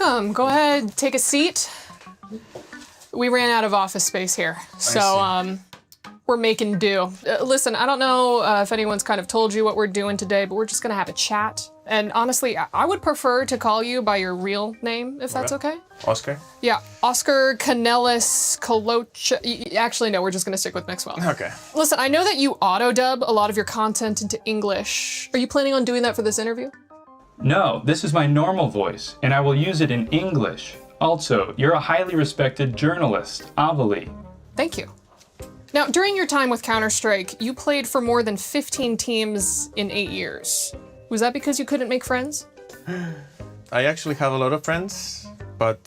welcome. Go ahead, take a seat. We ran out of office space here, so we're making do. Listen, I don't know if anyone's kind of told you what we're doing today, but we're just gonna have a chat. And honestly, I would prefer to call you by your real name, if that's okay. Oscar? Yeah, Oscar Canelis Colocha. Actually, no, we're just gonna stick with Maxwell. Okay. Listen, I know that you auto-dub a lot of your content into English. Are you planning on doing that for this interview? No, this is my normal voice, and I will use it in English. Also, you're a highly respected journalist, Avali. Thank you. Now, during your time with Counter-Strike, you played for more than 15 teams in 8 years. Was that because you couldn't make friends? I actually have a lot of friends, but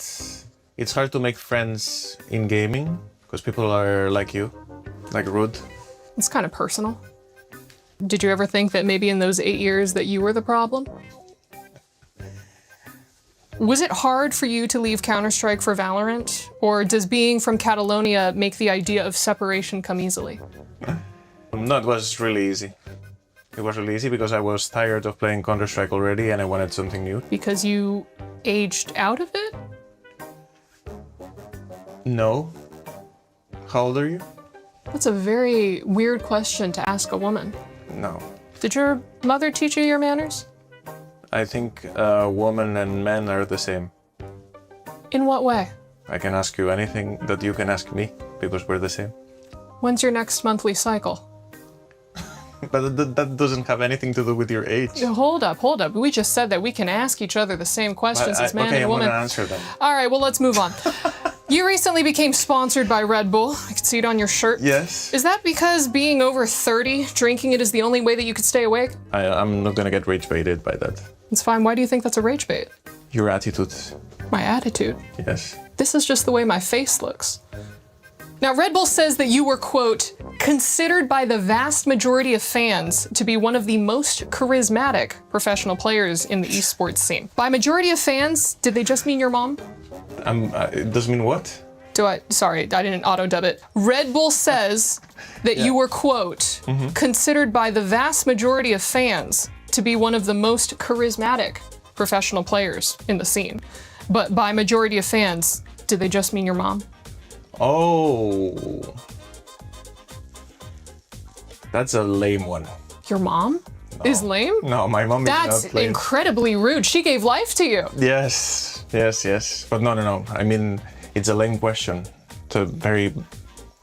it's hard to make friends in gaming because people are like you, like rude. It's kind of personal. Did you ever think that maybe in those 8 years that you were the problem? Was it hard for you to leave Counter-Strike for Valorant? Or does being from Catalonia make the idea of separation come easily? No, it was really easy. It was really easy because I was tired of playing Counter-Strike already and I wanted something new. Because you aged out of it? No. How old are you? That's a very weird question to ask a woman. No. Did your mother teach you your manners? I think women and men are the same. In what way? I can ask you anything that you can ask me because we're the same. When's your next monthly cycle? But that doesn't have anything to do with your age. Hold up. We just said that we can ask each other the same questions as man and woman. Okay, I'm gonna answer them. All right, well, let's move on. You recently became sponsored by Red Bull. I can see it on your shirt. Yes. Is that because being over 30, drinking it is the only way that you could stay awake? I'm not gonna get rage baited by that. It's fine. Why do you think that's a rage bait? Your attitude. My attitude? Yes. This is just the way my face looks. Now, Red Bull says that you were, quote, considered by the vast majority of fans to be one of the most charismatic professional players in the esports scene. By majority of fans, did they just mean your mom? It does mean what? Sorry, I didn't auto-dub it. Red Bull says that you were, quote, considered by the vast majority of fans to be one of the most charismatic professional players in the scene. But by majority of fans, did they just mean your mom? Oh. That's a lame one. Your mom is lame? No, my mom is not That's lame. incredibly rude. She gave life to you. Yes. But no. I mean, it's a lame question. It's a very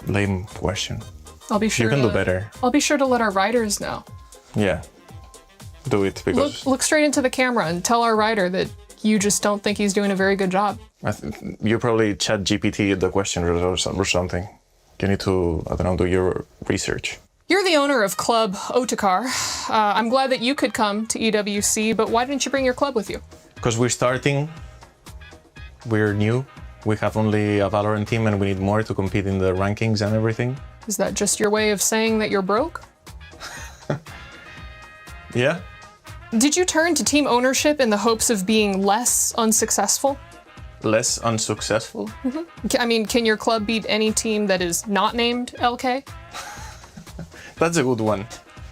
lame question. I'll be sure you can do better. I'll be sure to let our writers know. Yeah. Do it because... Look straight into the camera and tell our writer that you just don't think he's doing a very good job. You probably chat GPT the question or something. You need to, I don't know, do your research. You're the owner of Club Otakar. I'm glad that you could come to EWC, but why didn't you bring your club with you? Because we're starting. We're new. We have only a Valorant team and we need more to compete in the rankings and everything. Is that just your way of saying that you're broke? Yeah. Did you turn to team ownership in the hopes of being less unsuccessful? Less unsuccessful? I mean, can your club beat any team that is not named LK? That's a good one.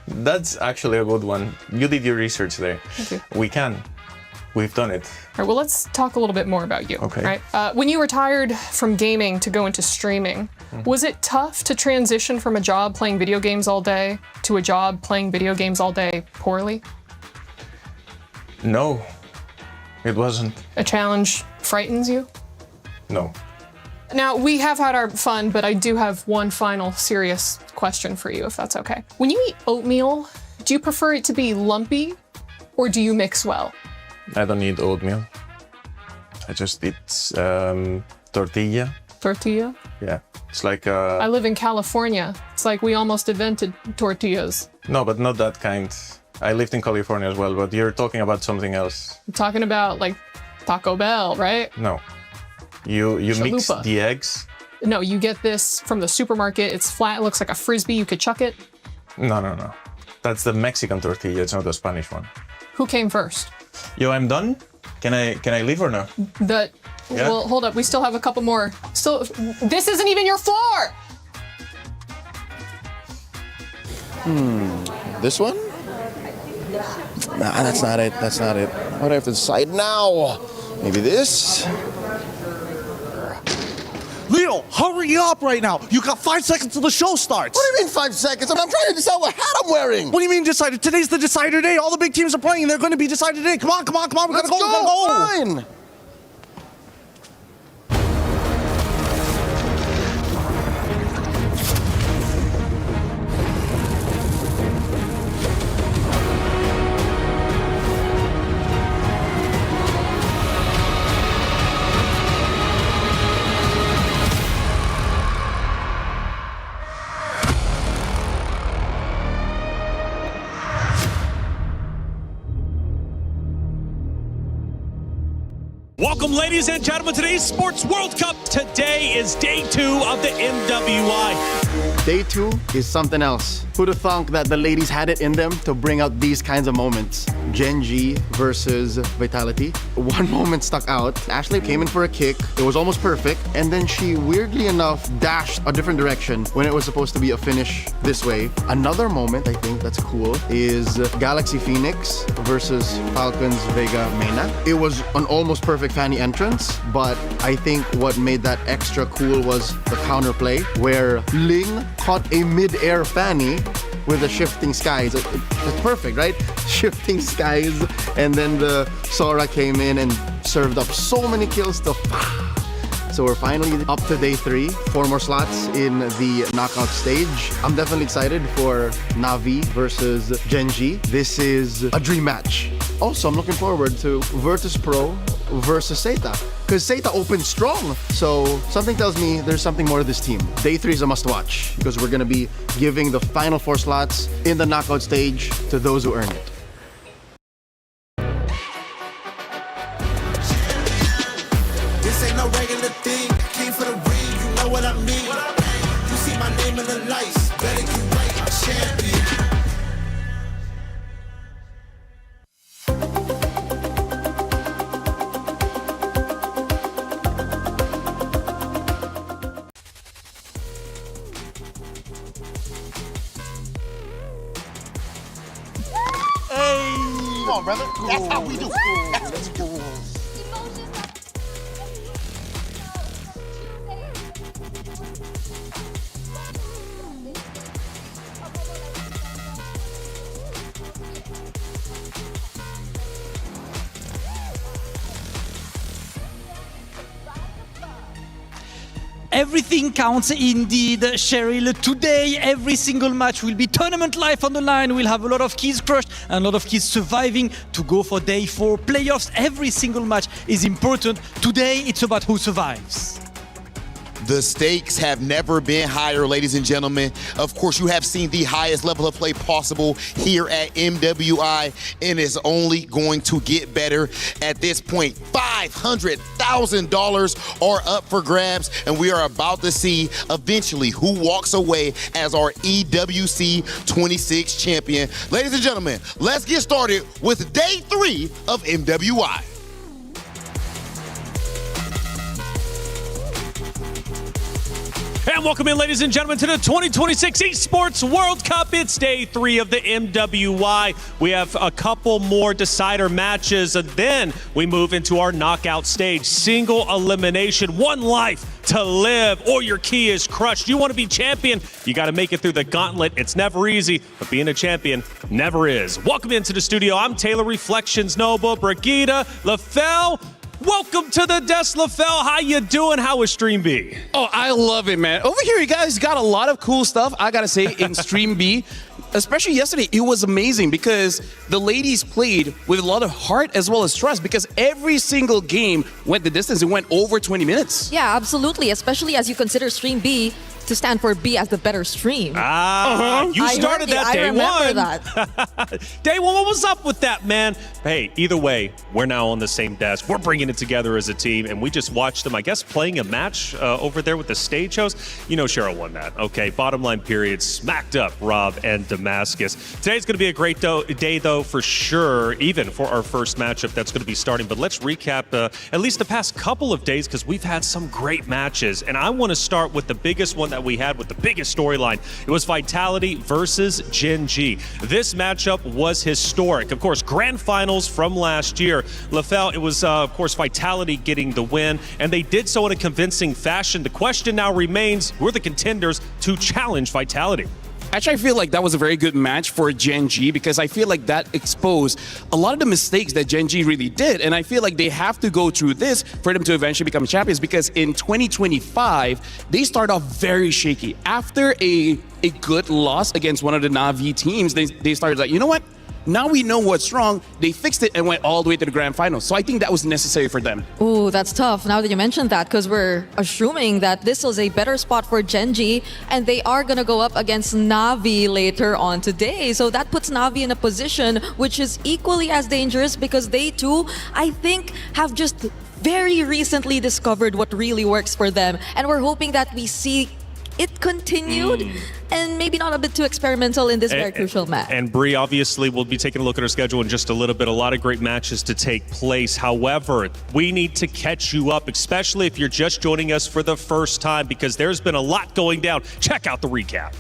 That's actually a good one. You did your research there. Thank you. We can. We've done it. All right, well, let's talk a little bit more about you. Okay. Right? When you retired from gaming to go into streaming, was it tough to transition from a job playing video games all day to a job playing video games all day poorly? No, it wasn't. A challenge frightens you? No. Now, we have had our fun, but I do have one final serious question for you, if that's okay. When you eat oatmeal, do you prefer it to be lumpy or do you mix well? I don't eat oatmeal. I just eat tortilla. Tortilla? Yeah, it's like I live in California. It's like we almost invented tortillas. No, but not that kind. I lived in California as well, but you're talking about something else. I'm talking about like Taco Bell, right? No. You mix Chalupa. the eggs. No, you get this from the supermarket. It's flat, it looks like a Frisbee, you could chuck it. No. That's the Mexican tortilla, it's not the Spanish one. Who came first? Yo, I'm done? Can I leave or no? Yeah. Well, hold up, we still have a couple more. This isn't even your floor! This one? Nah, that's not it. What do I have to decide now? Maybe this. Leo, hurry up right now. You got 5 seconds till the show starts. What do you mean 5 seconds? I'm trying to decide what hat I'm wearing. What do you mean decided? Today's the decider day. All the big teams are playing. They're going to be decided today. Come on, come on, come on. We gotta go. We gotta go. Fine. Welcome, ladies and gentlemen, to the Esports World Cup. Today is day 2 of the MWI. Day 2 is something else. Who'd have thunk that the ladies had it in them to bring out these kinds of moments? Gen G versus Vitality. One moment stuck out. Ashley came in for a kick. It was almost perfect. And then she, weirdly enough, dashed a different direction when it was supposed to be a finish this way. Another moment, I think, that's cool is Galaxy Phoenix versus Falcons Vega Mena. It was an almost perfect Fanny entrance, but I think what made that extra cool was the counterplay, where Ling caught a mid-air Fanny with the shifting skies. It's perfect, right? Shifting skies, and then the Sora came in and served up so many kills to... So we're finally up to day 3. 4 more slots in the knockout stage. I'm definitely excited for Na'Vi versus Gen G. This is a dream match. Also, I'm looking forward to Virtus Pro versus Zeta, because Zeta opened strong. So something tells me there's something more to this team. Day 3 is a must-watch, because we're going to be giving the final 4 slots in the knockout stage to those who earn it. This ain't no regular thing. Came for the ring, you know what I mean. You see my name in the lights, better get right, I'm champion. Come on, brother. That's how we do. Let's go. Everything counts indeed, Cheryl. Today, every single match will be tournament life on the line. We'll have a lot of keys crushed and a lot of keys surviving to go for day 4 playoffs. Every single match is important. Today, it's about who survives. The stakes have never been higher, ladies and gentlemen. Of course, you have seen the highest level of play possible here at MWI, and it's only going to get better at this point. $500,000 are up for grabs, and we are about to see eventually who walks away as our EWC26 champion. Ladies and gentlemen, let's get started with day 3 of MWI. And welcome in, ladies and gentlemen, to the 2026 Esports World Cup. It's day 3 of the MWI. We have a couple more decider matches, and then we move into our knockout stage. Single elimination, 1 life to live, or your key is crushed. You want to be champion, you got to make it through the gauntlet. It's never easy, but being a champion never is. Welcome into the studio. I'm Taylor Reflections Nova, Brigitte, LaFell. Welcome to the desk, LaFell. How you doing? How was Stream B? Oh, I love it, man. Over here, you guys got a lot of cool stuff, I gotta say, in Stream B. Especially yesterday, it was amazing because the ladies played with a lot of heart as well as trust, because every single game went the distance. It went over 20 minutes. Yeah, absolutely. Especially as you consider Stream B to stand for B as the better stream. You started that day 1. I remember that. Day 1, what was up with that, man? Hey, either way, we're now on the same desk. We're bringing it together as a team, and we just watched them, I guess, playing a match over there with the stage host. You know Cheryl won that, okay? Bottom line period, smacked up Rob and Damascus. Today's going to be a great day, though, for sure, even for our first matchup that's going to be starting. But let's recap at least the past couple of days, because we've had some great matches, and I want to start with the biggest one that we had with the biggest storyline. It was Vitality versus Gen G. This matchup was historic. Of course, grand finals from last year. LaFell, it was, of course, Vitality getting the win, and they did so in a convincing fashion. The question now remains, who are the contenders to challenge Vitality? Actually, I feel like that was a very good match for Gen G because I feel like that exposed a lot of the mistakes that Gen G really did. And I feel like they have to go through this for them to eventually become champions because in 2025, they start off very shaky. After a good loss against one of the Na'Vi teams, they started like, you know what? Now we know what's wrong. They fixed it and went all the way to the grand final. So I think that was necessary for them. Ooh, that's tough now that you mentioned that because we're assuming that this was a better spot for Gen G and they are going to go up against Na'Vi later on today. So that puts Na'Vi in a position which is equally as dangerous because they too, I think, have just very recently discovered what really works for them. And we're hoping that we see it continued and maybe not a bit too experimental in this very crucial match. And Bree, obviously, we'll be taking a look at our schedule in just a little bit. A lot of great matches to take place. However, we need to catch you up, especially if you're just joining us for the first time, because there's been a lot going down. Check out the recap.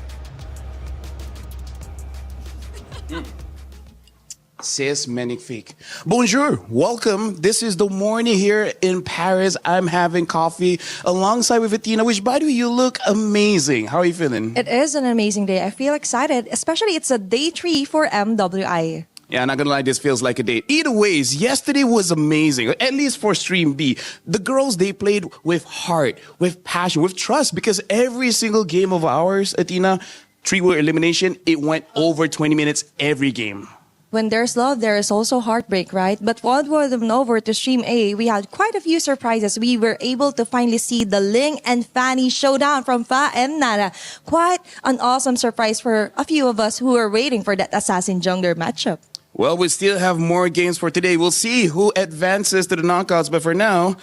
Says Magnifique. Bonjour, welcome. This is the morning here in Paris. I'm having coffee alongside with Athena, which by the way, you look amazing. How are you feeling? It is an amazing day. I feel excited, especially it's a day 3 for MWI. Yeah, I'm not gonna lie, this feels like a date. Either ways, yesterday was amazing, at least for Stream B. The girls, they played with heart, with passion, with trust, because every single game of ours, Athena, 3-way elimination, it went over 20 minutes every game. When there's love, there is also heartbreak, right? But once we went over to Stream A, we had quite a few surprises. We were able to finally see the Ling and Fanny showdown from Fa and Nara. Quite an awesome surprise for a few of us who were waiting for that Assassin Jungler matchup. Well, we still have more games for today. We'll see who advances to the knockouts, but for now,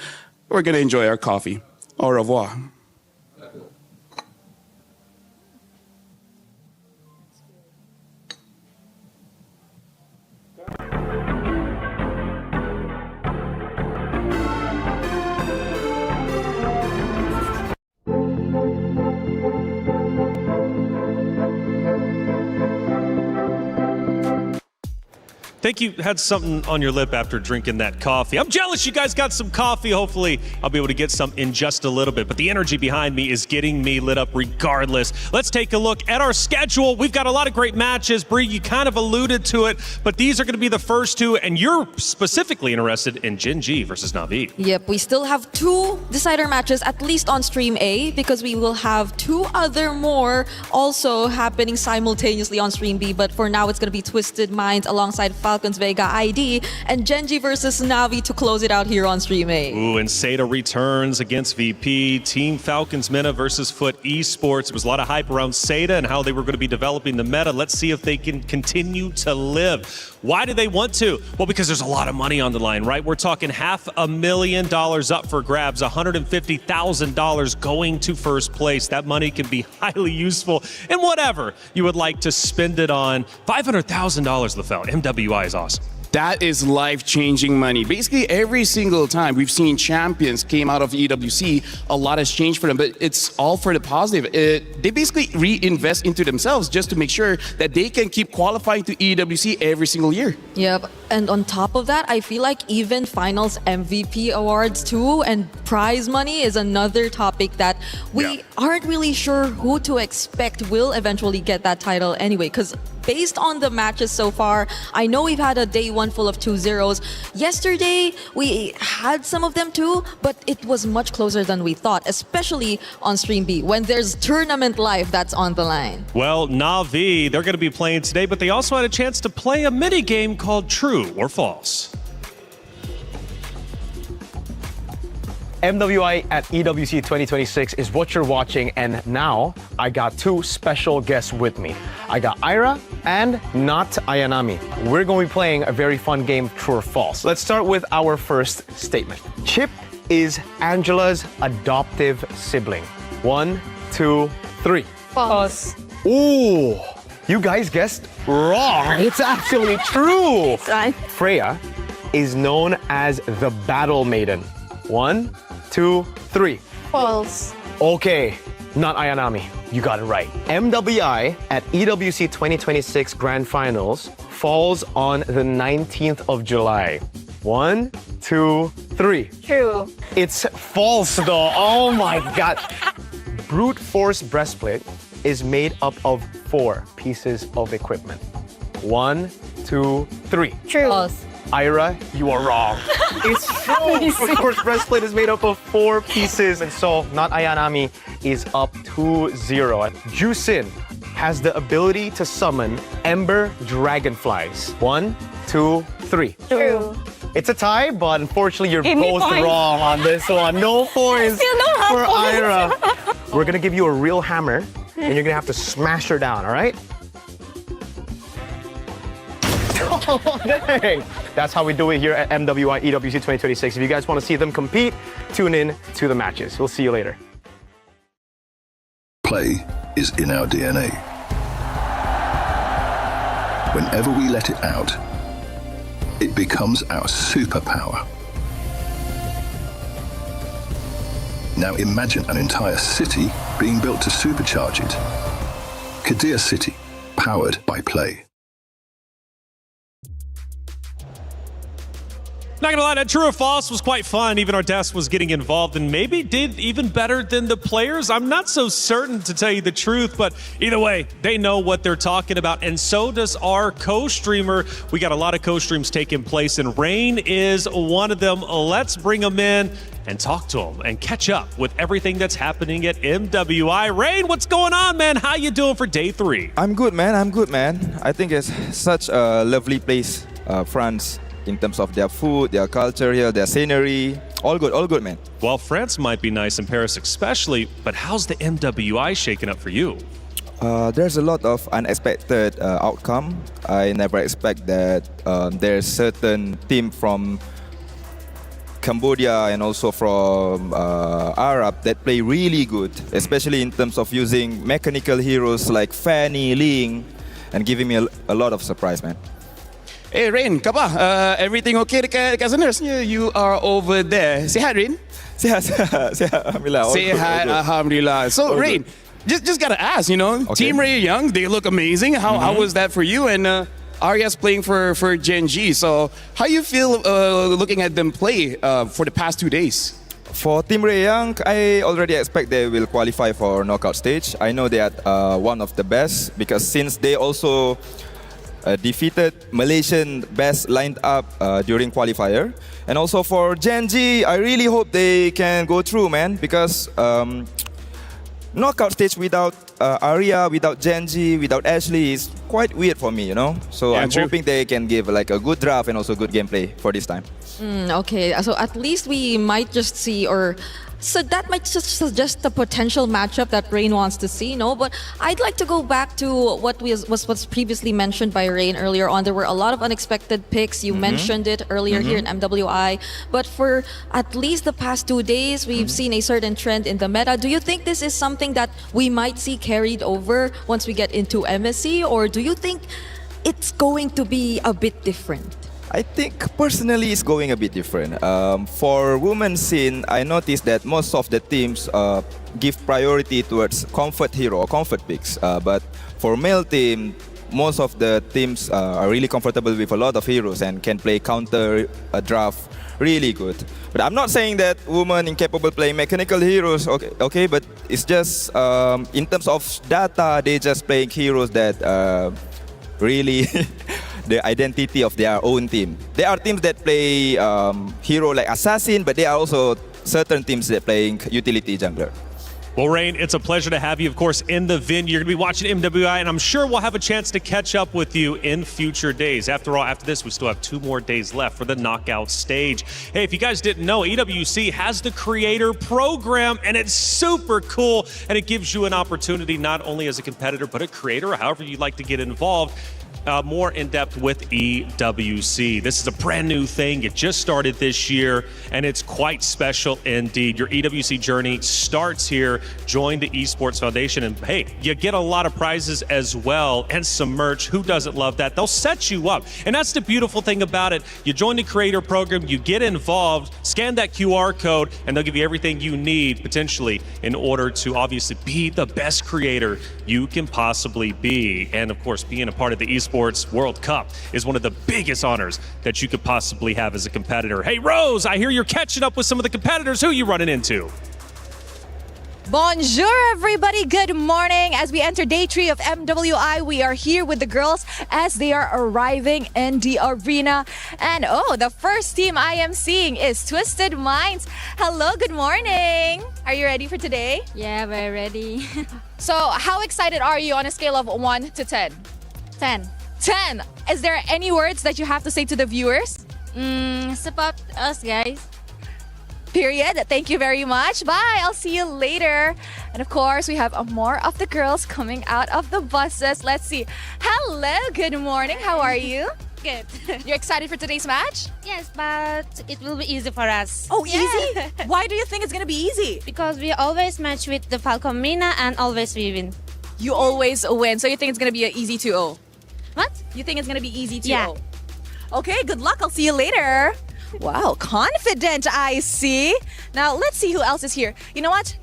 we're gonna enjoy our coffee. Au revoir. Think you had something on your lip after drinking that coffee. I'm jealous you guys got some coffee. Hopefully, I'll be able to get some in just a little bit. But the energy behind me is getting me lit up regardless. Let's take a look at our schedule. We've got a lot of great matches. Bree, you kind of alluded to it, but these are going to be the first two, and you're specifically interested in Gen G versus Na'Vi. Yep, we still have 2 decider matches, at least on Stream A, because we will have 2 other more also happening simultaneously on Stream B. But for now, it's going to be Twisted Minds alongside Falcons Vega ID and Gen G versus Na'Vi to close it out here on Stream A. Ooh, and Seda returns against VP. Team Falcons Meta versus Foot Esports. There was a lot of hype around Seda and how they were going to be developing the meta. Let's see if they can continue to live. Why do they want to? Well, because there's a lot of money on the line, right? We're talking $500,000 up for grabs, $150,000 going to first place. That money can be highly useful in whatever you would like to spend it on. $500,000, LaFell. MWI is awesome. That is life-changing money. Basically, every single time we've seen champions came out of EWC, a lot has changed for them, but it's all for the positive. They basically reinvest into themselves just to make sure that they can keep qualifying to EWC every single year. Yep, and on top of that, I feel like even finals MVP awards too and prize money is another topic that we aren't really sure who to expect will eventually get that title anyway, because based on the matches so far, I know we've had a day 1 full of 2-0s. Yesterday, we had some of them too, but it was much closer than we thought, especially on Stream B, when there's tournament life that's on the line. Well, Na'Vi, they're going to be playing today, but they also had a chance to play a mini game called True or False. MWI at EWC26 is what you're watching, and now I got 2 special guests with me. I got Ira and Not Ayanami. We're going to be playing a very fun game, True or False. Let's start with our first statement. Chip is Angela's adoptive sibling. 1, 2, 3. False. Ooh, you guys guessed wrong. It's actually true. Freya is known as the Battle Maiden. 1, 2, 3. False. Okay, not Ayanami. You got it right. MWI at EWC 2026 Grand Finals falls on the 19th of July. 1, 2, 3. True. It's false though. Oh my God. Brute force breastplate is made up of 4 pieces of equipment. 1, 2, 3. True. False. Ira, you are wrong. It's true. Brute force breastplate is made up of 4 pieces, and so not Ayanami is up 2-0. Jusin has the ability to summon Ember Dragonflies. 1, 2, 3. True. It's a tie, but unfortunately you're Give me both points. wrong on this one. No points still don't have for points. Ira. We're gonna give you a real hammer, and you're gonna have to smash her down, all right? Oh, dang. That's how we do it here at MWI EWC 2026. If you guys want to see them compete, tune in to the matches. We'll see you later. Play is in our DNA. Whenever we let it out, it becomes our superpower. Now imagine an entire city being built to supercharge it. Kadir City, powered by Play. Not gonna lie, that true or false was quite fun. Even Ardess was getting involved and maybe did even better than the players. I'm not so certain, to tell you the truth, but either way, they know what they're talking about, and so does our co-streamer. We got a lot of co-streams taking place, and Rain is one of them. Let's bring him in and talk to him and catch up with everything that's happening at MWI. Rain, what's going on, man? How you doing for day 3? I'm good, man. I think it's such a lovely place, France. In terms of their food, their culture here, their scenery, all good, man. Well, France might be nice in Paris especially, but how's the MWI shaking up for you? There's a lot of unexpected outcome. I never expect that there's certain team from Cambodia and also from Arab that play really good, especially in terms of using mechanical heroes like Fanny, Ling, and giving me a lot of surprise, man. Hey Rain, kapa? Everything okay dekat sana? Rasanya you are over there. Sihat Rain? Sihat, alhamdulillah. Sihat, alhamdulillah. So Rain, just gotta ask, you know, Team Ray Young, they look amazing. How was that for you? And Arya's playing for Gen G. So how you feel looking at them play for the past 2 days? For Team Ray Young, I already expect they will qualify for knockout stage. I know they are one of the best because since they also defeated Malaysian best lined up during qualifier. And also for Gen G, I really hope they can go through, man, because knockout stage without Arya, without Gen G, without Ashley is quite weird for me, you know? So I'm hoping they can give like a good draft and also good gameplay for this time. Okay, so at least we might just see, or so that might just suggest the potential matchup that Rain wants to see, no? But I'd like to go back to what was previously mentioned by Rain earlier on. There were a lot of unexpected picks. You mentioned it earlier here in MWI. But for at least the past 2 days, we've seen a certain trend in the meta. Do you think this is something that we might see carried over once we get into MSC? Or do you think it's going to be a bit different? I think personally it's going a bit different. For women's scene, I noticed that most of the teams give priority towards comfort hero or comfort picks. But for male team, most of the teams are really comfortable with a lot of heroes and can play counter draft really good. But I'm not saying that women incapable playing mechanical heroes, okay, but it's just in terms of data, they just playing heroes that really the identity of their own team. There are teams that play hero like Assassin, but there are also certain teams that playing utility jungler. Well, Rain, it's a pleasure to have you, of course, in the venue. You're going to be watching MWI, and I'm sure we'll have a chance to catch up with you in future days. After all, after this, we still have 2 more days left for the knockout stage. Hey, if you guys didn't know, EWC has the Creator Program, and it's super cool, and it gives you an opportunity not only as a competitor, but a creator, or however you'd like to get involved, more in depth with EWC. This is a brand new thing. It just started this year, and it's quite special indeed. Your EWC journey starts here. Join the Esports Foundation, and hey, you get a lot of prizes as well and some merch. Who doesn't love that? They'll set you up, and that's the beautiful thing about it. You join the creator program, you get involved, scan that QR code, and they'll give you everything you need potentially in order to obviously be the best creator you can possibly be. And of course, being a part of the Esports World Cup is one of the biggest honors that you could possibly have as a competitor. Hey, Rose, I hear you're catching up with some of the competitors. Who are you running into? Bonjour, everybody. Good morning. As we enter day 3 of MWI, we are here with the girls as they are arriving in the arena. And oh, the first team I am seeing is Twisted Minds. Hello, good morning. Are you ready for today? Yeah, we're ready. So, how excited are you on a scale of 1 to 10? 10. 10. Is there any words that you have to say to the viewers? Support us, guys. Period. Thank you very much. Bye. I'll see you later. And of course, we have more of the girls coming out of the buses. Let's see. Hello. Good morning. How are you? Good. You're excited for today's match? Yes, but it will be easy for us. Oh, easy? Why do you think it's going to be easy? Because we always match with the Falcon Mina and always we win. You always win. So you think it's going to be an easy 2-0? What? You think it's going to be easy 2-0? Yeah. Okay, good luck. I'll see you later. Wow, confident I see. Now, let's see who else is here. You know what?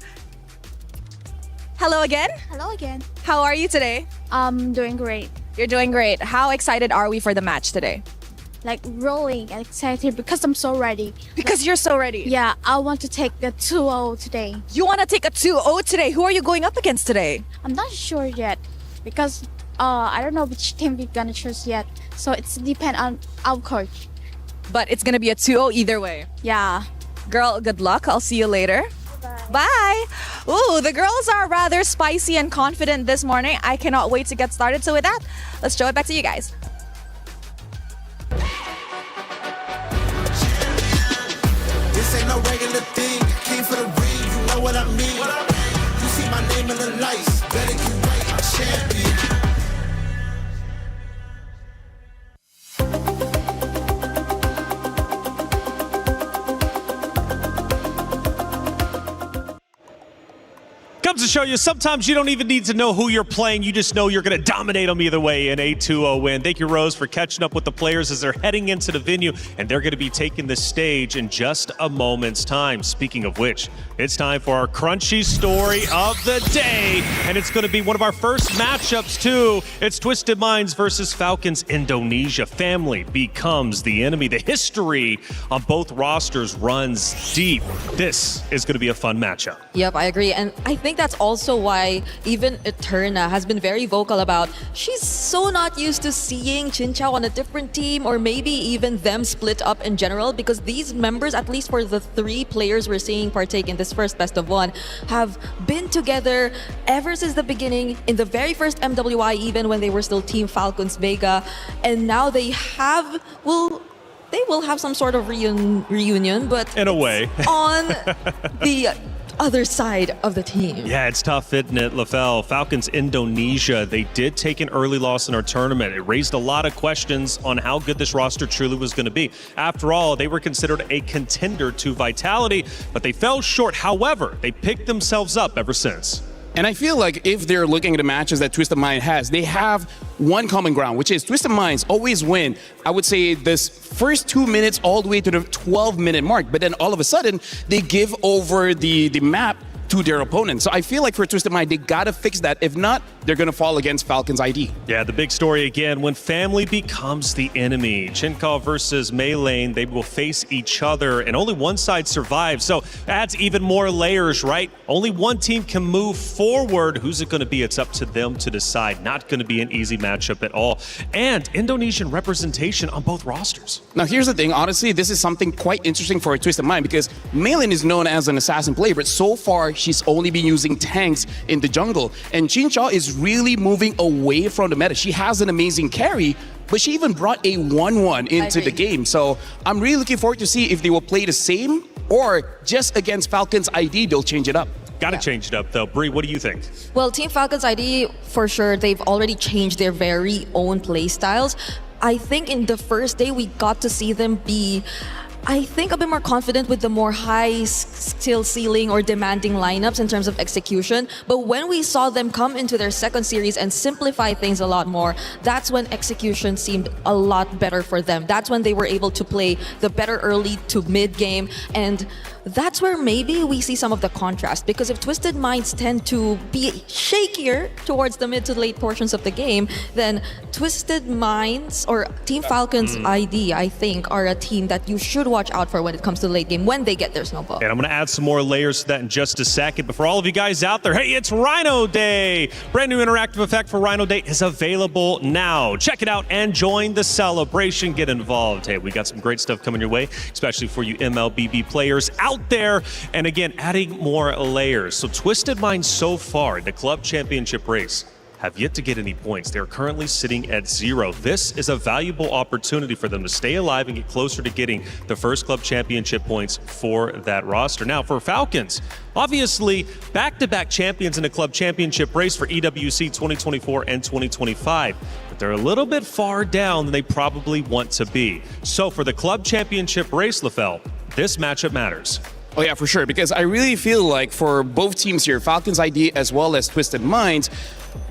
Hello again. Hello again. How are you today? Doing great. You're doing great. How excited are we for the match today? Like rolling and excited because I'm so ready. Because you're so ready? Yeah, I want to take the 2-0 today. You want to take a 2-0 today? Who are you going up against today? I'm not sure yet because I don't know which team we're gonna choose yet. So it's depend on our coach. But it's gonna be a 2-0 either way. Yeah. Girl, good luck. I'll see you later. Bye. Ooh, the girls are rather spicy and confident this morning. I cannot wait to get started. So with that, let's show it back to you guys. This ain't no regular thing. I came for the ring, you know what I mean. You see my name in the lights, better get right, I'm champion. Comes to show you, sometimes you don't even need to know who you're playing. You just know you're going to dominate them either way in a 2-0 win. Thank you, Rose, for catching up with the players as they're heading into the venue, and they're going to be taking the stage in just a moment's time. Speaking of which, it's time for our crunchy story of the day, and it's going to be one of our first matchups, too. It's Twisted Minds versus Falcons Indonesia. Family becomes the enemy. The history on both rosters runs deep. This is going to be a fun matchup. Yep, I agree. And I think that's also why even Eterna has been very vocal about she's so not used to seeing Chinchao on a different team, or maybe even them split up in general, because these members, at least for the 3 players we're seeing partake in this first best of 1, have been together ever since the beginning, in the very first MWI, even when they were still Team Falcons Vega, and now they will have some sort of reunion, but in a way on the other side of the team. Yeah, it's tough, isn't it, LaFell? Falcons Indonesia, they did take an early loss in our tournament. It raised a lot of questions on how good this roster truly was going to be. After all, they were considered a contender to Vitality, but they fell short. However, they picked themselves up ever since. And I feel like if they're looking at the matches that Twisted Mind has, they have one common ground, which is Twisted Minds always win, I would say, this first 2 minutes all the way to the 12-minute mark. But then all of a sudden, they give over the map to their opponent. So I feel like for Twisted Mind, they gotta fix that. If not, they're gonna fall against Falcons ID. Yeah, the big story again, when family becomes the enemy. Chinchao versus Maylane, they will face each other and only one side survives. So adds even more layers, right? Only one team can move forward. Who's it gonna be? It's up to them to decide. Not gonna be an easy matchup at all. And Indonesian representation on both rosters. Now here's the thing, honestly, this is something quite interesting for a Twisted Mind because Maylane is known as an assassin player, but so far she's only been using tanks in the jungle. And Chinchao is really moving away from the meta. She has an amazing carry, but she even brought a 1-1 into the game. So I'm really looking forward to see if they will play the same or just against Falcons ID, they'll change it up. Got to change it up, though. Bree, what do you think? Well, Team Falcons ID, for sure, they've already changed their very own play styles. I think in the first day, we got to see them be, I think, a bit more confident with the more high skill ceiling or demanding lineups in terms of execution. But when we saw them come into their second series and simplify things a lot more, that's when execution seemed a lot better for them. That's when they were able to play the better early to mid game. And that's where maybe we see some of the contrast, because if Twisted Minds tend to be shakier towards the mid to late portions of the game, then Twisted Minds or Team Falcons ID, I think, are a team that you should watch out for when it comes to the late game when they get their snowball. And I'm going to add some more layers to that in just a second. But for all of you guys out there, hey, it's Rhino Day. Brand new interactive effect for Rhino Day is available now. Check it out and join the celebration. Get involved. Hey, we got some great stuff coming your way, especially for you MLBB players out there. And again, adding more layers. So Twisted Minds so far in the club championship race have yet to get any points. They're currently sitting at 0. This is a valuable opportunity for them to stay alive and get closer to getting the first club championship points for that roster. Now, for Falcons, obviously, back-to-back champions in the club championship race for EWC 2024 and 2025. But they're a little bit far down than they probably want to be. So for the club championship race, LaFell, this matchup matters. Oh yeah, for sure, because I really feel like for both teams here, Falcons ID as well as Twisted Minds,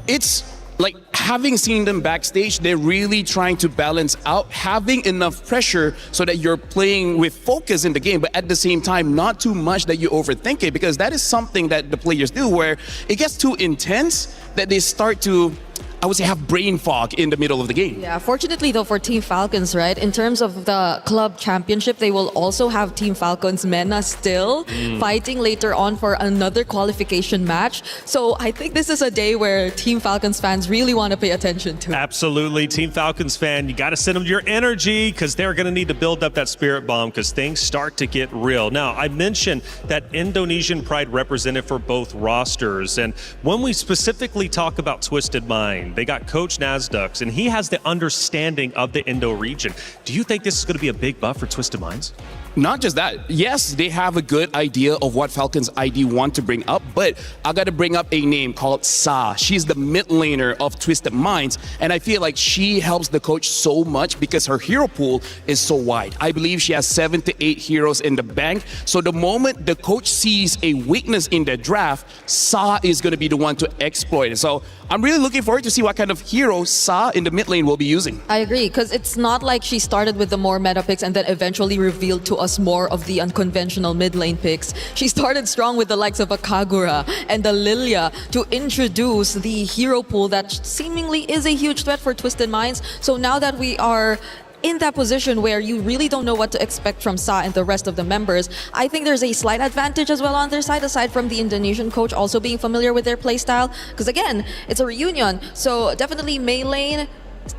it's like having seen them backstage, they're really trying to balance out having enough pressure so that you're playing with focus in the game, but at the same time, not too much that you overthink it, because that is something that the players do where it gets too intense that they start to, I would say, have brain fog in the middle of the game. Yeah, fortunately though for Team Falcons, right, in terms of the club championship, they will also have Team Falcons MENA still fighting later on for another qualification match. So I think this is a day where Team Falcons fans really want to pay attention to. Absolutely. Team Falcons fan, you got to send them your energy because they're going to need to build up that spirit bomb because things start to get real. Now, I mentioned that Indonesian pride represented for both rosters. And when we specifically talk about Twisted Mind, they got Coach Nasdux, and he has the understanding of the Indo region. Do you think this is going to be a big buff for Twisted Minds? Not just that. Yes, they have a good idea of what Falcons ID want to bring up, but I got to bring up a name called Sa. She's the mid laner of Twisted Minds, and I feel like she helps the coach so much because her hero pool is so wide. I believe she has 7 to 8 heroes in the bank, so the moment the coach sees a weakness in the draft, Sa is going to be the one to exploit it. So I'm really looking forward to see what kind of hero Sa in the mid lane will be using. I agree, because it's not like she started with the more meta picks and then eventually revealed to us more of the unconventional mid lane picks. She started strong with the likes of a Kagura and the Lilia to introduce the hero pool that seemingly is a huge threat for Twisted Minds. So now that we are in that position where you really don't know what to expect from Sa and the rest of the members, I think there's a slight advantage as well on their side, aside from the Indonesian coach also being familiar with their playstyle. Because again, it's a reunion. So definitely Mei Lane,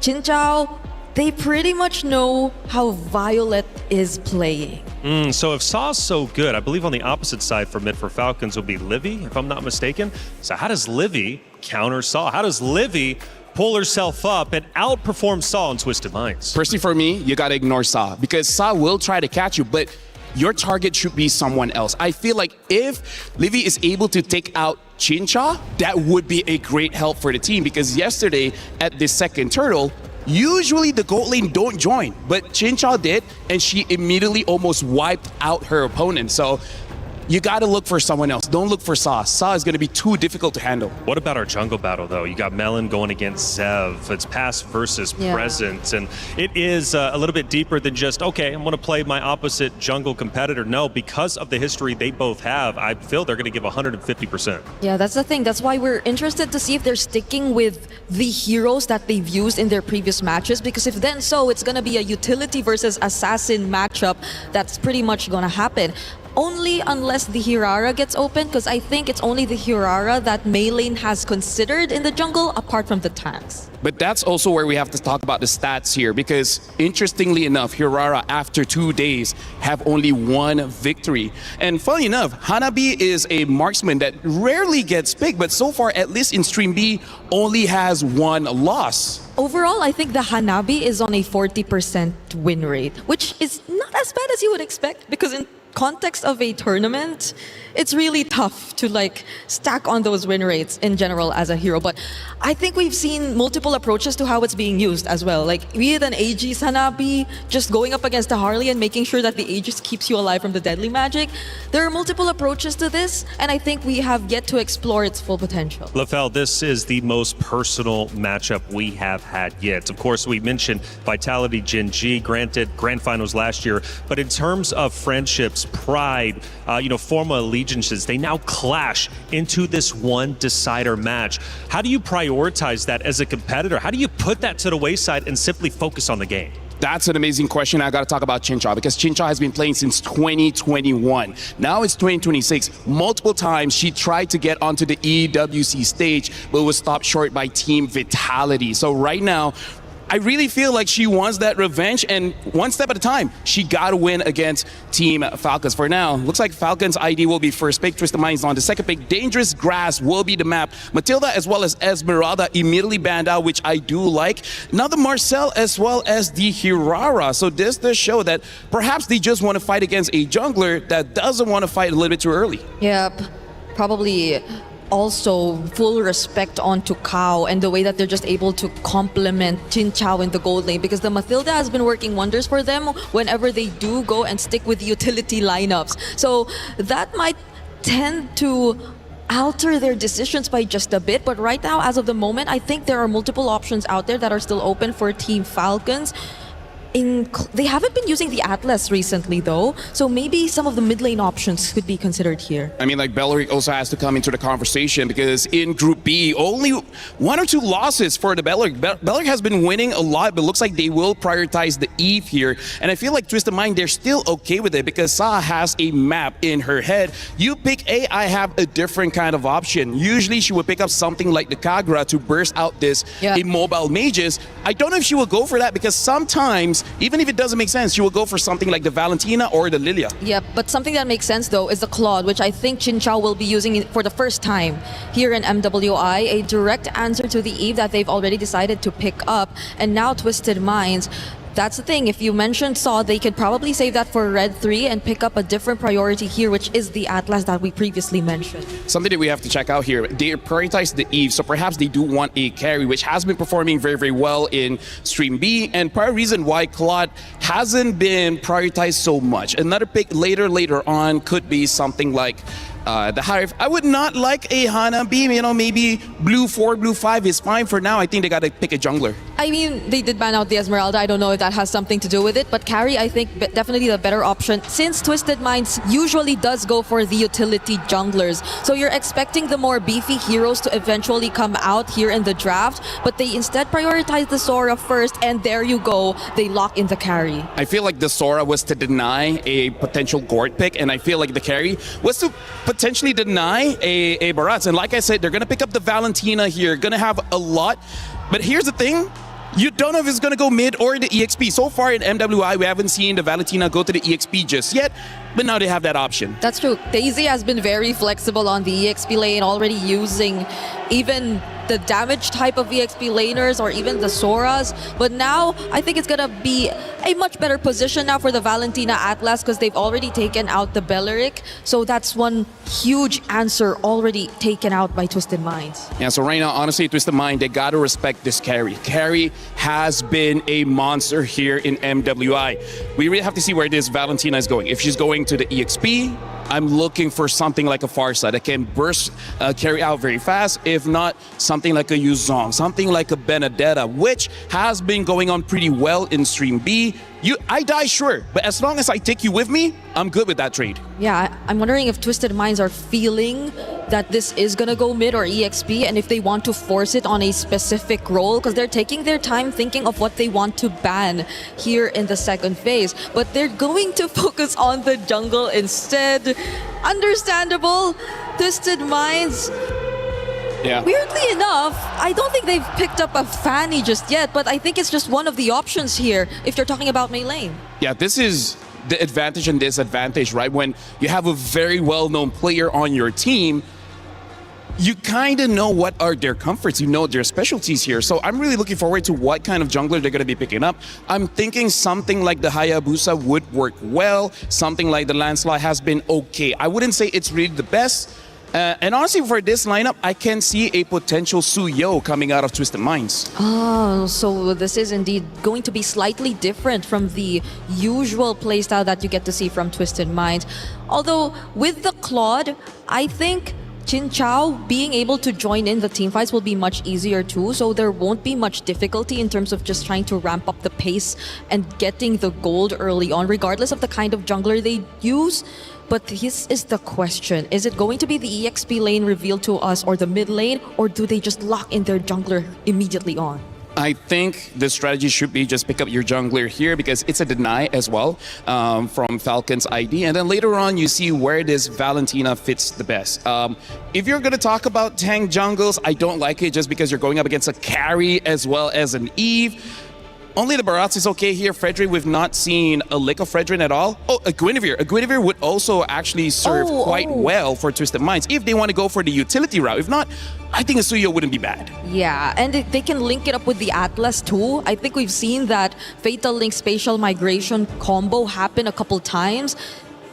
Chin Chao, they pretty much know how Violet is playing. So if Saw's so good, I believe on the opposite side for mid for Falcons will be Livy, if I'm not mistaken. So how does Livy counter Saw? How does Livy pull herself up and outperform Saw in Twisted Minds? Personally, for me, you got to ignore Sa because Sa will try to catch you, but your target should be someone else. I feel like if Livy is able to take out Chincha, that would be a great help for the team because yesterday at the second turtle, usually the gold lane don't join, but Chincha did, and she immediately almost wiped out her opponent. So you got to look for someone else. Don't look for Sa. Sa is going to be too difficult to handle. What about our jungle battle, though? You got Melon going against Zev. It's past versus present, and it is a little bit deeper than just, okay, I'm going to play my opposite jungle competitor. No, because of the history they both have, I feel they're going to give 150%. Yeah, that's the thing. That's why we're interested to see if they're sticking with the heroes that they've used in their previous matches, because if then so, it's going to be a utility versus assassin matchup that's pretty much going to happen. Only unless the Hirara gets open, because I think it's only the Hirara that Mei Lane has considered in the jungle apart from the tanks. But that's also where we have to talk about the stats here because interestingly enough, Hirara after 2 days have only 1 victory. And funny enough, Hanabi is a marksman that rarely gets picked, but so far, at least in Stream B, only has 1 loss. Overall, I think the Hanabi is on a 40% win rate, which is not as bad as you would expect because in context of a tournament, it's really tough to like stack on those win rates in general as a hero. But I think we've seen multiple approaches to how it's being used as well. Like be it an AG Sanabi, just going up against a Harley and making sure that the Aegis keeps you alive from the deadly magic. There are multiple approaches to this, and I think we have yet to explore its full potential. LaFell, this is the most personal matchup we have had yet. Of course, we mentioned Vitality Gen G, granted grand finals last year, but in terms of friendships, pride, formal allegiances, they now clash into this one decider match. How do you prioritize that as a competitor? How do you put that to the wayside and simply focus on the game? That's an amazing question. I got to talk about Chincha because Chincha has been playing since 2021. Now it's 2026. Multiple times she tried to get onto the EWC stage, but was stopped short by Team Vitality. So right now, I really feel like she wants that revenge, and one step at a time, she got to win against Team Falcons. For now, looks like Falcons ID will be first pick, Twisted Minds on the second pick, Dangerous Grass will be the map. Matilda as well as Esmeralda immediately banned out, which I do like. Now the Marcel as well as the Hirara. So this does show that perhaps they just want to fight against a jungler that doesn't want to fight a little bit too early. Yep, probably also full respect onto Kao and the way that they're just able to complement Jin Chao in the gold lane, because the Mathilda has been working wonders for them whenever they do go and stick with utility lineups. So that might tend to alter their decisions by just a bit, but right now, as of the moment, I think there are multiple options out there that are still open for Team Falcons. They haven't been using the Atlas recently though, so maybe some of the mid lane options could be considered here. I mean, like Belleric also has to come into the conversation because in Group B, only 1 or 2 losses for the Belleric. Belleric has been winning a lot, but looks like they will prioritize the Eve here. And I feel like Twisted Mind, they're still okay with it because Sa has a map in her head. You pick A, I have a different kind of option. Usually she would pick up something like the Kagura to burst out this immobile mages. I don't know if she will go for that because sometimes, even if it doesn't make sense, she will go for something like the Valentina or the Lilia. Yep, but something that makes sense though is the Claude, which I think Chin Chao will be using for the first time here in MWI, a direct answer to the Eve that they've already decided to pick up. And now Twisted Minds, that's the thing, if you mentioned Saw, they could probably save that for Red 3 and pick up a different priority here, which is the Atlas that we previously mentioned. Something that we have to check out here, they prioritize the Eve, so perhaps they do want a carry, which has been performing very, very well in Stream B, and part of the reason why Claude hasn't been prioritized so much. Another pick later on could be something like the Hive. I would not like a Hanabi, maybe blue 4, blue 5 is fine for now. I think they got to pick a jungler. I mean, they did ban out the Esmeralda. I don't know if that has something to do with it, but carry, I think, definitely the better option, since Twisted Minds usually does go for the utility junglers. So you're expecting the more beefy heroes to eventually come out here in the draft, but they instead prioritize the Sora first, and there you go, they lock in the carry. I feel like the Sora was to deny a potential Gort pick, and I feel like the carry was to potentially deny a Barats. And like I said, they're going to pick up the Valentina here, going to have a lot. But here's the thing, you don't know if it's going to go mid or the EXP. So far in MWI, we haven't seen the Valentina go to the EXP just yet, but now they have that option. That's true. Daisy has been very flexible on the EXP lane, already using even the damage type of EXP laners or even the Soras. But now, I think it's going to be a much better position now for the Valentina Atlas because they've already taken out the Belleric. So that's one huge answer already taken out by Twisted Minds. Yeah, so right now, honestly, Twisted Mind, they got to respect this carry. Carry has been a monster here in MWI. We really have to see where this Valentina is going. If she's going to the EXP, I'm looking for something like a Farsa that can burst carry out very fast. If not, something like a Yuzong, something like a Benedetta, which has been going on pretty well in Stream B. I die, sure, but as long as I take you with me, I'm good with that trade. Yeah, I'm wondering if Twisted Minds are feeling that this is gonna go mid or EXP, and if they want to force it on a specific role, because they're taking their time thinking of what they want to ban here in the second phase. But they're going to focus on the jungle instead. Understandable. Twisted Minds. Yeah. Weirdly enough, I don't think they've picked up a Fanny just yet, but I think it's just one of the options here if you're talking about Mei lane. Yeah, this is the advantage and disadvantage, right? When you have a very well-known player on your team, you kind of know what are their comforts, you know their specialties here. So I'm really looking forward to what kind of jungler they're going to be picking up. I'm thinking something like the Hayabusa would work well. Something like the Landslide has been okay. I wouldn't say it's really the best. And honestly, for this lineup, I can see a potential Suyo coming out of Twisted Minds. Oh, so this is indeed going to be slightly different from the usual playstyle that you get to see from Twisted Minds. Although, with the Claude, I think Chin Chao being able to join in the team fights will be much easier too, so there won't be much difficulty in terms of just trying to ramp up the pace and getting the gold early on, regardless of the kind of jungler they use. But this is the question. Is it going to be the EXP lane revealed to us or the mid lane, or do they just lock in their jungler immediately on? I think the strategy should be just pick up your jungler here because it's a deny as well from Falcon's ID. And then later on, you see where this Valentina fits the best. If you're going to talk about tank jungles, I don't like it just because you're going up against a carry as well as an Eve. Only the Barats is okay here. Fredrin, we've not seen a lick of Fredrin at all. Oh, a Guinevere. A Guinevere would also actually serve quite well for Twisted Minds if they want to go for the utility route. If not, I think a Suyo wouldn't be bad. Yeah, and they can link it up with the Atlas too. I think we've seen that Fatal Link Spatial Migration combo happen a couple times.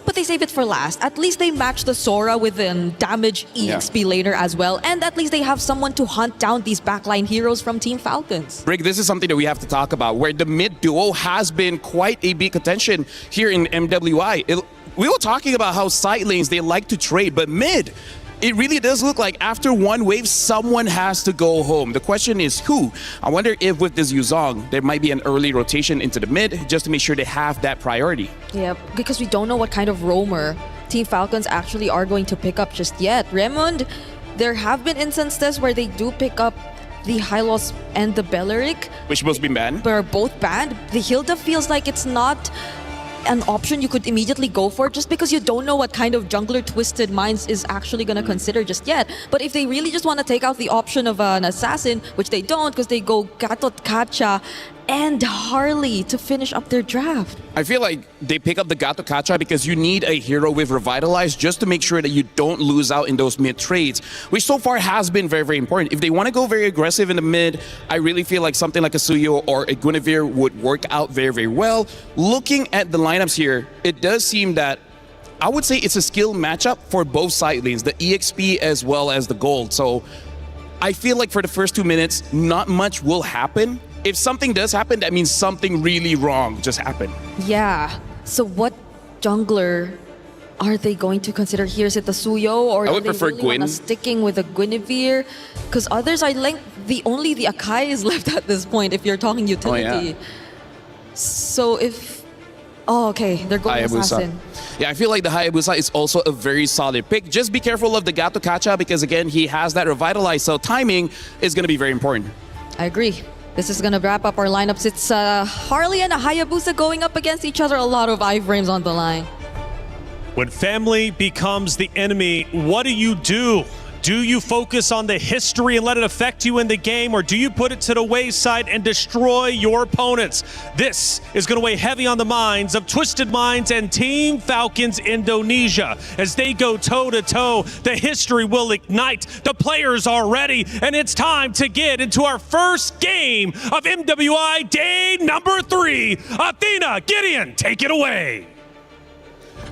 But they save it for last. At least they match the Sora with an damage EXP laner as well. And at least they have someone to hunt down these backline heroes from Team Falcons. Rick, this is something that we have to talk about, where the mid duo has been quite a big contention here in MWI. We were talking about how side lanes, they like to trade, but mid, it really does look like after one wave, someone has to go home. The question is who? I wonder if with this Yuzong, there might be an early rotation into the mid just to make sure they have that priority. Yeah, because we don't know what kind of roamer Team Falcons actually are going to pick up just yet. Remond, there have been instances where they do pick up the Hylos and the Belleric. Which both been banned? They're both banned. The Hilda feels like it's not an option you could immediately go for just because you don't know what kind of jungler Twisted Minds is actually going to consider just yet. But if they really just want to take out the option of an assassin, which they don't because they go Gatot Kacha and Harley to finish up their draft. I feel like they pick up the Gato Kacha because you need a hero with Revitalize just to make sure that you don't lose out in those mid trades, which so far has been very, very important. If they want to go very aggressive in the mid, I really feel like something like a Suyo or a Guinevere would work out very, very well. Looking at the lineups here, it does seem that I would say it's a skill matchup for both side lanes, the EXP as well as the gold. So I feel like for the first 2 minutes, not much will happen. If something does happen, that means something really wrong just happened. Yeah. So what jungler are they going to consider here? Is it the Suyo or I would do they prefer really Gwyn. wanna sticking with a Guinevere? Because others are like only the Akai is left at this point if you're talking utility. Oh, yeah. So if okay, they're going Hayabusa. assassin. Yeah, I feel like the Hayabusa is also a very solid pick. Just be careful of the Gato Kacha because again, he has that Revitalize, so timing is going to be very important. I agree. This is going to wrap up our lineups. It's Harley and a Hayabusa going up against each other. A lot of iframes on the line. When family becomes the enemy, what do? Do you focus on the history and let it affect you in the game, or do you put it to the wayside and destroy your opponents? This is going to weigh heavy on the minds of Twisted Minds and Team Falcons Indonesia. As they go toe-to-toe, the history will ignite. The players are ready, and it's time to get into our first game of MWI Day number 3. Athena, Gideon, take it away.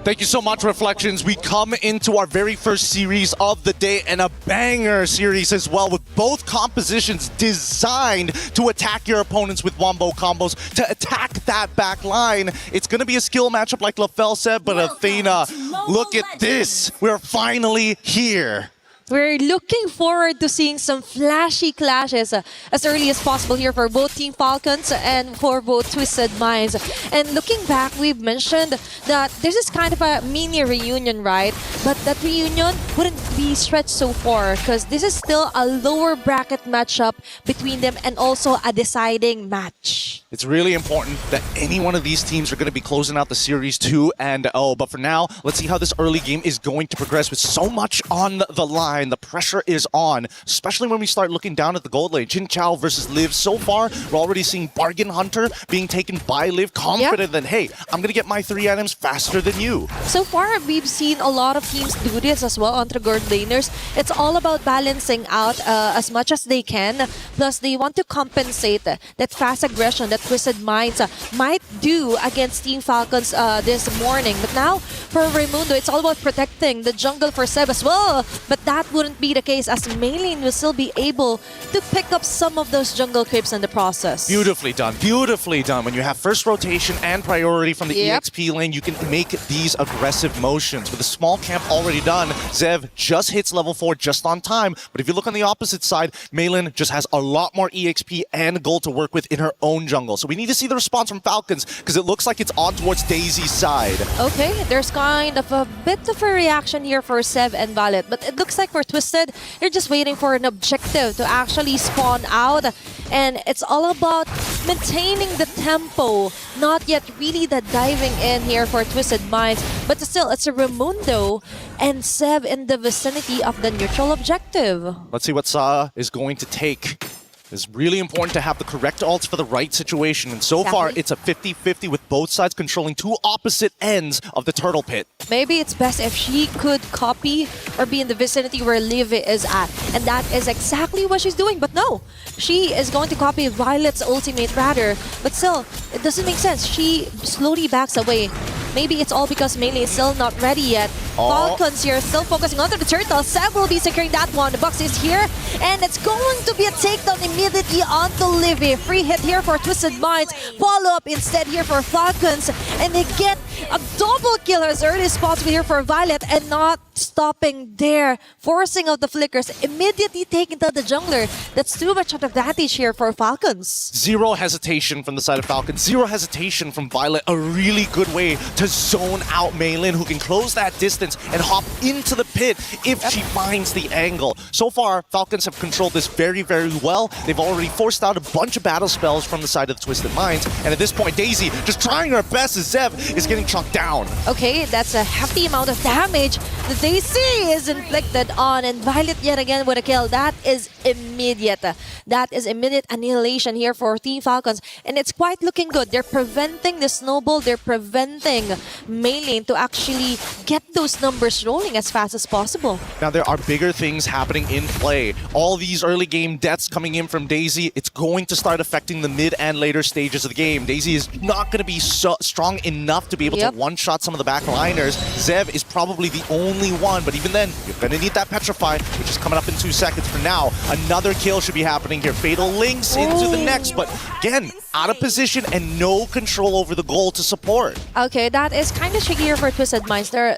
Thank you so much, Reflections. We come into our very first series of the day, and a banger series as well, with both compositions designed to attack your opponents with wombo combos, to attack that back line. It's going to be a skill matchup like LaFell said, but Athena, look at this. We're finally here. We're looking forward to seeing some flashy clashes as early as possible here for both Team Falcons and for both Twisted Minds. And looking back, we've mentioned that this is kind of a mini reunion, right? But that reunion wouldn't be stretched so far because this is still a lower bracket matchup between them and also a deciding match. It's really important that any one of these teams are going to be closing out the series 2-0. But for now, let's see how this early game is going to progress with so much on the line. behind. The pressure is on, especially when we start looking down at the gold lane. Jin Chao versus Liv. So far, we're already seeing Bargain Hunter being taken by Liv, confident that, hey, I'm going to get my 3 items faster than you. So far, we've seen a lot of teams do this as well on the gold laners. It's all about balancing out as much as they can. Plus, they want to compensate that fast aggression that Twisted Minds might do against Team Falcons this morning. But now, for Raimundo, it's all about protecting the jungle for Seb as well. But that wouldn't be the case, as Maylin will still be able to pick up some of those jungle creeps in the process. Beautifully done. Beautifully done. When you have first rotation and priority from the EXP lane, you can make these aggressive motions. With a small camp already done, Zev just hits level 4 just on time. But if you look on the opposite side, Maylin just has a lot more EXP and gold to work with in her own jungle. So we need to see the response from Falcons, because it looks like it's on towards Daisy's side. Okay, there's kind of a bit of a reaction here for Sev and Violet, but it looks like for Twisted, you're just waiting for an objective to actually spawn out, and it's all about maintaining the tempo, not yet really the diving in here for Twisted Minds, but still, it's a Raimundo and Sev in the vicinity of the neutral objective. Let's see what Sa is going to take. It's really important to have the correct ults for the right situation, and so far it's a 50-50 with both sides controlling 2 opposite ends of the turtle pit. Maybe it's best if she could copy or be in the vicinity where Liv is at, and that is exactly what she's doing. But no, she is going to copy Violet's ultimate rather, but still, it doesn't make sense. She slowly backs away. Maybe it's all because Melee is still not ready yet. Falcons here still focusing onto the turtle. Seb will be securing that one. The box is here, and it's going to be a takedown immediately onto Livy. Free hit here for Twisted Minds. Follow up instead here for Falcons, and they get a double kill as early as possible here for Violet, and not stopping there, forcing out the flickers, immediately taking down the jungler. That's too much of an advantage here for Falcons. Zero hesitation from the side of Falcons. Zero hesitation from Violet. A really good way to zone out Maylin, who can close that distance and hop into the pit if she finds the angle. So far, Falcons have controlled this very, very well. They've already forced out a bunch of battle spells from the side of the Twisted Minds, and at this point, Daisy just trying her best as Zev is getting chucked down. Okay, that's a hefty amount of damage that Daisy is inflicted on, and Violet yet again with a kill. That is immediate. That is immediate annihilation here for Team Falcons, and it's quite looking good. They're preventing the snowball. They're preventing Maylin to actually get those numbers rolling as fast as possible. Now, there are bigger things happening in play. All these early game deaths coming in from Daisy, it's going to start affecting the mid and later stages of the game. Daisy is not going to be so strong enough to be able to one-shot some of the backliners. Zev is probably the only one, but even then, you're going to need that Petrify, which is coming up in 2 seconds. For now, another kill should be happening here. Fatal links into the next, but again, out of position and no control over the goal to support. Okay, that is kind of tricky here for Twisted Minds. There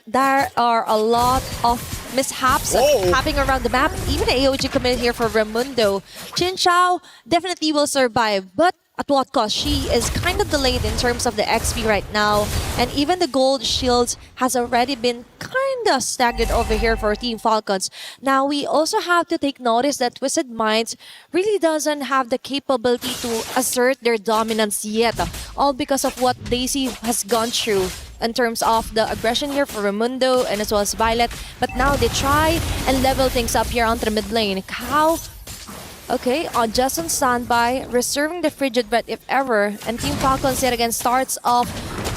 are a lot of mishaps happening around the map. Even AOG committed here for Raimundo. Jin Chao definitely will survive, but at what cost? She is kind of delayed in terms of the XP right now, and even the gold shields has already been kind of staggered over here for Team Falcons. Now, we also have to take notice that Twisted Minds really doesn't have the capability to assert their dominance yet, all because of what Daisy has gone through in terms of the aggression here for Raimundo and as well as Violet. But now they try and level things up here onto the mid lane. How? Okay, just on standby, reserving the Frigid Breath if ever, and Team Falcons yet again starts off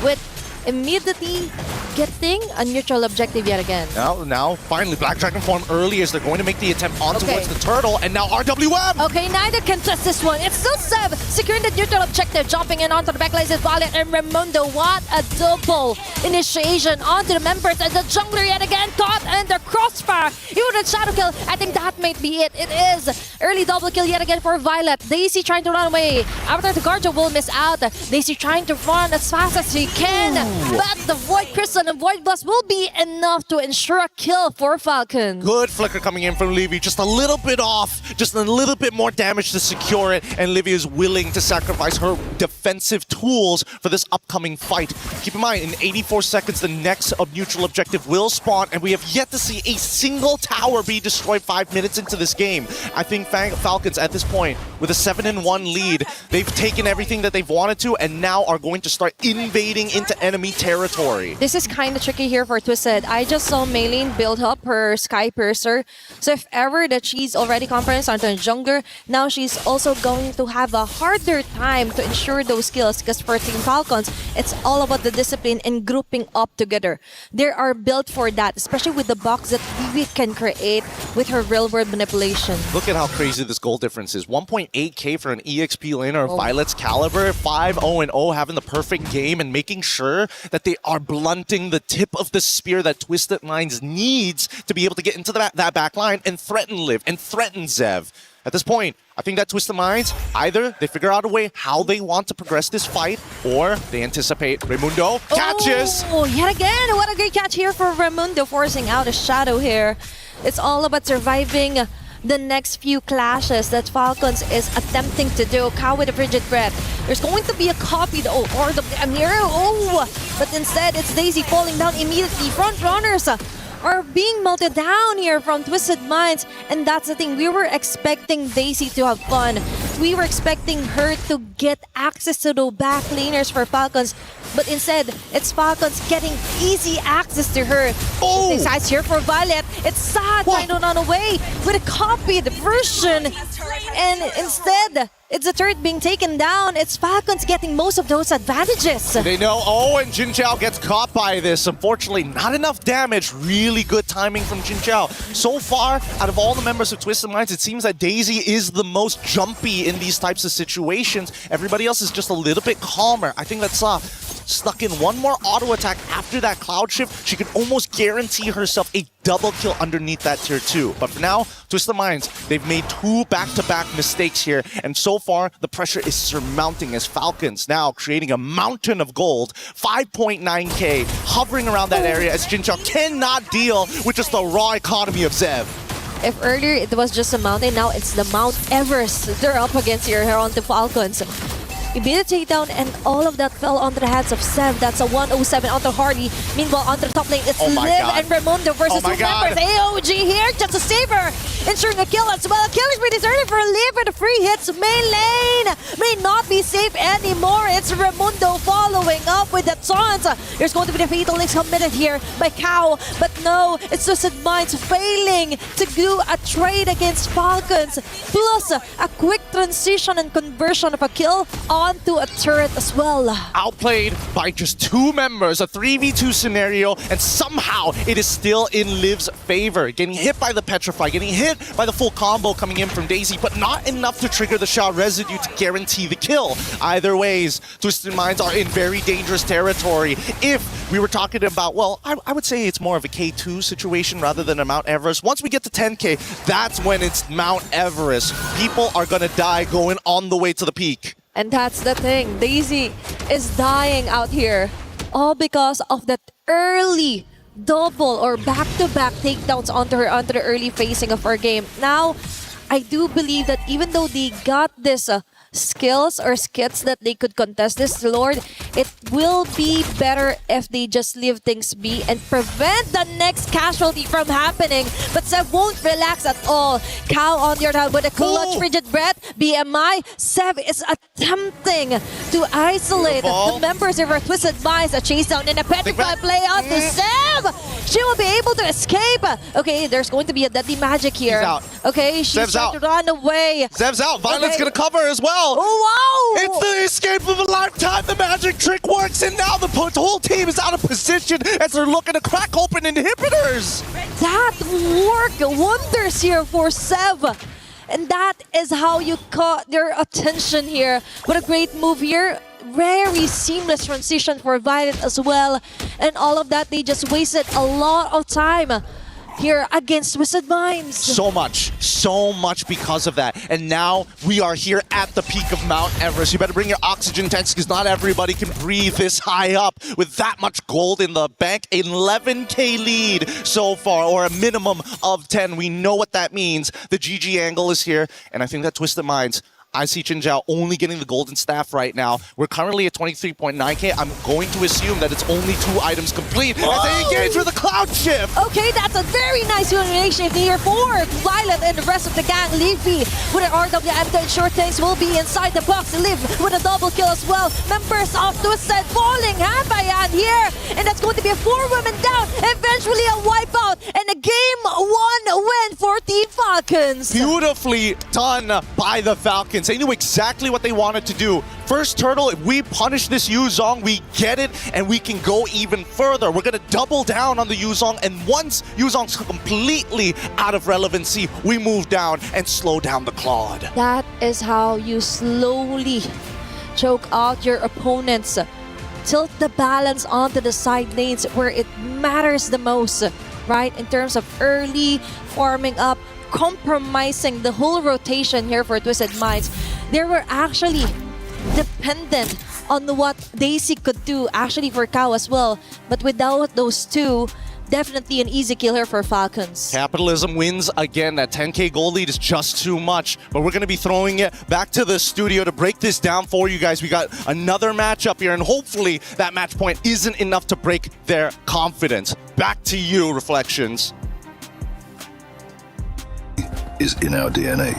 with immediately getting a neutral objective yet again. Now, finally, Black Dragon form early as they're going to make the attempt on towards the turtle, and now RWM! Okay, neither can trust this one. It's still Seb securing the neutral objective, jumping in onto the backlines is Violet and Raimundo. What a double initiation onto the members, and the jungler yet again caught in the crossfire. Even with Shadow Kill, I think that might be it. It is early double kill yet again for Violet. Daisy trying to run away. After the Guardian will miss out. Daisy trying to run as fast as she can, but the Void Crystal and Void Blast will be enough to ensure a kill for Falcon. Good flicker coming in from Livy, just a little bit off, just a little bit more damage to secure it, and Livy is willing to sacrifice her defensive tools for this upcoming fight. Keep in mind, in 84 seconds, the next neutral objective will spawn, and we have yet to see a single tower be destroyed 5 minutes into this game. I think Falcons at this point, with a 7-1 lead, they've taken everything that they've wanted to, and now are going to start invading into enemy territory. This is kind of tricky here for Twisted. I just saw Maylene build up her Sky Piercer. So if ever that she's already compromised onto a jungler, now she's also going to have a harder time to ensure those kills, because for Team Falcons, it's all about the discipline and grouping up together. They are built for that, especially with the box that Vivi can create with her real-world manipulation. Look at how crazy this goal difference is. 1.8k for an EXP laner of Violet's caliber. 5-0-0, having the perfect game and making sure that they are blunting the tip of the spear that Twisted Minds needs to be able to get into that back line and threaten Liv and threaten Zev. At this point, I think that Twisted Minds, either they figure out a way how they want to progress this fight, or they anticipate Raimundo catches. Oh, yet again, what a great catch here for Raimundo, forcing out a shadow here. It's all about surviving the next few clashes that Falcons is attempting to do. Cow with a frigid breath. There's going to be a copy though, or the Amira. Oh, but instead it's Daisy falling down immediately. Front runners are being melted down here from Twisted Minds, and that's the thing. We were expecting Daisy to have fun. We were expecting her to get access to the back laners for Falcons, but instead, it's Falcons getting easy access to her. Oh! Besides here for Violet, it's Sad trying to run away with a copied version, and instead, it's a turret being taken down. It's Falcons getting most of those advantages. They know. Oh, and Jin Chao gets caught by this. Unfortunately, not enough damage. Really good timing from Jin Chao. So far, out of all the members of Twisted Minds, it seems that Daisy is the most jumpy in these types of situations. Everybody else is just a little bit calmer. I think that's stuck in one more auto attack after that cloud shift. She can almost guarantee herself a double kill underneath that tier 2. But for now, Twisted Minds, they've made 2 back-to-back mistakes here, and so far the pressure is surmounting as Falcons now creating a mountain of gold. 5.9k hovering around that area as Jin Chao cannot deal with just the raw economy of Zev. If earlier it was just a mountain, now it's the Mount Everest they're up against here on the Falcons. He beat a takedown, and all of that fell onto the hands of Zev. That's a 107 onto Hardy. Meanwhile, on the top lane, it's Liv and Raimundo versus 2 members. AOG here just to save her, ensuring a kill as well. A kill is pretty early for Liv with the free hits. Main lane may not be safe anymore. It's Raimundo following up with the taunts. There's going to be the fatal links committed here by Cow, but no, it's Twisted Minds failing to do a trade against Falcons, plus a quick transition and conversion of a kill onto a turret as well. Outplayed by just 2 members, a 3v2 scenario, and somehow it is still in Liv's favor. Getting hit by the Petrify, getting hit by the full combo coming in from Daisy, but not enough to trigger the Shao residue to guarantee the kill. Either ways, Twisted Minds are in very dangerous territory. If we were talking about, well, I would say it's more of a K2 situation rather than a Mount Everest. Once we get to 10k, that's when it's Mount Everest. People are gonna die going on the way to the peak. And that's the thing. Daisy is dying out here, all because of that early double or back-to-back takedowns onto the early phasing of her game. Now, I do believe that even though they got this skills or skits that they could contest this Lord, it will be better if they just leave things be and prevent the next casualty from happening. But Zev won't relax at all. Cow on the other hand with a clutch frigid breath. BMI, Zev is attempting to isolate the members of her Twisted Minds. A chase down in a Petrify play out to Zev. She will be able to escape. Okay, there's going to be a deadly magic here. Okay, she's trying to run away. Zev's out. Violet's gonna cover as well. Oh, wow! It's the escape of a lifetime. The magic trick works, and now the whole team is out of position as they're looking to crack open inhibitors. That worked wonders here for Zev. And that is how you caught their attention here. What a great move here. Very seamless transition for Violet as well. And all of that, they just wasted a lot of time here against Twisted Minds. So much because of that. And now we are here at the peak of Mount Everest. You better bring your oxygen tanks because not everybody can breathe this high up with that much gold in the bank. 11k lead so far, or a minimum of 10. We know what that means. The GG angle is here, and I think that Twisted Minds, I see Jin Zhao only getting the golden staff right now. We're currently at 23.9k. I'm going to assume that it's only 2 items complete as they engage with a cloud shift. Okay, that's a very nice elimination here for Violet and the rest of the gang. Leafy with an RWM to ensure things will be inside the box. Live with a double kill as well. Members of Twisted falling hand by hand here. And that's going to be a 4 women down. Eventually a wipeout and a game 1 win for Team Falcons. Beautifully done by the Falcons. They knew exactly what they wanted to do. First turtle, if we punish this Yuzong, we get it, and we can go even further. We're going to double down on the Yuzong, and once Yuzong's completely out of relevancy, we move down and slow down the Claude. That is how you slowly choke out your opponents. Tilt the balance onto the side lanes where it matters the most, right? In terms of early farming up, compromising the whole rotation here for Twisted Minds. They were actually dependent on what Daisy could do, actually for Kao as well. But without those two, definitely an easy kill here for Falcons. Capitalism wins again. That 10k goal lead is just too much. But we're going to be throwing it back to the studio to break this down for you guys. We got another matchup here, and hopefully that match point isn't enough to break their confidence. Back to you, Reflections. Is in our DNA.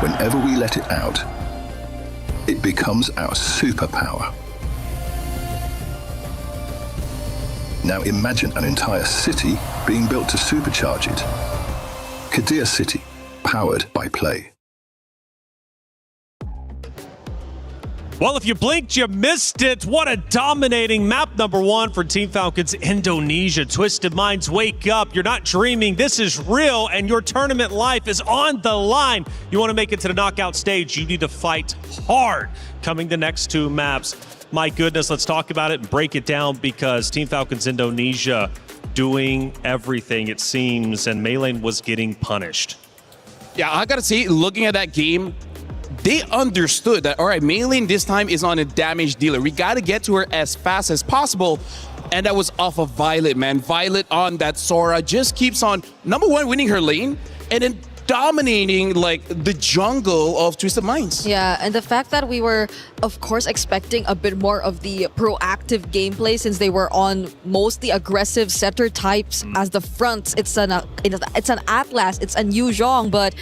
Whenever we let it out, it becomes our superpower. Now imagine an entire city being built to supercharge it. Kadir City, powered by play. Well, if you blinked, you missed it. What a dominating map number 1 for Team Falcons Indonesia. Twisted Minds, wake up. You're not dreaming. This is real, and your tournament life is on the line. You want to make it to the knockout stage, you need to fight hard. Coming the next 2 maps. My goodness, let's talk about it and break it down, because Team Falcons Indonesia doing everything, it seems, and Maylane was getting punished. Yeah, I gotta say, looking at that game, they understood that, all right, Maylane this time is on a damage dealer. We got to get to her as fast as possible. And that was off of Violet, man. Violet on that Sora just keeps on, number 1, winning her lane, and then dominating like the jungle of Twisted Minds. Yeah, and the fact that we were, of course, expecting a bit more of the proactive gameplay since they were on mostly aggressive setter types as the fronts. It's an Atlas, it's a Yu Zhong, but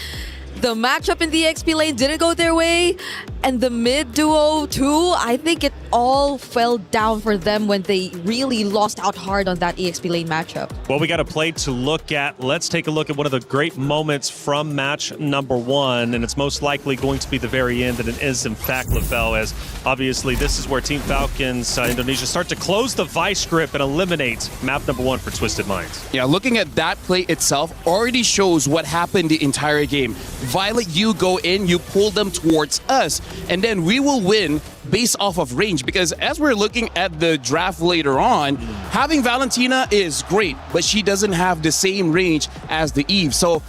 the matchup in the XP lane didn't go their way, and the mid duo too, I think it all fell down for them when they really lost out hard on that EXP lane matchup. Well, we got a play to look at. Let's take a look at one of the great moments from match number 1, and it's most likely going to be the very end, and it is in fact LaFell, as obviously this is where Team Falcons Indonesia start to close the vice grip and eliminate map number 1 for Twisted Minds. Yeah, looking at that play itself already shows what happened the entire game. Violet, you go in, you pull them towards us, and then we will win based off of range, because as we're looking at the draft later on, having Valentina is great, but she doesn't have the same range as the Eve. So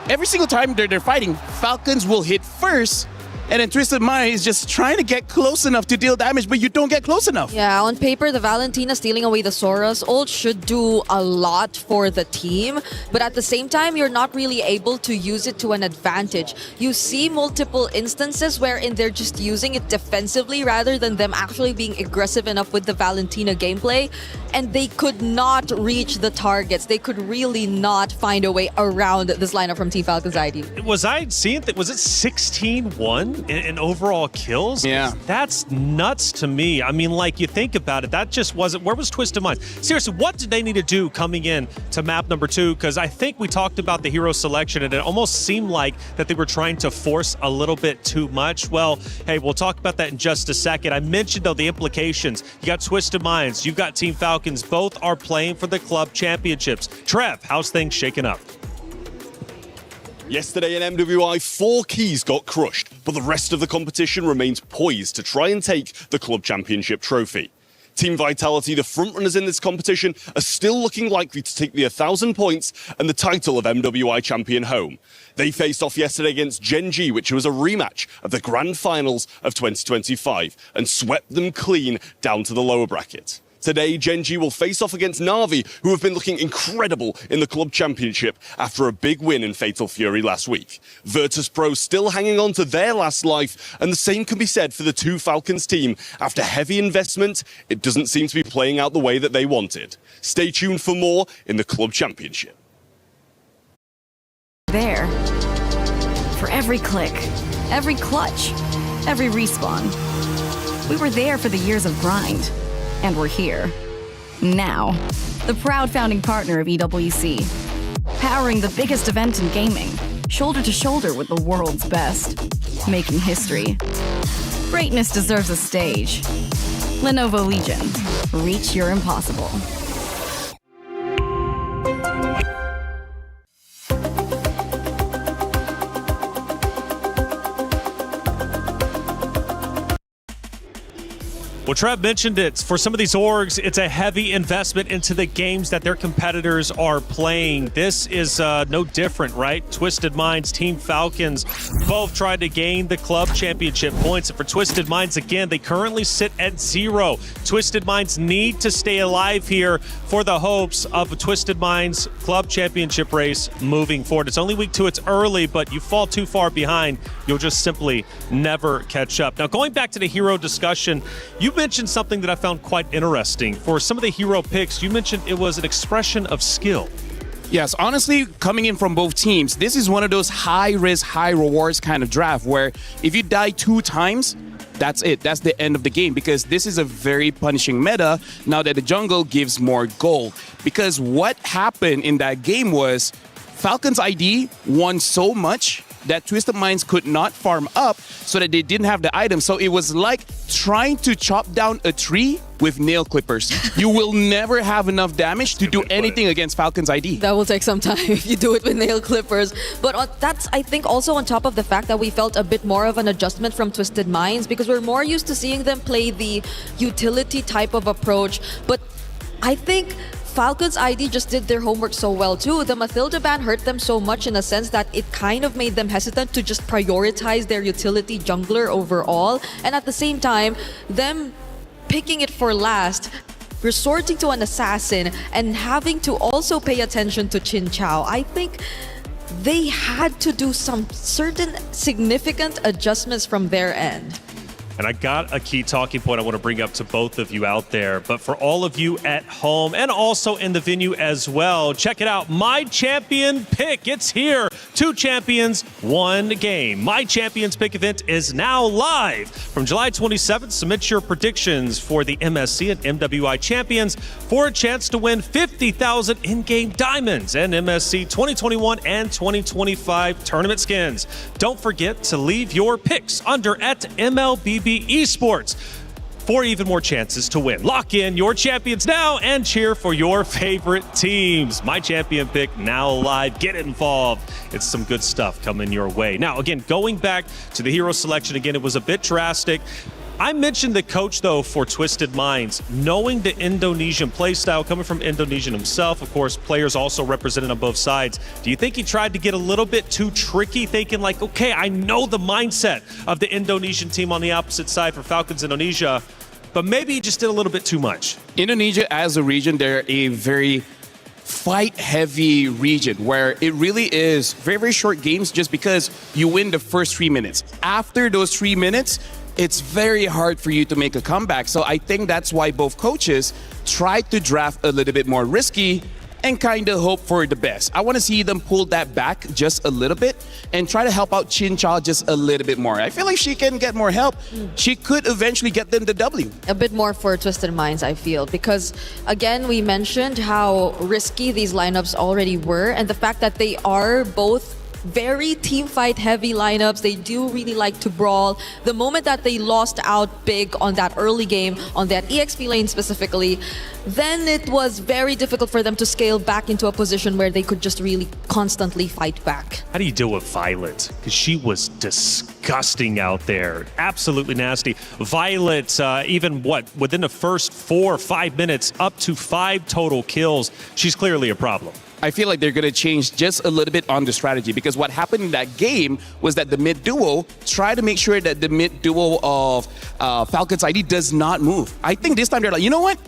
every single time they're fighting, Falcons will hit first, and then Twisted Mind is just trying to get close enough to deal damage, but you don't get close enough. Yeah, on paper, the Valentina stealing away the Sora's ult should do a lot for the team, but at the same time, you're not really able to use it to an advantage. You see multiple instances wherein they're just using it defensively rather than them actually being aggressive enough with the Valentina gameplay, and they could not reach the targets. They could really not find a way around this lineup from Team Falcons ID. Was I seeing that? Was it 16-1 in overall kills? Yeah. That's nuts to me. I mean, like, you think about it, that just wasn't, where was Twisted Minds? Seriously, what did they need to do coming in to map number 2? Because I think we talked about the hero selection, and it almost seemed like that they were trying to force a little bit too much. Well, hey, we'll talk about that in just a second. I mentioned, though, the implications. You got Twisted Minds, you've got Team Falcons. Both are playing for the club championships. Trev, how's things shaking up? Yesterday in MWI, 4 keys got crushed, but the rest of the competition remains poised to try and take the club championship trophy. Team Vitality, the frontrunners in this competition, are still looking likely to take the 1,000 points and the title of MWI champion home. They faced off yesterday against Gen G, which was a rematch of the grand finals of 2025, and swept them clean down to the lower bracket. Today, Genji will face off against Na'Vi, who have been looking incredible in the Club Championship after a big win in Fatal Fury last week. Virtus.pro still hanging on to their last life, and the same can be said for the two Falcons team. After heavy investment, it doesn't seem to be playing out the way that they wanted. Stay tuned for more in the Club Championship. There. For every click, every clutch, every respawn. We were there for the years of grind, and we're here. Now, the proud founding partner of EWC, powering the biggest event in gaming, shoulder to shoulder with the world's best, making history. Greatness deserves a stage. Lenovo Legion, reach your impossible. Well, Trev mentioned it. For some of these orgs, it's a heavy investment into the games that their competitors are playing. This is no different, right? Twisted Minds, Team Falcons, both tried to gain the club championship points. And for Twisted Minds, again, they currently sit at 0. Twisted Minds need to stay alive here for the hopes of a Twisted Minds club championship race moving forward. It's only week 2, it's early, but you fall too far behind, you'll just simply never catch up. Now, going back to the hero discussion, you mentioned something that I found quite interesting. For some of the hero picks, you mentioned it was an expression of skill. Yes, honestly, coming in from both teams, this is one of those high-risk, high-rewards kind of draft where if you die 2 times, that's it. That's the end of the game, because this is a very punishing meta now that the jungle gives more gold. Because what happened in that game was Falcons ID won so much that Twisted Minds could not farm up so that they didn't have the item. So it was like trying to chop down a tree with nail clippers. You will never have enough damage to do anything against Falcons ID. That will take some time if you do it with nail clippers. But that's, I think, also on top of the fact that we felt a bit more of an adjustment from Twisted Minds, because we're more used to seeing them play the utility type of approach. But I think Falcons ID just did their homework so well too. The Mathilda ban hurt them so much in a sense that it kind of made them hesitant to just prioritize their utility jungler overall. And at the same time, them picking it for last, resorting to an assassin, and having to also pay attention to Chin Chao, I think they had to do some certain significant adjustments from their end. And I got a key talking point I want to bring up to both of you out there. But for all of you at home and also in the venue as well, check it out. My Champion Pick. It's here. 2 champions, 1 game. My Champions Pick event is now live. From July 27th, submit your predictions for the MSC and MWI champions for a chance to win 50,000 in-game diamonds and MSC 2021 and 2025 tournament skins. Don't forget to leave your picks under at MLBB Esports for even more chances to win. Lock in your champions now and cheer for your favorite teams. My Champion Pick now live. Get involved. It's some good stuff coming your way. Now, again, going back to the hero selection, again, it was a bit drastic. I mentioned the coach, though, for Twisted Minds, knowing the Indonesian playstyle, coming from Indonesian himself, of course, players also represented on both sides. Do you think he tried to get a little bit too tricky, thinking like, okay, I know the mindset of the Indonesian team on the opposite side for Falcons Indonesia, but maybe he just did a little bit too much? Indonesia as a region, they're a very fight-heavy region where it really is very, very short games just because you win the first 3 minutes. After those 3 minutes, it's very hard for you to make a comeback. So I think that's why both coaches tried to draft a little bit more risky and kind of hope for the best. I want to see them pull that back just a little bit and try to help out Chin Chao just a little bit more. I feel like she can get more help. She could eventually get them the W. A bit more for Twisted Minds, I feel, because again, we mentioned how risky these lineups already were, and the fact that they are both very team fight heavy lineups. They do really like to brawl. The moment that they lost out big on that early game, on that EXP lane specifically, then it was very difficult for them to scale back into a position where they could just really constantly fight back. How do you deal with Violet? Because she was disgusting out there. Absolutely nasty. Violet, even within the first 4 or 5 minutes, up to 5 total kills. She's clearly a problem. I feel like they're going to change just a little bit on the strategy, because what happened in that game was that the mid duo tried to make sure that the mid duo of Falcons ID does not move. I think this time they're like, you know what?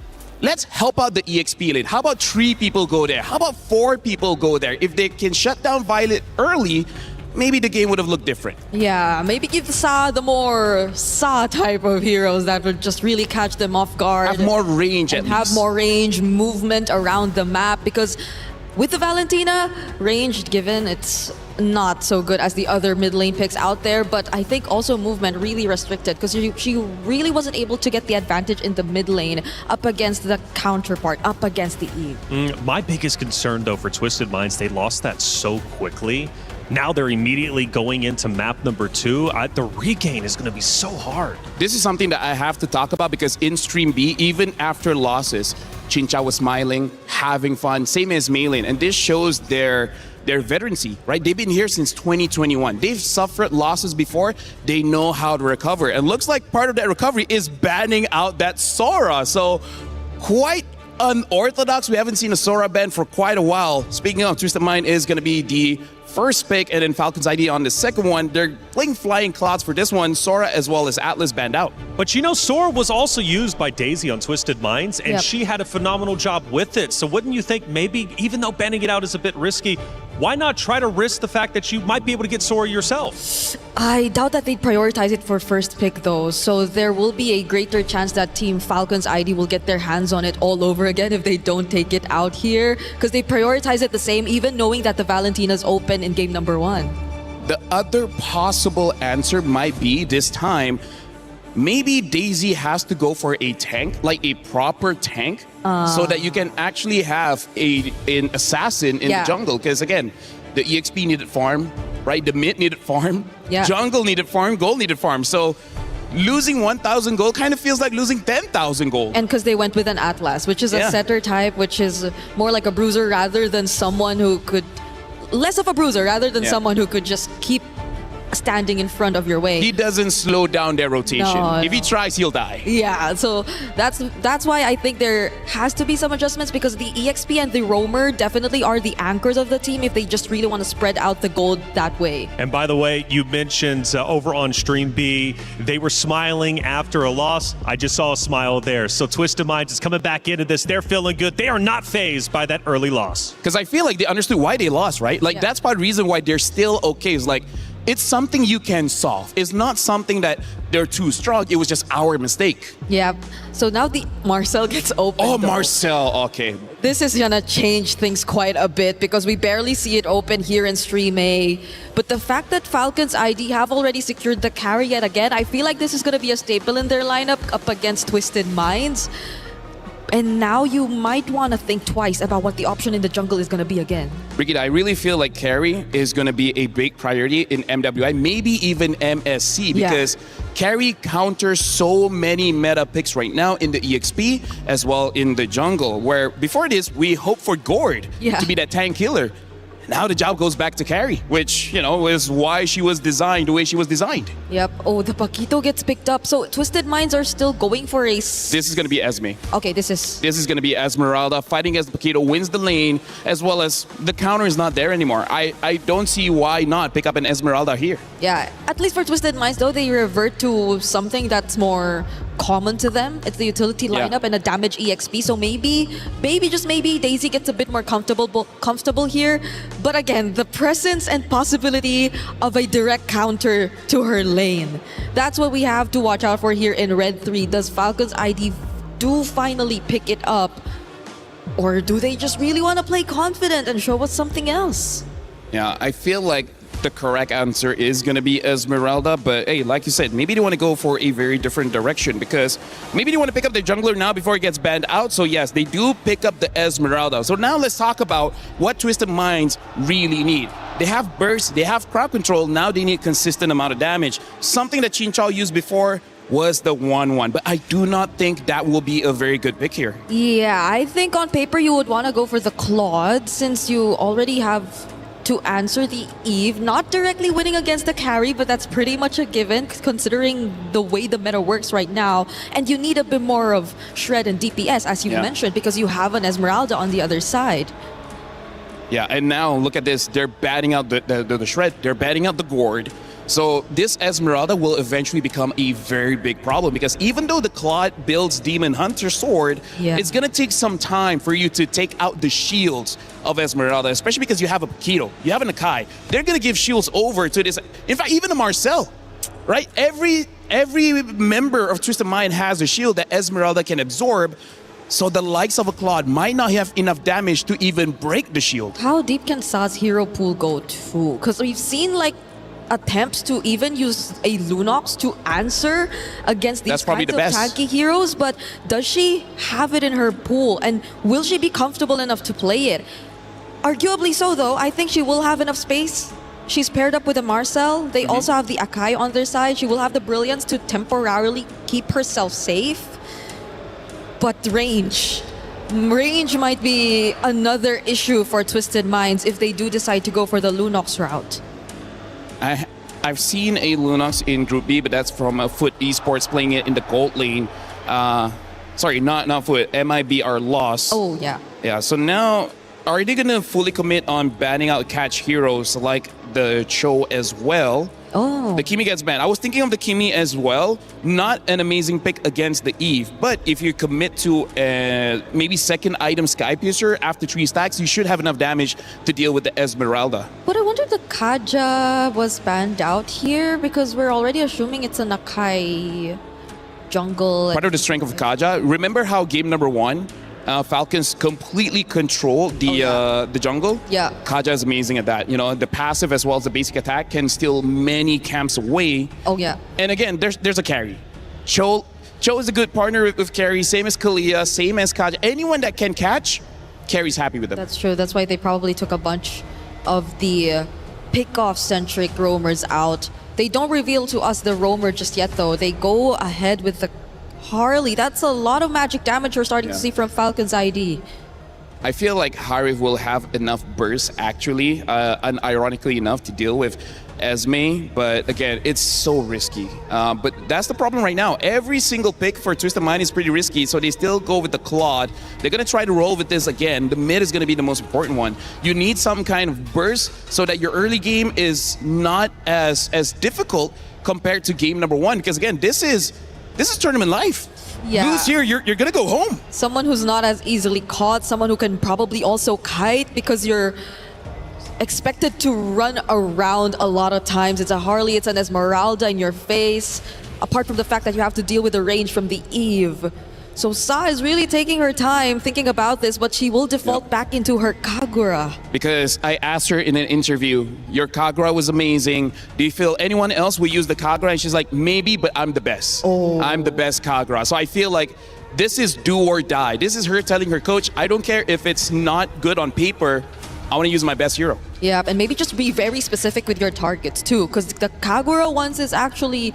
let's help out the EXP lane. How about 3 people go there? How about 4 people go there? If they can shut down Violet early, maybe the game would have looked different. Yeah, maybe give the more Sa type of heroes that would just really catch them off guard. Have more range and have more range, movement around the map, because with the Valentina, range given, it's not so good as the other mid lane picks out there, but I think also movement really restricted because she really wasn't able to get the advantage in the mid lane up against the counterpart, up against the Eve. My biggest concern though for Twisted Minds, they lost that so quickly. Now they're immediately going into map number 2. The regain is going to be so hard. This is something that I have to talk about because in Stream B, even after losses, Chincha was smiling, having fun, same as Maylin, and this shows their veterancy, right? They've been here since 2021. They've suffered losses before. They know how to recover. And looks like part of that recovery is banning out that Sora. So quite unorthodox. We haven't seen a Sora ban for quite a while. Speaking of, Twisted Mind is going to be the first pick, and then Falcons ID on the second one. They're playing Flying Clouds for this one. Sora as well as Atlas banned out. But you know, Sora was also used by Daisy on Twisted Minds, and she had a phenomenal job with it. So wouldn't you think maybe, even though banning it out is a bit risky, why not try to risk the fact that you might be able to get Sora yourself? I doubt that they'd prioritize it for first pick though, so there will be a greater chance that Team Falcons ID will get their hands on it all over again if they don't take it out here, because they prioritize it the same even knowing that the Valentina's open in game number 1. The other possible answer might be this time, maybe Daisy has to go for a tank, like a proper tank, so that you can actually have an assassin in the jungle. Because again, the EXP needed farm, right? The mid needed farm, jungle needed farm, gold needed farm. So losing 1,000 gold kind of feels like losing 10,000 gold. And because they went with an Atlas, which is a setter type, which is more like a bruiser rather than someone who could... Less of a bruiser rather than someone who could just keep standing in front of your way. He doesn't slow down their rotation. No, if he tries, he'll die. Yeah, so that's why I think there has to be some adjustments, because the EXP and the Roamer definitely are the anchors of the team if they just really want to spread out the gold that way. And by the way, you mentioned over on Stream B, they were smiling after a loss. I just saw a smile there. So Twisted Minds is coming back into this. They're feeling good. They are not fazed by that early loss. Because I feel like they understood why they lost, right? Like that's part of the reason why they're still okay. It's like, it's something you can solve. It's not something that they're too strong. It was just our mistake. Yeah. So now the Marcel gets open. Oh, Marcel. Okay. This is gonna change things quite a bit because we barely see it open here in Stream A. But the fact that Falcons ID have already secured the carry yet again, I feel like this is gonna be a staple in their lineup up against Twisted Minds. And now you might want to think twice about what the option in the jungle is going to be again. Brigitte, I really feel like carry is going to be a big priority in MWI, maybe even MSC, because carry counters so many meta picks right now in the EXP as well in the jungle, where before this, we hope for Gord to be that tank killer. Now the job goes back to carry, which, you know, is why she was designed the way she was designed. Yep. Oh, the Paquito gets picked up. So Twisted Minds are still going for a... This is going to be Esme. Okay, this is going to be Esmeralda fighting against Paquito, wins the lane, as well as the counter is not there anymore. I don't see why not pick up an Esmeralda here. Yeah, at least for Twisted Minds, though, they revert to something that's more common to them. It's the utility lineup and a damage EXP. So maybe, just maybe, Daisy gets a bit more comfortable here. But again, the presence and possibility of a direct counter to her lane. That's what we have to watch out for here in Red 3. Does Falcons ID do finally pick it up? Or do they just really want to play confident and show us something else? Yeah, I feel like the correct answer is going to be Esmeralda, but hey, like you said, maybe they want to go for a very different direction because maybe they want to pick up the jungler now before it gets banned out. So yes, they do pick up the Esmeralda. So now let's talk about what Twisted Minds really need. They have burst, they have crowd control, now they need consistent amount of damage. Something that Chinchao used before was the 1-1, but I do not think that will be a very good pick here. Yeah, I think on paper you would want to go for the Claude since you already have to answer the Eve, not directly winning against the carry, but that's pretty much a given considering the way the meta works right now. And you need a bit more of shred and DPS, as you mentioned, because you have an Esmeralda on the other side. Yeah, and now look at this. They're batting out the shred. They're batting out the Gord. So this Esmeralda will eventually become a very big problem because even though the Claude builds Demon Hunter Sword, it's going to take some time for you to take out the shields of Esmeralda, especially because you have a Paquito, you have an Akai. They're going to give shields over to this. In fact, even a Marcel, right? Every member of Twisted Mind has a shield that Esmeralda can absorb. So the likes of a Claude might not have enough damage to even break the shield. How deep can Sa's hero pool go to? Because we've seen like attempts to even use a Lunox to answer against these kinds of tanky heroes, but does she have it in her pool, and will she be comfortable enough to play it? Arguably so, though. I think she will have enough space. She's paired up with a Marcel. They also have the Akai on their side. She will have the brilliance to temporarily keep herself safe. But range might be another issue for Twisted Minds if they do decide to go for the Lunox route. I've seen a Lunox in Group B, but that's from Foot Esports playing it in the gold lane. Sorry, not Foot. MIB are lost. Oh, yeah. Yeah, so now, are they going to fully commit on banning out catch heroes like the Cho as well? Oh. The Kimi gets banned. I was thinking of the Kimi as well. Not an amazing pick against the Eve, but if you commit to maybe second item Sky Piercer after 3 stacks, you should have enough damage to deal with the Esmeralda. But I wonder if the Kaja was banned out here because we're already assuming it's an Akai jungle. Part of the strength of Kaja. Remember how game number 1, Falcons completely control the jungle? Yeah. Kaja is amazing at that. You know, the passive as well as the basic attack can steal many camps away. Oh, yeah. And again, there's a carry. Cho is a good partner with carry, same as Kalia, same as Kaja. Anyone that can catch, carry's happy with them. That's true. That's why they probably took a bunch of the pick-off-centric roamers out. They don't reveal to us the roamer just yet, though. They go ahead with the Harley. That's a lot of magic damage we're starting to see from Falcon's ID. I feel like Harif will have enough burst, actually, and ironically enough, to deal with Esme, but again, it's so risky. But that's the problem right now. Every single pick for Twisted Mind is pretty risky, so they still go with the Claude. They're going to try to roll with this again. The mid is going to be the most important one. You need some kind of burst so that your early game is not as difficult compared to game number 1, because again, this is tournament life. Yeah. Lose here, you're gonna go home. Someone who's not as easily caught, someone who can probably also kite because you're expected to run around a lot of times. It's a Harley, it's an Esmeralda in your face, apart from the fact that you have to deal with the range from the Eve. So Sa is really taking her time thinking about this, but she will default back into her Kagura. Because I asked her in an interview, your Kagura was amazing. Do you feel anyone else will use the Kagura? And she's like, maybe, but I'm the best. I'm the best Kagura. So I feel like this is do or die. This is her telling her coach, I don't care if it's not good on paper, I want to use my best hero. Yeah, and maybe just be very specific with your targets too, because the Kagura, once it's actually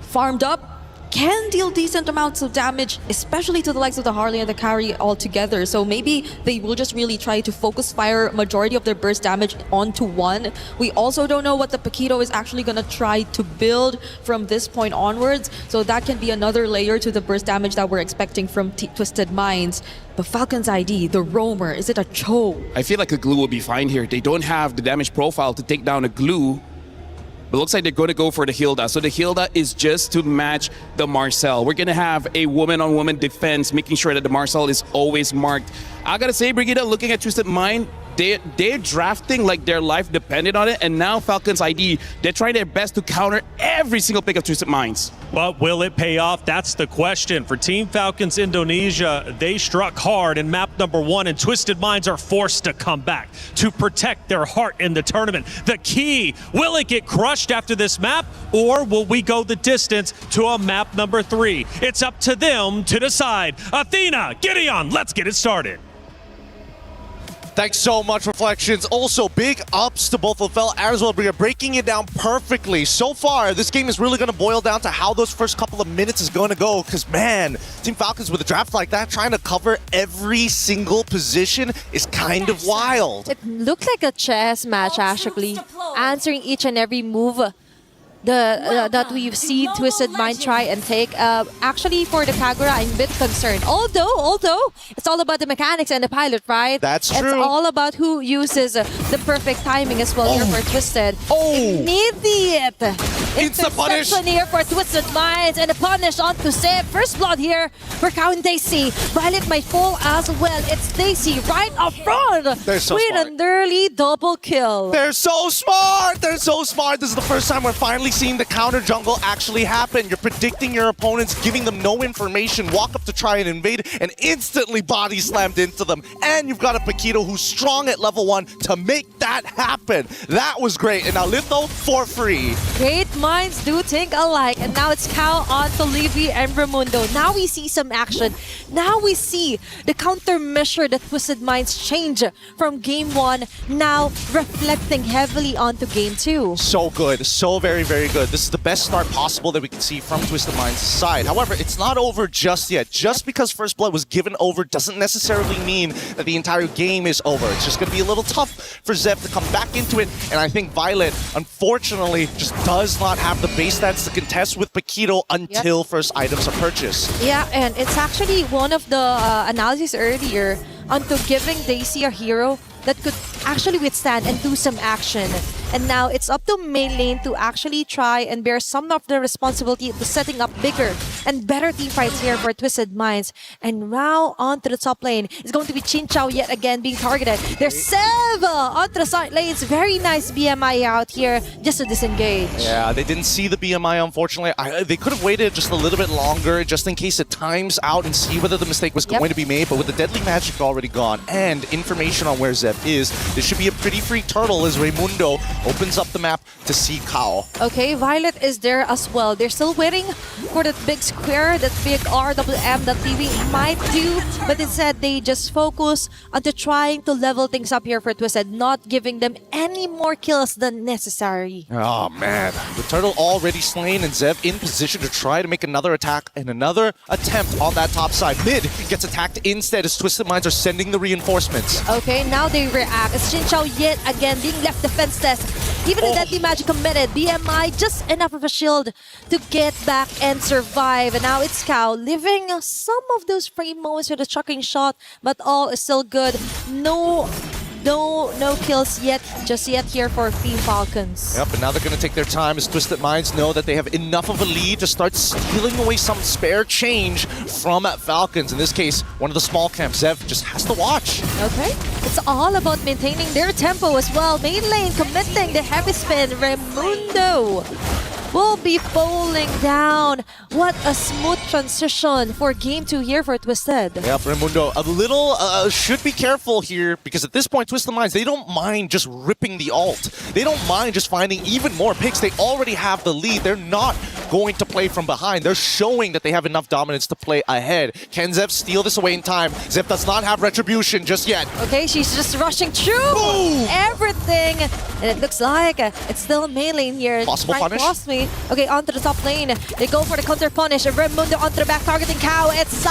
farmed up, can deal decent amounts of damage, especially to the likes of the Harley and the carry altogether. So maybe they will just really try to focus fire majority of their burst damage onto one. We also don't know what the Paquito is actually going to try to build from this point onwards. So that can be another layer to the burst damage that we're expecting from Twisted Minds. But Falcon's ID, the roamer, is it a Cho? I feel like a glue will be fine here. They don't have the damage profile to take down a glue. But looks like they're going to go for the Hilda. So the Hilda is just to match the Marcel. We're going to have a woman-on-woman defense, making sure that the Marcel is always marked. I got to say, Brigida, looking at Twisted Mind, they're drafting like their life depended on it. And now Falcon's ID, they're trying their best to counter every single pick of Twisted Minds. But will it pay off? That's the question. For Team Falcons Indonesia, they struck hard in map number 1, and Twisted Minds are forced to come back to protect their heart in the tournament. The key, will it get crushed after this map, or will we go the distance to a map number 3? It's up to them to decide. Athena, Gideon, let's get it started. Thanks so much, Reflections. Also, big ups to both of Fel as well, breaking it down perfectly. So far, this game is really going to boil down to how those first couple of minutes is going to go. Because, man, Team Falcons with a draft like that, trying to cover every single position is kind of wild. It looked like a chess match, actually. Answering each and every move. that we've seen Twisted Mind try and take. Actually, for the Kagura, I'm a bit concerned. Although it's all about the mechanics and the pilot, right? That's true. It's all about who uses the perfect timing as well here for Twisted. Immediate punish. interception here for Twisted Minds and a punish onto Zeb. First blood here for Cow and Daisy. Violet might fall as well. It's Daisy right up front. They're so with smart. an early double kill. They're so smart! They're so smart! This is the first time we're finally seeing the counter jungle actually happen. You're predicting your opponents, giving them no information, walk up to try and invade, and instantly body slammed into them. And you've got a Paquito who's strong at level 1 to make that happen. That was great. And now Litho for free. Great minds do think alike. And now it's Cow on to Livy and Raimundo. Now we see some action. Now we see the countermeasure that Twisted Minds change from game 1, now reflecting heavily onto game 2. So good. So very, very good. This is the best start possible that we can see from Twisted Minds' side. However, it's not over just yet. Just because First Blood was given over doesn't necessarily mean that the entire game is over. It's just going to be a little tough for Zev to come back into it. And I think Violet, unfortunately, just does not have the base stats to contest with Paquito until first items are purchased. Yeah, and it's actually one of the analyses earlier onto giving Daisy a hero that could actually withstand and do some action. And now it's up to main lane to actually try and bear some of the responsibility to setting up bigger and better team fights here for Twisted Minds. And now onto the top lane is going to be Chin Chow yet again being targeted. There's Sev onto the side lanes. Very nice BMI out here just to disengage. Yeah, they didn't see the BMI, unfortunately. They could have waited just a little bit longer just in case it times out and see whether the mistake was going to be made. But with the Deadly Magic already gone and information on where Zev is, this should be a pretty free turtle as Raimundo opens up the map to see Kao. Okay, Violet is there as well. They're still waiting for that big square, that big RWM that TV might do, but instead they just focus on trying to level things up here for Twisted, not giving them any more kills than necessary. Oh man, the turtle already slain and Zev in position to try to make another attack and another attempt on that top side. Mid gets attacked instead as Twisted Minds are sending the reinforcements. Okay, now they react. It's Chin Chow yet again being left defenseless. Even the Deadly Magic committed. BMI just enough of a shield to get back and survive. And now it's Cow living some of those frame moments with a chucking shot, but all is still good. No kills yet, just yet here for Team Falcons. Yep, and now they're going to take their time as Twisted Minds know that they have enough of a lead to start stealing away some spare change from Falcons. In this case, one of the small camps, Zev just has to watch. Okay, it's all about maintaining their tempo as well. Main lane committing the heavy spin. Raimundo will be falling down. What a smooth transition for game 2 here for Twisted. Yeah, Raimundo, a little should be careful here because at this point, Twisted Minds, they don't mind just ripping the ult. They don't mind just finding even more picks. They already have the lead. They're not going to play from behind. They're showing that they have enough dominance to play ahead. Can Zev steal this away in time? Zev does not have retribution just yet. Okay, she's just rushing through everything. And it looks like it's still main lane here. Possible punish? Me. Okay, onto the top lane. They go for the counter punish. Raimundo onto the back, targeting Cow. It's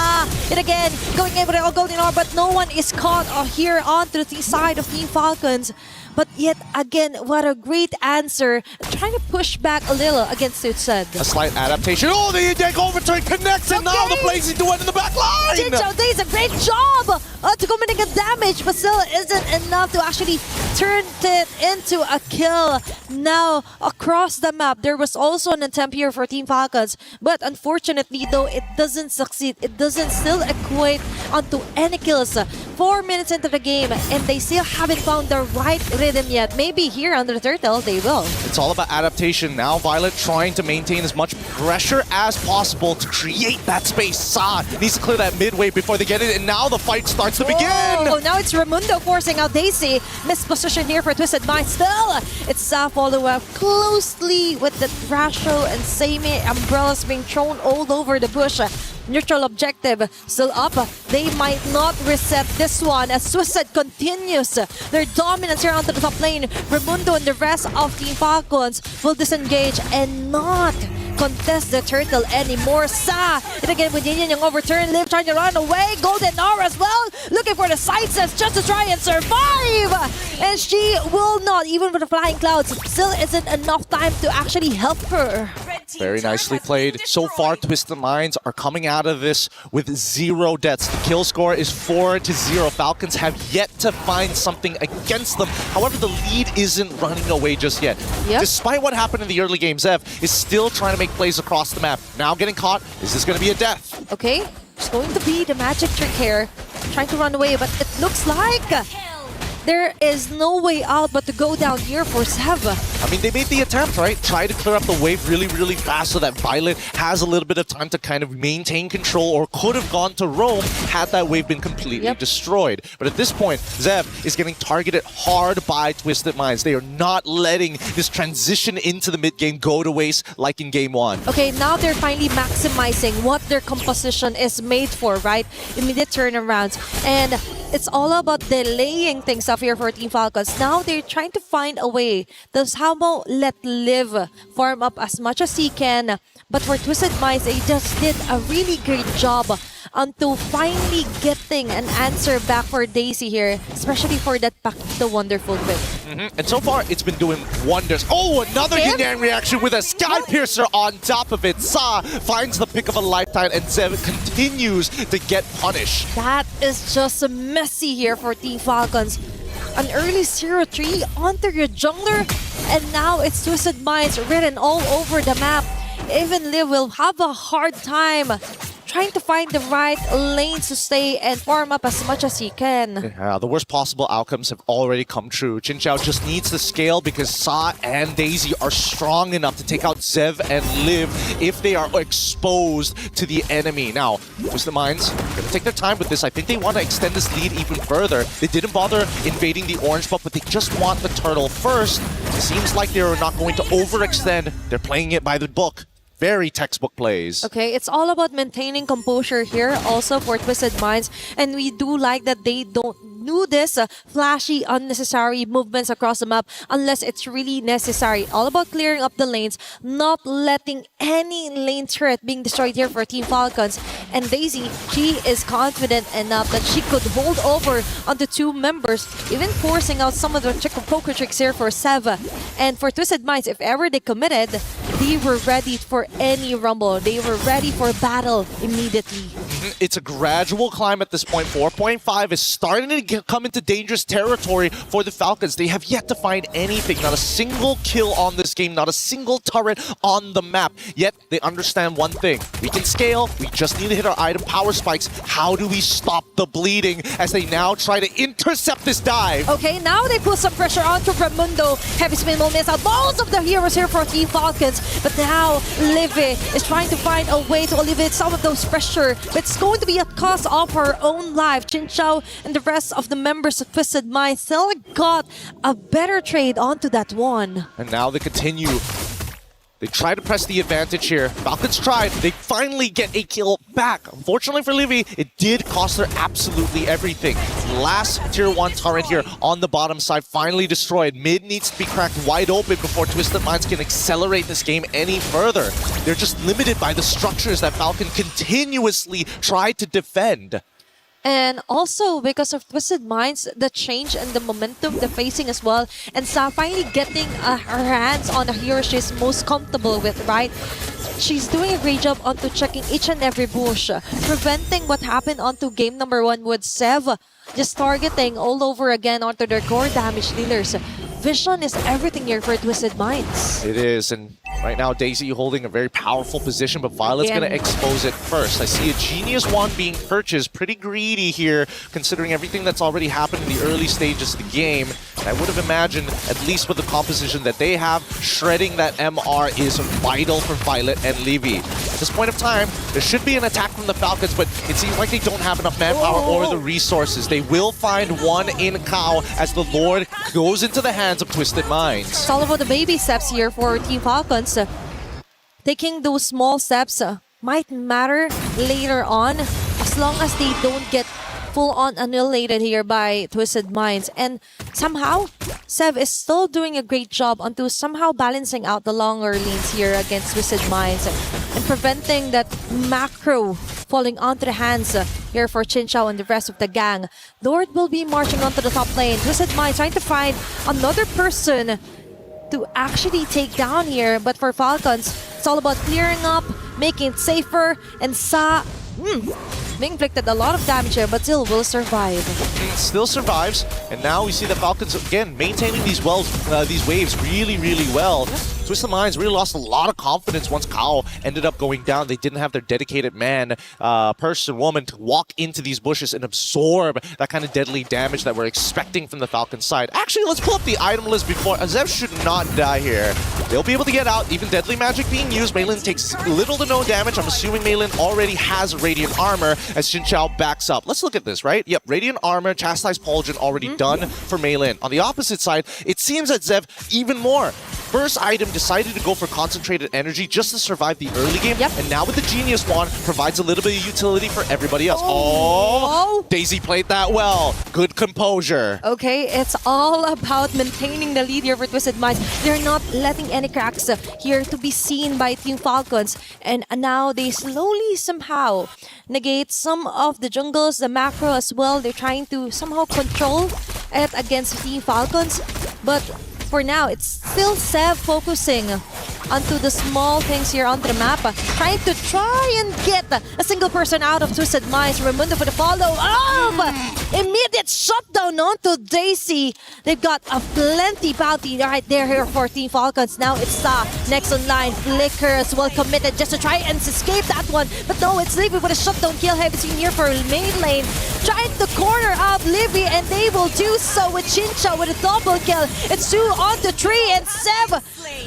it again, going in with the golden orb, but no one is caught here onto the side of Team Falcons. But yet again, what a great answer. Trying to push back a little against Twisted. A slight adaptation. Oh, the ENG overturn connects, and now the Blazing Duet in the back line! Chin Chow does a great job to committing a damage, but still isn't enough to actually turn it into a kill. Now, across the map, there was also an attempt here for Team Falcons, but unfortunately, though, it doesn't succeed. It doesn't still equate onto any kills. 4 minutes into the game, and they still haven't found the right rhythm yet. Maybe here under the turtle, they will. It's all about adaptation. Now Violet trying to maintain as much pressure as possible to create that space. Sa needs to clear that midway before they get it, and now the fight starts to begin! Oh, now it's Raimundo forcing out Daisy. Misposition here for Twisted Mind. Still, it's Sa follow up closely with the Thrasho and Samey umbrellas being thrown all over the bush. Neutral objective still up. They might not reset this one as Twisted continues their dominance here onto the top lane. Raimundo and the rest of Team Falcons will disengage and not contest the turtle anymore. Sa, and again with Yin yung overturn, Liv trying to run away. Golden Aura as well, looking for the side steps just to try and survive. And she will not, even with the flying clouds, still isn't enough time to actually help her. Very nicely played. So far, Twisted Minds are coming out of this with 0 deaths. The kill score is 4-0. Falcons have yet to find something against them. However, the lead isn't running away just yet. Yep. Despite what happened in the early game, Zev is still trying to make plays across the map. Now getting caught. Is this going to be a death? Okay, it's going to be the magic trick here. Trying to run away, but it looks like there is no way out but to go down here for Sev. I mean, they made the attempt, right? Try to clear up the wave really, really fast so that Violet has a little bit of time to kind of maintain control, or could have gone to roam had that wave been completely destroyed. But at this point, Zev is getting targeted hard by Twisted Minds. They are not letting this transition into the mid game go to waste like in game 1. Okay, now they're finally maximizing what their composition is made for, right? Immediate turnarounds. And it's all about delaying things up here for Team Falcons. Now they're trying to find a way. Does Hamo let Liv farm up as much as he can? But for Twisted Minds, they just did a really great job until finally getting an answer back for Daisy here, especially for that the wonderful whip. And so far, it's been doing wonders. Oh, another Yin reaction with a Sky Piercer on top of it. Sa finds the pick of a lifetime, and Zev continues to get punished. That is just messy here for Team Falcons. An early 0-3 onto your jungler, and now it's Twisted Minds written all over the map. Even Liv will have a hard time trying to find the right lanes to stay and farm up as much as he can. Yeah, the worst possible outcomes have already come true. Jin Xiao just needs to scale because Sa and Daisy are strong enough to take out Zev and Liv if they are exposed to the enemy. Now, Twisted Minds going to take their time with this. I think they want to extend this lead even further. They didn't bother invading the orange buff, but they just want the turtle first. It seems like they're not going to overextend. They're playing it by the book. Very textbook plays. Okay, it's all about maintaining composure here also for Twisted Minds. And we do like that they don't do this flashy, unnecessary movements across the map unless it's really necessary. All about clearing up the lanes, not letting any lane turret being destroyed here for Team Falcons. And Daisy, she is confident enough that she could hold over on the 2 members, even forcing out some of the poker tricks here for Sev. And for Twisted Minds, if ever they committed, they were ready for any rumble. They were ready for battle immediately. It's a gradual climb at this point. 4.5 is starting to come into dangerous territory for the Falcons. They have yet to find anything. Not a single kill on this game. Not a single turret on the map. Yet they understand one thing. We can scale. We just need to hit our item power spikes. How do we stop the bleeding as they now try to intercept this dive? Okay, now they put some pressure onto Ramundo. Heavy spin will miss out most of the heroes here for Team Falcons. But now Livy is trying to find a way to alleviate some of those pressure. But it's going to be at cost of her own life. Jin Xiao and the rest of the members of Twisted Minds still got a better trade onto that one. And now they continue. They try to press the advantage here. Falcons tried. They finally get a kill back. Unfortunately for Livy, it did cost her absolutely everything. Last tier 1 turret here on the bottom side finally destroyed. Mid needs to be cracked wide open before Twisted Minds can accelerate this game any further. They're just limited by the structures that Falcon continuously tried to defend. And also because of Twisted Minds, the change and the momentum they're facing as well. And Sa finally getting her hands on the hero she's most comfortable with, right? She's doing a great job onto checking each and every bush, preventing what happened onto game number 1 with Sev just targeting all over again onto their core damage dealers. Vision is everything here for Twisted Minds. It is, and right now Daisy holding a very powerful position, but Violet's going to expose it first. I see a Genius Wand being purchased. Pretty greedy here, considering everything that's already happened in the early stages of the game. And I would have imagined, at least with the composition that they have, shredding that MR is vital for Violet and Livy. At this point of time, there should be an attack from the Falcons, but it seems like they don't have enough manpower or the resources. They will find one in Kao as the Lord goes into the hands of Twisted Minds. It's all about the baby steps here for Team Falcons. Taking those small steps might matter later on as long as they don't get full-on annihilated here by Twisted Minds. And somehow, Sev is still doing a great job onto somehow balancing out the longer lanes here against Twisted Minds and preventing that macro falling onto the hands here for Chinchao and the rest of the gang. Lord will be marching onto the top lane. Twisted Minds trying to find another person to actually take down here. But for Falcons, it's all about clearing up, making it safer, and Sa being inflicted a lot of damage here, but still will survive. Still survives, and now we see the Falcons again maintaining these waves really, really well. Twisted Minds really lost a lot of confidence once Kao ended up going down. They didn't have their dedicated man, person, woman to walk into these bushes and absorb that kind of deadly damage that we're expecting from the Falcons side. Actually, let's pull up the item list before. Zev should not die here. They'll be able to get out, even deadly magic being used. Maylin takes little to no damage. I'm assuming Maylin already has Radiant Armor as Chinchao backs up. Let's look at this, right? Yep, Radiant Armor, Chastise Pauldron already done for Maylin. On the opposite side, it seems that Zev even more. First item decided to go for concentrated energy just to survive the early game. And now with the Genius Wand, provides a little bit of utility for everybody else. Oh, Daisy played that well. Good composure. Okay, it's all about maintaining the lead here for Twisted Minds. They're not letting any cracks here to be seen by Team Falcons. And now they slowly somehow negate some of the jungles, the macro as well. They're trying to somehow control it against Team Falcons. But for now, it's still Sev focusing onto the small things here onto the map, trying to and get a single person out of Twisted Minds. Raimundo for the follow-up! Immediate shutdown onto Daisy. They've got a plenty bounty right there here for Team Falcons. Now it's next on line. Flicker as well committed just to try and escape that one. But no, it's Livy with a shutdown kill. Haven't seen here for main lane. Trying to corner out Livy, and they will do so with Chinchao with a double kill. It's 2 on to 3, and Sev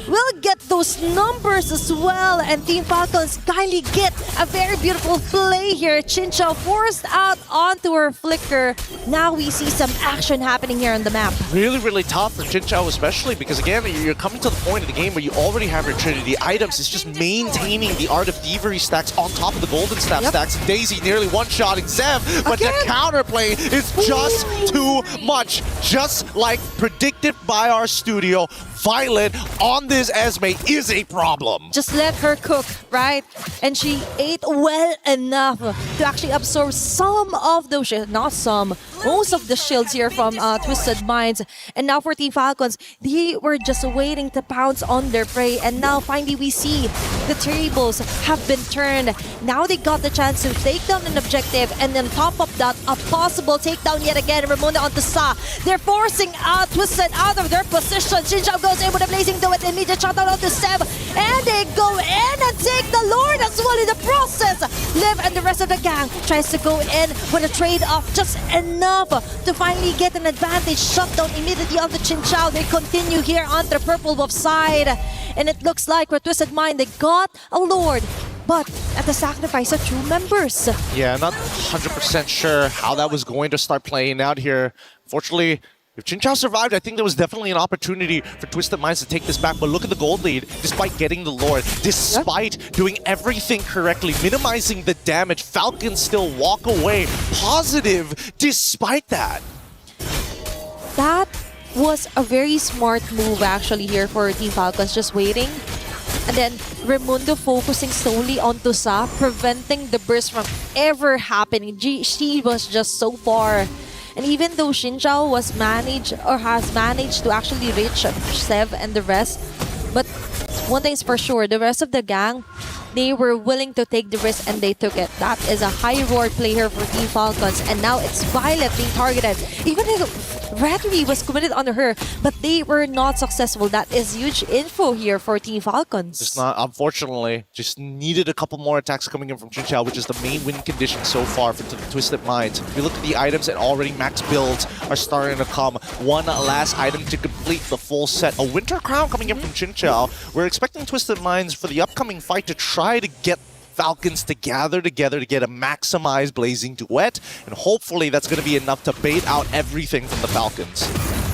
will get those numbers as well. And Team Falcons kindly get a very beautiful play here. Chinchao forced out onto her Flicker. Now we see some action happening here on the map. Really, really tough for Chinchao especially because again, you're coming to the point of the game where you already have your Trinity items. It's just maintaining the Art of Thievery stacks on top of the Golden Staff stacks. Daisy nearly one-shotting Zev, but the counterplay is just too much. Just like predicted by our studio, Violet on this Esme is a problem. Just let her cook, right? And she ate well enough to actually absorb some of those shields. Not some, most of the shields here from Twisted Minds. And now for Team Falcons, they were just waiting to pounce on their prey. And now finally we see the tables have been turned. Now they got the chance to take down an objective. And then top of that, a possible takedown yet again. Ramona onto Sa. They're forcing out Twisted out of their position. Chinchao goes in with a blazing do it. Immediate shutdown onto Sev. And they go in and take the Lord as well in the process. Liv and the rest of the gang tries to go in with a trade-off just enough to finally get an advantage. Shutdown immediately on the Chinchao. They continue here on the purple buff side. And it looks like for Twisted Mind, they got a Lord, but at the sacrifice of 2 members. Yeah, not 100% sure how that was going to start playing out here. Fortunately, if Chinchao survived, I think there was definitely an opportunity for Twisted Minds to take this back. But look at the gold lead, despite getting the Lord, despite doing everything correctly, minimizing the damage, Falcons still walk away positive despite that. That was a very smart move actually here for Team Falcons, just waiting. And then Raimundo focusing solely onto Sa, preventing the burst from ever happening. She was just so far. And even though Chinchao was has managed to actually reach Sev and the rest, but one thing's for sure, the rest of the gang, they were willing to take the risk and they took it. That is a high reward play here for Team Falcons. And now it's Violet being targeted. Even if Rattery was committed on her, but they were not successful. That is huge info here for Team Falcons. Just not, unfortunately, just needed a couple more attacks coming in from Chinchao, which is the main win condition so far for Twisted Minds. If you look at the items and already max builds are starting to come. One last item to complete the full set. A Winter Crown coming in from Chinchao. We're expecting Twisted Minds for the upcoming fight to try to get Falcons to gather together to get a maximized Blazing Duet, and hopefully that's going to be enough to bait out everything from the Falcons.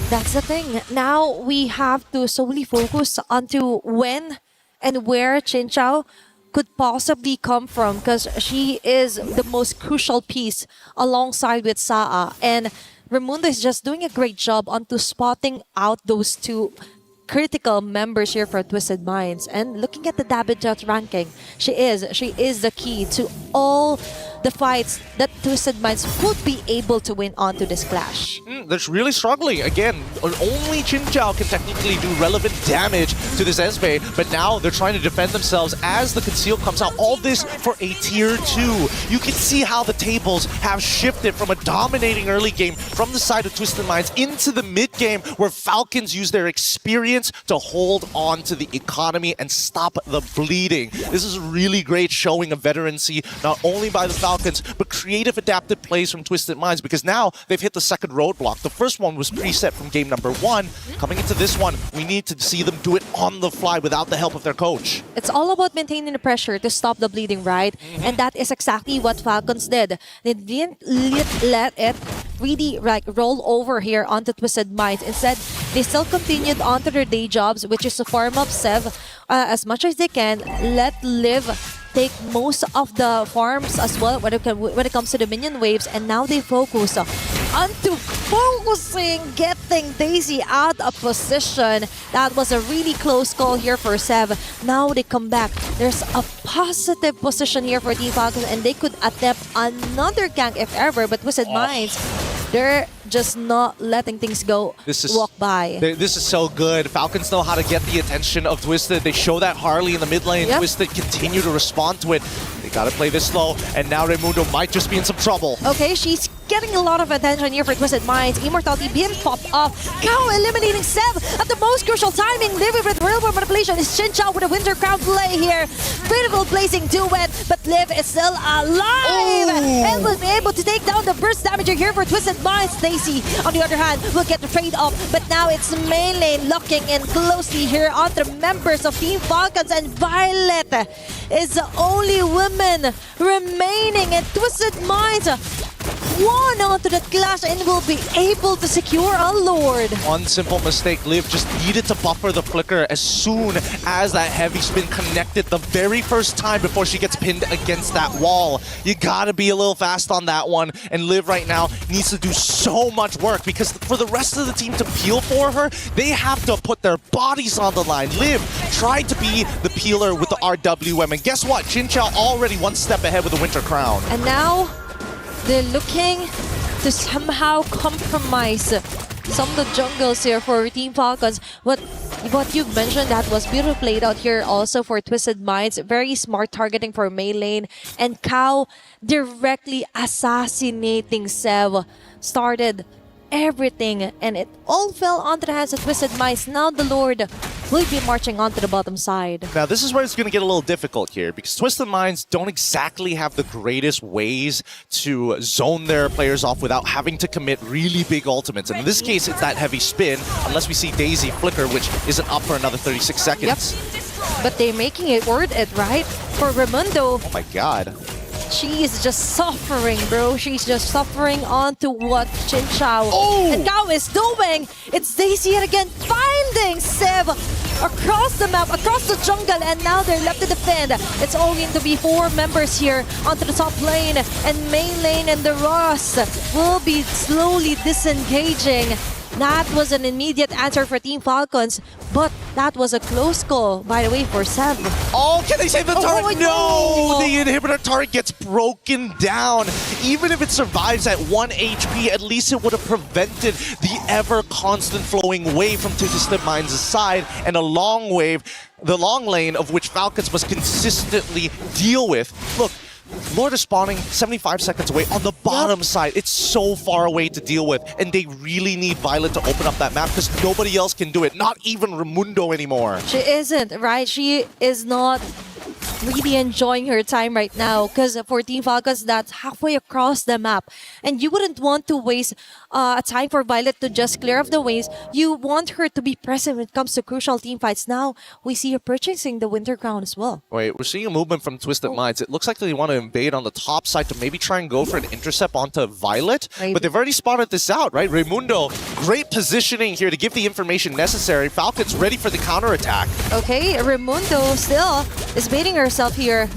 That's the thing. Now we have to solely focus onto when and where Chinchao could possibly come from, because she is the most crucial piece alongside with Saa. And Raimundo is just doing a great job onto spotting out those two critical members here for Twisted Minds. And looking at the Dabidat ranking, she is the key to all the fights that Twisted Minds would be able to win onto this clash. They're really struggling. Again, only Chin Chao can technically do relevant damage to this Esme, but now they're trying to defend themselves as the conceal comes out. All this for a tier 2. You can see how the tables have shifted from a dominating early game from the side of Twisted Minds into the mid game, where Falcons use their experience to hold on to the economy and stop the bleeding. This is a really great showing of veterancy, not only by the Falcons, but creative adaptive plays from Twisted Minds, because now they've hit the second roadblock. The first one was preset from game number 1. Coming into this one, we need to see them do it on the fly without the help of their coach. It's all about maintaining the pressure to stop the bleeding, right? And that is exactly what Falcons did. They didn't let it really roll over here onto Twisted Minds. Instead, they still continued onto their day jobs, which is to farm up Sev as much as they can. Let Liv take most of the farms as well when it comes to the minion waves, and now they focus onto getting Daisy out of position. That was a really close call here for Sev. Now they come back. There's a positive position here for Team Falcons, and they could attempt another gank if ever, but Twisted Minds, they're just not letting things go walk by. This is so good. Falcons know how to get the attention of Twisted. They show that Harley in the mid lane. Yep. Twisted continue to respond to it. They gotta play this slow, and now Raimundo might just be in some trouble. Okay, she's getting a lot of attention here for Twisted Minds. Immortality being popped off. Cow eliminating Sev at the most crucial timing. Living with real world manipulation is Chin Chao with a Winter Crown play here. Beautiful blazing duet, but Liv is still alive and will be able to take down the burst damager here for Twisted Minds. Stacy, on the other hand, will get the trade off, but now it's main lane locking in closely here on the members of Team Falcons, and Violet is the only woman remaining, and Twisted Minds one onto the clash and will be able to secure a Lord. One simple mistake. Liv just needed to buffer the flicker as soon as that heavy spin connected the very first time before she gets pinned against that wall. You gotta be a little fast on that one, and Liv right now needs to do so much work, because for the rest of the team to peel for her, they have to put their bodies on the line. Liv tried to be the peeler with the RWM, and guess what? Chin Chao already one step ahead with the Winter Crown. And now they're looking to somehow compromise some of the jungles here for Team Falcons. What you've mentioned, that was beautiful played out here also for Twisted Minds. Very smart targeting for Mei lane, and Cow directly assassinating Sev started everything, and it all fell onto the hands of Twisted Minds. Now the Lord will be marching onto the bottom side. Now this is where it's going to get a little difficult here, because Twisted Minds don't exactly have the greatest ways to zone their players off without having to commit really big ultimates. And in this case, it's that heavy spin, unless we see Daisy flicker, which isn't up for another 36 seconds. Yep. But they're making it worth it, right? For Raimundo. Oh my god. She is just suffering, bro. She's just suffering onto what Chin Chao and Cow is doing. It's Daisy yet again finding Sev across the map, across the jungle, and now they're left to defend. It's only going to be 4 members here onto the top lane, and main lane and the Ross will be slowly disengaging. That was an immediate answer for Team Falcons, but that was a close call, by the way, for Sev. Oh, can they save the turret? No! The inhibitor turret gets broken down. Even if it survives at 1 HP, at least it would have prevented the ever-constant flowing wave from Twisted Minds' side, and a long wave, the long lane of which Falcons must consistently deal with. Look, Lord is spawning 75 seconds away on the bottom side. It's so far away to deal with, and they really need Violet to open up that map, because nobody else can do it, not even Raimundo anymore. She isn't, right? She is not really enjoying her time right now, because for Team Falcons, that's halfway across the map, and you wouldn't want to waste a time for Violet to just clear off the waves. You want her to be present when it comes to crucial team fights. Now we see her purchasing the Winter Crown as well. Wait, we're seeing a movement from Twisted Minds. It looks like they want to invade on the top side to maybe try and go for an intercept onto Violet, but they've already spotted this out, right? Raimundo, great positioning here to give the information necessary. Falcons ready for the counterattack. Okay, Raimundo still is baiting her ourselves here.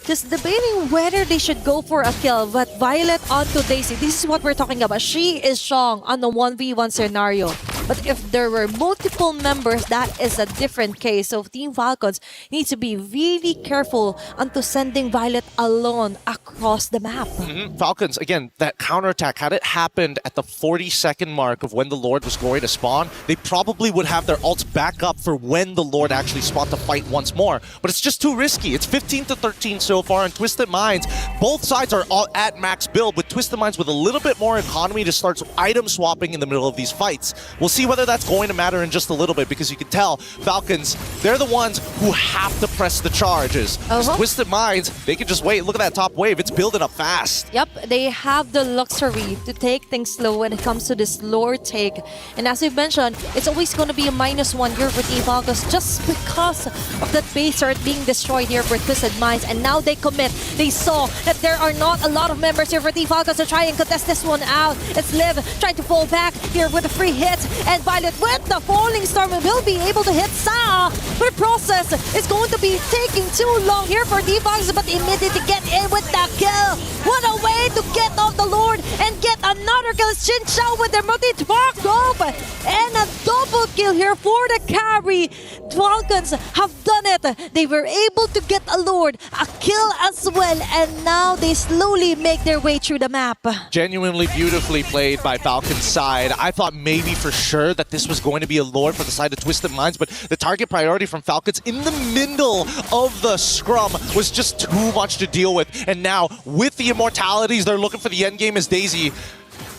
Just debating whether they should go for a kill, but Violet onto Daisy. This is what we're talking about. She is strong on the 1v1 scenario. But if there were multiple members, that is a different case. So Team Falcons needs to be really careful onto sending Violet alone across the map. Falcons, again, that counterattack, had it happened at the 40-second mark of when the Lord was going to spawn, they probably would have their ults back up for when the Lord actually spawned to fight once more. But it's just too risky. It's 15-13 so far, and Twisted Minds, both sides are all at max build, with Twisted Minds with a little bit more economy to start item swapping in the middle of these fights. We'll see whether that's going to matter in just a little bit, because you can tell Falcons, they're the ones who have to press the charges. Twisted Minds, they can just wait. Look at that top wave. It's building up fast. Yep, they have the luxury to take things slow when it comes to this lore take. And as we've mentioned, it's always going to be a -1 here for Team Falcons just because of that base art being destroyed here for Twisted Minds. And now they commit. They saw that there are not a lot of members here for Team Falcons to try and contest this one out. It's Liv trying to fall back here with a free hit. And Violet with the Falling Storm will be able to hit Sa. But the process is going to be taking too long here for Team Falcons, but immediately get in with the kill. What a way to get off the Lord and get another kill. Xin Chao with their multi-spark rope. And a double kill here for the carry. Falcons have done it. They were able to get a Lord, a kill as well, and now they slowly make their way through the map. Genuinely beautifully played by Falcon's side. I thought maybe for sure that this was going to be a Lord for the side of Twisted Minds, but the target priority from Falcons in the middle of the scrum was just too much to deal with. And now, with the immortalities, they're looking for the end game as Daisy.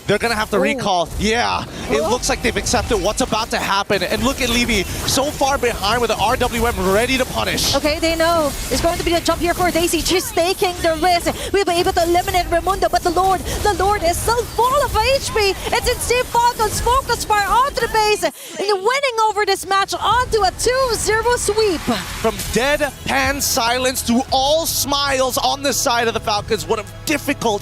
They're going to have to recall. Yeah, it looks like they've accepted what's about to happen. And look at Levy, so far behind with the RWM ready to punish. Okay, they know it's going to be a jump here for Daisy. She's taking the risk. We'll be able to eliminate Raimundo, but the Lord is still full of HP. It's in Team Falcons focus fire onto the base and winning over this match onto a 2-0 sweep. From deadpan silence to all smiles on the side of the Falcons. What a difficult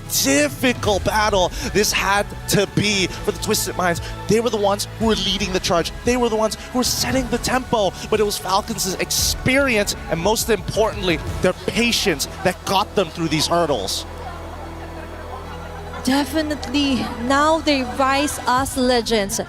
battle this had to be for the Twisted Minds. They were the ones who were leading the charge. They were the ones who were setting the tempo, but it was Falcons' experience and most importantly, their patience that got them through these hurdles. Definitely, now they rise as legends.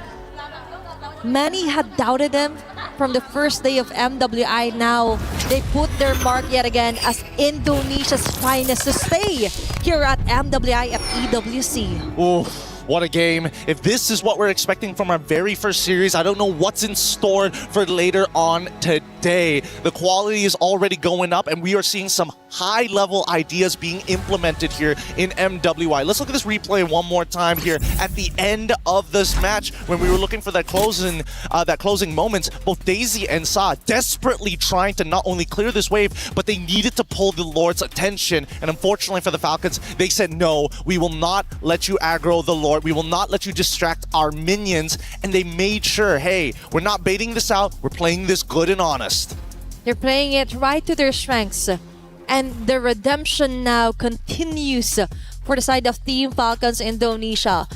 Many had doubted them from the first day of MWI. Now they put their mark yet again as Indonesia's finest to stay here at MWI at EWC. Ooh. What a game. If this is what we're expecting from our very first series, I don't know what's in store for later on today. The quality is already going up, and we are seeing some high-level ideas being implemented here in MWI. Let's look at this replay one more time here at the end of this match when we were looking for that closing moments. Both Daisy and Sa desperately trying to not only clear this wave, but they needed to pull the Lord's attention. And unfortunately for the Falcons, they said, no, we will not let you aggro the Lord. We will not let you distract our minions. And they made sure, hey, we're not baiting this out. We're playing this good and honest. They're playing it right to their strengths. And the redemption now continues for the side of Team Falcons Indonesia.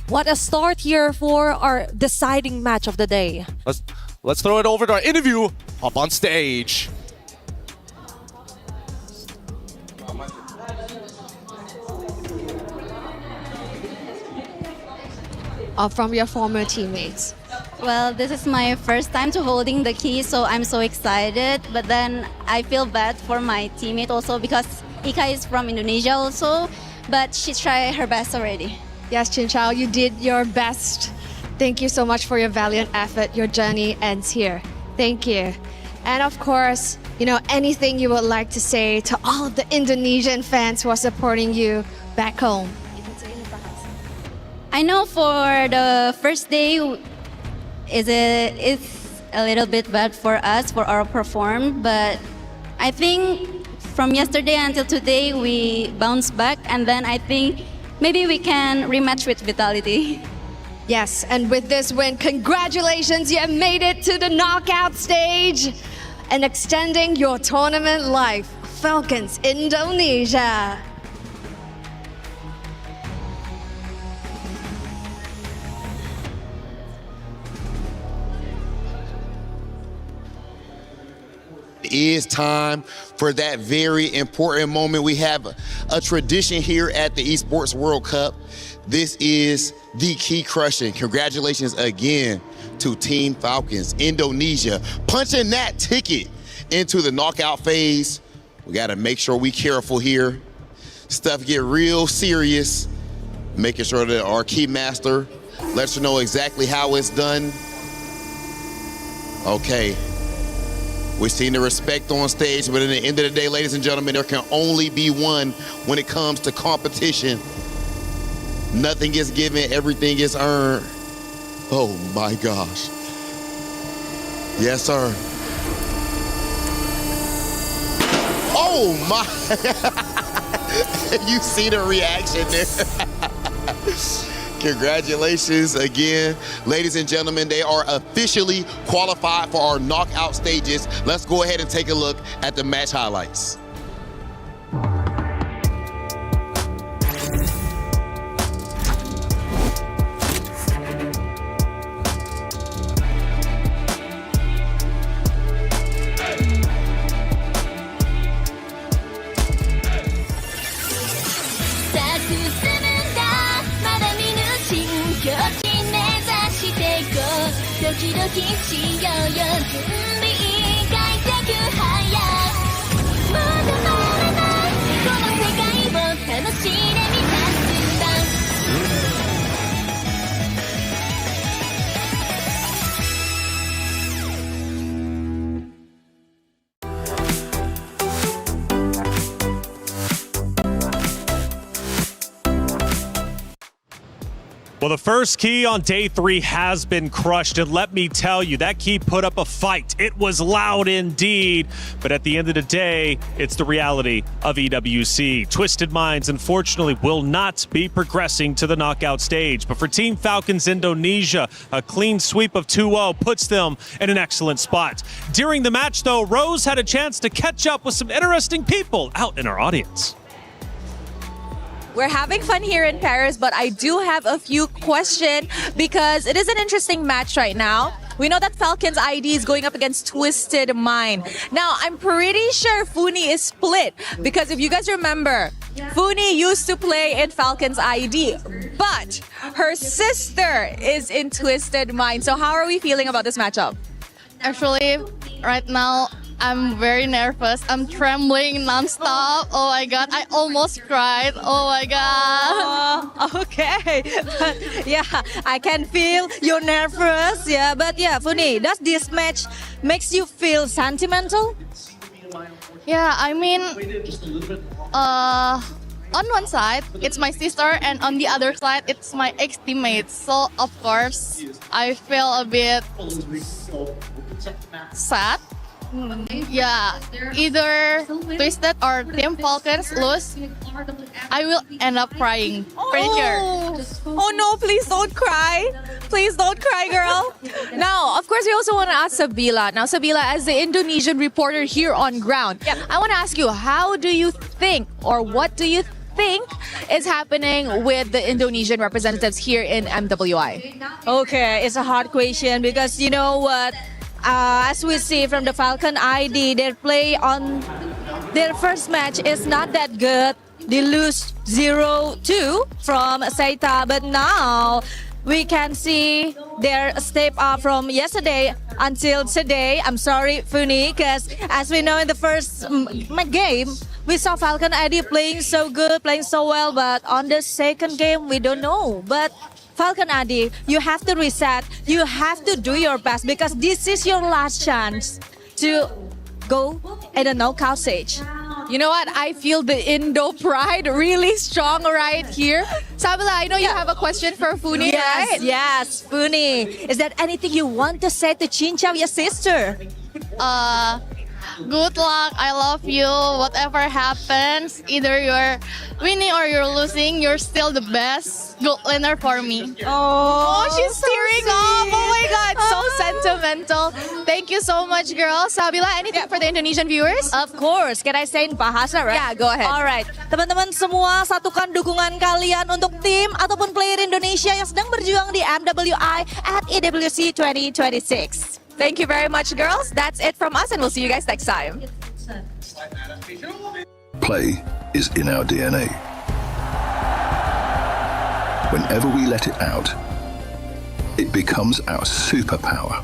What a start here for our deciding match of the day. Let's throw it over to our interview up on stage. From your former teammates? Well, this is my first time to holding the key, so I'm so excited. But then I feel bad for my teammate also because Ika is from Indonesia also, but she tried her best already. Yes, Xin Chao, you did your best. Thank you so much for your valiant effort. Your journey ends here. Thank you. And of course, anything you would like to say to all of the Indonesian fans who are supporting you back home? I know for the first day, it's a little bit bad for us, for our perform, but I think from yesterday until today, we bounced back, and then I think maybe we can rematch with Vitality. Yes, and with this win, congratulations, you have made it to the knockout stage and extending your tournament life. Falcons Indonesia. is time for that very important moment. We have a tradition here at the Esports World Cup. This is the key crushing. Congratulations again to Team Falcons, Indonesia, punching that ticket into the knockout phase. We got to make sure we careful here. Stuff get real serious, making sure that our key master lets you know exactly how it's done. Okay, we've seen the respect on stage, but at the end of the day, ladies and gentlemen, there can only be one when it comes to competition. Nothing is given, everything is earned. Oh my gosh. Yes, sir. Oh my. You see the reaction there. Congratulations again. Ladies and gentlemen, they are officially qualified for our knockout stages. Let's go ahead and take a look at the match highlights. Well, the first key on day 3 has been crushed, and let me tell you, that key put up a fight. It was loud indeed, but at the end of the day, it's the reality of EWC. Twisted Minds, unfortunately, will not be progressing to the knockout stage, but for Team Falcons Indonesia, a clean sweep of 2-0 puts them in an excellent spot. During the match, though, Rose had a chance to catch up with some interesting people out in our audience. We're having fun here in Paris, but I do have a few questions because it is an interesting match right now. We know that Falcons ID is going up against Twisted Mind. Now, I'm pretty sure Funi is split because if you guys remember, Funi used to play in Falcons ID, but her sister is in Twisted Mind. So how are we feeling about this matchup? Actually, right now, I'm very nervous. I'm trembling nonstop. Oh my God, I almost cried. Oh my God. Okay. Yeah, I can feel you're nervous. Yeah, but yeah, Funi, does this match makes you feel sentimental? Yeah, I mean, on one side, it's my sister, and on the other side, it's my ex-teammate. So, of course, I feel a bit sad. Yeah, either Twisted or Team Falcons lose, I will end up crying. Pretty sure. Oh no, please don't cry. Please don't cry, girl. Now, of course, we also want to ask Sabila. Now, Sabila, as the Indonesian reporter here on ground, I want to ask you, how do you think, or what do you think is happening with the Indonesian representatives here in MWI? Okay, it's a hard question because you know what? As we see from the Falcon ID, their play on their first match is not that good. They lose 0-2 from Seita, but now we can see their step up from yesterday until today. I'm sorry, Funi, because as we know in the first game, we saw Falcon ID playing so good, playing so well, but on the second game, we don't know. But Falcon ID, you have to reset. You have to do your best because this is your last chance to go at the knockout stage. You know what? I feel the Indo pride really strong right here. Sabila, I know you have a question for Funi, right? Yes, Funi. Is there anything you want to say to Chinchao, your sister? Good luck. I love you. Whatever happens, either you're winning or you're losing, you're still the best gold laner for me. Oh, she's tearing up. Oh my God, so sentimental. Thank you so much, girl. Sabila, anything for the Indonesian viewers? Of course. Can I say in Bahasa, right? Yeah, go ahead. Alright. Teman-teman semua, satukan dukungan kalian untuk tim ataupun player Indonesia yang sedang berjuang di MWI at EWC 2026. Thank you very much, girls. That's it from us, and we'll see you guys next time. Play is in our DNA. Whenever we let it out, it becomes our superpower.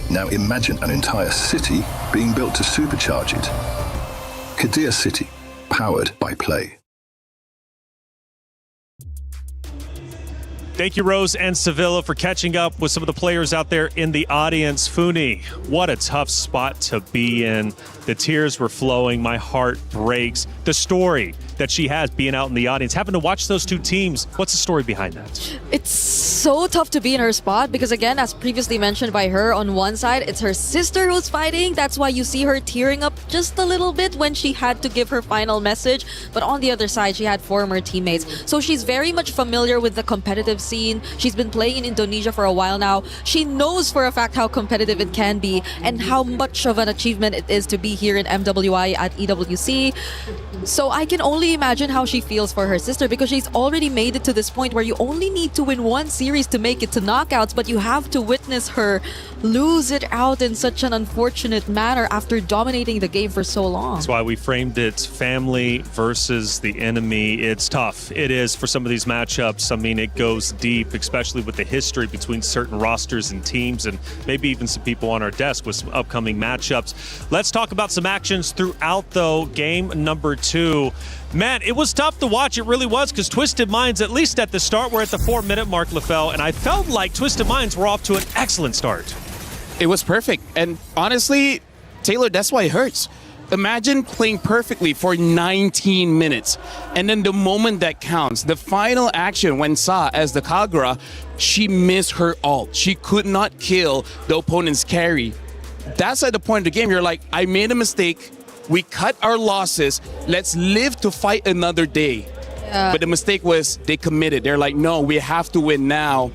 Now imagine an entire city being built to supercharge it. Kadir City, powered by play. Thank you, Rose and Sevilla, for catching up with some of the players out there in the audience. Funi, what a tough spot to be in. The tears were flowing. My heart breaks. The story that she has being out in the audience, having to watch those two teams. What's the story behind that? It's so tough to be in her spot because, again, as previously mentioned by her, on one side, it's her sister who's fighting. That's why you see her tearing up just a little bit when she had to give her final message. But on the other side, she had former teammates. So she's very much familiar with the competitive scene. She's been playing in Indonesia for a while now. She knows for a fact how competitive it can be and how much of an achievement it is to be here in MWI at EWC. So I can only imagine how she feels for her sister because she's already made it to this point where you only need to win one series to make it to knockouts, but you have to witness her lose it out in such an unfortunate manner after dominating the game for so long. That's why we framed it family versus the enemy. It's tough. It is for some of these matchups. I mean, it goes deep, especially with the history between certain rosters and teams, and maybe even some people on our desk with some upcoming matchups. Let's talk about some actions throughout, though. Game number 2. Man, it was tough to watch. It really was, because Twisted Minds, at least at the start, were at the 4-minute mark, LaFell, and I felt like Twisted Minds were off to an excellent start. It was perfect. And honestly, Taylor, that's why it hurts. Imagine playing perfectly for 19 minutes. And then the moment that counts, the final action when Sa, as the Kagura, she missed her ult. She could not kill the opponent's carry. That's at the point of the game, you're like, I made a mistake. We cut our losses. Let's live to fight another day. Yeah. But the mistake was they committed. They're like, no, we have to win now.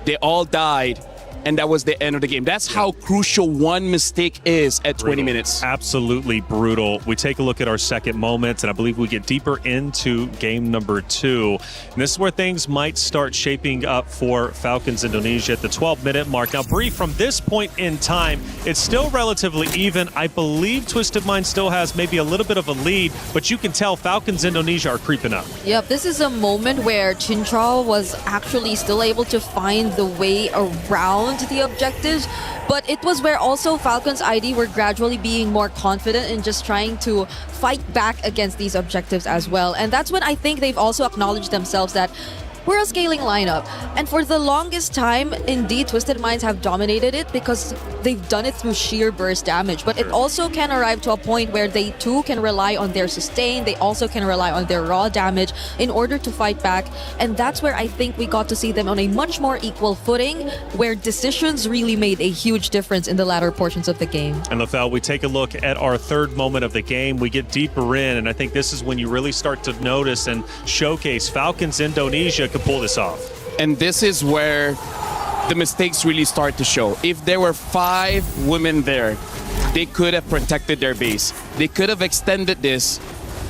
They all died. And that was the end of the game. That's how crucial one mistake is at 20 minutes. Absolutely brutal. We take a look at our second moments, and I believe we get deeper into game number 2. And this is where things might start shaping up for Falcons Indonesia at the 12-minute mark. Now, Bree, from this point in time, it's still relatively even. I believe Twisted Mind still has maybe a little bit of a lead, but you can tell Falcons Indonesia are creeping up. Yep, this is a moment where Chintrao was actually still able to find the way around the objectives, but it was where also Falcons ID were gradually being more confident in just trying to fight back against these objectives as well. And that's when I think they've also acknowledged themselves that we're a scaling lineup. And for the longest time, indeed, Twisted Minds have dominated it because they've done it through sheer burst damage. But it also can arrive to a point where they too can rely on their sustain. They also can rely on their raw damage in order to fight back. And that's where I think we got to see them on a much more equal footing, where decisions really made a huge difference in the latter portions of the game. And LaFell, we take a look at our third moment of the game. We get deeper in, and I think this is when you really start to notice and showcase Falcons Indonesia could pull this off. And this is where the mistakes really start to show. If there were 5 women there, they could have protected their base. They could have extended this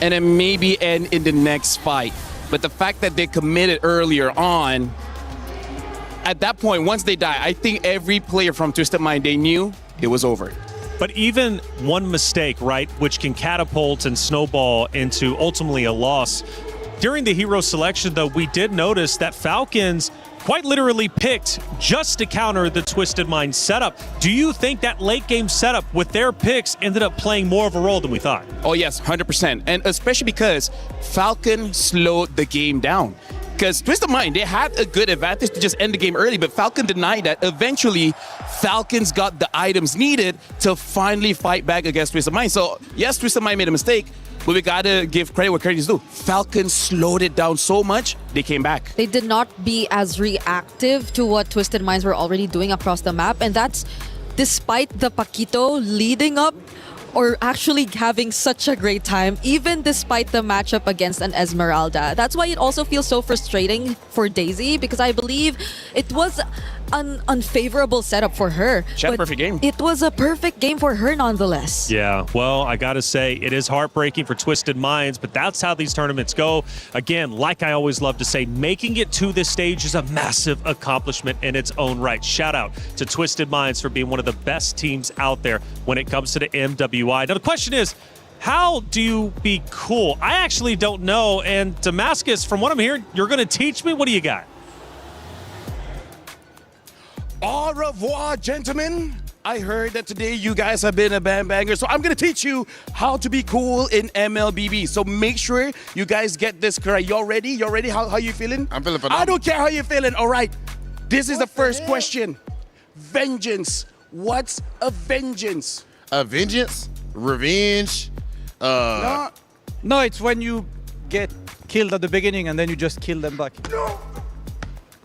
and then maybe end in the next fight. But the fact that they committed earlier on, at that point, once they die, I think every player from Twisted Mind, they knew it was over. But even one mistake, right, which can catapult and snowball into ultimately a loss. During the hero selection, though, we did notice that Falcons quite literally picked just to counter the Twisted Mind setup. Do you think that late game setup with their picks ended up playing more of a role than we thought? Oh yes, 100%. And especially because Falcon slowed the game down. Because Twisted Mind, they had a good advantage to just end the game early, but Falcon denied that. Eventually, Falcons got the items needed to finally fight back against Twisted Mind. So yes, Twisted Mind made a mistake, but we gotta give credit where credit is due. Falcons slowed it down so much, they came back. They did not be as reactive to what Twisted Minds were already doing across the map, and that's despite the Paquito leading up or actually having such a great time, even despite the matchup against an Esmeralda. That's why it also feels so frustrating for Daisy, because I believe it was unfavorable setup for her. She had a But perfect game. It was a perfect game for her nonetheless. Yeah, well, I got to say, it is heartbreaking for Twisted Minds, but that's how these tournaments go. Again, like I always love to say, making it to this stage is a massive accomplishment in its own right. Shout out to Twisted Minds for being one of the best teams out there when it comes to the MWI. Now, the question is, how do you be cool? I actually don't know. And Damascus, from what I'm hearing, you're going to teach me? What do you got? Au revoir, gentlemen. I heard that today you guys have been a banger, so I'm going to teach you how to be cool in MLBB. So make sure you guys get this correct. Y'all ready? Y'all ready? How you feeling? I'm feeling phenomenal. I don't care how you're feeling. All right. This is the first question. Vengeance. What's a vengeance? A vengeance? Revenge? No, it's when you get killed at the beginning and then you just kill them back.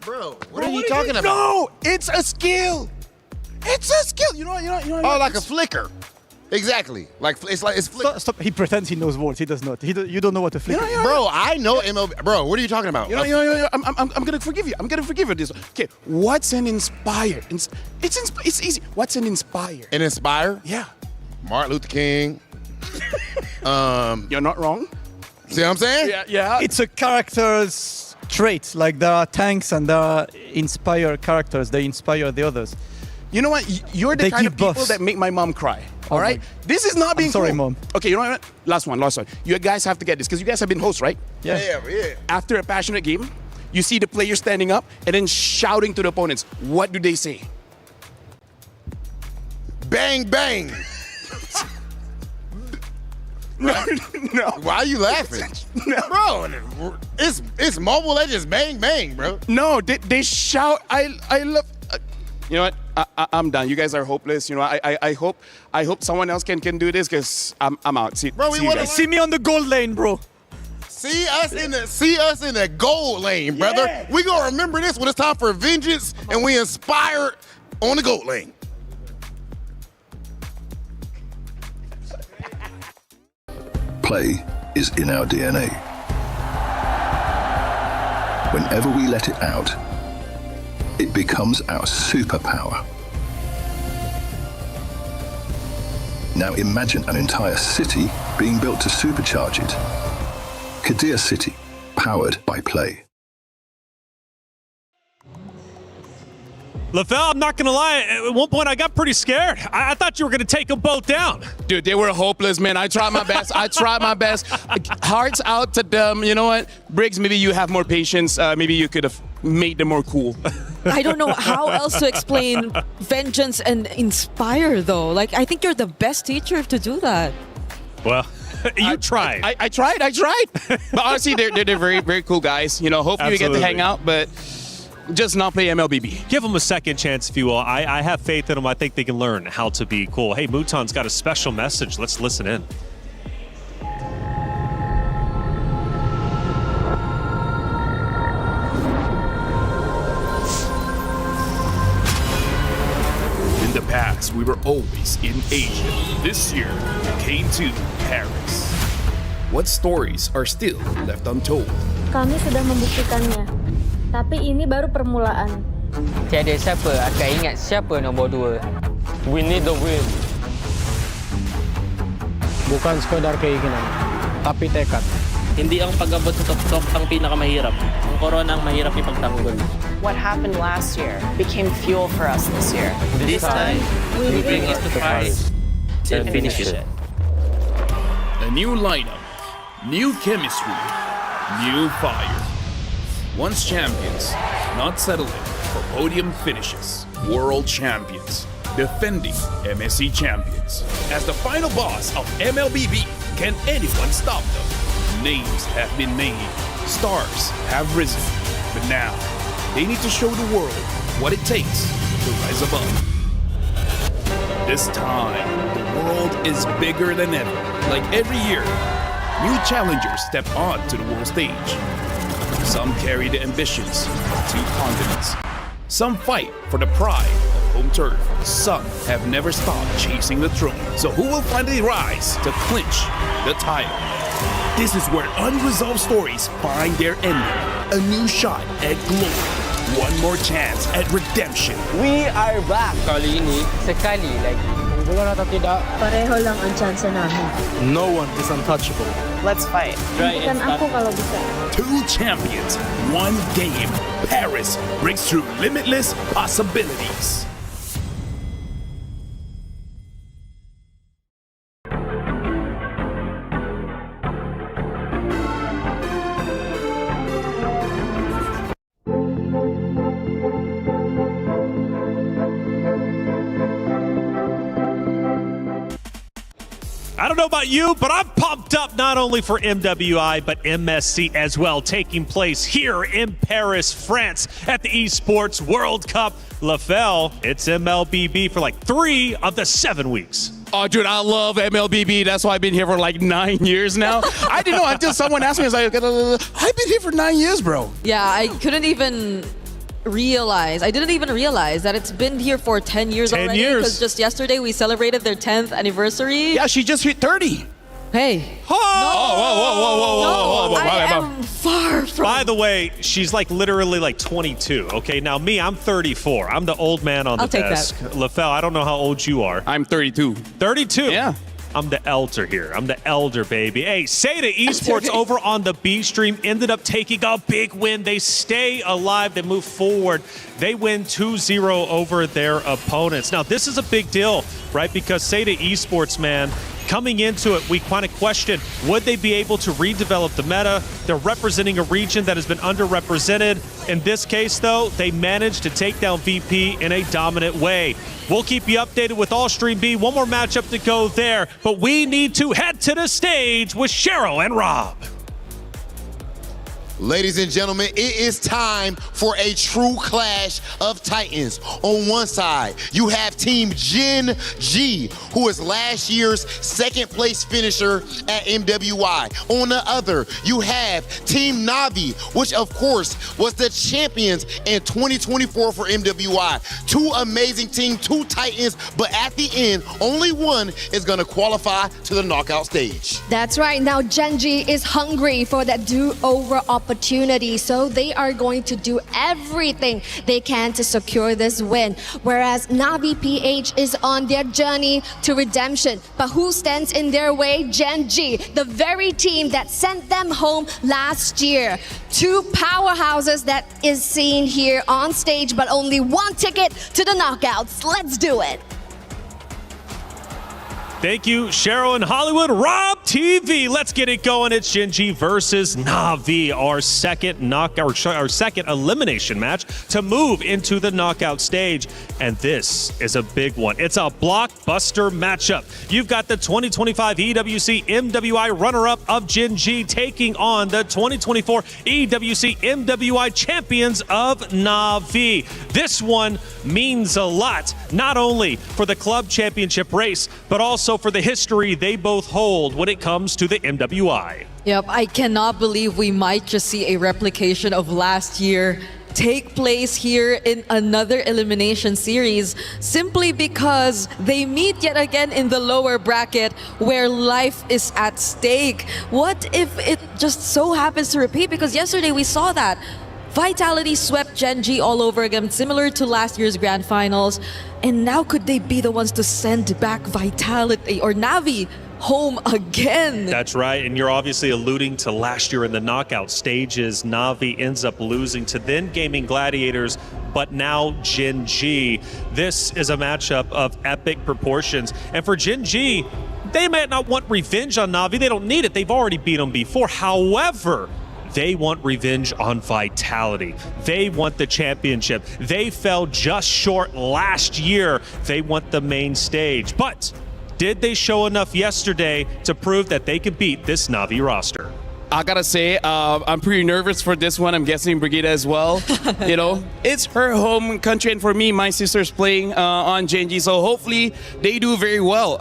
Bro, what are you talking about? No, it's a skill. It's a skill. You know. Oh, like a flicker. Exactly. It's flicker. Stop. He pretends he knows words. He does not. You don't know what a flicker is. Bro, I know MLB. Bro, what are you talking about? I'm gonna forgive you. I'm gonna forgive you this. Okay, what's an inspire? It's easy. What's an inspire? An inspire? Yeah. Martin Luther King. You're not wrong. See what I'm saying? Yeah. It's a character's trait. Like there are tanks and there are inspired characters. They inspire the others. You know what? You're the They kind give of people buffs. that make my mom cry. All Oh right? my- This is not being sorry, cool. Mom. Okay, you know what? Last one. You guys have to get this because you guys have been hosts, right? Yeah. After a passionate game, you see the players standing up and then shouting to the opponents. What do they say? Bang, bang. No. Why are you laughing? Bro, it's Mobile Legends bang, bang, bro. No, they shout. I love. You know what? I'm done. You guys are hopeless. You know, I hope someone else can do this because I'm out. Bro, we wanna See me on the goal lane, bro. See us in the gold lane, brother. Yeah. We gonna remember this when it's time for vengeance and we inspire on the gold lane. Play is in our DNA. Whenever we let it out, it becomes our superpower. Now imagine an entire city being built to supercharge it. Kadir City, powered by play. LaFell, I'm not going to lie. At one point, I got pretty scared. I thought you were going to take them both down. Dude, they were hopeless, man. I tried my best. Hearts out to them. You know what? Briggs, maybe you have more patience. Maybe you could have made them more cool. I don't know how else to explain vengeance and inspire, though. Like, I think you're the best teacher to do that. Well, you tried. I tried. But honestly, they're very, very cool guys. You know, hopefully we get to hang out, but just not play MLBB. Give them a second chance, if you will. I have faith in them. I think they can learn how to be cool. Hey, Muton's got a special message. Let's listen in. In the past, we were always in Asia. This year, we came to Paris. What stories are still left untold? Kami sudah membuktikannya. Tapi ini baru permulaan. Tiada siapa akan ingat siapa nombor 2. We need the win. Bukan sekadar keinginan, tapi tekad. Hindi ang pag-abot sa top ang pinakamahirap. Ang corona ang mahirap ipagtanggol. What happened last year became fuel for us this year. This time, we bring it to Paris and finish it. A new lineup, new chemistry, new fire. Once champions, not settling for podium finishes. World champions, defending MSC champions. As the final boss of MLBB, can anyone stop them? Names have been made, stars have risen, but now they need to show the world what it takes to rise above. This time, the world is bigger than ever. Like every year, new challengers step on to the world stage. Some carry the ambitions of 2 continents. Some fight for the pride of home turf. Some have never stopped chasing the throne. So who will finally rise to clinch the title? This is where unresolved stories find their ending. A new shot at glory. one more chance at redemption. We are back. Kali ini, sekali lagi. Manggulo na tidak. Pareho lang ang tsansa namin. No one is untouchable. Let's fight. Bigyan ako kalau bisa. Two champions, one game. Paris breaks through limitless possibilities. I don't know about you, but I'm pumped up not only for MWI, but MSC as well, taking place here in Paris, France at the Esports World Cup. LaFell, it's MLBB for like 3 of the 7 weeks. Oh, dude, I love MLBB. That's why I've been here for like 9 years now. I didn't know until someone asked me. I was like, I've been here for 9 years, bro. Yeah, I didn't even realize that it's been here for 10 years 10 already. years. Because just yesterday we celebrated their 10th anniversary. Yeah, she just hit 30. Hey. Oh, whoa. I am far from. By the way, she's like literally like 22. Okay, now me, I'm 34. I'm the old man on the I'll take desk. LaFell, I don't know how old you are. I'm 32. 32? Yeah. I'm the elder here. I'm the elder, baby. Hey, Seda Esports over on the B stream ended up taking a big win. They stay alive. They move forward. They win 2-0 over their opponents. Now, this is a big deal, right? Because Seda Esports, man, coming into it, we kind of questioned, would they be able to redevelop the meta? They're representing a region that has been underrepresented. In this case, though, they managed to take down VP in a dominant way. We'll keep you updated with all Stream B. One more matchup to go there, but we need to head to the stage with Cheryl and Rob. Ladies and gentlemen, it is time for a true clash of titans. On one side, you have Team Gen G, who is last year's second place finisher at MWI. On the other, you have Team Navi, which of course was the champions in 2024 for MWI. Two amazing teams, two titans, but at the end, only one is gonna qualify to the knockout stage. That's right. Now Genji is hungry for that do-over opportunity, so they are going to do everything they can to secure this win. Whereas Navi PH is on their journey to redemption. But who stands in their way? Genji, the very team that sent them home last year. Two powerhouses that is seen here on stage, but only one ticket to the knockouts. Let's do it. Thank you, Cheryl in Hollywood. Rob TV, let's get it going. It's Genji versus Navi, our second elimination match to move into the knockout stage. And this is a big one. It's a blockbuster matchup. You've got the 2025 EWC MWI runner-up of Genji taking on the 2024 EWC MWI champions of Navi. This one means a lot, not only for the club championship race, but also for the history they both hold when it comes to the MWI. Yep, I cannot believe we might just see a replication of last year take place here in another elimination series simply because they meet yet again in the lower bracket where life is at stake. What if it just so happens to repeat? Because yesterday we saw that Vitality swept Genji all over again, similar to last year's grand finals. And now could they be the ones to send back Vitality or Navi home again? That's right, and you're obviously alluding to last year in the knockout stages. Navi ends up losing to then Gaming Gladiators, but now Genji. This is a matchup of epic proportions. And for Genji, they might not want revenge on Navi. They don't need it. They've already beat them before. However, they want revenge on Vitality. They want the championship. They fell just short last year. They want the main stage. But did they show enough yesterday to prove that they could beat this Navi roster? I gotta say, I'm pretty nervous for this one. I'm guessing Brigida as well. You know, it's her home country, and for me, my sister's playing on Genji, so hopefully they do very well.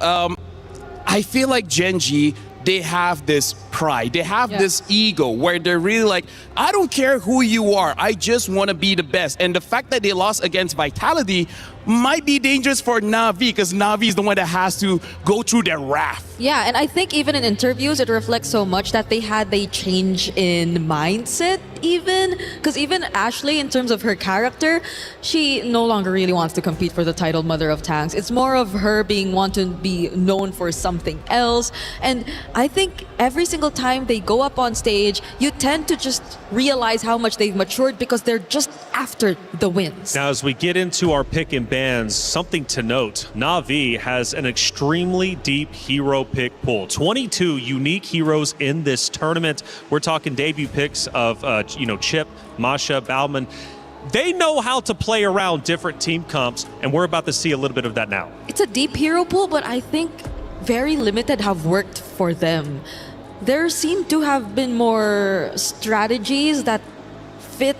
I feel like Genji, they have this pride, they have this ego where they're really like, I don't care who you are, I just want to be the best. And the fact that they lost against Vitality might be dangerous for Navi, because Navi is the one that has to go through their wrath. Yeah, and I think even in interviews, it reflects so much that they had a change in mindset even, because even Ashley, in terms of her character, she no longer really wants to compete for the title Mother of Tanks. It's more of her being want to be known for something else. And I think every single time they go up on stage, you tend to just realize how much they've matured because they're just after the wins. Now, as we get into our pick and bans, something to note, Na'Vi has an extremely deep hero pick pool. 22 unique heroes in this tournament. We're talking debut picks of, Chip, Masha, Bauman. They know how to play around different team comps, and we're about to see a little bit of that now. It's a deep hero pool, but I think very limited have worked for them. There seem to have been more strategies that fit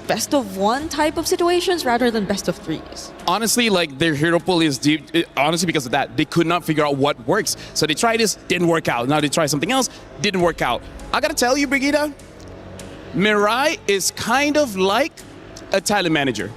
best of one type of situations rather than best of threes. Honestly, like their hero pool is deep, honestly, because of that. They could not figure out what works. So they tried this, didn't work out. Now they try something else, didn't work out. I gotta tell you, Brigitte, Mirai is kind of like a talent manager.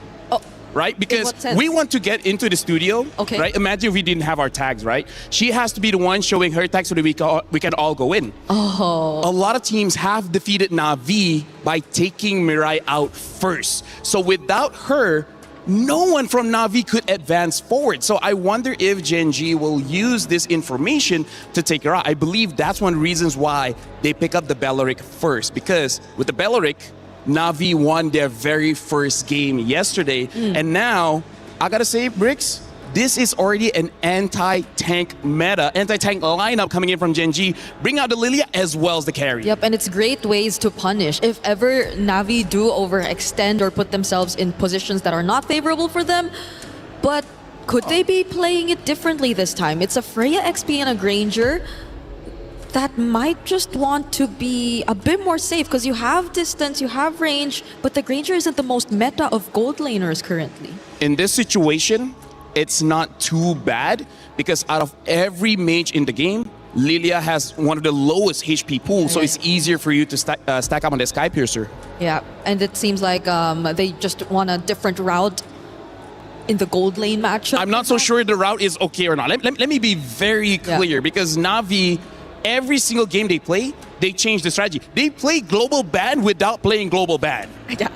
Right? Because we want to get into the studio, right? Imagine if we didn't have our tags, right? She has to be the one showing her tags so that we can all go in. A lot of teams have defeated Na'Vi by taking Mirai out first. So without her, no one from Na'Vi could advance forward. So I wonder if Gen G will use this information to take her out. I believe that's one of the reasons why they pick up the Belleric first. Because with the Belleric, Na'Vi won their very first game yesterday. And now, I gotta say, Bricks, this is already an anti-tank meta, anti-tank lineup coming in from Gen G. Bring out the Lilia as well as the carry. Yep, and it's great ways to punish. If ever Na'Vi do overextend or put themselves in positions that are not favorable for them, but could they be playing it differently this time? It's a Freya XP and a Granger that might just want to be a bit more safe because you have distance, you have range, but the Granger isn't the most meta of gold laners currently. In this situation, it's not too bad because out of every mage in the game, Lilia has one of the lowest HP pools, so it's easier for you to stack up on the Sky Piercer. Yeah, and it seems like they just want a different route in the gold lane matchup. I'm not so sure the route is okay or not. Let me be very clear because Na'Vi, every single game they play, they change the strategy. They play global ban without playing global ban. Yeah,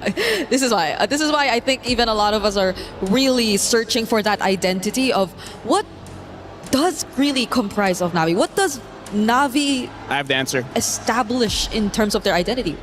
this is why I think even a lot of us are really searching for that identity of what does really comprise of Na'Vi. What does Na'Vi I have the answer. establish in terms of their identity?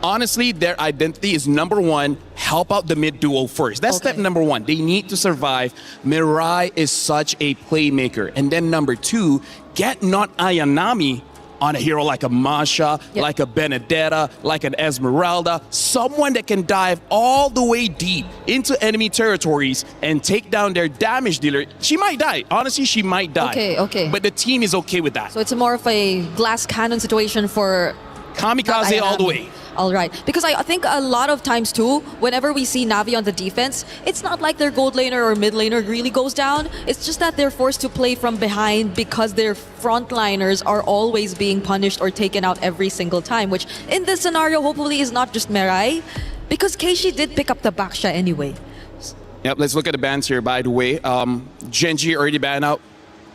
Honestly, their identity is number one, help out the mid duo first. That's step number one. They need to survive. Mirai is such a playmaker. And then number two, get not Ayanami on a hero like a Masha, like a Benedetta, like an Esmeralda, someone that can dive all the way deep into enemy territories and take down their damage dealer. She might die. Honestly, she might die. Okay. But the team is okay with that. So it's more of a glass cannon situation for Kamikaze all the way. All right. Because I think a lot of times too, whenever we see Na'Vi on the defense, it's not like their gold laner or mid laner really goes down. It's just that they're forced to play from behind because their frontliners are always being punished or taken out every single time, which in this scenario hopefully is not just Mirai, because Keishi did pick up the Baksha anyway. Yep, let's look at the bans here, by the way. Genji already banned out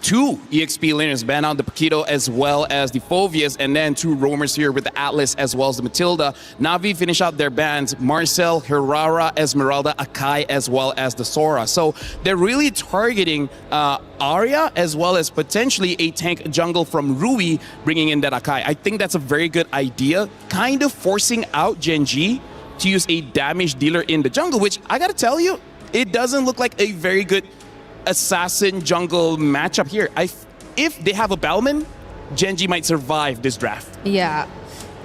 2 EXP laners, ban out the Paquito as well as the Phovius, and then 2 roamers here with the Atlas as well as the Matilda. Na'Vi finish out their bans, Marcel, Hirara, Esmeralda, Akai, as well as the Sora. So they're really targeting Arya as well as potentially a tank jungle from Rui, bringing in that Akai. I think that's a very good idea, kind of forcing out Gen G to use a damage dealer in the jungle, which I gotta tell you, it doesn't look like a very good assassin jungle matchup here. If they have a Bellman, Gen G might survive this draft. Yeah.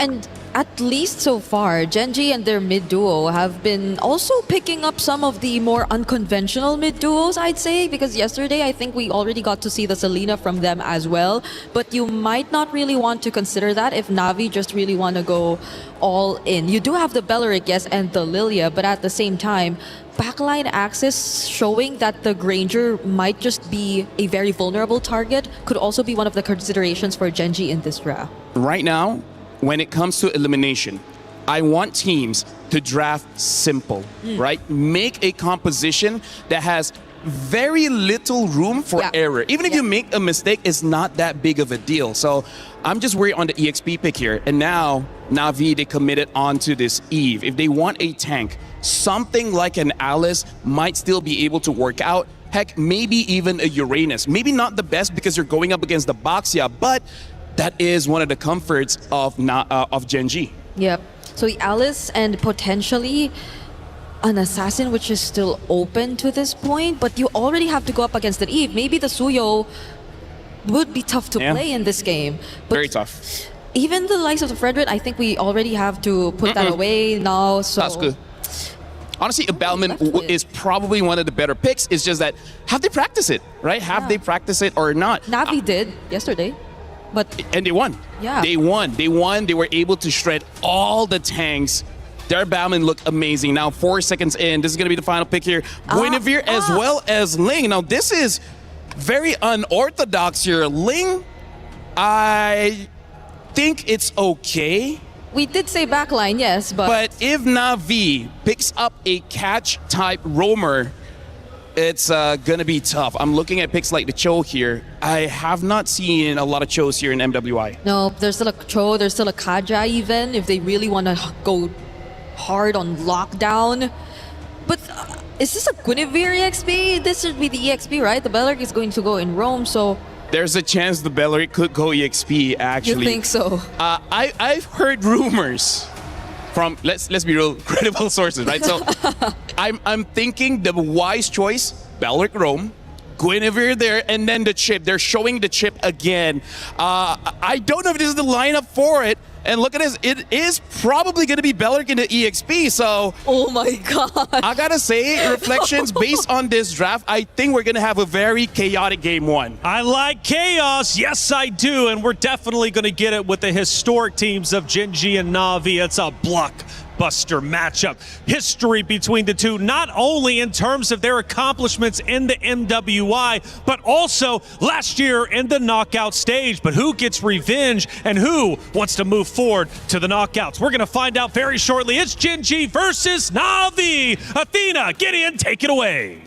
And at least so far, Gen G and their mid duo have been also picking up some of the more unconventional mid duos, I'd say, because yesterday I think we already got to see the Selena from them as well. But you might not really want to consider that if Na'Vi just really want to go all in. You do have the Belleric, yes, and the Lilia, but at the same time, backline access showing that the Granger might just be a very vulnerable target could also be one of the considerations for Gen G in this draft. Right now, when it comes to elimination, I want teams to draft simple, right? Make a composition that has very little room for error. Even if you make a mistake, it's not that big of a deal. So I'm just worried on the EXP pick here. And now Na'Vi, they committed onto this Eve. If they want a tank, something like an Alice might still be able to work out. Heck, maybe even a Uranus. Maybe not the best because you're going up against the Baxia, but that is one of the comforts of Genji. Yep. So the Alice and potentially an assassin, which is still open to this point, but you already have to go up against an Eve. Maybe the Suyo would be tough to play in this game. But very tough. Even the likes of the Frederick, I think we already have to put that away now. So that's good. Honestly, a Bellman is probably one of the better picks. It's just that, have they practiced it, right? Have they practiced it or not? Na'Vi did yesterday. And they won. Yeah. They won. They were able to shred all the tanks. Their Bowman look amazing. Now 4 seconds in. This is going to be the final pick here. Guinevere as well as Ling. Now this is very unorthodox here. Ling, I think it's okay. We did say backline, yes, But if Na'Vi picks up a catch type roamer, it's going to be tough. I'm looking at picks like the Cho here. I have not seen a lot of Chos here in MWI. No, there's still a Cho, there's still a Kaja even, if they really want to go hard on lockdown. But is this a Guinevere EXP? This should be the EXP, right? The Beleric is going to go in Rome, so... There's a chance the Beleric could go EXP, actually. You think so? I've heard rumors from, let's be real, credible sources, right? So I'm thinking the wise choice, Beleric Rome, Guinevere there, and then the chip. They're showing the chip again. I don't know if this is the lineup for it. And look at this, it is probably going to be Beleric in the EXP, so... Oh my god. I gotta say, reflections based on this draft, I think we're going to have a very chaotic game one. I like chaos, yes I do, and we're definitely going to get it with the historic teams of Genji and Na'Vi. It's a blockbuster matchup. History between the two, not only in terms of their accomplishments in the MWI, but also last year in the knockout stage. But who gets revenge and who wants to move forward to the knockouts? We're going to find out very shortly. It's Genji versus Na'Vi. Athena, Gideon, take it away.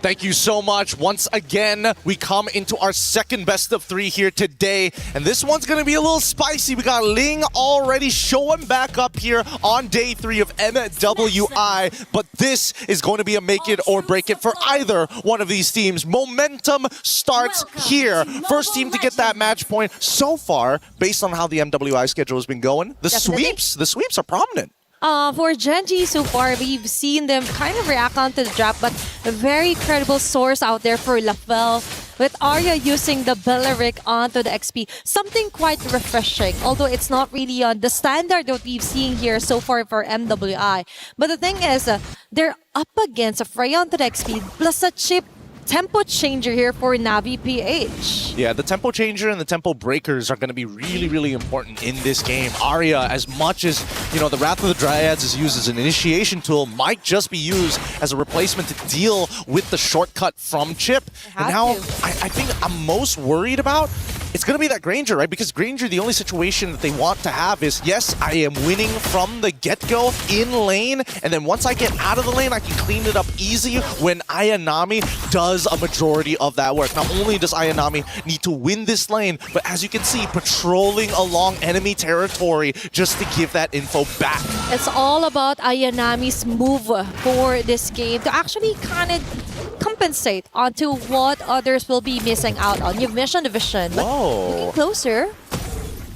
Thank you so much. Once again, we come into our second best of three here today. And this one's going to be a little spicy. We got Ling already showing back up here on day 3 of MWI. But this is going to be a make it or break it for either one of these teams. Momentum starts here. First team to get that match point so far, based on how the MWI schedule has been going. The sweeps are prominent. For Genji so far, we've seen them kind of react onto the drop, but a very credible source out there for Lafel with Arya using the Beleric onto the XP. Something quite refreshing, although it's not really on the standard that we've seen here so far for MWI. But the thing is, they're up against a Freya onto the XP plus a chip tempo changer here for Na'Vi PH. Yeah, the tempo changer and the tempo breakers are going to be really, really important in this game. Arya, as much as, you know, the Wrath of the Dryads is used as an initiation tool, might just be used as a replacement to deal with the shortcut from Chip. And now, I think I'm most worried about, it's going to be that Granger, right? Because Granger, the only situation that they want to have is, yes, I am winning from the get-go in lane, and then once I get out of the lane, I can clean it up easy when Ayanami does a majority of that work. Not only does Ayanami need to win this lane, but as you can see, patrolling along enemy territory just to give that info back. It's all about Ayanami's move for this game to actually kind of compensate onto what others will be missing out on. You've mentioned the vision. Looking closer.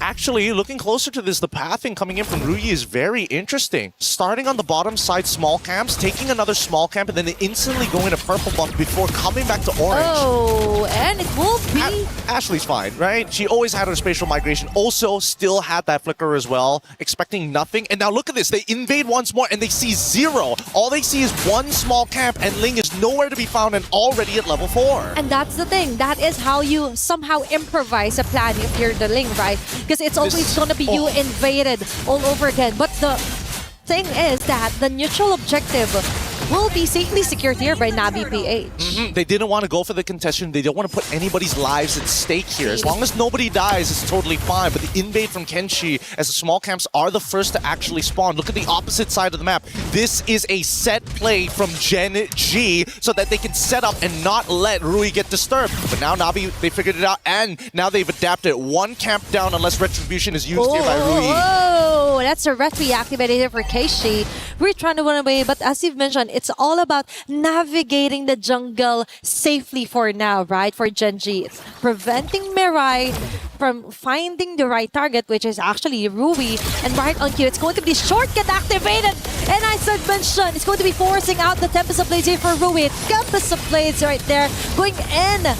Actually, looking closer to this, the pathing coming in from Ruyi is very interesting. Starting on the bottom side small camps, taking another small camp, and then instantly going to purple buff before coming back to orange. Oh, and it will be... Ashley's fine, right? She always had her spatial migration. Also, still had that flicker as well, expecting nothing. And now look at this. They invade once more, and they see 0. All they see is one small camp, and Ling is nowhere to be found and already at level 4. And that's the thing. That is how you somehow improvise a plan if you're the Ling, right? Because it's always going to be you invaded all over again. But the thing is that the neutral objective will be safely secured here by Navi PH. They didn't want to go for the contestation. They don't want to put anybody's lives at stake here. As long as nobody dies, it's totally fine. But the invade from Kenshi, as the small camps are the first to actually spawn. Look at the opposite side of the map. This is a set play from Gen G so that they can set up and not let Rui get disturbed. But now Navi, they figured it out, and now they've adapted. One camp down unless Retribution is used here by Rui. Oh, that's a retry activated here for Keishi. We're trying to run away, but as you've mentioned, it's all about navigating the jungle safely for now, right? For Gen G. It's preventing Mirai from finding the right target, which is actually Rui. And right on cue, it's going to be shortcut activated. And as I mentioned, it's going to be forcing out the Tempest of Blades here for Rui. Tempest of Blades right there going in.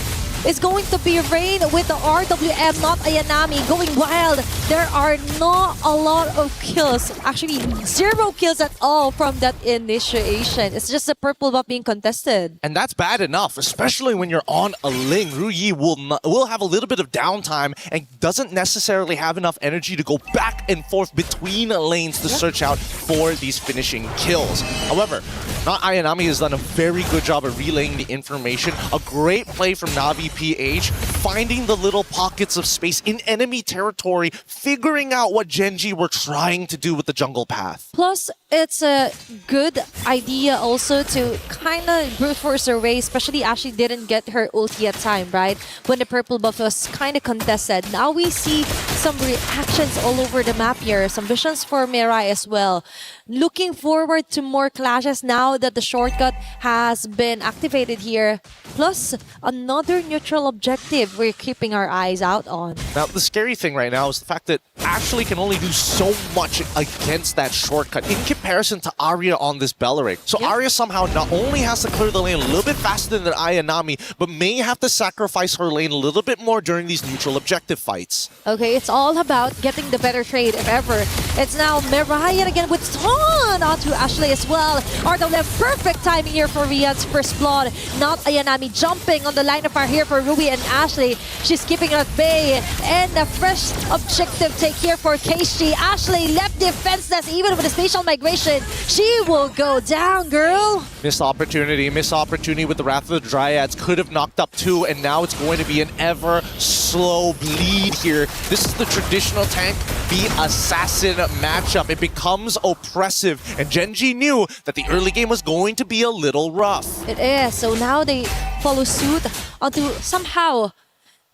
Is going to be Rain with the RWM, not Ayanami, going wild. There are not a lot of kills. Actually, 0 kills at all from that initiation. It's just a purple buff being contested. And that's bad enough, especially when you're on a Ling. Ruyi will have a little bit of downtime and doesn't necessarily have enough energy to go back and forth between lanes to search out for these finishing kills. However, not Ayanami has done a very good job of relaying the information. A great play from Navi PH, finding the little pockets of space in enemy territory, figuring out what Gen G were trying to do with the jungle path. Plus, it's a good idea also to kind of brute force her way, especially as she didn't get her ulti at time, right? When the purple buff was kind of contested. Now we see some reactions all over the map here, some visions for Mirai as well. Looking forward to more clashes now that the shortcut has been activated here. Plus, another neutral objective we're keeping our eyes out on. Now, the scary thing right now is the fact that Ashley can only do so much against that shortcut in comparison to Arya on this Belleric. So Arya somehow not only has to clear the lane a little bit faster than Ayanami, but may have to sacrifice her lane a little bit more during these neutral objective fights. Okay, it's all about getting the better trade if ever. It's now Mirai again with Ton onto Ashley as well. RWM, perfect timing here for Rian's first blood. Not Ayanami jumping on the line of fire here for Rui and Ashley. She's keeping it at bay. And a fresh objective take here for Keishi. Ashley left defenseless even with the spatial migration. She will go down, girl. Missed opportunity with the Wrath of the Dryads. Could have knocked up 2, and now it's going to be an ever slow bleed here. This is the traditional tank v assassin matchup. It becomes oppressive, and Gen G knew that the early game was going to be a little rough. It is. So now they follow suit onto somehow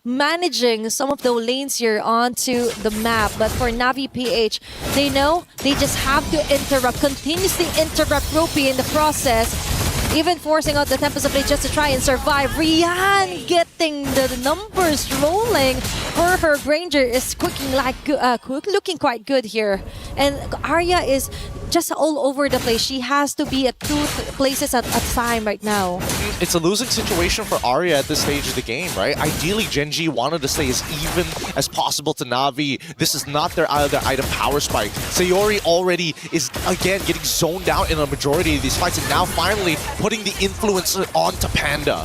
managing some of the lanes here onto the map. But for Navi PH, they know they just have to interrupt, continuously interrupt Ropey in the process, even forcing out the Tempest of Blade just to try and survive. Rian getting the numbers rolling for her Granger is looking quite good here. And Arya is just all over the place. She has to be at 2 places at a time right now. It's a losing situation for Arya at this stage of the game, right? Ideally, Gen G wanted to stay as even as possible to Navi. This is not their item power spike. Sayori already is, again, getting zoned out in a majority of these fights, and now finally putting the influence onto Panda.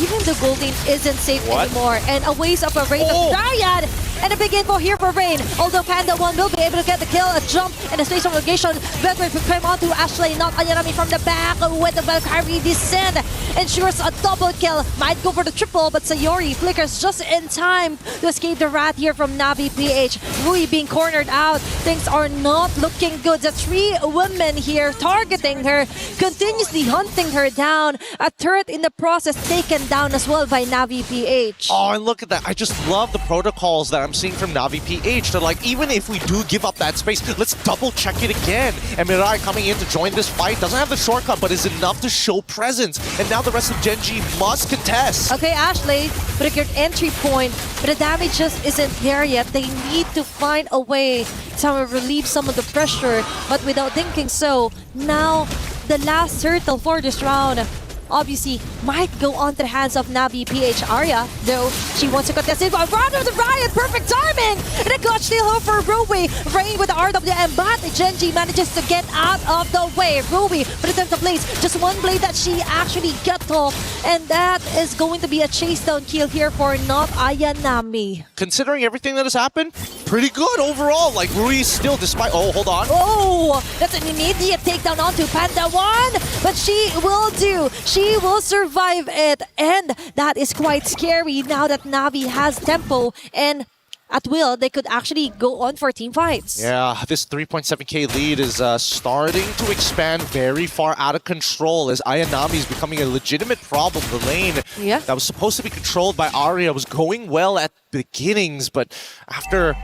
Even the gold lane isn't safe anymore. And a waste of a Rain of Dryad. And a big info here for Rain. Although Panda 1 will be able to get the kill, a jump and a space of location. Veteran to climb onto Ashley, not Ayanami from the back with the Valkyrie descent. Ensures a double kill. Might go for the triple, but Sayori flickers just in time to escape the wrath here from Navi PH. Rui being cornered out. Things are not looking good. The 3 women here targeting her, continuously hunting her down. A turret in the process taken down as well by Navi PH. Oh, and look at that. I just love the protocols that I'm seeing from Navi PH. They're like, even if we do give up that space, let's double check it again. And Mirai coming in to join this fight doesn't have the shortcut, but is enough to show presence. And now the rest of Gen G must contest. Okay, Ashley, with a good entry point, but the damage just isn't there yet. They need to find a way to relieve some of the pressure, but without thinking so, now the last turtle for this round obviously might go onto the hands of Navi PH. Arya, though, she wants to contest it, but rather the Riot, perfect timing! And a good much still hope for Rui. Rain with the RWM, but Genji manages to get out of the way. Rui for the turn of blades, just one blade that she actually got off, and that is going to be a chase down kill here for not Ayanami. Considering everything that has happened, pretty good overall. Like Rui still, despite hold on. Oh, that's an immediate takedown onto Panda 1, but she will survive it, and that is quite scary now that Navi has tempo, and at will, they could actually go on for team fights. Yeah, this 3.7k lead is starting to expand very far out of control as Ayanami is becoming a legitimate problem. The lane that was supposed to be controlled by Arya was going well at beginnings, but after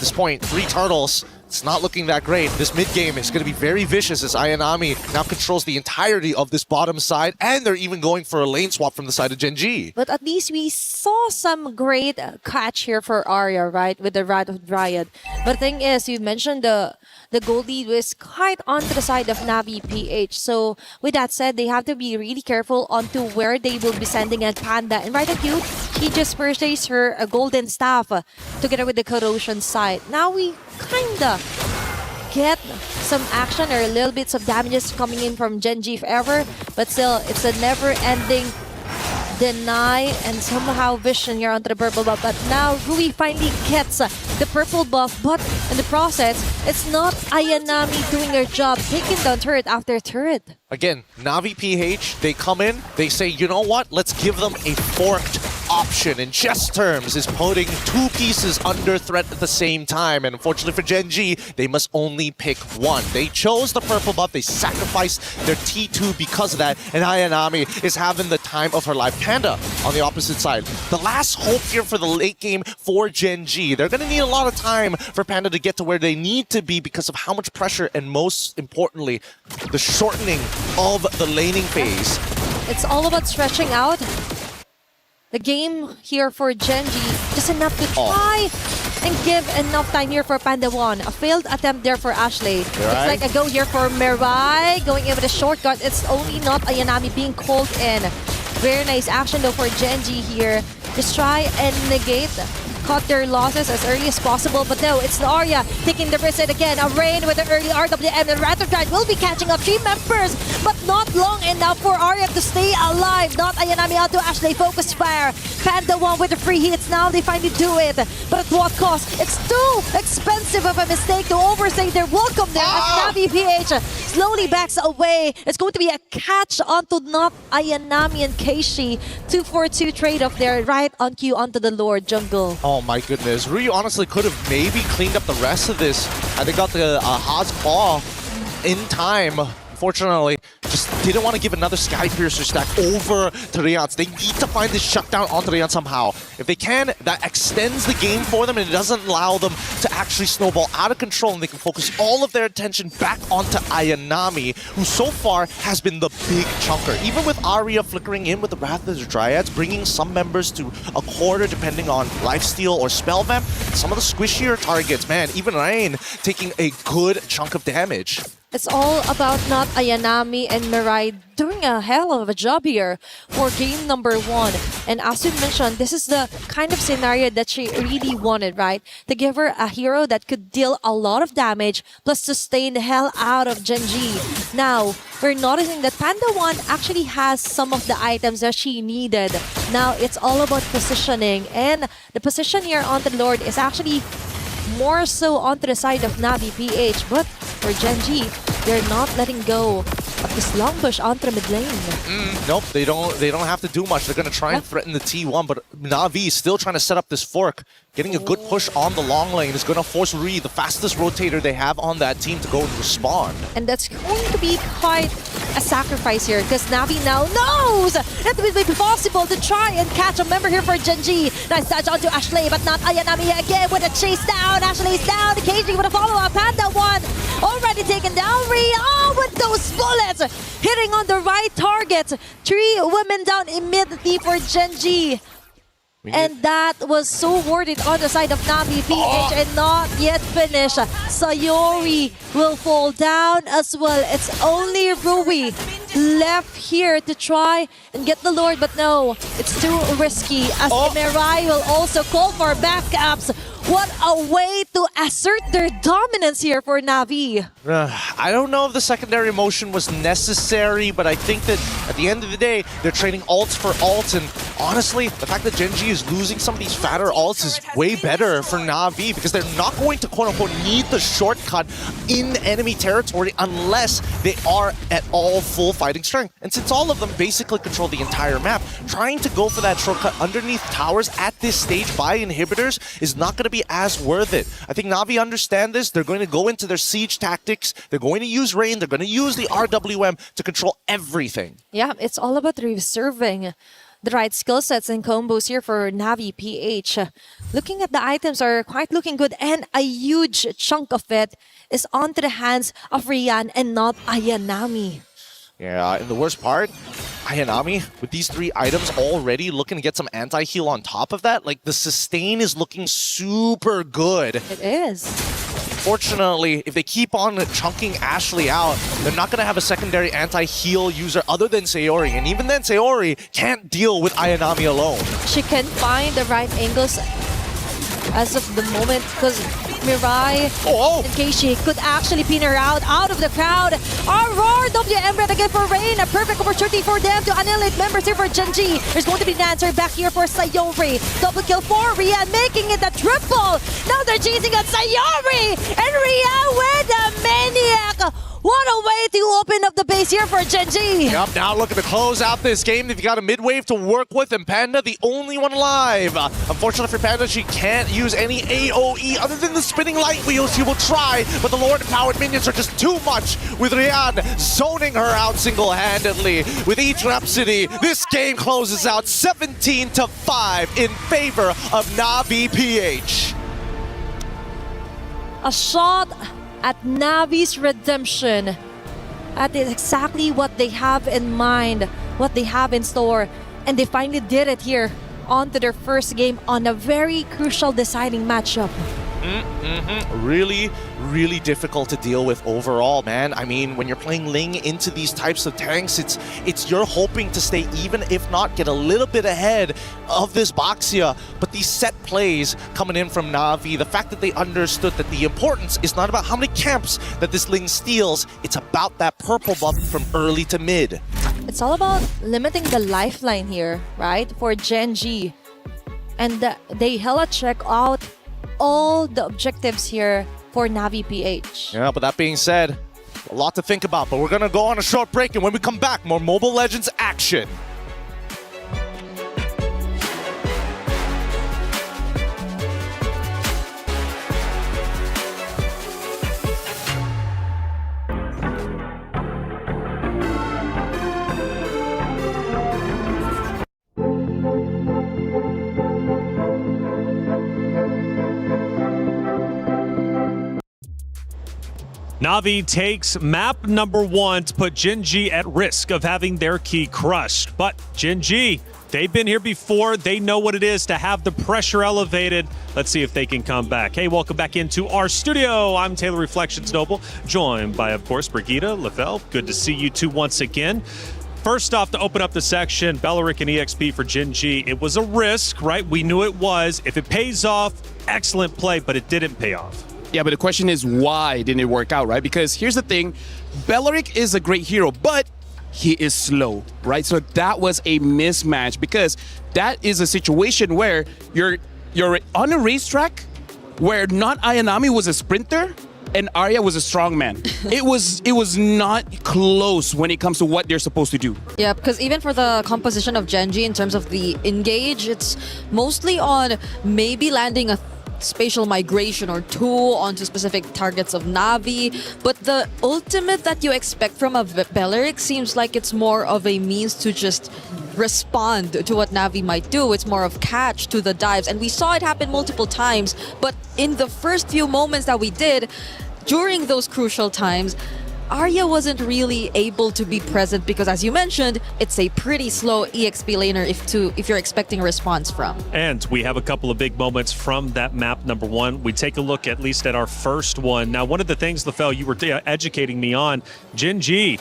this point, 3 turtles, it's not looking that great. This mid game is going to be very vicious as Ayanami now controls the entirety of this bottom side, and they're even going for a lane swap from the side of Genji. But at least we saw some great catch here for Arya, right, with the Wrath of Dryad. But the thing is, you mentioned the gold lead was quite onto the side of Navi PH. So with that said, they have to be really careful onto where they will be sending at Panda. And right at you, he just purchased her a golden staff together with the corrosion side. Now we kinda get some action or a little bits of damages coming in from Genji if ever, but still it's a never-ending deny and somehow vision here onto the purple buff. But now Rui finally gets the purple buff, but in the process, it's not Ayanami doing their job, taking down turret after turret. Again, Navi PH, they come in, they say, you know what, let's give them a forked option. In chess terms, is putting 2 pieces under threat at the same time. And unfortunately for Genji, they must only pick one. They chose the purple buff, they sacrificed their T2 because of that, and Ayanami is having the time of her life. Panda on the opposite side. The last hope here for the late game for Genji. They're going to need a lot of time for Panda to get to where they need to be because of how much pressure and most importantly, the shortening of the laning phase. It's all about stretching out the game here for Genji, just enough to try and give enough time here for Panda 1. A failed attempt there for Ashley. It's like a go here for Mirai, going in with a shortcut. It's only not Ayanami being called in. Very nice action though for Genji here. Just try and negate, cut their losses as early as possible, but no, it's Arya taking the risk again. A Rain with the early RWM, and Wrath of Dryad will be catching up 3 members, but not long enough for Arya to stay alive. Not Ayanami out to Ashley, focus fire. Panda 1 with the free hits, now they finally do it, but at what cost? It's too expensive of a mistake to overstay their welcome there as Navi PH slowly backs away. It's going to be a catch onto not Ayanami and Keishi. 2-4-2 trade-off there, right on cue onto the Lord jungle. Oh my goodness, Ryu honestly could have maybe cleaned up the rest of this. I think got the Haas Claw in time. Unfortunately, just didn't want to give another Sky Piercer stack over to Riance. They need to find this shutdown onto Riance somehow. If they can, that extends the game for them and it doesn't allow them to actually snowball out of control, and they can focus all of their attention back onto Ayanami, who so far has been the big chunker. Even with Arya flickering in with the Wrath of the Dryads, bringing some members to a quarter depending on lifesteal or spell vamp, some of the squishier targets, man, even Rain taking a good chunk of damage. It's all about not Ayanami and Mirai doing a hell of a job here for game number 1. And as we mentioned, this is the kind of scenario that she really wanted, right? To give her a hero that could deal a lot of damage plus sustain the hell out of Genji. Now, we're noticing that Panda 1 actually has some of the items that she needed. Now, it's all about positioning. And the position here on the Lord is actually more so onto the side of Navi PH, but for Genji, they're not letting go of this long push onto the mid lane. Nope, they don't have to do much. They're gonna try and threaten the T1, but Navi is still trying to set up this fork. Getting a good push on the long lane is gonna force Rui, the fastest rotator they have on that team, to go and respond. And that's going to be quite a sacrifice here, because Navi now knows that it will be possible to try and catch a member here for Genji. Nice touch onto Ashley, but not Ayanami again with a chase down. Ashley's down, KG with a follow-up. Panda 1 already taken down. Rio with those bullets hitting on the right target. 3 women down immediately for Genji. And that was so worth it on the side of Navi PH and not yet finished. Sayori will fall down as well. It's only Rui left here to try and get the Lord, but no, it's too risky as Mirai will also call for backups. What a way to assert their dominance here for Na'Vi. I don't know if the secondary motion was necessary, but I think that at the end of the day, they're trading ults for ults, and honestly, the fact that Gen G is losing some of these fatter ults is way better for Na'Vi because they're not going to quote-unquote need the shortcut in enemy territory unless they are at all full fighting strength. And since all of them basically control the entire map, trying to go for that shortcut underneath towers at this stage by inhibitors is not going to be as worth it. I think Na'Vi understand this. They're going to go into their siege tactics. They're going to use Rain. They're going to use the RWM to control everything. Yeah, it's all about reserving the right skill sets and combos here for Na'Vi PH. Looking at the items are quite looking good, and a huge chunk of it is onto the hands of Rian and not Ayanami. Yeah, and the worst part, Ayanami, with these 3 items already looking to get some anti-heal on top of that, like the sustain is looking super good. It is. Fortunately, if they keep on chunking Ashley out, they're not going to have a secondary anti-heal user other than Sayori. And even then, Sayori can't deal with Ayanami alone. She can find the right angles as of the moment because Mirai and Keishi could actually pin her out of the crowd. Aurora WM red again for Rain. A perfect opportunity for them to annihilate members here for Gen G. There's going to be an answer back here for Sayori. Double kill for Rian, making it a triple. Now they're chasing at Sayori. And Rian with a maniac. What a way to open up the base here for Gen G. Yep, now looking to close out this game. They've got a mid-wave to work with, and Panda, the only one alive. Unfortunately for Panda, she can't use any AoE other than the spinning light wheels. She will try, but the Lord-empowered minions are just too much, with Rian zoning her out single-handedly. With each Rhapsody, this game closes out 17-5 in favor of Na'Vi PH. A shot at Navi's redemption. That is exactly what they have in mind, what they have in store. And they finally did it here onto their first game on a very crucial deciding matchup. Really, really difficult to deal with overall, man. I mean, when you're playing Ling into these types of tanks, it's you're hoping to stay even, if not get a little bit ahead of this Boxia. But these set plays coming in from Na'Vi, the fact that they understood that the importance is not about how many camps that this Ling steals, it's about that purple buff from early to mid. It's all about limiting the lifeline here, right, for Gen G. And they hella check out all the objectives here for Na'Vi PH. Yeah, but that being said, a lot to think about, but we're gonna go on a short break, and when we come back, more Mobile Legends action. Na'Vi takes map number 1 to put Gen G at risk of having their key crushed. But Gen G, they've been here before. They know what it is to have the pressure elevated. Let's see if they can come back. Hey, welcome back into our studio. I'm Taylor Reflections Noble, joined by, of course, Brigitte Lefel. Good to see you two once again. First off, to open up the section, Beleric and EXP for Gen G. It was a risk, right? We knew it was. If it pays off, excellent play, but it didn't pay off. Yeah, but the question is, why didn't it work out, right? Because here's the thing, Beleric is a great hero, but he is slow, right? So that was a mismatch, because that is a situation where you're on a racetrack where not Ayanami was a sprinter and Arya was a strongman. It was not close when it comes to what they're supposed to do. Yeah, because even for the composition of Gen G in terms of the engage, it's mostly on maybe landing a spatial migration or two onto specific targets of Na'Vi, but the ultimate that you expect from a Beleric seems like it's more of a means to just respond to what Na'Vi might do. It's more of catch to the dives, and we saw it happen multiple times, but in the first few moments that we did, during those crucial times, Arya wasn't really able to be present because, as you mentioned, it's a pretty slow EXP laner if you're expecting a response from. And we have a couple of big moments from that map number 1. We take a look at least at our first one. Now, one of the things, Lefel, you were educating me on, Gen G,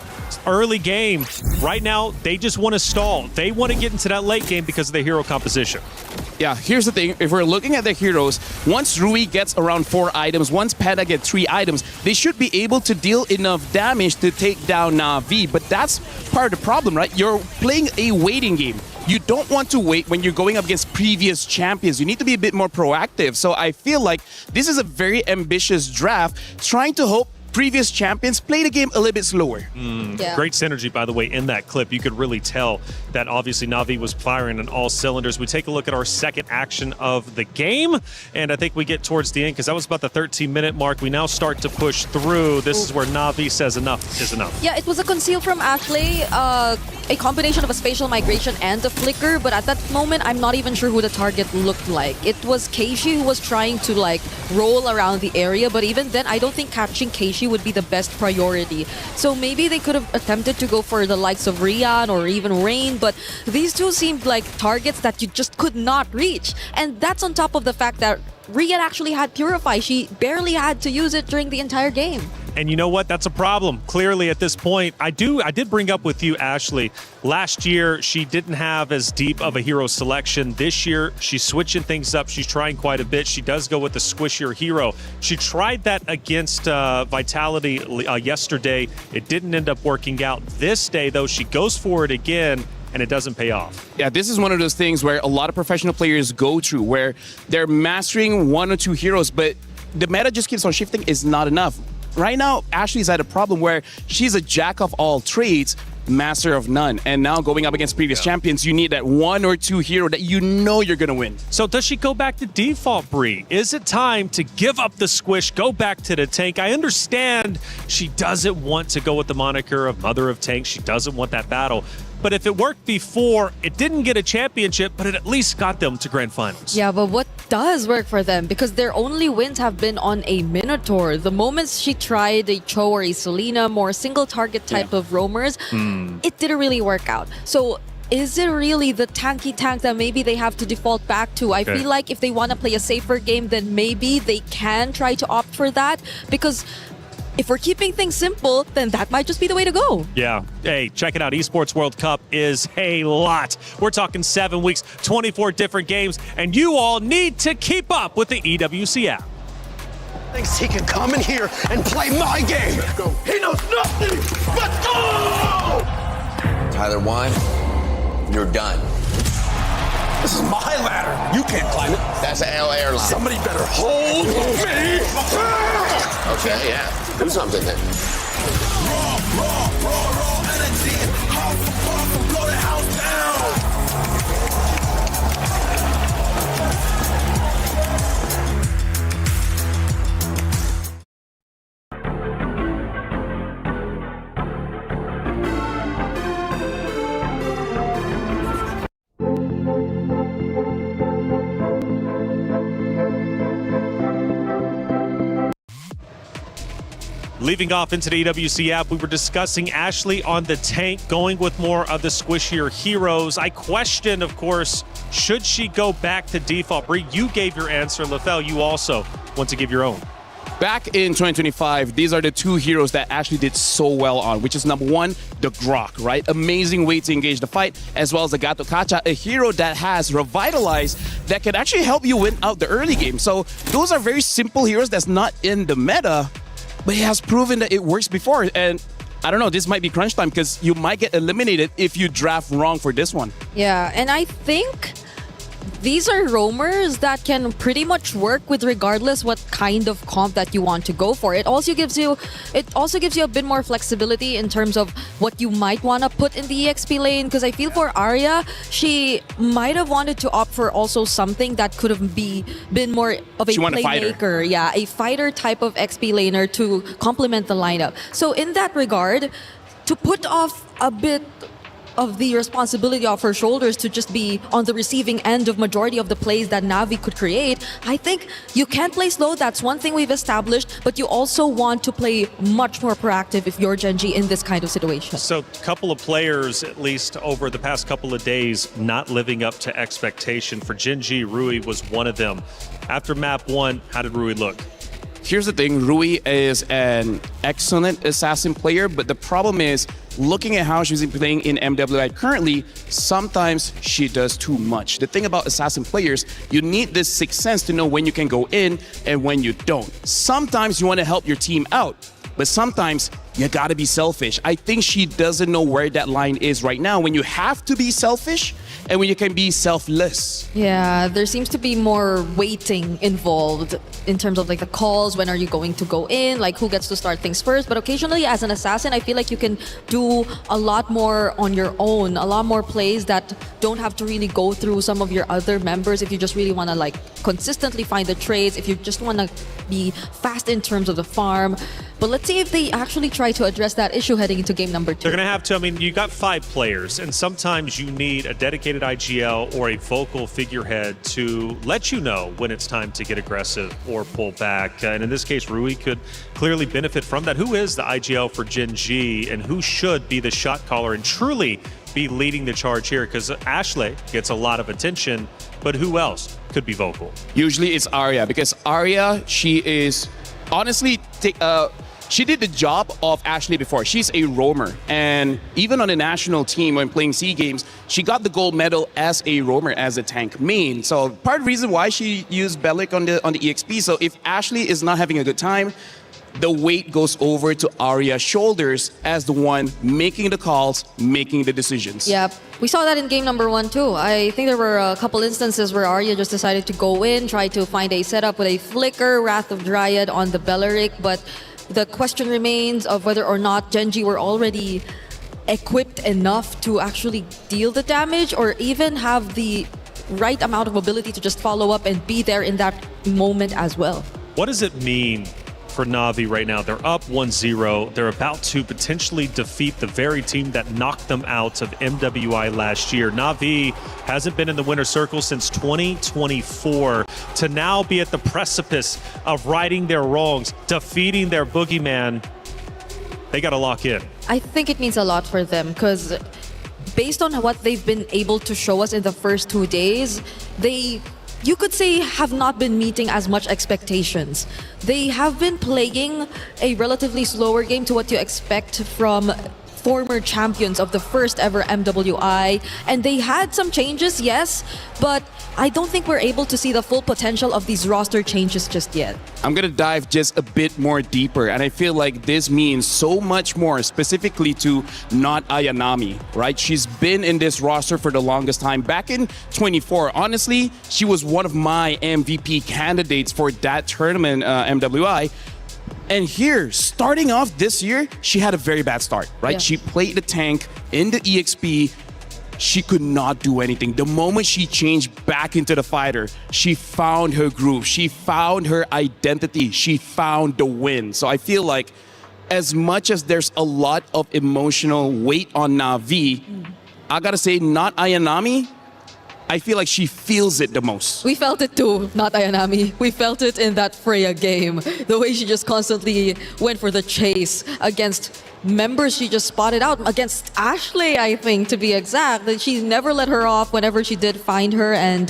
early game. Right now, they just want to stall. They want to get into that late game because of the hero composition. Yeah, here's the thing. If we're looking at the heroes, once Rui gets around 4 items, once Panda gets 3 items, they should be able to deal enough damage to take down Na'Vi. But that's part of the problem, right? You're playing a waiting game. You don't want to wait when you're going up against previous champions. You need to be a bit more proactive. So I feel like this is a very ambitious draft, trying to hope previous champions play the game a little bit slower. Yeah. Great synergy, by the way, in that clip. You could really tell that obviously Na'Vi was firing on all cylinders. We take a look at our second action of the game, and I think we get towards the end because that was about the 13-minute mark. We now start to push through. This is where Na'Vi says enough is enough. Yeah, it was a conceal from Ashley, a combination of a spatial migration and a flicker, but at that moment, I'm not even sure who the target looked like. It was Keishi who was trying to like roll around the area, but even then, I don't think catching Keishi would be the best priority. So maybe they could have attempted to go for the likes of Rian or even Rain, but these two seemed like targets that you just could not reach. And that's on top of the fact that Rian actually had Purify. She barely had to use it during the entire game. And you know what? That's a problem. Clearly, at this point, I did bring up with you, Ashley. Last year, she didn't have as deep of a hero selection. This year, she's switching things up. She's trying quite a bit. She does go with the squishier hero. She tried that against Vitality yesterday. It didn't end up working out. This day, though, she goes for it again, and it doesn't pay off. Yeah, this is one of those things where a lot of professional players go through, where they're mastering 1 or 2 heroes, but the meta just keeps on shifting is not enough. Right now, Ashley's at a problem where she's a jack of all trades, master of none. And now going up against previous champions, you need that 1 or 2 hero that you know you're going to win. So does she go back to default, Bree? Is it time to give up the squish, go back to the tank? I understand she doesn't want to go with the moniker of Mother of Tanks. She doesn't want that battle. But if it worked before, it didn't get a championship, but it at least got them to grand finals. Yeah, but what does work for them? Because their only wins have been on a Minotaur. The moments she tried a Cho or a Selena, more single target type of roamers, it didn't really work out. So is it really the tanky tank that maybe they have to default back to? I feel like if they want to play a safer game, then maybe they can try to opt for that. Because if we're keeping things simple, then that might just be the way to go. Yeah. Hey, check it out. Esports World Cup is a lot. We're talking 7 weeks, 24 different games, and you all need to keep up with the EWC app. Thinks he can come in here and play my game. Let's go. He knows nothing. Let's go! Tyler won. You're done. This is my ladder. You can't climb it. That's an L airline. Somebody better hold me. Okay, yeah. Do something then. Raw energy. House for far, blow the house down. Leaving off into the EWC app, we were discussing Ashley on the tank, going with more of the squishier heroes. I questioned, of course, should she go back to default? Bree, you gave your answer. LaFell, you also want to give your own. Back in 2025, these are the 2 heroes that Ashley did so well on, which is number 1, the Grok, right? Amazing way to engage the fight, as well as the Gato Kacha, a hero that has Revitalize that can actually help you win out the early game. So those are very simple heroes that's not in the meta, but he has proven that it works before. And I don't know, this might be crunch time because you might get eliminated if you draft wrong for this one. Yeah, and I think these are roamers that can pretty much work with regardless what kind of comp that you want to go for. It also gives you a bit more flexibility in terms of what you might want to put in the EXP lane, because I feel for Arya, she might have wanted to opt for also something that could have been more of a playmaker. Yeah, a fighter type of XP laner to complement the lineup. So in that regard, to put off a bit of the responsibility off her shoulders to just be on the receiving end of majority of the plays that Na'Vi could create, I think you can play slow. That's one thing we've established, but you also want to play much more proactive if you're Gen.G in this kind of situation. So a couple of players, at least over the past couple of days, not living up to expectation. For Gen.G, Rui was one of them. After map 1, how did Rui look? Here's the thing, Rui is an excellent assassin player, but the problem is looking at how she's been playing in MWI currently, sometimes she does too much. The thing about assassin players, you need this sixth sense to know when you can go in and when you don't. Sometimes you want to help your team out, but sometimes you gotta be selfish. I think she doesn't know where that line is right now, when you have to be selfish and when you can be selfless. Yeah, there seems to be more waiting involved in terms of like the calls, when are you going to go in, like who gets to start things first. But occasionally as an assassin, I feel like you can do a lot more on your own, a lot more plays that don't have to really go through some of your other members if you just really want to like consistently find the trades, if you just want to be fast in terms of the farm. But let's see if they actually try to address that issue heading into game number 2. They're going to have to. I mean, you got 5 players, and sometimes you need a dedicated IGL or a vocal figurehead to let you know when it's time to get aggressive or pull back. And in this case, Rui could clearly benefit from that. Who is the IGL for Gen G, and who should be the shot caller and truly be leading the charge here? Because Ashley gets a lot of attention, but who else could be vocal? Usually it's Arya, because Arya, she is honestly she did the job of Ashley before. She's a roamer, and even on the national team when playing SEA Games, she got the gold medal as a roamer, as a tank main. So part of the reason why she used Bellic on the EXP. So if Ashley is not having a good time, the weight goes over to Arya's shoulders as the one making the calls, making the decisions. Yep. We saw that in game number 1 too. I think there were a couple instances where Arya just decided to go in, try to find a setup with a flicker, Wrath of Dryad on the Belleric, but the question remains of whether or not Gen G were already equipped enough to actually deal the damage, or even have the right amount of ability to just follow up and be there in that moment as well. What does it mean for Na'Vi right now? They're up 1-0. They're about to potentially defeat the very team that knocked them out of MWI last year. Na'Vi hasn't been in the winner's circle since 2024. To now be at the precipice of righting their wrongs, defeating their boogeyman, they got to lock in. I think it means a lot for them, because based on what they've been able to show us in the first 2 days, you could say have not been meeting as much expectations. They have been playing a relatively slower game to what you expect from former champions of the first ever MWI, and they had some changes, yes, but I don't think we're able to see the full potential of these roster changes just yet. I'm gonna dive just a bit more deeper, and I feel like this means so much more specifically to not Ayanami, right? She's been in this roster for the longest time. Back in 24, honestly, she was one of my MVP candidates for that tournament, MWI. And here, starting off this year, she had a very bad start, right? Yeah. She played the tank in the EXP. She could not do anything. The moment she changed back into the fighter, she found her groove. She found her identity. She found the win. So I feel like as much as there's a lot of emotional weight on Na'Vi, I gotta say, not Ayanami, I feel like she feels it the most. We felt it too, not Ayanami. We felt it in that Freya game. The way she just constantly went for the chase against members she just spotted out. Against Ashley, I think, to be exact. That she never let her off whenever she did find her. And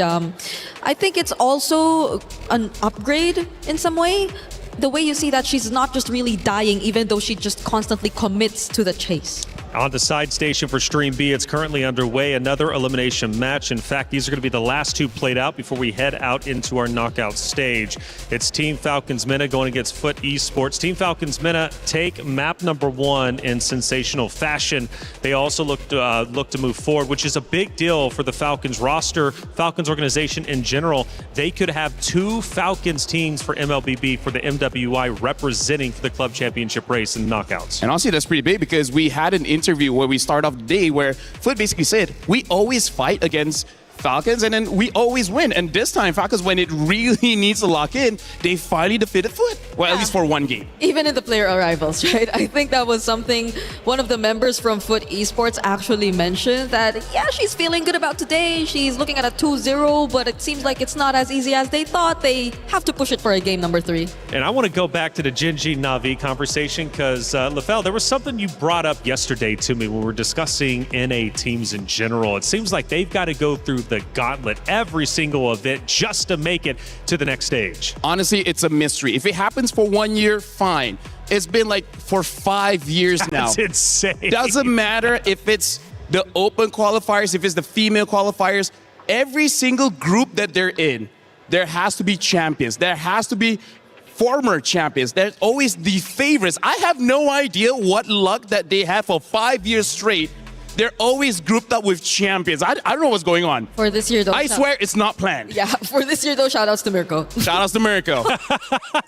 I think it's also an upgrade in some way. The way you see that she's not just really dying, even though she just constantly commits to the chase. On the side station for Stream B, it's currently underway. Another elimination match. In fact, these are going to be the last 2 played out before we head out into our knockout stage. It's Team Falcons Mena going against Foot Esports. Team Falcons Mena take map number 1 in sensational fashion. They also look to move forward, which is a big deal for the Falcons roster, Falcons organization in general. They could have 2 Falcons teams for MLBB for the MWI representing for the club championship race and knockouts. And honestly, that's pretty big, because we had an interview where we start off the day where Foot basically said, we always fight against Falcons and then we always win. And this time, Falcons, when it really needs to lock in, they finally defeated Foot. Well, at least for 1 game. Even in the player arrivals, right? I think that was something one of the members from Foot Esports actually mentioned, that, yeah, she's feeling good about today. She's looking at a 2-0, but it seems like it's not as easy as they thought. They have to push it for a game number 3. And I want to go back to the Gen G Na'Vi conversation, because, Lefel, there was something you brought up yesterday to me when we were discussing NA teams in general. It seems like they've got to go through the gauntlet every single event just to make it to the next stage. Honestly, it's a mystery. If it happens for 1 year, fine. It's been like for 5 years now. That's insane. Doesn't matter if it's the open qualifiers, if it's the female qualifiers, every single group that they're in, there has to be champions. There has to be former champions. There's always the favorites. I have no idea what luck that they have for 5 years straight. They're always grouped up with champions. I don't know what's going on. For this year, though. I swear it's not planned. Yeah, for this year, though, shout outs to Mirko. Shout outs to Mirko.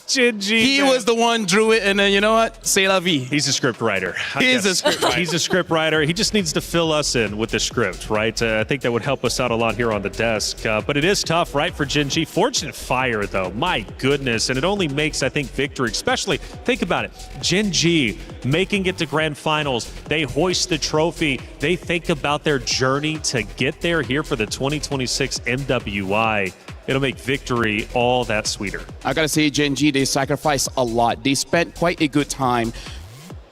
Gingy. He was the one drew it, and then you know what? C'est la vie. He's a script writer. He's a script writer. He's a script writer. He just needs to fill us in with the script, right? I think that would help us out a lot here on the desk. But it is tough, right, for Gingy. Fortunate Fire, though. My goodness. And it only makes, I think, victory, especially, think about it. Gingy making it to grand finals. They hoist the trophy. They think about their journey to get there here for the 2026 MWI. It'll make victory all that sweeter. I gotta say, Gen G, they sacrificed a lot. They spent quite a good time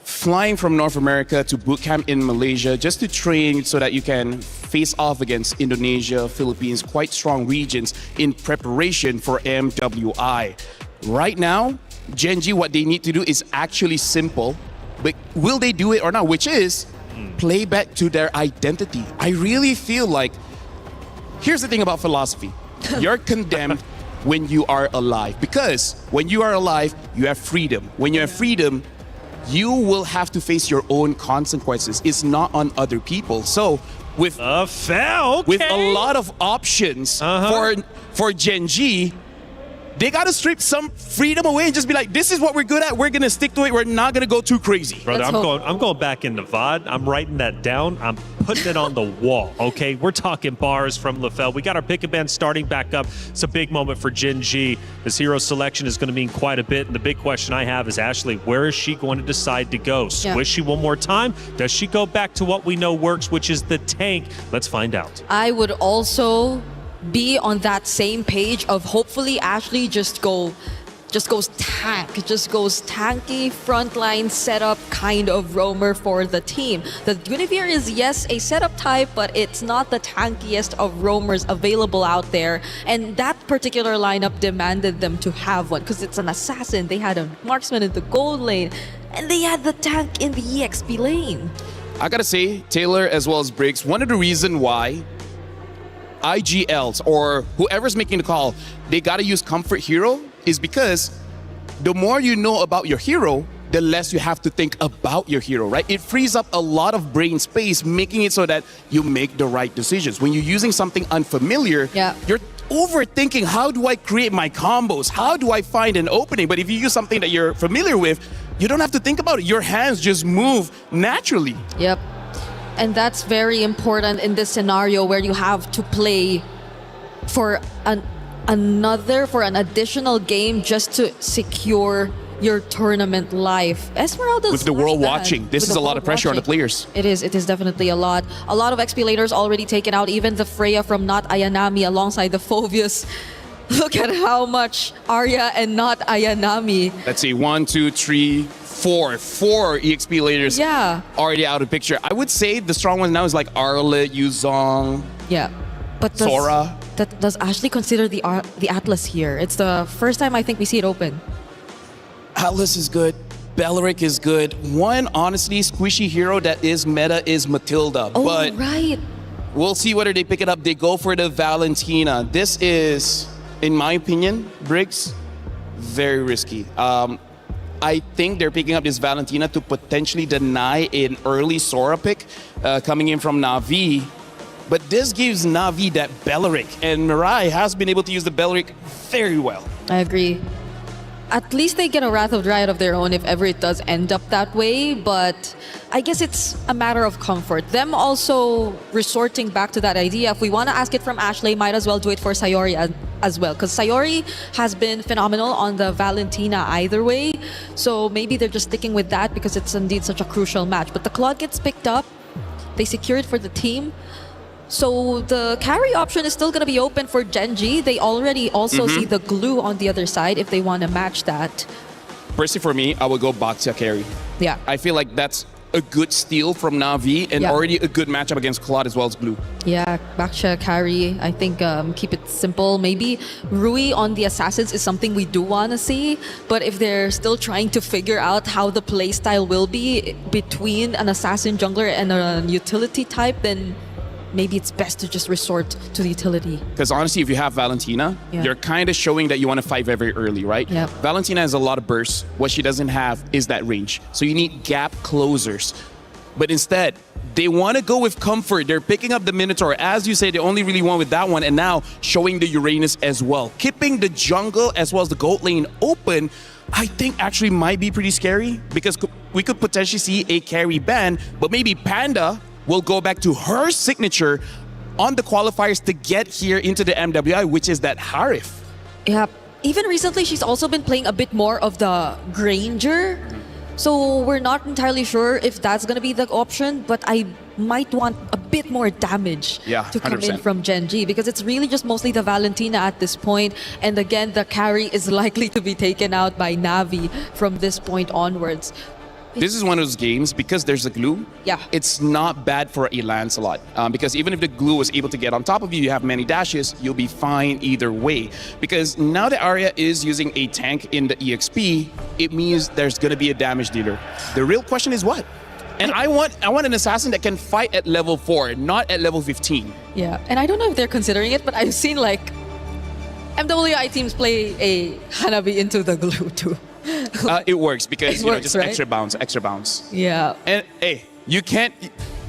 flying from North America to boot camp in Malaysia just to train so that you can face off against Indonesia, Philippines, quite strong regions in preparation for MWI. Right now, Gen G, what they need to do is actually simple, but will they do it or not? Which is play back to their identity. I really feel like, here's the thing about philosophy. You're condemned when you are alive, because when you are alive, you have freedom. When you have freedom, you will have to face your own consequences. It's not on other people. So with with a lot of options for Gen G, they got to strip some freedom away and just be like, this is what we're good at. We're going to stick to it. We're not going to go too crazy. Brother, I'm going back into VOD. I'm writing that down. I'm putting it on the wall, okay? We're talking bars from LaFell. We got our pick a band starting back up. It's a big moment for Gen G. This hero selection is going to mean quite a bit. And the big question I have is, Ashley, where is she going to decide to go? Squish she one more time? Does she go back to what we know works, which is the tank? Let's find out. I would also be on that same page of hopefully Ashley just goes tanky frontline setup kind of roamer for the team. The Guinevere is, yes, a setup type, but it's not the tankiest of roamers available out there. And that particular lineup demanded them to have one because it's an assassin. They had a marksman in the gold lane and they had the tank in the EXP lane. I gotta say, Taylor as well as Briggs, one of the reasons why IGLs or whoever's making the call, they gotta use Comfort Hero is because the more you know about your hero, the less you have to think about your hero, right? It frees up a lot of brain space, making it so that you make the right decisions. When you're using something unfamiliar, you're overthinking, how do I create my combos? How do I find an opening? But if you use something that you're familiar with, you don't have to think about it. Your hands just move naturally. Yep. And that's very important in this scenario where you have to play for an additional game just to secure your tournament life. Esmeralda's with the world like watching, this is a lot of pressure on the players. It is definitely a lot. A lot of XP laners already taken out, even the Freya from Not Ayanami alongside the Phobius. Look at how much Arya and Not Ayanami. Let's see, 1, 2, 3, 4 EXP laners already out of the picture. I would say the strong ones now is like Arlet, Yuzong. Yeah. But Sora. Does Ashley consider the Atlas here? It's the first time I think we see it open. Atlas is good. Beleric is good. One, honestly, squishy hero that is meta is Matilda. Oh, but right. We'll see whether they pick it up. They go for the Valentina. This is, in my opinion, Briggs, very risky. I think they're picking up this Valentina to potentially deny an early Sora pick coming in from Na'Vi. But this gives Na'Vi that Beleric, and Mirai has been able to use the Beleric very well. I agree. At least they get a Wrath of Dryad of their own if ever it does end up that way, but I guess it's a matter of comfort. Them also resorting back to that idea, if we want to ask it from Ashley, might as well do it for Sayori as well, because Sayori has been phenomenal on the Valentina either way, so maybe they're just sticking with that because it's indeed such a crucial match. But the Claude gets picked up, they secure it for the team. So the carry option is still going to be open for Gen G. They already also see the glue on the other side if they want to match that. Personally, for me, I would go Baxia carry. Yeah. I feel like that's a good steal from Na'Vi and Yeah. already a good matchup against Claude as well as Blue. Yeah, Baksha carry. I think keep it simple. Maybe Rui on the Assassins is something we do want to see. But if they're still trying to figure out how the playstyle will be between an Assassin jungler and a utility type, then maybe it's best to just resort to the utility. Because honestly, if you have Valentina, Yeah. you're kind of showing that you want to fight very early, right? Yep. Valentina has a lot of bursts. What she doesn't have is that range. So you need gap closers. But instead, they want to go with comfort. They're picking up the Minotaur. As you say, they only really won with that one, and now showing the Uranus as well. Keeping the jungle as well as the gold lane open, I think actually might be pretty scary because we could potentially see a carry ban, but maybe Panda will go back to her signature on the qualifiers to get here into the MWI, which is that Harif. Yeah. Even recently, she's also been playing a bit more of the Granger. So we're not entirely sure if that's going to be the option, but I might want a bit more damage Yeah, to come 100%. in from Gen G because it's really just mostly the Valentina at this point. And again, the carry is likely to be taken out by Na'Vi from this point onwards. This is one of those games, because there's a glue, Yeah. it's not bad for a Lancelot. Because even if the glue was able to get on top of you, you have many dashes, you'll be fine either way. Because now that Arya is using a tank in the EXP, it means there's going to be a damage dealer. The real question is what? And I want an assassin that can fight at level 4, not at level 15. Yeah, and I don't know if they're considering it, but I've seen like MWI teams play a Hanabi into the glue too. It works because, It works, just right? extra bounce. Yeah. And hey, you can't...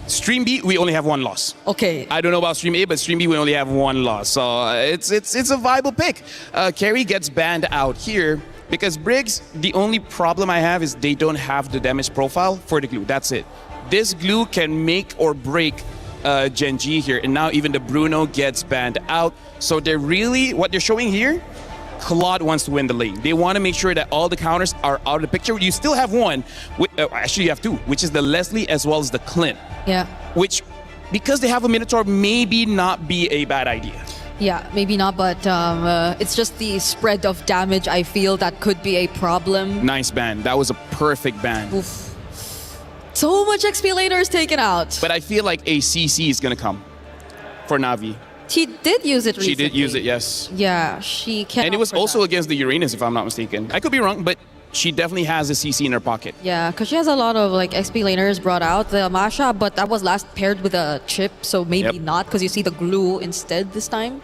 Stream B, we only have one loss. Okay. I don't know about Stream A, but Stream B, we only have one loss. So it's a viable pick. Carry gets banned out here because Briggs, the only problem I have is they don't have the damage profile for the glue. That's it. This glue can make or break Gen G here. And now even the Bruno gets banned out. So they're really, what they're showing here, Claude wants to win the lane. They want to make sure that all the counters are out of the picture. You still have one, actually you have two, which is the Leslie as well as the Clint. Yeah. Which, because they have a Minotaur, maybe not be a bad idea. Yeah, maybe not, but it's just the spread of damage I feel that could be a problem. Nice ban. That was a perfect ban. Oof. So much XP laner is taken out. But I feel like a CC is going to come for Na'Vi. She did use it recently. She did use it, yes. Yeah, she can. And it was also against the Uranus, if I'm not mistaken. I could be wrong, but she definitely has a CC in her pocket. Yeah, because she has a lot of like XP laners brought out. The Masha, but that was last paired with a chip, so maybe not, because you see the glue instead this time.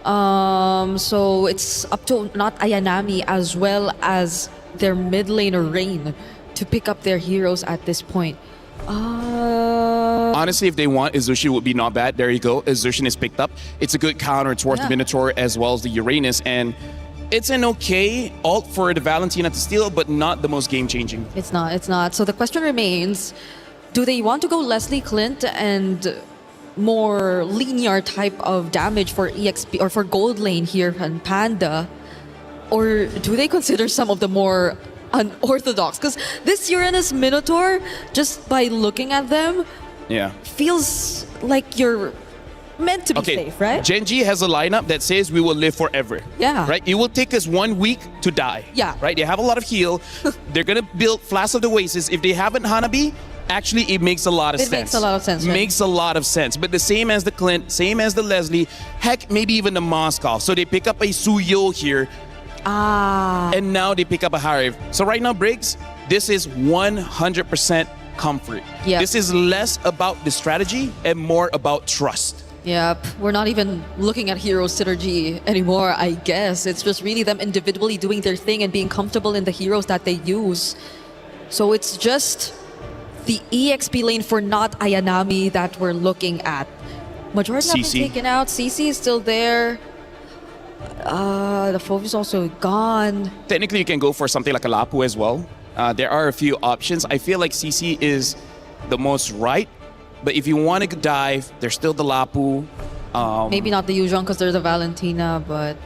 So it's up to not Ayanami as well as their mid laner Rain to pick up their heroes at this point. Honestly, if they want, Izushi would be not bad. There you go. Izushi is picked up. It's a good counter towards the Minotaur as well as the Uranus. And it's an okay ult for the Valentina to steal, but not the most game-changing. It's not. So the question remains, do they want to go Leslie Clint and more linear type of damage for EXP or for gold lane here and Panda? Or do they consider some of the more unorthodox? Because this Uranus Minotaur, just by looking at them, feels like you're meant to be safe, right? Gen G has a lineup that says we will live forever. Yeah. Right? It will take us 1 week to die. Yeah. Right? They have a lot of heal. They're going to build Flash of the Oasis. If they haven't Hanabi, actually it makes a lot of sense. It makes a lot of sense, right? Makes a lot of sense. But the same as the Clint, same as the Leslie, heck, maybe even the Moskov. So they pick up a Suyo here. And now they pick up a Harif. So right now, Briggs, this is 100% comfort. Yep. This is less about the strategy and more about trust. Yep, we're not even looking at hero synergy anymore, I guess. It's just really them individually doing their thing and being comfortable in the heroes that they use. So it's just the EXP lane for not Ayanami that we're looking at. Majority have been taken out. CC is still there. The Fove is also gone. Technically, you can go for something like a Lapu as well. There are a few options. I feel like CC is the most right. But if you want to dive, there's still the Lapu. Maybe not the Yuzhong because there's a Valentina, but...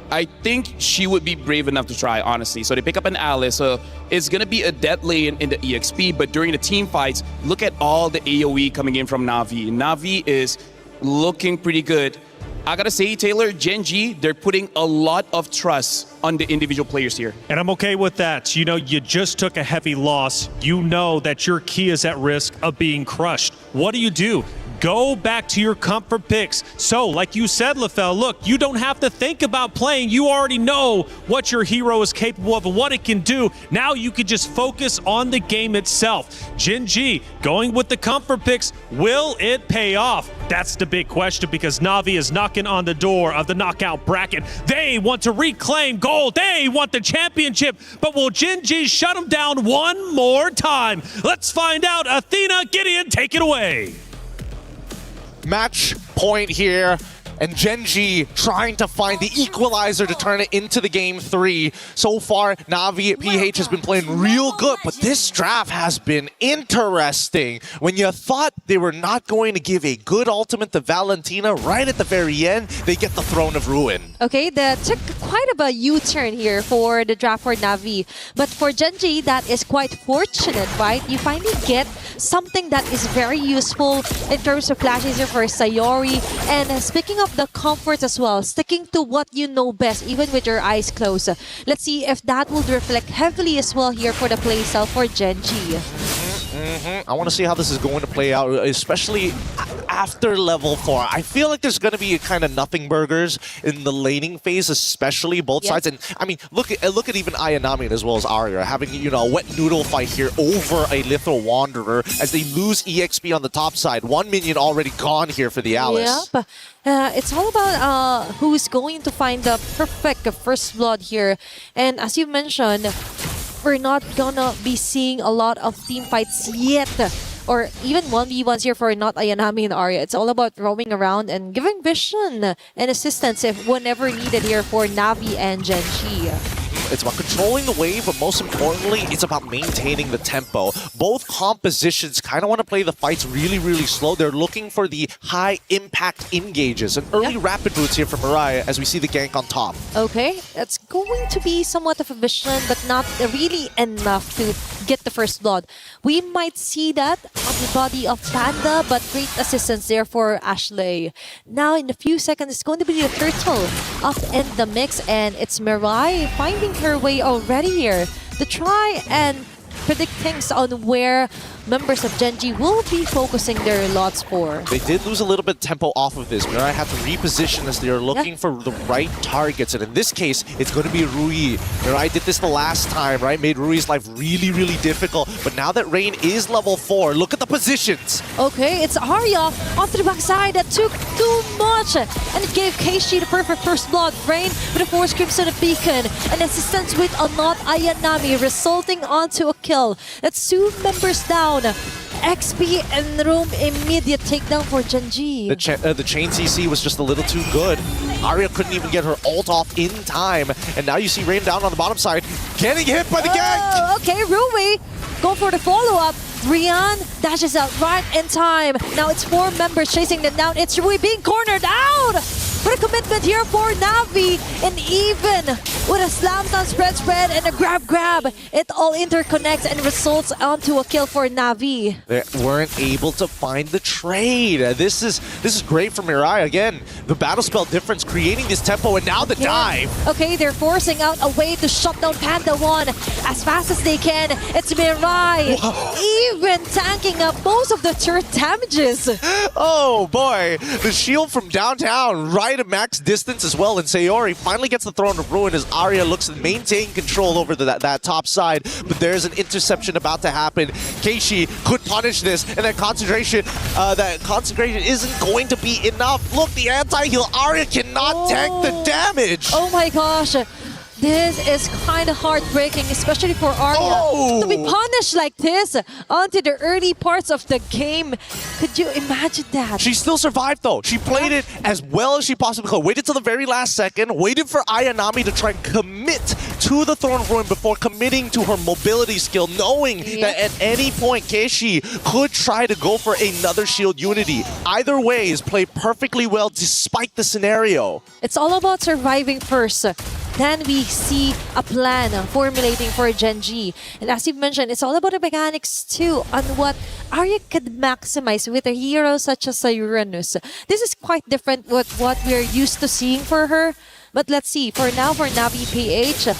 I think she would be brave enough to try, honestly. So they pick up an Alice. So it's going to be a dead lane in the EXP. But during the team fights, look at all the AoE coming in from Na'Vi. Na'Vi is looking pretty good. I gotta say, Taylor, Gen G, they're putting a lot of trust on the individual players here. And I'm okay with that. You know, you just took a heavy loss. You know that your key is at risk of being crushed. What do? Go back to your comfort picks. So, like you said, LaFell, look, you don't have to think about playing. You already know what your hero is capable of and what it can do. Now you can just focus on the game itself. Gen G, going with the comfort picks, will it pay off? That's the big question because Na'Vi is knocking on the door of the knockout bracket. They want to reclaim gold. They want the championship. But will Gen G shut them down one more time? Let's find out. Athena, Gideon, take it away. Match point here, and Gen G trying to find the equalizer to turn it into the game 3. So far, Na'Vi PH has been playing real good, but this draft has been interesting. When you thought they were not going to give a good ultimate to Valentina, right at the very end, they get the Throne of Ruin. Okay, that took quite a U-turn here for the draft for Na'Vi. But for Gen G, that is quite fortunate, right? You finally get something that is very useful in terms of flashes for Sayori. And speaking of the comfort as well, sticking to what you know best, even with your eyes closed. Let's see if that will reflect heavily as well here for the playstyle for Gen G. I want to see how this is going to play out, especially after level 4. I feel like there's going to be kind of nothing burgers in the laning phase, especially both sides. And I mean, look at even Ayanami as well as Arya having, you know, a wet noodle fight here over a Lethal Wanderer as they lose EXP on the top side. One minion already gone here for the Alice. Yep. It's all about who's going to find the perfect first blood here. And as you mentioned, we're not gonna be seeing a lot of team fights yet, or even 1v1s here for not Ayanami and Arya. It's all about roaming around and giving vision and assistance if whenever needed here for Na'Vi and Gen G. It's about controlling the wave, but most importantly, it's about maintaining the tempo. Both compositions kind of want to play the fights really, really slow. They're looking for the high-impact engages. And early rapid boots here from Mariah as we see the gank on top. Okay, that's going to be somewhat of a vision, but not really enough to get the first blood. We might see that on the body of Panda, but great assistance there for Ashley. Now, in a few seconds, it's going to be the turtle up in the mix, and it's Mirai finding her way already here to try and predict things on where members of Gen G will be focusing their lots for. They did lose a little bit of tempo off of this. Mirai had to reposition as they are looking for the right targets. And in this case, it's going to be Rui. Mirai did this the last time, right? Made Rui's life really, really difficult. But now that Rain is level 4, look at the positions. Okay, it's Arya onto the backside. That took too much. And it gave Keishi the perfect first blood. Rain with a force crimson beacon. And assistance with a not Ayanami, resulting onto a kill. That's 2 members down. XP and room immediate takedown for Gen G. The chain CC was just a little too good. Arya couldn't even get her ult off in time. And now you see Rain down on the bottom side, getting hit by the gank. Okay, Rui, go for the follow-up. Rian dashes out right in time. Now it's 4 members chasing them down. It's Rui being cornered out. What a commitment here for Na'Vi. And even with a slam down spread and a grab, it all interconnects and results onto a kill for Na'Vi. They weren't able to find the trade. This is great for Mirai. Again, the battle spell difference creating this tempo, and now the dive. Okay, they're forcing out a way to shut down Panda 1 as fast as they can. It's Mirai. Even tanking up most of the turret damages. Oh boy, the shield from downtown right at max distance as well, and Sayori finally gets the Throne of Ruin as Arya looks to maintain control over that top side, but there's an interception about to happen. Keishi could punish this, and that concentration isn't going to be enough. Look, the anti-heal, Arya cannot tank the damage. Oh my gosh. This is kind of heartbreaking, especially for Arya. To be punished like this onto the early parts of the game. Could you imagine that? She still survived though. She played it as well as she possibly could. Waited till the very last second, waited for Ayanami to try and commit to the Throne of Ruin before committing to her mobility skill, knowing that at any point Keishi could try to go for another shield unity. Either way is played perfectly well despite the scenario. It's all about surviving first. Then we see a plan formulating for Gen G. And as you mentioned, it's all about the mechanics too on what Arya could maximize with a hero such as Uranus. This is quite different with what we're used to seeing for her. But let's see, for now, for Navi PH,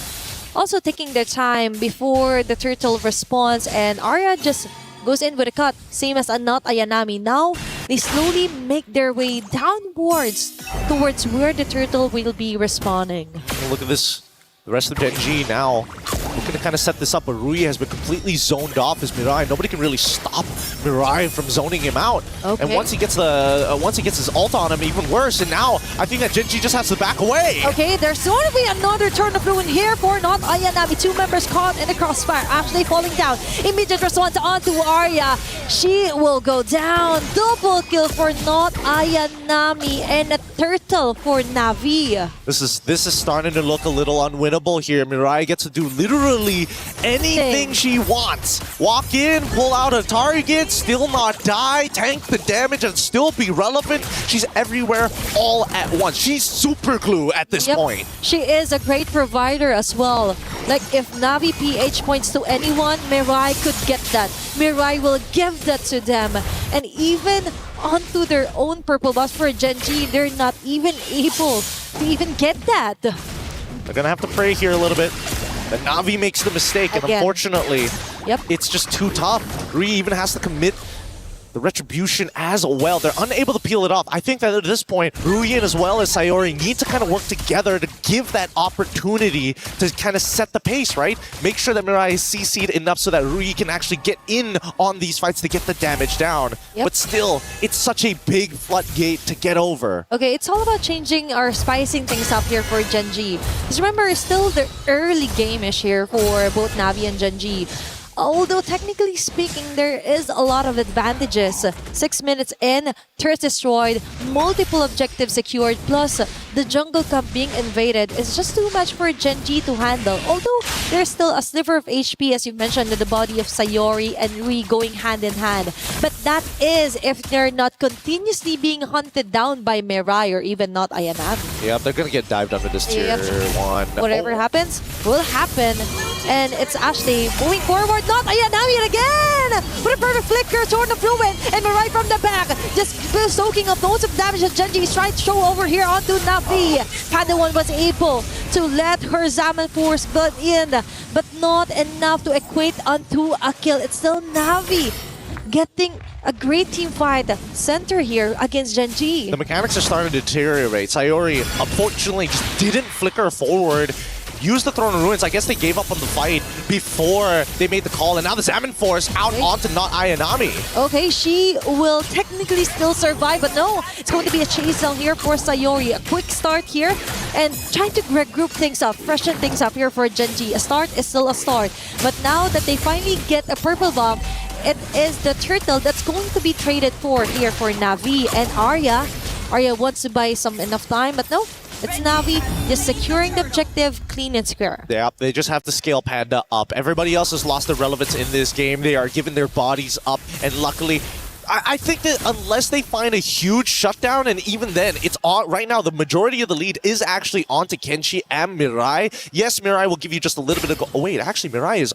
also taking their time before the turtle responds, and Arya just goes in with a cut, same as Not Ayanami. Now, they slowly make their way downwards towards where the turtle will be respawning. Look at this. The rest of Gen G now looking to kind of set this up, but Rui has been completely zoned off as Mirai. Nobody can really stop Mirai from zoning him out. Okay. And once he gets his ult on him, even worse. And now I think that Gen G just has to back away. Okay, there's going to be another turn of ruin here for Not Ayanami. 2 members caught in the crossfire, actually falling down. Immediate response onto Arya. She will go down. Double kill for Not Ayanami and a turtle for Navi. This is starting to look a little unwinnable here. Mirai gets to do literally anything she wants. Walk in, pull out a target, still not die, tank the damage and still be relevant. She's everywhere all at once. She's super glue at this point. She is a great provider as well. Like if Navi PH points to anyone, Mirai could get that. Mirai will give that to them. And even onto their own purple buffs for Gen G, they're not even able to even get that. They're gonna have to pray here a little bit. The Navi makes the mistake, and unfortunately, it's just too tough. Rui even has to commit the retribution as well. They're unable to peel it off. I think that at this point, Ruyin as well as Sayori need to kind of work together to give that opportunity to kind of set the pace, right? Make sure that Mirai is CC'd enough so that Rui can actually get in on these fights to get the damage down. But still, it's such a big floodgate to get over. Okay, it's all about changing or spicing things up here for Gen G. Because remember, it's still the early game-ish here for both Navi and Gen G. Although technically speaking, there is a lot of advantages. 6 minutes in, turret destroyed, multiple objectives secured, plus the jungle camp being invaded is just too much for Gen G to handle. Although there's still a sliver of HP, as you mentioned, in the body of Sayori and Rui going hand in hand. But that is if they're not continuously being hunted down by Mirai or even Not Ayanami. Yeah, they're gonna get dived under this tier 1. Whatever happens will happen. And it's actually moving forward. Not Ayanami again! With a perfect flicker, Sword of Ruin, and Mirai from the back. Just soaking up loads of damage that Gen G is trying to show over here onto Navi. Padawan was able to let her Zaman Force build in, but not enough to equate onto a kill. It's still Navi getting a great team fight center here against Gen G. The mechanics are starting to deteriorate. Sayori, unfortunately, just didn't flicker forward. Used the Throne of Ruins. I guess they gave up on the fight before they made the call, and now the Zaman Force out onto Not Ayanami. Okay, she will technically still survive, but no, it's going to be a chase down here for Sayori. A quick start here, and trying to regroup things up, freshen things up here for Gen G. A start is still a start, but now that they finally get a purple bomb, it is the turtle that's going to be traded for here for Navi and Arya. Arya wants to buy some enough time, but no. It's Navi just securing the objective clean and square. Yeah, they just have to scale Panda up. Everybody else has lost their relevance in this game. They are giving their bodies up, and luckily, I think that unless they find a huge shutdown, and even then, it's on right now, the majority of the lead is actually onto Kenshi and Mirai. Yes, Mirai will give you just a little bit of oh wait, actually Mirai is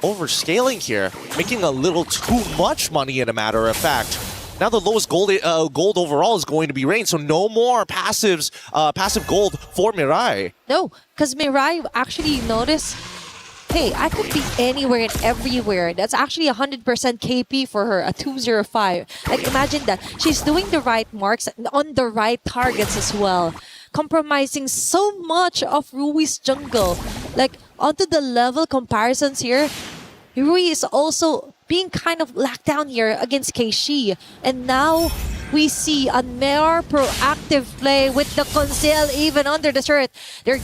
overscaling here, making a little too much money, in a matter of fact. Now the lowest gold overall is going to be Rain, so no more passive gold for Mirai. No, because Mirai actually noticed, hey, I could be anywhere and everywhere. That's actually 100% KP for her, a 205. Like imagine that. She's doing the right marks on the right targets as well. Compromising so much of Rui's jungle. Like onto the level comparisons here, Rui is also being kind of locked down here against Keishi. And now we see a more proactive play with the Conceal even under the turret. They're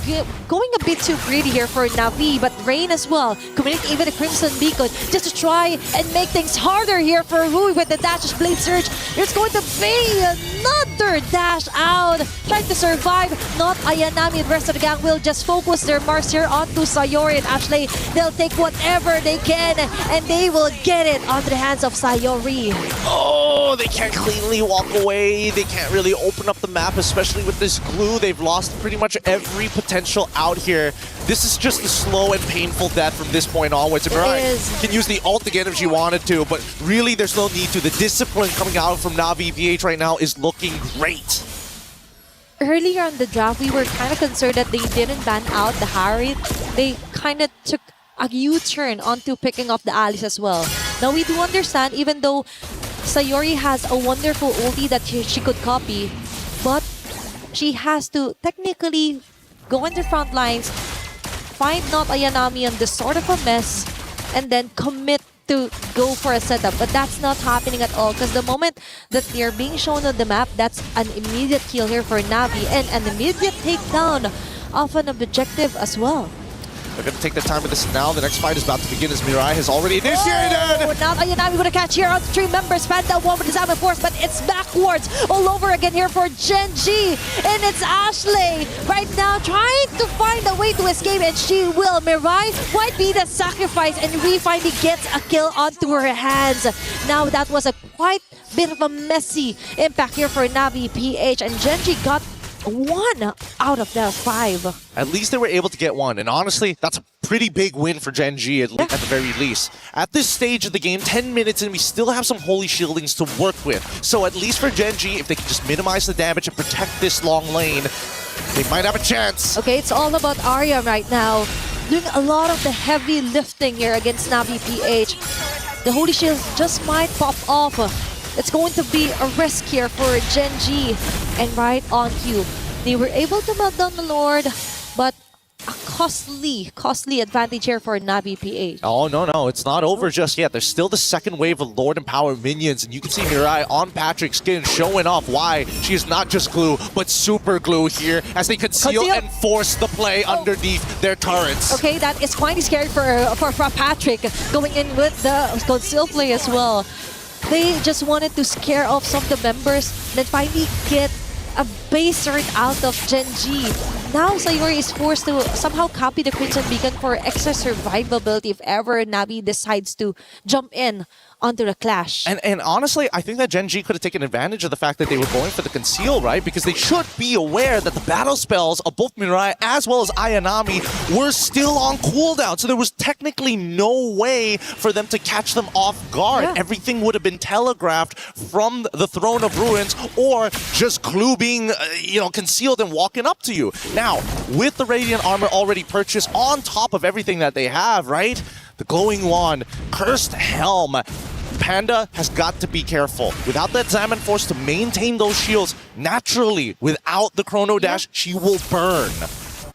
going a bit too greedy here for Navi, but Rain as well, committing even a Crimson Beacon just to try and make things harder here for Rui with the dash Blade Surge. There's going to be another dash out, trying to survive. Not Ayanami and the rest of the gang will just focus their marks here onto Sayori and Ashley. They'll take whatever they can and they will get it onto the hands of Sayori. Oh, they can't cleanly walk away. They can't really open up the map, especially with this glue. They've lost pretty much every potential out here. this is just a slow and painful death from this point onwards. And Mirai can use the ult again if she wanted to, but really there's no need to. The discipline coming out from Na'Vi PH right now is looking great. Earlier on the draft, we were kind of concerned that they didn't ban out the Harriet. They kind of took a U-turn onto picking up the Alice as well. Now we do understand, even though Sayori has a wonderful ulti that she could copy, but she has to technically go in the front lines, find not Ayanami on this sort of a mess, and then commit to go for a setup. But that's not happening at all, because the moment that they're being shown on the map, that's an immediate kill here for Navi and an immediate takedown of an objective as well. They're going to take their time with this now. The next fight is about to begin as Mirai has already initiated. Oh, now Ayanami with a catch here on the 3 members. Panda one with the Salmon Force, but it's backwards all over again here for Gen G. And it's Ashley right now trying to find a way to escape, and she will. Mirai might be the sacrifice, and Ree finally gets a kill onto her hands. Now that was a quite bit of a messy impact here for Navi PH, and Gen G got 1 out of the 5. At least they were able to get 1, and honestly, that's a pretty big win for Gen G at the very least. At this stage of the game, 10 minutes and we still have some Holy Shieldings to work with. So at least for Gen G, if they can just minimize the damage and protect this long lane, they might have a chance. Okay, it's all about Arya right now, doing a lot of the heavy lifting here against Navi PH. The Holy Shields just might pop off. It's going to be a risk here for Gen G. And right on cue, they were able to melt down the Lord, but a costly advantage here for Navi PH. Oh, no, it's not over just yet. There's still the second wave of Lord and Power minions, and you can see Mirai on Patrick's skin showing off why she is not just glue, but super glue here as they conceal and force the play underneath their turrets. Okay, that is quite scary for Patrick, going in with the conceal play as well. They just wanted to scare off some of the members, then finally get a base turret out of Gen G. Now Sayori is forced to somehow copy the Crimson Beacon for extra survivability if ever Navi decides to jump in onto the clash. And honestly, I think that Gen G could have taken advantage of the fact that they were going for the conceal, right? Because they should be aware that the battle spells of both Mirai as well as Ayanami were still on cooldown. So there was technically no way for them to catch them off guard. Yeah. Everything would have been telegraphed from the Throne of Ruins, or just Clue being, concealed and walking up to you. Now, with the Radiant Armor already purchased on top of everything that they have, right? The Glowing Wand, Cursed Helm, Panda has got to be careful. Without that Salmon Force to maintain those shields, naturally, without the Chrono Dash, she will burn.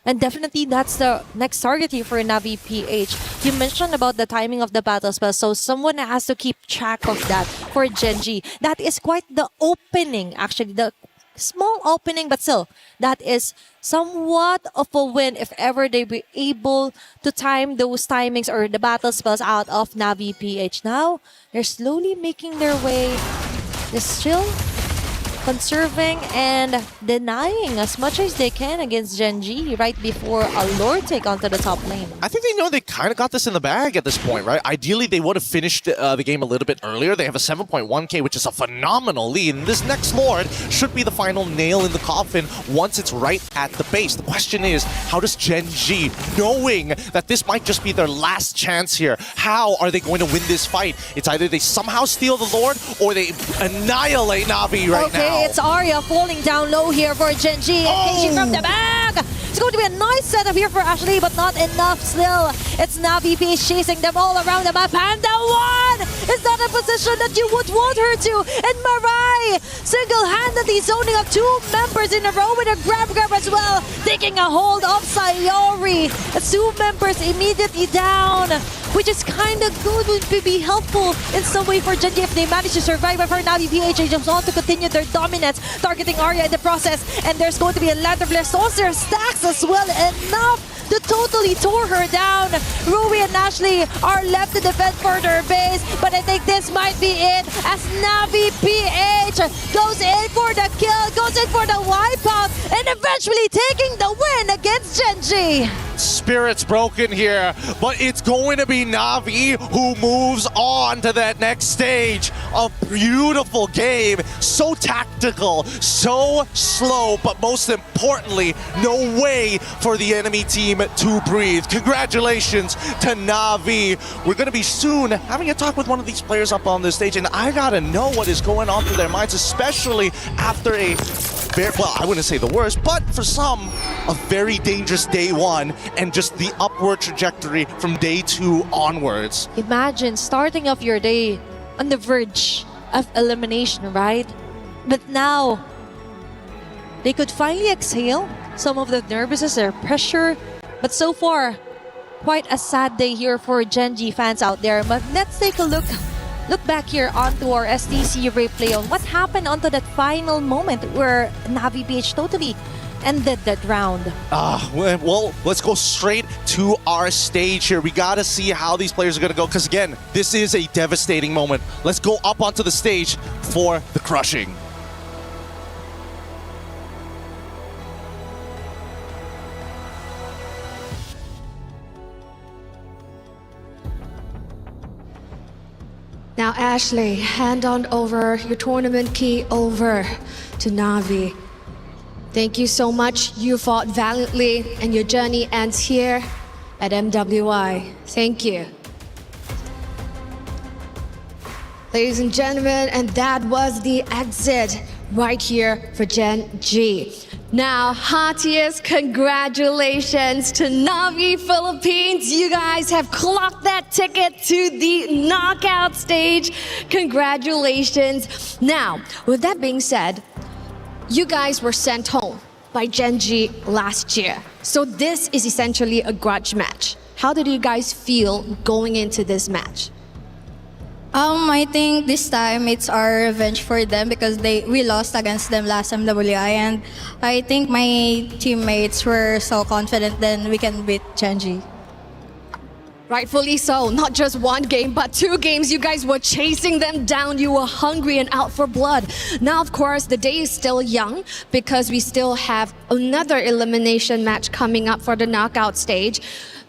And definitely that's the next target here for Navi PH. You mentioned about the timing of the battle spell, so someone has to keep track of that for Gen G. That is quite the opening, actually, the small opening, but still, that is somewhat of a win if ever they be able to time those timings or the battle spells out of Navi PH. Now, they're slowly making their way. They're still conserving and denying as much as they can against Gen G right before a Lord take onto the top lane. I think they know they kind of got this in the bag at this point, right? Ideally, they would have finished the game a little bit earlier. They have a 7.1k, which is a phenomenal lead. And this next Lord should be the final nail in the coffin once it's right at the base. The question is, how does Gen G, knowing that this might just be their last chance here, how are they going to win this fight? It's either they somehow steal the Lord or they annihilate Navi right now. It's Arya falling down low here for Gen G. Engaging from the back. It's going to be a nice setup here for Ashley, but not enough still. It's Navi PH chasing them all around the map. Panda 1 is not a position that you would want her to. And Mirai single-handedly zoning up 2 members in a row with a grab as well. Taking a hold of Sayori. It's 2 members immediately down, which is kind of good, would be helpful in some way for Gen G if they manage to survive. But for Navi PH, they just want to continue their dominance, targeting Arya in the process. And there's going to be a Land of Blessed Souls. There stacks as well, enough to totally tore her down. Rui and Ashley are left to defend for their base, but I think this might be it as Navi PH goes in for the kill, goes in for the wipeout, and eventually taking the win against Genji. Spirit's broken here, but it's going to be Navi who moves on to that next stage. A beautiful game, so tactical, so slow, but most importantly, no way for the enemy team to breathe. Congratulations to Navi. We're going to be soon having a talk with one of these players up on the stage, and I gotta know what is going on through their minds, especially after a well, I wouldn't say the worst, but for some, a very dangerous day one, and just the upward trajectory from day two onwards. Imagine starting off your day on the verge of elimination, right? But now, they could finally exhale some of the nervousness or pressure. But so far, quite a sad day here for Genji fans out there. But let's take a look back here onto our STC replay on what happened onto that final moment where Navi PH totally ended that round. Well, let's go straight to our stage here. We gotta see how these players are gonna go, because again, this is a devastating moment. Let's go up onto the stage for the crushing. Now, Ashley, hand on over your tournament key over to Navi. Thank you so much. You fought valiantly, and your journey ends here at MWI. Thank you. Ladies and gentlemen, and that was the exit right here for Gen G. Now, heartiest congratulations to Navi Philippines. You guys have clocked that ticket to the knockout stage. Congratulations. Now, with that being said, you guys were sent home by Gen G last year. So this is essentially a grudge match. How did you guys feel going into this match? I think this time it's our revenge for them because we lost against them last MWI, and I think my teammates were so confident then we can beat Genji. Rightfully so. Not just one game, but 2 games. You guys were chasing them down. You were hungry and out for blood. Now, of course, the day is still young because we still have another elimination match coming up for the knockout stage.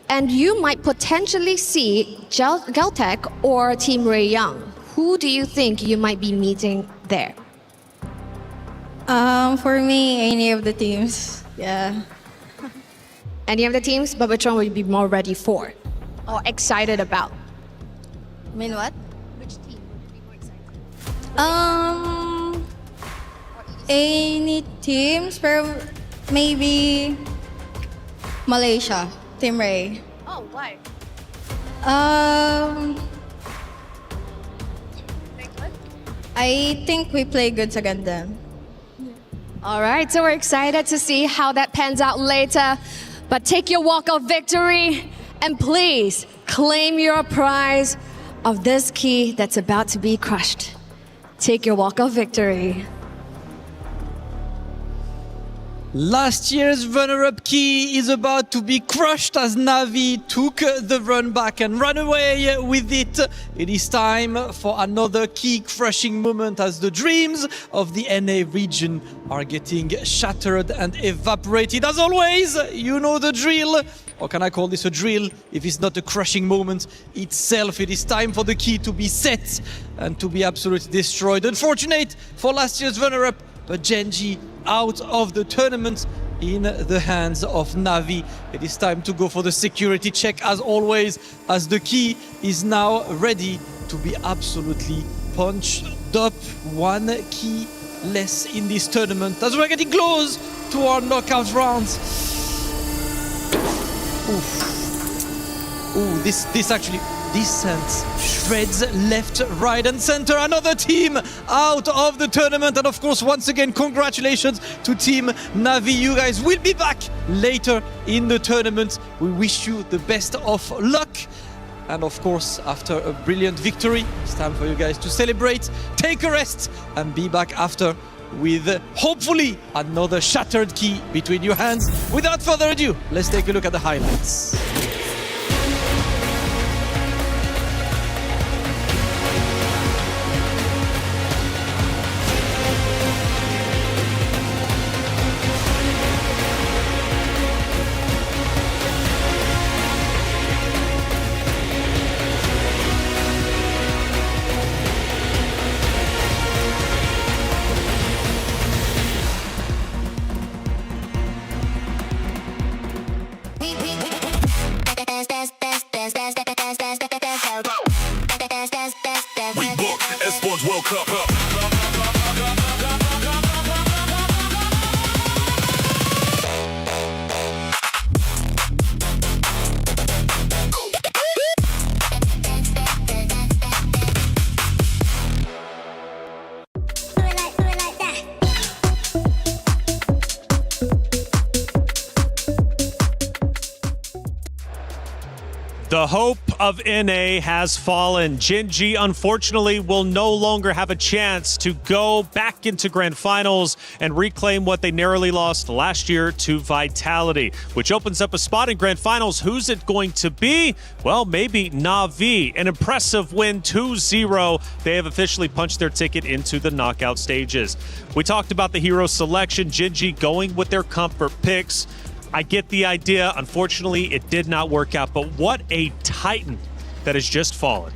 And you might potentially see Geltec or Team Ray Young. Who do you think you might be meeting there? For me, any of the teams. Yeah. Any of the teams? But which one would you be more ready for? Or excited about? I mean what? Which team would you be more excited about? Any teams, pero maybe Malaysia, Team Ray. Oh, why? I think we play good against them. All right, so we're excited to see how that pans out later. But take your walk of victory and please claim your prize of this key that's about to be crushed. Take your walk of victory. Last year's runner-up key is about to be crushed as Navi took the run back and ran away with it. It is time for another key-crushing moment as the dreams of the NA region are getting shattered and evaporated. As always, you know the drill. Or can I call this a drill if it's not a crushing moment itself? It is time for the key to be set and to be absolutely destroyed. Unfortunate for last year's runner-up, but Genji out of the tournament in the hands of Navi. It is time to go for the security check as always, as the key is now ready to be absolutely punched up. 1 key less in this tournament as we're getting close to our knockout rounds. Ooh, this actually sends shreds left, right and center. Another team out of the tournament, and of course once again congratulations to Team Navi. You guys will be back later in the tournament. We wish you the best of luck, and of course after a brilliant victory it's time for you guys to celebrate, take a rest and be back after with hopefully another shattered key between your hands. Without further ado, let's take a look at the highlights. We book Esports World Cup. The hope of NA has fallen. Gen G, unfortunately, will no longer have a chance to go back into grand finals and reclaim what they narrowly lost last year to Vitality, which opens up a spot in grand finals. Who's it going to be? Well, maybe Na'Vi. An impressive win, 2-0. They have officially punched their ticket into the knockout stages. We talked about the hero selection. Gen G going with their comfort picks. I get the idea. Unfortunately, it did not work out, but what a titan that has just fallen.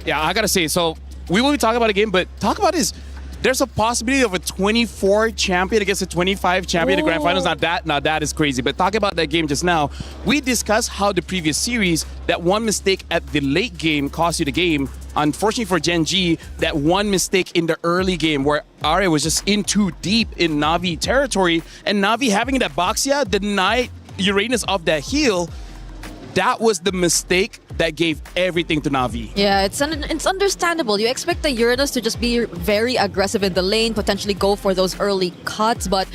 Yeah, I gotta say, so we will be talking about a game, but talk about is there's a possibility of a 24 champion against a 25 champion in the grand finals. Now that is crazy. But talking about that game just now, we discussed how the previous series, that one mistake at the late game cost you the game. Unfortunately for Gen G, that one mistake in the early game where Arya was just in too deep in Na'Vi territory, and Na'Vi having that Boxia denied Uranus of that heal. That was the mistake that gave everything to Na'Vi. Yeah, it's understandable. You expect the Uranus to just be very aggressive in the lane, potentially go for those early cuts, but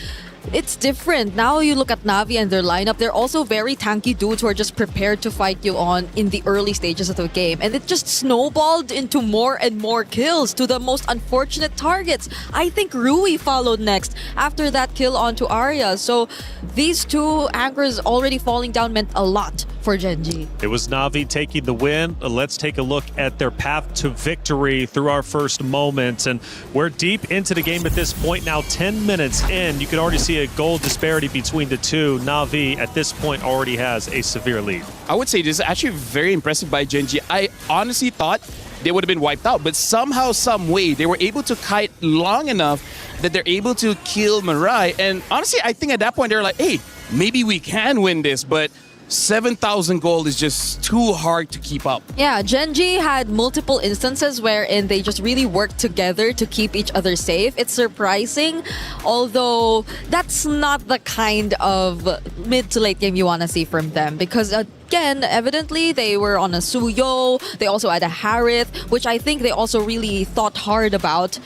it's different. Now you look at Na'Vi and their lineup, they're also very tanky dudes who are just prepared to fight you on in the early stages of the game. And it just snowballed into more and more kills to the most unfortunate targets. I think Rui followed next after that kill onto Arya. So these two anchors already falling down meant a lot for Gen G. It was Na'Vi taking the win. Let's take a look at their path to victory through our first moment. And we're deep into the game at this point now, 10 minutes in. You can already see a goal disparity between the two. Na'Vi at this point already has a severe lead. I would say this is actually very impressive by Gen G. I honestly thought they would have been wiped out, but somehow, some way, they were able to kite long enough that they're able to kill Mirai. And honestly, I think at that point, they're like, hey, maybe we can win this, but 7,000 gold is just too hard to keep up. Yeah, Gen G had multiple instances wherein they just really worked together to keep each other safe. It's surprising, although that's not the kind of mid to late game you want to see from them, because again, evidently they were on a Suyo, they also had a Harith, which I think they also really thought hard about,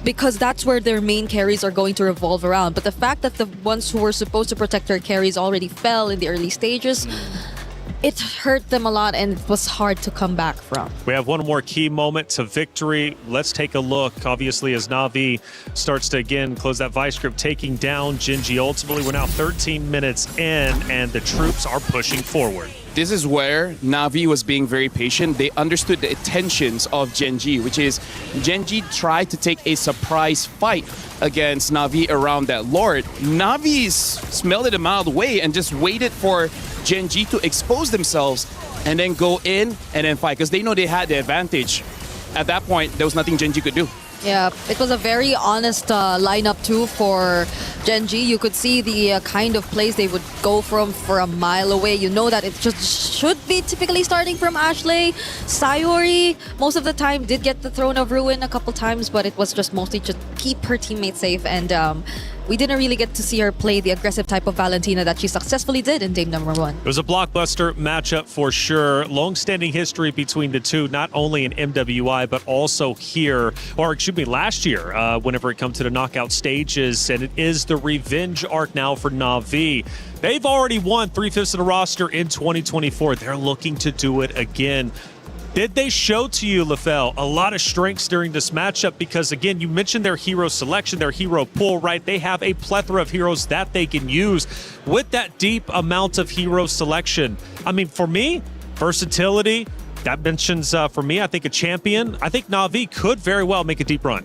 because that's where their main carries are going to revolve around. But the fact that the ones who were supposed to protect their carries already fell in the early stages, it hurt them a lot and it was hard to come back from. We have one more key moment to victory. Let's take a look, obviously, as Na'Vi starts to again close that vice grip, taking down Gen G. Ultimately, we're now 13 minutes in and the troops are pushing forward. This is where Na'Vi was being very patient. They understood the intentions of Gen G, which is Gen G tried to take a surprise fight against Na'Vi around that Lord. Na'Vi smelled it a mile away and just waited for Gen G to expose themselves and then go in and then fight, because they know they had the advantage. At that point, there was nothing Gen G could do. Yeah, it was a very honest lineup too for Gen G. You could see the kind of plays they would go from for a mile away. You know that it just should be typically starting from Ashley. Sayori, most of the time, did get the Throne of Ruin a couple times, but it was just mostly just keep her teammates safe. And we didn't really get to see her play the aggressive type of Valentina that she successfully did in Dame #1. It was a blockbuster matchup for sure. Long-standing history between the two, not only in MWI, but also here, or excuse me, last year, whenever it comes to the knockout stages. And it is the revenge arc now for Na'Vi. They've already won 3/5 of the roster in 2024. They're looking to do it again. Did they show to you, LaFell, a lot of strengths during this matchup? Because, again, you mentioned their hero selection, their hero pool, right? They have a plethora of heroes that they can use. With that deep amount of hero selection, I mean, for me, versatility, that mentions, for me, I think a champion. I think Na'Vi could very well make a deep run.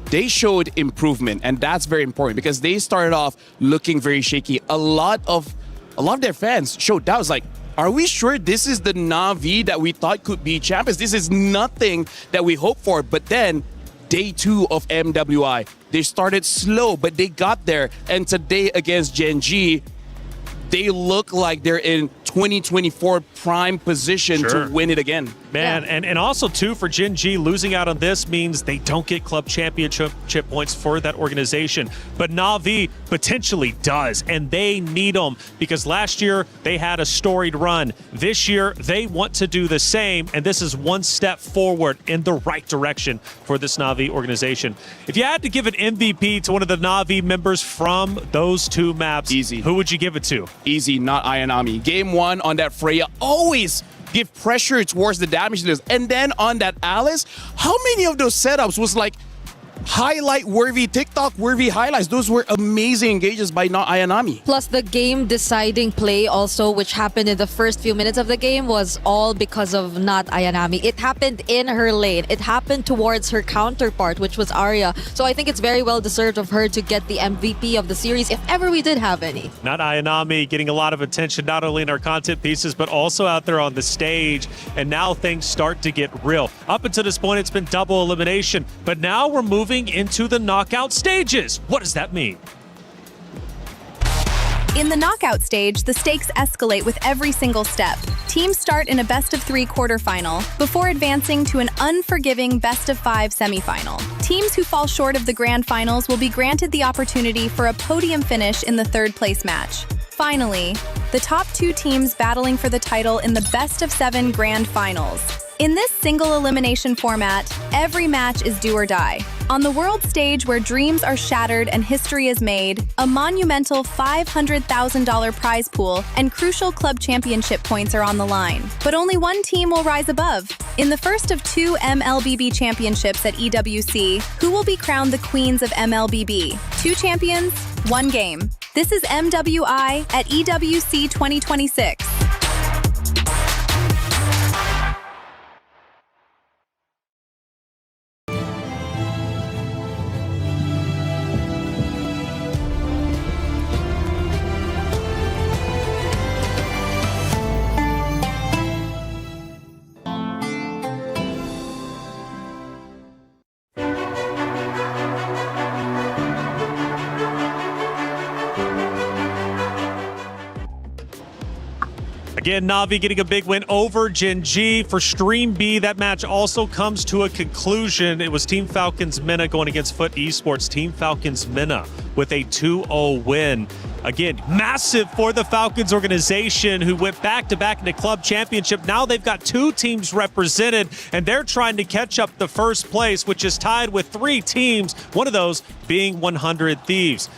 They showed improvement, and that's very important because they started off looking very shaky. A lot of their fans showed doubts, like, are we sure this is the Na'Vi that we thought could be champions? This is nothing that we hoped for. But then, day 2 of MWI, they started slow, but they got there. And today against Gen G, they look like they're in 2024 prime position Sure. to win it again. Man, and also, too, for Gen G, losing out on this means they don't get club championship points for that organization. But Na'Vi potentially does, and they need them because last year they had a storied run. This year, they want to do the same, and this is one step forward in the right direction for this Na'Vi organization. If you had to give an MVP to one of the Na'Vi members from those two maps, Easy. Who would you give it to? Easy, not Ayanami. Game 1 on that Freya, always give pressure towards the damage dealers. And then on that Alice, how many of those setups was like highlight-worthy, TikTok-worthy highlights? Those were amazing engages by not Ayanami. Plus the game-deciding play also, which happened in the first few minutes of the game, was all because of not Ayanami. It happened in her lane. It happened towards her counterpart, which was Arya. So I think it's very well deserved of her to get the MVP of the series, if ever we did have any. Not Ayanami getting a lot of attention, not only in our content pieces, but also out there on the stage. And now things start to get real. Up until this point, it's been double elimination, but now we're moving into the knockout stages. What does that mean? In the knockout stage, the stakes escalate with every single step. Teams start in a best-of-3 quarterfinal before advancing to an unforgiving best-of-5 semifinal. Teams who fall short of the grand finals will be granted the opportunity for a podium finish in the third-place match. Finally, the top 2 teams battling for the title in the best-of-7 grand finals. In this single elimination format, every match is do or die. On the world stage where dreams are shattered and history is made, a monumental $500,000 prize pool and crucial club championship points are on the line. But only one team will rise above. In the first of 2 MLBB championships at EWC, who will be crowned the queens of MLBB? 2 champions, 1 game. This is MWI at EWC26. Again, Na'Vi getting a big win over Gen G. For Stream B, that match also comes to a conclusion. It was Team Falcons Mena going against Foot Esports. Team Falcons Mena with a 2-0 win. Again, massive for the Falcons organization, who went back-to-back into club championship. Now they've got 2 teams represented, and they're trying to catch up the first place, which is tied with 3 teams, one of those being 100 Thieves.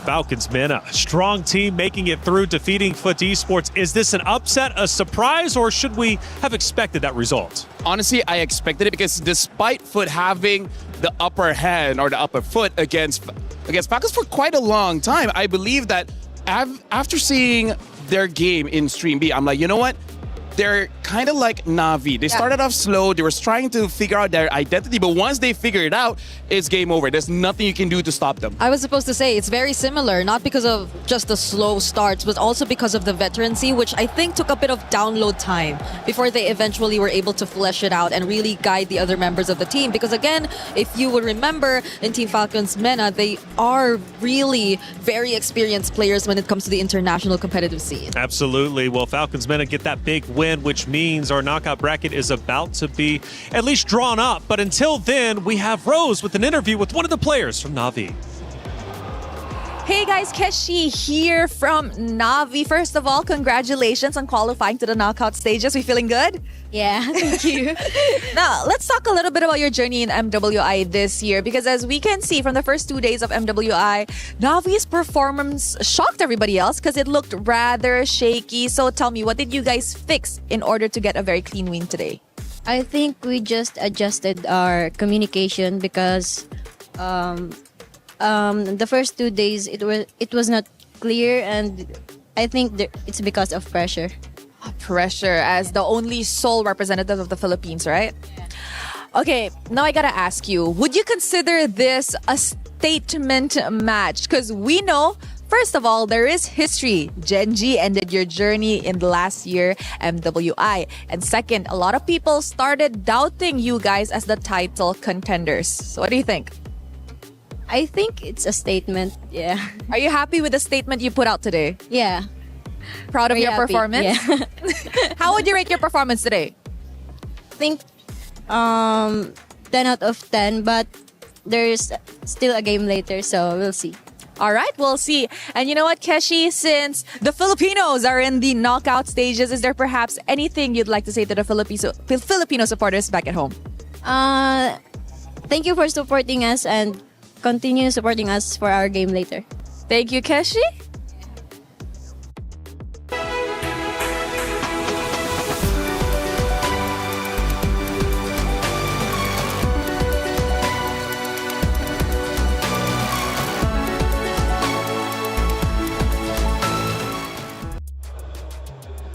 Falcons Mena, strong team making it through, defeating Foot Esports. Is this an upset, a surprise, or should we have expected that result? Honestly, I expected it because despite Foot having the upper hand or the upper foot against Falcons for quite a long time, I believe that after seeing their game in Stream B, I'm like, you know what? They're kind of like Na'Vi. They started off slow. They were trying to figure out their identity, but once they figure it out, it's game over. There's nothing you can do to stop them. I was supposed to say it's very similar, not because of just the slow starts, but also because of the veterancy, which I think took a bit of download time before they eventually were able to flesh it out and really guide the other members of the team. Because again, if you would remember, in Team Falcons Mena, they are really very experienced players when it comes to the international competitive scene. Absolutely. Well, Falcons Mena get that big win, which means our knockout bracket is about to be at least drawn up. But until then, we have Rose with an interview with one of the players from Na'Vi. Hey guys, Keshi here from Na'Vi. First of all, congratulations on qualifying to the knockout stages. We feeling good? Yeah, thank you. Now, let's talk a little bit about your journey in MWI this year, because as we can see from the first 2 days of MWI, Na'Vi's performance shocked everybody else because it looked rather shaky. So tell me, what did you guys fix in order to get a very clean win today? I think we just adjusted our communication because the first 2 days it was not clear, and I think it's because of pressure. Pressure as the only sole representative of the Philippines, right? Okay, now I gotta ask you, would you consider this a statement match? Because we know, first of all, there is history. Gen G ended your journey in the last year, MWI. And second, a lot of people started doubting you guys as the title contenders. So what do you think? I think it's a statement, yeah. Are you happy with the statement you put out today? Yeah. Proud of Very your happy, performance? yeah. How would you rate your performance today? I think 10 out of 10, but there's still a game later, so we'll see. All right, we'll see. And you know what, Keshi, since the Filipinos are in the knockout stages, is there perhaps anything you'd like to say to the Filipino supporters back at home? Thank you for supporting us and continue supporting us for our game later. Thank you, Keshi.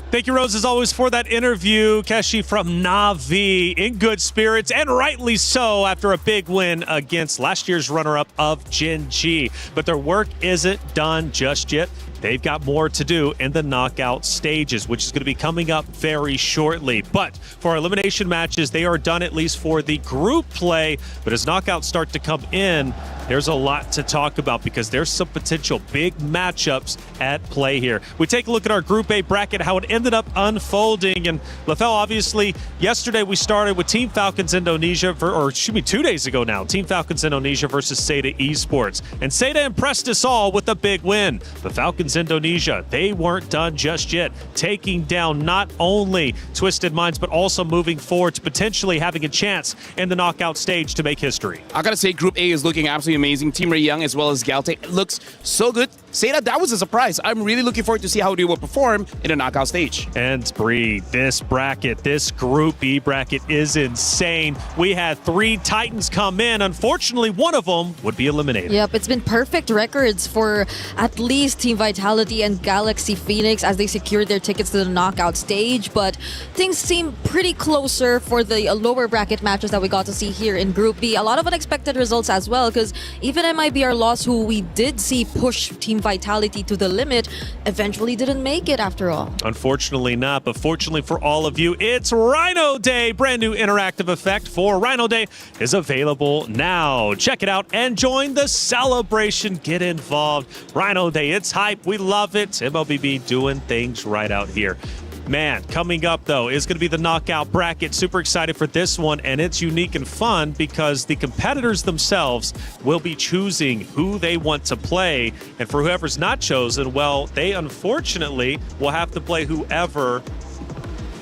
Thank you, Rose, as always, for that interview. Keshi from Navi in good spirits, and rightly so, after a big win against last year's runner-up of Gen G. But their work isn't done just yet. They've got more to do in the knockout stages, which is going to be coming up very shortly. But for our elimination matches, they are done at least for the group play. But as knockouts start to come in, there's a lot to talk about because there's some potential big matchups at play here. We take a look at our Group A bracket, how it ended up unfolding. And LaFell, obviously, yesterday we started with Team Falcons Indonesia, 2 days ago now, Team Falcons Indonesia versus Seda Esports. And Seda impressed us all with a big win. The Falcons Indonesia, they weren't done just yet, taking down not only Twisted Minds, but also moving forward to potentially having a chance in the knockout stage to make history. I gotta say, Group A is looking absolutely amazing. Team Ray Young as well as Galte looks so good. Seda, that was a surprise. I'm really looking forward to see how they will perform in the knockout stage. And Bree, this bracket, this Group B bracket is insane. We had 3 Titans come in. Unfortunately, one of them would be eliminated. Yep, it's been perfect records for at least Team Vitality and Galaxy Phoenix as they secured their tickets to the knockout stage. But things seem pretty closer for the lower bracket matches that we got to see here in Group B. A lot of unexpected results as well, because even MIBR Lost, who we did see push Team Vitality to the limit, eventually didn't make it after all. Unfortunately not, but fortunately for all of you, it's Rhino Day. Brand new interactive effect for Rhino Day is available now. Check it out and join the celebration. Get involved. Rhino Day, it's hype. We love it. MLBB doing things right out here. Man, coming up, though, is going to be the knockout bracket. Super excited for this one, and it's unique and fun because the competitors themselves will be choosing who they want to play. And for whoever's not chosen, well, they unfortunately will have to play whoever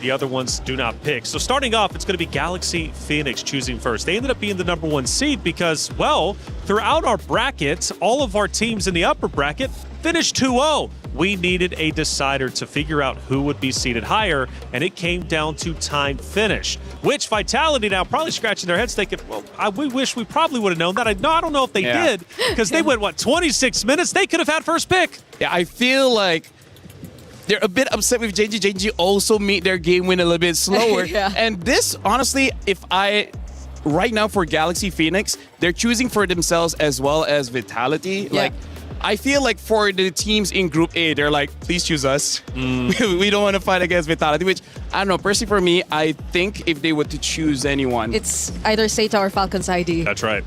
the other ones do not pick. So starting off, it's going to be Galaxy Phoenix choosing first. They ended up being the #1 seed because, well, throughout our brackets, all of our teams in the upper bracket finished 2-0. We needed a decider to figure out who would be seated higher, and it came down to time finish, which Vitality now probably scratching their heads thinking, well, we wish we probably would have known that. I don't know if they did, because they went, 26 minutes? They could have had first pick. Yeah, I feel like they're a bit upset with JG. JG also made their game win a little bit slower. And this, honestly, right now for Galaxy Phoenix, they're choosing for themselves as well as Vitality. Like, I feel like for the teams in Group A, they're like, please choose us. We don't want to fight against Vitality, which, I don't know, personally for me, I think if they were to choose anyone, It's either Seta or Falcons ID. That's right.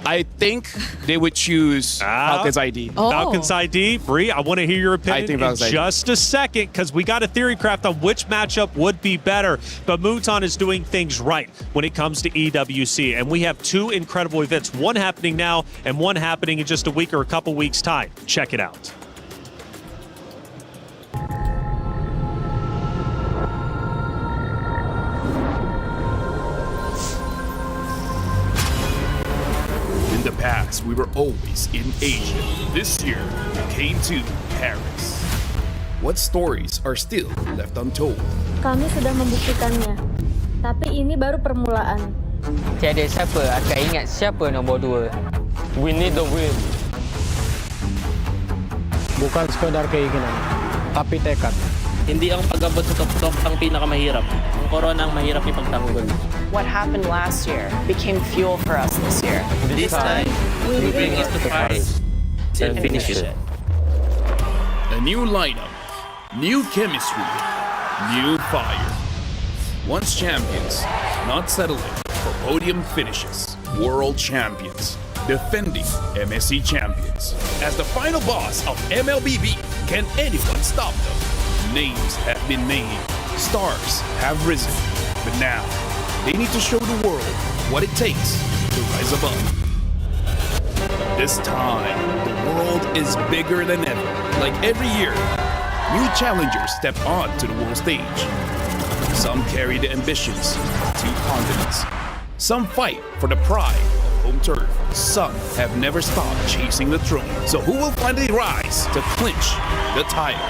I think they would choose Falcons ID. Oh. Falcons ID. Bree, I want to hear your opinion in Falcons ID. just a second because we got a theory craft on which matchup would be better. But Muton is doing things right when it comes to EWC. And we have 2 incredible events, one happening now and one happening in just a week or a couple weeks' time. Check it out. In the past, we were always in Asia. This year, we came to Paris. What stories are still left untold? Kami sudah membuktikannya. Tapi ini baru permulaan. Tiada siapa akan ingat siapa nombor 2. We need the win. Bukan sekadar keinginan, tapi tekad. Hindi ang pag-abot sa top ang pinakamahirap. Ang corona ang mahirap ipagtanggol. What happened last year became fuel for us this year. This time, we bring it to Paris and finish it. A new lineup, new chemistry, new fire. Once champions, not settling for podium finishes. World champions, defending MSC champions. champions. As the final boss of MLBB, can anyone stop them? Names have been made, stars have risen, but now they need to show the world what it takes to rise above. This time, the world is bigger than ever. Like every year, new challengers step on to the world stage. Some carry the ambitions of 2 continents. Some fight for the pride of home turf. Some have never stopped chasing the throne. So who will finally rise to clinch the title?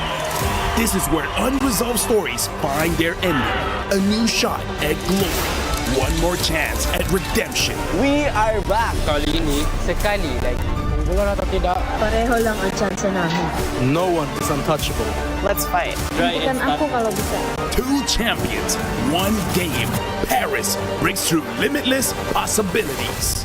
This is where unresolved stories find their ending. A new shot at glory. One more chance at redemption. We are back! Kali ini, sekali, siguro na tidak. Pareho lang ang chance namin. No one is untouchable. Let's fight. Buktikan ako kalau bisa. 2 champions, 1 game. Paris breaks through limitless possibilities.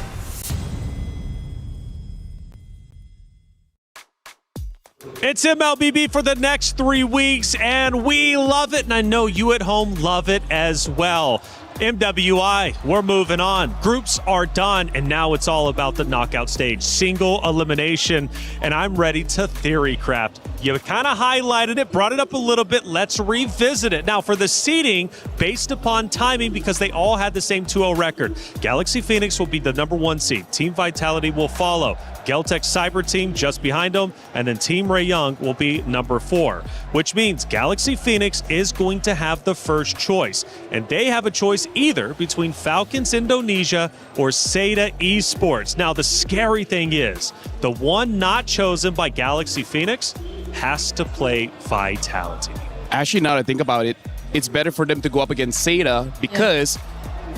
It's MLBB for the next 3 weeks, and we love it, and I know you at home love it as well. MWI, we're moving on. Groups are done, and now it's all about the knockout stage. Single elimination, and I'm ready to theory craft. You kind of highlighted it, brought it up a little bit. Let's revisit it. Now, for the seeding, based upon timing, because they all had the same 2-0 record, Galaxy Phoenix will be the #1 seed. Team Vitality will follow. Geltec Cyber Team just behind them, and then Team Ray Young will be #4, which means Galaxy Phoenix is going to have the first choice, and they have a choice either between Falcons Indonesia or Seda Esports. Now, the scary thing is, the one not chosen by Galaxy Phoenix has to play Vitality. Actually, now that I think about it, it's better for them to go up against Seda because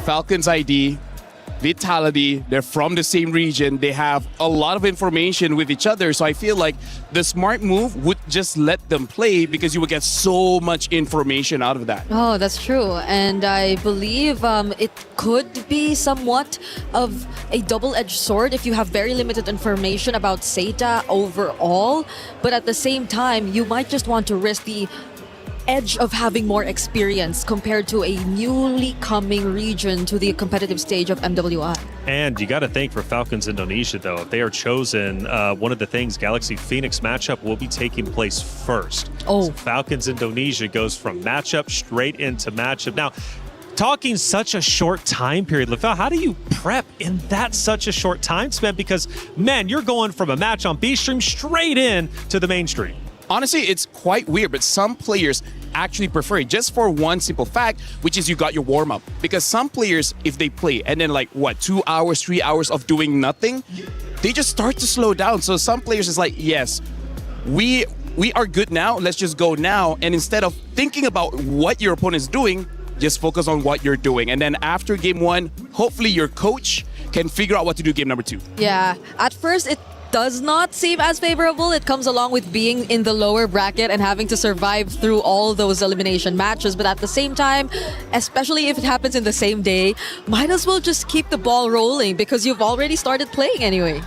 Falcons ID, Vitality, they're from the same region. They have a lot of information with each other. So I feel like the smart move would just let them play because you would get so much information out of that. Oh, that's true. And I believe it could be somewhat of a double-edged sword if you have very limited information about Seda overall. But at the same time, you might just want to risk the edge of having more experience compared to a newly coming region to the competitive stage of MWI. And you got to think for Falcons Indonesia, though, if they are chosen, one of the things, Galaxy Phoenix matchup will be taking place first. Oh. So Falcons Indonesia goes from matchup straight into matchup. Now, talking such a short time period, Lefel, how do you prep in that such a short time span? Because, man, you're going from a match on B stream straight in to the main stream. Honestly, it's quite weird, but some players actually prefer it just for one simple fact, which is you got your warm-up. Because some players, if they play and then 2 hours, 3 hours of doing nothing, they just start to slow down. So some players is like, yes, we are good now, let's just go now. And instead of thinking about what your opponent is doing, just focus on what you're doing. And then after game 1, hopefully your coach can figure out what to do game number 2. Yeah, at first it does not seem as favorable. It comes along with being in the lower bracket and having to survive through all those elimination matches. But at the same time, especially if it happens in the same day, might as well just keep the ball rolling because you've already started playing anyway.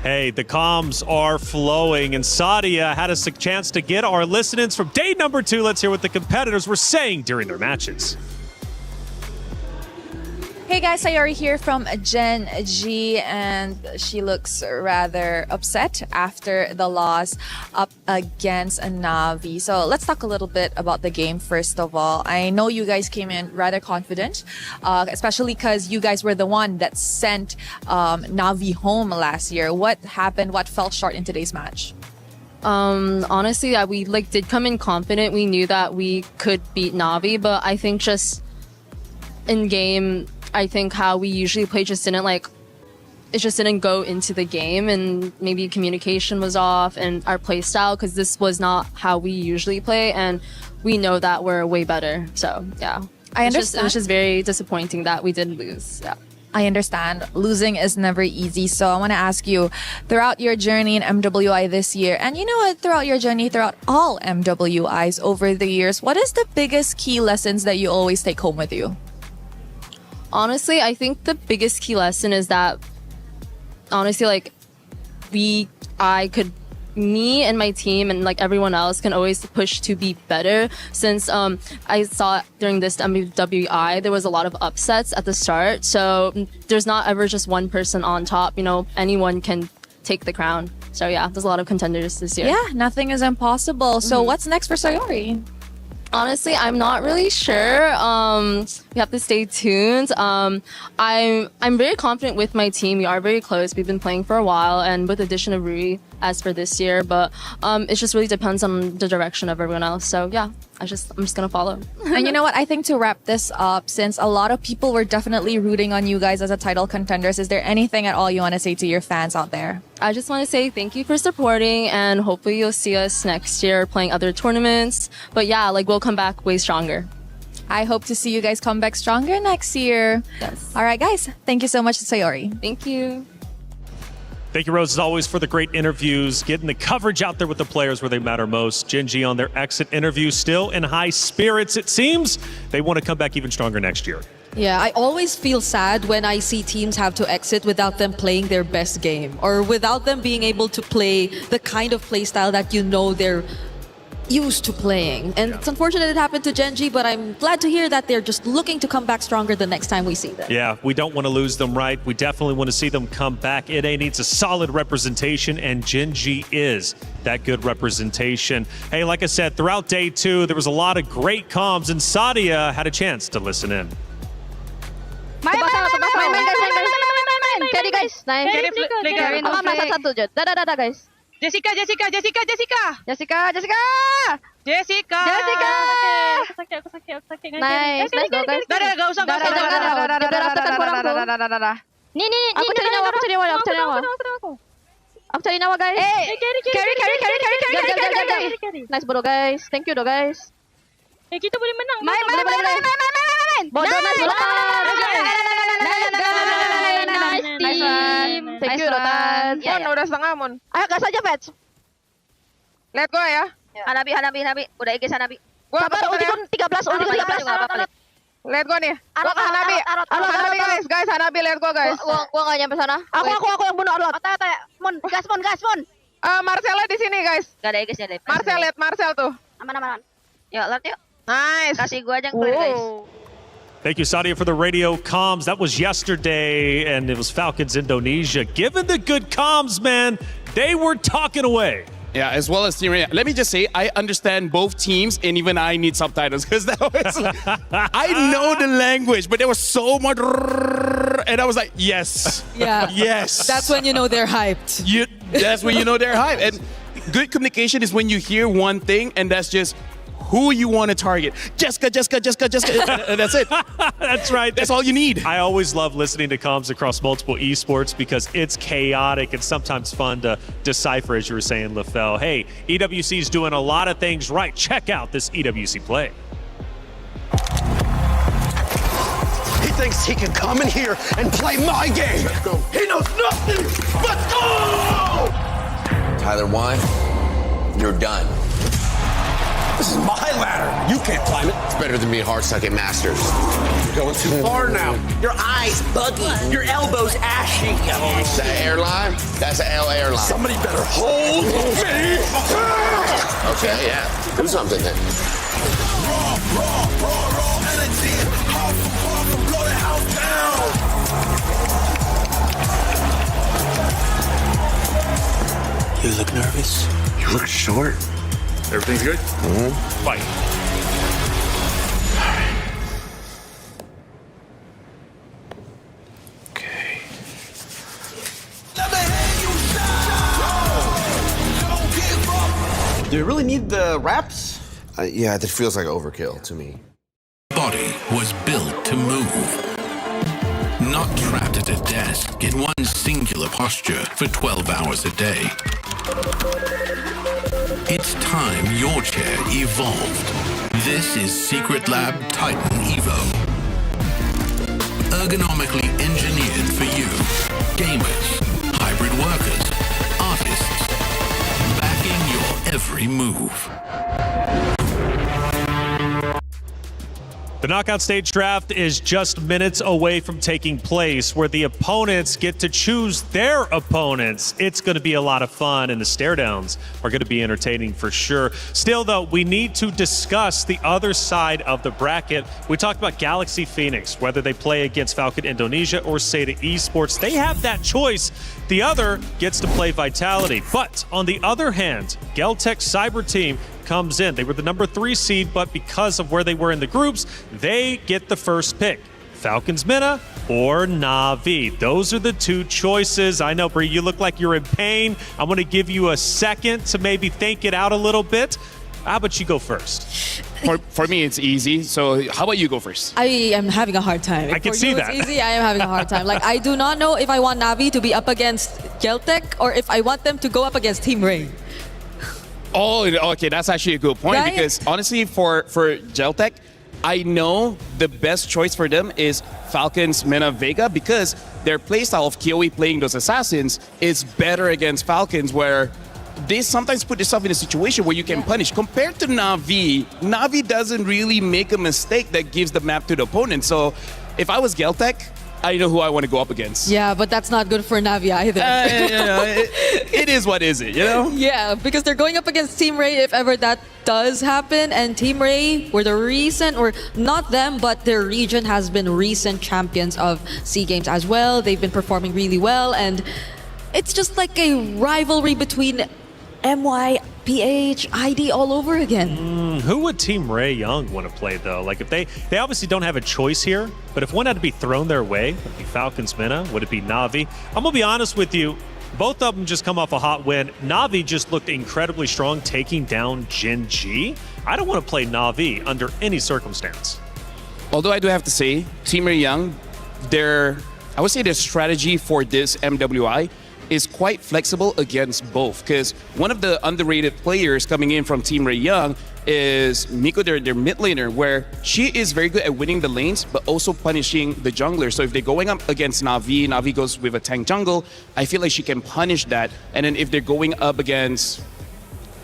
Hey, the comms are flowing, and Sadia had a chance to get our listenings from day number 2. Let's hear what the competitors were saying during their matches. Hey guys, Sayori here from Gen G, and she looks rather upset after the loss up against Navi. So let's talk a little bit about the game first of all. I know you guys came in rather confident, especially because you guys were the one that sent Navi home last year. What happened? What fell short in today's match? Honestly, we did come in confident. We knew that we could beat Navi, but I think just in game, I think how we usually play just didn't it just didn't go into the game, and maybe communication was off and our play style, because this was not how we usually play, and we know that we're way better. So yeah, I understand. It was just very disappointing that we did lose. Yeah. I understand. Losing is never easy. So I want to ask you, throughout your journey in MWI this year, and you know what, throughout your journey, throughout all MWIs over the years, what is the biggest key lessons that you always take home with you? Honestly, I think the biggest key lesson is that, honestly, me and my team and everyone else can always push to be better. Since I saw during this MWI, there was a lot of upsets at the start. So there's not ever just one person on top. You know, anyone can take the crown. So yeah, there's a lot of contenders this year. Yeah, nothing is impossible. So what's next for Sayori? Honestly, I'm not really sure. We have to stay tuned. I'm very confident with my team. We are very close. We've been playing for a while, and with the addition of Rui as for this year, but it just really depends on the direction of everyone else. So yeah, I'm just gonna follow. And you know what? I think to wrap this up, since a lot of people were definitely rooting on you guys as a title contenders, is there anything at all you want to say to your fans out there? I just want to say thank you for supporting, and hopefully you'll see us next year playing other tournaments. But yeah, like we'll come back way stronger. I hope to see you guys come back stronger next year. Yes. All right, guys. Thank you so much, Sayori. Thank you. Thank you, Rose, as always, for the great interviews, getting the coverage out there with the players where they matter most. Gen G on their exit interview, still in high spirits, it seems. They want to come back even stronger next year. Yeah, I always feel sad when I see teams have to exit without them playing their best game or without them being able to play the kind of play style that you know they're used to playing. And it's unfortunate it happened to Gen G, but I'm glad to hear that they're just looking to come back stronger the next time we see them. Yeah, we don't want to lose them, right? We definitely want to see them come back. NA needs a solid representation, and Gen G is that good representation. Hey, like I said, throughout day 2, there was a lot of great comms, and Sadia had a chance to listen in. Main carry guys, nice. Carry no flick. Satu Jod. Dadah guys. Jessica. Aku sakit. Nice go guys. Dadah, gak usah. Dadah. Nih. Aku cari nyawa. Aku cari nyawa guys. Carry. Nice bro guys. Thank you guys. Kita boleh menang. Main. Bodoh nice. Nice team. Thank you Rotan. Mon udah setengah Mon. Ayo gas aja Vets. Let go ya. Hanabi. Udah IG Hanabi. Sabar ulti kun 13. Let go nih. Gua ke Hanabi. Hanabi guys. Hanabi let go guys. Gua enggak nyampe sana. Aku yang bunuh Arlot. Mon, gas Mon. Marcella di sini guys. Gak ada IG-nya deh. Marcel tuh. Aman. Yuk, Lord yuk. Nice. Kasih gua aja yang clear guys. Thank you, Sadia, for the radio comms. That was yesterday, and it was Falcons Indonesia. Given the good comms, man, they were talking away. Yeah, as well as Team Reyna. Let me just say, I understand both teams, and even I need subtitles because that was I know the language, but there was so much, and I was like, yes, Yeah. yes. That's when you know they're hyped. That's when you know they're hyped. And good communication is when you hear one thing, and that's just who you want to target. Jessica. And that's it. That's right. That's all you need. I always love listening to comms across multiple esports because it's chaotic and sometimes fun to decipher, as you were saying, LaFell. Hey, EWC is doing a lot of things right. Check out this EWC play. He thinks he can come in here and play my game. He knows nothing but go! Tyler Wine, you're done. This is my ladder. You can't climb it. It's better than being hard-suck at Masters. You're going too far now. Your eyes buggy. Your elbows ashy. Is that airline? That's an L airline. Somebody better hold me. Okay, yeah. Do something then. Raw energy. Hard from blow the house down. You look nervous. You look short. Everything's good? Fight. Okay. Do you really need the wraps? Yeah, that feels like overkill to me. Body was built to move. Not trapped at a desk in one singular posture for 12 hours a day. It's time your chair evolved. This is Secret Lab Titan Evo. Ergonomically engineered for you. Gamers, hybrid workers, artists. Backing your every move. The knockout stage draft is just minutes away from taking place, where the opponents get to choose their opponents. It's going to be a lot of fun, and the stare downs are going to be entertaining for sure. Still, though, we need to discuss the other side of the bracket. We talked about Galaxy Phoenix, whether they play against Falcon Indonesia or Seda Esports. They have that choice. The other gets to play Vitality. But on the other hand, Geltec Cyber Team comes in. They were the number 3 seed, but because of where they were in the groups, they get the first pick. Falcons Mina or Na'Vi. Those are the two choices. I know, Bree, you look like you're in pain. I'm going to give you a second to maybe think it out a little bit. How about you go first? For me, it's easy. So how about you go first? I am having a hard time. I can For see you that. It's easy. I am having a hard time. Like, I do not know if I want Na'Vi to be up against Geltec or if I want them to go up against Team Ray. Oh, okay, that's actually a good point, Right? because honestly, for Geltec, I know the best choice for them is Falcons Mena Vega, because their playstyle of KOE playing those assassins is better against Falcons, where they sometimes put yourself in a situation where you can punish. Compared to Na'Vi, Na'Vi doesn't really make a mistake that gives the map to the opponent. So if I was Geltec, I know who I want to go up against. Yeah, but that's not good for Na'Vi either. It is what is it, you know? Yeah, because they're going up against Team Ray if ever that does happen. And Team Ray were the recent, or not them, but their region has been recent champions of SEA Games as well. They've been performing really well. And it's just like a rivalry between MY, PH, ID all over again. Who would Team Ray Young want to play, though? Like, if they obviously don't have a choice here, but if one had to be thrown their way, would it be Falcons Mina? Would it be Na'Vi? I'm going to be honest with you. Both of them just come off a hot win. Na'Vi just looked incredibly strong, taking down Gen G. I don't want to play Na'Vi under any circumstance. Although I do have to say, Team Ray Young, I would say their strategy for this MWI is quite flexible against both, because one of the underrated players coming in from Team Ray Young is Miko, their mid laner, where she is very good at winning the lanes, but also punishing the jungler. So if they're going up against Na'Vi, Na'Vi goes with a tank jungle, I feel like she can punish that. And then if they're going up against,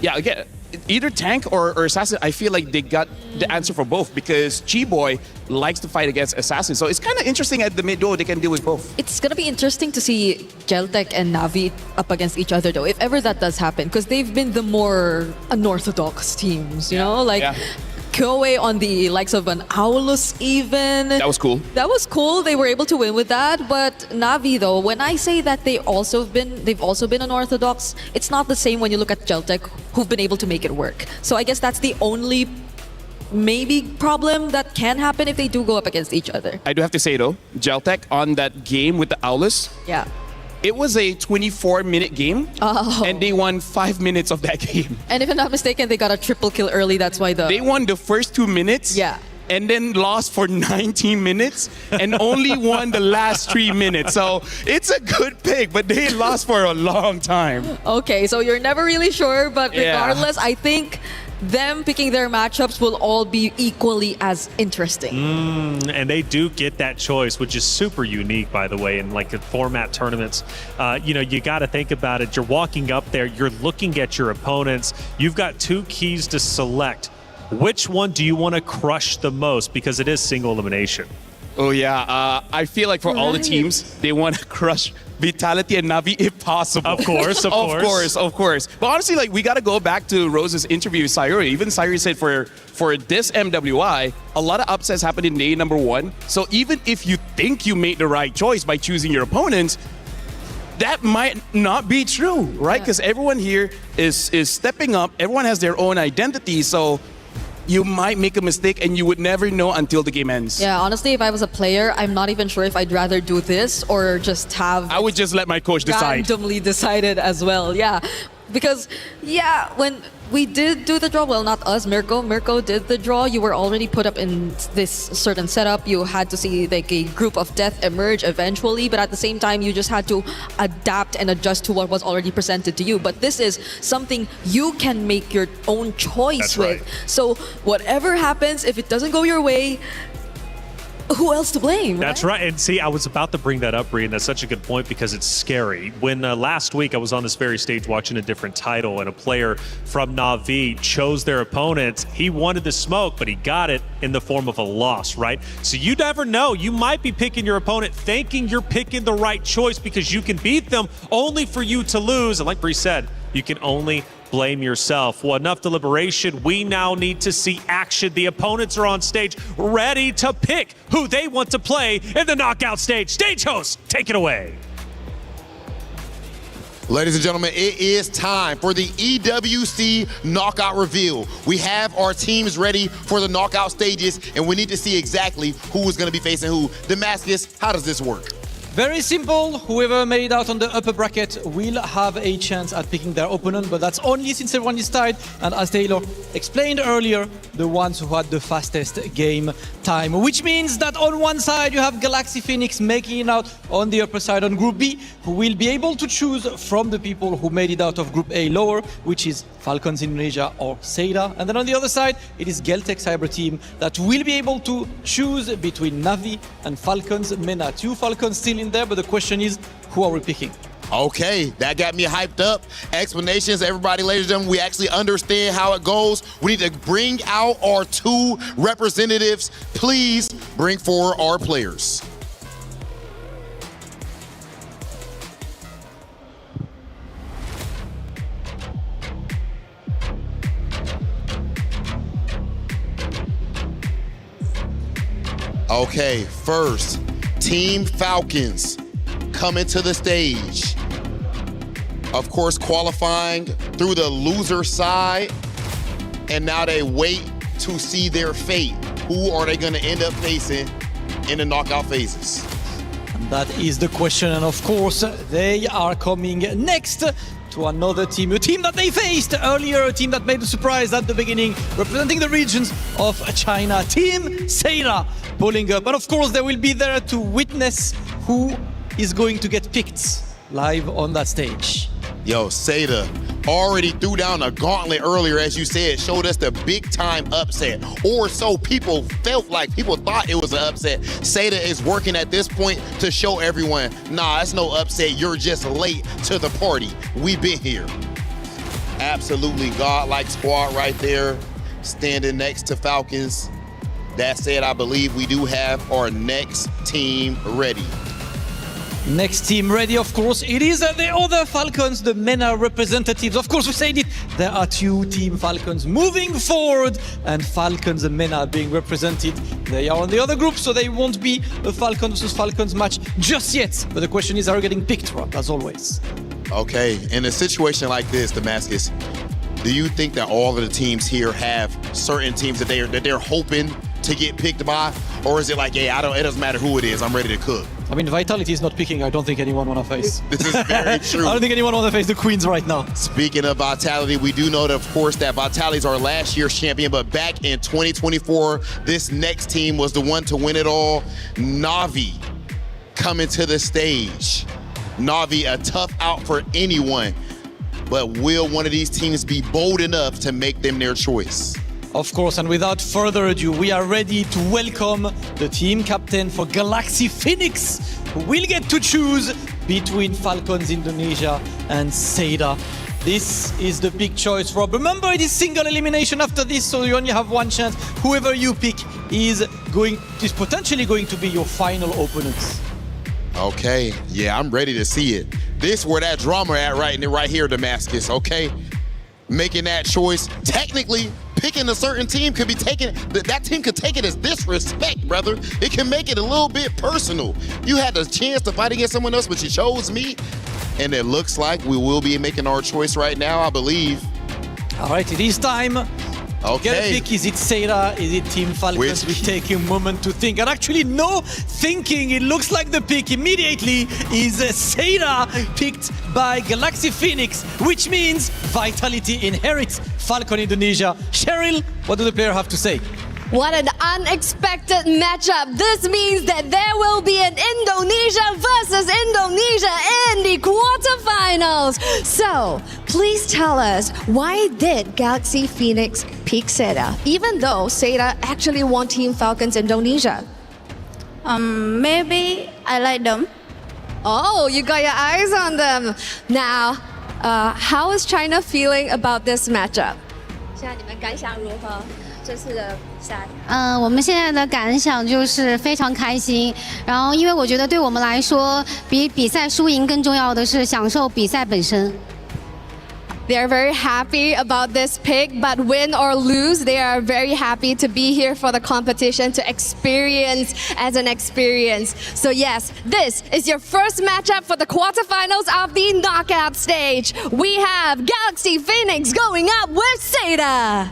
again, either tank or assassin, I feel like they got the answer for both, because Chi-Boy likes to fight against assassins. So it's kind of interesting at the mid duo, they can deal with both. It's going to be interesting to see Geltec and Na'Vi up against each other, though, if ever that does happen, because they've been the more unorthodox teams, you know? Like, Kyoe on the likes of an Aulus even. That was cool. That was cool. They were able to win with that. But Na'Vi, though, when I say that they've also been unorthodox, it's not the same when you look at Geltec, who've been able to make it work. So I guess that's the only maybe problem that can happen if they do go up against each other. I do have to say though, Geltec on that game with the Aulus, it was a 24-minute game, and they won 5 minutes of that game. And if I'm not mistaken, they got a triple kill early. That's why they won the first 2 minutes. And then lost for 19 minutes and only won the last 3 minutes. So it's a good pick, but they lost for a long time. Okay, so you're never really sure, but regardless, I think them picking their matchups will all be equally as interesting. And they do get that choice, which is super unique, by the way, in like the format tournaments. You got to think about it. You're walking up there, you're looking at your opponents. You've got 2 keys to select. Which one do you want to crush the most? Because it is single elimination. Oh, yeah. I feel like for all the teams, they want to crush Vitality and Na'Vi if possible. Of course. Of course. But honestly, like, we got to go back to Rose's interview with Sayuri. Even Sayuri said for this MWI, a lot of upsets happened in day number 1. So even if you think you made the right choice by choosing your opponents, that might not be true, right? Because everyone here is stepping up. Everyone has their own identity. So you might make a mistake and you would never know until the game ends. Yeah, honestly, if I was a player, I'm not even sure if I'd rather do this or just have... I would just let my coach decide. Randomly decided as well, Because, when we did do the draw, well, not us, Mirko did the draw. You were already put up in this certain setup. You had to see like a group of death emerge eventually, but at the same time, you just had to adapt and adjust to what was already presented to you. But this is something you can make your own choice with. So whatever happens, if it doesn't go your way, who else to blame? That's right. And see, I was about to bring that up, Bree, and that's such a good point because it's scary. When last week I was on this very stage watching a different title and a player from Na'Vi chose their opponent, he wanted the smoke, but he got it in the form of a loss, right? So you never know. You might be picking your opponent thinking you're picking the right choice because you can beat them only for you to lose. And like Bree said, you can only blame yourself. Well, enough deliberation. We now need to see action. The opponents are on stage ready to pick who they want to play in the knockout stage. Stage host, take it away. Ladies and gentlemen, it is time for the EWC knockout reveal. We have our teams ready for the knockout stages, and we need to see exactly who is going to be facing who. Damascus, how does this work? Very simple. Whoever made it out on the upper bracket will have a chance at picking their opponent, but that's only since everyone is tied. And as Taylor explained earlier, the ones who had the fastest game time, which means that on one side you have Galaxy Phoenix making it out on the upper side on Group B, who will be able to choose from the people who made it out of Group A lower, which is Falcons Indonesia or Seda. And then on the other side, it is Geltec Cyber Team that will be able to choose between Na'Vi and Falcons MENA. 2 Falcons still in there, but the question is, who are we picking? Okay, that got me hyped up. Explanations, everybody, ladies and gentlemen, we actually understand how it goes. We need to bring out our 2 representatives. Please bring forward our players. Okay, first, Team Falcons coming to the stage. Of course, qualifying through the loser side, and now they wait to see their fate. Who are they going to end up facing in the knockout phases? And that is the question, and of course, they are coming next to another team, a team that they faced earlier, a team that made a surprise at the beginning, representing the regions of China, Team Seda pulling up. And of course, they will be there to witness who is going to get picked live on that stage. Yo, Seda already threw down a gauntlet earlier, as you said, showed us the big time upset, or so people felt like. People thought it was an upset. Seda is working at this point to show everyone, nah, it's no upset, you're just late to the party. We've been here. Absolutely godlike squad right there, standing next to Falcons. That said, I believe we do have our next team ready. Next team ready, of course, it is the other Falcons, the MENA representatives. Of course, we said it, there are 2 Team Falcons moving forward, and Falcons and MENA being represented. They are on the other group, so they won't be a Falcons versus Falcons match just yet. But the question is, are we getting picked, Rob, as always? Okay, in a situation like this, Damascus, do you think that all of the teams here have certain teams that they're hoping to get picked by? Or is it like, hey, it doesn't matter who it is, I'm ready to cook? I mean, Vitality is not picking. I don't think anyone want to face. This is very true. I don't think anyone want to face the Queens right now. Speaking of Vitality, we do know, that, of course, that Vitality is our last year's champion, but back in 2024, this next team was the one to win it all. Na'Vi coming to the stage. Na'Vi, a tough out for anyone, but will one of these teams be bold enough to make them their choice? Of course, and without further ado, we are ready to welcome the team captain for Galaxy Phoenix, who will get to choose between Falcons Indonesia and Seda. This is the big choice, Rob. Remember, it is single elimination after this, so you only have one chance. Whoever you pick is potentially going to be your final opponent. Okay, yeah, I'm ready to see it. This where that drama at right here, Damascus, okay? Making that choice, technically, picking a certain team could be taken, that team could take it as disrespect, brother. It can make it a little bit personal. You had the chance to fight against someone else, but you chose me. And it looks like we will be making our choice right now, I believe. All right, it is time. Okay. Get a pick. Is it Seda? Is it Team Falcons? We take a moment to think. And actually, no thinking. It looks like the pick immediately is Seda, picked by Galaxy Phoenix, which means Vitality inherits Falcon Indonesia. Cheryl, what do the player have to say? What an unexpected matchup. This means that there will be an Indonesia versus Indonesia in the quarterfinals. So, please tell us, why did Galaxy Phoenix pick Seda, even though Seda actually won Team Falcons Indonesia? Maybe I like them. Oh, you got your eyes on them. Now, how is China feeling about this matchup? 现在你们感想如何？这次的比赛？我们现在的感想就是非常开心。然后，因为我觉得对我们来说，比比赛输赢更重要的是享受比赛本身。They're very happy about this pick, but win or lose, they are very happy to be here for the competition, to experience as an experience. So yes, this is your first matchup for the quarterfinals of the knockout stage. We have Galaxy Phoenix going up with Seda.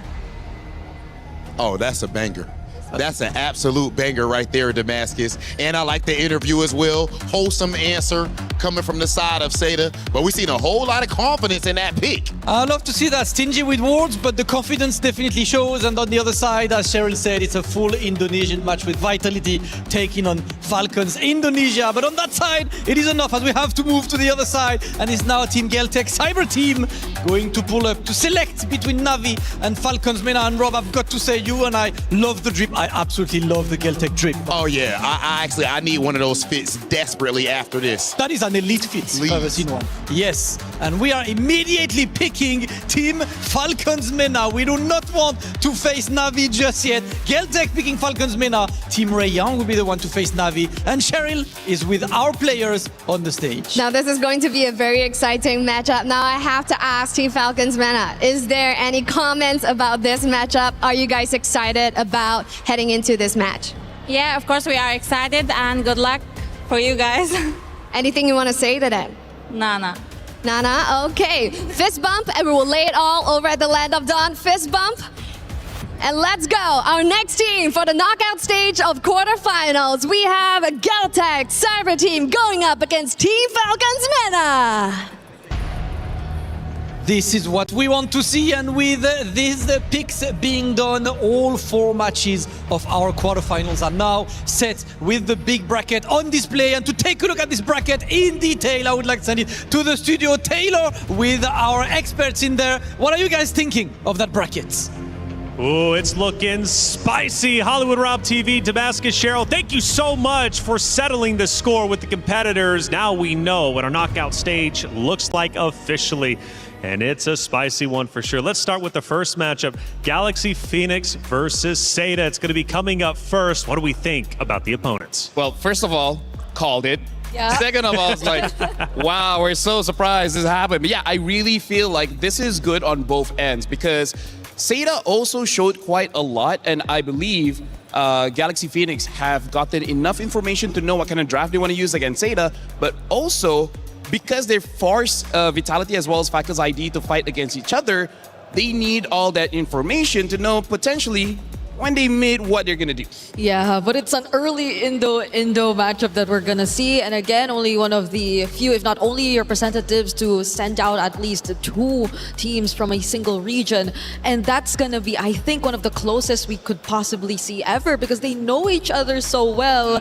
Oh, that's a banger. That's an absolute banger right there, Damascus. And I like the interview as well. Wholesome answer coming from the side of Seda. But we've seen a whole lot of confidence in that pick. I love to see that. Stingy with words, but the confidence definitely shows. And on the other side, as Cheryl said, it's a full Indonesian match with Vitality taking on Falcons Indonesia. But on that side, it is enough as we have to move to the other side. And it's now Team Geltech Cyber Team going to pull up to select between Navi and Falcons Mena. And Rob, I've got to say, you and I love the drip. I absolutely love the Geltech drip. Oh yeah, I need one of those fits desperately after this. That is an elite fit. I've ever seen one. Yes, and we are immediately picking Team Falcons Mena. We do not want to face Navi just yet. Geltech picking Falcons Mena. Team Ray Young will be the one to face Navi. And Cheryl is with our players on the stage. Now this is going to be a very exciting matchup. Now I have to ask Team Falcons Mena, is there any comments about this matchup? Are you guys excited about heading into this match? Yeah, of course we are excited and good luck for you guys. Anything you want to say to them? Nana. Nana, okay. Fist bump, and we will lay it all over at the Land of Dawn. Fist bump. And let's go. Our next team for the knockout stage of quarterfinals. We have a Geltech Cyber Team going up against Team Falcons Mena. This is what we want to see, and with these picks being done, all 4 matches of our quarterfinals are now set with the big bracket on display. And to take a look at this bracket in detail, I would like to send it to the studio. Taylor with our experts in there. What are you guys thinking of that bracket? Ooh, it's looking spicy. Hollywood Rob TV, Damascus, Cheryl, thank you so much for settling the score with the competitors. Now we know what our knockout stage looks like officially. And it's a spicy one for sure. Let's start with the first matchup, Galaxy Phoenix versus Seda. It's going to be coming up first. What do we think about the opponents? Well, first of all, called it. Yeah. Second of all, it's like, wow, we're so surprised this happened. But yeah, I really feel like this is good on both ends because Seda also showed quite a lot, and I believe Galaxy Phoenix have gotten enough information to know what kind of draft they want to use against Seda, but also because they force Vitality as well as Falcons ID to fight against each other, they need all that information to know potentially when they mid what they're gonna do. Yeah, but it's an early Indo matchup that we're gonna see, and again, only one of the few, if not only representatives, to send out at least 2 teams from a single region, and that's gonna be, I think, one of the closest we could possibly see ever because they know each other so well,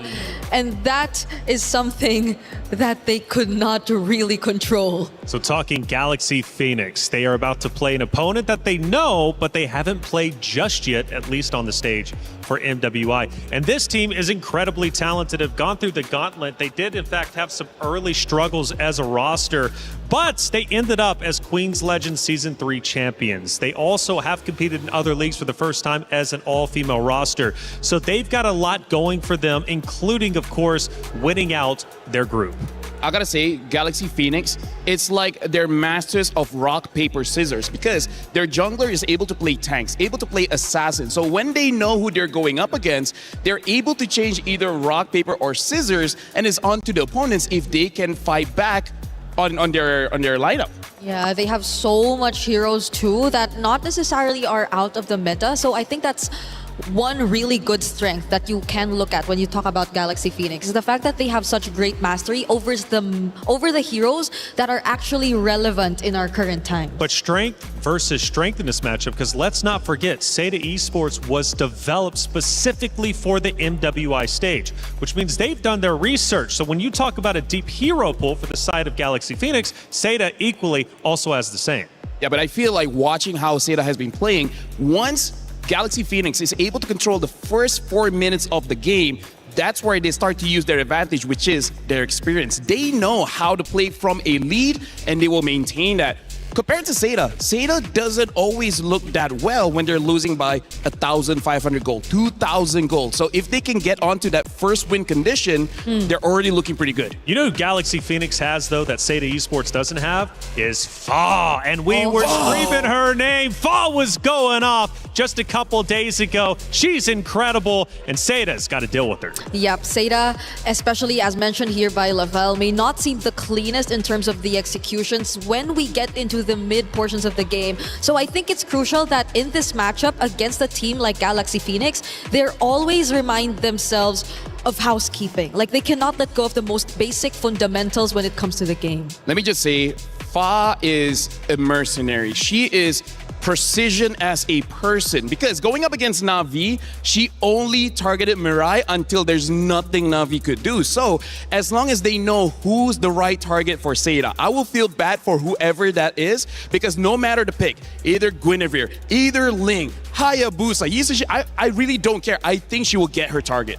and that is something that they could not really control. So talking Galaxy Phoenix, they are about to play an opponent that they know, but they haven't played just yet, at least on the stage for MWI. And this team is incredibly talented, have gone through the gauntlet. They did, in fact, have some early struggles as a roster, but they ended up as Queen's Legend Season 3 champions. They also have competed in other leagues for the first time as an all-female roster. So they've got a lot going for them, including, of course, winning out their group. I gotta say, Galaxy Phoenix, it's like they're masters of rock, paper, scissors because their jungler is able to play tanks, able to play assassins. So when they know who they're going up against, they're able to change either rock, paper, or scissors, and it's on to the opponents if they can fight back on their lineup. Yeah, they have so much heroes too that not necessarily are out of the meta. So I think that's one really good strength that you can look at when you talk about Galaxy Phoenix is the fact that they have such great mastery over the heroes that are actually relevant in our current time. But strength versus strength in this matchup, because let's not forget, Seda Esports was developed specifically for the MWI stage, which means they've done their research. So when you talk about a deep hero pool for the side of Galaxy Phoenix, Seda equally also has the same. Yeah, but I feel like watching how Seda has been playing, once Galaxy Phoenix is able to control the first 4 minutes of the game, that's where they start to use their advantage, which is their experience. They know how to play from a lead, and they will maintain that. Compared to Seda doesn't always look that well when they're losing by 1,500 gold, 2,000 gold. So if they can get onto that first win condition, they're already looking pretty good. You know who Galaxy Phoenix has, though, that Seda Esports doesn't have? Is Fa. And we were screaming her name. Fa was going off just a couple days ago. She's incredible, and Seda's got to deal with her. Yep, Seda, especially as mentioned here by Lavelle, may not seem the cleanest in terms of the executions when we get into the mid portions of the game. So I think it's crucial that in this matchup against a team like Galaxy Phoenix, they're always remind themselves of housekeeping. Like, they cannot let go of the most basic fundamentals when it comes to the game. Let me just say, Fa is a mercenary. She is precision as a person, because going up against Na'Vi, she only targeted Mirai until there's nothing Na'Vi could do. So as long as they know who's the right target for Seda, I will feel bad for whoever that is, because no matter the pick, either Guinevere, either Ling, Hayabusa, Yisashi, I really don't care. I think she will get her target.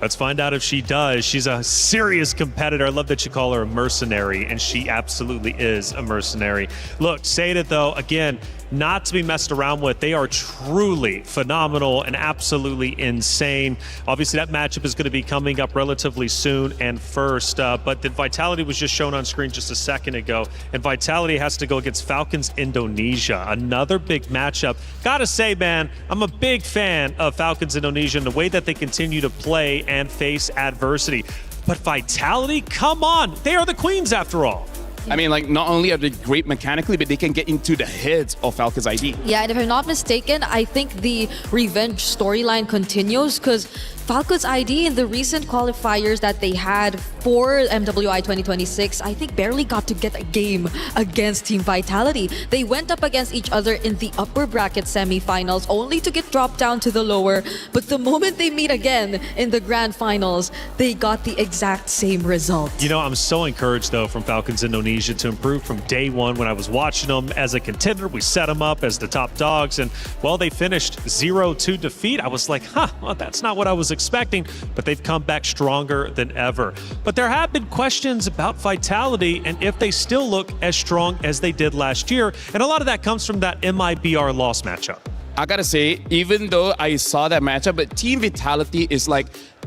Let's find out if she does. She's a serious competitor. I love that you call her a mercenary, and she absolutely is a mercenary. Look, Seda, though, again, not to be messed around with. They are truly phenomenal and absolutely insane. Obviously, that matchup is going to be coming up relatively soon and first, but the Vitality was just shown on screen just a second ago, and Vitality has to go against Falcons Indonesia. Another big matchup. Gotta say, man, I'm a big fan of Falcons Indonesia and the way that they continue to play and face adversity. But Vitality, come on, they are the queens after all. I mean, like, not only are they great mechanically, but they can get into the heads of Falcons ID. Yeah, and if I'm not mistaken, I think the revenge storyline continues, because Falcons ID in the recent qualifiers that they had for MWI 2026, I think barely got to get a game against Team Vitality. They went up against each other in the upper bracket semifinals, only to get dropped down to the lower. But the moment they meet again in the grand finals, they got the exact same result. You know, I'm so encouraged, though, from Falcons Indonesia to improve from day one. When I was watching them as a contender, we set them up as the top dogs, and well, they finished 0-2 defeat. I was like, well, that's not what I was expecting, but they've come back stronger than ever. But there have been questions about Vitality and if they still look as strong as they did last year, and a lot of that comes from that MIBR loss matchup. I gotta say, even though I saw that matchup, but Team Vitality is like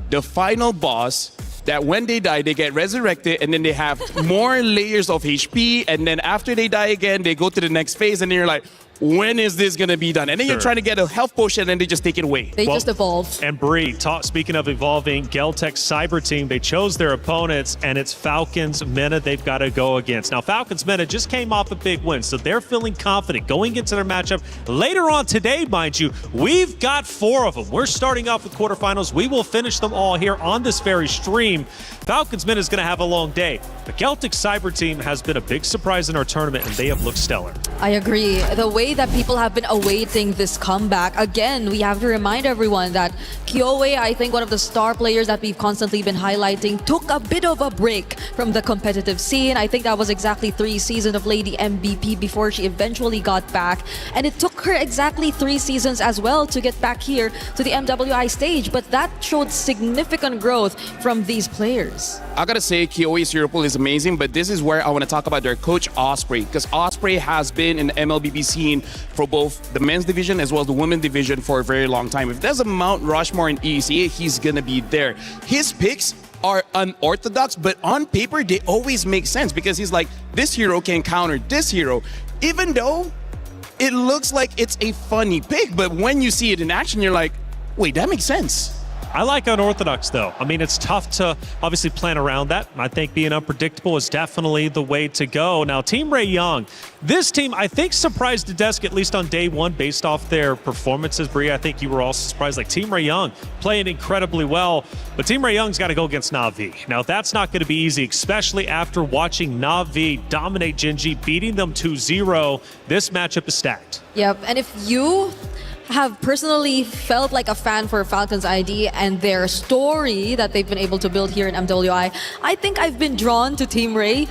the final boss that when they die, they get resurrected, and then they have more layers of HP, and then after they die again, they go to the next phase, and then you're like, when is this going to be done? And then you're trying to get a health potion, and then they just take it away. They just evolve. And Bree, speaking of evolving, Geltech Cyber Team, they chose their opponents, and it's Falcons Mena they've got to go against. Now, Falcons Mena just came off a big win, so they're feeling confident going into their matchup. Later on today, mind you, we've got 4 of them. We're starting off with quarterfinals. We will finish them all here on this very stream. Falcons Mena is going to have a long day. The Geltech Cyber Team has been a big surprise in our tournament, and they have looked stellar. I agree. The way that people have been awaiting this comeback, again, we have to remind everyone that Kyoe, I think one of the star players that we've constantly been highlighting, took a bit of a break from the competitive scene. I think that was exactly 3 seasons of Lady MVP before she eventually got back. And it took her exactly 3 seasons as well to get back here to the MWI stage. But that showed significant growth from these players. I gotta say, Kyoe's Hero Pool is amazing, but this is where I want to talk about their coach, Osprey, because Osprey has been in the MLBB scene for both the men's division as well as the women's division for a very long time. If there's a Mount Rushmore in ECA, he's gonna be there. His picks are unorthodox, but on paper, they always make sense, because he's like, this hero can counter this hero, even though it looks like it's a funny pick, but when you see it in action, you're like, wait, that makes sense. I like unorthodox, though. I mean, it's tough to obviously plan around that. I think being unpredictable is definitely the way to go. Now, Team Ray Young, this team, I think, surprised the desk, at least on day one, based off their performances. Bree, I think you were also surprised. Like, Team Ray Young playing incredibly well, but Team Ray Young's got to go against Na'Vi. Now, that's not going to be easy, especially after watching Na'Vi dominate Genji, beating them 2-0. This matchup is stacked. Yep, and if you have personally felt like a fan for Falcons ID and their story that they've been able to build here in MWI, I think I've been drawn to Team Ray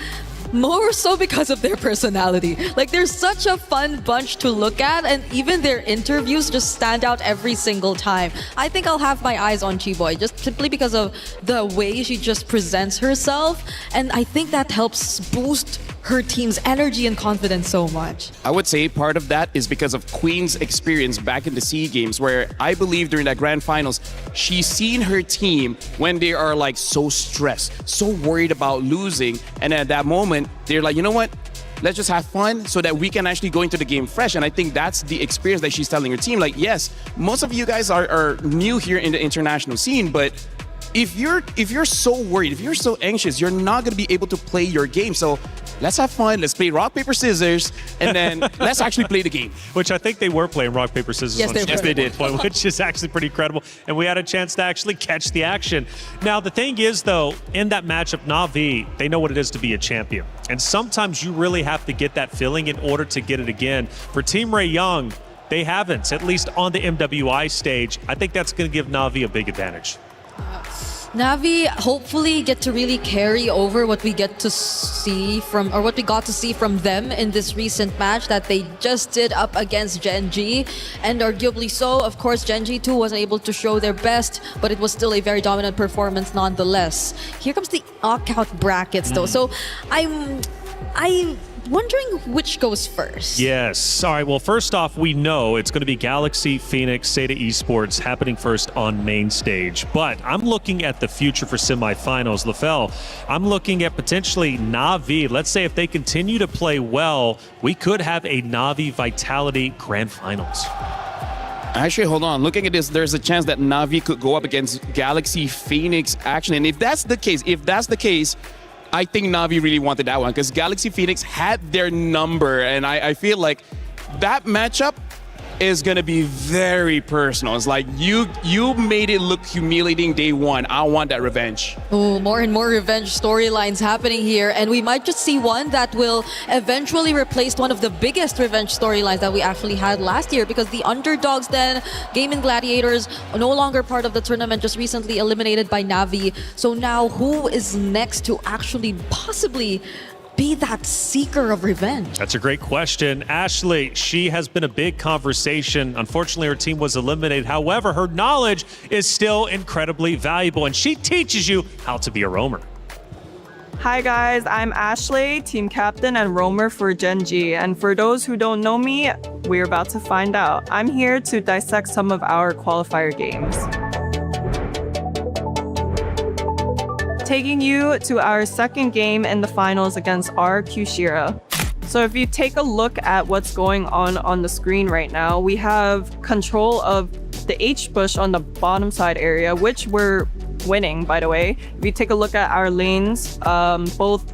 more so because of their personality. Like, they're such a fun bunch to look at, and even their interviews just stand out every single time. I think I'll have my eyes on Chiboy just simply because of the way she just presents herself, and I think that helps boost her team's energy and confidence so much. I would say part of that is because of Queen's experience back in the SEA Games, where I believe during that grand finals, she's seen her team when they are like so stressed, so worried about losing. And at that moment, they're like, you know what? Let's just have fun so that we can actually go into the game fresh. And I think that's the experience that she's telling her team. Like, yes, most of you guys are new here in the international scene, but if you're so worried, if you're so anxious, you're not going to be able to play your game. So let's have fun. Let's play rock, paper, scissors, and then let's actually play the game. Which I think they were playing rock, paper, scissors. Yes, they did. Which is actually pretty incredible. And we had a chance to actually catch the action. Now, the thing is, though, in that matchup, Na'Vi, they know what it is to be a champion. And sometimes you really have to get that feeling in order to get it again. For Team Ray Young, they haven't, at least on the MWI stage. I think that's going to give Na'Vi a big advantage. Na'Vi hopefully get to really carry over what we get to see from, or what we got to see from them in this recent match that they just did up against Gen G. And arguably so, of course, Gen G too wasn't able to show their best, but it was still a very dominant performance nonetheless. Here comes the knockout brackets though. So I'm wondering which goes first. Yes. All right. Well, first off, we know it's going to be Galaxy, Phoenix, Seda Esports happening first on main stage. But I'm looking at the future for semifinals. LaFell, I'm looking at potentially Na'Vi. Let's say if they continue to play well, we could have a Na'Vi Vitality Grand Finals. Actually, hold on. Looking at this, there's a chance that Na'Vi could go up against Galaxy, Phoenix, actually. And if that's the case, I think Na'Vi really wanted that one because Galaxy Phoenix had their number, and I feel like that matchup is going to be very personal. It's like you made it look humiliating day one. I want that revenge. Oh, more and more revenge storylines happening here, and we might just see one that will eventually replace one of the biggest revenge storylines that we actually had last year, because the underdogs then, Gaming Gladiators, no longer part of the tournament, just recently eliminated by Na'Vi. So now who is next to actually possibly be that seeker of revenge? That's a great question. Ashley, she has been a big conversation. Unfortunately, her team was eliminated. However, her knowledge is still incredibly valuable, and she teaches you how to be a roamer. Hi guys, I'm Ashley, team captain and roamer for Gen G. And for those who don't know me, we're about to find out. I'm here to dissect some of our qualifier games. Taking you to our second game in the finals against RQ Shira. So if you take a look at what's going on the screen right now, we have control of the H bush on the bottom side area, which we're winning, by the way. If you take a look at our lanes, both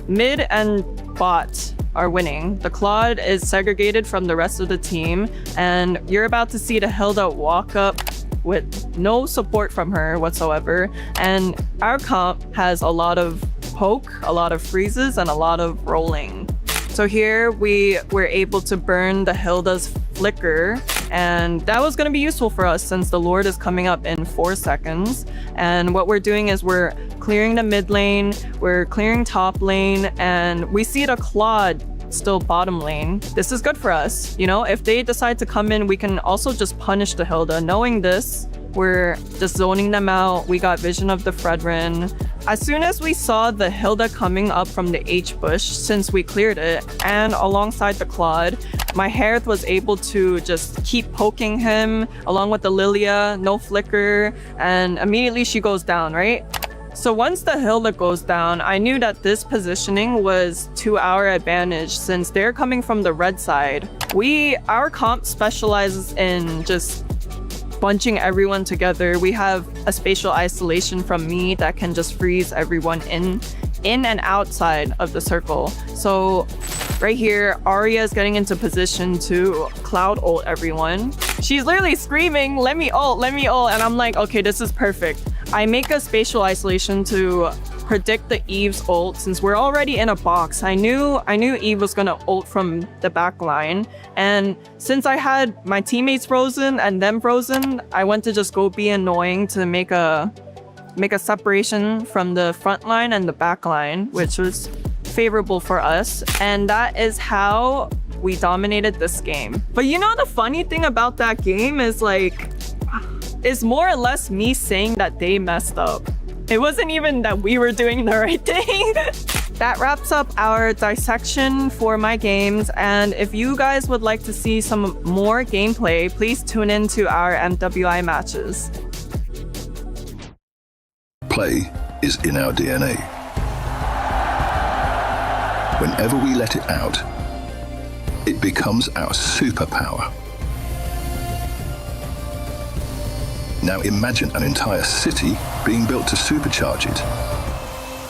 mid and bot are winning. The Claude is segregated from the rest of the team, and you're about to see the Hilda walk up with no support from her whatsoever. And our comp has a lot of poke, a lot of freezes, and a lot of rolling. So here we were able to burn the Hilda's flicker, and that was going to be useful for us since the Lord is coming up in 4 seconds. And what we're doing is we're clearing the mid lane, we're clearing top lane, and we see the Claude still bottom lane. This is good for us. You know, if they decide to come in, we can also just punish the Hilda. Knowing this, we're just zoning them out. We got vision of the Fredrin. As soon as we saw the Hilda coming up from the H bush, since we cleared it, and alongside the Claude, my Herth was able to just keep poking him along with the Lilia, no flicker, and immediately she goes down, right? So once the Hilda goes down, I knew that this positioning was to our advantage since they're coming from the red side. Our comp specializes in just bunching everyone together. We have a spatial isolation from me that can just freeze everyone in and outside of the circle. So right here, Arya is getting into position to cloud ult everyone. She's literally screaming, let me ult, and I'm like, okay, this is perfect. I make a spatial isolation to predict the Eve's ult since we're already in a box. I knew Eve was gonna ult from the back line, and since I had my teammates frozen and them frozen, I went to just go be annoying to make a separation from the front line and the back line, which was favorable for us, and that is how we dominated this game. But you know, the funny thing about that game is like, it's more or less me saying that they messed up. It wasn't even that we were doing the right thing. That wraps up our dissection for my games, and if you guys would like to see some more gameplay, please tune in to our MWI matches. Play is in our DNA. Whenever we let it out, it becomes our superpower. Now imagine an entire city being built to supercharge it.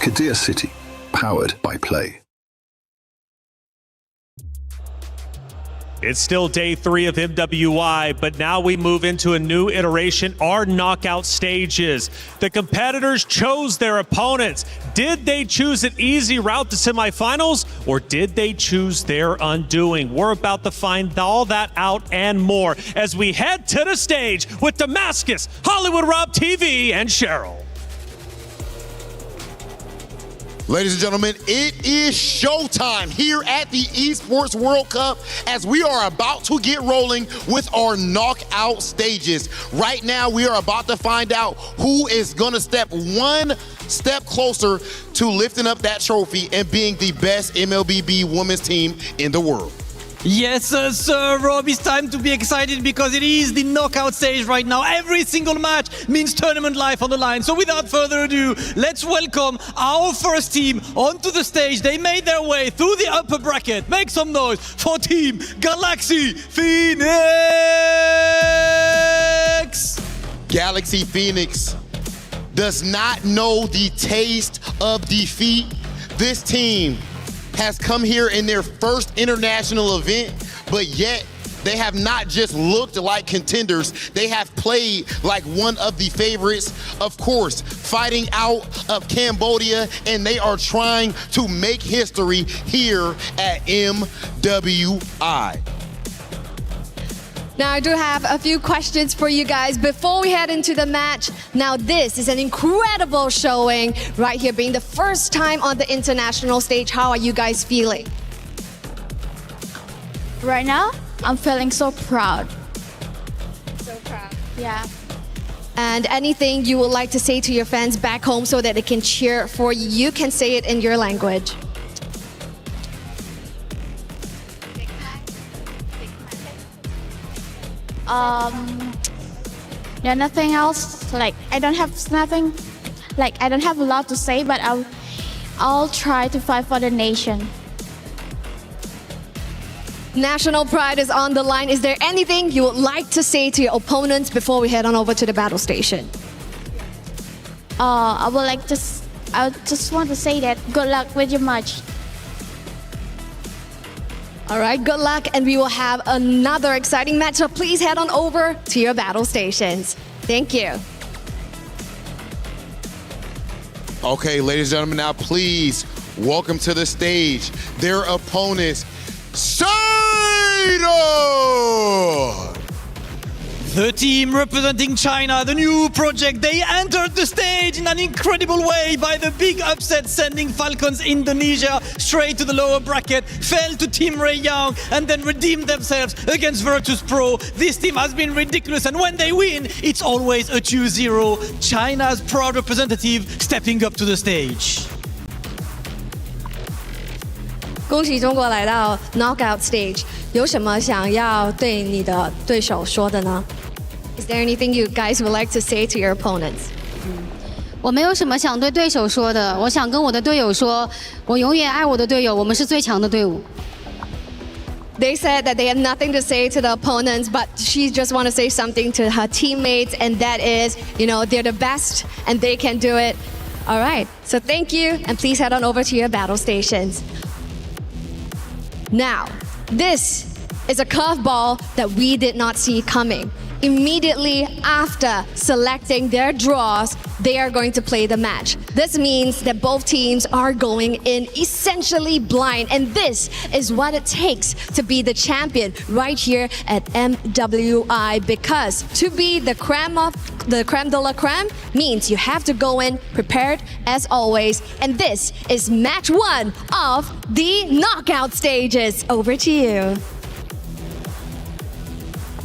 Kadir City, powered by Play. It's still day 3 of MWI, but now we move into a new iteration, our knockout stages. The competitors chose their opponents. Did they choose an easy route to semifinals, or did they choose their undoing? We're about to find all that out and more as we head to the stage with Damascus, Hollywood Rob TV, and Cheryl. Ladies and gentlemen, it is showtime here at the Esports World Cup as we are about to get rolling with our knockout stages. Right now, we are about to find out who is going to step one step closer to lifting up that trophy and being the best MLBB women's team in the world. Yes, sir, Rob, it's time to be excited because it is the knockout stage right now. Every single match means tournament life on the line. So without further ado, let's welcome our first team onto the stage. They made their way through the upper bracket. Make some noise for Team Galaxy Phoenix! Galaxy Phoenix does not know the taste of defeat. This team has come here in their first international event, but yet they have not just looked like contenders, they have played like one of the favorites, of course, fighting out of Cambodia, and they are trying to make history here at MWI. Now, I do have a few questions for you guys before we head into the match. Now, this is an incredible showing right here, being the first time on the international stage. How are you guys feeling? Right now, I'm feeling so proud. So proud. Yeah. And anything you would like to say to your fans back home so that they can cheer for you, you can say it in your language. Yeah, nothing else. Like, I don't have nothing. Like, I don't have a lot to say, but I'll try to fight for the nation. National pride is on the line. Is there anything you would like to say to your opponents before we head on over to the battle station? I just want to say that good luck with your match. All right, good luck, and we will have another exciting match. So please head on over to your battle stations. Thank you. Okay, ladies and gentlemen, now please welcome to the stage their opponents, Saito! The team representing China, the new project, they entered the stage in an incredible way by the big upset, sending Falcons Indonesia straight to the lower bracket, fell to Team Ray Young, and then redeemed themselves against Virtus Pro. This team has been ridiculous, and when they win, it's always a 2-0. China's proud representative stepping up to the stage. 恭喜中国来到 knockout stage， 有什么想要对你的对手说的呢？ Is there anything you guys would like to say to your opponents? 我没有什么想对对手说的，我想跟我的队友说，我永远爱我的队友，我们是最强的队伍。 They said that they have nothing to say to the opponents, but she just want to say something to her teammates, and that is, you know, they're the best and they can do it. All right, so thank you, and please head on over to your battle stations. Now, this is a curveball that we did not see coming. immediately after selecting their draws, they are going to play the match. This means that both teams are going in essentially blind, and this is what it takes to be the champion right here at MWI, because to be the creme de la creme means you have to go in prepared as always, and this is match 1 of the knockout stages. Over to you.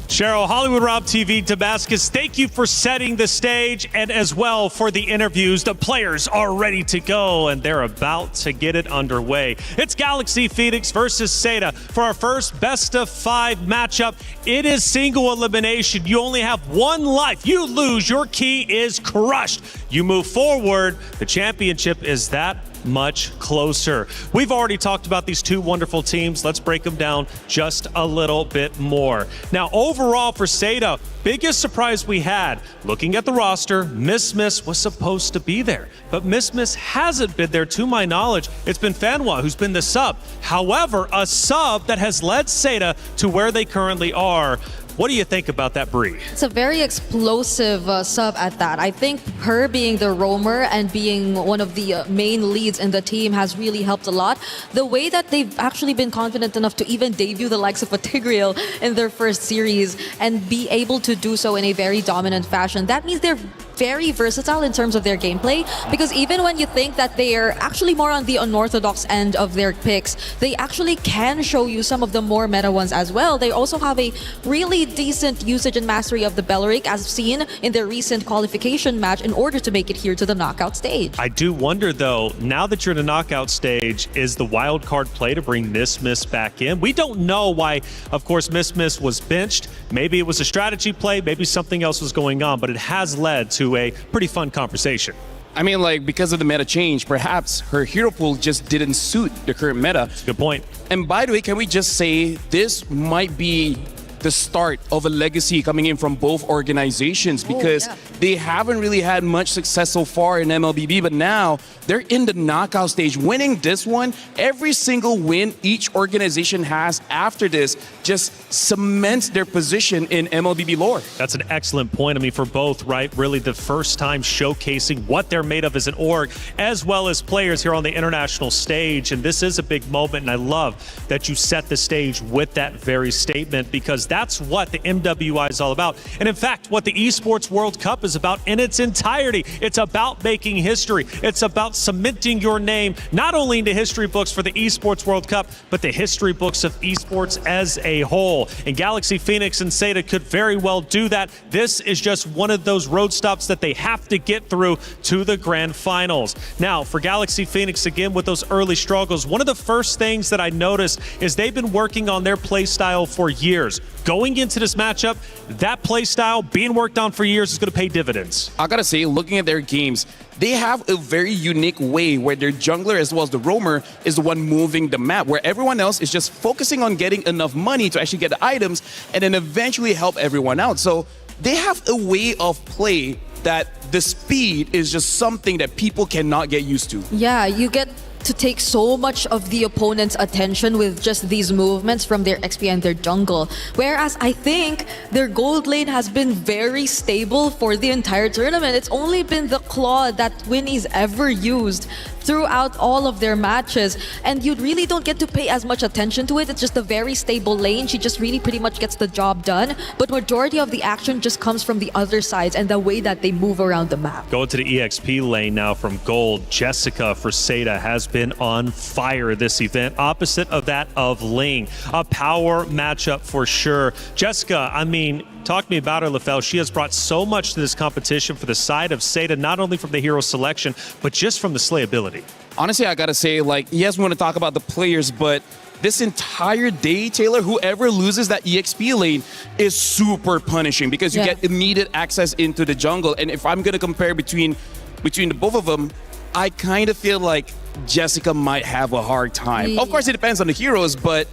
Cheryl, Hollywood Rob TV, Damascus, thank you for setting the stage and as well for the interviews. The players are ready to go and they're about to get it underway. It's Galaxy Phoenix versus Seda for our first best of 5 matchup. It is single elimination. You only have 1 life. You lose, your key is crushed. You move forward, the championship is that much closer. We've already talked about these 2 wonderful teams. Let's break them down just a little bit more. Now, overall for Seda, biggest surprise we had, looking at the roster, Miss was supposed to be there, but Miss hasn't been there to my knowledge. It's been Fanwa who's been the sub. However, a sub that has led Seda to where they currently are. What do you think about that, Bree? It's a very explosive sub at that. I think her being the roamer and being one of the main leads in the team has really helped a lot. The way that they've actually been confident enough to even debut the likes of a Tigreal in their first series and be able to do so in a very dominant fashion, that means they're very versatile in terms of their gameplay, because even when you think that they are actually more on the unorthodox end of their picks, they actually can show you some of the more meta ones as well. They also have a really decent usage and mastery of the Belleric, as seen in their recent qualification match, in order to make it here to the knockout stage. I do wonder though, now that you're in the knockout stage, is the wild card play to bring Miss back in? We don't know why, of course, Miss was benched. Maybe it was a strategy play, maybe something else was going on, but it has led to a pretty fun conversation. I mean, like, because of the meta change, perhaps her hero pool just didn't suit the current meta. Good point. And by the way, can we just say this might be the start of a legacy coming in from both organizations, because they haven't really had much success so far in MLBB, but now they're in the knockout stage. Winning this one, every single win each organization has after this just cements their position in MLBB lore. That's an excellent point. I mean, for both, right? Really the first time showcasing what they're made of as an org, as well as players here on the international stage. And this is a big moment, and I love that you set the stage with that very statement, because that's what the MWI is all about. And in fact, what the Esports World Cup is about in its entirety. It's about making history. It's about cementing your name, not only in the history books for the Esports World Cup, but the history books of esports as a whole. And Galaxy Phoenix and Seda could very well do that. This is just one of those road stops that they have to get through to the grand finals. Now, for Galaxy Phoenix, again, with those early struggles, one of the first things that I noticed is they've been working on their play style for years. Going into this matchup, that play style being worked on for years is going to pay dividends. I gotta say, looking at their games, they have a very unique way where their jungler as well as the roamer is the one moving the map, where everyone else is just focusing on getting enough money to actually get the items and then eventually help everyone out. So they have a way of play that the speed is just something that people cannot get used to. Yeah, you get to take so much of the opponent's attention with just these movements from their XP and their jungle. Whereas I think their gold lane has been very stable for the entire tournament. It's only been the claw that Winnie's ever used throughout all of their matches, and you really don't get to pay as much attention to it. It's just a very stable lane. She just really pretty much gets the job done, but majority of the action just comes from the other sides and the way that they move around the map. Going to the EXP lane now from gold, Jessica for Seda has been on fire this event, opposite of that of Ling. A power matchup for sure. Jessica, I mean, talk to me about her, LaFell. She has brought so much to this competition for the side of Seda, not only from the hero selection, but just from the slayability. Honestly, I gotta say, like, yes, we want to talk about the players, but this entire day, Taylor, whoever loses that EXP lane is super punishing, because you get immediate access into the jungle. And if I'm gonna compare between the both of them, I kind of feel like Jessica might have a hard time. Of course, it depends on the heroes, but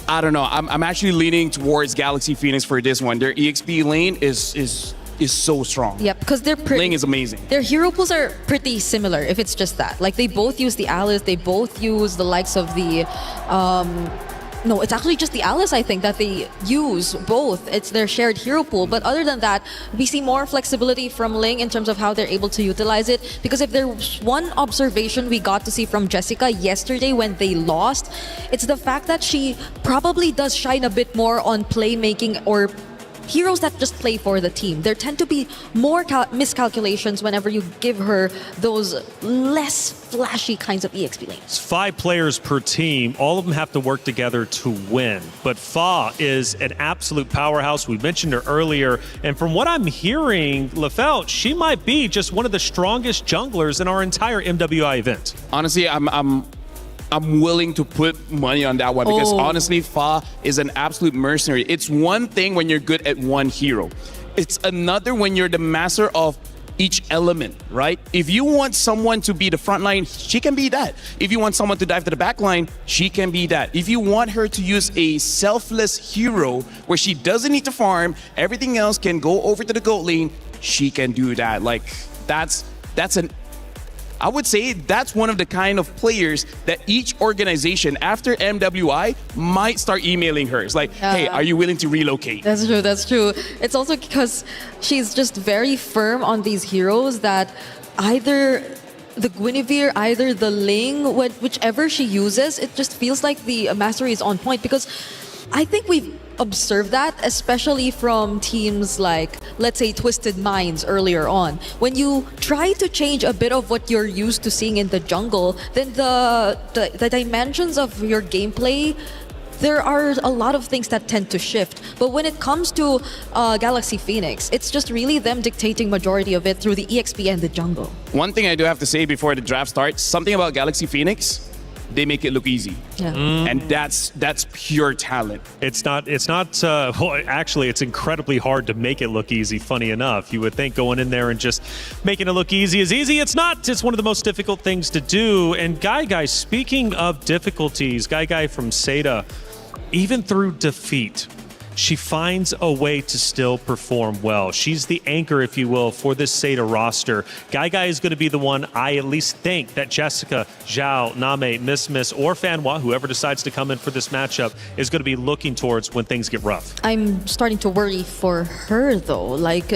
I don't know. I'm actually leaning towards Galaxy Phoenix for this one. Their EXP lane is so strong. Yep, because they're pretty. Ling is amazing. Their hero pools are pretty similar, if it's just that. Like, they both use the Alice, they both use the likes of the No, it's actually just the Alice, I think, that they use both. It's their shared hero pool. But other than that, we see more flexibility from Ling in terms of how they're able to utilize it. Because if there's one observation we got to see from Jessica yesterday when they lost, it's the fact that she probably does shine a bit more on playmaking or heroes that just play for the team. There tend to be more miscalculations whenever you give her those less flashy kinds of EXP lanes. It's 5 players per team. All of them have to work together to win. But Fa is an absolute powerhouse. We mentioned her earlier. And from what I'm hearing, Lefelt, she might be just one of the strongest junglers in our entire MWI event. Honestly, I'm willing to put money on that one because honestly, Fa is an absolute mercenary. It's one thing when you're good at one hero. It's another when you're the master of each element, right? If you want someone to be the front line, she can be that. If you want someone to dive to the back line, she can be that. If you want her to use a selfless hero where she doesn't need to farm, everything else can go over to the goat lane, she can do that. Like, I would say that's one of the kind of players that each organization after MWI might start emailing her. It's like, hey, are you willing to relocate? That's true, that's true. It's also because she's just very firm on these heroes that either the Guinevere, either the Ling, whichever she uses, it just feels like the mastery is on point because I think we've observed that, especially from teams like, let's say, Twisted Minds earlier on. When you try to change a bit of what you're used to seeing in the jungle, then the dimensions of your gameplay, there are a lot of things that tend to shift. But when it comes to Galaxy Phoenix, it's just really them dictating majority of it through the EXP and the jungle. One thing I do have to say before the draft starts, something about Galaxy Phoenix, they make it look easy. Yeah. And that's pure talent. It's not, well, actually, it's incredibly hard to make it look easy, funny enough. You would think going in there and just making it look easy is easy. It's not. It's one of the most difficult things to do. And Guy, speaking of difficulties, Guy from Seda, even through defeat, she finds a way to still perform well. She's the anchor, if you will, for this Seda roster. Guy is going to be the one I at least think that Jessica, Zhao, Name, Miss, or Fanwa, whoever decides to come in for this matchup, is going to be looking towards when things get rough. I'm starting to worry for her, though. Like,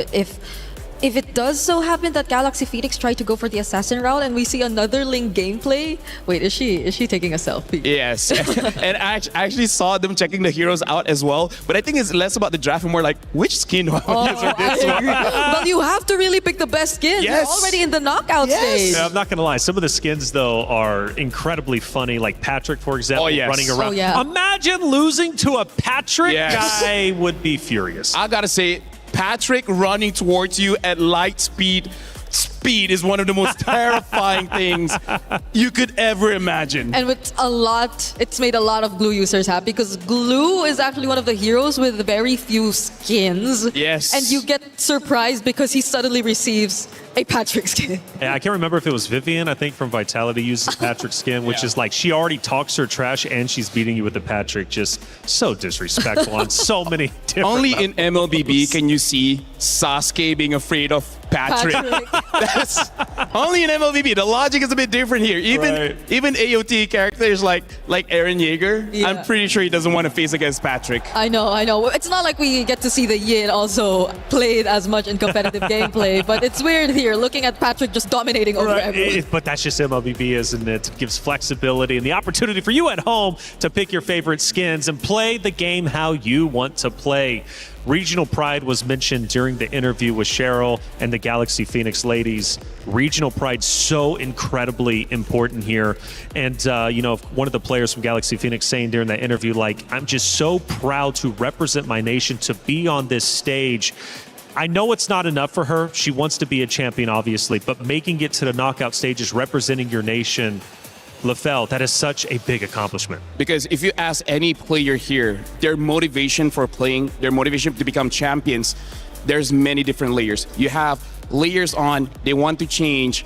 if it does so happen that Galaxy Phoenix tried to go for the assassin route and we see another Ling gameplay, wait, is she taking a selfie? Yes, and I actually saw them checking the heroes out as well. But I think it's less about the draft and more like, which skin do I want to use for this one? Well, you have to really pick the best skins. Yes. You're already in the knockout stage. Yeah, I'm not going to lie. Some of the skins, though, are incredibly funny. Like Patrick, for example, running around. Oh, yeah. Imagine losing to a Patrick. Yes. Guy would be furious. I got to say, Patrick running towards you at light speed is one of the most terrifying things you could ever imagine. And it's made a lot of Glue users happy because Glue is actually one of the heroes with very few skins. Yes. And you get surprised because he suddenly receives a Patrick skin. Yeah, I can't remember if it was Vivian, I think, from Vitality uses Patrick's skin, which is like she already talks her trash and she's beating you with the Patrick. Just so disrespectful on so many different Only levels. in MLBB can you see Sasuke being afraid of Patrick. That's only in MLBB. The logic is a bit different here. Even AOT characters like Eren Yeager, I'm pretty sure he doesn't want to face against Patrick. I know. It's not like we get to see the Yin also played as much in competitive gameplay, but it's weird here looking at Patrick just dominating over everyone. But that's just MLBB, isn't it? It gives flexibility and the opportunity for you at home to pick your favorite skins and play the game how you want to play. Regional pride was mentioned during the interview with Cheryl and the Galaxy Phoenix ladies. Regional pride so incredibly important here. And, one of the players from Galaxy Phoenix saying during that interview, like, I'm just so proud to represent my nation, to be on this stage. I know it's not enough for her. She wants to be a champion, obviously, but making it to the knockout stages, representing your nation, Lefel, that is such a big accomplishment. Because if you ask any player here, their motivation for playing, their motivation to become champions, there's many different layers. You have layers on, they want to change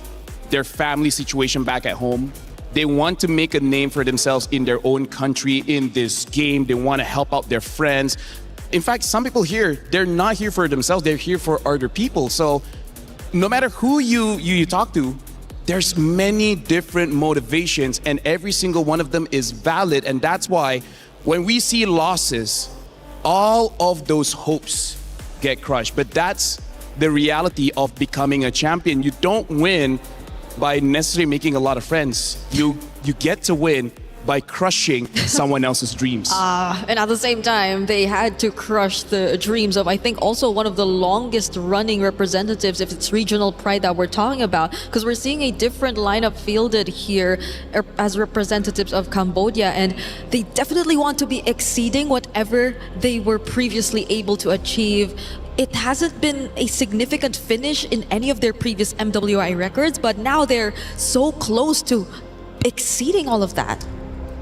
their family situation back at home. They want to make a name for themselves in their own country, in this game. They want to help out their friends. In fact, some people here, they're not here for themselves, they're here for other people. So no matter who you talk to, there's many different motivations and every single one of them is valid. And that's why when we see losses, all of those hopes get crushed. But that's the reality of becoming a champion. You don't win by necessarily making a lot of friends. You get to win by crushing someone else's dreams. And at the same time, they had to crush the dreams of, I think, also one of the longest running representatives, if it's regional pride that we're talking about, because we're seeing a different lineup fielded here as representatives of Cambodia, and they definitely want to be exceeding whatever they were previously able to achieve. It hasn't been a significant finish in any of their previous MWI records, but now they're so close to exceeding all of that.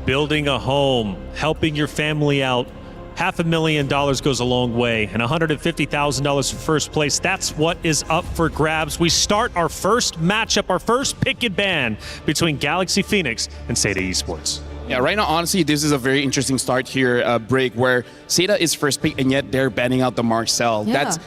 Building a home, helping your family out, $500,000 goes a long way, and $150,000 for first place. That's what is up for grabs. We start our first matchup, our first pick and ban between Galaxy Phoenix and Seda Esports. Yeah, right now, honestly, this is a very interesting start here, break, where Seda is first pick, and yet they're banning out the Marcel. Yeah. That's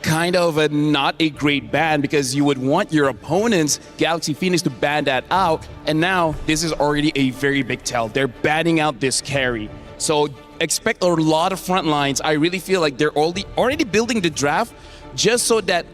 kind of not a great ban, because you would want your opponents, Galaxy Phoenix, to ban that out. And now this is already a very big tell. They're banning out this carry. So expect a lot of front lines. I really feel like they're already building the draft just so that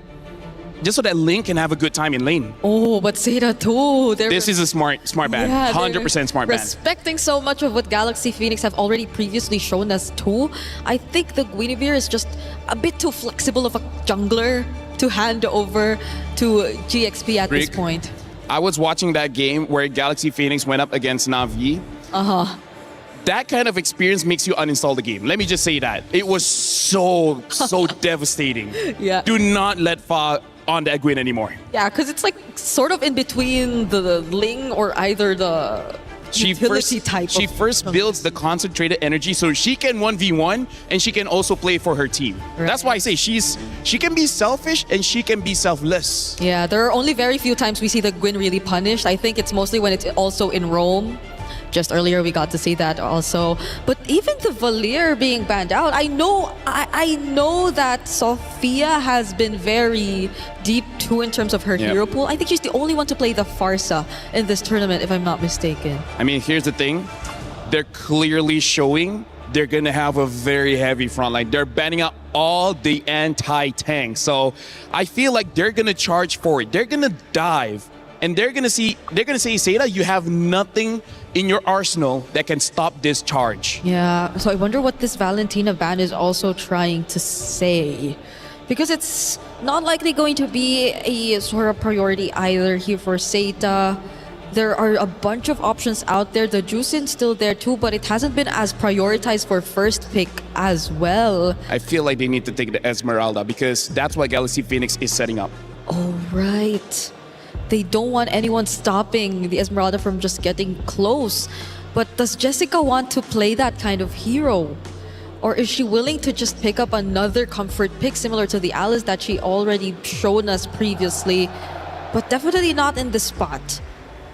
Link can have a good time in lane. Oh, but Seda too. This is a smart ban. Yeah, 100% smart ban. Respecting so much of what Galaxy Phoenix have already previously shown us too. I think the Guinevere is just a bit too flexible of a jungler to hand over to GXP at this point. I was watching that game where Galaxy Phoenix went up against Na'Vi. That kind of experience makes you uninstall the game. Let me just say that. It was so devastating. Yeah. Do not let Fa on that Gwyn anymore. Yeah, because it's like sort of in between the Ling or either the utility type. She first builds the concentrated energy so she can 1v1 and she can also play for her team. Right. That's why I say she can be selfish and she can be selfless. Yeah, there are only very few times we see the Gwyn really punished. I think it's mostly when it's also in Rome. Just earlier we got to see that also. But even the Valier being banned out, I know that Sophia has been very deep too in terms of her hero pool. I think she's the only one to play the Farsa in this tournament, if I'm not mistaken. I mean, here's the thing. They're clearly showing they're going to have a very heavy front line. They're banning out all the anti-tank. So I feel like they're going to charge forward. They're going to dive. And they're gonna say, Seda, you have nothing in your arsenal that can stop this charge. Yeah, so I wonder what this Valentina ban is also trying to say. Because it's not likely going to be a sort of priority either here for Seda. There are a bunch of options out there. The Juicein's still there too, but it hasn't been as prioritized for first pick as well. I feel like they need to take the Esmeralda because that's what Galaxy Phoenix is setting up. Oh, right. They don't want anyone stopping the Esmeralda from just getting close. But does Jessica want to play that kind of hero? Or is she willing to just pick up another comfort pick similar to the Alice that she already shown us previously? But definitely not in this spot.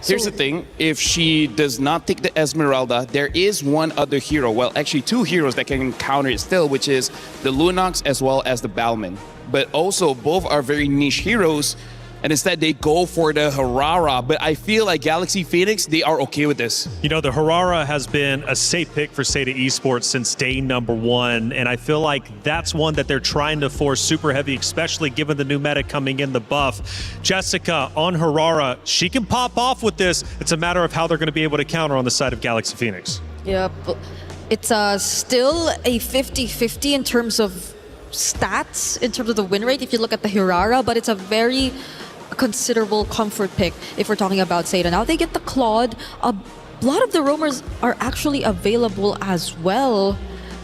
Here's the thing, if she does not take the Esmeralda, there is one other hero, well actually two heroes that can counter it still, which is the Lunox as well as the Balman. But also both are very niche heroes, and instead they go for the Harara. But I feel like Galaxy Phoenix, they are okay with this. You know, the Harara has been a safe pick for Seda Esports since day number one, and I feel like that's one that they're trying to force super heavy, especially given the new meta coming in, the buff. Jessica on Harara, she can pop off with this. It's a matter of how they're going to be able to counter on the side of Galaxy Phoenix. Yep. It's still a 50-50 in terms of stats, in terms of the win rate, if you look at the Hirara, but it's a very considerable comfort pick if we're talking about Seda. Now they get the Claude. A lot of the roamers are actually available as well,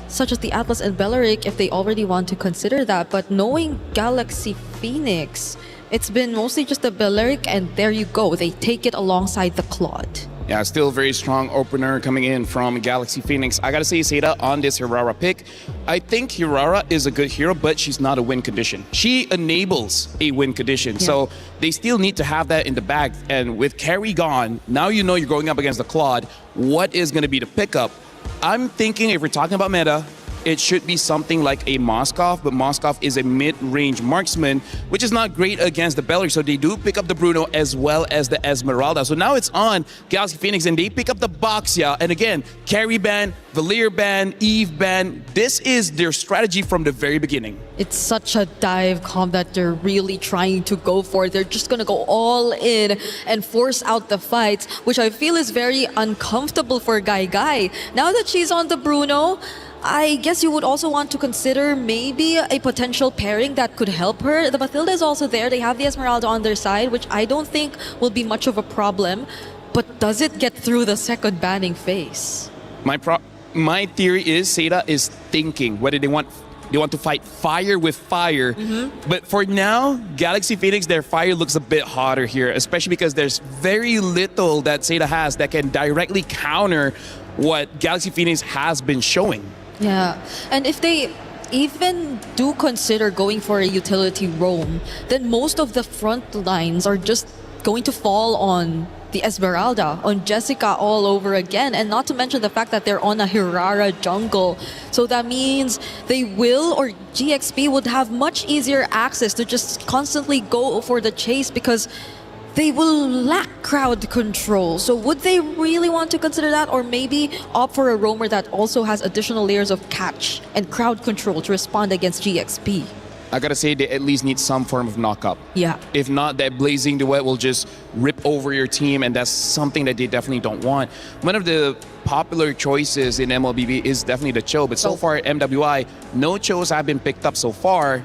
such as the Atlas and Belleric if they already want to consider that. But knowing Galaxy Phoenix, it's been mostly just the Belleric, and there you go. They take it alongside the Claude. Yeah, still a very strong opener coming in from Galaxy Phoenix. I gotta say, Seda, on this Hirara pick, I think Hirara is a good hero, but she's not a win condition. She enables a win condition, so they still need to have that in the bag. And with carry gone, now you know you're going up against the Claude. What is gonna be the pickup? I'm thinking if we're talking about meta, it should be something like a Moskov, but Moskov is a mid-range marksman, which is not great against the Beller. So they do pick up the Bruno as well as the Esmeralda. So now it's on Galaxy Phoenix, and they pick up the Boxia. And again, carry ban, Valir ban, Eve ban. This is their strategy from the very beginning. It's such a dive comp that they're really trying to go for. They're just going to go all in and force out the fights, which I feel is very uncomfortable for Guy. Now that she's on the Bruno, I guess you would also want to consider maybe a potential pairing that could help her. The Mathilda is also there. They have the Esmeralda on their side, which I don't think will be much of a problem. But does it get through the second banning phase? My theory is Seda is thinking whether they want to fight fire with fire. But for now, Galaxy Phoenix, their fire looks a bit hotter here, especially because there's very little that Seda has that can directly counter what Galaxy Phoenix has been showing. Yeah, and if they even do consider going for a utility roam, then most of the front lines are just going to fall on the Esmeralda, on Jessica all over again, and not to mention the fact that they're on a Hirara jungle. So that means they will, or GXP would have much easier access to just constantly go for the chase because they will lack crowd control. So would they really want to consider that, or maybe opt for a roamer that also has additional layers of catch and crowd control to respond against GXP? I gotta say, they at least need some form of knockup. Yeah. If not, that Blazing Duet will just rip over your team, and that's something that they definitely don't want. One of the popular choices in MLBB is definitely the Cho, but so far at MWI, no Chos have been picked up so far.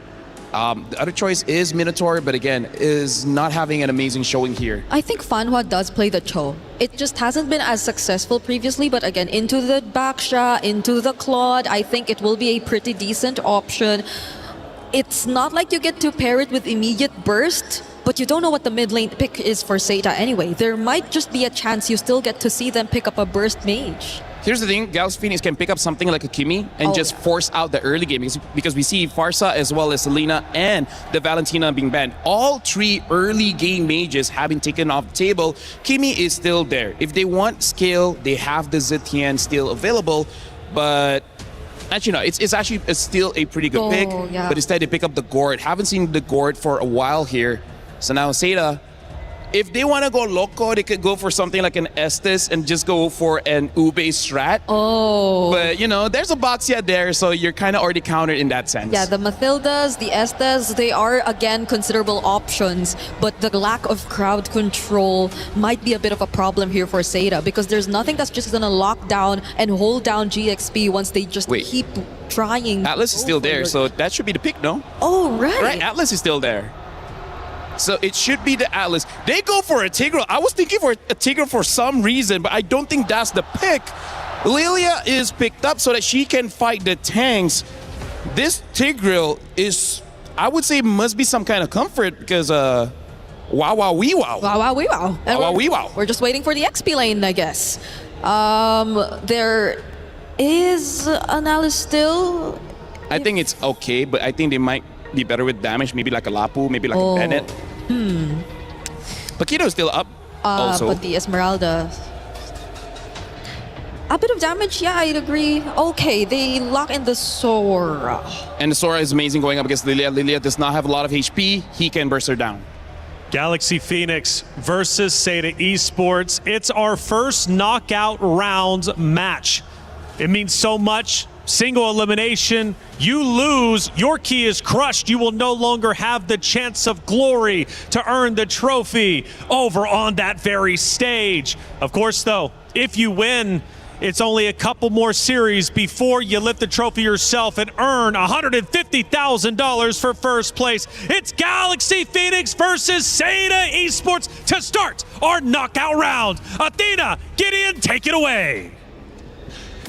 The other choice is Minotaur, but again, is not having an amazing showing here. I think Fanhua does play the Cho. It just hasn't been as successful previously, but again, into the Baksha, into the Claude, I think it will be a pretty decent option. It's not like you get to pair it with immediate burst, but you don't know what the mid lane pick is for Seda anyway. There might just be a chance you still get to see them pick up a burst mage. Here's the thing, Galaxy Phoenix can pick up something like a Kimi and just force out the early game because we see Farsa as well as Selena and the Valentina being banned. All three early game mages have been taken off the table. Kimi is still there. If they want scale, they have the Zetian still available, but actually, no, it's actually still a pretty good pick, yeah. but instead they pick up the Gord. Haven't seen the Gord for a while here. So now Seda, if they want to go loco, they could go for something like an Estes and just go for an Ube strat. But, you know, there's a Boxia there, so you're kind of already countered in that sense. Yeah, the Mathildas, the Estes, they are, again, considerable options, but the lack of crowd control might be a bit of a problem here for Seda because there's nothing that's just going to lock down and hold down GXP once they just keep trying. Atlas is still there, so that should be the pick, no? Oh, right. Right, Atlas is still there. So it should be the Atlas. They go for a Tigreal. I was thinking for a Tigreal for some reason, but I don't think that's the pick. Lilia is picked up so that she can fight the tanks. This Tigreal is, I would say, must be some kind of comfort because wow, wow, wee, wow. Wow, wow, wee, wow. Wow, wow, wee, wow. We're just waiting for the XP lane, I guess. There is an Alice still. I think it's okay, but I think they might be better with damage, maybe like a Lapu, maybe like a Bennett. Paquito is still up also. But the Esmeralda, a bit of damage, yeah, I'd agree. Okay, they lock in the Sora. And the Sora is amazing going up against Lilia. Lilia does not have a lot of HP. He can burst her down. Galaxy Phoenix versus Seda Esports. It's our first knockout rounds match. It means so much. Single elimination, you lose, your key is crushed. You will no longer have the chance of glory to earn the trophy over on that very stage. Of course, though, if you win, it's only a couple more series before you lift the trophy yourself and earn $150,000 for first place. It's Galaxy Phoenix versus Seda Esports to start our knockout round. Athena, Gideon, take it away.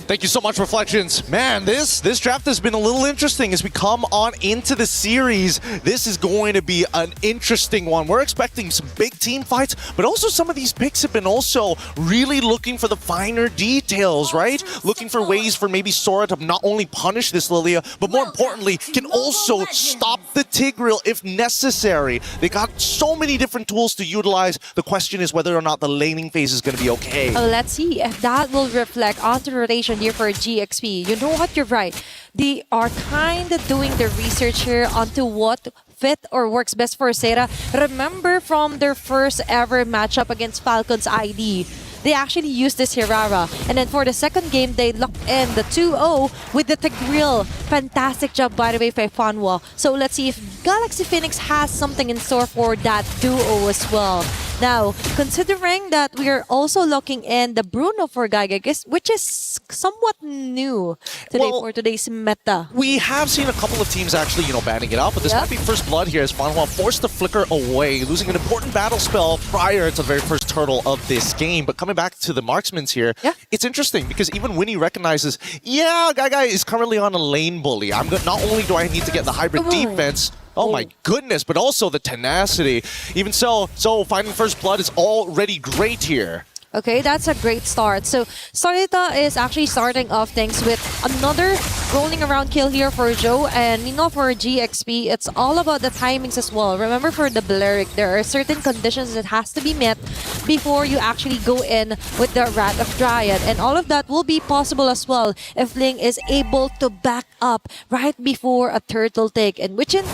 Thank you so much, Reflections. Man, this draft has been a little interesting as we come on into the series. This is going to be an interesting one. We're expecting some big team fights, but also some of these picks have been also really looking for the finer details, right? Looking for ways for maybe Sora to not only punish this Lilia, but more importantly, can also stop the Tigreal if necessary. They got so many different tools to utilize. The question is whether or not the laning phase is going to be okay. Let's see if that will reflect on the rotation mentioned here for GXP. You know what? You're right. They are kind of doing the research here onto what fit or works best for Zeta. Remember from their first ever matchup against Falcons ID, they actually used this Hirara. And then for the second game, they locked in the 2-0 with the Tigreal. Fantastic job, by the way, by Fanwa. So let's see if Galaxy Phoenix has something in store for that duo as well. Now, considering that we are also locking in the Bruno for Gaiga, which is somewhat new today for today's meta. We have seen a couple of teams actually, banning it out, but this might be first blood here as Fanwa forced the flicker away, losing an important battle spell prior to the very first turtle of this game. But coming back to the marksmans here, it's interesting because even Winnie recognizes, Gaiga is currently on a lane bully. Not only do I need to get the hybrid defense, oh my goodness, but also the tenacity. Even so finding first blood is already great here. Okay, that's a great start. So Sarita is actually starting off things with another rolling around kill here for Joe. And for GXP, it's all about the timings as well. Remember for the Balearic, there are certain conditions that has to be met before you actually go in with the Wrath of Dryad. And all of that will be possible as well if Ling is able to back up right before a turtle take. And which in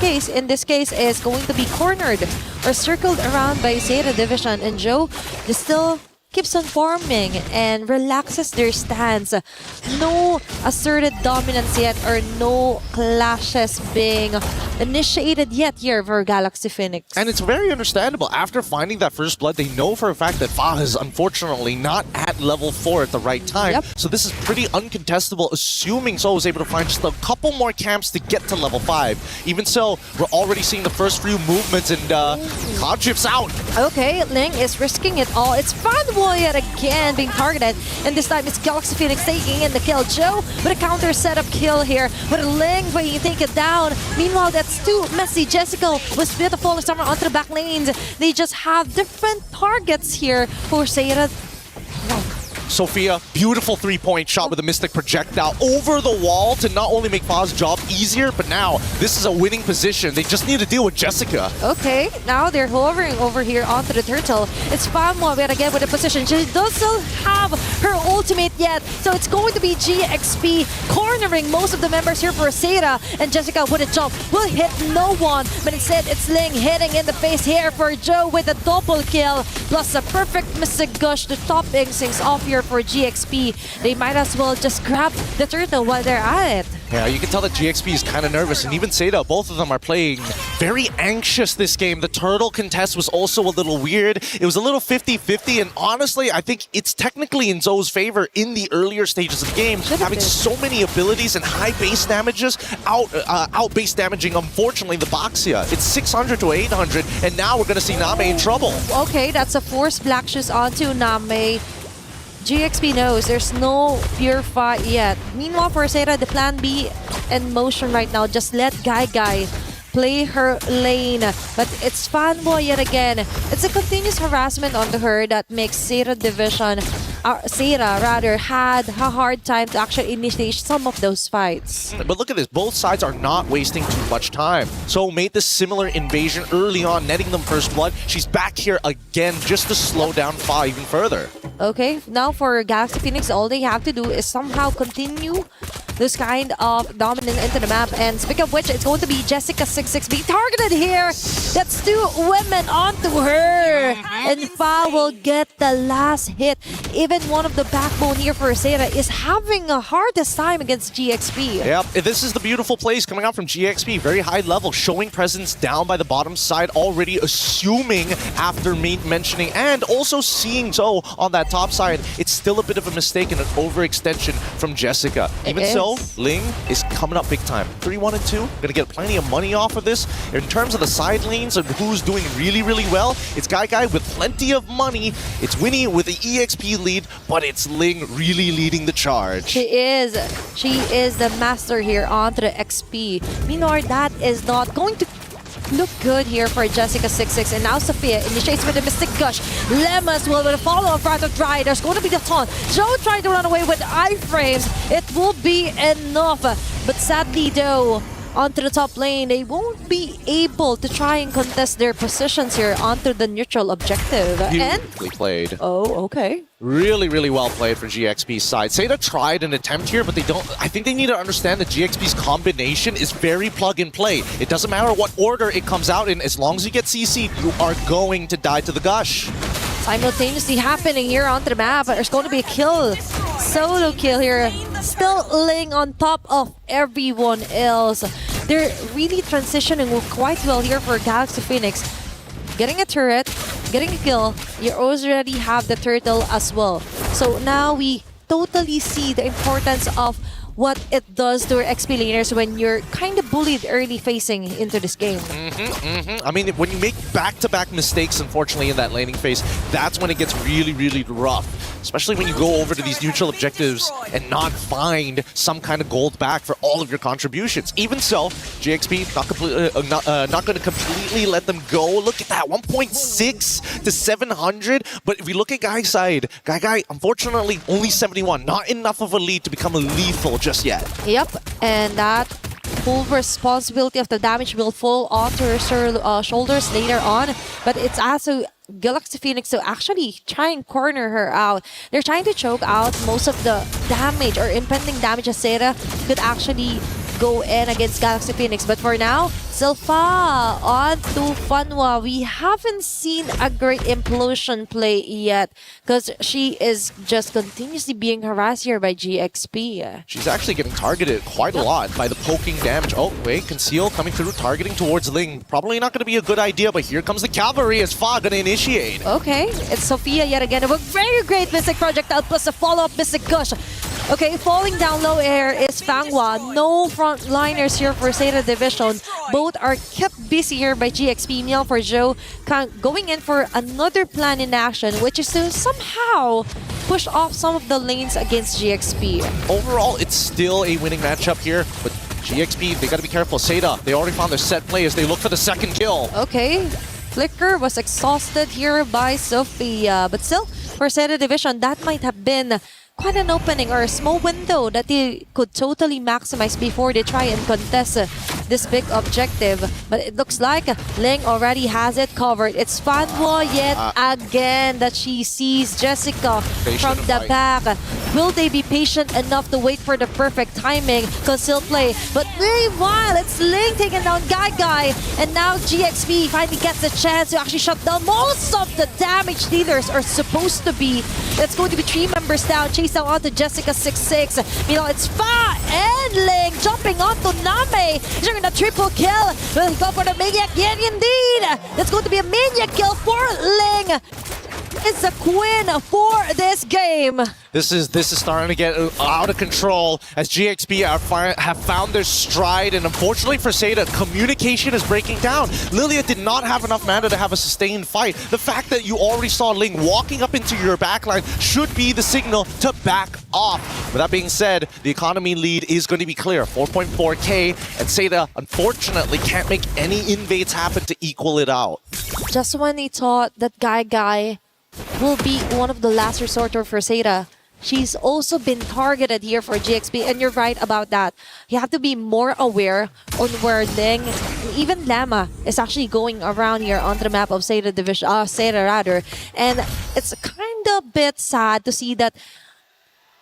this case is going to be cornered or circled around by Zeta Division. And Joe is still keeps on farming and relaxes their stance. No asserted dominance yet or no clashes being initiated yet here for Galaxy Phoenix. And it's very understandable. After finding that first blood, they know for a fact that Fa is unfortunately not at level 4 at the right time. So this is pretty uncontestable, assuming Soul is able to find just a couple more camps to get to level 5. Even so, we're already seeing the first few movements and Cloud Chip's out. Okay, Ling is risking it all. It's Fanboy yet again being targeted, and this time it's Galaxy Phoenix taking in the kill. Joe with a counter setup kill here, but Ling when you take it down. Meanwhile, that's too messy. Jessica was beautiful somewhere onto the back lanes. They just have different targets here for Zeta. Sophia, beautiful three-point shot with a Mystic Projectile over the wall to not only make Fa's job easier, but now this is a winning position. They just need to deal with Jessica. Okay, now they're hovering over here onto the turtle. It's Fanwa yet again with the position. She doesn't have her ultimate yet, so it's going to be GXP cornering most of the members here for Zeta, and Jessica with a jump will hit no one, but instead it's Ling hitting in the face here for Joe with a double kill, plus a perfect Mystic Gush to top things off here for GXP. They might as well just grab the turtle while they're at it. Yeah, you can tell that GXP is kind of nervous, and even Zeta, both of them are playing very anxious this game. The turtle contest was also a little weird. It was a little 50-50, and honestly, I think it's technically in Zoe's favor in the earlier stages of the game, having so many abilities and high base damages, out base damaging, unfortunately, the Boxia. It's 600 to 800, and now we're going to see Name in trouble. Okay, that's a forced black shoes onto Name. GXP knows there's no pure fight yet. Meanwhile, for Zeta, the plan B in motion right now. Just let Guy play her lane. But it's Fanboy yet again. It's a continuous harassment onto her that makes Zeta Division, Zeta rather, had a hard time to actually initiate some of those fights. But look at this, both sides are not wasting too much time. So made this similar invasion early on, netting them first blood. She's back here again just to slow down Fa even further. Okay, now for Galaxy Phoenix, all they have to do is somehow continue this kind of dominance into the map. And speaking of which, it's going to be Jessica26 being targeted here. That's two women onto her. And Fa will get the last hit. Even one of the backbone here for Zeta is having a hardest time against GXP. Yep, this is the beautiful plays coming out from GXP. Very high level, showing presence down by the bottom side, already assuming after mentioning and also seeing Zoe on that top side. It's still a bit of a mistake and an overextension from Jessica. Even so, Ling is coming up big time. 3-1-2, gonna get plenty of money off of this. In terms of the side lanes and who's doing really, really well, it's Guy with plenty of money. It's Winnie with the EXP lead, but it's Ling really leading the charge. She is the master here onto the XP. Meanwhile, that is not going to look good here for Jessica26, and now Sophia initiates with the Mystic Gush. Lemas will with a follow-up right of Dry. There's going to be the taunt. Joe trying to run away with iframes. It will be enough, but sadly though, onto the top lane. They won't be able to try and contest their positions here onto the neutral objective. And Beautifully played. oh, okay. Really, really well played for GXP's side. Seda tried an attempt here, but they don't. I think they need to understand that GXP's combination is very plug and play. It doesn't matter what order it comes out in, as long as you get CC'd, you are going to die to the gush. Simultaneously happening here onto the map. There's going to be a kill. Solo kill here. Still laying on top of everyone else. They're really transitioning quite well here for Galaxy Phoenix. Getting a turret, getting a kill, you already have the turtle as well. So now we totally see the importance of what it does to our XP laners when you're kind of bullied early facing into this game. I mean, when you make back-to-back mistakes, unfortunately, in that laning phase, that's when it gets really, really rough. Especially when you go over to these neutral objectives and not find some kind of gold back for all of your contributions. Even so, GXP not going to completely let them go. Look at that, 1.6 to 700. But if we look at Guy's side, Guy, unfortunately, only 71. Not enough of a lead to become lethal just yet. Yep, and that full responsibility of the damage will fall onto her shoulders later on. But it's also Galaxy Phoenix to actually try and corner her out. They're trying to choke out most of the damage or impending damage as Seda could actually go in against Galaxy Phoenix. But for now, Silpha on to Fanwa. We haven't seen a great implosion play yet because she is just continuously being harassed here by GXP. She's actually getting targeted quite a lot by the poking damage. Oh, wait, Conceal coming through, targeting towards Ling. Probably not going to be a good idea, but here comes the cavalry as Fa going to initiate. Okay, it's Sophia yet again. A very great Mystic Projectile plus a follow-up Mystic Gush. Okay, falling down low air is Fanghua. No frontliners here for Seda Division. Both are kept busy here by GXP. Meanwhile for Zhou, going in for another plan in action, which is to somehow push off some of the lanes against GXP. Overall, it's still a winning matchup here, but GXP, they got to be careful. Seda, they already found their set play as they look for the second kill. Okay, Flicker was exhausted here by Sophia, but still, for Seda Division, that might have been quite an opening or a small window that they could totally maximize before they try and contest this big objective. But it looks like Ling already has it covered. It's Fanwo yet again that she sees Jessica from the back. Will they be patient enough to wait for the perfect timing? Conceal play. But meanwhile, it's Ling taking down Guy. And now GXP finally gets the chance to actually shut down most of the damage dealers are supposed to be. It's going to be 3 members down. Chase down onto Jessica 6-6. Meanwhile, it's Fa and Ling jumping onto Name. They're gonna triple kill. Will he go for the Maniac? Yeah, indeed. That's going to be a Maniac kill for Ling. It's a queen for this game. This is starting to get out of control as GXP have found their stride, and unfortunately for Seda, communication is breaking down. Lilia did not have enough mana to have a sustained fight. The fact that you already saw Ling walking up into your backline should be the signal to back off. With that being said, the economy lead is going to be clear, 4.4k, and Seda unfortunately can't make any invades happen to equal it out. Just when he thought that Guy will be one of the last resort for Seda, she's also been targeted here for GXP, and you're right about that. You have to be more aware on where Ling, even Lama, is actually going around here onto the map of Seda Division, Seda rather, and it's kind of bit sad to see that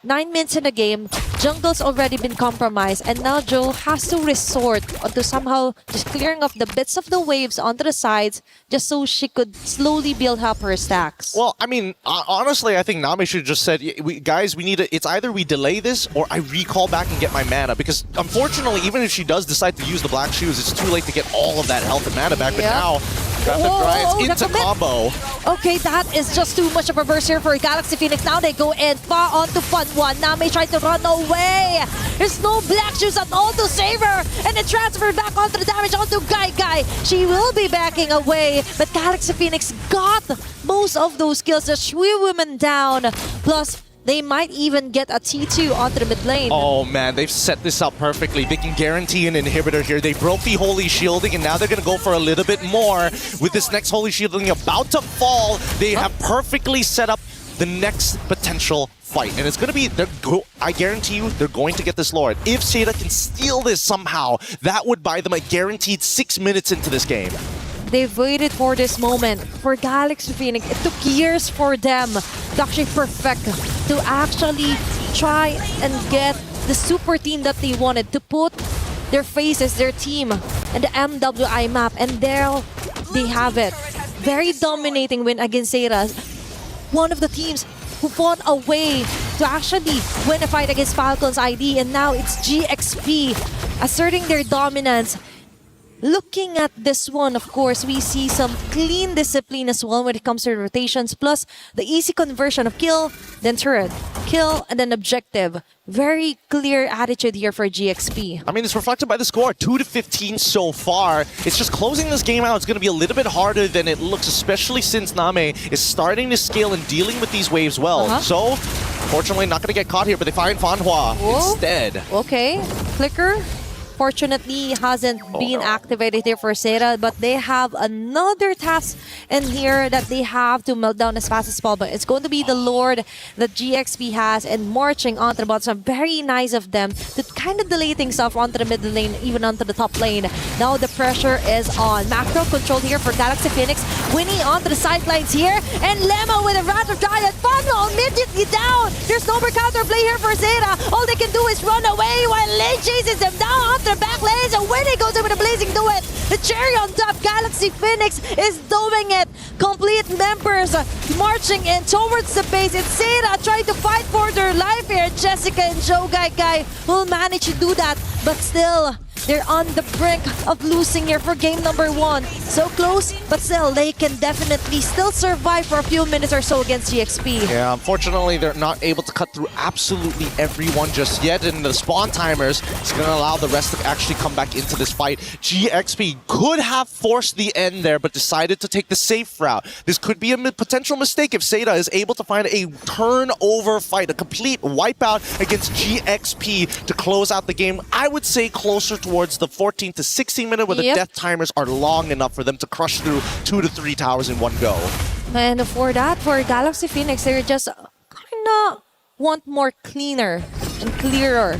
9 minutes in the game, jungle's already been compromised, and now Joe has to resort to somehow just clearing up the bits of the waves onto the sides just so she could slowly build up her stacks. Well, I mean, honestly, I think Nami should have just said, guys, we need to, it's either we delay this or I recall back and get my mana, because unfortunately, even if she does decide to use the black shoes, it's too late to get all of that health and mana back, but now Graphic into combo. Okay, that is just too much of a burst here for Galaxy Phoenix. Now they go in far onto Fun One. Nami trying to run away. There's no black shoes at all to save her. And it transferred back onto the damage onto Guy. She will be backing away. But Galaxy Phoenix got most of those kills. The Shui women down. Plus, they might even get a T2 onto the mid lane. Oh man, they've set this up perfectly. They can guarantee an inhibitor here. They broke the Holy Shielding, and now they're going to go for a little bit more. With this next Holy Shielding about to fall, they have perfectly set up the next potential fight. And it's going to be, I guarantee you, they're going to get this Lord. If Seda can steal this somehow, that would buy them a guaranteed 6 minutes into this game. They've waited for this moment. For Galaxy Phoenix, it took years for them to actually perfect, to actually try and get the super team that they wanted, to put their faces, their team, and the MWI map, and there they have it. Very dominating win against Seda. One of the teams who fought a way to actually win a fight against Falcons ID, and now it's GXP asserting their dominance. Looking at this one, of course, we see some clean discipline as well when it comes to rotations, plus the easy conversion of kill, then turret, kill, and then objective. Very clear attitude here for GXP. I mean, it's reflected by the score, 2-15 so far. It's just closing this game out. It's going to be a little bit harder than it looks, especially since Name is starting to scale and dealing with these waves well. So, fortunately, not going to get caught here, but they find Fanhua instead. Okay, Flicker. Fortunately, hasn't been activated here for Seda, but they have another task in here that they have to melt down as fast as possible. But it's going to be the Lord that GXP has and marching onto the bottom. So very nice of them to kind of delay things off onto the middle lane, even onto the top lane. Now the pressure is on. Macro control here for Galaxy Phoenix. Winnie onto the sidelines here. And Lemma with a Rat of Giant. Funnel immediately down. There's no more counterplay here for Seda. All they can do is run away while Lane chases them down the back lanes, and when he goes over the blazing duet, the cherry on top, Galaxy Phoenix is doing it. Complete members marching in towards the base. It's Seda trying to fight for their life here. Jessica and Joe Guy will manage to do that, but still, they're on the brink of losing here for game number 1. So close, but still, they can definitely still survive for a few minutes or so against GXP. Yeah, unfortunately, they're not able to cut through absolutely everyone just yet, and the spawn timers is going to allow the rest to actually come back into this fight. GXP could have forced the end there, but decided to take the safe route. This could be a potential mistake if Seda is able to find a turnover fight, a complete wipeout against GXP to close out the game. I would say closer towards the 14 to 16 minute where the death timers are long enough for them to crush through 2 to 3 towers in one go. And for that, for Galaxy Phoenix, they just kind of want more cleaner and clearer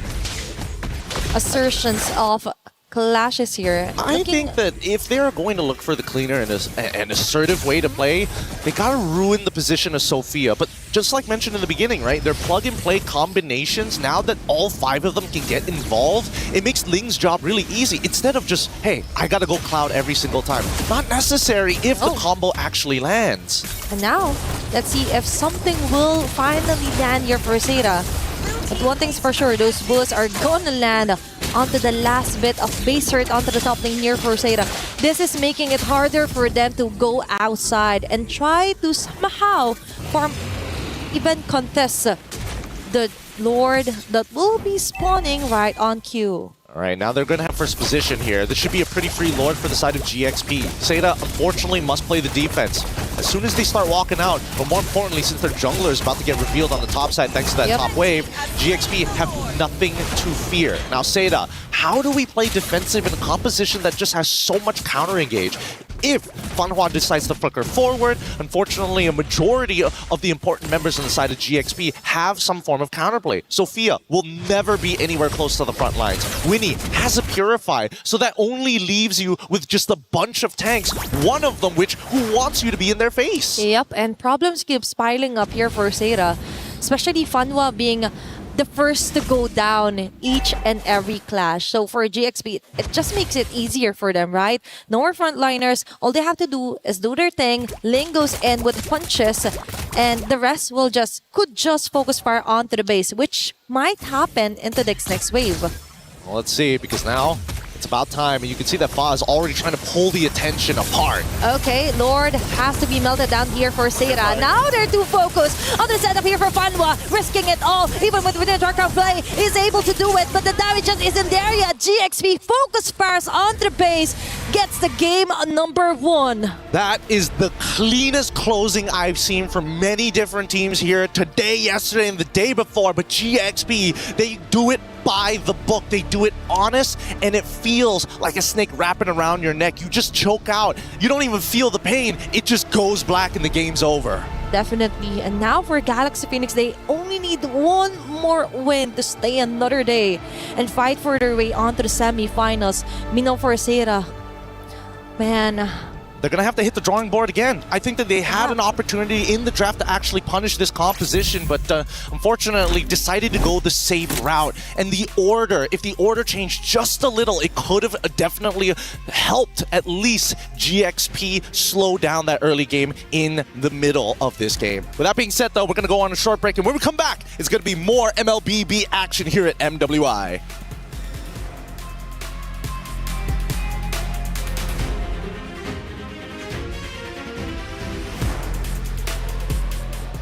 assertions of clashes here. I think that if they're going to look for the cleaner and an assertive way to play, they gotta ruin the position of Sophia. But just like mentioned in the beginning, right, their plug-and-play combinations, now that all 5 of them can get involved, it makes Ling's job really easy. Instead of just, hey, I gotta go Cloud every single time. Not necessary if the combo actually lands. And now, let's see if something will finally land here for Seda. But one thing's for sure, those bullets are gonna land onto the last bit of base hurt onto the top lane here for Seda. This is making it harder for them to go outside and try to somehow farm, even contest the Lord that will be spawning right on cue. All right, now they're going to have first position here. This should be a pretty free Lord for the side of GXP. Seda, unfortunately, must play the defense. As soon as they start walking out, but more importantly, since their jungler is about to get revealed on the top side thanks to that top wave, GXP have nothing to fear. Now, Seda, how do we play defensive in a composition that just has so much counter-engage? If Fanhua decides to flicker forward, unfortunately, a majority of the important members on the side of GXP have some form of counterplay. Sophia will never be anywhere close to the front lines. Winnie has a Purify, so that only leaves you with just a bunch of tanks, one of them who wants you to be in their face. Yep, and problems keeps piling up here for Seda, especially Fanhua being the first to go down each and every clash. So for GXP, it just makes it easier for them, right? No more frontliners. All they have to do is do their thing. Ling goes in with punches, and the rest could just focus fire onto the base, which might happen into the next wave. Well, let's see, because now it's about time, and you can see that Fa is already trying to pull the attention apart. Okay, Lord has to be melted down here for Seda. Now they're too focused on the setup here for Fanhua, risking it all, even with the Dark play, is able to do it, but the damage just isn't there yet. GXP focus fires on the base, gets the game number 1. That is the cleanest closing I've seen from many different teams here today, yesterday, and the day before, but GXP, they do it by the book. They do it honest, and it feels like a snake wrapping around your neck. You just choke out. You don't even feel the pain. It just goes black and the game's over. definitely. And now for Galaxy Phoenix, they only need one more win to stay another day and fight for their way onto the semifinals. Mino Forcera, man, they're going to have to hit the drawing board again. I think that they had an opportunity in the draft to actually punish this composition, but unfortunately decided to go the safe route. And the order, if the order changed just a little, it could have definitely helped at least GXP slow down that early game in the middle of this game. With that being said, though, we're going to go on a short break, and when we come back, it's going to be more MLBB action here at MWI.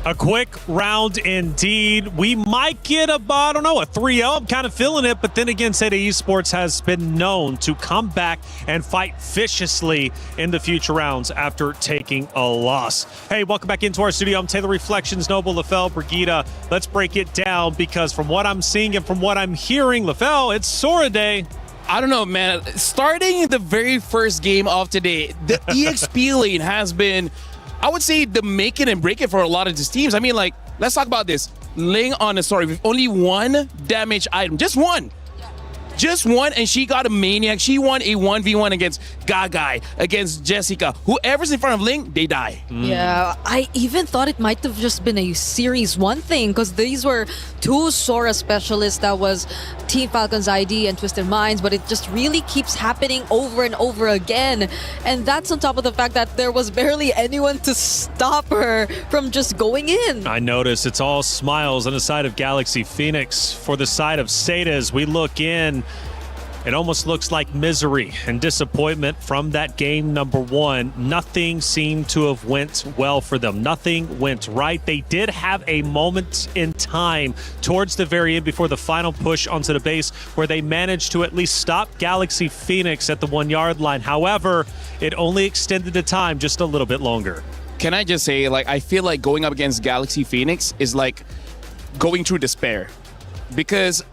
A quick round indeed. We might get a 3-0. I'm kind of feeling it, but then again, Seda Esports has been known to come back and fight viciously in the future rounds after taking a loss. Hey, welcome back into our studio. I'm Taylor Reflections, Noble, LaFell, Brigida. Let's break it down because from what I'm seeing and from what I'm hearing, LaFell, it's Sora Day. I don't know, man. Starting the very first game of today, the EXP lane has been, I would say, the make it and break it for a lot of these teams. I mean, like, let's talk about this. Ling on a story with only one damage item. Just one. Just one, and she got a Maniac. She won a 1v1 against Gagai, against Jessica. Whoever's in front of Ling, they die. Yeah, I even thought it might have just been a Series 1 thing because these were two Sora specialists. That was Team Falcon's ID and Twisted Minds, but it just really keeps happening over and over again. And that's on top of the fact that there was barely anyone to stop her from just going in. I notice it's all smiles on the side of Galaxy Phoenix. For the side of Seda, as we look in, it almost looks like misery and disappointment from that game number one. Nothing seemed to have went well for them. Nothing went right. They did have a moment in time towards the very end before the final push onto the base where they managed to at least stop Galaxy Phoenix at the 1 yard line. However, it only extended the time just a little bit longer. Can I just say, like, I feel like going up against Galaxy Phoenix is like going through despair because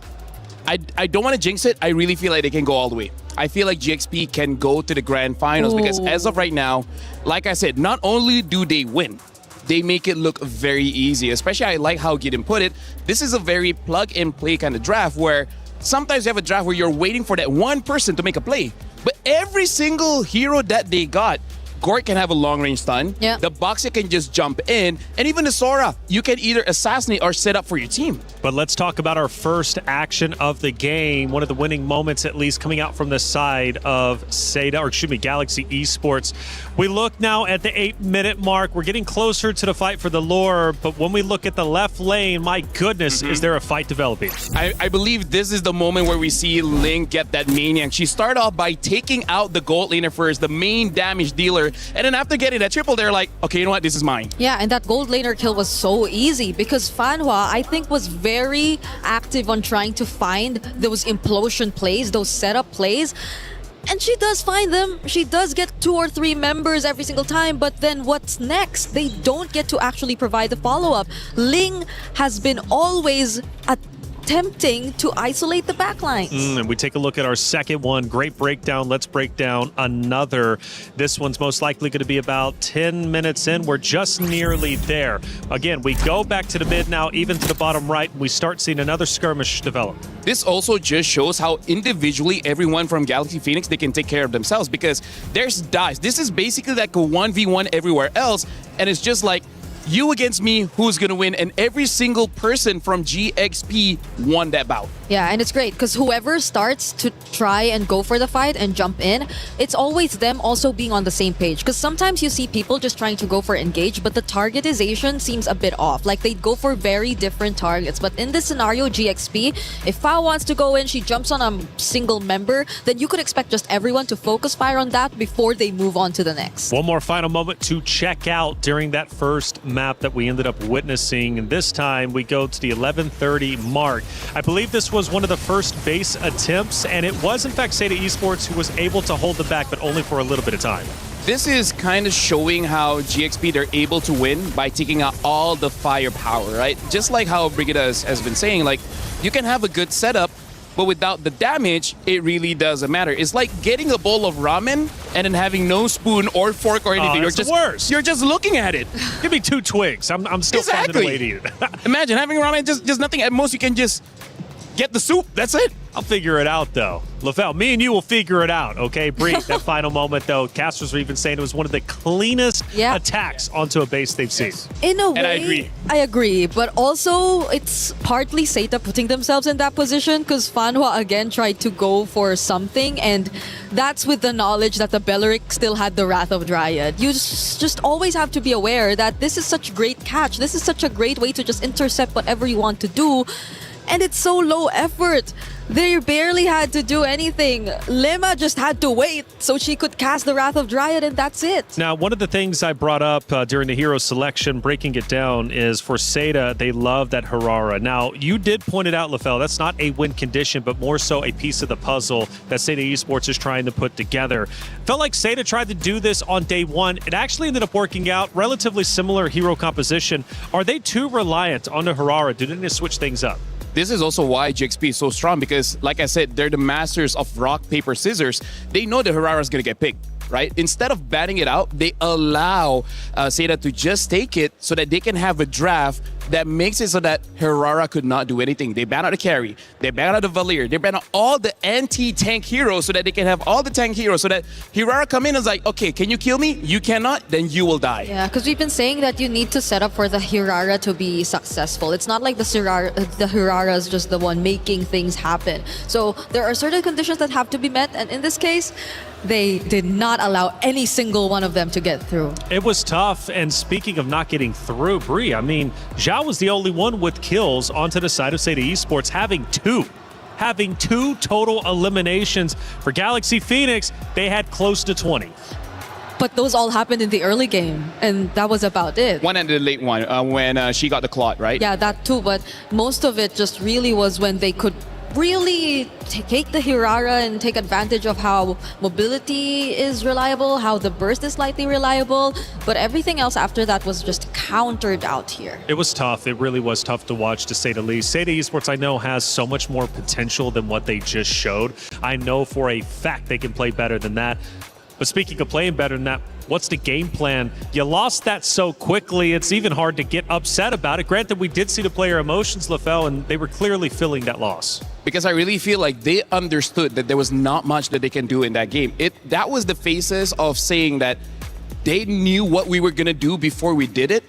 I don't want to jinx it. I really feel like they can go all the way. I feel like GXP can go to the grand finals because as of right now, like I said, not only do they win, they make it look very easy. Especially, I like how Gideon put it. This is a very plug-and-play kind of draft where sometimes you have a draft where you're waiting for that one person to make a play. But every single hero that they got, Gort can have a long-range stun. Yeah. The Boxer can just jump in. And even the Sora, you can either assassinate or set up for your team. But let's talk about our first action of the game. One of the winning moments, at least, coming out from the side of Galaxy Esports. We look now at the 8-minute mark. We're getting closer to the fight for the lore. But when we look at the left lane, my goodness, is there a fight developing? I believe this is the moment where we see Ling get that Maniac. She started off by taking out the gold laner first, the main damage dealer. And then after getting that triple, they're like, okay, you know what? This is mine. Yeah, and that gold laner kill was so easy because Fanhua, I think, was very active on trying to find those implosion plays, those setup plays. And she does find them. She does get 2 or 3 members every single time. But then what's next? They don't get to actually provide the follow-up. Ling has been always attempting to isolate the backlines. And we take a look at our second one. Great breakdown. Let's break down another. This one's most likely going to be about 10 minutes in. We're just nearly there. Again, we go back to the mid now, even to the bottom right, and we start seeing another skirmish develop. This also just shows how individually everyone from Galaxy Phoenix, they can take care of themselves because there's dives. This is basically like a 1v1 everywhere else, and it's just like, you against me, who's gonna win? And every single person from GXP won that bout. Yeah, and it's great because whoever starts to try and go for the fight and jump in, it's always them also being on the same page. Because sometimes you see people just trying to go for engage, but the targetization seems a bit off. Like they go for very different targets. But in this scenario, GXP, if Fao wants to go in, she jumps on a single member, then you could expect just everyone to focus fire on that before they move on to the next. One more final moment to check out during that first map that we ended up witnessing, and this time we go to the 11:30 mark. I believe this was one of the first base attempts, and it was in fact Seda Esports who was able to hold it back, but only for a little bit of time. This is kind of showing how GXP, they're able to win by taking out all the firepower, right? Just like how Brigida has been saying, like, you can have a good setup, but without the damage, it really doesn't matter. It's like getting a bowl of ramen and then having no spoon or fork or anything. That's the worst. You're just looking at it. Give me 2 twigs. I'm still finding a way to eat it. Imagine having ramen, just nothing. At most, you can just get the soup. That's it. I'll figure it out, though. LaFell, me and you will figure it out, okay? Bree, that final moment, though, casters were even saying it was one of the cleanest attacks onto a base they've seen. In a way, And I agree. But also, it's partly Seta putting themselves in that position because Fanhua again tried to go for something, and that's with the knowledge that the Belleric still had the Wrath of Dryad. You just always have to be aware that this is such a great catch. This is such a great way to just intercept whatever you want to do. And it's so low effort. They barely had to do anything. Lema just had to wait so she could cast the Wrath of Dryad, and that's it. Now, one of the things I brought up during the hero selection, breaking it down, is for Seta, they love that Harara. Now, you did point it out, LaFell. That's not a win condition, but more so a piece of the puzzle that Seta Esports is trying to put together. Felt like Seta tried to do this on day one. It actually ended up working out. Relatively similar hero composition. Are they too reliant on the Harara? Do they need to switch things up? This is also why GXP is so strong because, like I said, they're the masters of rock, paper, scissors. They know the Harara is going to get picked, right? Instead of batting it out, they allow Seta to just take it so that they can have a draft that makes it so that Harara could not do anything. They ban out the carry, they ban out the Valier, they ban out all the anti-tank heroes so that they can have all the tank heroes so that Harara come in and is like, okay, can you kill me? You cannot, then you will die. Yeah, because we've been saying that you need to set up for the Hirara to be successful. It's not like the Hirara is just the one making things happen. So there are certain conditions that have to be met, and in this case, they did not allow any single one of them to get through. It was tough, and speaking of not getting through, Bree, I mean, Zhao was the only one with kills onto the side of Seta Esports, having two total eliminations. For Galaxy Phoenix, they had close to 20. But those all happened in the early game, and that was about it. One and the late one, when she got the clot, right? Yeah, that too, but most of it just really was when they could really take the Hirara and take advantage of how mobility is reliable, how the burst is slightly reliable, but everything else after that was just countered out here. It was tough. It really was tough to watch, to say the least. Seta Esports, I know, has so much more potential than what they just showed. I know for a fact they can play better than that. But speaking of playing better than that, what's the game plan? You lost that so quickly, it's even hard to get upset about it. Granted, we did see the player emotions, LaFell, and they were clearly feeling that loss. Because I really feel like they understood that there was not much that they can do in that game. That was the phases of saying that they knew what we were going to do before we did it.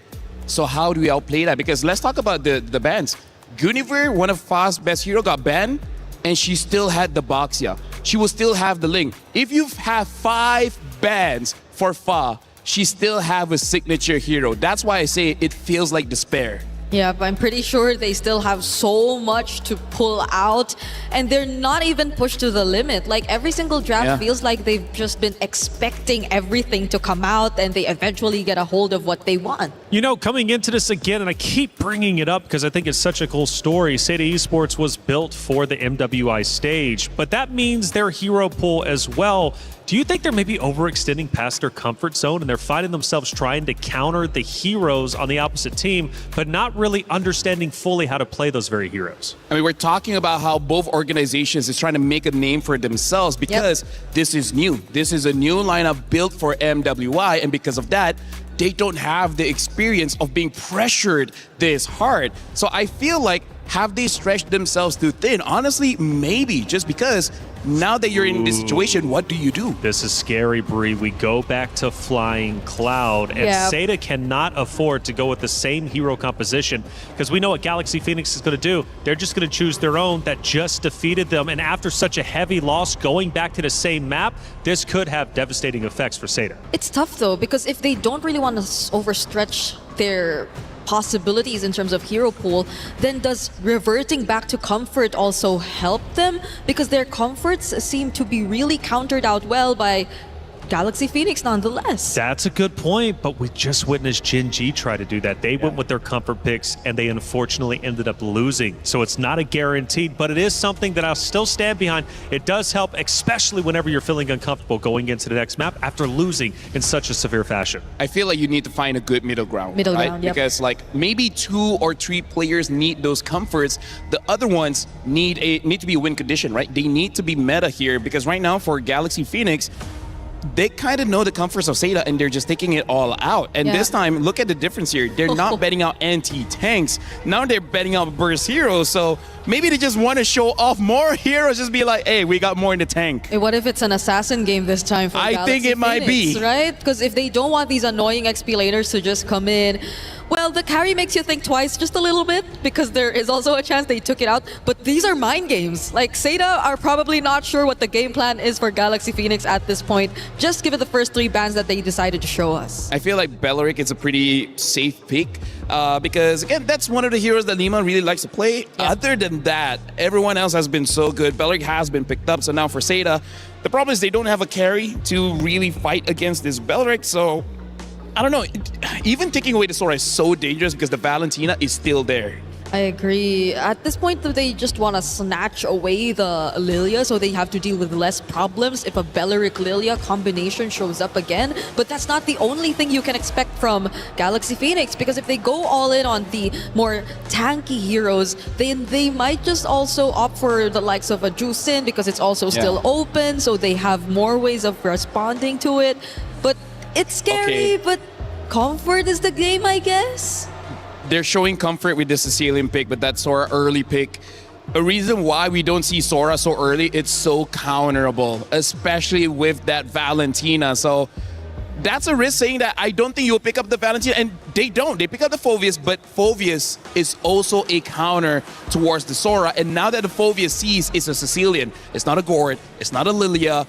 So how do we outplay that? Because let's talk about the bans. Guinevere, one of Fa's best hero, got banned, and she still had the Boxia. She will still have the Ling. If you have 5 bans for Fa, she still have a signature hero. That's why I say it feels like despair. Yeah, but I'm pretty sure they still have so much to pull out, and they're not even pushed to the limit. Like every single draft feels like they've just been expecting everything to come out, and they eventually get a hold of what they want. You know, coming into this again, and I keep bringing it up because I think it's such a cool story, Seta Esports was built for the MWI stage, but that means their hero pool as well. Do you think they're maybe overextending past their comfort zone and they're finding themselves trying to counter the heroes on the opposite team, but not really understanding fully how to play those very heroes? I mean, we're talking about how both organizations is trying to make a name for themselves because this is new. This is a new lineup built for MWI, and because of that, they don't have the experience of being pressured this hard. So I feel like, have they stretched themselves too thin? Honestly, maybe, just because now that you're in this situation, what do you do? This is scary, Bree. We go back to Flying Cloud, and Seta cannot afford to go with the same hero composition because we know what Galaxy Phoenix is going to do. They're just going to choose their own that just defeated them, and after such a heavy loss, going back to the same map, this could have devastating effects for Seta. It's tough though, because if they don't really want to overstretch their possibilities in terms of hero pool, then does reverting back to comfort also help them? Because their comforts seem to be really countered out well by Galaxy Phoenix nonetheless. That's a good point, but we just witnessed Gen G try to do that. They went with their comfort picks, and they unfortunately ended up losing. So it's not a guaranteed, but it is something that I'll still stand behind. It does help, especially whenever you're feeling uncomfortable going into the next map after losing in such a severe fashion. I feel like you need to find a good middle ground. Yep. Because like maybe 2 or 3 players need those comforts. The other ones need to be a win condition, right? They need to be meta here, because right now for Galaxy Phoenix, they kind of know the comforts of Seda and they're just taking it all out. And this time, look at the difference here. They're not betting out anti-tanks. Now they're betting out burst heroes. So maybe they just want to show off more heroes. Just be like, hey, we got more in the tank. Hey, what if it's an assassin game this time for I think it might be. Right? Because if they don't want these annoying XP laners to just come in, well, the carry makes you think twice just a little bit because there is also a chance they took it out. But these are mind games. Like, Seda are probably not sure what the game plan is for Galaxy Phoenix at this point. Just give it the first 3 bans that they decided to show us. I feel like Belleric is a pretty safe pick because, again, that's one of the heroes that Lima really likes to play. Other than that, everyone else has been so good. Belleric has been picked up. So now for Seda, the problem is they don't have a carry to really fight against this Belleric. So I don't know. Even taking away the Sora is so dangerous because the Valentina is still there. I agree. At this point, they just want to snatch away the Lilia so they have to deal with less problems if a Belleric Lilia combination shows up again. But that's not the only thing you can expect from Galaxy Phoenix, because if they go all in on the more tanky heroes, then they might just also opt for the likes of a Jusin because it's also still open, so they have more ways of responding to it. But it's scary, but comfort is the game, I guess. They're showing comfort with the Sicilian pick, but that Sora early pick. A reason why we don't see Sora so early, it's so counterable, especially with that Valentina. So that's a risk, saying that I don't think you'll pick up the Valentina, and they don't. They pick up the Phoveus, but Phoveus is also a counter towards the Sora. And now that the Phoveus sees it's a Sicilian, it's not a Gord, it's not a Lilia,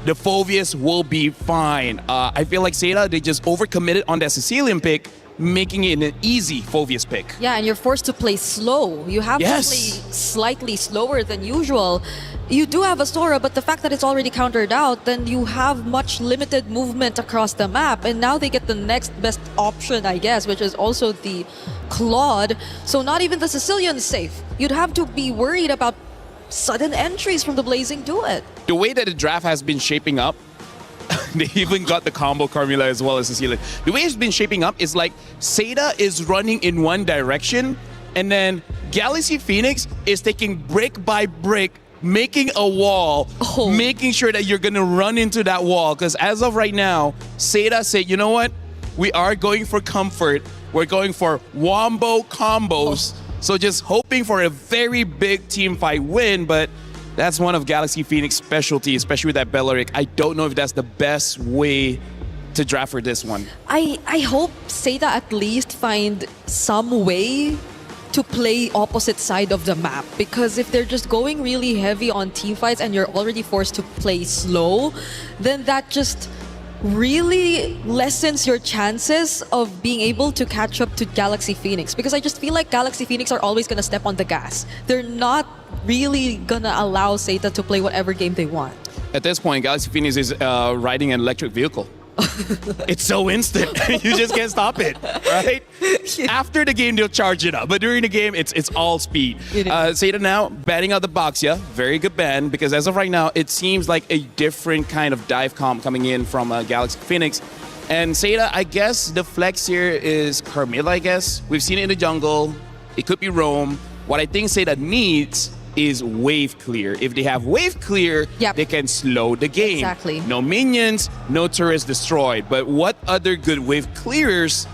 the Phoveus will be fine. I feel like Seda, they just overcommitted on that Sicilian pick, making it an easy Phoveus pick. Yeah, and you're forced to play slow. You have to play slightly slower than usual. You do have a Sora, but the fact that it's already countered out, then you have much limited movement across the map. And now they get the next best option, I guess, which is also the Claude. So not even the Sicilian's safe. You'd have to be worried about sudden entries from the Blazing Duet. The way that the draft has been shaping up, they even got the combo Carmilla as well as Cecilia. The way it's been shaping up is like Seda is running in one direction, and then Galaxy Phoenix is taking brick by brick, making a wall, making sure that you're gonna run into that wall. Because as of right now, Seda said, you know what? We are going for comfort. We're going for wombo combos. So just hoping for a very big team fight win, but that's one of Galaxy Phoenix's specialty, especially with that Belleric. I don't know if that's the best way to draft for this one. I hope Seda at least find some way to play opposite side of the map, because if they're just going really heavy on team fights and you're already forced to play slow, then that just really lessens your chances of being able to catch up to Galaxy Phoenix, because I just feel like Galaxy Phoenix are always going to step on the gas. They're not really going to allow Seda to play whatever game they want. At this point, Galaxy Phoenix is riding an electric vehicle. It's so instant. You just can't stop it, right? After the game, they'll charge it up. But during the game, it's all speed. Seda now banning out the Boxia. Very good ban, because as of right now, it seems like a different kind of dive comp coming in from Galaxy Phoenix. And Seda, I guess the flex here is Carmilla, I guess. We've seen it in the jungle. It could be Roam. What I think Seda needs is wave clear. If they have wave clear, they can slow the game. Exactly. No minions, no turrets destroyed. But what other good wave clearers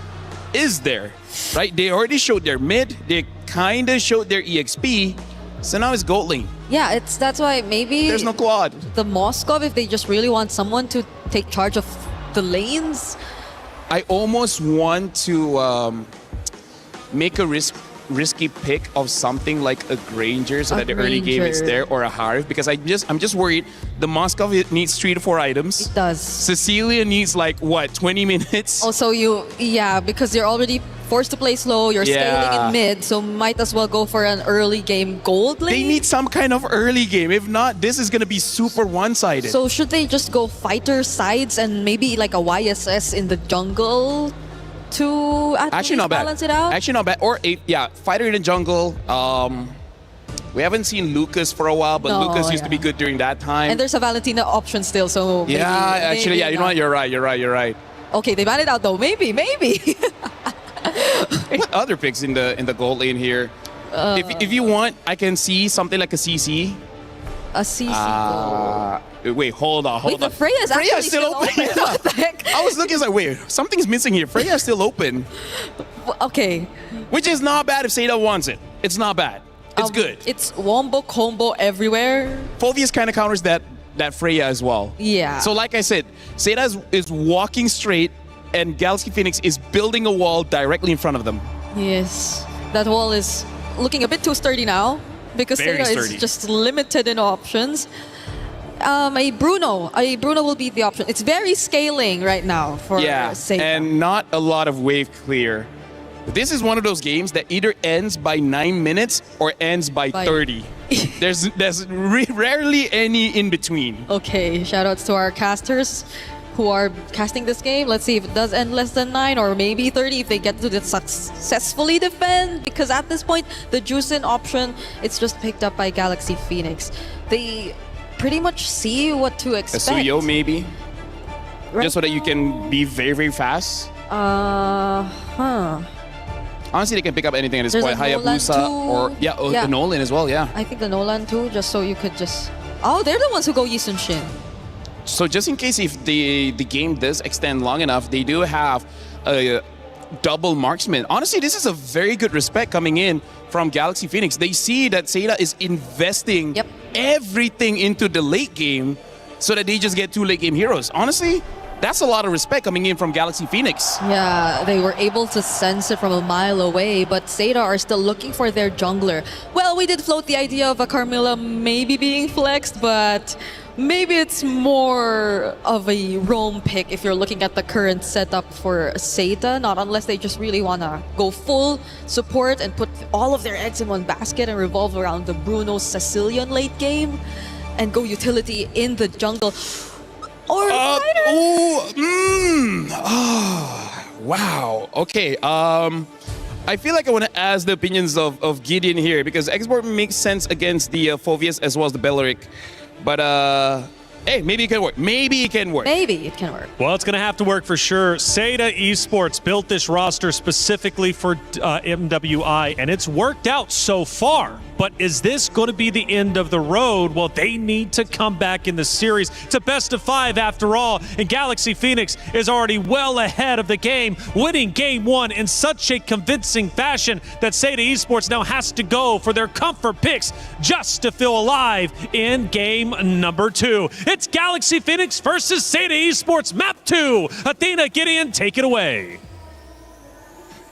is there? Right? They already showed their mid. They kind of showed their EXP. So now it's gold lane. Yeah, that's why maybe there's no quad. The Moskov, if they just really want someone to take charge of the lanes. I almost want to make a risky pick of something like a Granger so that the early game is there, or a Harif, because I'm just worried the Moskov needs 3 to 4 items. It does. Cecilia needs like what, 20 minutes? Also because you're already forced to play slow, you're scaling in mid, so might as well go for an early game gold lane. They need some kind of early game. If not, this is gonna be super one-sided. So should they just go fighter sides and maybe like a YSS in the jungle to actually balance it out? Actually not bad. Or fighter in the jungle. We haven't seen Lucas for a while, but Lucas used to be good during that time. And there's a Valentina option still, so you know what? You're right. Okay, they ban it out though. Maybe. What other picks in the gold lane here? If you want, I can see something like a CC. a CC goal. Wait, hold on. Wait, the Freya is actually still open. What the heck? I was looking, like, wait, something's missing here. Freya's still open. Okay. Which is not bad if Seda wants it. It's not bad. It's good. It's wombo combo everywhere. Phoveus kind of counters that Freya as well. Yeah. So like I said, Seda is walking straight and Galaxy Phoenix is building a wall directly in front of them. Yes. That wall is looking a bit too sturdy now because Very Seda sturdy. is just limited in options. A Bruno will be the option. It's very scaling right now for Seda. And not a lot of wave clear. This is one of those games that either ends by 9 minutes or ends by 30. There's rarely any in between. Okay, shoutouts to our casters who are casting this game. Let's see if it does end less than 9 or maybe 30 if they get to successfully defend. Because at this point, the Juicin option, it's just picked up by Galaxy Phoenix. They pretty much see what to expect. A Suyo maybe? Just so that you can be very, very fast? Honestly, they can pick up anything at this There's point. a Nolan Hayabusa too. or Yeah. the Nolan as well, yeah. I think the Nolan too, just so you could just... Oh, they're the ones who go Yi Sun Shin. So just in case if the game does extend long enough, they do have a double marksman. Honestly, this is a very good respect coming in from Galaxy Phoenix. They see that Seda is investing everything into the late game so that they just get 2 late game heroes. Honestly, that's a lot of respect coming in from Galaxy Phoenix. Yeah, they were able to sense it from a mile away, but Seda are still looking for their jungler. Well, we did float the idea of a Carmilla maybe being flexed, but maybe it's more of a roam pick if you're looking at the current setup for Seda, not unless they just really want to go full support and put all of their eggs in one basket and revolve around the Bruno Sicilian late game and go utility in the jungle. Or wow. Okay. I feel like I want to ask the opinions of Gideon here because Export makes sense against the Phoveus as well as the Belleric. But hey, maybe it can work. Maybe it can work. Maybe it can work. Well, it's going to have to work for sure. Seda Esports built this roster specifically for MWI, and it's worked out so far. But is this going to be the end of the road? Well, they need to come back in the series. It's a best of 5 after all, and Galaxy Phoenix is already well ahead of the game, winning Game 1 in such a convincing fashion that Seda Esports now has to go for their comfort picks just to feel alive in Game number 2. It's Galaxy Phoenix versus Seda Esports Map 2. Athena, Gideon, take it away.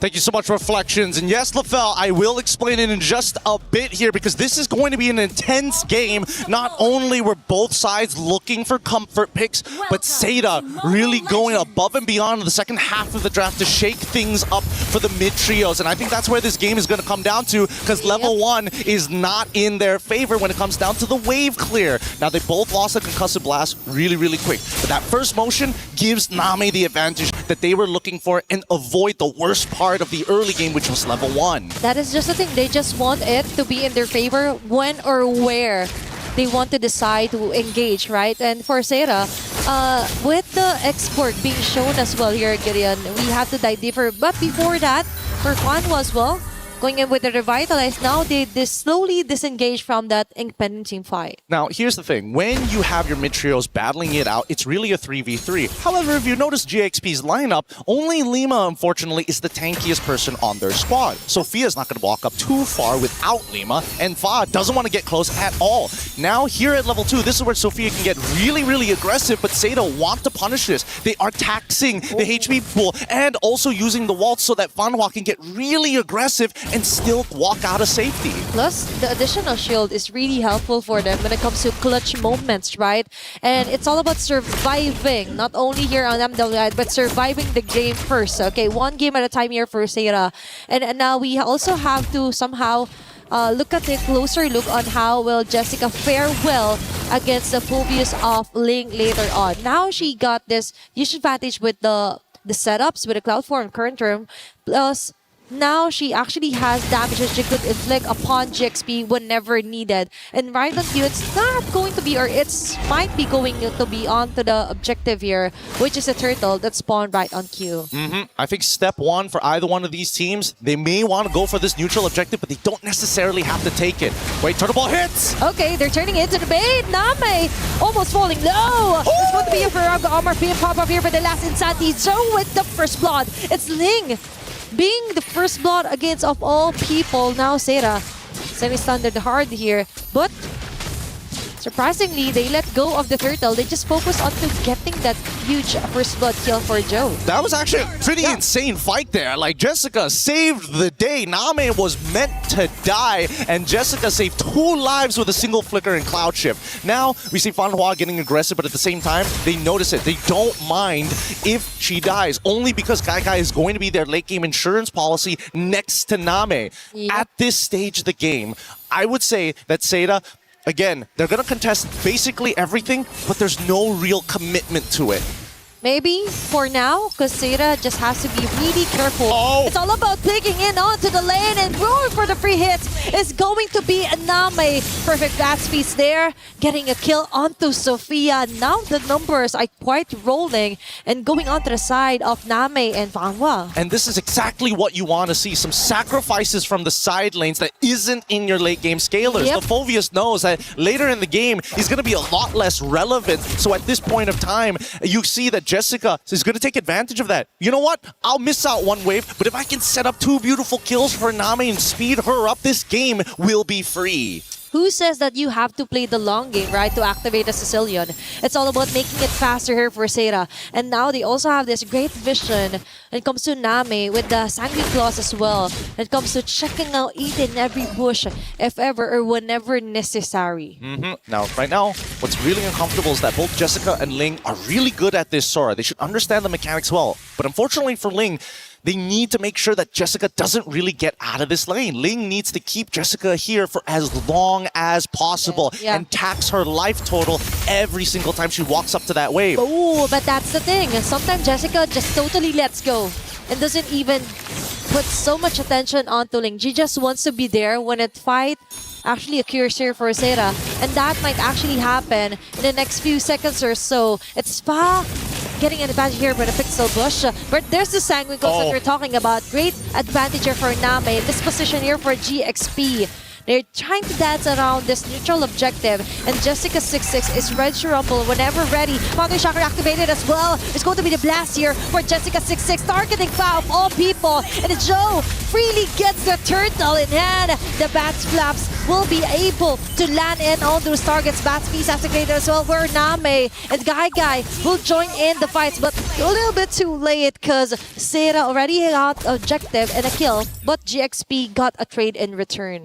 Thank you so much, Reflections. And yes, LaFell, I will explain it in just a bit here because this is going to be an intense game. Not only were both sides looking for comfort picks, but Seda really going above and beyond in the second half of the draft to shake things up for the mid-trios. And I think that's where this game is going to come down to because level 1 is not in their favor when it comes down to the wave clear. Now, they both lost a concussive blast really, really quick. But that first motion gives Name the advantage that they were looking for and avoid the worst part of the early game, which was level 1. That is just the thing. They just want it to be in their favor when or where they want to decide to engage, right? And for Seda, with the export being shown as well here, Gideon, we have to dive deeper. But before that, for Kwanwa as well, going in with the Revitalize, now they slowly disengage from that independent team fight. Now, here's the thing. When you have your mid-trios battling it out, it's really a 3v3. However, if you notice GXP's lineup, only Lima, unfortunately, is the tankiest person on their squad. Sophia's not going to walk up too far without Lima, and Fa doesn't want to get close at all. Now, here at level 2, this is where Sophia can get really, really aggressive, but Seda want to punish this. They are taxing the HP pool and also using the waltz so that Fanhua can get really aggressive and still walk out of safety. Plus, the additional shield is really helpful for them when it comes to clutch moments, right? And it's all about surviving, not only here on MWI, but surviving the game first. Okay, 1 game at a time here for Seda. And now we also have to somehow look at a closer look on how will Jessica fare well against the Phoveus of Ling later on. Now she got this huge advantage with the setups with the Cloud4 and current term, plus now she actually has damages she could inflict upon GXP whenever needed. And right on cue, it's not going to be, or it's might be going to be onto the objective here, which is a turtle that spawned right on cue. I think step one for either one of these teams, they may want to go for this neutral objective, but they don't necessarily have to take it. Wait, turtle ball hits! Okay, they're turning it into the bait. Name almost falling low. It's going to be a Ferrag armor being pop up here for the last Insanity. So with the first blood, it's Ling being the first blood against of all people. Now Sarah semi-standard hard here, but surprisingly, they let go of the turtle. They just focus on to getting that huge first blood kill for Joe. That was actually a pretty insane fight there. Like, Jessica saved the day. Name was meant to die, and Jessica saved 2 lives with a single flicker and cloud shift. Now, we see Fanhua getting aggressive, but at the same time, they notice it. They don't mind if she dies, only because Kai is going to be their late game insurance policy next to Name. Yep. At this stage of the game, I would say that Seda, again, they're going to contest basically everything, but there's no real commitment to it. Maybe for now, because Sarah just has to be really careful. It's all about digging in onto the lane and going for the free hits. Is going to be Name. Perfect bat speeds there, getting a kill onto Sophia. Now the numbers are quite rolling and going onto the side of Name and Fanhua. And this is exactly what you want to see. Some sacrifices from the side lanes that isn't in your late game scalers. Yep. The Phovius knows that later in the game, he's going to be a lot less relevant. So at this point of time, you see that Jessica is going to take advantage of that. You know what? I'll miss out one wave, but if I can set up 2 beautiful kills for Name and speed her up, this game will be free. Who says that you have to play the long game, right, to activate a Sicilian? It's all about making it faster here for Sarah. And now they also have this great vision when it comes to Name with the Sanguine Claws as well. When it comes to checking out each and every bush, if ever or whenever necessary. Now, right now, what's really uncomfortable is that both Jessica and Ling are really good at this Sora. They should understand the mechanics well. But unfortunately for Ling, they need to make sure that Jessica doesn't really get out of this lane. Ling needs to keep Jessica here for as long as possible and tax her life total every single time she walks up to that wave. Oh, but that's the thing. Sometimes Jessica just totally lets go and doesn't even put so much attention onto Ling. She just wants to be there when a fight actually occurs here for Sarah. And that might actually happen in the next few seconds or so. It's Spa getting an advantage here for the Pixel Bush. But there's the Sanguine Claws that we're talking about. Great advantage here for Name. This position here for GXP. They're trying to dance around this neutral objective, and Jessica26 is ready to rumble whenever ready. Foundry Shocker activated as well. It's going to be the blast here for Jessica26, targeting Fa of all people. And Joe freely gets the turtle in hand. The Bats Flaps will be able to land in on those targets. Bats piece activated as well for Name. And Guy will join in the fights, but a little bit too late because Sarah already got objective and a kill, but GXP got a trade in return.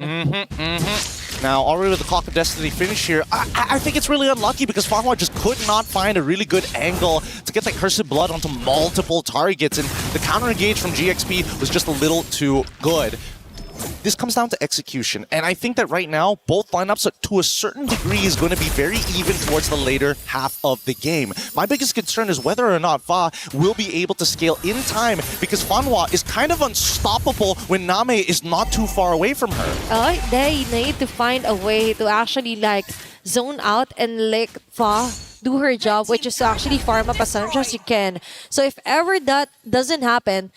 Now, already with the Clock of Destiny finish here, I think it's really unlucky because Fanhua just could not find a really good angle to get that Cursed Blood onto multiple targets, and the counter engage from GXP was just a little too good. This comes down to execution, and I think that right now, both lineups to a certain degree is going to be very even towards the later half of the game. My biggest concern is whether or not Va will be able to scale in time, because Fanhua is kind of unstoppable when Name is not too far away from her. They need to find a way to actually like zone out and let Va do her job, which is to actually farm up as much as you can. So if ever that doesn't happen,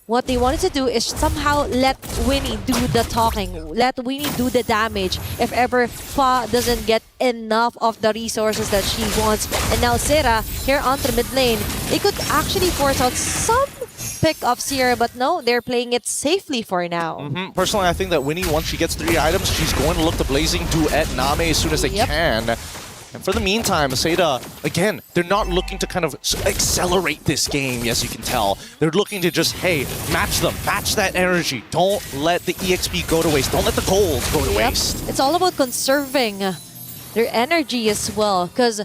what they wanted to do is somehow let Winnie do the talking, let Winnie do the damage if ever Fa doesn't get enough of the resources that she wants. And now Sarah, here onto the mid lane, they could actually force out some pickups here, but no, they're playing it safely for now. Personally, I think that Winnie, once she gets 3 items, she's going to look to Blazing Duet Name as soon as they can. And for the meantime, Seda, again, they're not looking to kind of accelerate this game, as you can tell. They're looking to just, hey, match them, match that energy. Don't let the EXP go to waste. Don't let the gold go to waste. It's all about conserving their energy as well, because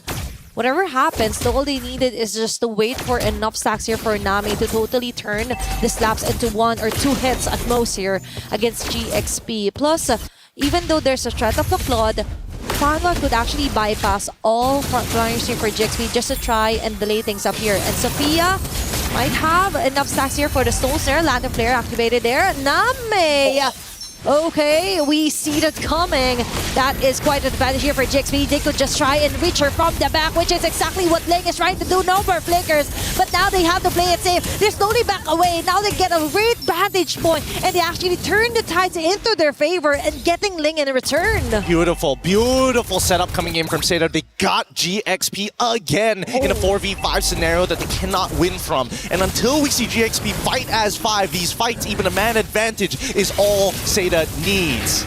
whatever happens, all they needed is just to wait for enough stacks here for Nami to totally turn the slaps into 1 or 2 hits at most here against GXP. Plus, even though there's a threat of the Claude, Fanhua could actually bypass all frontliners here for GXP just to try and delay things up here. And Sophia might have enough stacks here for the Stone Snare. Land of Flare activated there. Name! Okay, we see that coming. That is quite an advantage here for GXP. They could just try and reach her from the back, which is exactly what Ling is trying to do. No more flickers, but now they have to play it safe. They're slowly back away. Now they get a great vantage point, and they actually turn the tides into their favor and getting Ling in return. Beautiful, beautiful setup coming in from Seda. They got GXP again in a 4v5 scenario that they cannot win from. And until we see GXP fight as 5, these fights, even a man advantage, is all Seda needs.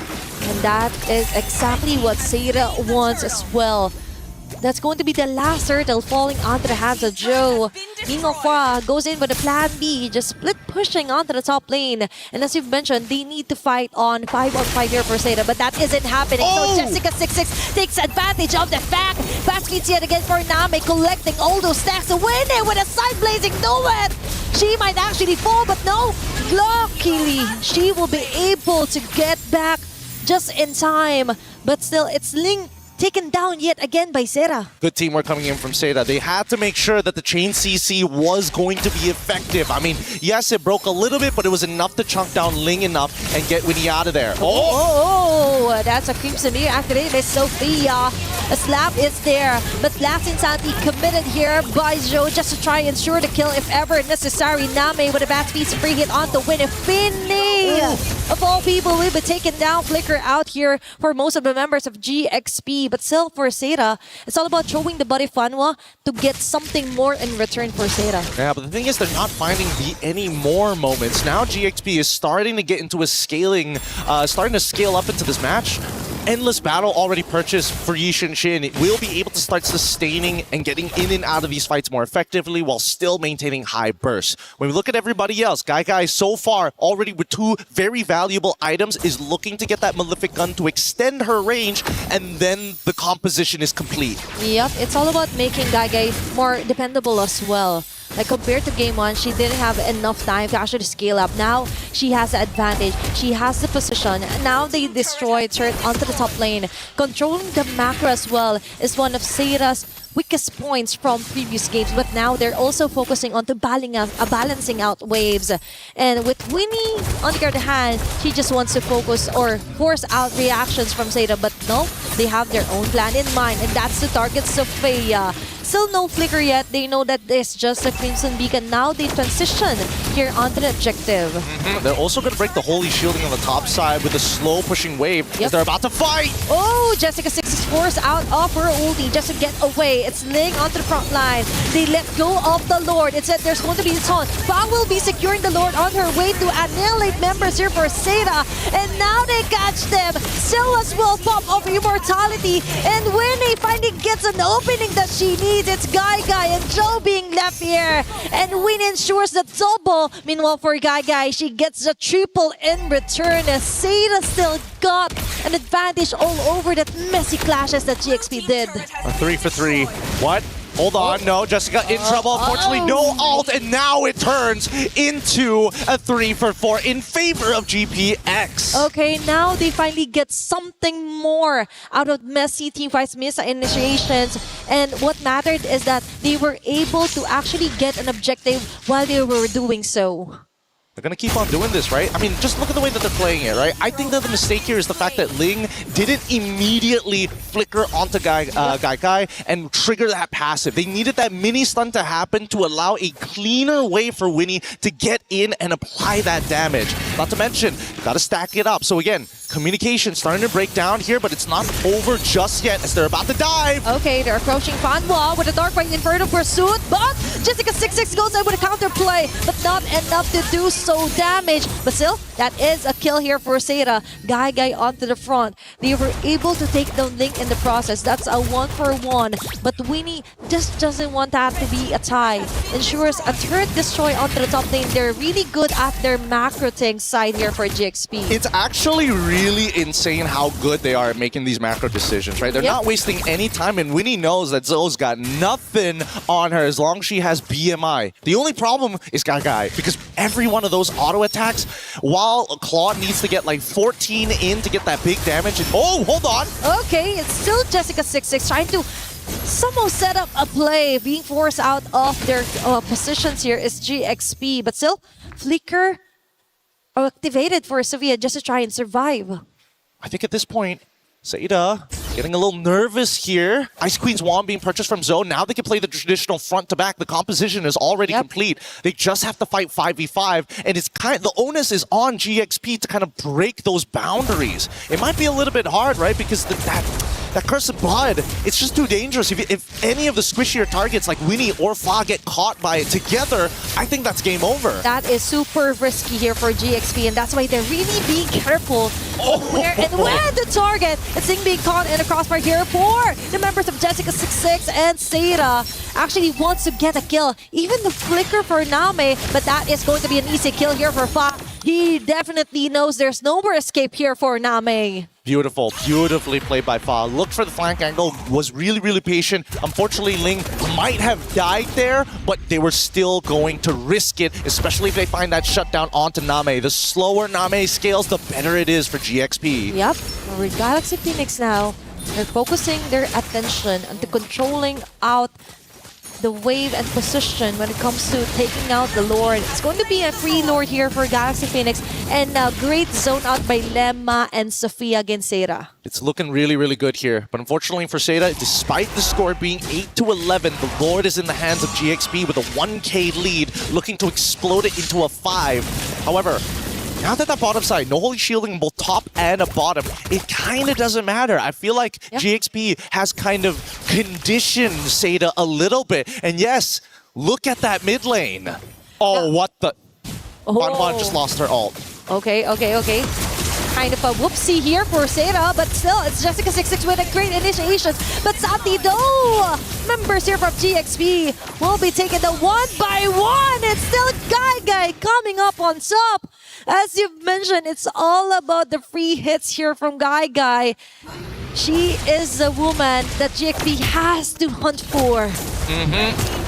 And that is exactly what Seda wants as well. That's going to be the last turtle falling onto the hands of Joe. Ningokwa goes in with a plan B, just split pushing onto the top lane. And as you've mentioned, they need to fight on 5-on-5 here for Seda, but that isn't happening. So Jessica26 takes advantage of the fact. Fast speeds yet again for Name, collecting all those stacks. Winning with a side blazing duet. She might actually fall, but no. Luckily, she will be able to get back just in time. But still, it's Ling taken down yet again by Seda. Good teamwork coming in from Seda. They had to make sure that the chain CC was going to be effective. I mean, yes, it broke a little bit, but it was enough to chunk down Ling enough and get Winnie out of there. Oh, that's a Crimson Mirror activated by Sophia. A slap is there, but Last Insanity committed here by Joe just to try and ensure the kill if ever necessary. Name with a bad speed free hit on the win. Finley, of all people, will be taken down. Flicker out here for most of the members of GXP. But still, for Seda, it's all about throwing the body Fanwa to get something more in return for Seda. Yeah, but the thing is, they're not finding any more moments. Now GXP is starting to get into a scaling, starting to scale up into this match. Endless Battle already purchased for Yishin Shin. It will be able to start sustaining and getting in and out of these fights more effectively while still maintaining high bursts. When we look at everybody else, Guy so far already with 2 very valuable items is looking to get that Malefic Gun to extend her range, and then the composition is complete. Yep, it's all about making Guy more dependable as well. Like compared to game 1, she didn't have enough time to actually scale up. Now she has the advantage. She has the position. Now they destroyed her onto the top lane. Controlling the macro as well is one of Seda's weakest points from previous games, but now they're also focusing on the balancing out waves. And with Winnie, on the other hand, she just wants to focus or force out reactions from Seda, but no, they have their own plan in mind, and that's to target Sophia. Still no flicker yet. They know that it's just a Crimson Beacon. Now they transition here onto the objective. They're also going to break the Holy Shielding on the top side with a slow pushing wave as they're about to fight. Oh, Jessica6 is forced out of her ulti just to get away. It's Ling onto the front line. They let go of the Lord. It said there's going to be a taunt. Fang will be securing the Lord on her way to annihilate members here for Seda. And now they catch them. Silas will pop of immortality. And Winnie finally gets an opening that she needs. It's Guy and Joe being left here. And Winnie ensures the double. Meanwhile, for Guy, she gets the triple in return. As Seda still got an advantage all over that messy clashes that GXP did. A 3 for 3. What? Hold on, no, Jessica in trouble. Unfortunately, no ult, and now it turns into a 3 for 4 in favor of GPX. Okay, now they finally get something more out of messy teamfights, miss initiations, and what mattered is that they were able to actually get an objective while they were doing so. They're going to keep on doing this, right? I mean, just look at the way that they're playing it, right? I think that the mistake here is the fact that Ling didn't immediately flicker onto Guy and trigger that passive. They needed that mini stun to happen to allow a cleaner way for Winnie to get in and apply that damage. Not to mention, got to stack it up. So again, communication starting to break down here, but it's not over just yet as they're about to dive. Okay, they're approaching Fanwa with a Dark Right Inferno pursuit, but Jessica6 goes in with a counterplay, but not enough to do so damage. But still, that is a kill here for Seda. Guy onto the front. They were able to take down Ling in the process. That's a 1-for-1. But Winnie just doesn't want that to be a tie. Ensures a turret destroy onto the top lane. They're really good at their macro tank side here for GXP. It's actually really insane how good they are at making these macro decisions, right? They're not wasting any time, and Winnie knows that Zoe's got nothing on her as long as she has BMI. The only problem is Guy, because every one of those auto attacks, while Claude needs to get like 14 in to get that big damage, and oh, hold on. Okay, it's still Jessica6 trying to somehow set up a play. Being forced out of their positions here is GXP, but still, Flicker activated for Sofia just to try and survive. I think at this point, Seda getting a little nervous here. Ice Queen's wand being purchased from Zone. Now they can play the traditional front to back. The composition is already complete. They just have to fight 5v5, and it's the onus is on GXP to kind of break those boundaries. It might be a little bit hard, right? Because that cursed blood, it's just too dangerous. If any of the squishier targets like Winnie or Fa get caught by it together, I think that's game over. That is super risky here for GXP, and that's why they're really being careful where and when the target. It's being caught in a crossbar here for the members of Jessica26 and Seda. Actually wants to get a kill. Even the flicker for Name, but that is going to be an easy kill here for Fa. He definitely knows there's no more escape here for Name. Beautiful, beautifully played by Fa. Looked for the flank angle, was really, really patient. Unfortunately, Ling might have died there, but they were still going to risk it, especially if they find that shutdown onto Name. The slower Name scales, the better it is for GXP. Yep, with Galaxy Phoenix now, they're focusing their attention on controlling out the wave and position when it comes to taking out the Lord. It's going to be a free Lord here for Galaxy Phoenix, and now great zone out by Lemma and Sofia against Seda. It's looking really, really good here. But unfortunately for Seda, despite the score being 8-11, the Lord is in the hands of GXP with a 1k lead, looking to explode it into a 5. However, now that the bottom side, no holy shielding both top and a bottom, it kind of doesn't matter. I feel like GXP has kind of conditioned Seda a little bit. And yes, look at that mid lane. Oh, what the... Banban just lost her ult. Okay. Kind of a whoopsie here for Seda, but still, it's Jessica26 with a great initiation. But Santi, though, members here from GXP will be taking the 1-by-1. It's still Guy coming up on top. As you've mentioned, it's all about the free hits here from Guy. She is the woman that GXP has to hunt for.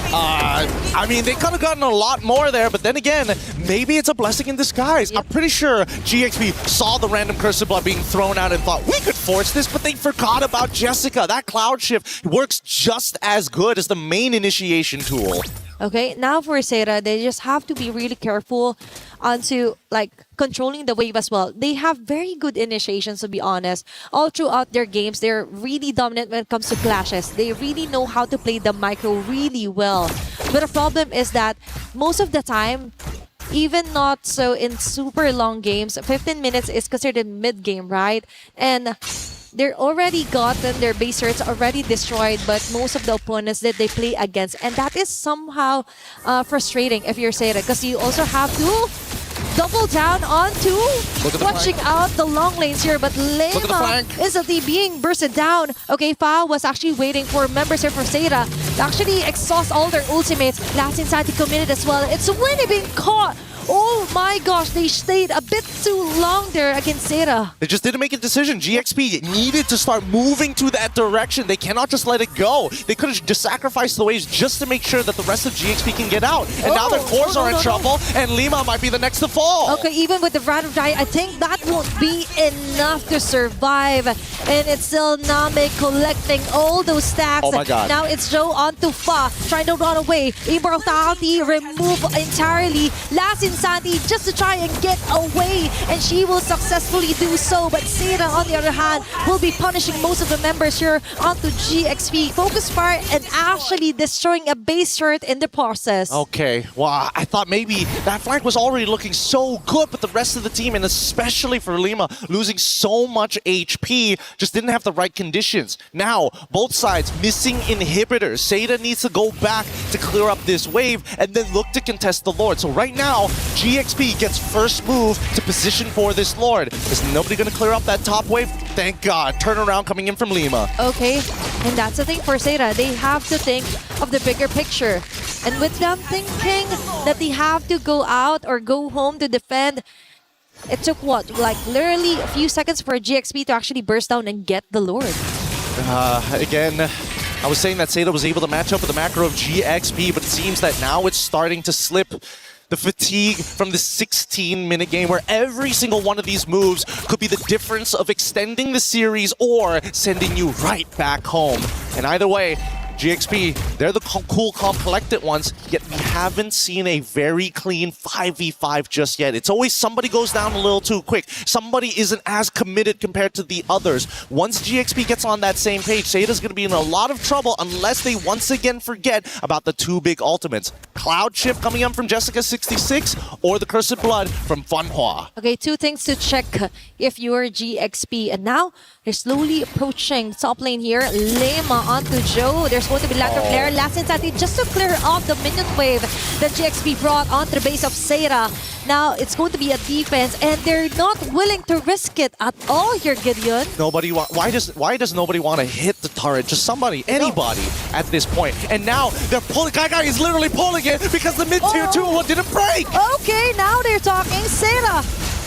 I mean, they could have gotten a lot more there, but then again, maybe it's a blessing in disguise. I'm pretty sure GXP saw the random curse of blood being thrown out and thought, we could force this, but they forgot about Jessica. That cloud shift works just as good as the main initiation tool. Okay, now for Seda, they just have to be really careful onto controlling the wave as well. They have very good initiations, to be honest. All throughout their games, they're really dominant when it comes to clashes. They really know how to play the micro really well. But the problem is that most of the time, even not so in super long games, 15 minutes is considered mid-game, right? And they're already gotten their base turrets already destroyed, but most of the opponents that they play against, and that is somehow frustrating if you're Seda, because you also have to double down onto watching out the long lanes here, but Lema instantly being bursted down. Okay, Fa was actually waiting for members here for Seda to actually exhaust all their ultimates. Last Insanity committed as well. It's Winnie being caught. Oh my gosh, they stayed a bit too long there against Seda. They just didn't make a decision. GXP needed to start moving to that direction. They cannot just let it go. They could have just sacrificed the waves just to make sure that the rest of GXP can get out. And now their cores are in trouble, and Lima might be the next to fall. Okay, even with the random die, I think that won't be enough to survive. And it's still Name collecting all those stacks. Oh my god. Now it's Joe onto Fa, trying to run away. Immortality remove entirely. Last Insanity just to try and get away, and she will successfully do so. But Seda, on the other hand, will be punishing most of the members here onto GXP. Focus fire and actually destroying a base turret in the process. Okay, wow, I thought maybe that flank was already looking so good, but the rest of the team, and especially for Lima, losing so much HP, just didn't have the right conditions. Now, both sides missing inhibitors. Seda needs to go back to clear up this wave and then look to contest the Lord. So right now, GXP gets first move to position for this Lord. Is nobody going to clear up that top wave? Thank God. Turnaround coming in from Lima. Okay, and that's the thing for Seda. They have to think of the bigger picture. And with them thinking that they have to go out or go home to defend, it took what? Literally a few seconds for GXP to actually burst down and get the Lord. Again, I was saying that Seda was able to match up with the macro of GXP, but it seems that now it's starting to slip. the fatigue from the 16-minute game where every single one of these moves could be the difference of extending the series or sending you right back home. And either way, GXP, they're the cool, calm, collected ones, yet we haven't seen a very clean 5v5 just yet. It's always somebody goes down a little too quick. Somebody isn't as committed compared to the others. Once GXP gets on that same page, Seida's going to be in a lot of trouble unless they once again forget about the two big ultimates. Cloud Chip coming in from Jessica26 or the Cursed Blood from Fanhua. Okay, two things to check if you're GXP. And now, they're slowly approaching top lane here. Lema onto Joe. There's going to be lack of flare. Last Insanity just to clear off the minion wave that GXP brought onto the base of Seira. Now, it's going to be a defense, and they're not willing to risk it at all here, Gideon. Why does nobody want to hit the turret? Just somebody, anybody at this point. And now they're pulling. Guy is literally pulling it because the mid-tier 2 didn't break. Okay, now they're talking. Seira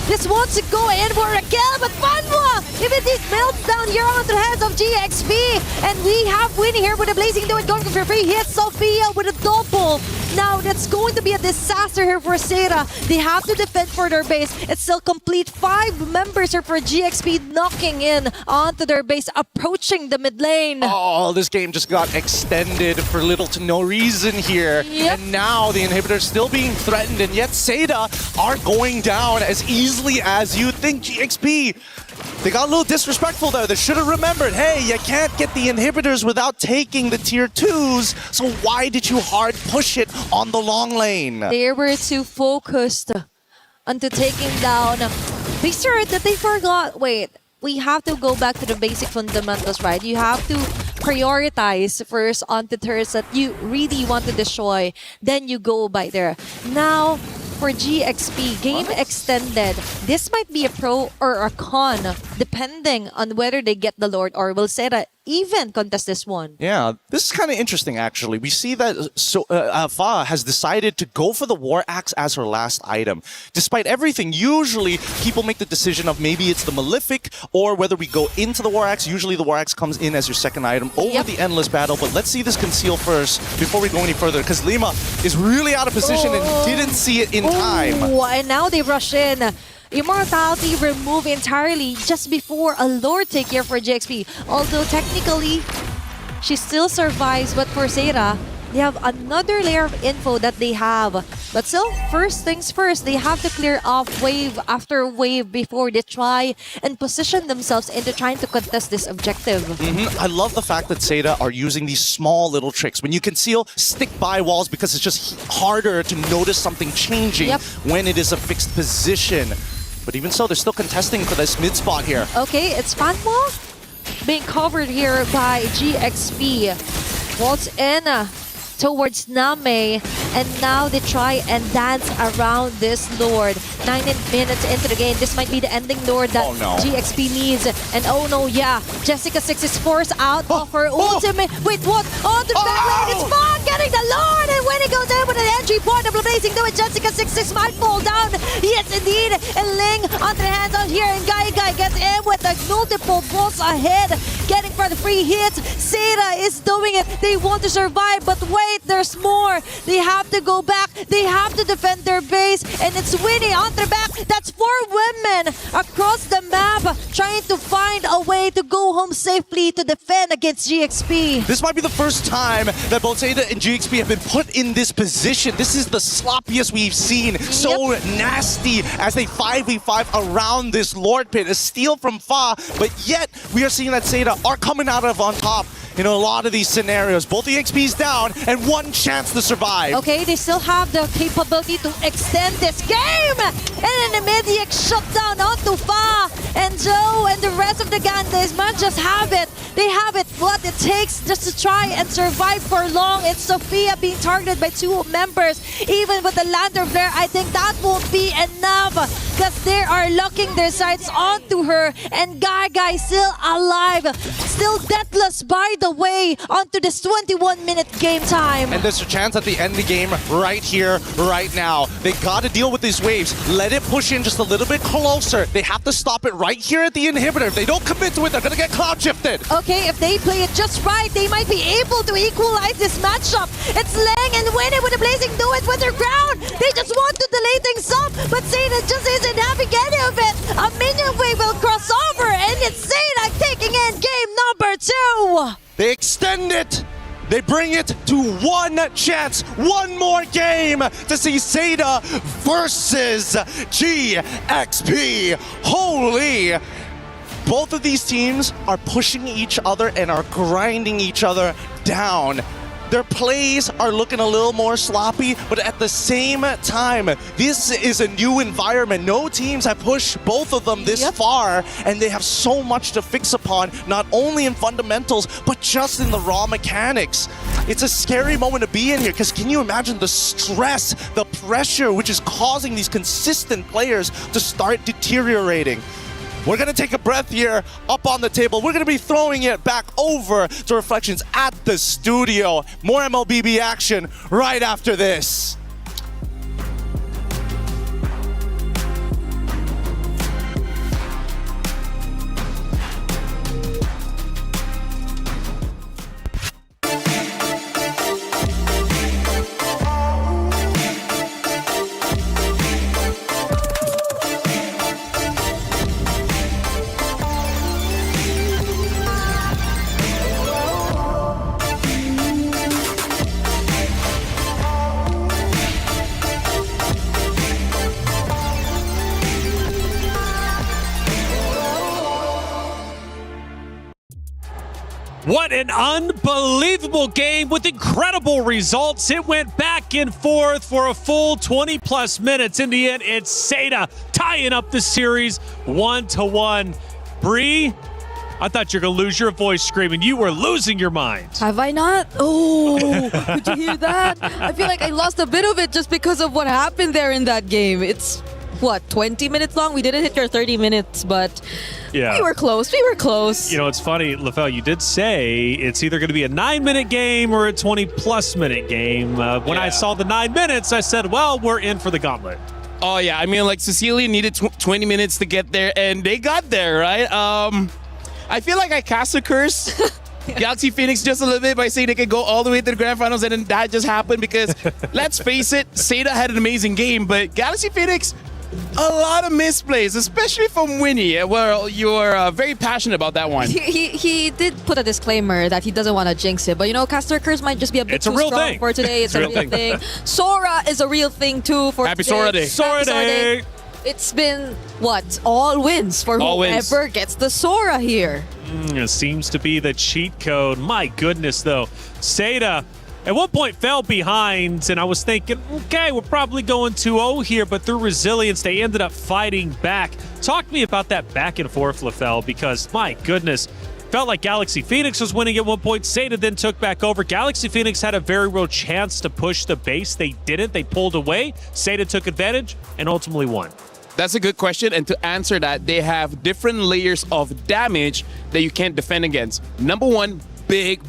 just wants to go in for a kill, but Fanhua immediately melts down here onto the hands of GXP. And we have Winnie here with a Blazing Duet going for free hit. Sophia with a double. Now that's going to be a disaster here for Seira. They have to defend for their base. It's still complete 5 members here for GXP knocking in onto their base, approaching the mid lane. Oh, this game just got extended for little to no reason here. Yep. And now the inhibitor's still being threatened, and yet Seira are going down as easily as you think. GXP, they got a little disrespectful there. They should have remembered, hey, you can't get the inhibitors without taking the tier 2s, so why did you hard push it on the long lane? They were too focused onto taking down. They sure that they forgot. Wait, we have to go back to the basic fundamentals, right? You have to prioritize first on the turrets that you really want to destroy, then you go by there. Now, for GXP, game extended. This might be a pro or a con, depending on whether they get the Lord or will Seira even contest this one. Yeah, this is kind of interesting, actually. We see that Fa has decided to go for the War Axe as her last item. Despite everything, usually people make the decision of maybe it's the Malefic or whether we go into the War Axe. Usually the War Axe comes in as your second item over the Endless Battle. But let's see this conceal first before we go any further, because Lima is really out of position and didn't see it in time. And now they rush in. Immortality removed entirely just before a Lord take here for GXP. Although technically, she still survives, but for Seira, they have another layer of info that they have. But still, first things first, they have to clear off wave after wave before they try and position themselves into trying to contest this objective. I love the fact that Seira are using these small little tricks. When you conceal, stick by walls because it's just harder to notice something changing when it is a fixed position. But even so, they're still contesting for this mid spot here. Okay, it's Fanhua being covered here by GXP. Waltz in towards Name, and now they try and dance around this Lord. 9 minutes into the game, this might be the ending Lord that GXP needs. And oh no, yeah, Jessica6 is forced out of her ultimate. Wait, what? On the back lane, it's Fawn getting the Lord, and when he goes in with an entry point of Blazing Duet, Jessica6 might fall down. Yes, indeed, and Ling onto the hands out here, and Guy gets in with the multiple balls ahead, getting for the free hits. Seira is doing it. They want to survive, but wait, there's more. They have to go back. They have to defend their base, and it's Winnie on their back. That's 4 women across the map trying to find a way to go home safely to defend against GXP. This might be the first time that both Seira and GXP have been put in this position. This is the sloppiest we've seen. So nasty as they 5v5 around this Lord pit. A steal from Fa, but yet we are seeing that Seira are coming out of on top in a lot of these scenarios. Both the XP's down and one chance to survive. Okay, they still have the capability to extend this game! And an immediate shutdown onto Fa and Joe and the rest of the gang. They might just have it. They have it, what it takes just to try and survive for long. It's Sophia being targeted by 2 members. Even with the Lander Flare, I think that won't be enough. because they are locking their sights onto her, and Guy still alive, still deathless by the way, onto this 21-minute game time. And there's a chance at the end of the game right here, right now. They got to deal with these waves. Let it push in just a little bit closer. They have to stop it right here at the inhibitor. If they don't commit to it, they're going to get cloud shifted. Okay, if they play it just right, they might be able to equalize this matchup. It's Leng and Winnie with the Blazing Duet with their ground. They just want to delay things up, but Seda just isn't having any of it. A minion wave will cross over, and it's Seda taking in game number 2. They extend it. They bring it to one chance, one more game to see Seda versus GXP. Holy! Both of these teams are pushing each other and are grinding each other down. Their plays are looking a little more sloppy, but at the same time, this is a new environment. No teams have pushed both of them this far, and they have so much to fix upon, not only in fundamentals, but just in the raw mechanics. It's a scary moment to be in here, because can you imagine the stress, the pressure, which is causing these consistent players to start deteriorating? We're going to take a breath here up on the table. We're going to be throwing it back over to Reflections at the studio. More MLBB action right after this. What an unbelievable game with incredible results. It went back and forth for a full 20-plus minutes. In the end, it's Seda tying up the series 1-1. Bree, I thought you were going to lose your voice screaming. You were losing your mind. Have I not? Oh, did you hear that? I feel like I lost a bit of it just because of what happened there in that game. It's, what, 20 minutes long? We didn't hit your 30 minutes, but yeah, we were close. We were close. You know, it's funny, LaFell, you did say it's either going to be a 9-minute game or a 20-plus minute game. When I saw the 9 minutes, I said, well, we're in for the gauntlet. Oh, yeah. I mean, like, Cecilia needed 20 minutes to get there, and they got there, right? I feel like I cast a curse Galaxy Phoenix just a little bit by saying they could go all the way to the grand finals, and then that just happened because, let's face it, Seda had an amazing game, but Galaxy Phoenix, a lot of misplays, especially from Winnie. Well, you're very passionate about that one. He did put a disclaimer that he doesn't want to jinx it, but you know, Caster Curse might just be a bit too strong for today. It's a real thing. Sora is a real thing too for Happy today. Sora Day. Sora Day. It's been, what, all wins for whoever gets the Sora here. It seems to be the cheat code. My goodness, though. Seda at one point fell behind, and I was thinking, okay, we're probably going 2-0 here, but through resilience, they ended up fighting back. Talk to me about that back and forth, LaFell, because, my goodness, felt like Galaxy Phoenix was winning at one point. Seda then took back over. Galaxy Phoenix had a very real chance to push the base. They didn't. They pulled away. Seda took advantage and ultimately won. That's a good question, and to answer that, they have different layers of damage that you can't defend against. Number one, big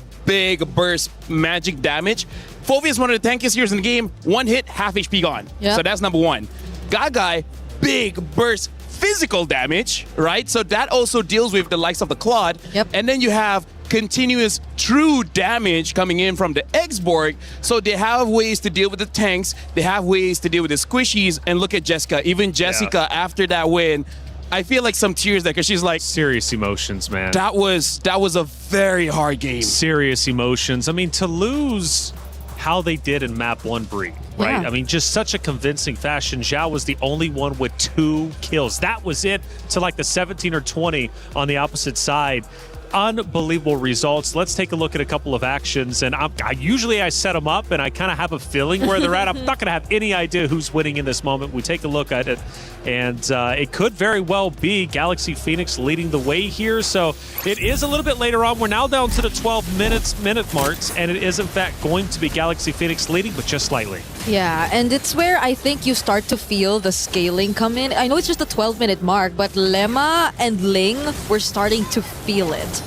burst magic damage. Fovey is one of the tankiest heroes in the game. One hit, half HP gone. Yep. So that's number one. Gagai, big burst physical damage, right? So that also deals with the likes of the Claude. Yep. And then you have continuous true damage coming in from the Exborg. So they have ways to deal with the tanks. They have ways to deal with the squishies. And look at Jessica. Even Jessica, after that win, I feel like some tears there because she's like, serious emotions, man. That was a very hard game. Serious emotions. I mean, to lose how they did in map 1, Bree, right? Yeah. I mean, just such a convincing fashion. Zhao was the only one with 2 kills. That was it to like the 17 or 20 on the opposite side. unbelievable results. Let's take a look at a couple of actions. And usually I set them up and I kind of have a feeling where they're at. I'm not going to have any idea who's winning in this moment. We take a look at it, and it could very well be Galaxy Phoenix leading the way here. So it is a little bit later on. We're now down to the 12 minute marks, and it is in fact going to be Galaxy Phoenix leading, but just slightly. Yeah, and it's where I think you start to feel the scaling come in. I know it's just a 12-minute mark, but Lemma and Ling were starting to feel it.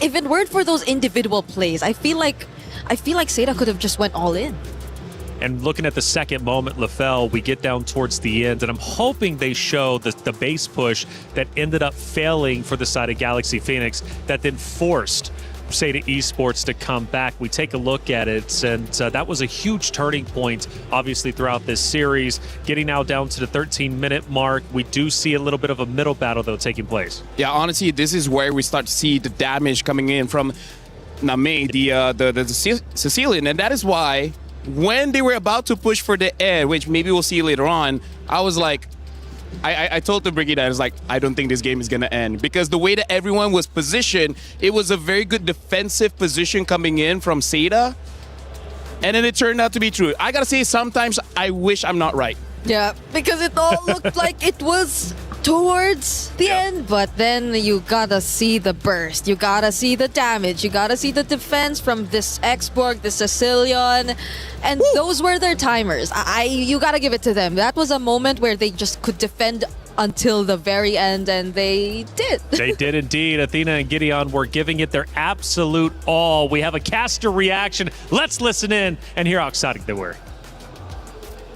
If it weren't for those individual plays, I feel like Seda could have just went all in. And looking at the second moment, LaFell, we get down towards the end, and I'm hoping they show the base push that ended up failing for the side of Galaxy Phoenix that then forced Seda Esports to come back. We take a look at it, and that was a huge turning point, obviously, throughout this series. Getting now down to the 13-minute mark, we do see a little bit of a middle battle, though, taking place. Yeah, honestly, this is where we start to see the damage coming in from Name, the Sicilian, and that is why when they were about to push for the end, which maybe we'll see later on, I was like, I told the Brigade, I was like, I don't think this game is going to end. Because the way that everyone was positioned, it was a very good defensive position coming in from Seda. And then it turned out to be true. I got to say, sometimes I wish I'm not right. Yeah, because it all looked like it was towards the end, but then you gotta see the burst, you gotta see the damage, you gotta see the defense from this Expo, the Sicilian, and those were their timers. You gotta give it to them. That was a moment where they just could defend until the very end, and they did. They did indeed. Athena and Gideon were giving it their absolute all. We have a caster reaction. Let's listen in and hear how excited they were.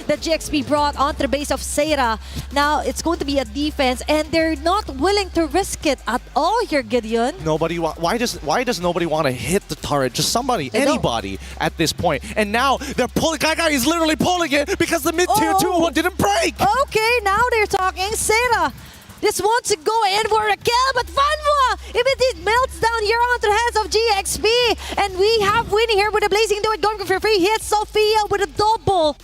The GXP brought onto the base of Seda. Now it's going to be a defense, and they're not willing to risk it at all here, Gideon. Why does nobody want to hit the turret? Just somebody, anybody at this point. And now they're pulling. Guy is literally pulling it because the mid-tier 2-1 didn't break. Okay, now they're talking. Seda just wants to go in for a kill, but Fanwa, if it melts down here onto the hands of GXP, and we have winning here with a Blazing Do It going for free hits. Sophia with a double.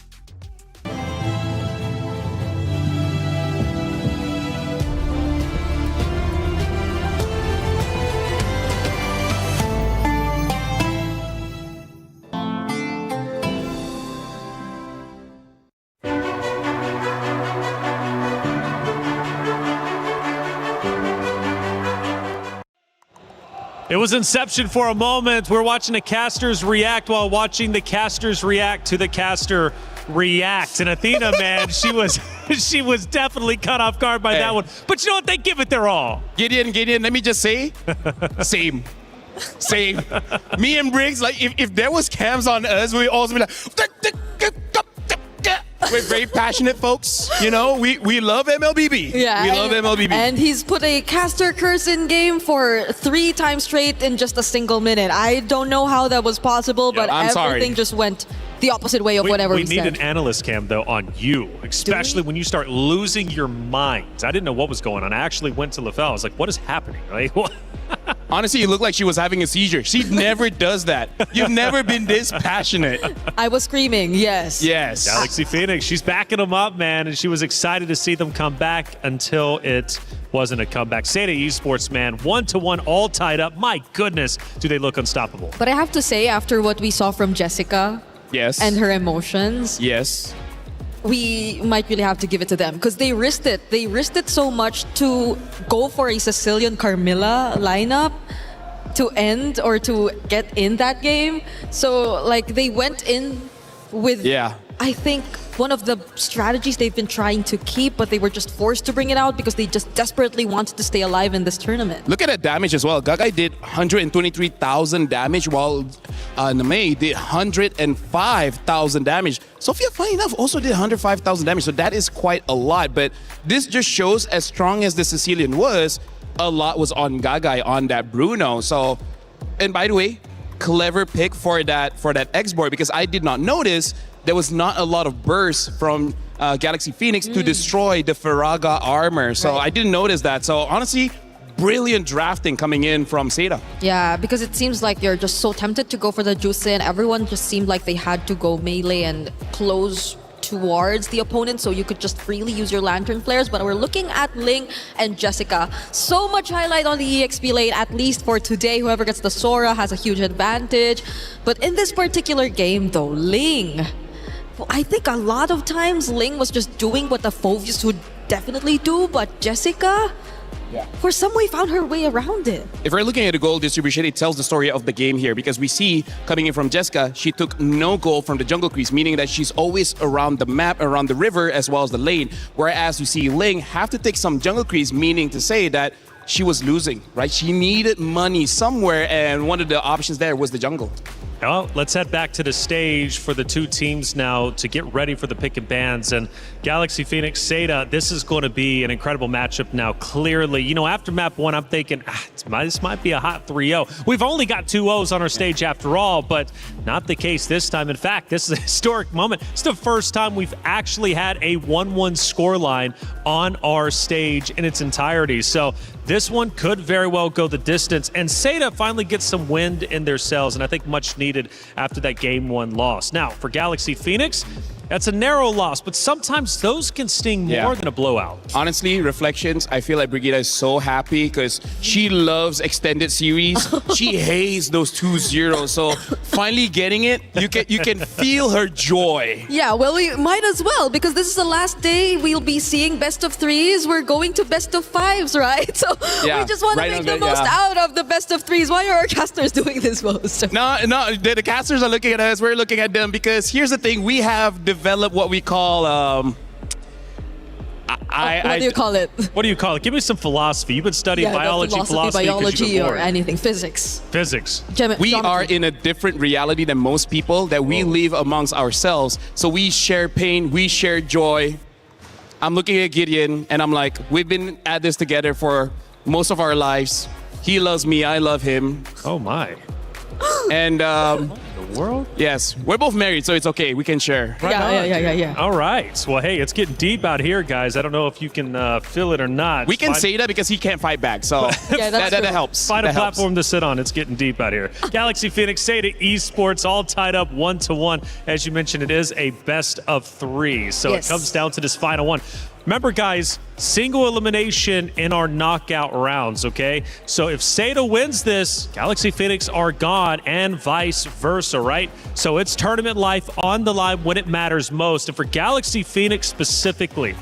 It was Inception for a moment. We're watching the casters react while watching the casters react to the caster react. And Athena, man, she was definitely caught off guard by that one. But you know what? They give it their all. Gideon, let me just say, same. Me and Briggs, like, if there was cams on us, we'd also be like, we're very passionate folks. You know, we love MLBB. Yeah, we love MLBB. And he's put a caster curse in game for 3 times straight in just a single minute. I don't know how that was possible, but everything just went the opposite way of whatever we said. We need an analyst cam, though, on you, especially when you start losing your mind. I didn't know what was going on. I actually went to LaFell. I was like, what is happening? Like, what? Honestly, it looked like she was having a seizure. She never does that. You've never been this passionate. I was screaming, yes. Yes. Galaxy Phoenix, she's backing them up, man, and she was excited to see them come back until it wasn't a comeback. Seda Esports, man, 1-1, all tied up. My goodness, do they look unstoppable. But I have to say, after what we saw from Jessica and her emotions, we might really have to give it to them because they risked it. They risked it so much to go for a Sicilian Carmilla lineup to end or to get in that game. So, like, they went in with, I think, one of the strategies they've been trying to keep, but they were just forced to bring it out because they just desperately wanted to stay alive in this tournament. Look at that damage as well. Gagai did 123,000 damage, while Name did 105,000 damage. Sophia, funny enough, also did 105,000 damage, so that is quite a lot. But this just shows, as strong as the Sicilian was, a lot was on Gagai, on that Bruno. So, and by the way, clever pick for that X-board, because I did not notice there was not a lot of bursts from Galaxy Phoenix to destroy the Faraga armor. So I didn't notice that. So honestly, brilliant drafting coming in from Seda. Yeah, because it seems like you're just so tempted to go for the Juicin. Everyone just seemed like they had to go melee and close towards the opponent so you could just freely use your lantern flares. But we're looking at Ling and Jessica. So much highlight on the EXP lane, at least for today. Whoever gets the Sora has a huge advantage. But in this particular game though, Ling, I think a lot of times Ling was just doing what the Phoveus would definitely do, but Jessica, for some way, found her way around it. If we're looking at the goal distribution, it tells the story of the game here because we see coming in from Jessica, she took no goal from the jungle crease, meaning that she's always around the map, around the river, as well as the lane. Whereas you see Ling have to take some jungle crease, meaning to say that she was losing, right? She needed money somewhere, and one of the options there was the jungle. Well, let's head back to the stage for the two teams now to get ready for the pick and bans. And Galaxy Phoenix, Seda, this is going to be an incredible matchup now, clearly. You know, after map 1, I'm thinking, this might be a hot 3-0. We've only got 2 O's on our stage after all, but not the case this time. In fact, this is a historic moment. It's the first time we've actually had a 1-1 scoreline on our stage in its entirety. So this one could very well go the distance. And Seda finally gets some wind in their sails, and I think much needed after that Game 1 loss. Now, for Galaxy Phoenix, that's a narrow loss, but sometimes those can sting more than a blowout. Honestly, reflections, I feel like Brigitte is so happy because she loves extended series. She hates those 2-0. So finally getting it, you can feel her joy. Yeah, well, we might as well because this is the last day we'll be seeing best of 3s. We're going to best of 5s, right? So we just want to make the most out of the best of 3s. Why are our casters doing this most? No, the casters are looking at us. We're looking at them because here's the thing. We have developed what we call what do you call it? What do you call it? Give me some philosophy. You've been studying philosophy, biology, or anything. Physics. We are in a different reality than most people that we live amongst ourselves. So we share pain, we share joy. I'm looking at Gideon and I'm like, we've been at this together for most of our lives. He loves me, I love him. Oh my. And the world? Yes, we're both married, so it's okay. We can share. Yeah. All right. Well, hey, it's getting deep out here, guys. I don't know if you can feel it or not. We can say that because he can't fight back, so that helps. Find a platform to sit on. It's getting deep out here. Galaxy Phoenix, Seda Esports, all tied up 1-1. As you mentioned, it is a best of 3, so it comes down to this final one. Remember, guys, single elimination in our knockout rounds, okay? So if Seda wins this, Galaxy Phoenix are gone and vice versa, right? So it's tournament life on the line when it matters most. And for Galaxy Phoenix specifically,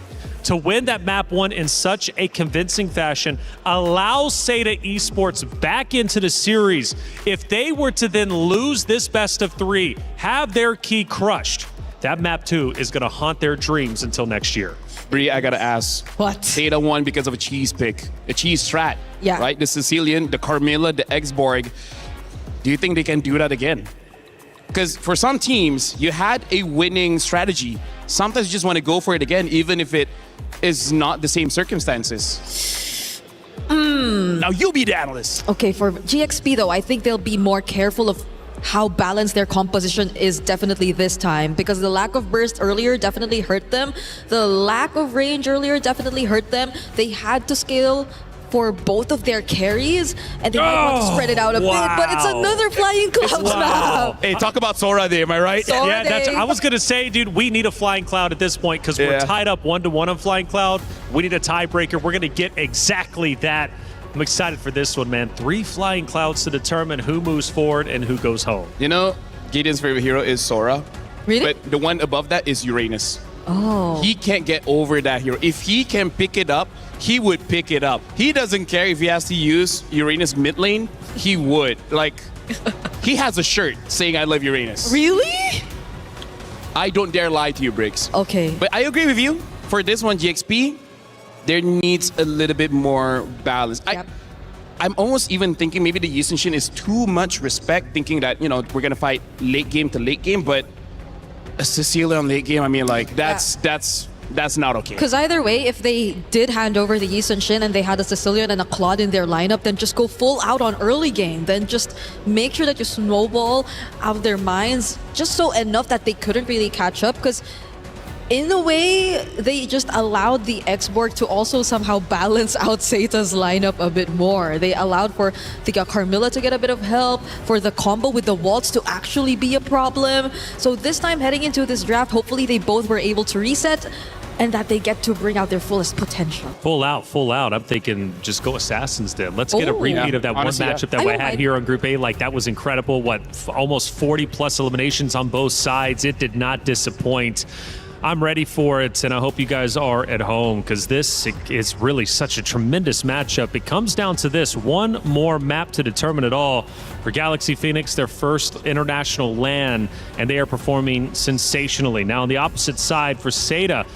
to win that map 1 in such a convincing fashion allows Seda Esports back into the series. If they were to then lose this best of 3, have their key crushed, that map 2 is going to haunt their dreams until next year. Bree, I gotta ask. What? Seda won because of a cheese pick, a cheese strat. Yeah. Right? The Sicilian, the Carmilla, the Exborg. Do you think they can do that again? Because for some teams, you had a winning strategy. Sometimes you just want to go for it again, even if it is not the same circumstances. Now you be the analyst. Okay, for GXP though, I think they'll be more careful of how balanced their composition is definitely this time because the lack of burst earlier definitely hurt them. The lack of range earlier definitely hurt them. They had to scale for both of their carries and they might want to spread it out a bit, but it's another Flying Clouds map. Hey, talk about Sora Day, am I right? Sora Day. I was going to say, dude, we need a Flying Cloud at this point because we're tied up 1-1 on Flying Cloud. We need a tiebreaker. We're going to get exactly that. I'm excited for this one, man. 3 Flying Clouds to determine who moves forward and who goes home. You know, Gideon's favorite hero is Sora. Really? But the one above that is Uranus. Oh. He can't get over that hero. If he can pick it up, he would pick it up. He doesn't care if he has to use Uranus mid lane. He would. Like, he has a shirt saying, I love Uranus. Really? I don't dare lie to you, Briggs. Okay. But I agree with you. For this one, GXP, there needs a little bit more balance. I'm almost even thinking maybe the Yusenshin is too much respect, thinking that, you know, we're going to fight late game to late game, but a Cecilia on late game, I mean, like, that's not okay. Because either way, if they did hand over the Yusenshin and they had a Sicilian and a Claude in their lineup, then just go full out on early game. Then just make sure that you snowball out of their minds just so enough that they couldn't really catch up. Because in a way, they just allowed the Esports to also somehow balance out Seita's lineup a bit more. They allowed for the Carmilla to get a bit of help, for the combo with the Waltz to actually be a problem. So this time heading into this draft, hopefully they both were able to reset and that they get to bring out their fullest potential. Full out. I'm thinking just go Assassins then. Let's get a repeat of that Honestly, one matchup that we had here on Group A. Like, that was incredible. Almost 40 plus eliminations on both sides. It did not disappoint. I'm ready for it, and I hope you guys are at home, because this is really such a tremendous matchup. It comes down to this. One more map to determine it all. For Galaxy Phoenix, their first international LAN, and they are performing sensationally. Now, on the opposite side, for Seda,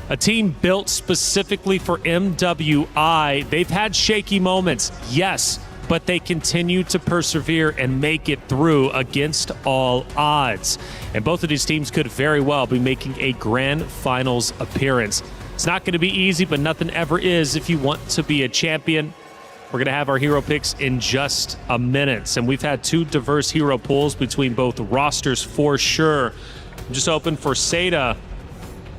a team built specifically for MWI. They've had shaky moments, yes, but they continue to persevere and make it through against all odds. And both of these teams could very well be making a grand finals appearance. It's not going to be easy, but nothing ever is if you want to be a champion. We're going to have our hero picks in just a minute. And we've had two diverse hero pools between both rosters for sure. I'm just hoping for Seda,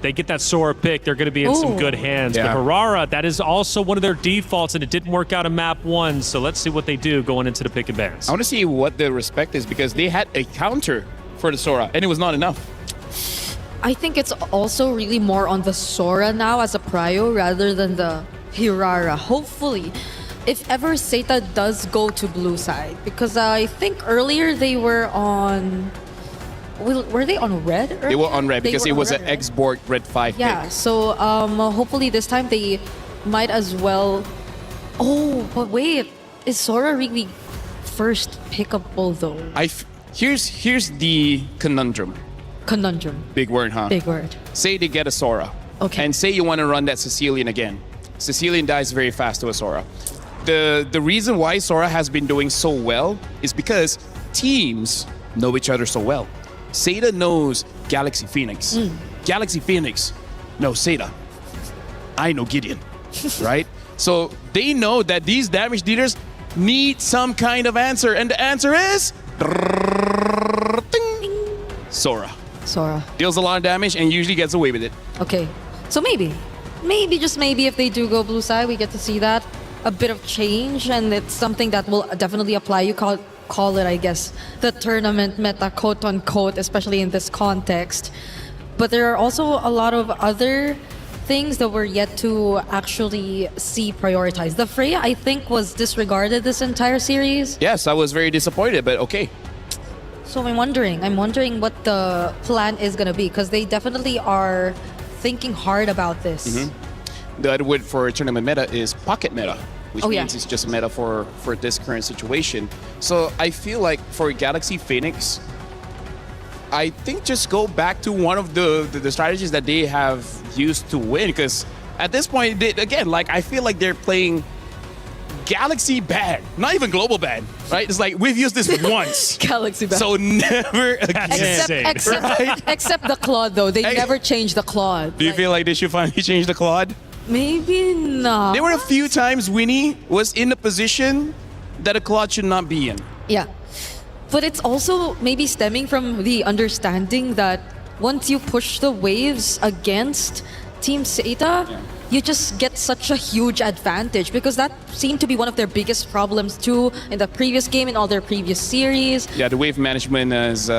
they get that Sora pick, they're going to be in some good hands. Yeah. But Harara, that is also one of their defaults, and it didn't work out in map 1. So let's see what they do going into the pick and bans. I want to see what the respect is, because they had a counter for the Sora, and it was not enough. I think it's also really more on the Sora now as a prio rather than the Hirara. Hopefully, if ever Seita does go to blue side, because I think earlier they were on... Were they on red earlier? They were on red because it was an red, Xboard red 5 Yeah, pick. so hopefully this time they might as well... Oh, but wait, is Sora really first pickable though? Here's the conundrum. Conundrum. Big word, huh? Big word. Say they get a Sora. Okay. And say you want to run that Sicilian again. Sicilian dies very fast to a Sora. The reason why Sora has been doing so well is because teams know each other so well. Seda knows Galaxy Phoenix. Galaxy Phoenix knows Seda. I know Gideon, right? So they know that these damage dealers need some kind of answer, and the answer is Sora. Sora. Deals a lot of damage and usually gets away with it. Okay, so maybe just maybe if they do go blue side, we get to see that. A bit of change, and it's something that will definitely apply. You call it, I guess, the tournament meta, quote unquote, especially in this context. But there are also a lot of other things that we're yet to actually see prioritized. The Freya, I think, was disregarded this entire series. Yes, I was very disappointed, but okay. So I'm wondering what the plan is going to be, because they definitely are thinking hard about this. The other word for tournament meta is pocket meta, which Oh, means it's just meta for this current situation. So I feel like for Galaxy Phoenix, I think just go back to one of the strategies that they have used to win, because at this point, again, like I feel like they're playing Galaxy bad, not even global bad, right? It's like we've used this once. Galaxy bad. So never again. Except the Claude, though. They never changed the Claude. Do you feel like they should finally change the Claude? Maybe not. There were a few times Winnie was in a position that a Claude should not be in. Yeah. But it's also maybe stemming from the understanding that once you push the waves against Team Seita, you just get such a huge advantage, because that seemed to be one of their biggest problems too in the previous game, in all their previous series. Yeah, the wave management is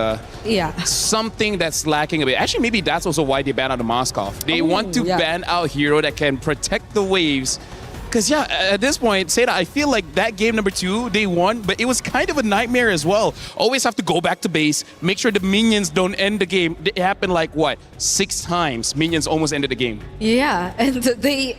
something that's lacking a bit. Actually, maybe that's also why they banned out the Moskov. They want to ban out hero that can protect the waves. Because at this point, Seda, I feel like that game number 2, they won, but it was kind of a nightmare as well. Always have to go back to base, make sure the minions don't end the game. It happened like, what, 6 times minions almost ended the game. Yeah, and they...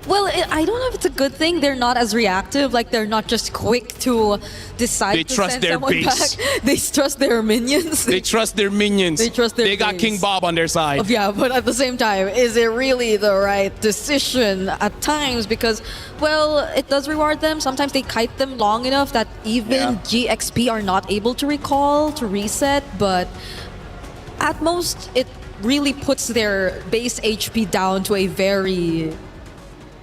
Well, I don't know if it's a good thing. They're not as reactive. Like, they're not just quick to decide to trust send their someone base. back. They trust their minions. They trust their minions. They trust their They got base. King Bob on their side. Yeah, but at the same time, is it really the right decision at times? Because, well, it does reward them. Sometimes they kite them long enough that even GXP are not able to recall, to reset. But at most, it really puts their base HP down to a very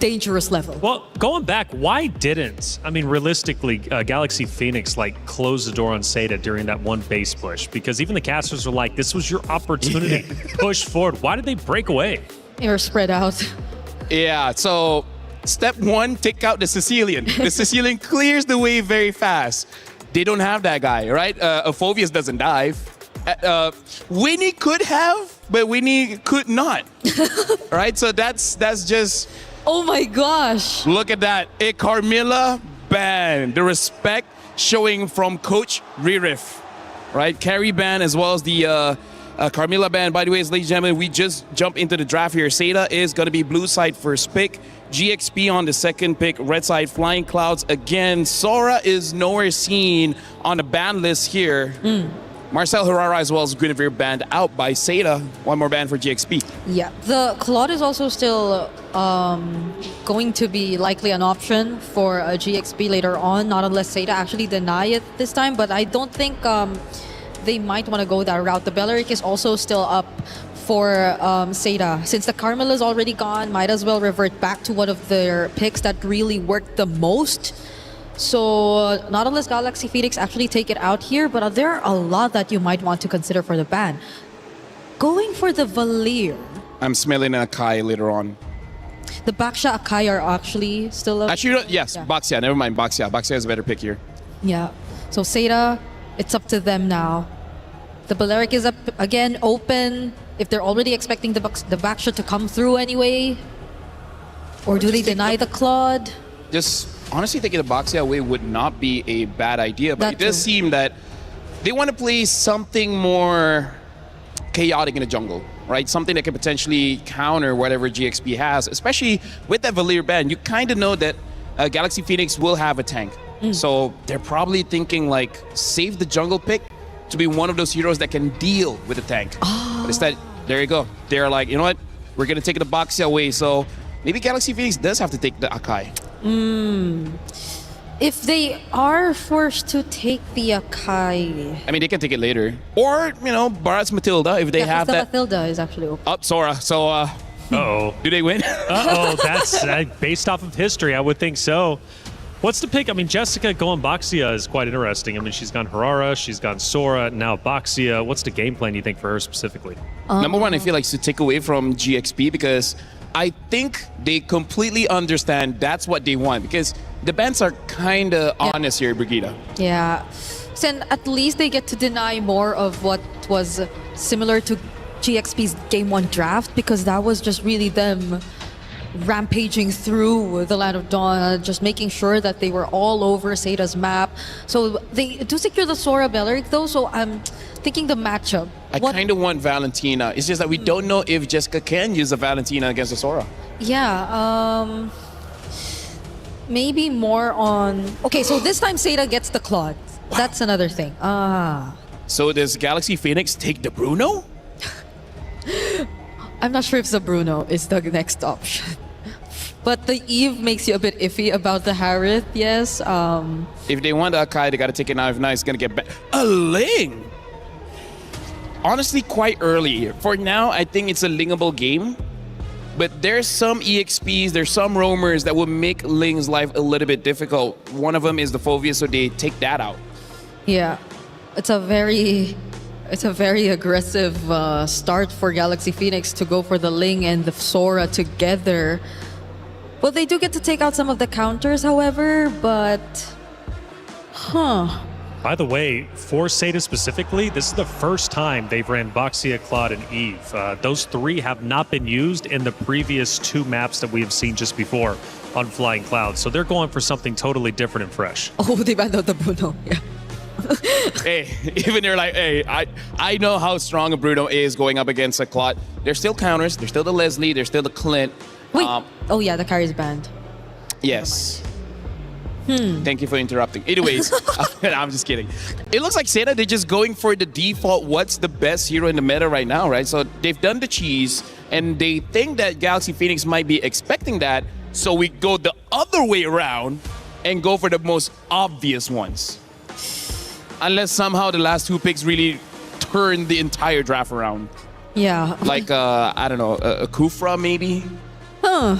dangerous level. Well, going back, why didn't, I mean, realistically, Galaxy Phoenix, like, close the door on Seda during that one base push? Because even the casters were like, this was your opportunity. Push forward. Why did they break away? They were spread out. Yeah, so step one, take out the Sicilian. The Sicilian clears the way very fast. They don't have that guy, right? Aphovius doesn't dive. Winnie could have, but Winnie could not. Right? So that's just... Oh my gosh. Look at that. A Carmilla ban. The respect showing from Coach Ririf. Right? Carry ban as well as the Carmilla ban. By the way, ladies and gentlemen, we just jump into the draft here. Seda is going to be blue side first pick. GXP on the second pick. Red side Flying Clouds again. Sora is nowhere seen on the ban list here. Marcel Herrera as well as Guinevere banned out by Seda. One more ban for GXP. Yeah, the Claude is also still going to be likely an option for a GXP later on, not unless Seda actually deny it this time, but I don't think they might want to go that route. The Belleric is also still up for Seda. Since the Carmel is already gone, might as well revert back to one of their picks that really worked the most. So not unless Galaxy Phoenix actually take it out here, but there are a lot that you might want to consider for the ban. Going for the Valir. I'm smelling an Akai later on. The Baksha Akai are actually still up. Actually, yes, yeah. Baxia. Never mind, Baxia. Baxia is a better pick here. Yeah. So Seda, it's up to them now. The Balearic is up again, open. If they're already expecting the Baksha to come through anyway. Or do they deny the Claude? Just honestly taking the Baxia away would not be a bad idea, but it does seem that they want to play something more chaotic in the jungle, right? Something that can potentially counter whatever GXP has, especially with that Valir ban. You kind of know that Galaxy Phoenix will have a tank. So they're probably thinking like, save the jungle pick to be one of those heroes that can deal with the tank. But instead, there you go. They're like, you know what? We're going to take the Baxia away. So maybe Galaxy Phoenix does have to take the Akai. If they are forced to take the Akai... I mean, they can take it later. Or, you know, Barat's Matilda, if they have that... Matilda is actually open. Up, Sora. So, Uh-oh. Do they win? Uh-oh, that's based off of history, I would think so. What's the pick? I mean, Jessica going Baxia is quite interesting. I mean, she's gone Herrera, she's gone Sora, now Baxia. What's the game plan, you think, for her specifically? Number one, I feel like to take away from GXP because I think they completely understand that's what they want because the bans are kind of honest here, Brigida. Yeah. So at least they get to deny more of what was similar to GXP's Game 1 draft because that was just really them rampaging through the Land of Dawn, just making sure that they were all over Seda's map. So they do secure the Sora Belleric though, so I'm thinking the matchup. I kind of want Valentina. It's just that we don't know if Jessica can use a Valentina against a Sora. Yeah, maybe more on... Okay, so this time Seda gets the Claude. That's another thing. So does Galaxy Phoenix take the Bruno? I'm not sure if the Bruno is the next option. But the Eve makes you a bit iffy about the Harith, yes. If they want the Akai, they got to take it now. If not, it's going to get back. A Ling! Honestly, quite early. For now, I think it's a Lingable game. But there's some EXPs, there's some roamers that will make Ling's life a little bit difficult. One of them is the Phobia, so they take that out. Yeah. It's a very aggressive start for Galaxy Phoenix to go for the Ling and the Sora together. Well, they do get to take out some of the counters, however, but... By the way, for Seda specifically, this is the first time they've ran Baxia, Claude, and Eve. Those three have not been used in the previous two maps that we have seen just before on Flying Clouds. So they're going for something totally different and fresh. Oh, they banned out the Bruno, yeah. Hey, even they're like, hey, I know how strong a Bruno is going up against a Claude. There's still counters. There's still the Leslie. There's still the Clint. Wait. Oh, yeah, the carry's banned. Yes. Thank you for interrupting. Anyways, I'm just kidding. It looks like Seda, they're just going for the default, what's the best hero in the meta right now, right? So they've done the cheese, and they think that Galaxy Phoenix might be expecting that, so we go the other way around and go for the most obvious ones. Unless somehow the last two picks really turn the entire draft around. Yeah. Like, I don't know, a Kufra maybe? Huh.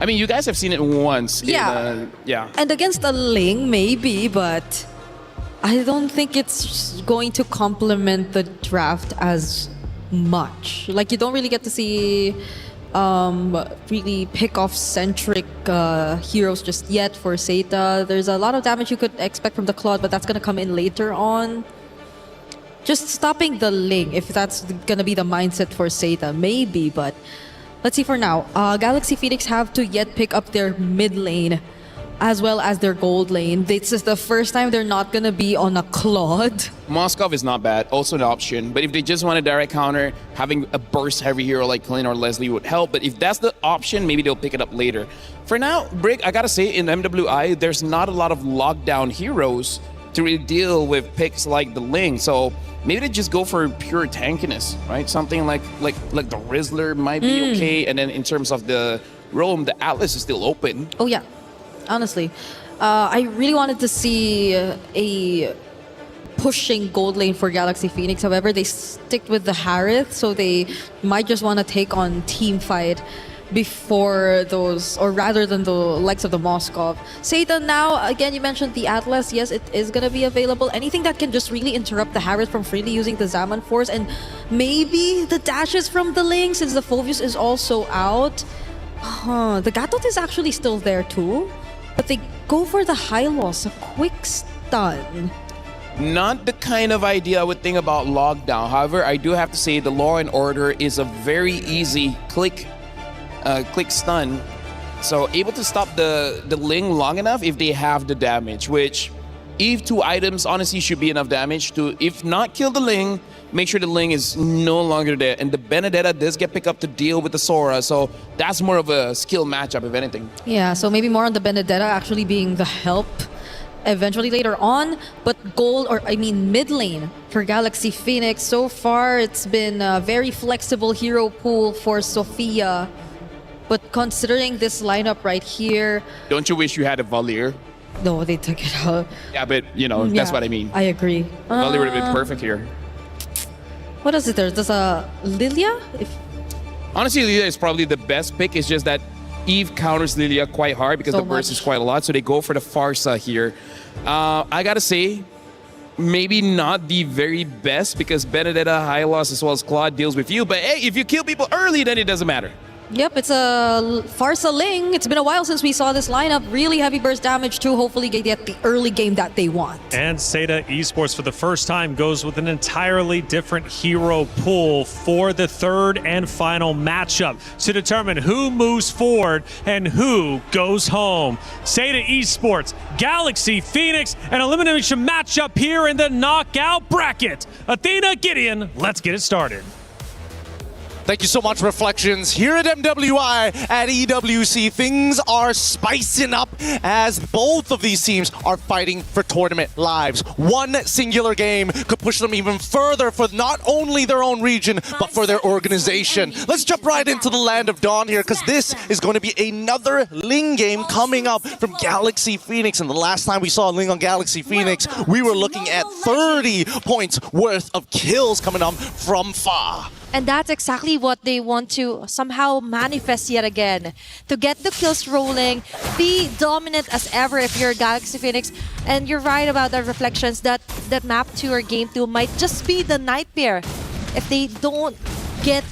I mean, you guys have seen it once. Yeah. Yeah. And against a Ling, maybe, but I don't think it's going to complement the draft as much. Like, you don't really get to see really pick-off centric heroes just yet for Zeta. There's a lot of damage you could expect from the Claude, but that's going to come in later on. Just stopping the Ling, if that's going to be the mindset for Zeta, maybe, but let's see for now. Galaxy Phoenix have to yet pick up their mid lane as well as their gold lane. This is the first time they're not going to be on a Claude. Moskov is not bad, also an option. But if they just want a direct counter, having a burst heavy hero like Clint or Leslie would help. But if that's the option, maybe they'll pick it up later. For now, Brig, I gotta say, in MWI, there's not a lot of lockdown heroes to really deal with picks like the Ling. So maybe they just go for pure tankiness, right? Something like the Rizzler might be okay. And then in terms of the roam, the Atlas is still open. Oh yeah, honestly. I really wanted to see a pushing gold lane for Galaxy Phoenix. However, they stick with the Harith, so they might just want to take on team fight before those, or rather than the likes of the Moskov. Zeta now, again, you mentioned the Atlas. Yes, it is going to be available. Anything that can just really interrupt the Harith from freely using the Zaman Force, and maybe the dashes from the Ling, since the Phobius is also out. The Gatot is actually still there too, but they go for the high loss, a quick stun. Not the kind of idea I would think about lockdown. However, I do have to say the Law and Order is a very easy click stun. So able to stop the Ling long enough if they have the damage, which if 2 items honestly should be enough damage to, if not kill the Ling, make sure the Ling is no longer there. And the Benedetta does get picked up to deal with the Sora, so that's more of a skill matchup if anything. Yeah, so maybe more on the Benedetta actually being the help eventually later on. But mid lane for Galaxy Phoenix, so far it's been a very flexible hero pool for Sophia. But considering this lineup right here... Don't you wish you had a Valier? No, they took it out. Yeah, but that's what I mean. I agree. Valier would have been perfect here. What is it there? There's a Lilia? Honestly, Lilia is probably the best pick. It's just that Eve counters Lilia quite hard because the burst is quite a lot. So they go for the Farsa here. I gotta say, maybe not the very best because Benedetta, Hylos, as well as Claude deals with you. But hey, if you kill people early, then it doesn't matter. Yep, it's a Farsa Ling. It's been a while since we saw this lineup. Really heavy burst damage too. Hopefully they get the early game that they want. And Zeta Esports for the first time goes with an entirely different hero pool for the third and final matchup to determine who moves forward and who goes home. Zeta Esports, Galaxy Phoenix, an elimination matchup here in the knockout bracket. Athena, Gideon, let's get it started. Thank you so much, Reflections. Here at MWI at EWC, things are spicing up as both of these teams are fighting for tournament lives. One singular game could push them even further for not only their own region, but for their organization. Let's jump right into the Land of Dawn here, because this is going to be another Ling game coming up from Galaxy Phoenix. And the last time we saw Ling on Galaxy Phoenix, we were looking at 30 points worth of kills coming up from Fa. And that's exactly what they want to somehow manifest yet again. To get the kills rolling, be dominant as ever if you're Galaxy Phoenix. And you're right about the Reflections that map 2 or game 2 might just be the nightmare if they don't get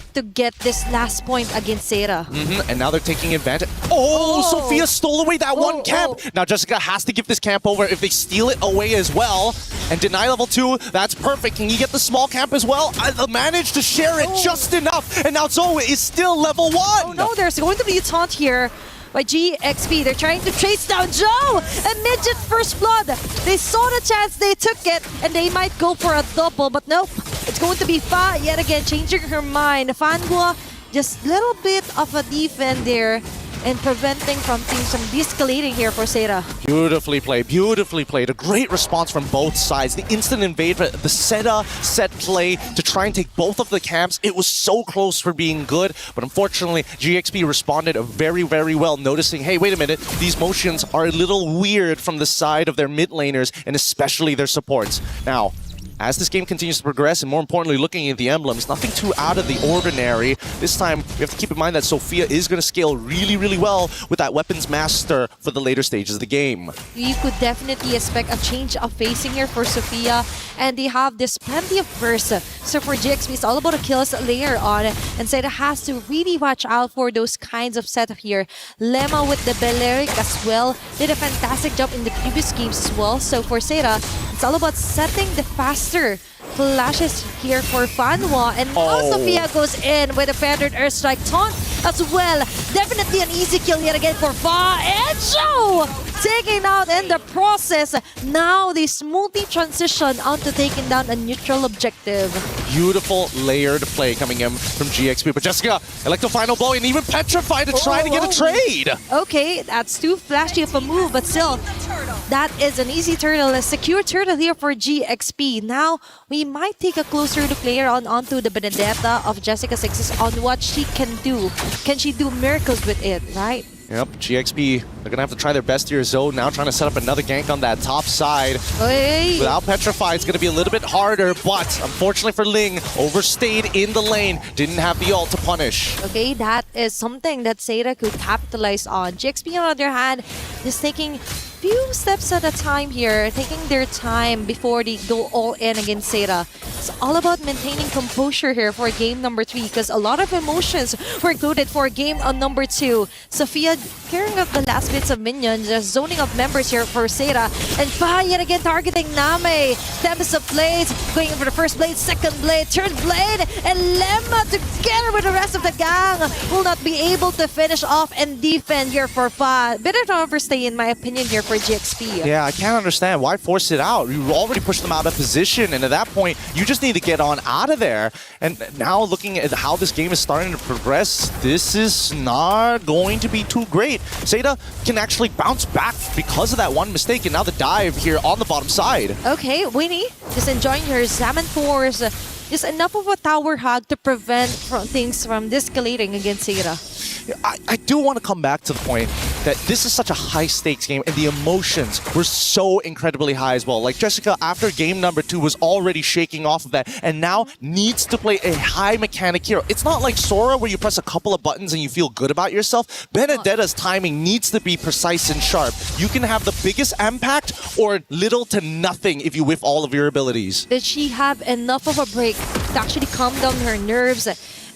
this last point against Zeta. And now they're taking advantage. Oh, Sophia stole away that one camp. Now Jessica has to give this camp over if they steal it away as well. And deny level 2, that's perfect. Can you get the small camp as well? I managed to share it just enough. And now Zoe is still level 1. Oh no, there's going to be a taunt here by GXP. They're trying to chase down Joe and Midget First Blood. They saw the chance, they took it, and they might go for a double, but nope. It's going to be Fa yet again, changing her mind. Fangua, just a little bit of a defend there and preventing from things from de-escalating here for Zeta. Beautifully played, beautifully played. A great response from both sides. The instant invade, the set play to try and take both of the camps. It was so close for being good, but unfortunately, GXP responded very, very well, noticing, hey, wait a minute, these motions are a little weird from the side of their mid laners and especially their supports. Now, as this game continues to progress, and more importantly, looking at the emblems, nothing too out of the ordinary. This time, we have to keep in mind that Sophia is going to scale really, really well with that weapons master for the later stages of the game. You could definitely expect a change of facing here for Sophia, and they have this plenty of burst. So for GXP, it's all about the kills later on, and Seda has to really watch out for those kinds of setup here. Lemma with the Balearic as well did a fantastic job in the previous games as well. So for Seda, it's all about setting the faster flashes here for Fanwa, and now Sophia goes in with a feathered airstrike taunt as well. Definitely an easy kill yet again for Fa, and Joe taking out in the process. Now they smoothly transition onto taking down a neutral objective. Beautiful layered play coming in from GXP, but Jessica, Electro final blow and even Petrified to try to get a trade. Okay, that's too flashy of a move, but still, that is an easy turtle, a secure turtle here for GXP. Now, we might take a closer look later on onto the Benedetta of Jessica 6 on what she can do. Can she do miracles with it, right? Yep, GXP, they're going to have to try their best here. Zoe now trying to set up another gank on that top side. Hey. Without Petrified, it's going to be a little bit harder, but unfortunately for Ling, overstayed in the lane. Didn't have the ult to punish. Okay, that is something that Seda could capitalize on. GXP, on the other hand, is taking few steps at a time here, taking their time before they go all in against Seda. It's all about maintaining composure here for game number 3, because a lot of emotions were included for game on number 2. Sophia carrying up the last bits of minions, just zoning of members here for Seda, and Fa yet again targeting Name. Tempest of blades, going for the first blade, second blade, third blade, and Lemma together with the rest of the gang will not be able to finish off and defend here for Fa. Better to overstay in my opinion here for GXP. Yeah, I can't understand. Why force it out? You already pushed them out of position, and at that point, you just need to get on out of there. And now looking at how this game is starting to progress, this is not going to be too great. Seda can actually bounce back because of that one mistake, and now the dive here on the bottom side. Okay, Winnie, just enjoying her Salmon Force. Just enough of a tower hug to prevent things from escalating against Seda. I do want to come back to the point that this is such a high-stakes game, and the emotions were so incredibly high as well. Like Jessica, after game number 2, was already shaking off of that, and now needs to play a high-mechanic hero. It's not like Sora, where you press a couple of buttons and you feel good about yourself. Benedetta's timing needs to be precise and sharp. You can have the biggest impact or little to nothing if you whiff all of your abilities. Did she have enough of a break to actually calm down her nerves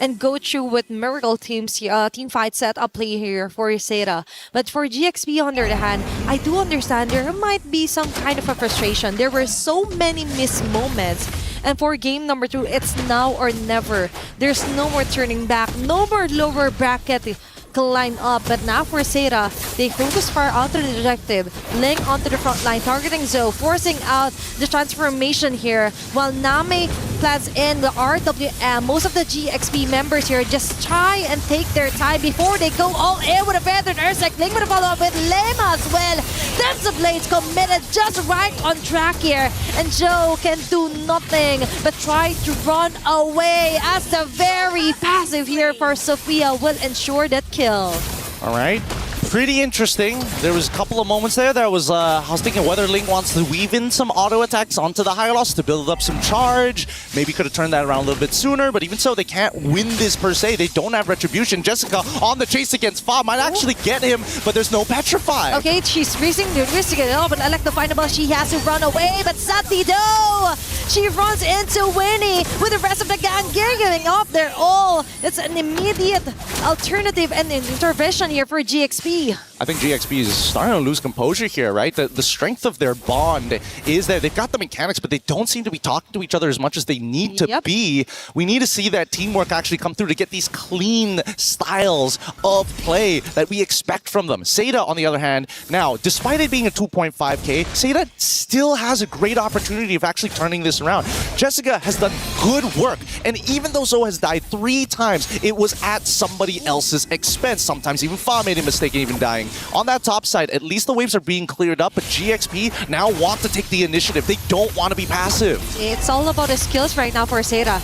and go through with Miracle Team's team fight setup play here for Seda? But for GXP, on the other hand, I do understand there might be some kind of a frustration. There were so many missed moments. And for game number 2, it's now or never. There's no more turning back, no more lower bracket can line up, but now for Seda, they focus fire onto the objective, laying onto the front line, targeting Zoe, forcing out the transformation here, while Name plans in the RWM. Most of the GXP members here just try and take their time before they go all in with a feathered Ursak. Ling with a follow-up with Lemma as well. That's the blades committed just right on track here, and Joe can do nothing but try to run away, as the very passive here for Sophia will ensure that kill. All right. Pretty interesting. There was a couple of moments there that was, I was thinking whether Ling wants to weave in some auto attacks onto the Hylos to build up some charge. Maybe could have turned that around a little bit sooner, but even so, they can't win this per se. They don't have Retribution. Jessica on the chase against Fa might actually get him, but there's no Petrify. Okay, she's risking it all, but Electro Findable, she has to run away, but Satido! She runs into Winnie with the rest of the gang giving off their all. It's an immediate alternative and an intervention here for GXP. I think GXP is starting to lose composure here, right? The strength of their bond is that they've got the mechanics, but they don't seem to be talking to each other as much as they need to be. We need to see that teamwork actually come through to get these clean styles of play that we expect from them. Seda, on the other hand, now, despite it being a 2.5k, Seda still has a great opportunity of actually turning this around. Jessica has done good work, and even though Zoe has died 3 times, it was at somebody else's expense. Sometimes even Fa made a mistake in even dying. On that top side, at least the waves are being cleared up, but GXP now want to take the initiative. They don't want to be passive. It's all about the skills right now for Seda.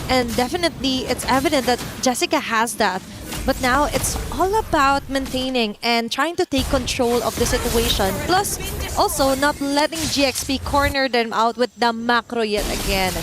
And definitely, it's evident that Jessica has that. But now it's all about maintaining and trying to take control of the situation. Plus, also not letting GXP corner them out with the macro yet again.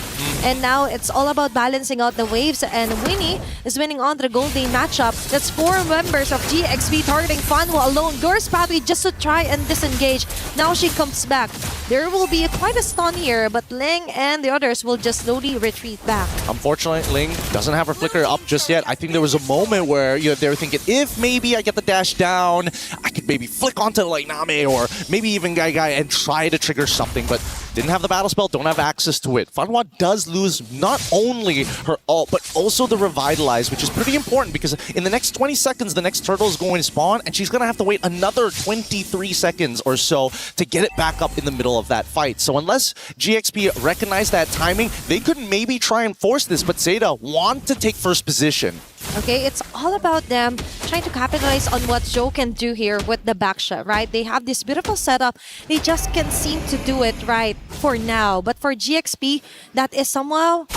And now it's all about balancing out the waves, and Winnie is winning on the gold day matchup. That's 4 members of GXP targeting Fanwa alone. Doors Pathway just to try and disengage. Now she comes back. There will be quite a stun here, but Ling and the others will just slowly retreat back. Unfortunately, Ling doesn't have her flicker up just yet. I think there was a moment where they were thinking, if maybe I get the dash down, I could maybe flick onto like Name or maybe even Guy and try to trigger something, but didn't have the battle spell, don't have access to it. Fanwa does lose not only her ult, but also the Revitalize, which is pretty important because in the next 20 seconds, the next turtle is going to spawn, and she's going to have to wait another 23 seconds or so to get it back up in the middle of that fight. So unless GXP recognize that timing, they could maybe try and force this, but Zeta want to take first position. Okay, it's all about them trying to capitalize on what Joe can do here with the backshot, right? They have this beautiful setup. They just can't seem to do it right for now. But for GXP, that is somehow...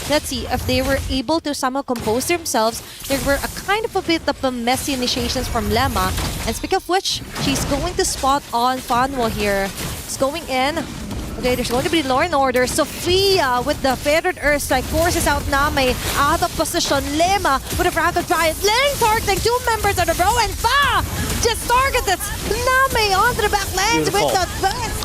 Let's see, if they were able to somehow compose themselves, there were a kind of a bit of a messy initiations from Lemma. And speaking of which, she's going to spot on Fanwa here. It's going in. Okay, there's going to be law and order. Sophia with the Feathered Earth Strike forces out Name out of position. Lema with a Fragile Giant. Ling targeting 2 members in a row, and Fa just targeted Name onto the back lanes with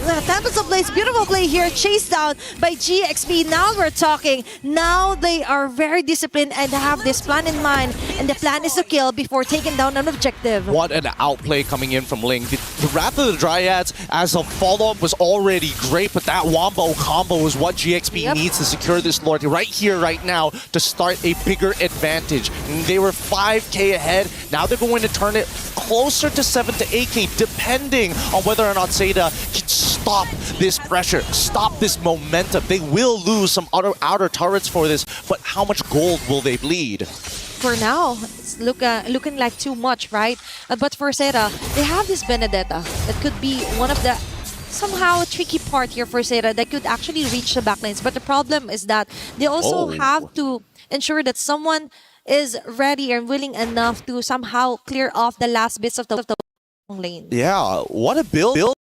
the Tempest of Blaze. Beautiful play here, chased down by GXP. Now we're talking. Now they are very disciplined and have this plan in mind, and the plan is to kill before taking down an objective. What an outplay coming in from Ling. The Wrath of the Dryads as a follow-up was already great, but that Wombo combo is what GXP needs to secure this Lord right here, right now, to start a bigger advantage. And they were 5k ahead. Now they're going to turn it closer to 7 to 8k, depending on whether or not Zeta can stop this pressure, stop this momentum. They will lose some outer turrets for this, but how much gold will they bleed? For now, it's looking like too much, right? But for Zeta, they have this Benedetta that could be one of the somehow tricky part here for Zeta that could actually reach the backlines. But the problem is that they also have to ensure that someone is ready and willing enough to somehow clear off the last bits of the lane. Yeah, what a build.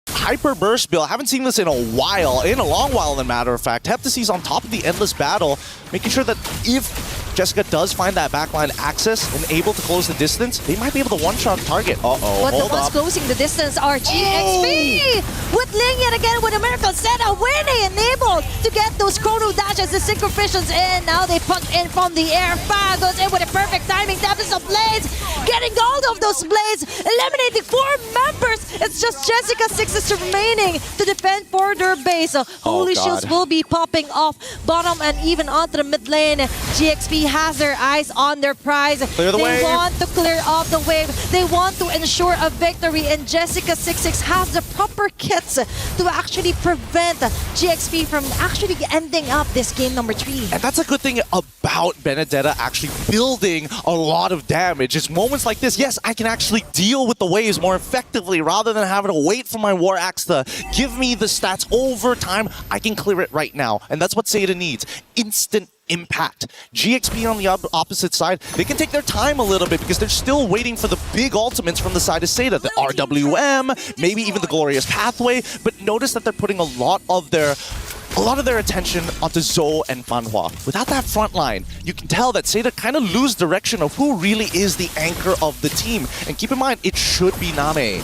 Hyper burst build. I haven't seen this in a long while, as a matter of fact. Heptacy's on top of the endless battle, making sure that if Jessica does find that backline access and able to close the distance, they might be able to one-shot target. But the ones closing the distance are GXP! With Ling yet again with a miracle setup, Winnie enabled to get those chrono dashes, the synchrovisions in. Now they punch in from the air. Fa goes in with a perfect timing. Tempest of Blades, getting gold of those blades, eliminating 4 members. It's just Jessica 6 is remaining to defend for their base. Holy Shields will be popping off bottom and even onto the mid lane. GXP has their eyes on their prize. Clear the wave. They want to clear off the wave. They want to ensure a victory, and Jessica 66 has the proper kits to actually prevent GXP from actually ending up this game number 3. And that's a good thing about Benedetta actually building a lot of damage. It's moments like this, yes, I can actually deal with the waves more effectively rather than having to wait for my War Axe to give me the stats over time. I can clear it right now. And that's what Zeta needs. Instant impact. GXP on the opposite side, they can take their time a little bit because they're still waiting for the big ultimates from the side of Zeta. The RWM, maybe even the Glorious Pathway, but notice that they're putting a lot of their attention onto Zoe and Fanhua. Without that front line, you can tell that Zeta kind of lose direction of who really is the anchor of the team. And keep in mind, it should be Name.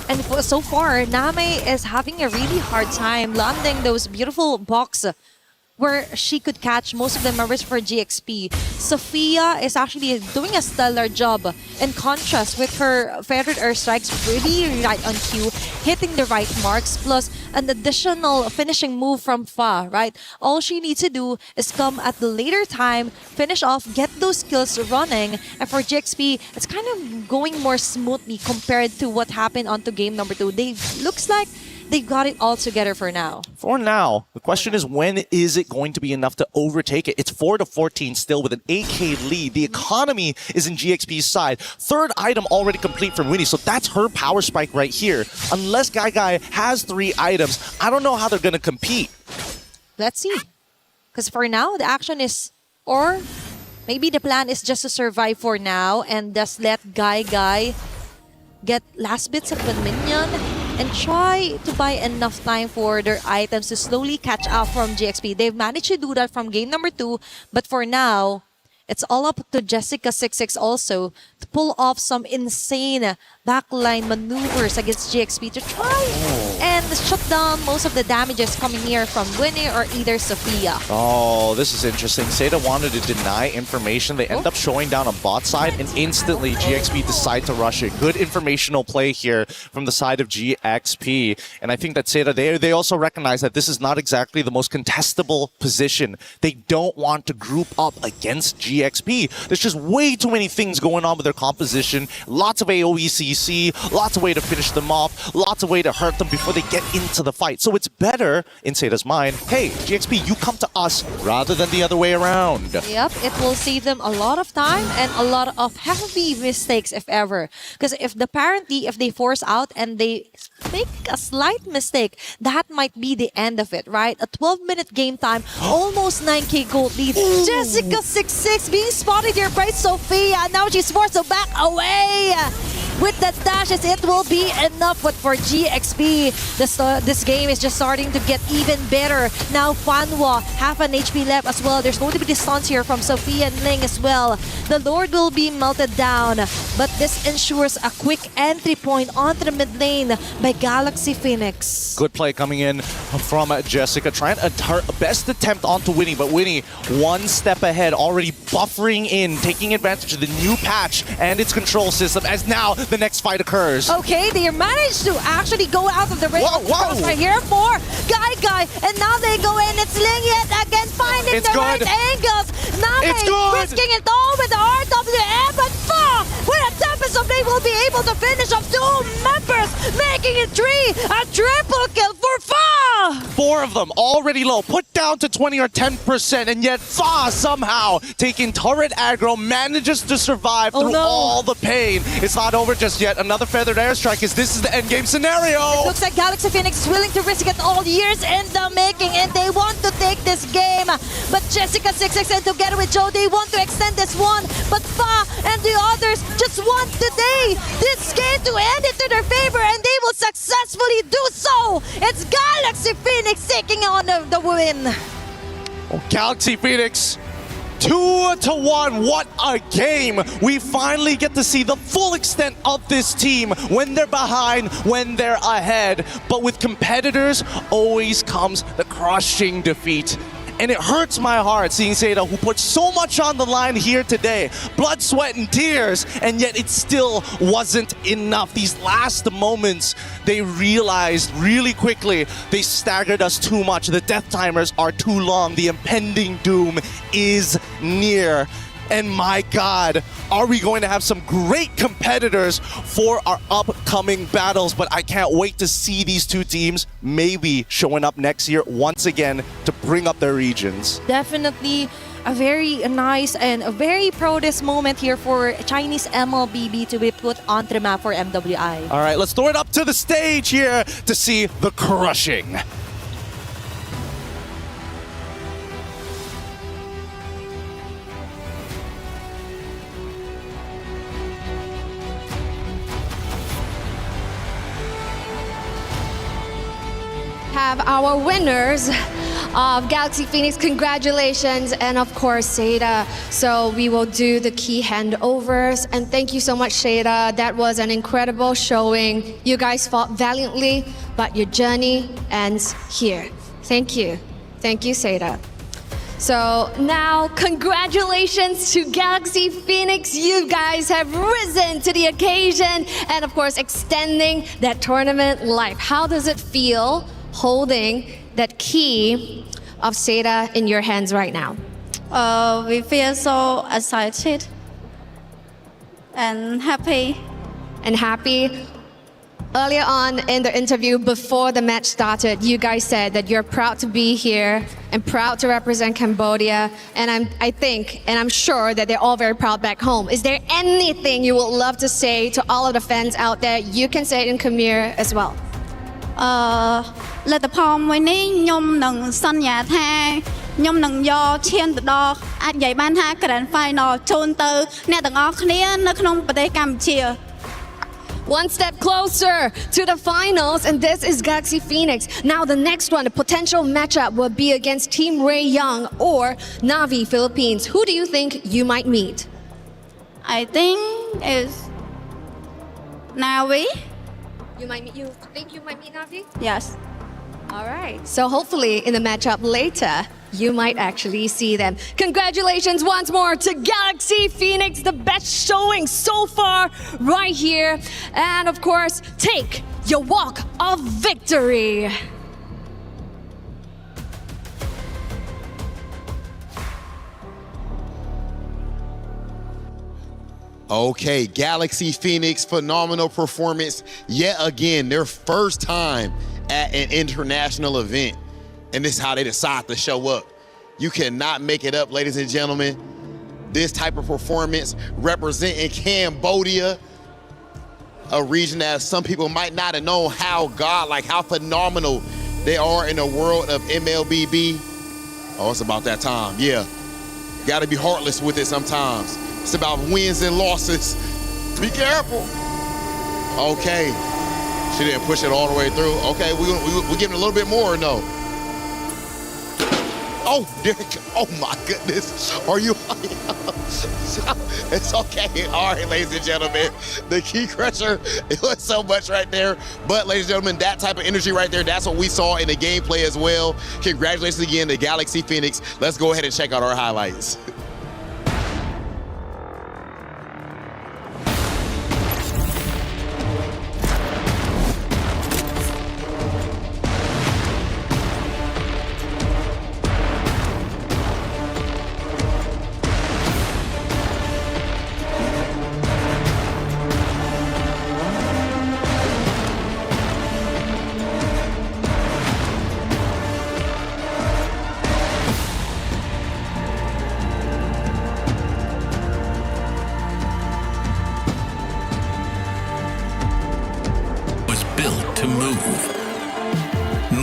And so far, Name is having a really hard time landing those beautiful blocks where she could catch most of the members for GXP. Sophia is actually doing a stellar job. In contrast with her Feathered Earth Strikes, really right on cue, hitting the right marks, plus an additional finishing move from Fa, right? All she needs to do is come at the later time, finish off, get those skills running, and for GXP, it's kind of going more smoothly compared to what happened onto game number 2. Looks like they've got it all together for now. For now. The question is, when is it going to be enough to overtake it? It's 4-14 still with an 8k lead. The economy is in GXP's side. 3rd item already complete from Winnie, so that's her power spike right here. Unless Guy has 3 items, I don't know how they're going to compete. Let's see. Because for now, the action is or maybe the plan is just to survive for now and just let Guy get last bits of 1 million and try to buy enough time for their items to slowly catch up from GXP. They've managed to do that from game number 2, but for now, it's all up to Jessica26 also to pull off some insane backline maneuvers against GXP to try and shut down most of the damages coming here from Winnie or either Sophia. Oh, this is interesting. Seda wanted to deny information. They end up showing down on bot side, and instantly GXP decide to rush it. Good informational play here from the side of GXP. And I think that Seda, they also recognize that this is not exactly the most contestable position. They don't want to group up against GXP. There's just way too many things going on with their composition. Lots of AoE CC, lots of way to finish them off, lots of way to hurt them before they get into the fight. So it's better, in Seda's mind, hey, GXP, you come to us rather than the other way around. Yep, it will save them a lot of time and a lot of heavy mistakes, if ever. Because if they force out and they make a slight mistake, that might be the end of it, right? A 12-minute game time, almost 9k gold lead. Jessica26 being spotted here by Sophia. Now she's forced to back away. With the dashes, it will be enough. But for GXP, this game is just starting to get even better. Now Fanwa, half an HP left as well. There's going to be the stuns here from Sophia and Ling as well. The Lord will be melted down, but this ensures a quick entry point onto the mid lane by Galaxy Phoenix. Good play coming in from Jessica, trying her best attempt onto Winnie, but Winnie one step ahead, already buffering in, taking advantage of the new patch and its control system as now the next fight occurs. Okay, they managed to actually go out of the ring. Right here for Guy, and now they go in. It's Ling yet again, finding the right angles. Now they're risking it all with the RWM, but with a Tempest of they will be able to finish off 2 members, making it 3, a triple kill for Fa! 4 of them already low, put down to 20 or 10%, and yet Fa somehow taking turret aggro manages to survive through all the pain. It's not over just yet. Another feathered airstrike as this is the endgame scenario. It looks like Galaxy Phoenix is willing to risk it all, years in the making, and they want to take this game. But Jessica26 and together with Joe, they want to extend this one. But Fa and the others just want today this game to end it to their favor, and they will successfully do so. It's Galaxy Phoenix taking on the win. Oh, Galaxy Phoenix 2-1, what a game! We finally get to see the full extent of this team when they're behind, when they're ahead. But with competitors, always comes the crushing defeat. And it hurts my heart seeing Seda, who put so much on the line here today. Blood, sweat, and tears, and yet it still wasn't enough. These last moments, they realized really quickly they staggered us too much. The death timers are too long. The impending doom is near. And my God, are we going to have some great competitors for our upcoming battles. But I can't wait to see these two teams maybe showing up next year once again to bring up their regions. Definitely a very nice and a very proudest moment here for Chinese MLBB to be put onto the map for MWI. All right, let's throw it up to the stage here to see the crushing. Have our winners of Galaxy Phoenix. Congratulations, and of course Seda. So we will do the key handovers, and thank you so much, Seda. That was an incredible showing. You guys fought valiantly, but your journey ends here. Thank you, Seda. So now, congratulations to Galaxy Phoenix. You guys have risen to the occasion, and of course extending that tournament life. How does it feel holding that key of Seda in your hands right now? We feel so excited and happy. Earlier on in the interview, before the match started, you guys said that you're proud to be here and proud to represent Cambodia. And I'm sure that they're all very proud back home. Is there anything you would love to say to all of the fans out there? You can say it in Khmer as well. លទ្ធផលមួយនេះខ្ញុំនឹងសន្យាថា ខ្ញុំនឹងយកឈានទៅដល់អាចនិយាយបានថា Grand Final ជូនទៅអ្នកទាំងអស់គ្នានៅក្នុងប្រទេសកម្ពុជា One step closer to the finals, and this is Galaxy Phoenix. Now the next one, the potential matchup will be against Team Ray Young or Navi Philippines. Who do you think you might meet? I think is Navi. You think you might meet Navi? Yes. All right. So hopefully in the matchup later, you might actually see them. Congratulations once more to Galaxy Phoenix, the best showing so far right here. And of course, take your walk of victory. Okay, Galaxy Phoenix, phenomenal performance yet again, their first time at an international event, and this is how they decide to show up. You cannot make it up, ladies and gentlemen. This type of performance representing Cambodia, a region that some people might not have known how godlike, how phenomenal they are in the world of MLBB. Oh, it's about that time, yeah. Gotta be heartless with it sometimes. It's about wins and losses. Be careful. Okay. She didn't push it all the way through. Okay, we're giving a little bit more or no? Oh, Derek. Oh, my goodness. Are you? It's okay. All right, ladies and gentlemen. The key crusher, it was so much right there. But, ladies and gentlemen, that type of energy right there, that's what we saw in the gameplay as well. Congratulations again to Galaxy Phoenix. Let's go ahead and check out our highlights.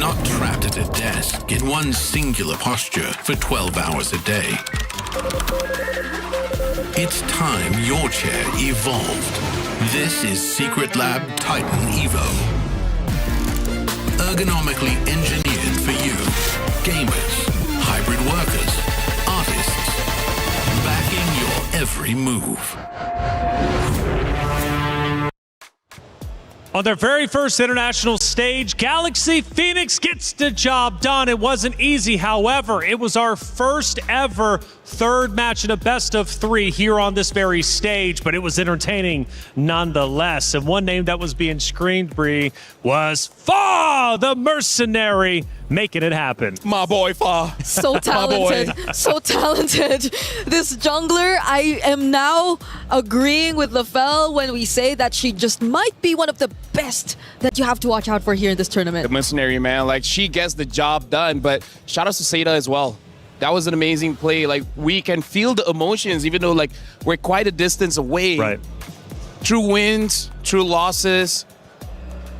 Not trapped at a desk in one singular posture for 12 hours a day. It's time your chair evolved. This is Secret Lab Titan Evo. Ergonomically engineered for you, gamers, hybrid workers, artists, backing your every move. On their very first international stage, Galaxy Phoenix gets the job done. It wasn't easy, however, it was our first ever third match in a best of three here on this very stage, but it was entertaining nonetheless. And one name that was being screamed, Bree, was Fa, the mercenary, making it happen. My boy, Fa. So talented. So talented. This jungler, I am now agreeing with LaFell when we say that she just might be one of the best that you have to watch out for here in this tournament. The mercenary, man. Like, she gets the job done, but shout out to Seda as well. That was an amazing play. Like, we can feel the emotions, even though, like, we're quite a distance away. Right. True wins, true losses.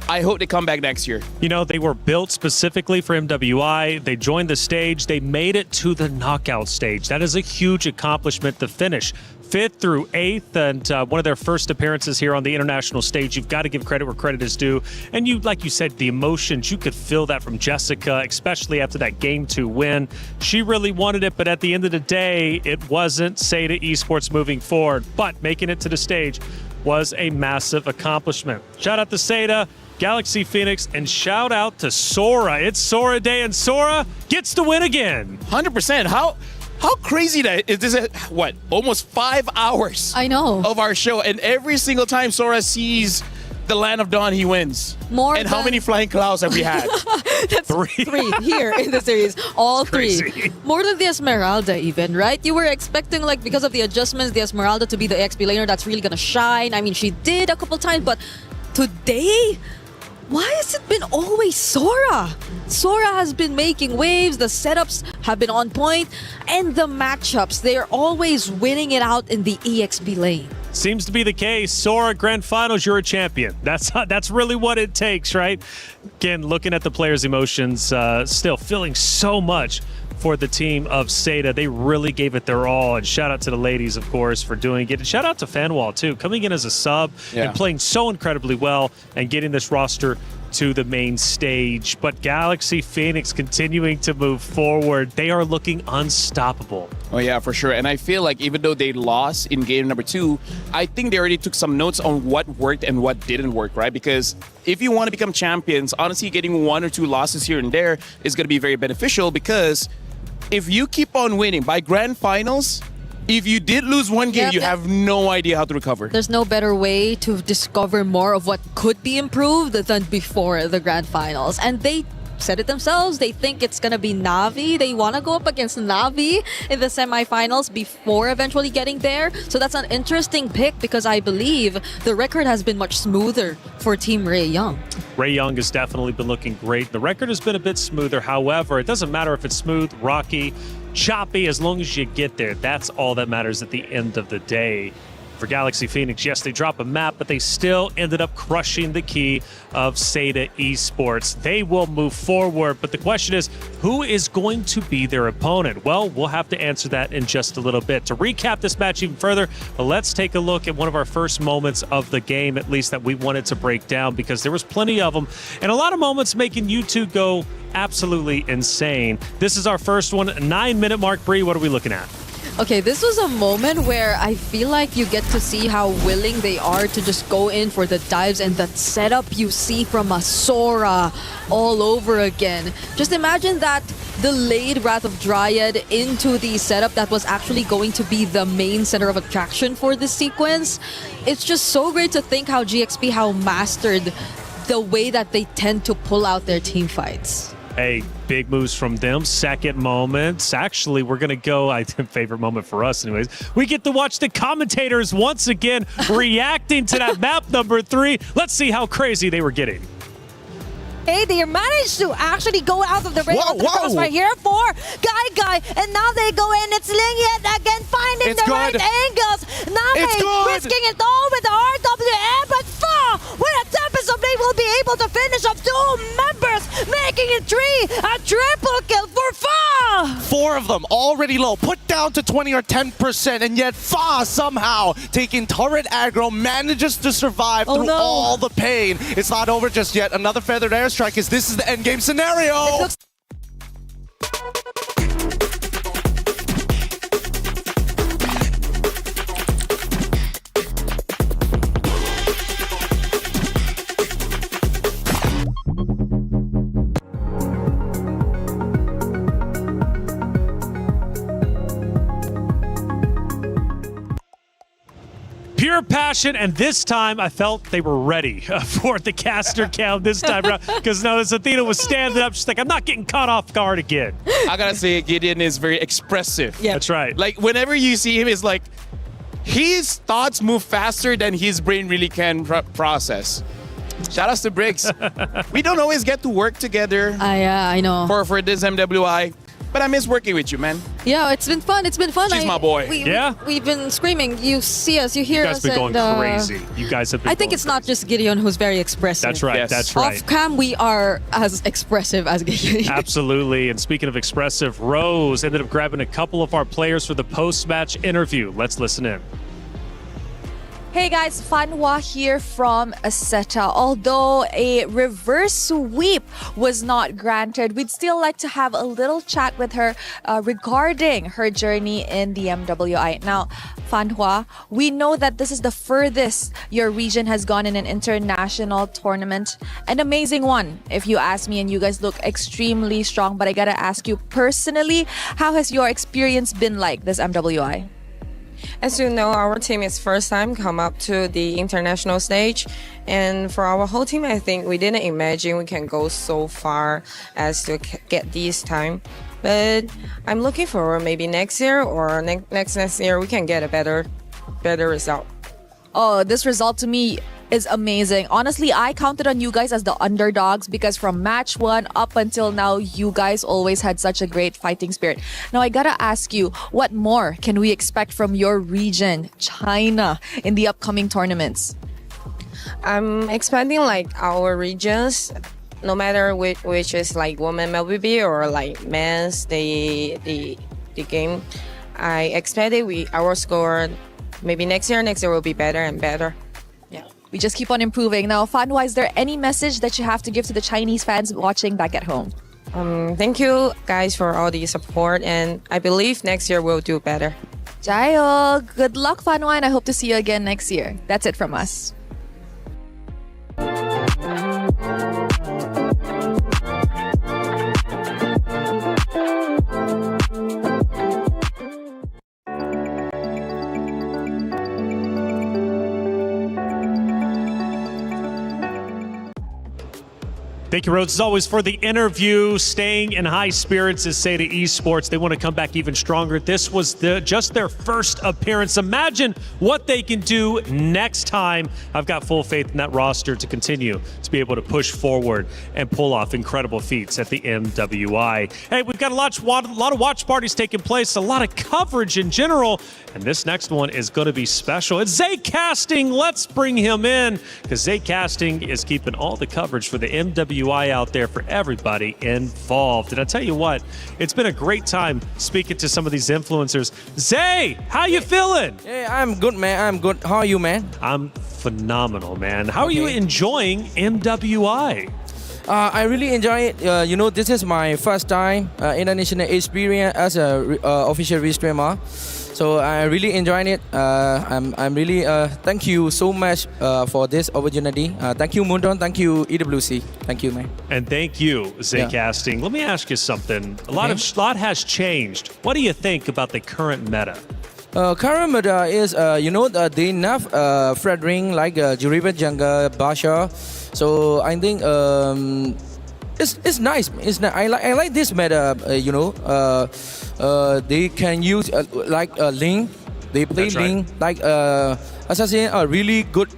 I hope they come back next year. You know, they were built specifically for MWI. They joined the stage. They made it to the knockout stage. That is a huge accomplishment to finish 5th through 8th, and one of their first appearances here on the international stage. You've got to give credit where credit is due. And you, like you said, the emotions, you could feel that from Jessica, especially after that Game 2 win. She really wanted it, but at the end of the day, it wasn't Seda Esports moving forward. But making it to the stage was a massive accomplishment. Shout out to Seda, Galaxy Phoenix, and shout out to Sora. It's Sora Day, and Sora gets the win again. 100%. How crazy that is this? What, almost 5 hours? I know. Of our show, and every single time Sora sees the Land of Dawn, he wins. More and how many flying clouds have we had? That's 3 here in the series. All 3. More than the Esmeralda even, right? You were expecting, like, because of the adjustments, the Esmeralda to be the XP laner that's really gonna shine. I mean, she did a couple times, but today, why has it been always Sora? Sora has been making waves, the setups have been on point, and the matchups, they're always winning it out in the EXP lane. Seems to be the case. Sora, grand finals, you're a champion. That's really what it takes, right? Again, looking at the players' emotions, still feeling so much for the team of Seda. They really gave it their all. And shout out to the ladies, of course, for doing it. And shout out to Fanwall, too, coming in as a sub and playing so incredibly well and getting this roster to the main stage. But Galaxy Phoenix continuing to move forward. They are looking unstoppable. Oh, yeah, for sure. And I feel like even though they lost in game number 2, I think they already took some notes on what worked and what didn't work, right? Because if you want to become champions, honestly, getting 1 or 2 losses here and there is going to be very beneficial, because if you keep on winning by grand finals, if you did lose one game, you have no idea how to recover. There's no better way to discover more of what could be improved than before the grand finals. And they said it themselves. They think it's going to be Na'Vi. They want to go up against Na'Vi in the semifinals before eventually getting there. So that's an interesting pick, because I believe the record has been much smoother for Team Ray Young. Ray Young has definitely been looking great. The record has been a bit smoother. However, it doesn't matter if it's smooth, rocky, choppy, as long as you get there. That's all that matters at the end of the day. For Galaxy Phoenix, yes, they drop a map, but they still ended up crushing the key of Seda Esports. They will move forward, but the question is, who is going to be their opponent? Well, we'll have to answer that in just a little bit. To recap this match even further, let's take a look at one of our first moments of the game, at least that we wanted to break down, because there was plenty of them, and a lot of moments making you two go absolutely insane. This is our first one, 9-minute mark. Bree, what are we looking at? Okay, this was a moment where I feel like you get to see how willing they are to just go in for the dives and the setup you see from a Sora all over again. Just imagine that delayed Wrath of Dryad into the setup that was actually going to be the main center of attraction for this sequence. It's just so great to think how GXP mastered the way that they tend to pull out their team fights. Hey, big moves from them. Second moments. Actually, we're going to go, I think, favorite moment for us anyways. We get to watch the commentators once again reacting to that map number 3. Let's see how crazy they were getting. Hey, they managed to actually go out of the range of the crossfire here for Guy, and now they go in. It's Ling yet again finding the right angles. Name risking it all with the RWM, but Fa with a Tempest of Blade will be able to finish off 2 members, making it 3. A triple kill for Fa. 4 of them already low, put down to 20 or 10%, and yet Fa somehow taking turret aggro manages to survive through all the pain. It's not over just yet. Another feathered airstrike. This is the endgame scenario. Pure passion, and this time I felt they were ready for the caster count this time around, because notice Athena was standing up. She's like, I'm not getting caught off guard again. I gotta say, Gideon is very expressive. Yeah, that's right. Like, whenever you see him, it's like his thoughts move faster than his brain really can process. Shout outs to Briggs. We don't always get to work together. Yeah, I know. For this MWI. But I miss working with you, man. Yeah, it's been fun. It's been fun. She's my boy. We've been screaming. You see us, you hear us. You guys have been going crazy. You guys have been I think it's not just Gideon who's very expressive. That's right. Yes. That's right. Off cam, we are as expressive as Gideon. Absolutely. And speaking of expressive, Rose ended up grabbing a couple of our players for the post-match interview. Let's listen in. Hey guys, Fanwa here from Aseta. Although a reverse sweep was not granted, we'd still like to have a little chat with her regarding her journey in the MWI. Now, Fanwa, we know that this is the furthest your region has gone in an international tournament. An amazing one, if you ask me, and you guys look extremely strong. But I gotta ask you personally, how has your experience been like this MWI? As you know, our team is first time come up to the international stage, and for our whole team, I think we didn't imagine we can go so far as to get this time. But I'm looking forward maybe next year or next year we can get a better result. Oh, this result to me is amazing. Honestly, I counted on you guys as the underdogs because from match 1 up until now, you guys always had such a great fighting spirit. Now, I gotta ask you, what more can we expect from your region, China, in the upcoming tournaments? I'm expecting like our regions, no matter which is like women MLBB or like men's the game. I expected our score maybe next year will be better and better. Yeah, we just keep on improving. Now, Fanwa, is there any message that you have to give to the Chinese fans watching back at home? Thank you guys for all the support, and I believe next year we'll do better. Jayo, good luck, Fanwa, and I hope to see you again next year. That's it from us. Thank you, Rhodes, as always, for the interview. Staying in high spirits is Seda Esports. They want to come back even stronger. This was just their first appearance. Imagine what they can do next time. I've got full faith in that roster to continue to be able to push forward and pull off incredible feats at the MWI. Hey, we've got a lot of watch parties taking place, a lot of coverage in general, and this next one is going to be special. It's Zay Casting. Let's bring him in because Zay Casting is keeping all the coverage for the MWI out there for everybody involved. And I tell you what, it's been a great time speaking to some of these influencers. Zay, how you feeling? Hey, I'm good, man. I'm good. How are you, man? I'm phenomenal, man. How are you enjoying MWI? I really enjoy it. This is my first time international experience as a official restreamer. So I really enjoyed it. I'm really thank you so much for this opportunity. Thank you, Mundon. Thank you, EWC. Thank you, man. And thank you, Zay Casting. Let me ask you something. A lot has changed. What do you think about the current meta? Current meta is, they nerf Fredring like Juriba Jungle, Basha. So I think it's nice. I like this meta. They can use like Link. They play Link like Assassin are really good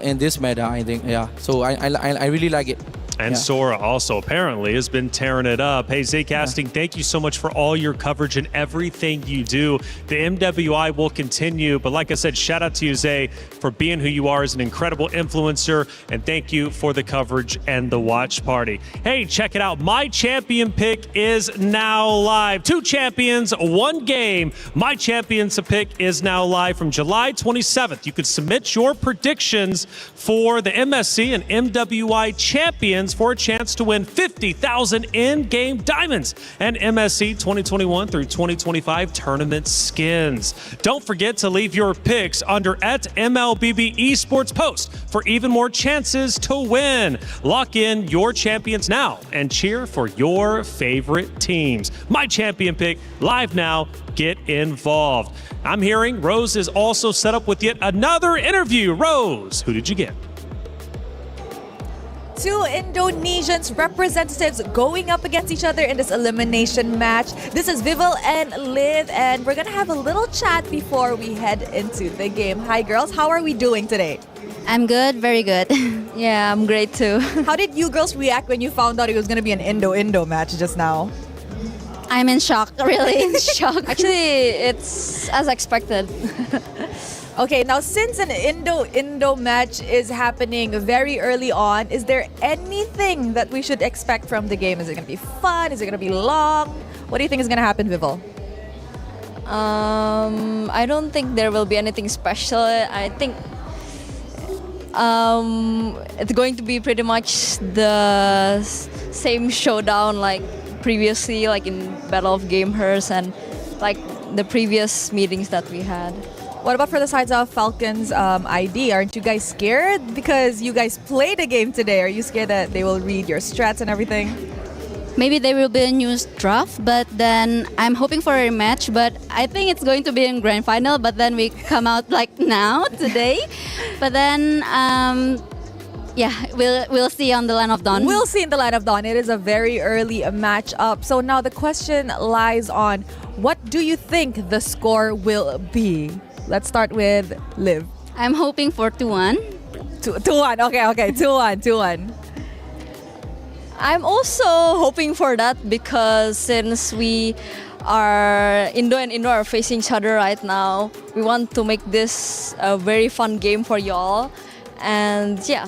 in this meta. I think So I really like it. And Sora also apparently has been tearing it up. Hey, Zay Casting, thank you so much for all your coverage and everything you do. The MWI will continue, but like I said, shout out to you, Zay, for being who you are as an incredible influencer, and thank you for the coverage and the watch party. Hey, check it out. My champion pick is now live. 2 champions, 1 game. My champions pick is now live from July 27th. You can submit your predictions for the MSC and MWI champions for a chance to win 50,000 in-game diamonds and MSC 2021 through 2025 tournament skins. Don't forget to leave your picks under @MLBB Esports post for even more chances to win. Lock in your champions now and cheer for your favorite teams. My champion pick live now. Get involved. I'm hearing Rose is also set up with yet another interview. Rose, who did you get? 2 Indonesians representatives going up against each other in this elimination match. This is Vival and Liv, and we're gonna have a little chat before we head into the game. Hi girls, how are we doing today? I'm good, very good. Yeah, I'm great too. How did you girls react when you found out it was gonna be an Indo-Indo match just now? I'm in shock, really in shock. Actually, it's as expected. Okay, now since an Indo-Indo match is happening very early on, is there anything that we should expect from the game? Is it going to be fun? Is it going to be long? What do you think is going to happen, Vival? I don't think there will be anything special. I think it's going to be pretty much the same showdown like previously, like in Battle of Gamehurst and like the previous meetings that we had. What about for the sides of Falcons ID? Aren't you guys scared? Because you guys played a game today. Are you scared that they will read your strats and everything? Maybe there will be a new draft, but then I'm hoping for a rematch. But I think it's going to be in grand final. But then we come out like now today. But then we'll see on the Line of Dawn. We'll see in the Line of Dawn. It is a very early matchup. So now the question lies on, what do you think the score will be? Let's start with Liv. I'm hoping for 2-1. 2-1. Okay. 2-1. I'm also hoping for that because since we are Indo and Indo are facing each other right now, we want to make this a very fun game for y'all. And yeah.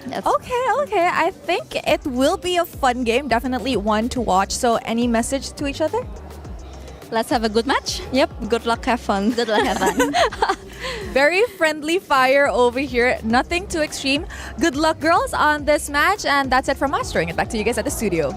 Okay. I think it will be a fun game, definitely one to watch. So any message to each other? Let's have a good match. Yep. Good luck, have fun. Good luck, have fun. Very friendly fire over here. Nothing too extreme. Good luck, girls, on this match. And that's it from us. Throwing it back to you guys at the studio.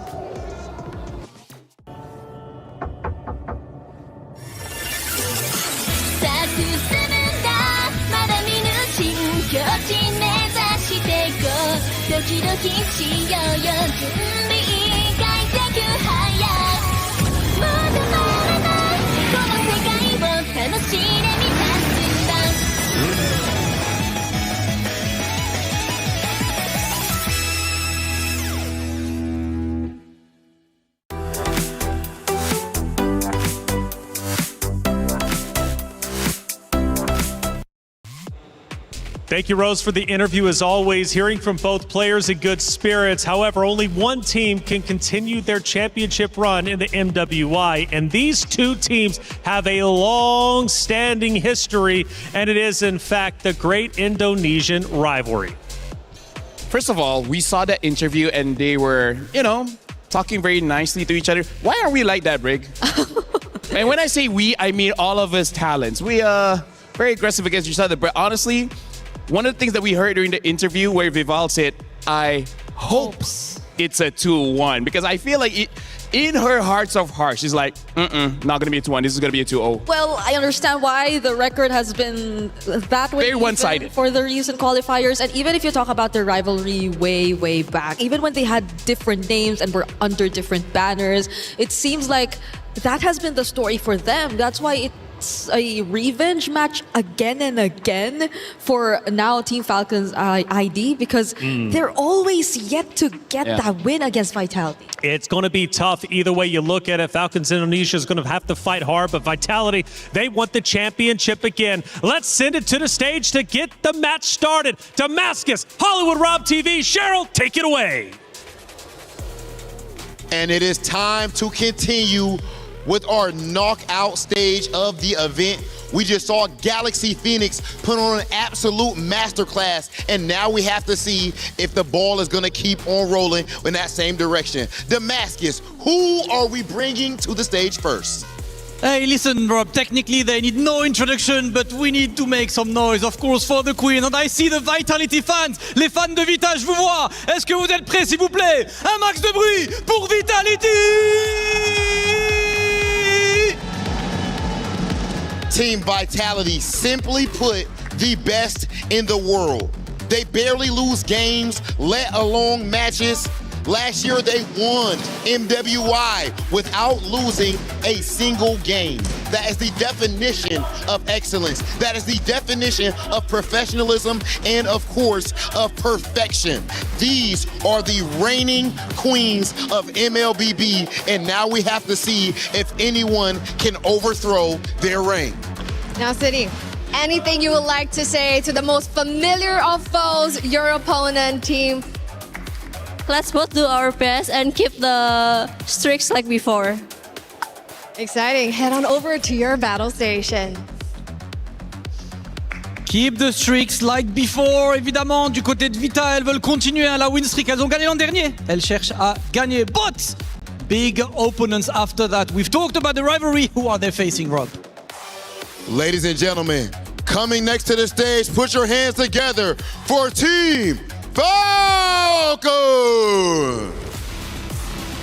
Thank you, Rose, for the interview. As always, hearing from both players in good spirits. However, only one team can continue their championship run in the MWI, and these two teams have a long-standing history, and it is, in fact, the great Indonesian rivalry. First of all, we saw that interview and they were, talking very nicely to each other. Why are we like that, Brig? And when I say we, I mean all of us talents. We are very aggressive against each other, but honestly, one of the things that we heard during the interview where Vival said, I hope it's a 2-1, because I feel like in her hearts of hearts, she's like, not going to be a 2-1. This is going to be a 2-0. Well, I understand why the record has been that way. Very one-sided. For the recent qualifiers. And even if you talk about the rivalry way back, even when they had different names and were under different banners, it seems like that has been the story for them. That's why it's a revenge match again and again for now Team Falcons ID, because they're always yet to get that win against Vitality. It's going to be tough either way you look at it. Falcons Indonesia is going to have to fight hard, but Vitality, they want the championship again. Let's send it to the stage to get the match started. Damascus, Hollywood Rob TV. Cheryl, take it away. And it is time to continue with our knockout stage of the event. We just saw Galaxy Phoenix put on an absolute masterclass, and now we have to see if the ball is gonna keep on rolling in that same direction. Damascus, who are we bringing to the stage first? Hey, listen, Rob, technically they need no introduction, but we need to make some noise, of course, for the Queen. And I see the Vitality fans. Les fans de Vita, je vous vois. Est-ce que vous êtes prêts, s'il vous plaît? Un max de bruit pour Vitality! Team Vitality, simply put, the best in the world. They barely lose games, let alone matches. Last year, they won MWI without losing a single game. That is the definition of excellence. That is the definition of professionalism and, of course, of perfection. These are the reigning queens of MLBB, and now we have to see if anyone can overthrow their reign. Now, City, anything you would like to say to the most familiar of foes, your opponent team? Let's both do our best and keep the streaks like before. Exciting. Head on over to your battle station. Keep the streaks like before, évidemment. Du côté de Vita, elles veulent continuer la win streak. Elles ont gagné l'an dernier. Elles cherchent à gagner. But big opponents after that. We've talked about the rivalry. Who are they facing, Rob? Ladies and gentlemen, coming next to the stage, put your hands together for Team Falcon!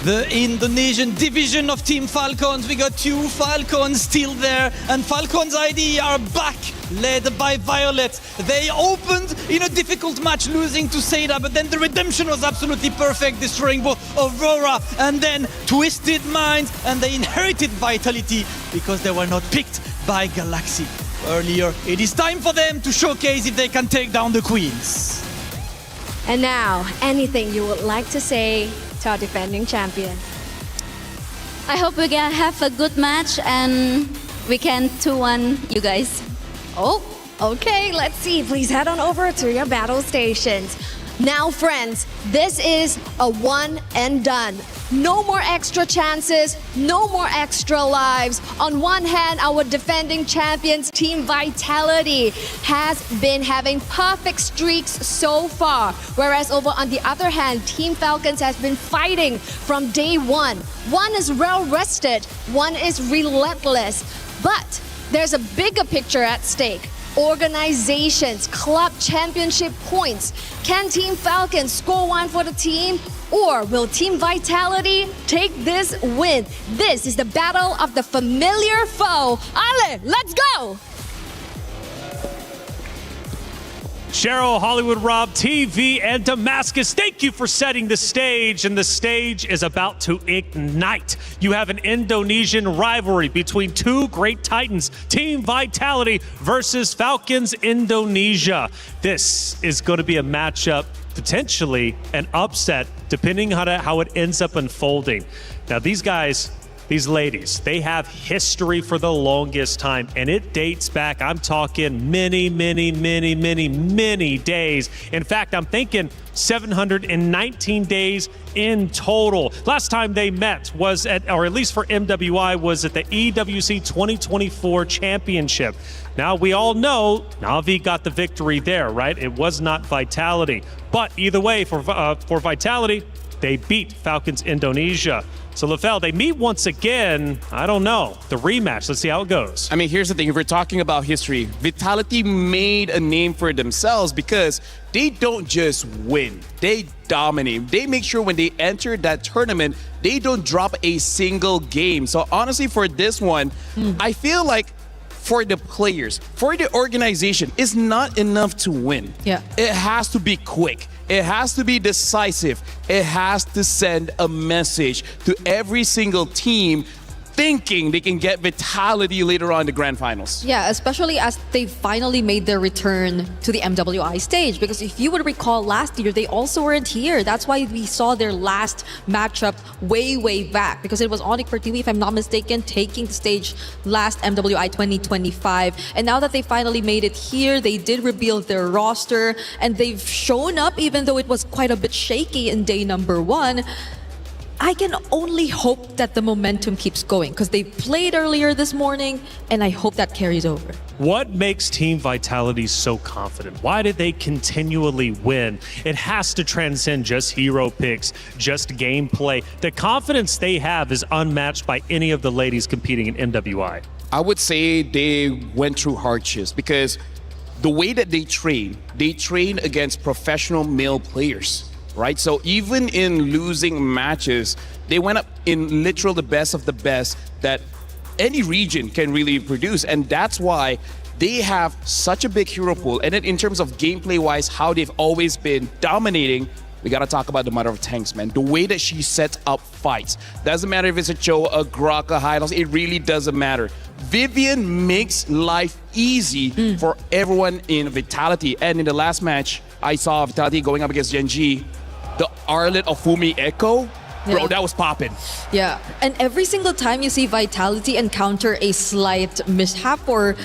The Indonesian division of Team Falcons. We got two Falcons still there, and Falcons ID are back, led by Violet. They opened in a difficult match, losing to Seda, but then the redemption was absolutely perfect, destroying both Aurora and then Twisted Minds, and they inherited Vitality because they were not picked by Galaxy earlier. It is time for them to showcase if they can take down the Queens. And now, anything you would like to say to our defending champion? I hope we can have a good match and we can 2-1 you guys. Oh, Okay, let's see. Please head on over to your battle stations. Now, friends, this is a one and done. No more extra chances, no more extra lives. On one hand, our defending champions, Team Vitality, has been having perfect streaks so far. Whereas over on the other hand, Team Falcons has been fighting from day one. One is well rested, one is relentless. But there's a bigger picture at stake. Organizations, club championship points. Can Team Falcons score one for the team? Or will Team Vitality take this win? This is the battle of the familiar foe. Ale, let's go! Cheryl, Hollywood Rob, TV, and Damascus, thank you for setting the stage, and the stage is about to ignite. You have an Indonesian rivalry between two great titans, Team Vitality versus Falcons Indonesia. This is going to be a matchup, potentially an upset, depending on how it ends up unfolding. Now, these guys, these ladies, they have history for the longest time, and it dates back, I'm talking many days. In fact, I'm thinking 719 days in total. Last time they met was or at least for MWI, was at the EWC26 championship. Now, we all know Na'Vi got the victory there, right? It was not Vitality. But either way, for Vitality, they beat Falcons Indonesia. So, LaFell, they meet once again. I don't know. The rematch. Let's see how it goes. I mean, here's the thing. If we're talking about history, Vitality made a name for themselves because they don't just win. They dominate. They make sure when they enter that tournament, they don't drop a single game. So, honestly, for this one, I feel like for the players, for the organization, it's not enough to win. Yeah. It has to be quick. It has to be decisive. It has to send a message to every single team thinking they can get Vitality later on in the grand finals. Yeah, especially as they finally made their return to the MWI stage. Because if you would recall last year, they also weren't here. That's why we saw their last matchup way back. Because it was Onyx for TV, if I'm not mistaken, taking the stage last MWI 2025. And now that they finally made it here, they did reveal their roster. And they've shown up, even though it was quite a bit shaky in day number one. I can only hope that the momentum keeps going because they played earlier this morning, and I hope that carries over. What makes Team Vitality so confident? Why did they continually win? It has to transcend just hero picks, just gameplay. The confidence they have is unmatched by any of the ladies competing in MWI. I would say they went through hardships because the way that they train against professional male players. Right? So even in losing matches, they went up in literal the best of the best that any region can really produce. And that's why they have such a big hero pool. And then in terms of gameplay-wise, how they've always been dominating, we got to talk about the Mother of Tanks, man. The way that she sets up fights. Doesn't matter if it's a Cho, a Grok, a Hylos, it really doesn't matter. Vivian makes life easy for everyone in Vitality. And in the last match, I saw Vitality going up against Gen G. The Arlet of Fumi Echo, bro, that was popping. Yeah, and every single time you see Vitality encounter a slight mishap or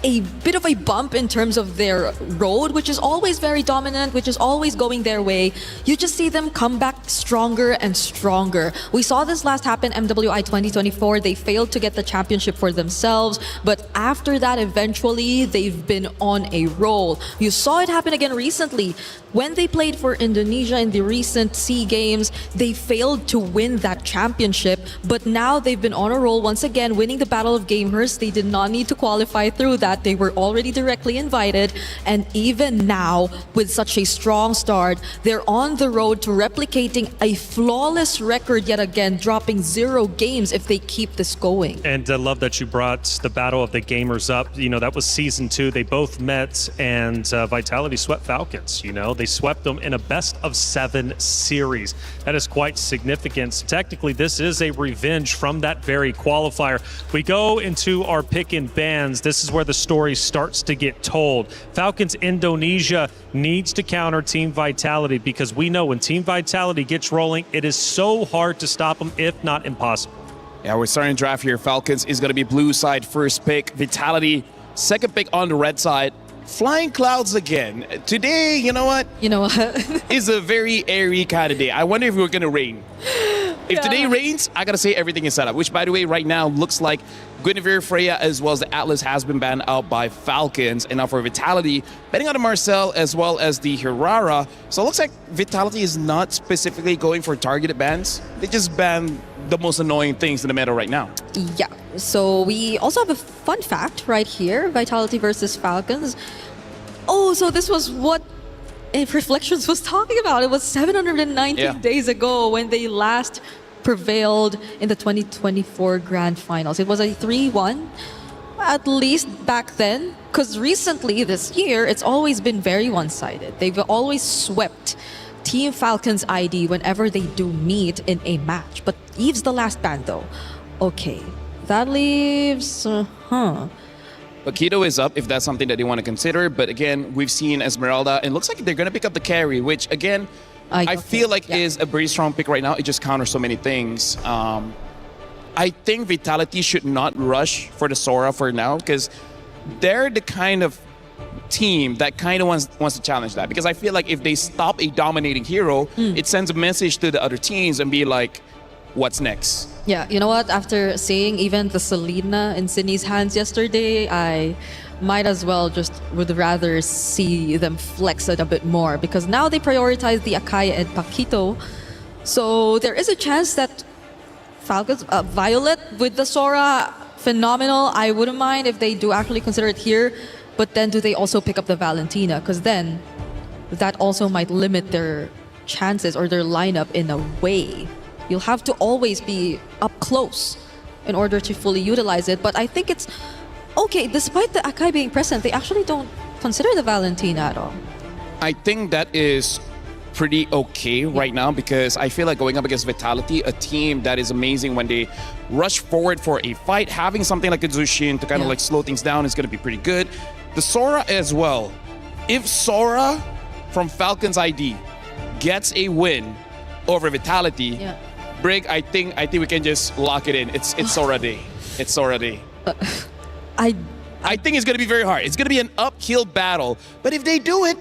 a bit of a bump in terms of their road, which is always very dominant, which is always going their way, you just see them come back stronger and stronger. We saw this last happen MWI 2024. They failed to get the championship for themselves, but after that, eventually, they've been on a roll. You saw it happen again recently. When they played for Indonesia in the recent SEA Games, they failed to win that championship, but now they've been on a roll once again, winning the Battle of Gamers. They did not need to qualify through that. They were already directly invited, and even now, with such a strong start, they're on the road to replicating a flawless record yet again, dropping 0 games if they keep this going. And I love that you brought the Battle of the Gamers up. You know, that was season 2. They both met, and Vitality swept Falcons. You know, they swept them in a best-of-7 series. That is quite significant. Technically, this is a revenge from that very qualifier. We go into our pick and bans. This is where the story starts to get told. Falcons Indonesia needs to counter Team Vitality because we know when Team Vitality gets rolling, it is so hard to stop them, if not impossible. Yeah, we're starting to draft here. Falcons is going to be blue side first pick. Vitality second pick on the red side. flying clouds again. Today, you know what? You know what? is a very airy kind of day. I wonder if we're going to rain. If today rains, I got to say everything is set up, which, by the way, right now looks like Guinevere, Freya, as well as the Atlas has been banned out by Falcons. And now for Vitality, betting on the Marcel as well as the Hirara. So it looks like Vitality is not specifically going for targeted bans. They just ban the most annoying things in the meta right now. Yeah. So we also have a fun fact right here. Vitality versus Falcons. Oh, so this was what Reflections was talking about. It was 719 days ago when they last prevailed in the 2024 Grand Finals. It was a 3-1, at least back then, because recently this year, it's always been very one-sided. They've always swept Team Falcons ID whenever they do meet in a match. But Eve's the last ban, though. Okay, that leaves... Paquito is up if that's something that they want to consider. But again, we've seen Esmeralda, and looks like they're going to pick up the carry, which again, I feel like is a very strong pick right now. It just counters so many things. I think Vitality should not rush for the Sora for now, because they're the kind of team that kind of wants to challenge that. Because I feel like if they stop a dominating hero, it sends a message to the other teams and be like, what's next? Yeah, you know what? After seeing even the Selena in Sydney's hands yesterday, I might as well just would rather see them flex it a bit more, because now they prioritize the Akaya and Paquito. So there is a chance that Falcons, Violet with the Sora, phenomenal. I wouldn't mind if they do actually consider it here, but then do they also pick up the Valentina? Because then that also might limit their chances or their lineup in a way. You'll have to always be up close in order to fully utilize it. But I think it's okay, despite the Akai being present, they actually don't consider the Valentina at all. I think that is pretty okay right now, because I feel like going up against Vitality, a team that is amazing when they rush forward for a fight, having something like a Zushin to kind of like slow things down is going to be pretty good. The Sora as well. If Sora from Falcons ID gets a win over Vitality, Brig, I think we can just lock it in. It's Sora day. It's Sora day. I think it's going to be very hard. It's going to be an uphill battle. But if they do it,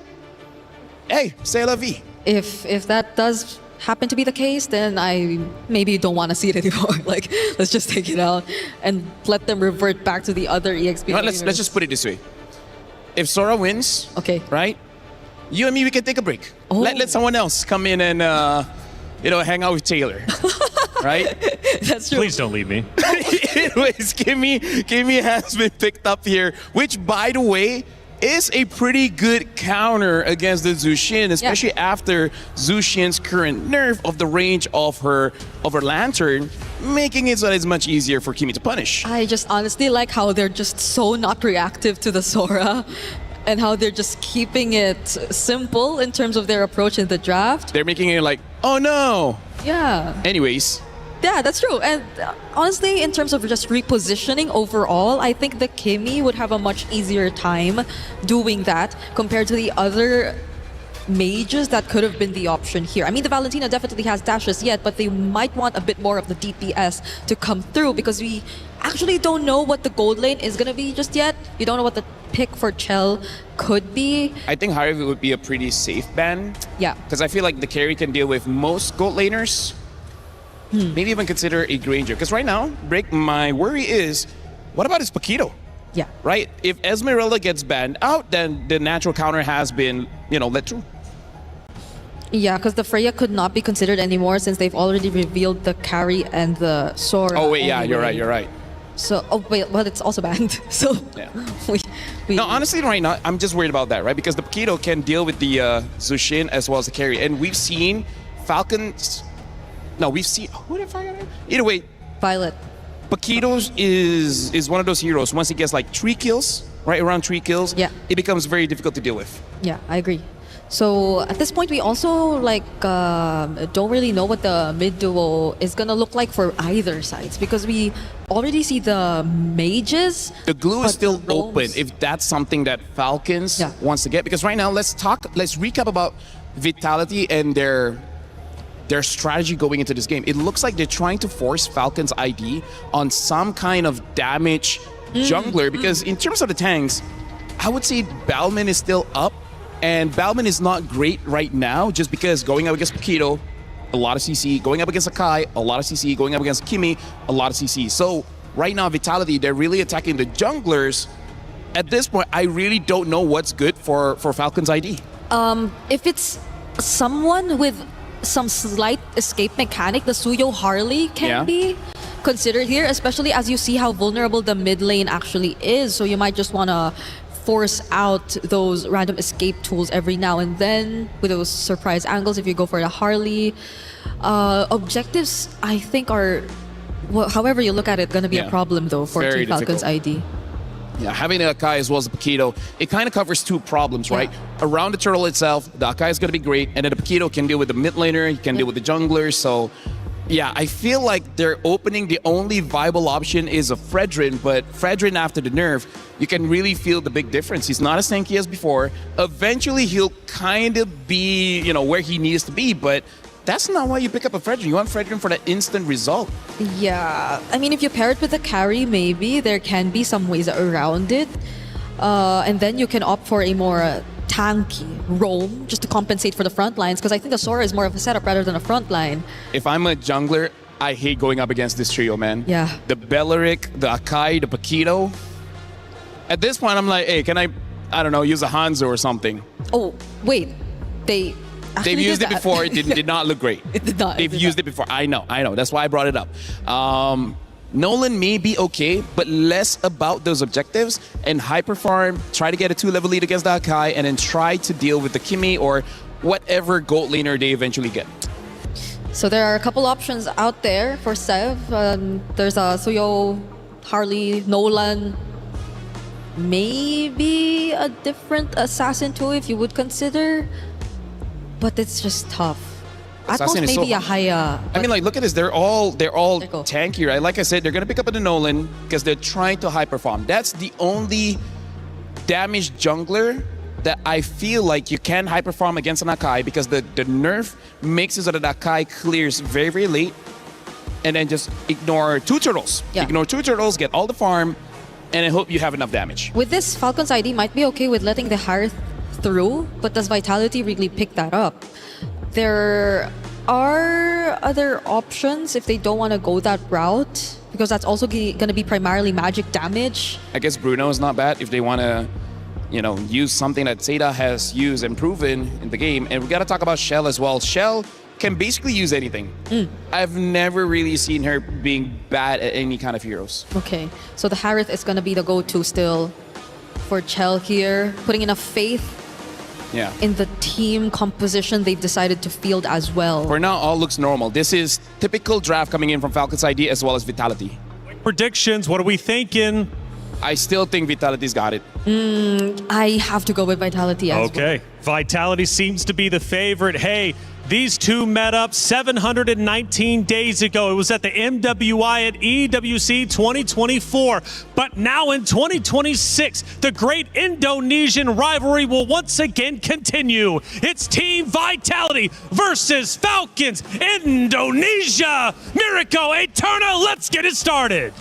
hey, c'est la vie. If that does happen to be the case, then I maybe don't want to see it anymore. Like, let's just take it out and let them revert back to the other EXP. You know, let's just put it this way. If Sora wins, right, you and me, we can take a break. Let someone else come in and hang out with Taylor. Right? That's true. Please don't leave me. Anyways, Kimmy has been picked up here, which, by the way, is a pretty good counter against the Zushin, especially after Zushin's current nerf of the range of her lantern, making it so that it's much easier for Kimmy to punish. I just honestly like how they're just so not reactive to the Sora, and how they're just keeping it simple in terms of their approach in the draft. They're making it like, oh no. Yeah. Anyways. Yeah, that's true. And honestly, in terms of just repositioning overall, I think the Kimmy would have a much easier time doing that compared to the other mages that could have been the option here. I mean, the Valentina definitely has dashes yet, but they might want a bit more of the DPS to come through, because we actually don't know what the gold lane is going to be just yet. You don't know what the pick for Chell could be. I think Harvey would be a pretty safe ban. Yeah. Because I feel like the carry can deal with most gold laners. Maybe even consider a Granger. Because right now, Brick, my worry is, what about his Paquito? Yeah. Right? If Esmeralda gets banned out, then the natural counter has been, let through. Yeah, because the Freya could not be considered anymore since they've already revealed the carry and the Sora. Oh, wait, yeah, you're right. So, but it's also banned. So, No, honestly, right now, I'm just worried about that, right? Because the Paquito can deal with the Zushin as well as the carry. And we've seen Falcons... No, we've seen... Who did I forget? Either way... Violet. Paquito is one of those heroes. Once he gets like 3 kills, right around 3 kills, it becomes very difficult to deal with. Yeah, I agree. So at this point, we also don't really know what the mid duo is gonna look like for either sides, because we already see the mages. The glue is still open if that's something that Falcons wants to get. Because right now, let's recap about Vitality and their strategy going into this game. It looks like they're trying to force Falcons ID on some kind of damage jungler, because in terms of the tanks, I would say Balman is still up, and Balman is not great right now just because going up against Paquito, a lot of CC, going up against Akai, a lot of CC, going up against Kimi, a lot of CC. So right now, Vitality, they're really attacking the junglers. At this point, I really don't know what's good for Falcons ID. If it's someone with some slight escape mechanic, the Suyo Harley can be considered here, especially as you see how vulnerable the mid lane actually is. So you might just want to force out those random escape tools every now and then with those surprise angles if you go for the Harley. Objectives, I think, are, well, however you look at it, going to be a problem though for Team Falcons ID. Yeah, having the Akai as well as the Paquito, it kind of covers two problems, right? Around the turtle itself, the Akai is going to be great, and then the Paquito can deal with the mid laner, he can deal with the junglers, so yeah, I feel like they're opening the only viable option is a Fredrin, but Fredrin after the nerf, you can really feel the big difference. He's not as tanky as before. Eventually, he'll kind of be, you know, where he needs to be, but that's not why you pick up a Fredrin. You want Fredrin for that instant result. Yeah, I mean, if you pair it with the carry, maybe there can be some ways around it. And then you can opt for a more tanky roam just to compensate for the front lines, because I think the Sora is more of a setup rather than a front line. If I'm a jungler, I hate going up against this trio, man. Yeah. The Belleric, the Akai, the Paquito. At this point, I'm like, hey, can I don't know, use a Hanzo or something? Oh, wait. They've used it before. It did not look great. It did not. They've used it before. I know. That's why I brought it up. Nolan may be okay, but less about those objectives and hyper farm, try to get a 2-level lead against the Akai, and then try to deal with the Kimi or whatever gold laner they eventually get. So there are a couple options out there for Sev. There's a Suyo, Harley, Nolan, maybe a different assassin too if you would consider. But it's just tough. At most, maybe a Haya. I mean, like, look at this. They're all tanky, right? Like I said, they're gonna pick up the Nolan because they're trying to hyper farm. That's the only damaged jungler that I feel like you can hyper farm against an Akai, because the nerf makes it so that Akai clears very, very late, and then just ignore 2 turtles. Yeah. Ignore 2 turtles, get all the farm, and I hope you have enough damage. With this, Falcons ID might be okay with letting the Hearth through, but does Vitality really pick that up? There are other options if they don't want to go that route, because that's also going to be primarily magic damage. I guess Bruno is not bad if they want to, you know, use something that Zeta has used and proven in the game. And we got to talk about Shell as well. Shell can basically use anything. I've never really seen her being bad at any kind of heroes. Okay, so the Harith is going to be the go-to still for Chell here, putting enough faith in the team composition they've decided to field as well. For now, all looks normal. This is typical draft coming in from Falcons ID as well as Vitality. Predictions, what are we thinking? I still think Vitality's got it. I have to go with Vitality as well. Okay, Vitality seems to be the favorite. Hey, these two met up 719 days ago. It was at the MWI at EWC26. But now in 2026, the great Indonesian rivalry will once again continue. It's Team Vitality versus Falcons Indonesia. Miracle Eterna, let's get it started.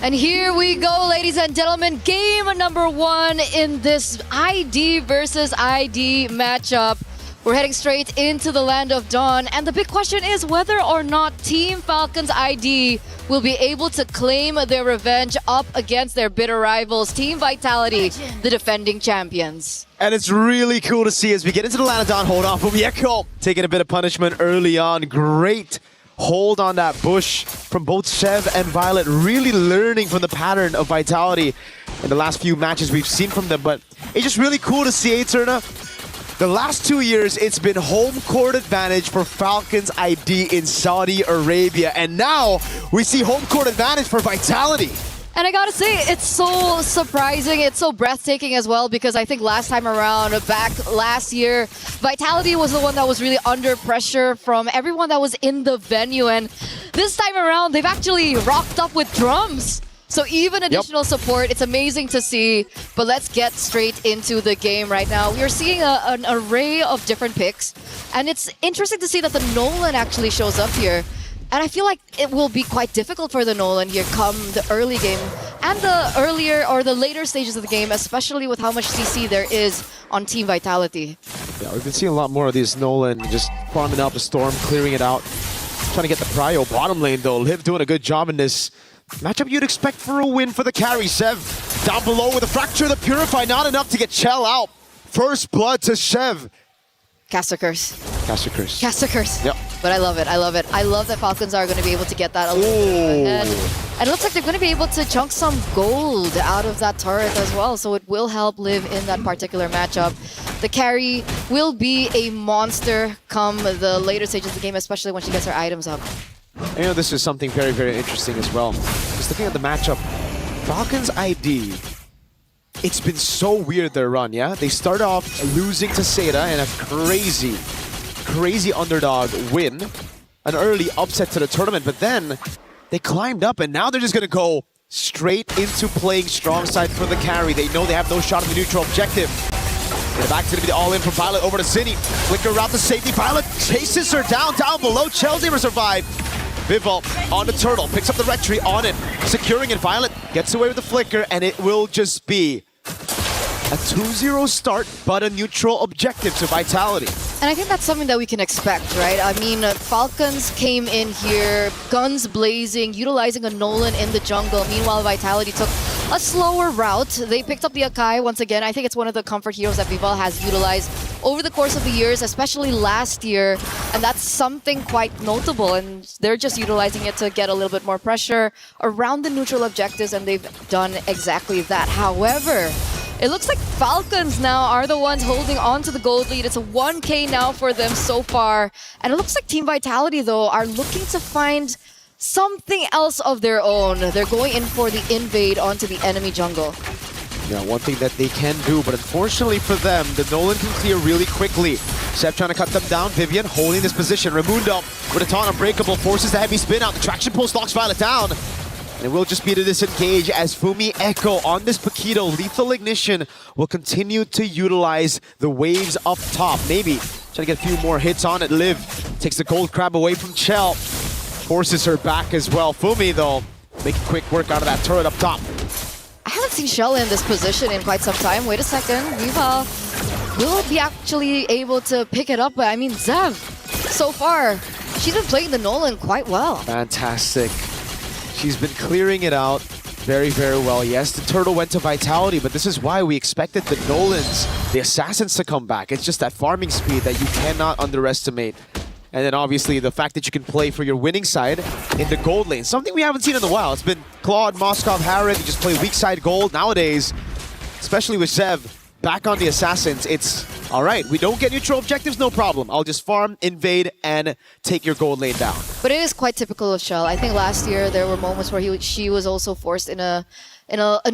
And here we go, ladies and gentlemen. Game number 1 in this ID versus ID matchup. We're heading straight into the Land of Dawn. And the big question is whether or not Team Falcons ID will be able to claim their revenge up against their bitter rivals, Team Vitality, the defending champions. And it's really cool to see as we get into the Land of Dawn. Hold on from Yeko, taking a bit of punishment early on. Great hold on that bush from both Sev and Violet, really learning from the pattern of Vitality in the last few matches we've seen from them. But it's just really cool to see Eterna. The last 2 years, it's been home court advantage for Falcons ID in Saudi Arabia. And now we see home court advantage for Vitality. And I gotta say, it's so surprising, it's so breathtaking as well, because I think last time around, back last year, Vitality was the one that was really under pressure from everyone that was in the venue. And this time around, they've actually rocked up with drums. So even additional support, it's amazing to see. But let's get straight into the game right now. We are seeing an array of different picks. And it's interesting to see that the Nolan actually shows up here. And I feel like it will be quite difficult for the Nolan here come the early game. and the earlier or the later stages of the game, especially with how much CC there is on Team Vitality. Yeah, we've been seeing a lot more of these Nolan just farming out the Storm, clearing it out, trying to get the prio. Bottom lane though, Liv doing a good job in this matchup you'd expect for a win for the carry. Sev down below with a fracture, the Purify, not enough to get Chell out. First blood to Sev. Caster Curse. Caster Curse. Caster Curse. Yep. But I love it. I love it. I love that Falcons are going to be able to get that a little bit ahead. And it looks like they're going to be able to chunk some gold out of that turret as well. So it will help Liv in that particular matchup. The carry will be a monster come the later stages of the game, especially when she gets her items up. You know, this is something very, very interesting as well. Just looking at the matchup, Falcons ID, it's been so weird their run, yeah? They start off losing to Seda in a crazy underdog win, an early upset to the tournament, but then they climbed up and now they're just gonna go straight into playing strong side for the carry. They know they have no shot at the neutral objective. And the back's gonna be the all-in from Violet over to City. Flicker route to safety. Violet chases her down below. Chelsea will survive. Vivol on the turtle, picks up the red tree on it, securing it. Violet gets away with the flicker, and it will just be a 2-0 start, but a neutral objective to Vitality. And I think that's something that we can expect, right? I mean, Falcons came in here, guns blazing, utilizing a Nolan in the jungle. Meanwhile, Vitality took a slower route. They picked up the Akai once again. I think it's one of the comfort heroes that Vivol has utilized over the course of the years, especially last year. And that's something quite notable. And they're just utilizing it to get a little bit more pressure around the neutral objectives, and they've done exactly that. However, it looks like Falcons now are the ones holding on to the gold lead. It's a 1K now for them so far. And it looks like Team Vitality, though, are looking to find something else of their own. They're going in for the invade onto the enemy jungle. Yeah, one thing that they can do, but unfortunately for them, the Nolan can clear really quickly. Seb trying to cut them down. Vivian holding this position. Raimundo with a taunt unbreakable, forces the heavy spin out. The traction pulse locks Violet down. And it will just be to disengage as Fumi Echo on this Paquito. Lethal Ignition will continue to utilize the waves up top. Maybe try to get a few more hits on it. Liv takes the gold crab away from Chell. Forces her back as well. Fumi, though, making quick work out of that turret up top. I haven't seen Shell in this position in quite some time. Wait a second. Viva will be actually able to pick it up. But I mean, Zev, so far, she's been playing the Nolan quite well. Fantastic. She's been clearing it out very, very well. Yes, the turtle went to Vitality, but this is why we expected the Nolans, the Assassins, to come back. It's just that farming speed that you cannot underestimate. And then obviously the fact that you can play for your winning side in the gold lane. Something we haven't seen in a while. It's been Claude, Moskov, Harrod. You just play weak side gold. Nowadays, especially with Zev back on the Assassins, it's all right. We don't get neutral objectives, no problem. I'll just farm, invade, and take your gold lane down. But it is quite typical of Shell. I think last year there were moments where she was also forced in a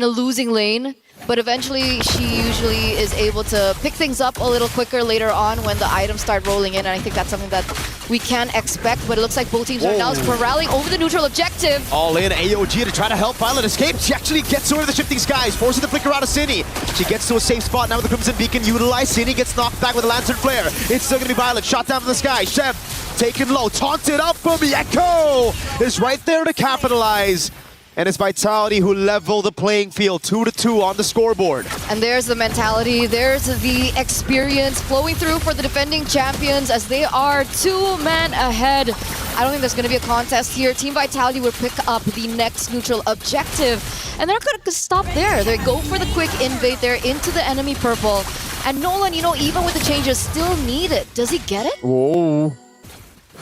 losing lane. But eventually, she usually is able to pick things up a little quicker later on when the items start rolling in. And I think that's something that we can expect. But it looks like both teams are now rallying over the neutral objective. All in, AOG to try to help Violet escape. She actually gets over the shifting skies, forces the flicker out of Cine. She gets to a safe spot now with the Crimson Beacon utilized. Cine gets knocked back with a Lantern Flare. It's still going to be Violet, shot down from the sky. Shev taken low, taunted up from the Echo. Is right there to capitalize. And it's Vitality who level the playing field, 2-2 on the scoreboard. And there's the mentality, there's the experience flowing through for the defending champions as they are 2 men ahead. I don't think there's going to be a contest here. Team Vitality will pick up the next neutral objective. And they're going to stop there. They go for the quick invade there into the enemy purple. And Nolan, you know, even with the changes, still need it. Does he get it? Whoa.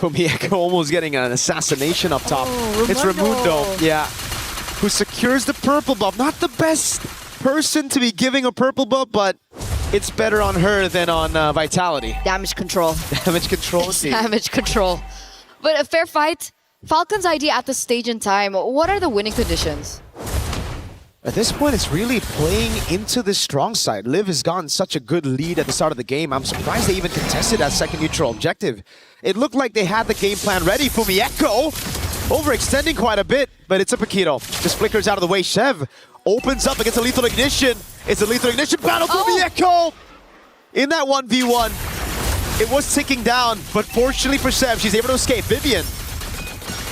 Fumieko almost getting an assassination up top. It's Raimundo. Yeah. Who secures the purple buff. Not the best person to be giving a purple buff, but it's better on her than on Vitality. Damage control. Damage control. Damage control. But a fair fight. Falcons ID at this stage in time. What are the winning conditions? At this point, it's really playing into the strong side. Liv has gotten such a good lead at the start of the game. I'm surprised they even contested that second neutral objective. It looked like they had the game plan ready. Fumieko overextending quite a bit, but it's a Paquito. Just flickers out of the way. Shev opens up against a Lethal Ignition. It's a Lethal Ignition battle. Fumieko in that 1v1. It was ticking down, but fortunately for Shev, she's able to escape. Vivian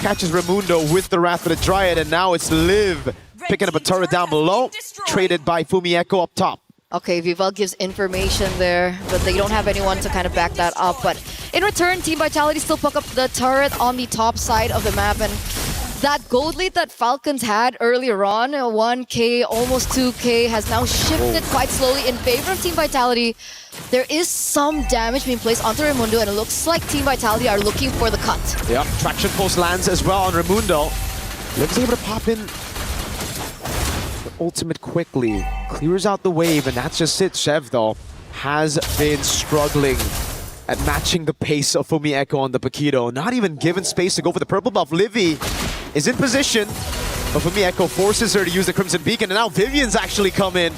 catches Raimundo with the Wrath of the Dryad, and now it's Liv picking up a turret down below, traded by Fumieko up top. Okay, Vival gives information there, but they don't have anyone to kind of back that up. But in return, Team Vitality still pick up the turret on the top side of the map. And that gold lead that Falcons had earlier on, 1K, almost 2K, has now shifted quite slowly in favor of Team Vitality. There is some damage being placed onto Raimundo, and it looks like Team Vitality are looking for the cut. Yep, traction post lands as well on Raimundo. Lives able to pop in the ultimate quickly. Clears out the wave, and that's just it. Chev, though, has been struggling at matching the pace of Fumieko on the Paquito. Not even given space to go for the purple buff. Livy is in position, but Fumieko forces her to use the Crimson Beacon, and now Vivian's actually come in,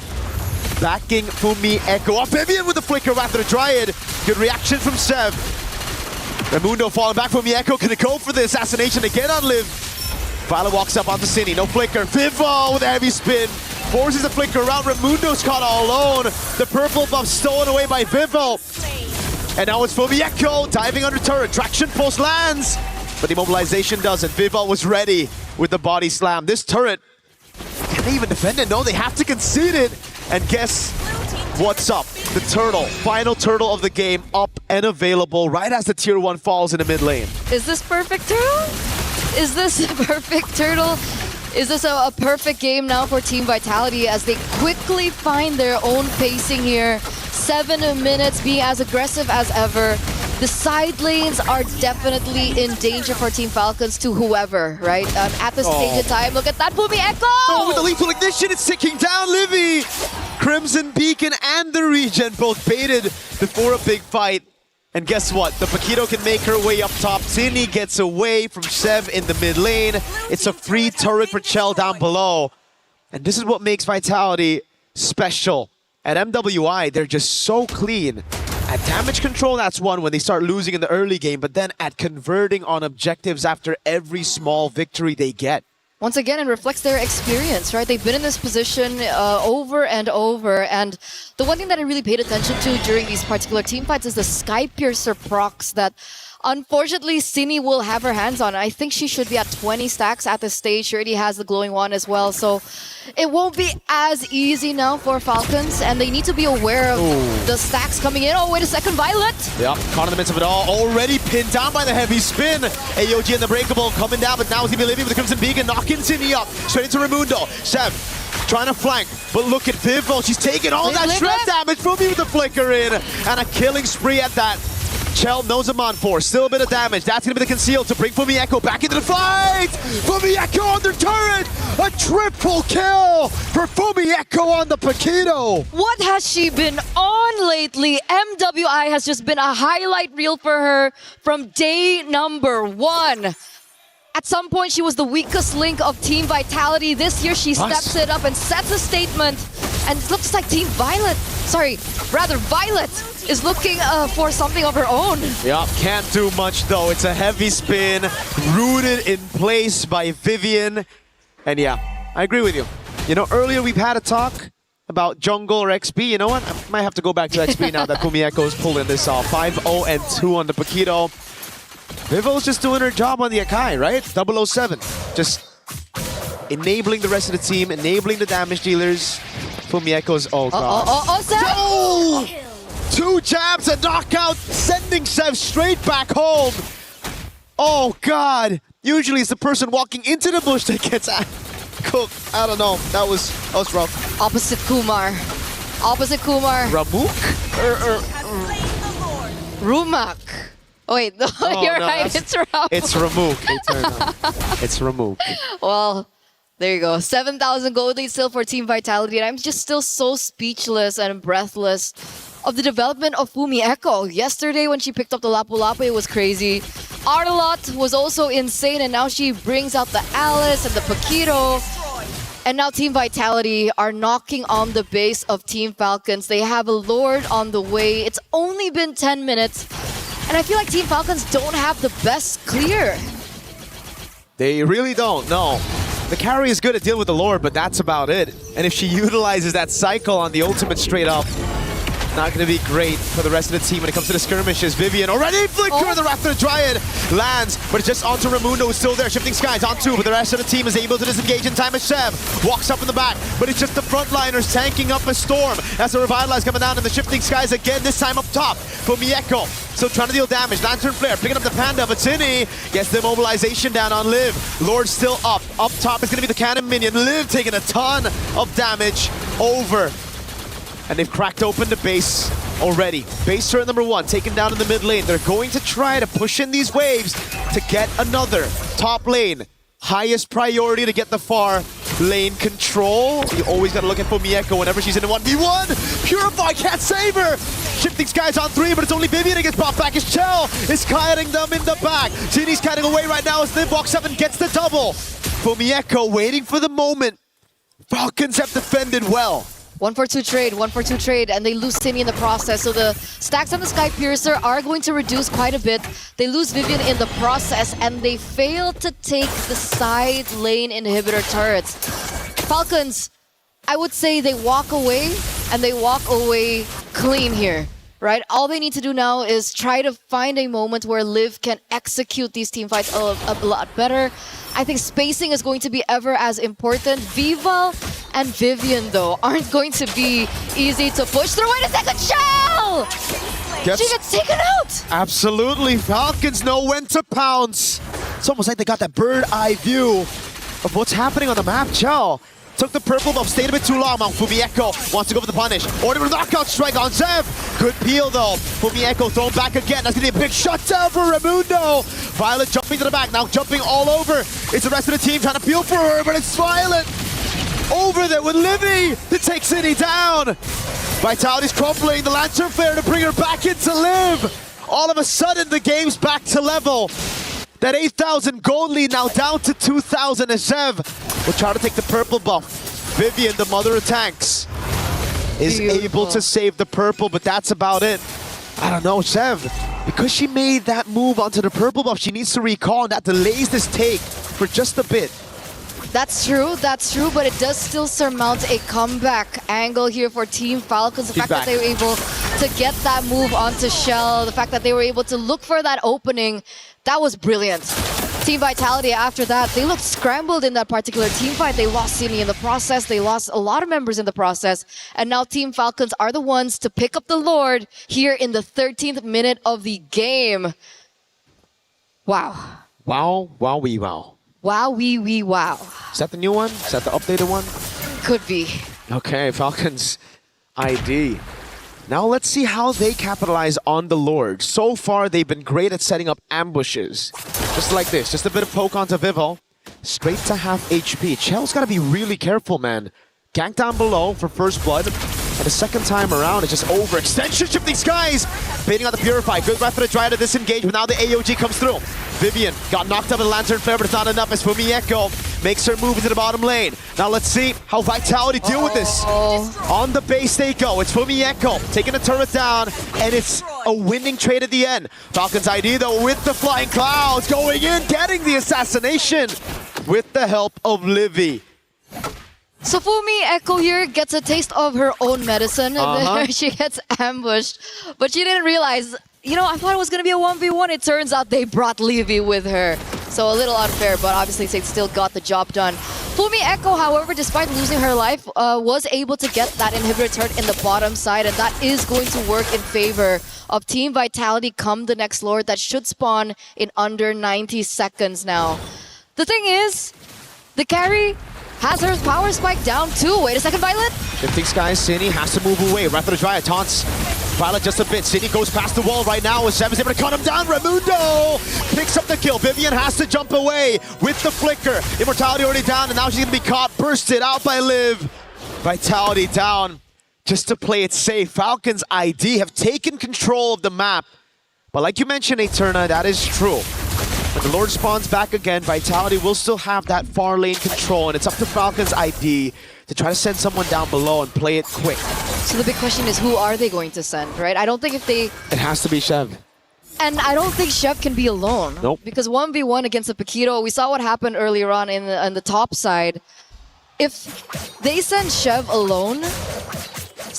backing Fumieko up. Vivian with the flicker after the Dryad. Good reaction from Sev. Raimundo falling back. Fumieko gonna go for the assassination again on Liv. Violet walks up onto Cine, no flicker. Vivo with a heavy spin. Forces the flicker around. Raimundo's caught all alone. The purple buff stolen away by Vivo. And now it's Fumieko diving under turret. Traction pulse lands, but the immobilization doesn't. Vivo was ready with the body slam. This turret, can they even defend it? No, they have to concede it. And guess what's up? The turtle, final turtle of the game, up and available right as the tier 1 falls in the mid lane. Is this perfect turtle? Is this a perfect turtle? Is this a perfect game now for Team Vitality as they quickly find their own pacing here? 7 minutes, being as aggressive as ever. The side lanes are definitely in danger for Team Falcons to whoever, right? At the stage of time, look at that, Fumieko! Oh, with the lethal ignition, it's ticking down, Livy! Crimson Beacon and the Regen both baited before a big fight. And guess what? The Paquito can make her way up top. Tini gets away from Sev in the mid lane. It's a free turret for Chell down below. And this is what makes Vitality special. At MWI, they're just so clean. At damage control, that's one when they start losing in the early game, but then at converting on objectives after every small victory they get. Once again, it reflects their experience, right? They've been in this position over and over. And the one thing that I really paid attention to during these particular team fights is the Sky Piercer procs that unfortunately Cine will have her hands on. I think she should be at 20 stacks at this stage. She already has the glowing wand as well. So it won't be as easy now for Falcons, and they need to be aware of the stacks coming in. Oh, wait a second, Violet! Yep, caught in the midst of it all. Already pinned down by the heavy spin. AOG and the Breakable coming down, but now it's going to be Livy with the Crimson Beacon, knocking Cine up. Straight into Raimundo. Sev trying to flank, but look at Vivo. She's taking all that shred damage from me with the flicker in. And a killing spree at that. Chell knows him on for. Still a bit of damage. That's going to be the conceal to bring Fumieko back into the fight. Fumieko on their turret. A triple kill for Fumieko on the Paquito. What has she been on lately? MWI has just been a highlight reel for her from day number 1. At some point, she was the weakest link of Team Vitality. This year, she steps it up and sets a statement. And it looks like Violet is looking for something of her own. Yeah, can't do much though. It's a heavy spin, rooted in place by Vivian. And yeah, I agree with you. You know, earlier we've had a talk about jungle or XP. You know what? I might have to go back to XP now that Fumieko is pulling this off. 5-0-2 on the Paquito. Vivo's just doing her job on the Akai, right? 007. Just enabling the rest of the team, enabling the damage dealers. Fumieko's, oh god. Sev! 2 jabs, a knockout, sending Sev straight back home. Oh god. Usually it's the person walking into the bush that gets cooked. I don't know. That was rough. Opposite Kumar. Ramuk? Rumak. Oh wait, no, you're right, it's Ramuk. It's Ramuk. It's Ramuk. Well, there you go. 7,000 gold lead still for Team Vitality, and I'm just still so speechless and breathless of the development of Fumieko. Yesterday when she picked up the Lapu Lapu, it was crazy. Arlot was also insane, and now she brings out the Alice and the Paquito. And now Team Vitality are knocking on the base of Team Falcons. They have a Lord on the way. It's only been 10 minutes. And I feel like Team Falcons don't have the best clear. They really don't, no. The carry is good at dealing with the Lord, but that's about it. And if she utilizes that cycle on the ultimate straight up, Not going to be great for the rest of the team when it comes to the skirmishes. Vivian already flicker, the Raptor Dryad lands, but it's just onto Raimundo, who's still there. Shifting Skies on 2, but the rest of the team is able to disengage in time as Shev walks up in the back, but it's just the frontliners tanking up a storm as the Revitalize coming down, and the Shifting Skies again, this time up top for Mieko. So trying to deal damage. Lantern Flare picking up the Panda, but Zinni gets the mobilization down on Liv. Lord still up. Up top is going to be the Cannon Minion. Liv taking a ton of damage over. And they've cracked open the base already. Base turret number 1 taken down in the mid lane. They're going to try to push in these waves to get another top lane. Highest priority to get the far lane control. You always got to look at Mieko whenever she's in a 1v1. Purify can't save her. Shifting Skies on 3, but it's only Vivian that gets popped back as Chell is kiting them in the back. Zinni's kiting away right now as Liv walks up and gets the double. Mieko waiting for the moment. Falcons have defended well. 1-for-2 trade, 1-for-2 trade, and they lose Zinni in the process. So the stacks on the Sky Piercer are going to reduce quite a bit. They lose Vivian in the process, and they fail to take the side lane inhibitor turrets. Falcons, I would say they walk away, and they walk away clean here, right? All they need to do now is try to find a moment where Liv can execute these team fights a lot better. I think spacing is going to be ever as important. Vival and Vivian, though, aren't going to be easy to push through. Wait a second, Shell! She gets taken out! Absolutely, Falcons know when to pounce. It's almost like they got that bird eye view of what's happening on the map. Chell took the purple buff, stayed a bit too long. Fumieko wants to go for the punish. Order a knockout strike on Zev. Good peel though. Fumieko thrown back again. That's gonna be a big shutdown for Raimundo. Violet jumping to the back, now jumping all over. It's the rest of the team trying to peel for her, but it's Violet over there with Livy to take Zinni down. Vitality's crumbling, the Lantern Flare to bring her back into Liv. All of a sudden, the game's back to level. That 8,000 gold lead now down to 2,000 as Zev will try to take the purple buff. Vivian, the mother of tanks, is able to save the purple, but that's about it. I don't know, Zev, because she made that move onto the purple buff, she needs to recall, and that delays this take for just a bit. That's true, but it does still surmount a comeback angle here for Team Falcons. The fact that they were able to get that move onto Shell, the fact that they were able to look for that opening, that was brilliant. Team Vitality, after that, they looked scrambled in that particular team fight. They lost Zinni in the process, they lost a lot of members in the process, and now Team Falcons are the ones to pick up the Lord here in the 13th minute of the game. Wow. Wow, wow, wee, wow. Wow, wee, wow. Is that the new one? Is that the updated one? Could be. Okay, Falcons ID. Now let's see how they capitalize on the Lord. So far, they've been great at setting up ambushes. Just like this, just a bit of poke onto Vival. Straight to half HP. Chell's got to be really careful, man. Gank down below for first blood. And the second time around, it's just overextension. Shifting Skies, baiting on the Purify. Good breath for the Dryad to disengage, but now the AOG comes through. Vivian got knocked up in the Lantern Flare, but it's not enough as Fumieko makes her move into the bottom lane. Now let's see how Vitality deal with this. On the base they go. It's Fumieko taking the turret down, and it's a winning trade at the end. Falcons ID though with the Flying Clouds going in, getting the assassination with the help of Livy. So Fumieko here gets a taste of her own medicine, and then she gets ambushed. But she didn't realize, you know, I thought it was going to be a 1v1. It turns out they brought Livy with her. So a little unfair, but obviously they still got the job done. Fumieko, however, despite losing her life, was able to get that inhibitor turret in the bottom side, and that is going to work in favor of Team Vitality come the next Lord. That should spawn in under 90 seconds now. The thing is, the carry has her power spike down too. Wait a second, Violet. Shifting Skies, Zinni has to move away. Wrath of the Dryad taunts Violet just a bit. Zinni goes past the wall right now as Zev is able to cut him down. Raimundo picks up the kill. Vivian has to jump away with the flicker. Immortality already down, and now she's going to be caught. Bursted out by Liv. Vitality down just to play it safe. Falcons ID have taken control of the map. But like you mentioned, Eterna, that is true. When the Lord spawns back again, Vitality will still have that far lane control, and it's up to Falcons ID to try to send someone down below and play it quick. So the big question is, who are they going to send, right? I don't think if they... It has to be Shev. And I don't think Shev can be alone. Nope. Because 1v1 against a Paquito, we saw what happened earlier on in the top side. If they send Shev alone,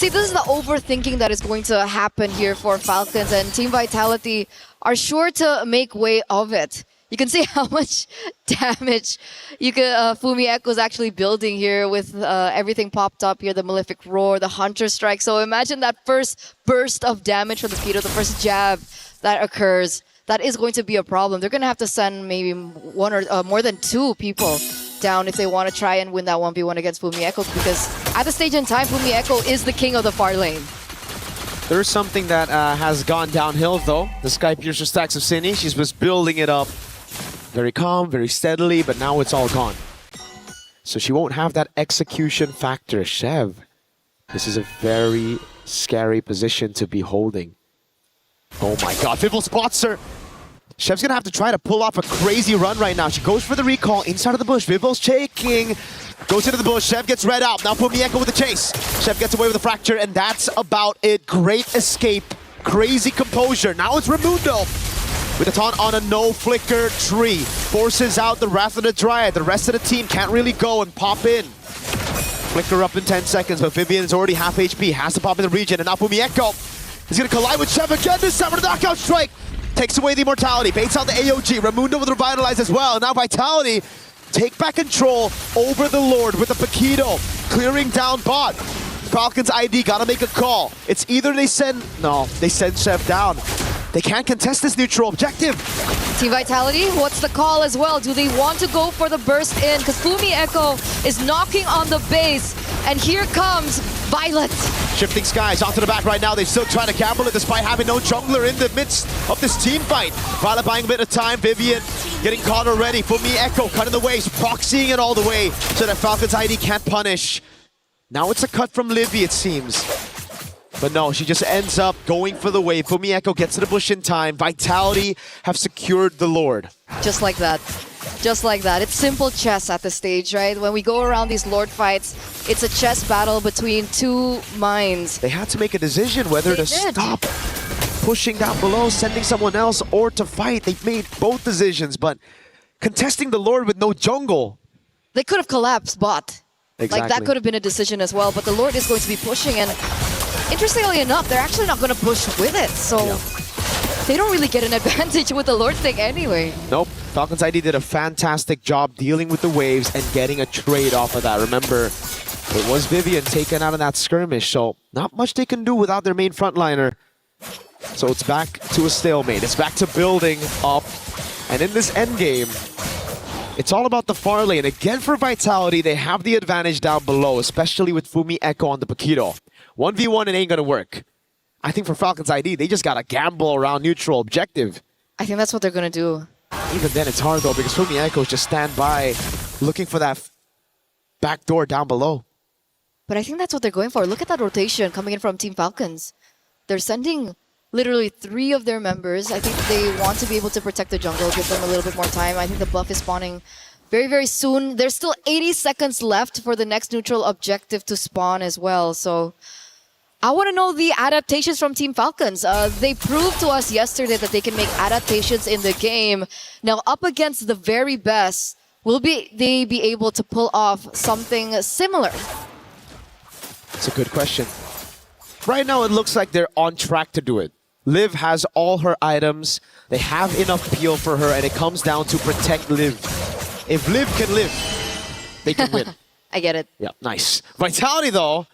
See, this is the overthinking that is going to happen here for Falcons, and Team Vitality are sure to make way of it. You can see how much damage Fumi Echo is actually building here with everything popped up here, the Malefic Roar, the Hunter Strike. So imagine that first burst of damage from the Pito, the first jab that occurs. That is going to be a problem. They're going to have to send maybe one or more than two people down if they want to try and win that 1v1 against Fumi Echo, because at the stage in time, Fumi Echo is the king of the far lane. There's something that has gone downhill though. The Sky Piercer stacks of Cine, she's just building it up very calm, very steadily, but now it's all gone. So she won't have that execution factor. Chev, this is a very scary position to be holding. Oh my god, Vivel spots her. Chev's gonna have to try to pull off a crazy run right now. She goes for the recall inside of the bush. Vivel's shaking. Goes into the bush. Chev gets read out. Now Fumi Echo with the chase. Chev gets away with a fracture, and that's about it. Great escape. Crazy composure. Now it's Raimundo with a taunt on a no flicker tree. Forces out the Wrath of the Dryad. The rest of the team can't really go and pop in. Flicker up in 10 seconds, but Vivian is already half HP. Has to pop in the region, and now Fumi Echo is gonna collide with Chev again. This time with a knockout strike. Takes away the immortality, baits out the AOG. Raimundo with Revitalize as well. Now Vitality take back control over the Lord with the Paquito. Clearing down bot. Falcons ID gotta make a call. It's either they send Chev down. They can't contest this neutral objective. Team Vitality, what's the call as well? Do they want to go for the burst in? Because Fumi Echo is knocking on the base, and here comes Violet. Shifting skies onto the back right now. They're still trying to gamble it despite having no jungler in the midst of this team fight. Violet buying a bit of time. Vivian getting caught already. Fumi Echo cutting the waves, proxying it all the way so that Falcons ID can't punish. Now it's a cut from Livy, it seems. But no, she just ends up going for the wave. Fumi Echo gets to the bush in time. Vitality have secured the Lord. Just like that. Just like that. It's simple chess at this stage, right? When we go around these Lord fights, it's a chess battle between two minds. They had to make a decision whether to stop pushing down below, sending someone else, or to fight. They made both decisions, but contesting the Lord with no jungle. They could have collapsed bot. Exactly. Like that could have been a decision as well, but the Lord is going to be pushing, and interestingly enough, they're actually not going to push with it, so they don't really get an advantage with the Lord thing anyway. Nope. Falcons ID did a fantastic job dealing with the waves and getting a trade off of that. Remember, it was Vivian taken out in that skirmish, so not much they can do without their main frontliner. So it's back to a stalemate. It's back to building up. And in this endgame, it's all about the far lane. Again, for Vitality, they have the advantage down below, especially with Fumi Echo on the Paquito. 1v1, it ain't gonna work. I think for Falcons ID, they just gotta gamble around neutral objective. I think that's what they're gonna do. Even then, it's hard though, because Fumi Echoes just stand by, looking for that back door down below. But I think that's what they're going for. Look at that rotation coming in from Team Falcons. They're sending literally 3 of their members. I think they want to be able to protect the jungle, give them a little bit more time. I think the buff is spawning very, very soon. There's still 80 seconds left for the next neutral objective to spawn as well. So I want to know the adaptations from Team Falcons. They proved to us yesterday that they can make adaptations in the game. Now, up against the very best, will they be able to pull off something similar? That's a good question. Right now, it looks like they're on track to do it. Liv has all her items. They have enough peel for her, and it comes down to protect Liv. If Liv can live, they can win. I get it. Yeah, nice. Vitality, though,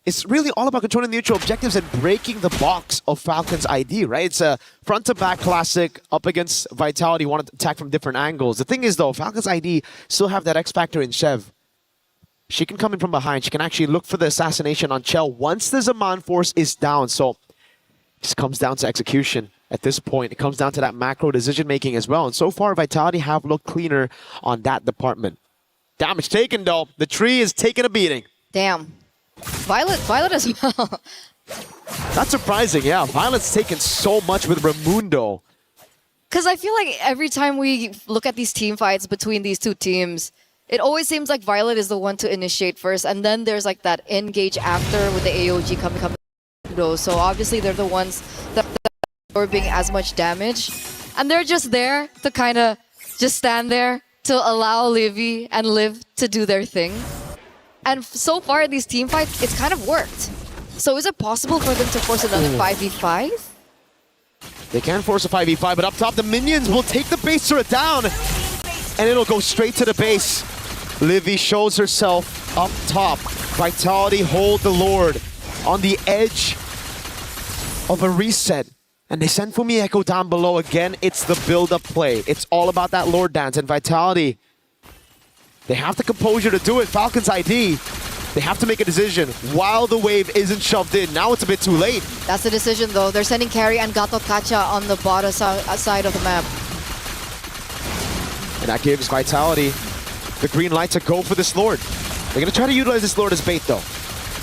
it's really all about controlling the neutral objectives and breaking the box of Falcons ID, right? It's a front-to-back classic up against Vitality, want to attack from different angles. The thing is, though, Falcons ID still have that X-Factor in Chev. She can come in from behind. She can actually look for the assassination on Chell once the Zaman force is down. So it just comes down to execution at this point. It comes down to that macro decision-making as well. And so far, Vitality have looked cleaner on that department. Damage taken, though. The tree is taking a beating. Damn. Violet as well. Not surprising, yeah. Violet's taken so much with Raimundo. Because I feel like every time we look at these team fights between these two teams, it always seems like Violet is the one to initiate first, and then there's like that engage after with the AOG coming. So obviously they're the ones that are absorbing as much damage, and they're just there to kind of just stand there to allow Livy and Liv to do their thing. And so far in these team fights, it's kind of worked. So is it possible for them to force another 5v5? They can force a 5v5, but up top, the minions will take the base turret down, and it'll go straight to the base. Livy shows herself up top. Vitality hold the Lord on the edge of a reset. And they send Fumi Echo down below again. It's the build-up play. It's all about that Lord dance. And Vitality, they have the composure to do it. Falcons ID, they have to make a decision while the wave isn't shoved in. Now it's a bit too late. That's the decision though. They're sending Carry and Gato Kacha on the bottom side of the map. And that gives Vitality the green light to go for this Lord. They're going to try to utilize this Lord as bait though.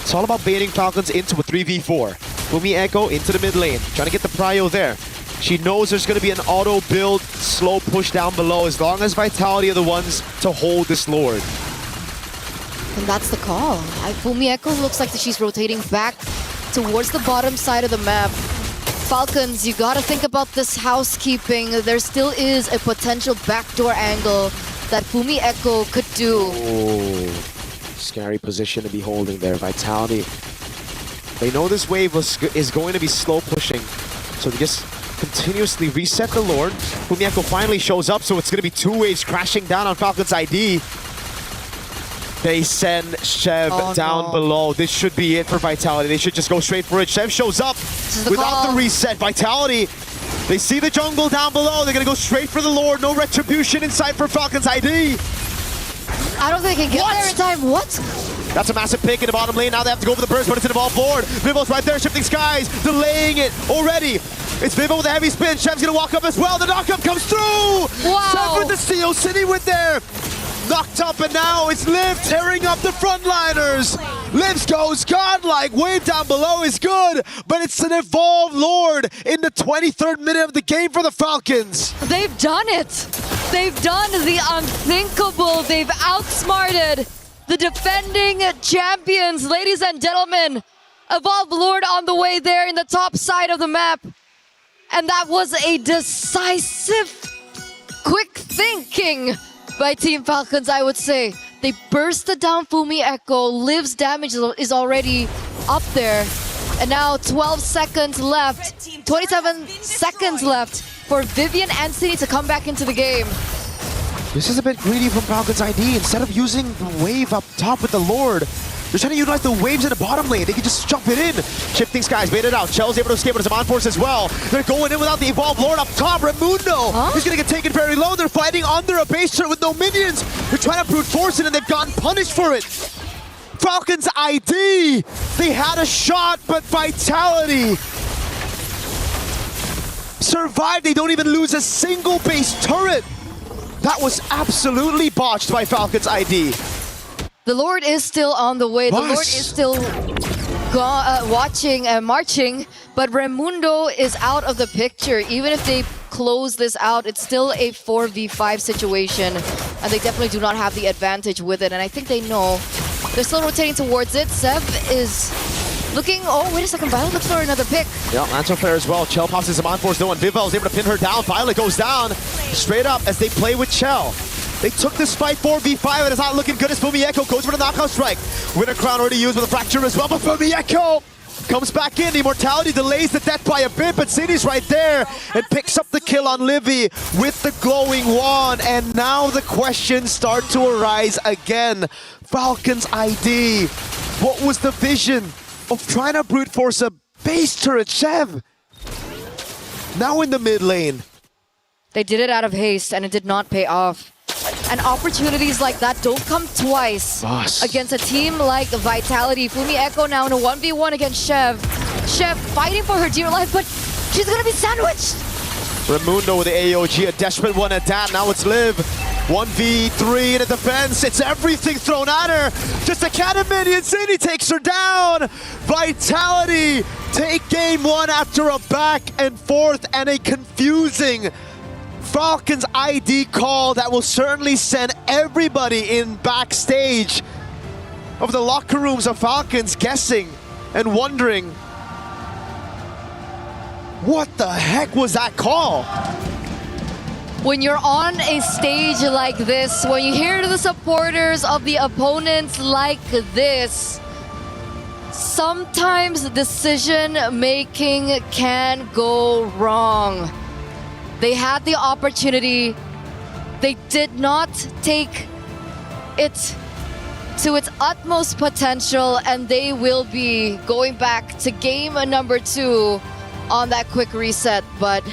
It's all about baiting Falcons into a 3v4. Fumi Echo into the mid lane, trying to get the prio there. She knows there's going to be an auto build, slow push down below, as long as Vitality are the ones to hold this Lord. And that's the call. Fumi Echo looks like she's rotating back towards the bottom side of the map. Falcons, you gotta think about this housekeeping. There still is a potential backdoor angle that Fumi Echo could do. Oh, scary position to be holding there. Vitality, they know this wave is going to be slow pushing, so they just continuously reset the Lord. Fumi Echo finally shows up, so it's going to be two waves crashing down on Falcons ID. They send Chev down below. This should be it for Vitality. They should just go straight for it. Chev shows up without the reset. Vitality, they see the jungle down below. They're going to go straight for the Lord. No retribution in sight for Falcons ID. I don't think he can get there in time. What? That's a massive pick in the bottom lane. Now they have to go for the burst, but it's an evolved board. Vivo's right there, shifting skies, delaying it already. It's Vivo with a heavy spin. Chev's gonna walk up as well. The knockup comes through. Wow. Chev with the Steel City with there. Knocked up, and now it's Liv tearing up the frontliners. Liv goes godlike. Wave down below is good, but it's an evolved Lord in the 23rd minute of the game for the Falcons. They've done it. They've done the unthinkable. They've outsmarted the defending champions, ladies and gentlemen. Evolved Lord on the way there in the top side of the map. And that was a decisive, quick thinking by Team Falcons, I would say. They bursted down Fumi Echo. Liv's damage is already up there. And now 12 seconds left, 27 seconds left for Vivian and City to come back into the game. This is a bit greedy from Falcons ID. Instead of using the wave up top with the Lord, they're trying to utilize the waves in the bottom lane. They can just jump it in. Shifting skies, baited out. Chell's able to escape with his on force as well. They're going in without the evolved Lord up top. Raimundo is going to get taken very low. They're fighting under a base turret with no minions. They're trying to brute force it, and they've gotten punished for it. Falcons ID, they had a shot, but Vitality survived. They don't even lose a single base turret. That was absolutely botched by Falcons ID. The Lord is still on the way. The Lord is still marching, but Raimundo is out of the picture. Even if they close this out, it's still a 4v5 situation, and they definitely do not have the advantage with it, and I think they know. They're still rotating towards it. Sev is looking, oh, wait a second, Violet looks for another pick. Yeah, Anto fair as well. Chell pops his on force though, and Vivel is able to pin her down. Violet goes down straight up as they play with Chell. They took this fight 4v5, and it's not looking good as Fumi Echo goes for the knockout strike. Winter Crown already used with a fracture as well, but Fumi Echo comes back in. The Immortality delays the death by a bit, but City's right there and picks up the kill on Livy with the glowing wand. And now the questions start to arise again. Falcons ID, what was the vision of trying to brute force a base turret Chev? Now in the mid lane. They did it out of haste, and it did not pay off. And opportunities like that don't come twice against a team like Vitality. Fumi Echo now in a 1v1 against Chev. Chev fighting for her dear life, but she's gonna be sandwiched. Raimundo with the AOG, a desperate one at that. Now it's Liv. 1v3 in a defense. It's everything thrown at her. Just a cat and minion. City takes her down. Vitality take game one after a back and forth and a confusing Falcons ID call that will certainly send everybody in backstage of the locker rooms of Falcons guessing and wondering, what the heck was that call? When you're on a stage like this, when you hear the supporters of the opponents like this, Sometimes decision making can go wrong. They had the opportunity. They did not take it to its utmost potential, and they will be going back to game number 2 on that quick reset. But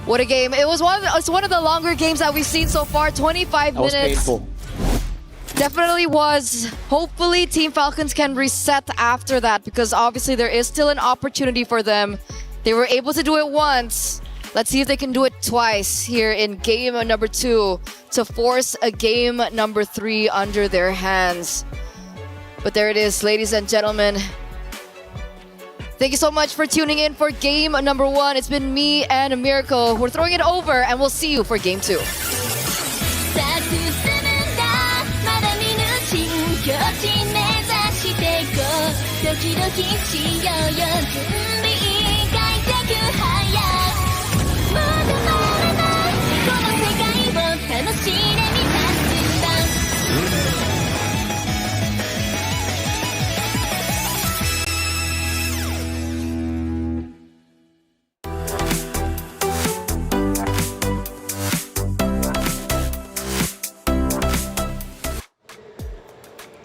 what a game. It's one of the longer games that we've seen so far, 25 minutes. That was painful. Definitely was. Hopefully Team Falcons can reset after that, because obviously there is still an opportunity for them. They were able to do it once. Let's see if they can do it twice here in game number 2 to force a game number 3 under their hands. But there it is, ladies and gentlemen. Thank you so much for tuning in for game number 1. It's been me and Miracle. We're throwing it over, and we'll see you for game 2.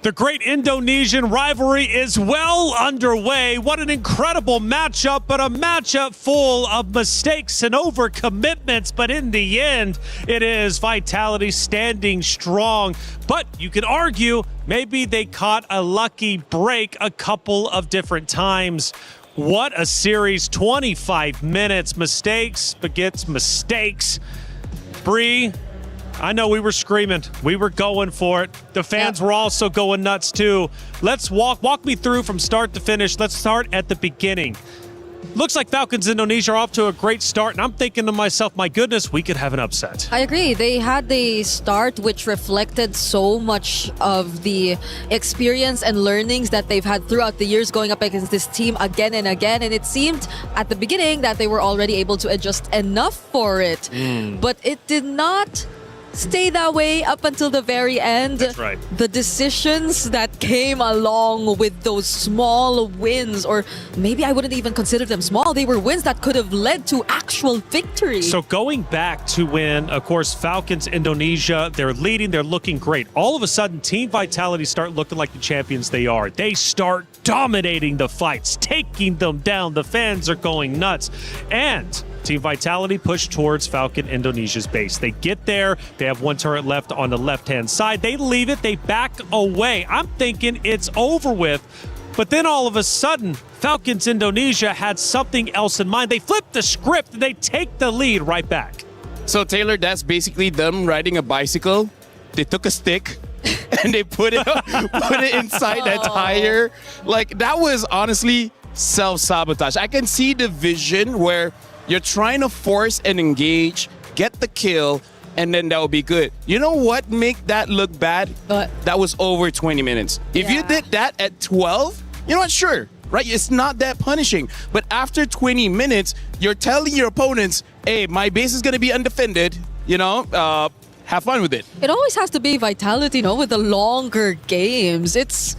The great Indonesian rivalry is well underway. What an incredible matchup, but a matchup full of mistakes and overcommitments. But in the end, it is Vitality standing strong. But you could argue maybe they caught a lucky break a couple of different times. What a series, 25 minutes. Mistakes begets mistakes. Bree, I know we were screaming. We were going for it. The fans were also going nuts too. Let's walk me through from start to finish. Let's start at the beginning. Looks like Falcons Indonesia are off to a great start, and I'm thinking to myself, my goodness, we could have an upset. I agree. They had the start which reflected so much of the experience and learnings that they've had throughout the years going up against this team again and again. And it seemed at the beginning that they were already able to adjust enough for it. But it did not stay that way up until the very end. That's right. The decisions that came along with those small wins, or maybe I wouldn't even consider them small, they were wins that could have led to actual victory. So going back to when, of course, Falcons Indonesia, they're leading, they're looking great. All of a sudden, Team Vitality start looking like the champions they are. They start dominating the fights, taking them down. The fans are going nuts. And Team Vitality push towards Falcon Indonesia's base. They get there. They have one turret left on the left-hand side. They leave it. They back away. I'm thinking it's over with. But then all of a sudden, Falcons Indonesia had something else in mind. They flip the script and they take the lead right back. So Taylor, that's basically them riding a bicycle. They took a stick and they put it inside that tire. Like, that was honestly self-sabotage. I can see the vision where you're trying to force and engage, get the kill, and then that will be good. You know what make that look bad? That was over 20 minutes. If you did that at 12, you know what? Sure, right? It's not that punishing. But after 20 minutes, you're telling your opponents, hey, my base is going to be undefended, you know, have fun with it. It always has to be Vitality, you know, with the longer games. It's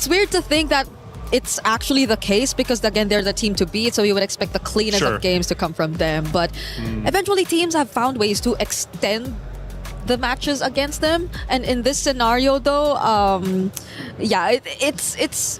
weird to think that it's actually the case, because again, they're the team to beat, so you would expect the cleanest of games to come from them. But eventually teams have found ways to extend the matches against them. And in this scenario though, it's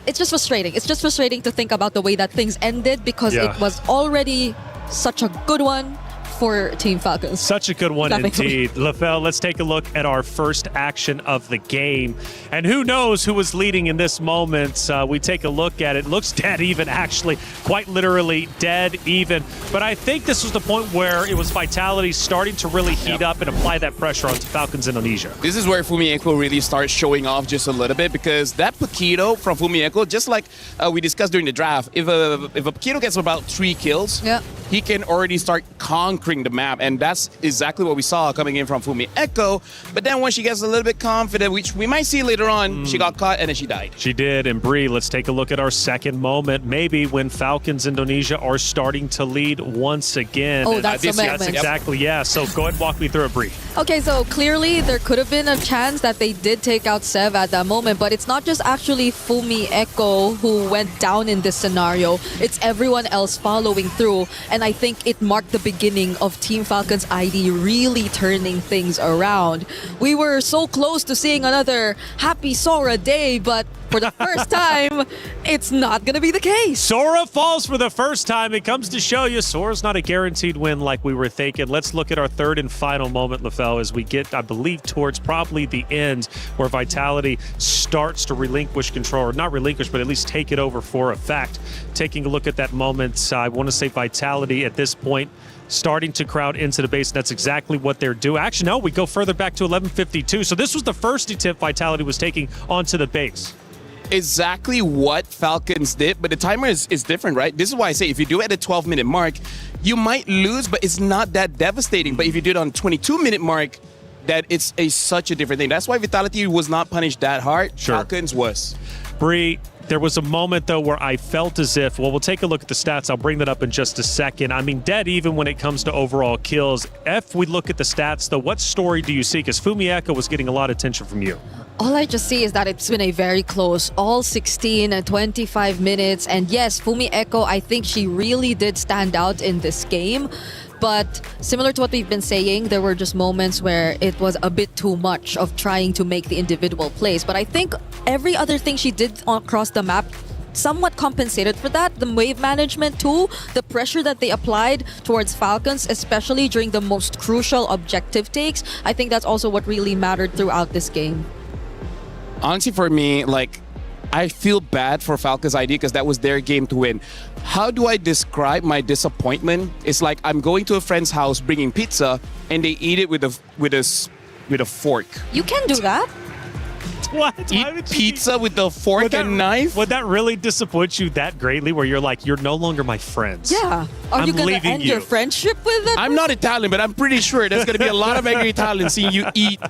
just frustrating. It's just frustrating to think about the way that things ended, because it was already such a good one for Team Falcons. Such a good one indeed. LaFell, let's take a look at our first action of the game. And who knows who was leading in this moment. We take a look at it. Looks dead even, actually. Quite literally dead even. But I think this was the point where it was Vitality starting to really heat up and apply that pressure onto Falcons Indonesia. This is where Fumieko really starts showing off just a little bit, because that Paquito from Fumieko, just like we discussed during the draft, if a Paquito gets about 3 kills, he can already start conquering conquering the map, and that's exactly what we saw coming in from Fumi Echo. But then when she gets a little bit confident, which we might see later on, she got caught and then she died. She did. And Bree, let's take a look at our second moment, maybe when Falcons Indonesia are starting to lead once again. Oh, that's the moment. That's exactly, yeah. So go ahead and walk me through it, Bree. Okay, so clearly there could have been a chance that they did take out Sev at that moment, but it's not just actually Fumi Echo who went down in this scenario. It's everyone else following through, and I think it marked the beginning of Team Falcon's ID really turning things around. We were so close to seeing another happy Sora day, but for the first time, it's not going to be the case. Sora falls for the first time. It comes to show you Sora's not a guaranteed win like we were thinking. Let's look at our third and final moment, LaFell, as we get, I believe, towards probably the end where Vitality starts to relinquish control, or not relinquish, but at least take it over for a fact. Taking a look at that moment, I want to say Vitality at this point starting to crowd into the base. That's exactly what they're doing. Actually, no, we go further back to 11:52. So this was the first attempt Vitality was taking onto the base. Exactly what Falcons did, but the timer is different, right? This is why I say if you do it at the 12-minute mark, you might lose, but it's not that devastating. But if you do it on 22-minute mark, that it's such a different thing. That's why Vitality was not punished that hard. Sure. Falcons was. Bree, there was a moment, though, where I felt as if, well, we'll take a look at the stats. I'll bring that up in just a second. I mean, dead even when it comes to overall kills. If we look at the stats, though, what story do you see? Because Fumi Echo was getting a lot of attention from you. All I just see is that it's been a very close, all 16 and 25 minutes. And yes, Fumi Echo, I think she really did stand out in this game. But similar to what we've been saying, there were just moments where it was a bit too much of trying to make the individual plays. But I think every other thing she did across the map somewhat compensated for that. The wave management too, the pressure that they applied towards Falcons, especially during the most crucial objective takes, I think that's also what really mattered throughout this game. Honestly, for me, like, I feel bad for Falcons ID because that was their game to win. How do I describe my disappointment? It's like I'm going to a friend's house bringing pizza and they eat it with a fork. You can do that. What? Eat pizza with a fork and knife? Would that really disappoint you that greatly where you're like, you're no longer my friends? Yeah. Are you going to end your friendship with them? I'm not Italian, but I'm pretty sure there's going to be a lot of angry Italians seeing you eat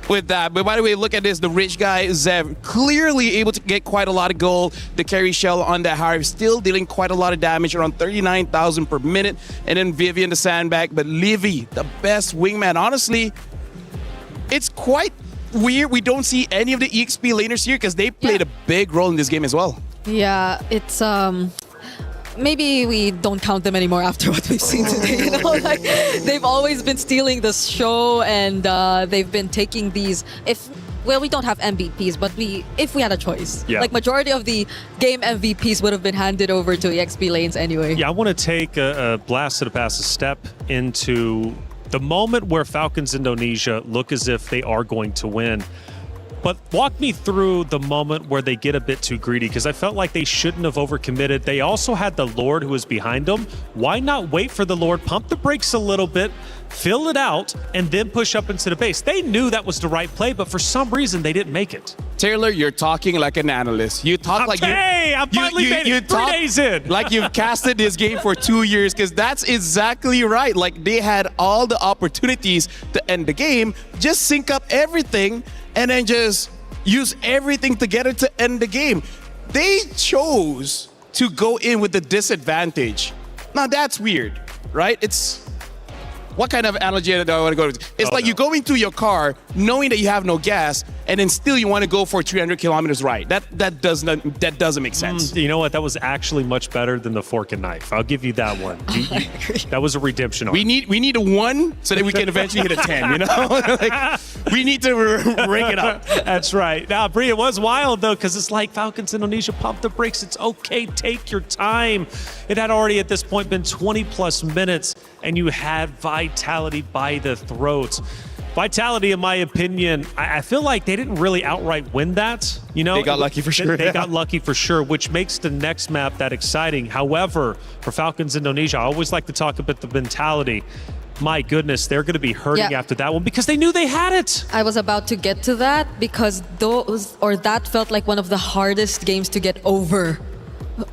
with that. But by the way, look at this. The rich guy, Zev, clearly able to get quite a lot of gold. The carry shell on that Harv still dealing quite a lot of damage, around 39,000 per minute. And then Vivian the sandbag. But Livy, the best wingman. Honestly, it's quite weird. We don't see any of the EXP laners here because they played a big role in this game as well. Yeah, it's maybe we don't count them anymore after what we've seen today. You know, like they've always been stealing the show, and they've been taking these. We don't have MVPs, but if we had a choice, like majority of the game MVPs would have been handed over to EXP lanes anyway. Yeah, I want to take a blast to the past, a step into the moment where Falcons Indonesia look as if they are going to win. But walk me through the moment where they get a bit too greedy, because I felt like they shouldn't have overcommitted. They also had the Lord who was behind them. Why not wait for the Lord, pump the brakes a little bit, fill it out, and then push up into the base? They knew that was the right play, but for some reason they didn't make it. Taylor, you're talking like an analyst. You talk like I'm finally made it 3 days in. Like you've casted this game for 2 years, because that's exactly right. Like they had all the opportunities to end the game, just sync up everything, and then just use everything together to end the game. They chose to go in with the disadvantage. Now that's weird, right? It's what kind of analogy do I want to go to? It's like you go into your car knowing that you have no gas, and then still you want to go for 300 kilometers ride. That doesn't make sense. You know what? That was actually much better than the fork and knife. I'll give you that one. That was a redemption arc. We need a 1 so that we can eventually hit a 10. You know, like, we need to ring it up. That's right. Now, Bree, it was wild though, because it's like Falcons Indonesia, pump the brakes. It's okay. Take your time. It had already at this point been 20 plus minutes, and you had Vitality by the throat. Vitality, in my opinion, I feel like they didn't really outright win that. You know, they got lucky for sure. They got lucky for sure, which makes the next map that exciting. However, for Falcons Indonesia, I always like to talk about the mentality. My goodness, they're going to be hurting after that one because they knew they had it. I was about to get to that because that felt like one of the hardest games to get over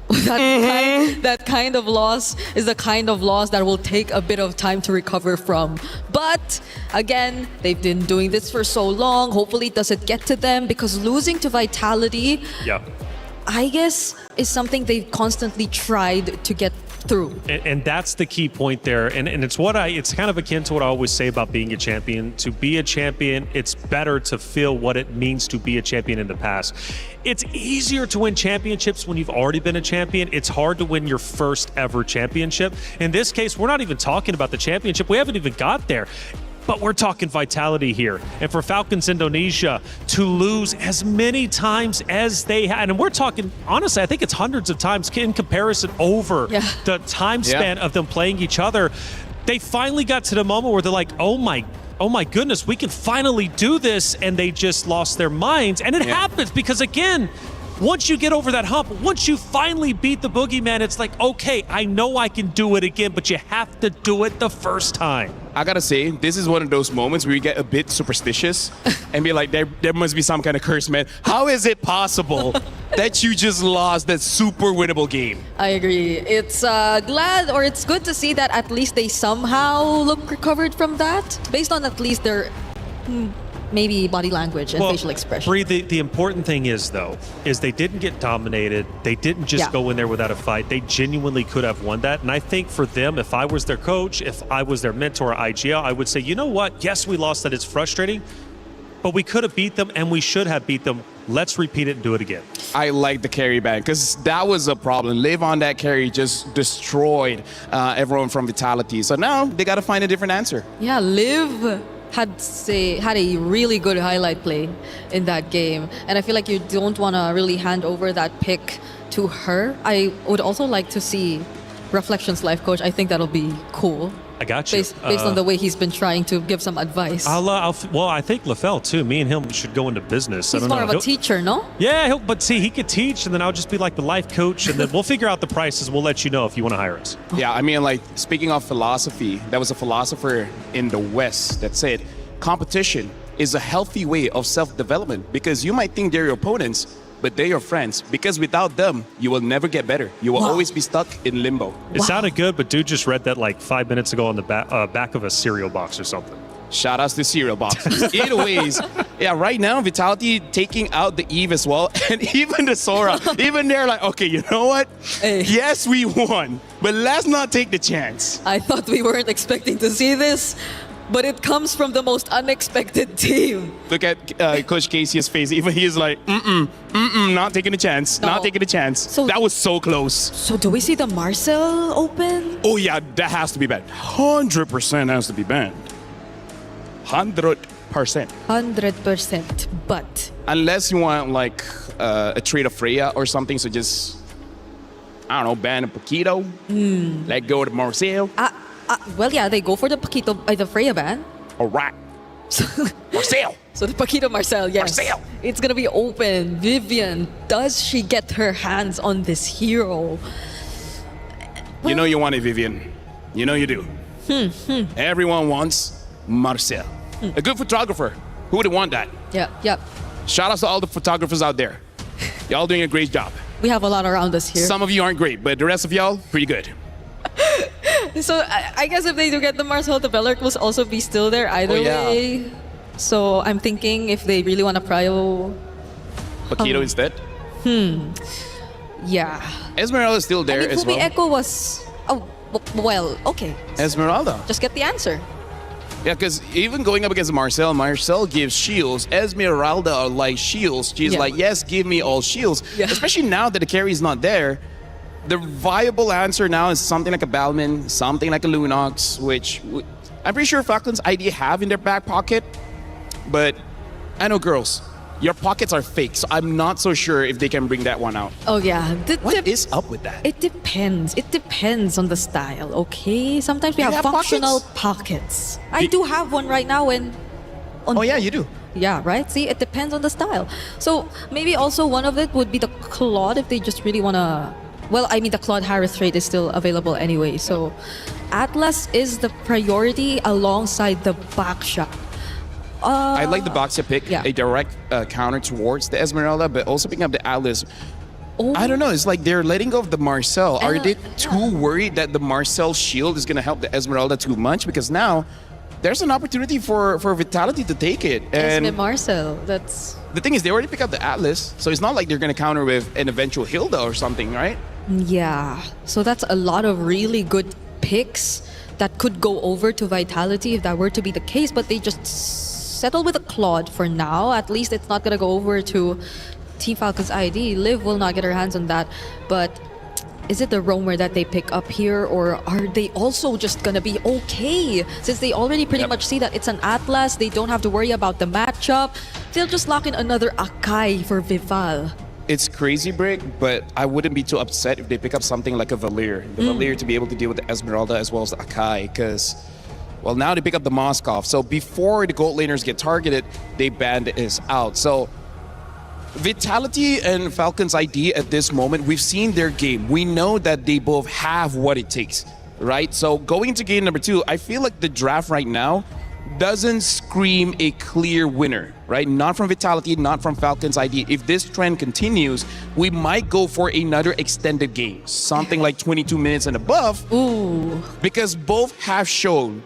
that kind of loss is the kind of loss that will take a bit of time to recover from. But again, they've been doing this for so long. Hopefully it doesn't get to them, because losing to Vitality, I guess, is something they've constantly tried to get through. And that's the key point there. And it's kind of akin to what I always say about being a champion. To be a champion, it's better to feel what it means to be a champion in the past. It's easier to win championships when you've already been a champion. It's hard to win your first ever championship. In this case, we're not even talking about the championship. We haven't even got there. But we're talking Vitality here. And for Falcons Indonesia to lose as many times as they had, and we're talking, honestly, I think it's hundreds of times in comparison over the time span of them playing each other. They finally got to the moment where they're like, oh my goodness, we can finally do this. And they just lost their minds. And it happens because, again, once you get over that hump, once you finally beat the boogeyman, it's like, okay, I know I can do it again, but you have to do it the first time. I gotta say, this is one of those moments where you get a bit superstitious and be like, there must be some kind of curse, man. How is it possible that you just lost that super winnable game? I agree. It's it's good to see that at least they somehow look recovered from that, based on at least their maybe body language and facial expression. Bree, the important thing is, though, is they didn't get dominated. They didn't just go in there without a fight. They genuinely could have won that. And I think for them, if I was their coach, if I was their mentor at IGL, I would say, you know what? Yes, we lost that. It's frustrating, but we could have beat them and we should have beat them. Let's repeat it and do it again. I like the carry ban because that was a problem. Live on that carry just destroyed everyone from Vitality. So now they got to find a different answer. Yeah, Liv had a really good highlight play in that game, and I feel like you don't want to really hand over that pick to her. I would also like to see Reflections life coach. I think that'll be cool. I got you. Based on the way he's been trying to give some advice. Well, I think LaFell too. Me and him should go into business. He's more of a teacher, no? Yeah, but see, he could teach, and then I'll just be like the life coach, and then we'll figure out the prices. We'll let you know if you want to hire us. Yeah, I mean, like, speaking of philosophy, there was a philosopher in the West that said competition is a healthy way of self-development, because you might think they're your opponents, but they're your friends, because without them, you will never get better. You will always be stuck in limbo. It sounded good, but dude just read that like 5 minutes ago on the back of a cereal box or something. Shout outs to cereal boxes. Either ways, right now, Vitality taking out the Eve as well, and even the Sora, even they're like, okay, you know what? Yes, we won, but let's not take the chance. I thought we weren't expecting to see this, but it comes from the most unexpected team. Look at Coach Casey's face. Even he's like, not taking a chance. No. Not taking a chance. So that was so close. So do we see the Marcel open? Oh yeah, that has to be banned. 100% has to be banned. 100%. 100%. But unless you want like a trade of Freya or something, so just, I don't know, ban a Paquito. Let go to Marcel. Well, yeah, they go for the Paquito, the Freya ban. All right. Marcel. So the Paquito Marcel, yes. Marcel. It's gonna be open. Vivian, does she get her hands on this hero? You know you want it, Vivian. You know you do. Everyone wants Marcel. A good photographer. Who would want that? Yep. Shout out to all the photographers out there. Y'all doing a great job. We have a lot around us here. Some of you aren't great, but the rest of y'all, pretty good. So I guess if they do get the Marcel, the Bellark will also be still there either way. So I'm thinking if they really want to prio Paquito instead? Yeah. Esmeralda is still there as well. Echo was... Oh, well, okay. Esmeralda. Just get the answer. Yeah, because even going up against Marcel gives shields. Esmeralda are like shields. She's like, yes, give me all shields. Especially now that the carry is not there. The viable answer now is something like a Balman, something like a Lunox, which I'm pretty sure Falcons ID have in their back pocket. But I know, girls, your pockets are fake, so I'm not so sure if they can bring that one out. Oh, yeah. What is up with that? It depends. It depends on the style, okay? Sometimes we have functional pockets. I do have one right now. Oh, yeah, you do. Yeah, right? See, it depends on the style. So maybe also one of it would be the Claude if they just really want to... Well, I mean, the Claude Harris trade is still available anyway. So Atlas is the priority alongside the Baksha. I like the Baksha pick, a direct counter towards the Esmeralda, but also picking up the Atlas. I don't know. It's like they're letting go of the Marcel. Are they too worried that the Marcel shield is going to help the Esmeralda too much? Because now there's an opportunity for Vitality to take it. And Esme Marcel, that's... the thing is, they already picked up the Atlas, so it's not like they're going to counter with an eventual Hilda or something, right? Yeah, so that's a lot of really good picks that could go over to Vitality if that were to be the case, but they just settle with a Claude for now. At least it's not going to go over to Team Falcon's ID. Liv will not get her hands on that, but is it the roamer that they pick up here, or are they also just gonna be okay? Since they already pretty much see that it's an Atlas, they don't have to worry about the matchup. They'll just lock in another Akai for Vival. It's crazy, Brick, but I wouldn't be too upset if they pick up something like a Valir. The Valir to be able to deal with the Esmeralda as well as the Akai, because, well, now they pick up the Moskov. So before the gold laners get targeted, they banned is out. So Vitality and Falcon's ID at this moment, we've seen their game. We know that they both have what it takes, right? So going into game number 2, I feel like the draft right now doesn't scream a clear winner, right? Not from Vitality, not from Falcon's ID. If this trend continues, we might go for another extended game, something like 22 minutes and above. Ooh. Because both have shown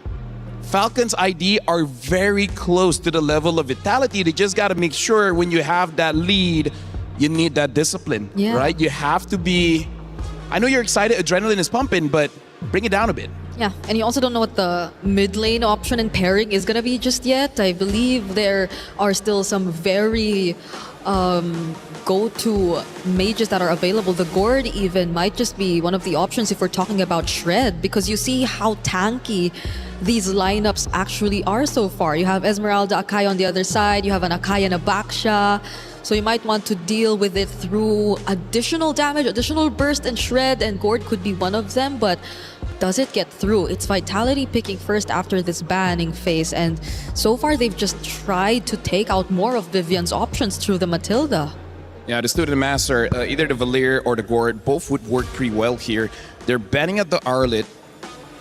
Falcon's ID are very close to the level of Vitality. They just got to make sure when you have that lead, you need that discipline, right? You have to be... I know you're excited, adrenaline is pumping, but bring it down a bit. Yeah, and you also don't know what the mid lane option and pairing is going to be just yet. I believe there are still some very go-to mages that are available. The Gourd even might just be one of the options if we're talking about Shred, because you see how tanky these lineups actually are so far. You have Esmeralda, Akai on the other side, you have an Akai and a Baksha, so you might want to deal with it through additional damage, additional burst and Shred, and Gourd could be one of them, but does it get through? It's Vitality picking first after this banning phase, and so far they've just tried to take out more of Vivian's options through the Matilda. Yeah, the Student Master, either the Valir or the Gourd, both would work pretty well here. They're banning out the Arlet.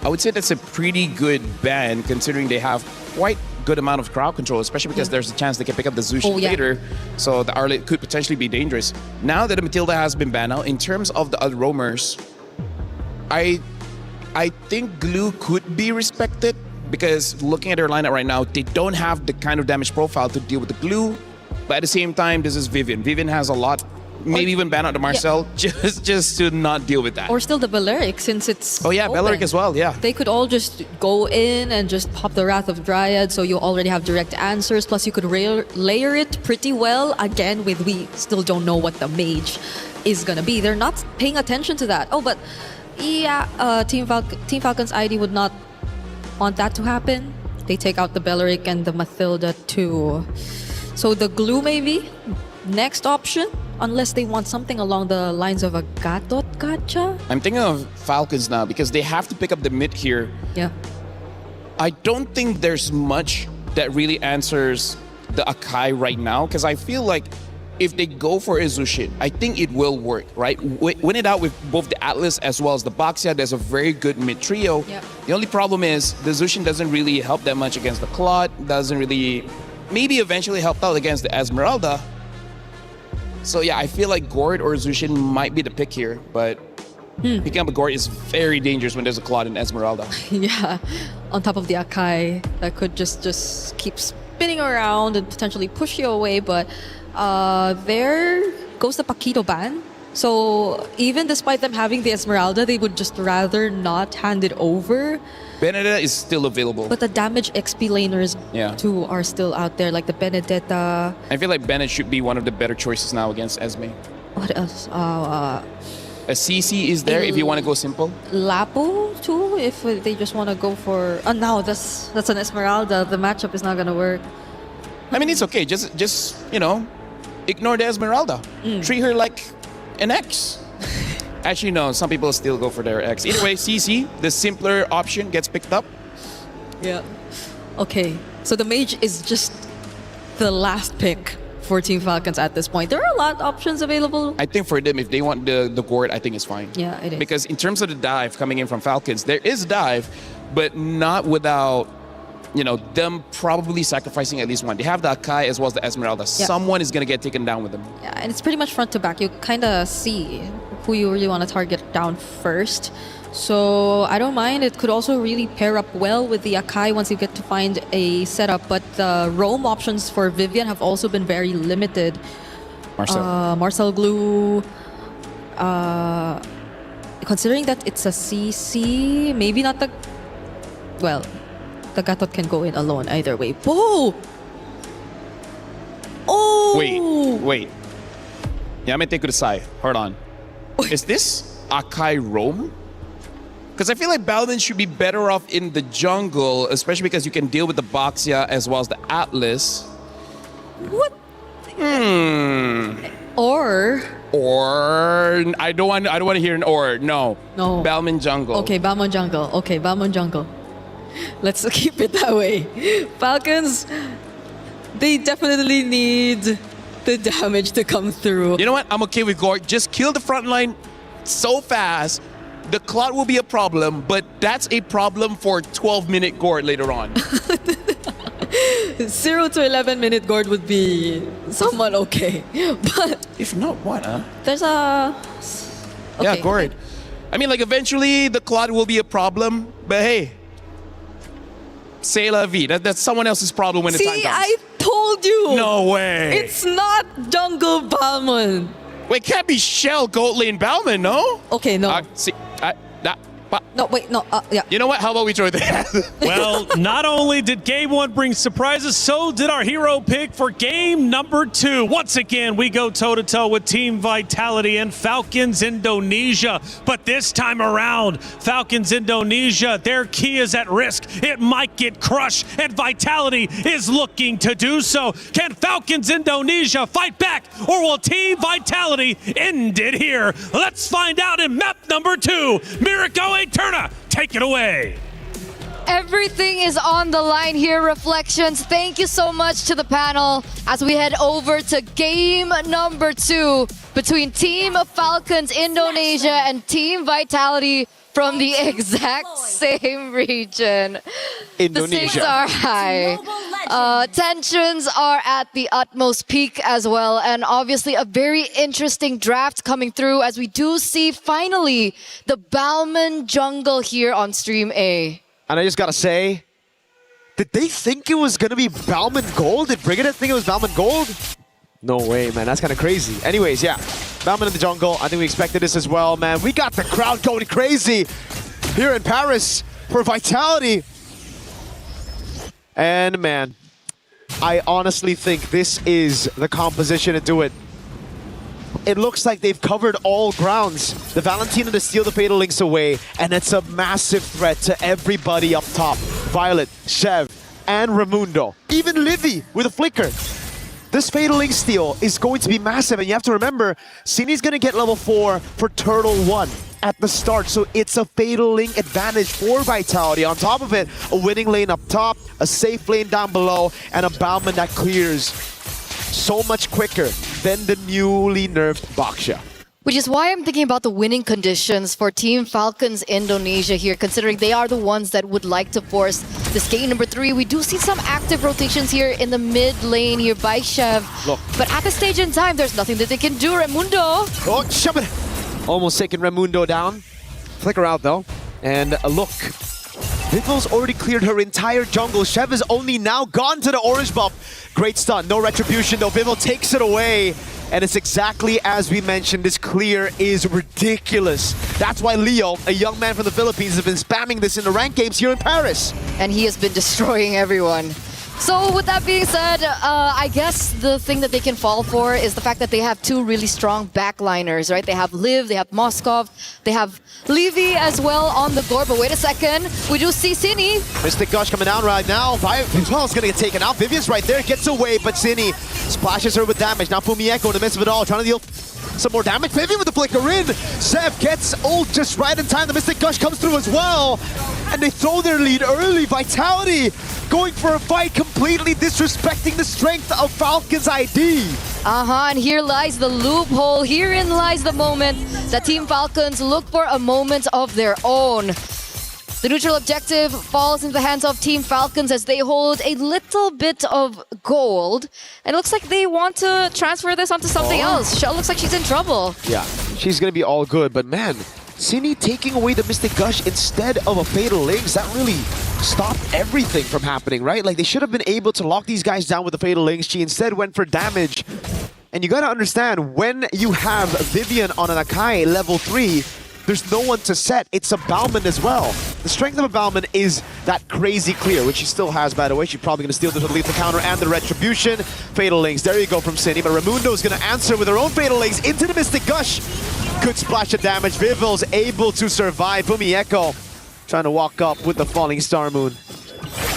I would say that's a pretty good ban considering they have quite good amount of crowd control, especially because there's a chance they can pick up the Zushin later. So the Arlet could potentially be dangerous. Now that the Matilda has been banned out, in terms of the other roamers, I think Glue could be respected because looking at their lineup right now, they don't have the kind of damage profile to deal with the Glue. But at the same time, this is Vivian. Vivian has a lot. Maybe even ban out the Marcel just to not deal with that. Or still the Balearic, since it's open. Balearic as well, yeah. They could all just go in and just pop the Wrath of Dryad, so you already have direct answers. Plus, you could layer it pretty well. Again, we still don't know what the mage is gonna be. They're not paying attention to that. Oh, but yeah, Team Falcon's ID would not want that to happen. They take out the Balearic and the Matilda too. So the Glue maybe next option. Unless they want something along the lines of a Gadot Gacha? I'm thinking of Falcons now because they have to pick up the mid here. Yeah. I don't think there's much that really answers the Akai right now because I feel like if they go for a Zushin, I think it will work, right? Win it out with both the Atlas as well as the Baxia. There's a very good mid trio. Yep. The only problem is the Zushin doesn't really help that much against the Claude, doesn't really, maybe eventually help out against the Esmeralda. So yeah, I feel like Gourd or Zushin might be the pick here, but picking up a Gourd is very dangerous when there's a Claude and Esmeralda. Yeah, on top of the Akai that could just keep spinning around and potentially push you away, but there goes the Paquito ban. So even despite them having the Esmeralda, they would just rather not hand it over. Benedetta is still available. But the damage XP laners too are still out there, like the Benedetta. I feel like Bennett should be one of the better choices now against Esme. What else? A CC is there if you want to go simple. Lapo too, if they just want to go for... Oh no, that's an Esmeralda. The matchup is not going to work. I mean, it's okay. Just you know, ignore the Esmeralda. Treat her like an X. Actually, no. Some people still go for their X. Either way, CC, the simpler option, gets picked up. Yeah. Okay. So the mage is just the last pick for Team Falcons at this point. There are a lot of options available. I think for them, if they want the Gourd, I think it's fine. Yeah, it is. Because in terms of the dive coming in from Falcons, there is dive, but not without them probably sacrificing at least one. They have the Akai as well as the Esmeralda. Yeah. Someone is going to get taken down with them. Yeah, and it's pretty much front to back. You kind of see who you really want to target down first. So I don't mind. It could also really pair up well with the Akai once you get to find a setup. But the roam options for Vivian have also been very limited. Marcel Glue. Considering that it's a CC, maybe not the... Well, the Gatot can go in alone either way. Whoa! Oh! Wait. Yamete Kudasai. Hold on. Is this Akai roam? Because I feel like Balvin should be better off in the jungle, especially because you can deal with the Boxia as well as the Atlas. What? Or I don't want to hear an or. No. Balmain jungle. Okay, Balmain jungle. Okay, Balmain jungle. Let's keep it that way. Falcons, they definitely need the damage to come through. You know what? I'm okay with Gord. Just kill the front line so fast. The cloud will be a problem, but that's a problem for 12-minute Gord later on. 0 to 11-minute Gord would be somewhat okay. But if not, what, huh? There's a... Yeah, Gord. I mean, like, eventually the cloud will be a problem, but hey, c'est la vie. That's someone else's problem when the time comes. See, I told you. No way. It's not jungle Balmain. Wait, can't be Shell, Goat Lane, Balmain, no? Okay, no. No, wait, no, yeah. You know what? How about we throw that? Well, not only did Game 1 bring surprises, so did our hero pick for Game number 2. Once again, we go toe-to-toe with Team Vitality and Falcons Indonesia. But this time around, Falcons Indonesia, their key is at risk. It might get crushed, and Vitality is looking to do so. Can Falcons Indonesia fight back, or will Team Vitality end it here? Let's find out in map number 2. Mirko Eterna, take it away. Everything is on the line here, Reflections. Thank you so much to the panel as we head over to game number 2 between Team Falcons Indonesia and Team Vitality from the exact same region. Indonesia. The stakes are high. Tensions are at the utmost peak as well. And obviously a very interesting draft coming through as we do see finally the Balmain jungle here on Stream A. And I just gotta say, did they think it was gonna be Balmain Gold? Did Brigadier think it was Balmain Gold? No way, man. That's kind of crazy. Anyways, yeah. Balmain in the jungle. I think we expected this as well, man. We got the crowd going crazy here in Paris for Vitality. And, man, I honestly think this is the composition to do it. It looks like they've covered all grounds. The Valentina to steal the Fatal Links away, and it's a massive threat to everybody up top. Violet, Chev, and Raimundo. Even Livy with a flicker. This Fatal Link steal is going to be massive, and you have to remember, Cini's going to get level 4 for Turtle 1 at the start, so it's a Fatal Link advantage for Vitality. On top of it, a winning lane up top, a safe lane down below, and a Balmain that clears so much quicker than the newly nerfed Boxia. Which is why I'm thinking about the winning conditions for Team Falcons Indonesia here, considering they are the ones that would like to force this game number 3. We do see some active rotations here in the mid lane here by Chev. Look. But at this stage in time, there's nothing that they can do. Raimundo. Oh, shove it. Almost taking Raimundo down. Flicker out though. And look. Vivil's already cleared her entire jungle. Chev is only now gone to the orange buff. Great stun. No retribution though. Vivil takes it away. And it's exactly as we mentioned, this clear is ridiculous. That's why Leo, a young man from the Philippines, has been spamming this in the ranked games here in Paris. And he has been destroying everyone. So with that being said, I guess the thing that they can fall for is the fact that they have 2 really strong backliners, right? They have Liv, they have Moskov, they have Levy as well on the board. But wait a second, we do see Cini. Mystic Gush coming down right now. Vival's gonna get taken out. Vivian's right there, gets away, but Cini splashes her with damage. Now Fumieko in the midst of it all, trying to deal some more damage. Vivian with the flicker in. Sev gets ult just right in time. The Mystic Gush comes through as well. And they throw their lead early. Vitality going for a fight, completely disrespecting the strength of Falcon's ID. And here lies the loophole. Herein lies the moment that Team Falcons look for a moment of their own. The neutral objective falls into the hands of Team Falcons as they hold a little bit of gold. And it looks like they want to transfer this onto something else. Shell looks like she's in trouble. Yeah, she's going to be all good, but man, Cindy taking away the Mystic Gush instead of a Fatal Links, that really stopped everything from happening, right? Like, they should have been able to lock these guys down with the Fatal Links. She instead went for damage. And you gotta understand, when you have Vivian on an Akai level 3, there's no one to set. It's a Bauman as well. The strength of a Bauman is that crazy clear, which she still has, by the way. She's probably gonna steal this with the lethal counter and the Retribution. Fatal Links, there you go from Cindy, but Raimundo is gonna answer with her own Fatal Links into the Mystic Gush. Good splash of damage. Vivil's able to survive. Fumi Echo trying to walk up with the Falling Star Moon.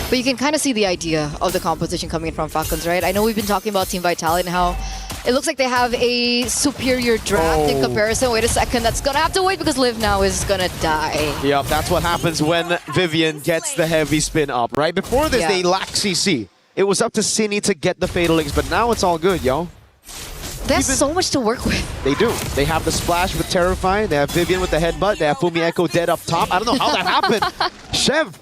But you can kind of see the idea of the composition coming in from Falcons, right? I know we've been talking about Team Vitality and how it looks like they have a superior draft in comparison. Wait a second, that's gonna have to wait because Liv now is gonna die. Yep, that's what happens when Vivian gets the heavy spin up, right? Before this, they lack CC. It was up to Cine to get the Fatal Links, but now it's all good, yo. They have so much to work with. They do. They have the splash with Terrify. They have Vivian with the headbutt. They have Fumi Echo dead up top. I don't know how that happened. Chev,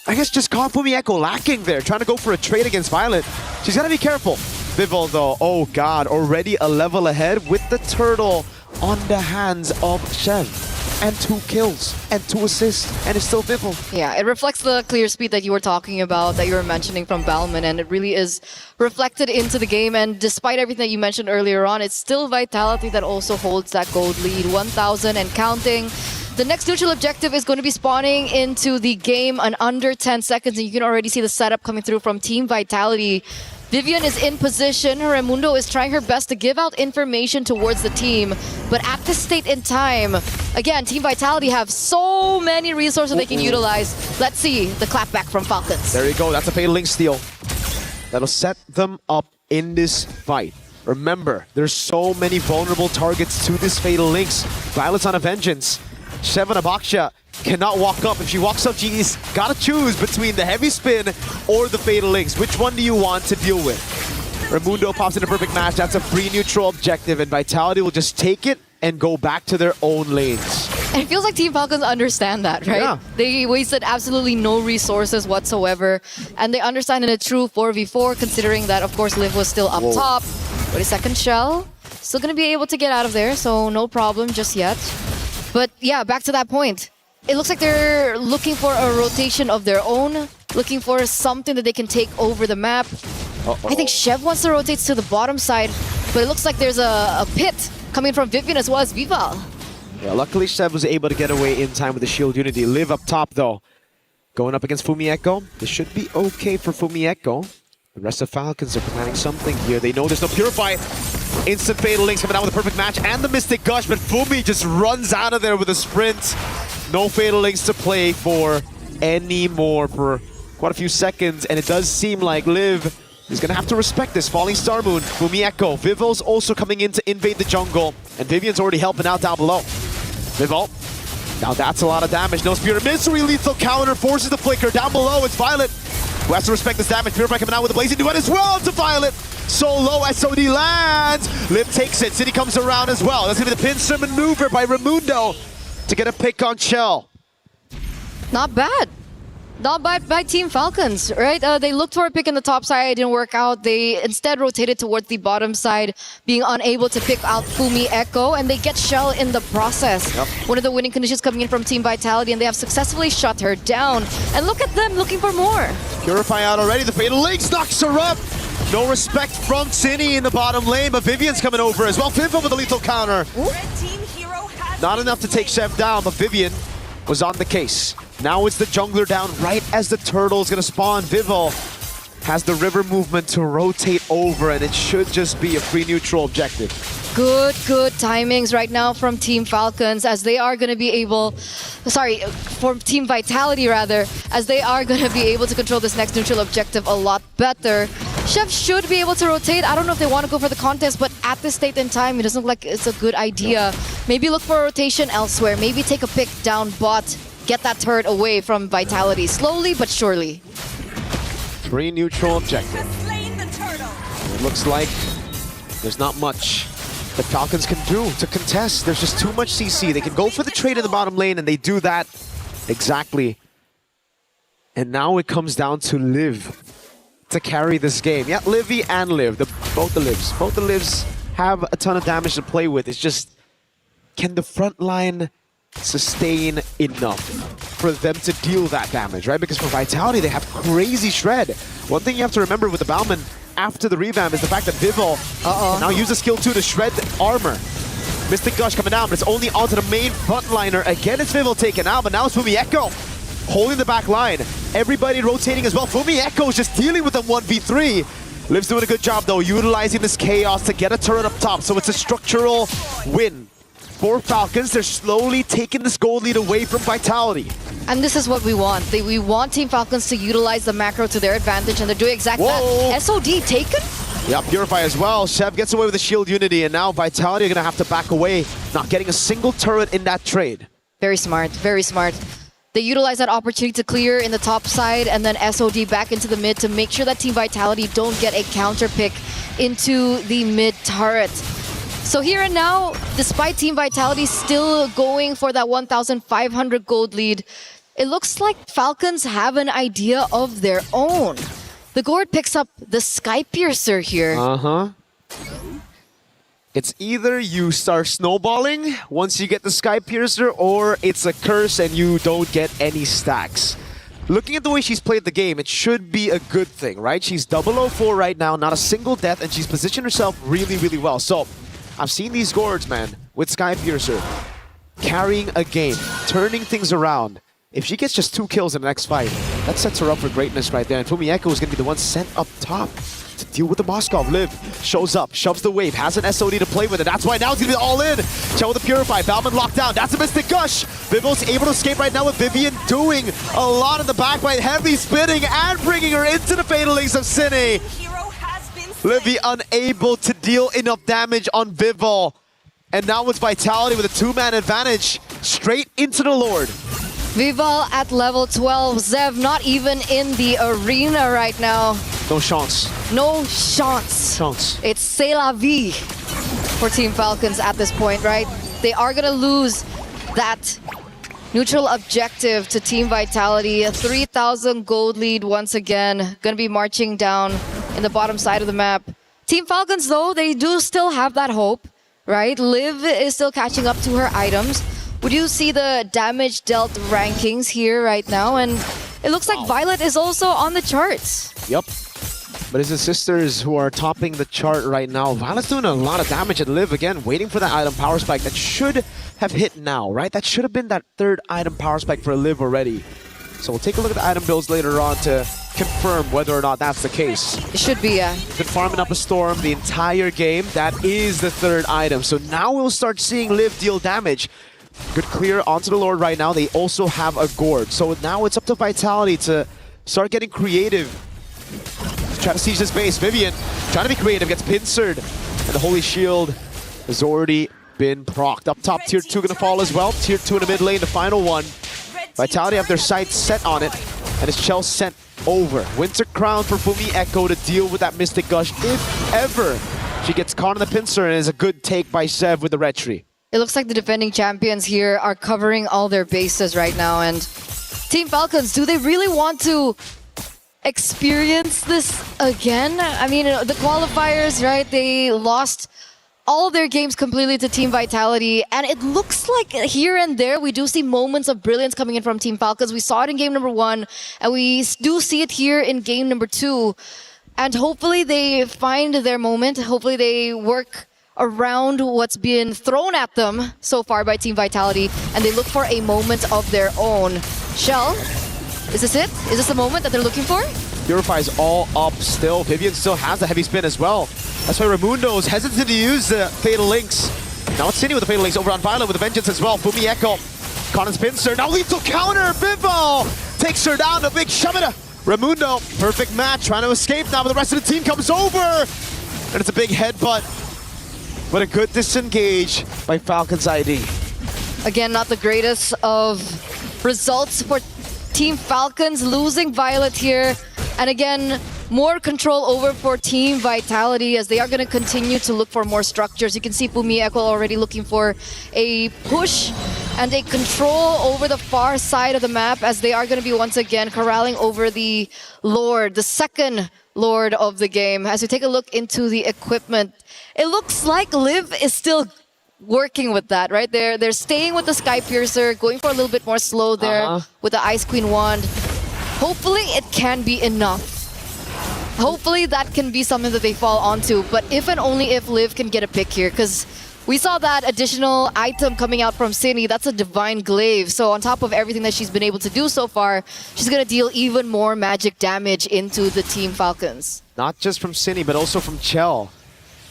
I guess just caught Fumi Echo lacking there, trying to go for a trade against Violet. She's got to be careful. Vivol, though, oh god, already a level ahead with the turtle on the hands of Chev. And 2 kills and 2 assists, and it's still Vivol. Yeah, it reflects the clear speed that you were talking about, that you were mentioning from Bauman, and it really is reflected into the game. And despite everything that you mentioned earlier on, it's still Vitality that also holds that gold lead, 1,000 and counting. The next neutral objective is going to be spawning into the game in under 10 seconds, and you can already see the setup coming through from Team Vitality. Vivian is in position. Raimundo is trying her best to give out information towards the team. But at this state in time, again, Team Vitality have so many resources they can utilize. Let's see the clapback from Falcons. There you go. That's a Fatal Link steal. That'll set them up in this fight. Remember, there's so many vulnerable targets to this Fatal Links. Violet's on a vengeance. Shevan Abaksha cannot walk up. If she walks up, she's got to choose between the heavy spin or the Fatal Links. Which one do you want to deal with? Raimundo pops in a perfect match. That's a free neutral objective, and Vitality will just take it and go back to their own lanes. And it feels like Team Falcons understand that, right? Yeah. They wasted absolutely no resources whatsoever, and they understand in a true 4v4, considering that, of course, Liv was still up top. Wait a second, Shell. Still going to be able to get out of there, so no problem just yet. But yeah, back to that point. It looks like they're looking for a rotation of their own, looking for something that they can take over the map. I think Chev wants to rotate to the bottom side, but it looks like there's a pit coming from Vivian as well as Vival. Yeah, luckily Chev was able to get away in time with the Shield Unity. Liv up top though, going up against Fumi Echo. This should be okay for Fumi Echo. The rest of Falcons are planning something here. They know there's no Purify. Instant Fatal Links coming out with a perfect match and the Mystic Gush, but Fumi just runs out of there with a sprint. No Fatal Links to play for anymore for quite a few seconds, and it does seem like Liv is going to have to respect this. Falling Star Moon, Fumi Echo. Vivol's also coming in to invade the jungle, and Vivian's already helping out down below. Vivol, now that's a lot of damage. No Spirit Misery, lethal counter, forces the flicker. Down below, it's Violet, who has to respect this damage. Purify coming out with a Blazing Duet as well to Violet. So low, SOD lands. Liv takes it. City comes around as well. That's going to be the pincer maneuver by Raimundo to get a pick on Shell. Not bad. Not bad by Team Falcons, right? They looked for a pick in the top side, it didn't work out. They instead rotated towards the bottom side, being unable to pick out Fumi Echo, and they get Shell in the process. One of the winning conditions coming in from Team Vitality, and they have successfully shut her down. And look at them looking for more. Purify out already. The Fatal Links knocks her up. No respect from Cine in the bottom lane, but Vivian's coming over as well. Vivian with a lethal counter. Not enough to take Chev down, but Vivian was on the case. Now it's the jungler down right as the turtle's gonna spawn. Vivol has the river movement to rotate over, and it should just be a free neutral objective. Good timings right now from Team Falcons, as they are going to be able, for Team Vitality rather, as they are going to be able to control this next neutral objective a lot better. Chef should be able to rotate. I don't know if they want to go for the contest, but at this state in time, it doesn't look like it's a good idea. Maybe look for a rotation elsewhere. Maybe take a pick down bot. Get that turret away from Vitality. Slowly but surely. Free neutral objective. It looks like there's not much the Falcons can do to contest. There's just too much CC. They can go for the trade in the bottom lane, and they do that. Exactly. And now it comes down to Liv to carry this game. Yeah, Livy and Liv, both the Livs. Both the Livs have a ton of damage to play with. It's just, can the front line sustain enough for them to deal that damage, right? Because for Vitality, they have crazy shred. One thing you have to remember with the Bauman after the revamp is the fact that Vival now uses skill 2 to shred armor. Mystic Gush coming down, but it's only onto the main frontliner. Again, it's Vival taken out, but now it's Fumi Echo holding the back line. Everybody rotating as well. Fumi Echo is just dealing with them 1v3. Liv's doing a good job though, utilizing this chaos to get a turret up top. So it's a structural win for Falcons. They're slowly taking this gold lead away from Vitality. And this is what we want. We want Team Falcons to utilize the macro to their advantage, and they're doing exactly that. SOD taken? Yeah, Purify as well. Shev gets away with the shield unity, and now Vitality are going to have to back away, not getting a single turret in that trade. Very smart, very smart. They utilize that opportunity to clear in the top side, and then SOD back into the mid to make sure that Team Vitality don't get a counter pick into the mid turret. So here and now, despite Team Vitality still going for that 1,500 gold lead, it looks like Falcons have an idea of their own. The Gord picks up the Sky Piercer here. It's either you start snowballing once you get the Sky Piercer, or it's a curse and you don't get any stacks. Looking at the way she's played the game, it should be a good thing, right? She's 004 right now, not a single death, and she's positioned herself really, really well. So, I've seen these Gords, man, with Sky Piercer, carrying a game, turning things around. If she gets just 2 kills in the next fight, that sets her up for greatness right there. And Fumi Echo is going to be the one sent up top to deal with the Moskov. Liv shows up, shoves the wave, has an SOD to play with it. That's why now it's going to be all in. Chell with the Purify, Bauman locked down. That's a Mystic Gush. Vival's able to escape right now with Vivian doing a lot in the backfight. Heavy spinning and bringing her into the Fatal Links of Cine. Livy unable to deal enough damage on Vival. And now with Vitality with a 2-man advantage, straight into the Lord. Vival at level 12. Zev not even in the arena right now. No chance. No chance. It's c'est la vie for Team Falcons at this point, right? They are going to lose that neutral objective to Team Vitality. A 3,000 gold lead once again. Going to be marching down in the bottom side of the map. Team Falcons, though, they do still have that hope, right? Liv is still catching up to her items. We do see the damage dealt rankings here right now, and it looks like Violet is also on the charts. Yep. But it's the sisters who are topping the chart right now. Violet's doing a lot of damage at Liv again, waiting for that item power spike that should have hit now, right? That should have been that 3rd item power spike for Liv already. So we'll take a look at the item builds later on to confirm whether or not that's the case. It should be, yeah. Been farming up a storm the entire game. That is the 3rd item. So now we'll start seeing Liv deal damage. Good clear onto the Lord right now. They also have a Gord. So now it's up to Vitality to start getting creative. Try to siege this base. Vivian trying to be creative, gets pincered. And the Holy Shield has already been procced. Up top, Tier 2 gonna fall as well. Tier 2 in the mid lane, the final one. Vitality have their sights set on it. And it's Chell sent over. Winter Crown for Fumi Echo to deal with that Mystic Gush if ever she gets caught in the pincer, and is a good take by Sev with the Retry. It looks like the defending champions here are covering all their bases right now. And Team Falcons, do they really want to experience this again? I mean, the qualifiers, right? They lost all their games completely to Team Vitality. And it looks like here and there, we do see moments of brilliance coming in from Team Falcons. We saw it in game number 1, and we do see it here in game number 2. And hopefully they find their moment. Hopefully they work around what's been thrown at them so far by Team Vitality, and they look for a moment of their own. Shell, is this it? Is this the moment that they're looking for? Purify's all up still. Vivian still has a heavy spin as well. That's why Raimundo is hesitant to use the Fatal Links. Now it's Cine with the Fatal Links over on Violet with the Vengeance as well. Fumi Echo, Conan's pincer, now lethal counter. Vival takes her down, a big shove it. Raimundo, perfect match, trying to escape now, but the rest of the team comes over. And it's a big headbutt. But a good disengage by Falcons ID. Again, not the greatest of results for Team Falcons, losing Violet here. And again, more control over for Team Vitality as they are going to continue to look for more structures. You can see Fumieko already looking for a push and a control over the far side of the map as they are going to be once again corralling over the Lord, the second Lord of the game. As we take a look into the equipment, it looks like Liv is still working with that, right? They're staying with the Sky Piercer, going for a little bit more slow there with the Ice Queen wand. Hopefully it can be enough. Hopefully that can be something that they fall onto, but if and only if Liv can get a pick here, because we saw that additional item coming out from Cini. That's a Divine Glaive. So on top of everything that she's been able to do so far, she's going to deal even more magic damage into the Team Falcons. Not just from Cini, but also from Chell.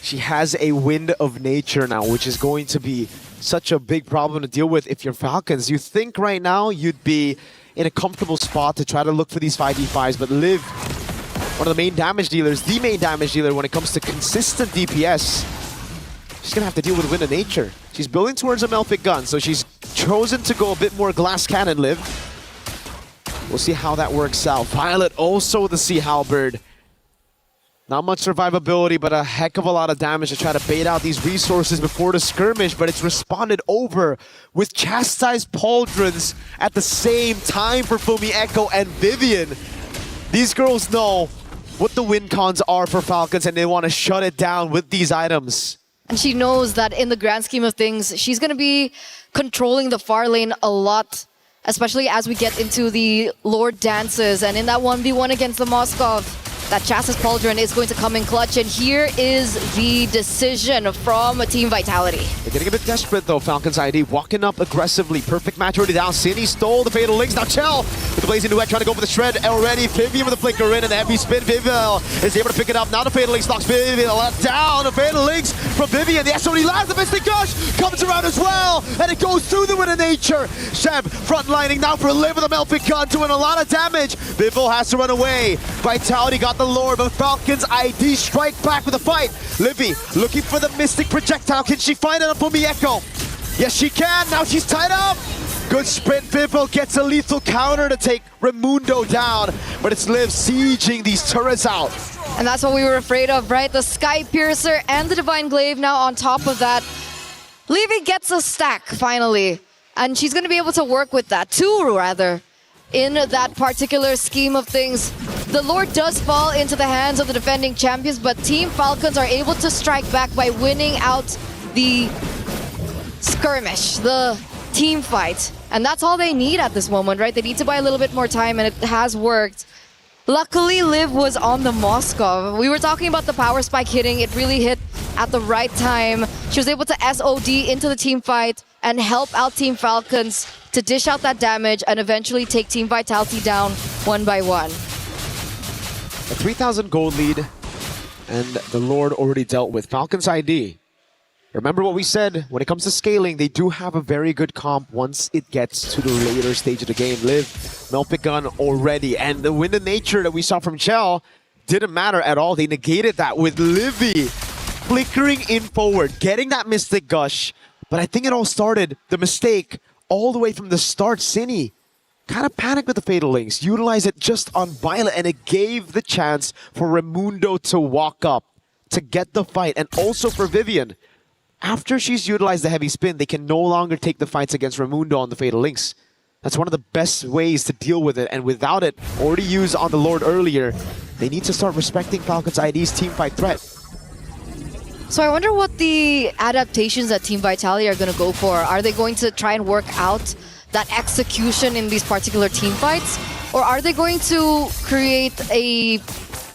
She has a Wind of Nature now, which is going to be such a big problem to deal with if you're Falcons. You think right now you'd be in a comfortable spot to try to look for these 5v5s, but Liv, one of the main damage dealers, the main damage dealer when it comes to consistent DPS, she's gonna have to deal with Wind of Nature. She's building towards a Melfic gun, so she's chosen to go a bit more glass cannon, Liv. We'll see how that works out. Violet also with the Sea Halberd. Not much survivability, but a heck of a lot of damage to try to bait out these resources before the skirmish, but it's responded over with Chastised Pauldrons at the same time for Fumieko and Vivian. These girls know what the win cons are for Falcons, and they want to shut it down with these items. And she knows that in the grand scheme of things, she's going to be controlling the far lane a lot, especially as we get into the Lord dances. And in that 1v1 against the Moskov, that Chassis Pauldron is going to come in clutch, and here is the decision from Team Vitality. They're getting a bit desperate though, Falcons ID, walking up aggressively. Perfect match already down. Cini stole the Fatal Links. Now Chell with the Blazing Duet trying to go for the shred already. Vivian with the flicker in and the heavy spin. Vivian is able to pick it up. Now the Fatal Links knocks Vivian let down. The Fatal Links from Vivian. The SOD lands. The Mystic Gush comes around as well, and it goes through the Wind of Nature. Sheb frontlining now for Liv with a Melfic gun, doing a lot of damage. Vivo has to run away. Vitality got the Lord, but Falcons ID strike back with a fight. Livy looking for the Mystic Projectile. Can she find it on Fumieko? Yes, she can. Now she's tied up. Good sprint. Vivo gets a lethal counter to take Raimundo down, but it's Liv sieging these turrets out. And that's what we were afraid of, right? The Sky Piercer and the Divine Glaive now on top of that. Livy gets a stack finally, and she's going to be able to work with that. Two, rather, in that particular scheme of things. The Lord does fall into the hands of the defending champions, but Team Falcons are able to strike back by winning out the skirmish, the team fight. And that's all they need at this moment, right? They need to buy a little bit more time, and it has worked. Luckily, Liv was on the Moskov. We were talking about the power spike hitting. It really hit at the right time. She was able to SOD into the team fight and help out Team Falcons to dish out that damage and eventually take Team Vitality down one by one. A 3,000 gold lead, and the Lord already dealt with. Falcons ID. Remember what we said, when it comes to scaling, they do have a very good comp once it gets to the later stage of the game. Liv, Melfic gun already, and the Wind of Nature that we saw from Chell didn't matter at all. They negated that with Livy flickering in forward, getting that Mystic Gush. But I think it all started, the mistake, all the way from the start. Cini kind of panicked with the Fatal Links, utilized it just on Violet, and it gave the chance for Raimundo to walk up, to get the fight, and also for Vivian. After she's utilized the heavy spin, they can no longer take the fights against Raimundo on the Fatal Links. That's one of the best ways to deal with it, and without it, already used on the Lord earlier, they need to start respecting Falcons ID's teamfight threat. So I wonder what the adaptations that Team Vitality are going to go for. Are they going to try and work out that execution in these particular team fights? Or are they going to create a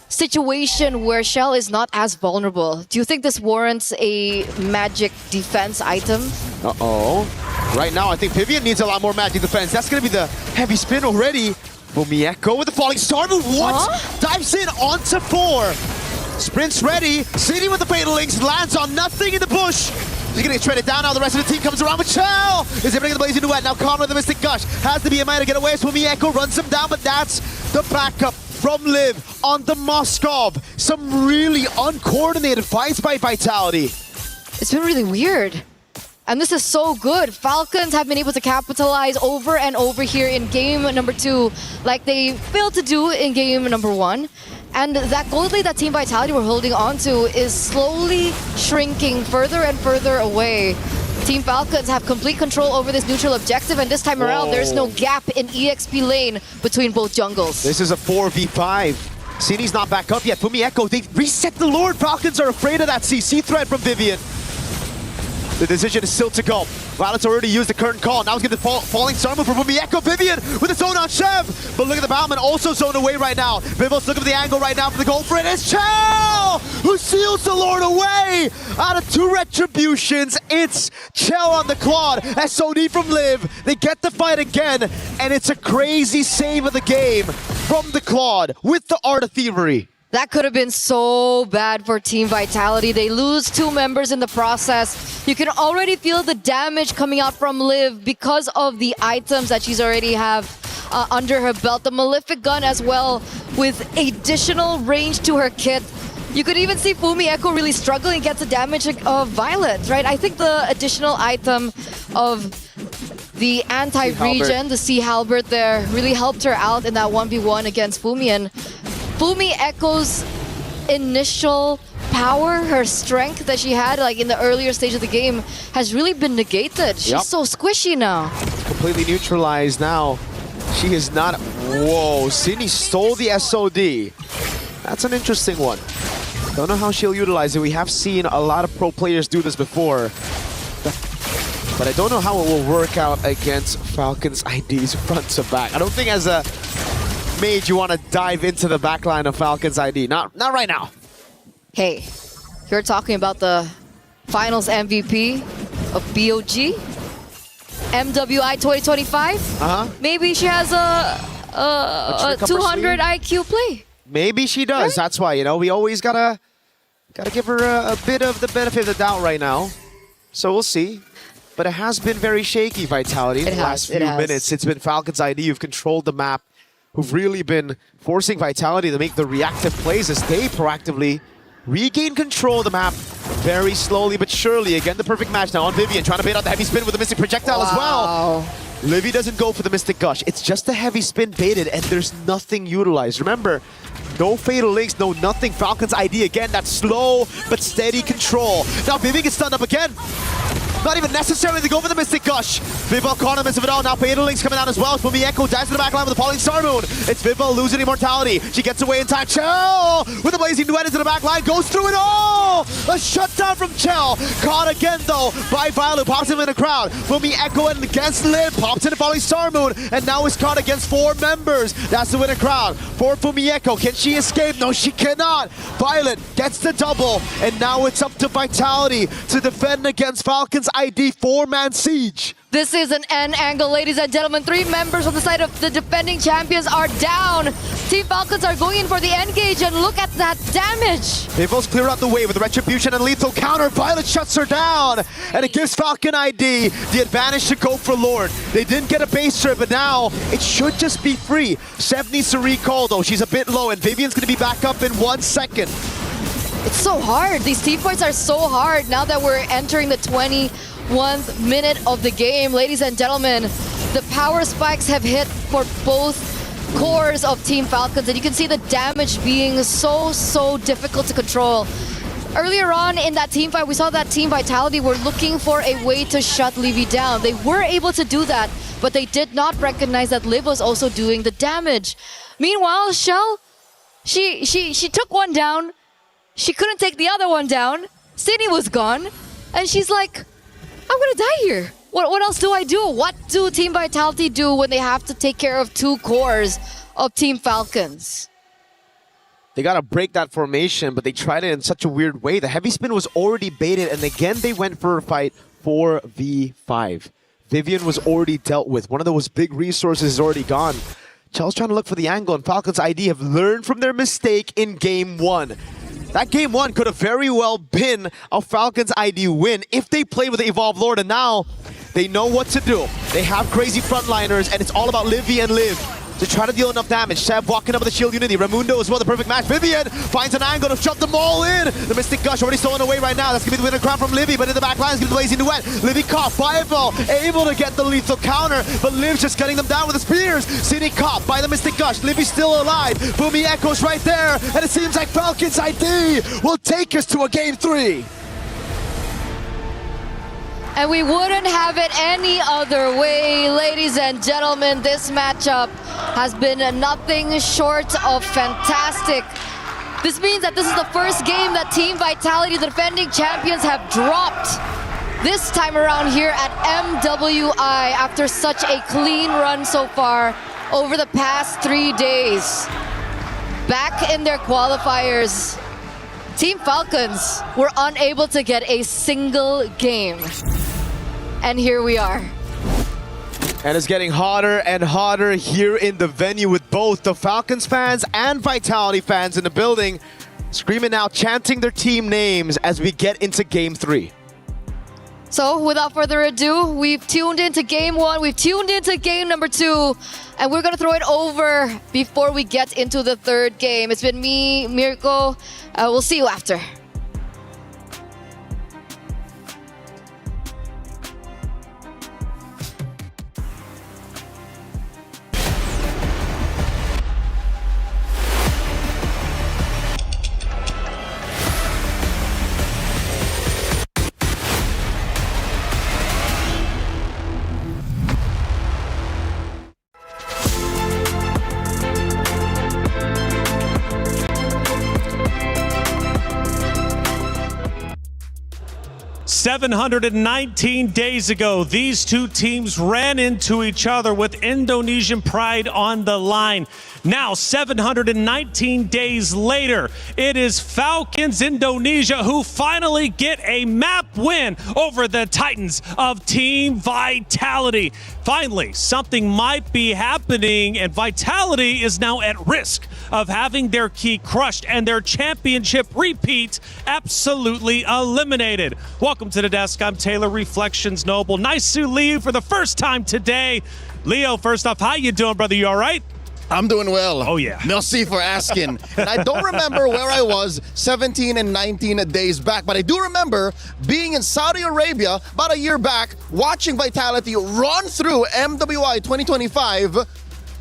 situation where Shell is not as vulnerable? Do you think this warrants a magic defense item? Uh-oh. Right now, I think Vivian needs a lot more magic defense. That's going to be the heavy spin already. Fumieko with the falling star move. What? Dives in onto 4. Sprints ready. Cini with the Fatal Links lands on nothing in the bush. He's gonna get shredded down now. The rest of the team comes around with Chell. Is able to get the Blazing Duet. Now Connor with the Mystic Gush has the BMI to get away. Fumieko runs him down, but that's the backup from Liv on the Moskov. Some really uncoordinated fights by Vitality. It's been really weird. And this is so good. Falcons have been able to capitalize over and over here in game number 2, like they failed to do in game number 1. And that gold lead that Team Vitality were holding on to is slowly shrinking further and further away. Team Falcons have complete control over this neutral objective, and this time around, there's no gap in EXP lane between both jungles. This is a 4v5. Sini's not back up yet. Fumi Echo, they reset the Lord. Falcons are afraid of that CC threat from Vivian. The decision is still to go. Violet's already used the current call. Now he's going to falling star move for Fumi Echo. Vivian with a zone on Chev. But look at the Battleman also zoned away right now. Vivos looking for the angle right now for the goal for it. It's Chell who seals the Lord away. Out of 2 retributions, it's Chell on the Claude. SOD from Liv. They get the fight again. And it's a crazy save of the game from the Claude with the Art of Thievery. That could have been so bad for Team Vitality. They lose 2 members in the process. You can already feel the damage coming out from Liv because of the items that she's already have under her belt. The Malefic Gun as well with additional range to her kit. You could even see Fumi Echo really struggling against the damage of Violet, right? I think the additional item of the anti-regen, the Sea Halberd there, really helped her out in that 1v1 against Fumi. And Fumi Echo's initial power, her strength that she had like in the earlier stage of the game has really been negated. She's so squishy now. Completely neutralized now. She is not... Whoa, Sini stole the SOD. That's an interesting one. Don't know how she'll utilize it. We have seen a lot of pro players do this before. But I don't know how it will work out against Falcons IDs front to back. I don't think as a mage you want to dive into the backline of Falcons ID. Not right now. Hey, you're talking about the finals MVP of BOG? MWI 2025? Maybe she has a 200 IQ play. Maybe she does. Right? That's why, you know, we always gotta give her a bit of the benefit of the doubt right now. So we'll see. But it has been very shaky, Vitality, in the last few minutes. It's been Falcons ID who've controlled the map, who've really been forcing Vitality to make the reactive plays as they proactively regain control of the map very slowly but surely. Again, the perfect match now on Vivian, trying to bait out the heavy spin with the Mystic Projectile as well. Livy doesn't go for the Mystic Gush. It's just the heavy spin baited and there's nothing utilized. Remember, no Fatal Links, no nothing. Falcons ID again, that slow but steady control. Now Vivian gets stunned up again. Not even necessary to go for the Mystic Gush. Vival caught him of it all. Now Fatal Link's coming out as well. Fumi Echo dives to the back line with the Falling Star Moon. It's Vival losing immortality. She gets away in time. Chell with the Blazing Duet into the back line. Goes through it all. A shutdown from Chell. Caught again though by Violet. Pops him in the crowd. Fumi Echo and against Liv. Pops in the Falling Star Moon. And now is caught against 4 members. That's the winner crowd for Fumi Echo. Can she escape? No, she cannot. Violet gets the double. And now it's up to Vitality to defend against Falcons ID 4-man siege. This is an N angle, ladies and gentlemen. 3 members on the side of the defending champions are down. Team Falcons are going in for the engage, and look at that damage. They both clear out the way with Retribution and lethal counter. Violet shuts her down, and it gives Falcon ID the advantage to go for Lord. They didn't get a base trip, but now it should just be free. Sev needs to recall though. She's a bit low, and Vivian's going to be back up in 1 second. It's so hard. These team fights are so hard now that we're entering the 21st minute of the game. Ladies and gentlemen, the power spikes have hit for both cores of Team Falcons, and you can see the damage being so difficult to control. Earlier on in that team fight, we saw that Team Vitality were looking for a way to shut Livy down. They were able to do that, but they did not recognize that Liv was also doing the damage. Meanwhile, Shell, she took one down. She couldn't take the other one down. Sydney was gone. And she's like, I'm gonna die here. What else do I do? What do Team Vitality do when they have to take care of 2 cores of Team Falcons? They gotta break that formation, but they tried it in such a weird way. The heavy spin was already baited, and again they went for a fight 4v5. Vivian was already dealt with. One of those big resources is already gone. Chell's trying to look for the angle, and Falcons ID have learned from their mistake in Game 1. That Game 1 could have very well been a Falcons ID win if they played with the Evolved Lord, and now they know what to do. They have crazy frontliners, and it's all about Livy and Liv. to try to deal enough damage. Seb walking up with the shield unity. Raimundo as well, the perfect match. Vivian finds an angle to shove them all in. The Mystic Gush already stolen away right now. That's going to be the winner crown from Livy, but in the back line is going to be Blazing Duet. Livy caught, Fireball, able to get the lethal counter, but Liv's just cutting them down with the spears. City caught by the Mystic Gush. Livy still alive. Boomy Echoes right there, and it seems like Falcons ID will take us to a game 3. And we wouldn't have it any other way, ladies and gentlemen. This matchup has been nothing short of fantastic. This means that this is the first game that Team Vitality, the defending champions, have dropped this time around here at MWI after such a clean run so far over the past 3 days. Back in their qualifiers, Team Falcons were unable to get a single game. And here we are. And it's getting hotter and hotter here in the venue with both the Falcons fans and Vitality fans in the building, screaming out, chanting their team names as we get into game 3. So without further ado, we've tuned into game 1, we've tuned into game number 2, and we're gonna throw it over before we get into the third game. It's been me, Mirko. We'll see you after. $719 days ago, these two teams ran into each other with Indonesian pride on the line. Now, 719 days later, it is Falcons Indonesia who finally get a map win over the Titans of Team Vitality. Finally, something might be happening, and Vitality is now at risk of having their key crushed and their championship repeat absolutely eliminated. Welcome to the desk. I'm Taylor Reflections Noble. Nice to Leo for the first time today. Leo, first off, how you doing, brother? You all right? I'm doing well. Oh, yeah. Merci for asking. And I don't remember where I was 17 and 19 days back, but I do remember being in Saudi Arabia about a year back, watching Vitality run through MWI 2025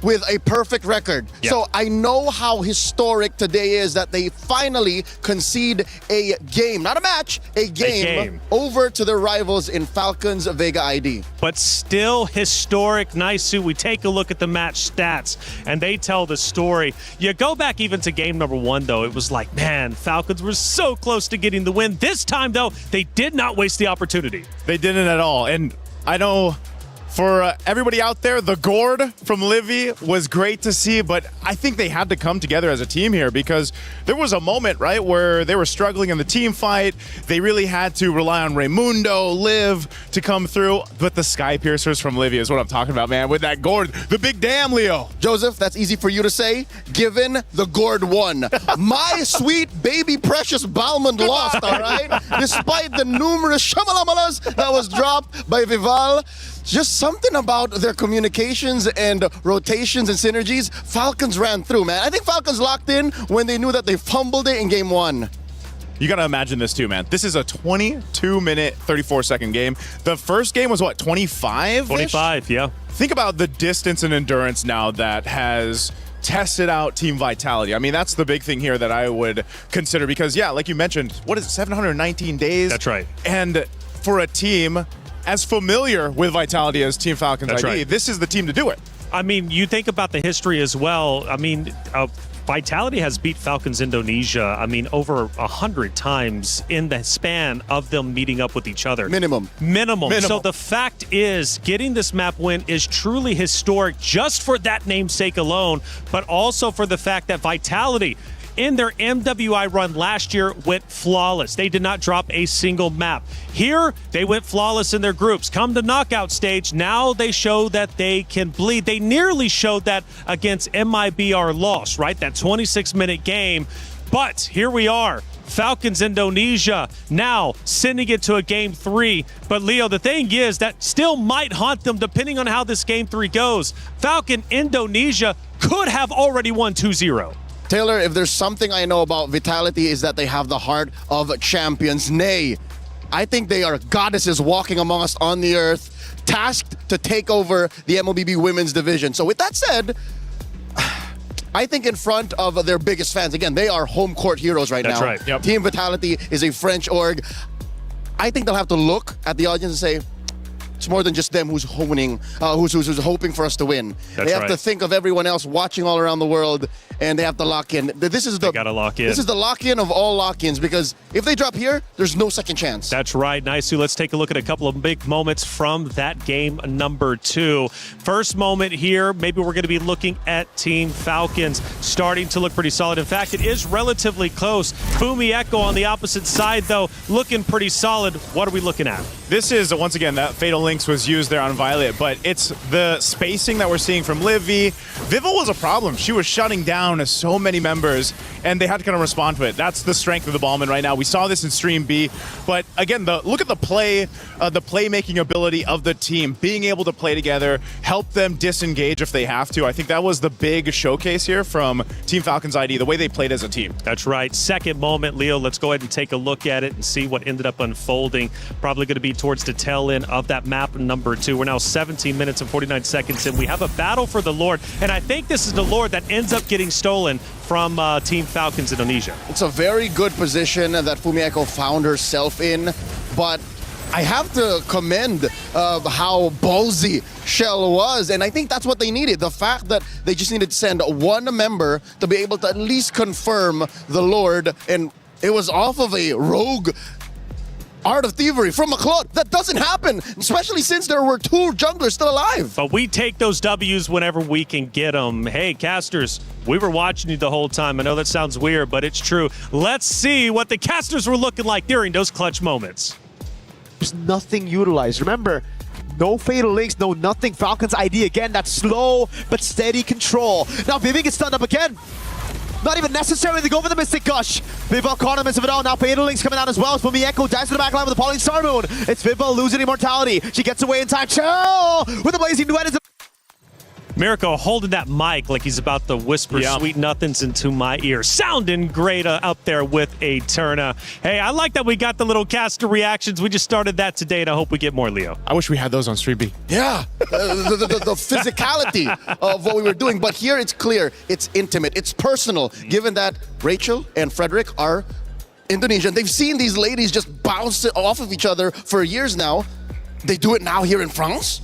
with a perfect record. Yep. So I know how historic today is that they finally concede a game, not a match, a game over to their rivals in Falcons Vega ID. But still historic. Naisu, we take a look at the match stats and they tell the story. You go back even to game number 1 though, it was like, man, Falcons were so close to getting the win. This time though, they did not waste the opportunity. They didn't at all. And I know for everybody out there, the gourd from Livy was great to see, but I think they had to come together as a team here because there was a moment, right, where they were struggling in the team fight. They really had to rely on Raimundo, Liv to come through, but the Sky Piercers from Livy is what I'm talking about, man, with that gourd. The big damn, Leo. Joseph, that's easy for you to say, given the gourd won. My sweet baby precious Balmond lost, all right? Despite the numerous shamalamalas that was dropped by Vival, just something about their communications and rotations and synergies, Falcons ran through, man. I think Falcons locked in when they knew that they fumbled it in game 1. You got to imagine this too, man. This is a 22-minute, 34-second game. The first game was what, 25? 25, yeah. Think about the distance and endurance now that has tested out Team Vitality. I mean, that's the big thing here that I would consider because, yeah, like you mentioned, what is it, 719 days? That's right. And for a team as familiar with Vitality as Team Falcons ID, right. This is the team to do it. I mean, you think about the history as well. I mean, Vitality has beat Falcons Indonesia, I mean, over 100 times in the span of them meeting up with each other. Minimum. So the fact is, getting this map win is truly historic just for that namesake alone, but also for the fact that Vitality, in their MWI run last year, went flawless. They did not drop a single map. Here, they went flawless in their groups. Come to knockout stage, now they show that they can bleed. They nearly showed that against MIBR loss, right? That 26-minute game. But here we are. Falcons Indonesia now sending it to a game 3. But Leo, the thing is that still might haunt them depending on how this game 3 goes. Falcon Indonesia could have already won 2-0. Taylor, if there's something I know about Vitality is that they have the heart of champions. Nay, I think they are goddesses walking among us on the earth, tasked to take over the MLBB women's division. So with that said, I think in front of their biggest fans, again, they are home court heroes right now. That's right. Yep. Team Vitality is a French org. I think they'll have to look at the audience and say, it's more than just them who's hoping for us to win. They have to think of everyone else watching all around the world, and they have to lock in. This is the lock-in of all lock-ins, because if they drop here, there's no second chance. That's right. Nice. Let's take a look at a couple of big moments from that game number 2. First moment here, maybe we're going to be looking at Team Falcons starting to look pretty solid. In fact, it is relatively close. Fumi Echo on the opposite side, though, looking pretty solid. What are we looking at? This is, once again, that Fatal Links was used there on Violet, but it's the spacing that we're seeing from Livy. Viva was a problem. She was shutting down so many members, and they had to kind of respond to it. That's the strength of the Ballman right now. We saw this in Stream B, but again, look at the playmaking ability of the team, being able to play together, help them disengage if they have to. I think that was the big showcase here from Team Falcons ID, the way they played as a team. That's right. Second moment, Leo, let's go ahead and take a look at it and see what ended up unfolding. Probably going to be towards the tail end of that map number 2. We're now 17 minutes and 49 seconds in. We have a battle for the Lord, and I think this is the Lord that ends up getting stolen from Team Falcons Indonesia. It's a very good position that Fumi Echo found herself in, but I have to commend how ballsy Shell was, and I think that's what they needed. The fact that they just needed to send one member to be able to at least confirm the Lord, and it was off of a rogue Art of Thievery from McCloud. That doesn't happen, especially since there were 2 junglers still alive. But we take those W's whenever we can get them. Hey, casters, we were watching you the whole time. I know that sounds weird, but it's true. Let's see what the casters were looking like during those clutch moments. There's nothing utilized. Remember, no Fatal Links, no nothing. Falcons ID again, that slow but steady control. Now Vivi gets stunned up again. Not even necessary to go for the Mystic Gush. Viva caught him of it all. Now Fatal Links coming out as well. Fumi Echo dives to the back line with the Pauline Star Moon. It's Viva losing immortality. She gets away in time. Chill with the Blazing Duet. Mirko holding that mic like he's about to whisper sweet nothings into my ear. Sounding great out there with a Eterna. Hey, I like that we got the little caster reactions. We just started that today, and I hope we get more, Leo. I wish we had those on Stream B. Yeah, the physicality of what we were doing. But here it's clear, it's intimate, it's personal, given that Rachel and Frederick are Indonesian. They've seen these ladies just bounce off of each other for years now. They do it now here in France.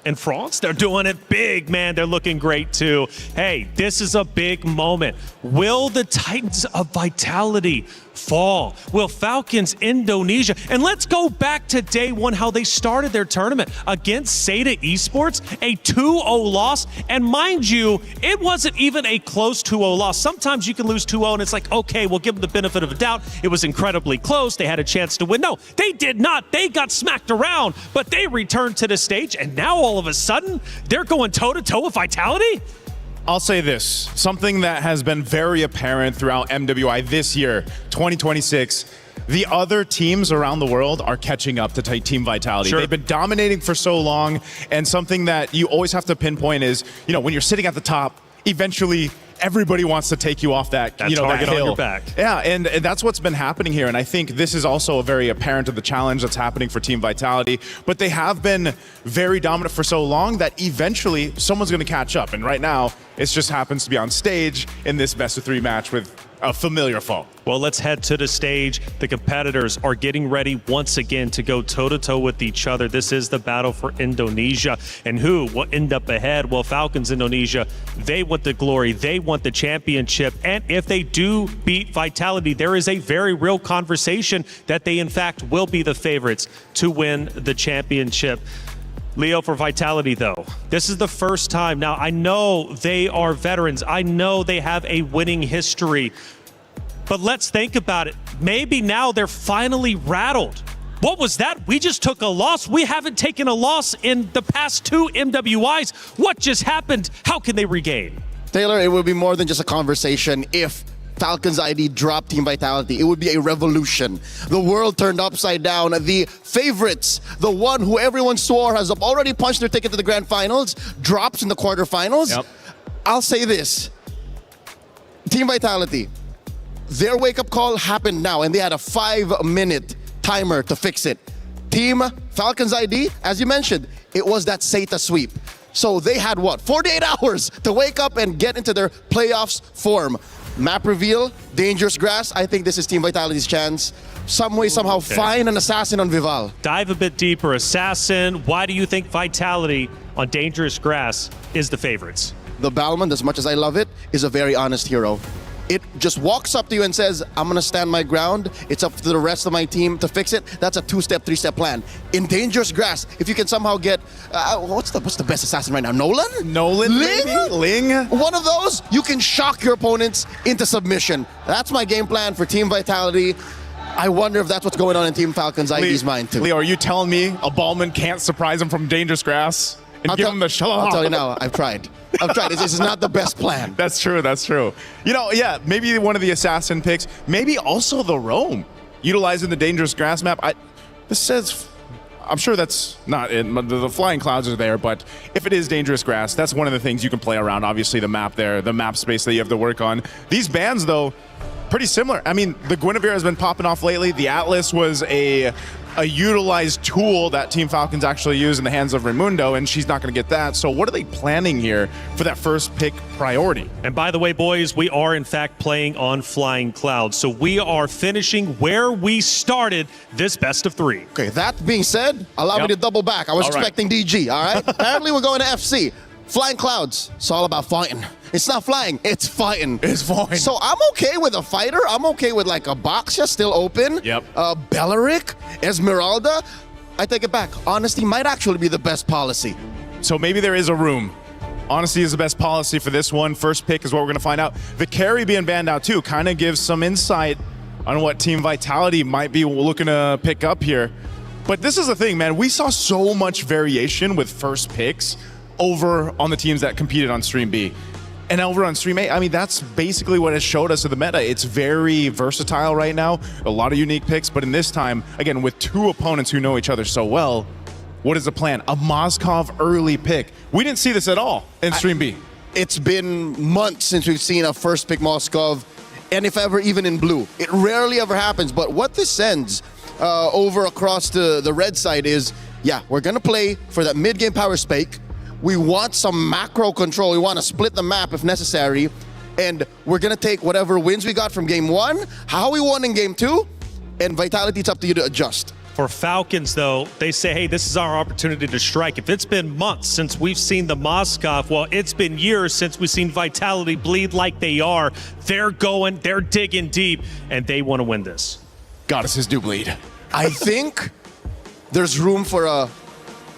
In France, they're doing it big, man. They're looking great too. Hey, this is a big moment. Will the Titans of Vitality fall? Will Falcons Indonesia? And let's go back to day 1, how they started their tournament against Seda Esports, a 2-0 loss. And mind you, it wasn't even a close 2-0 loss. Sometimes you can lose 2-0 and it's like, okay, we'll give them the benefit of the doubt. It was incredibly close. They had a chance to win. No, they did not. They got smacked around, but they returned to the stage, and now all of a sudden, they're going toe-to-toe with Vitality? I'll say this, something that has been very apparent throughout MWI this year, 2026, the other teams around the world are catching up to Team Vitality. They've been dominating for so long, and something that you always have to pinpoint is, when you're sitting at the top, eventually everybody wants to take you off that, that hill. On your back. Yeah, and that's what's been happening here. And I think this is also a very apparent of the challenge that's happening for Team Vitality. But they have been very dominant for so long that eventually someone's going to catch up. And right now, it just happens to be on stage in this best-of-3 match with a familiar foe. Well, let's head to the stage. The competitors are getting ready once again to go toe-to-toe with each other. This is the battle for Indonesia. And who will end up ahead? Well, Falcons Indonesia, they want the glory. They want the championship. And if they do beat Vitality, there is a very real conversation that they, in fact, will be the favorites to win the championship. Leo, for Vitality, though, this is the first time. Now, I know they are veterans. I know they have a winning history. But let's think about it. Maybe now they're finally rattled. What was that? We just took a loss. We haven't taken a loss in the past 2 MWIs. What just happened? How can they regain? Taylor, it would be more than just a conversation if Falcons ID drop Team Vitality, it would be a revolution. The world turned upside down. The favorites, the one who everyone swore has already punched their ticket to the grand finals, drops in the quarterfinals. Yep. I'll say this. Team Vitality, their wake-up call happened now, and they had a 5-minute timer to fix it. Team Falcons ID, as you mentioned, it was that Seta sweep. So they had, 48 hours to wake up and get into their playoffs form. Map reveal, dangerous grass. I think this is Team Vitality's chance. Some way, somehow, find an assassin on Vival. Dive a bit deeper. Assassin, why do you think Vitality on dangerous grass is the favorites? The Balmond, as much as I love it, is a very honest hero. It just walks up to you and says, I'm going to stand my ground. It's up to the rest of my team to fix it. That's a 2-step, 3-step plan. In dangerous grass, if you can somehow get, what's the best assassin right now? Nolan? Nolan, Ling? maybe? Ling? One of those, you can shock your opponents into submission. That's my game plan for Team Vitality. I wonder if that's what's going on in Team Falcons ID's mind too. Leo, are you telling me a Ballman can't surprise him from dangerous grass and give him the shell? I'll tell you now, I've tried. This is not the best plan. That's true, that's true. You know, yeah, maybe one of the assassin picks, maybe also the roam, utilizing the dangerous grass map. This says, I'm sure that's not it. The flying clouds are there, but if it is dangerous grass, that's one of the things you can play around. Obviously, the map there, the map space that you have to work on. These bans, though, pretty similar. I mean, the Guinevere has been popping off lately. The Atlas was a utilized tool that Team Falcons actually use in the hands of Raimundo, and she's not going to get that. So what are they planning here for that first pick priority? And by the way, boys, we are in fact playing on Flying Clouds. So we are finishing where we started this best of 3. Okay, that being said, allow me to double back. I was expecting DG, all right? Apparently we're going to FC. Flying Clouds, it's all about fighting. It's not flying, it's fighting. It's fighting. So I'm okay with a fighter. I'm okay with like a Boxia still open. Yep. Belleric, Esmeralda. I take it back. Honesty might actually be the best policy. So maybe there is a room. Honesty is the best policy for this one. First pick is what we're going to find out. The carry being banned out too kind of gives some insight on what Team Vitality might be looking to pick up here. But this is the thing, man. We saw so much variation with first picks over on the teams that competed on Stream B. And over on Stream A, I mean, that's basically what it showed us of the meta. It's very versatile right now. A lot of unique picks, but in this time, again, with 2 opponents who know each other so well, what is the plan? A Moskov early pick. We didn't see this at all in Stream B. It's been months since we've seen a first pick Moskov, and if ever, even in blue. It rarely ever happens, but what this sends over across the red side is, yeah, we're going to play for that mid-game power spike. We want some macro control. We want to split the map if necessary. And we're going to take whatever wins we got from game 1, how we won in game 2, and Vitality, it's up to you to adjust. For Falcons, though, they say, hey, this is our opportunity to strike. If it's been months since we've seen the Moskov, well, it's been years since we've seen Vitality bleed like they are. They're going, they're digging deep, and they want to win this. Goddesses do bleed. I think there's room for a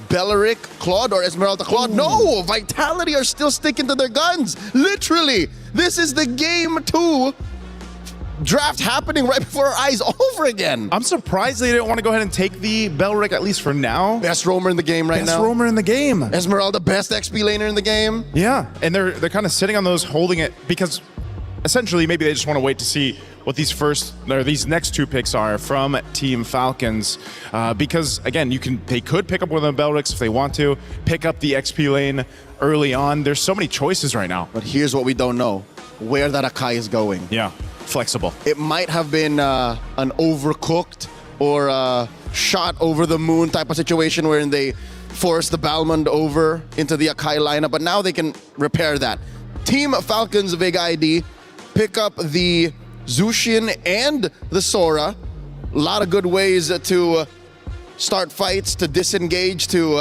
Belleric, Claude, or Esmeralda Claude. No, Vitality are still sticking to their guns. Literally, this is the game 2 draft happening right before our eyes over again. I'm surprised they didn't want to go ahead and take the Belleric, at least for now. Best roamer in the game right now. Best roamer in the game. Esmeralda, best XP laner in the game. Yeah, and they're kind of sitting on those, holding it, because essentially maybe they just want to wait to see what these next 2 picks are from Team Falcons, because again, they could pick up one of the Bellerics if they want to, pick up the XP lane early on. There's so many choices right now. But here's what we don't know: where that Akai is going. Yeah, flexible. It might have been an overcooked or shot over the moon type of situation wherein they forced the Balmond over into the Akai lineup, but now they can repair that. Team Falcons Vega ID pick up the Zushin and the Sora. A lot of good ways to start fights, to disengage, to,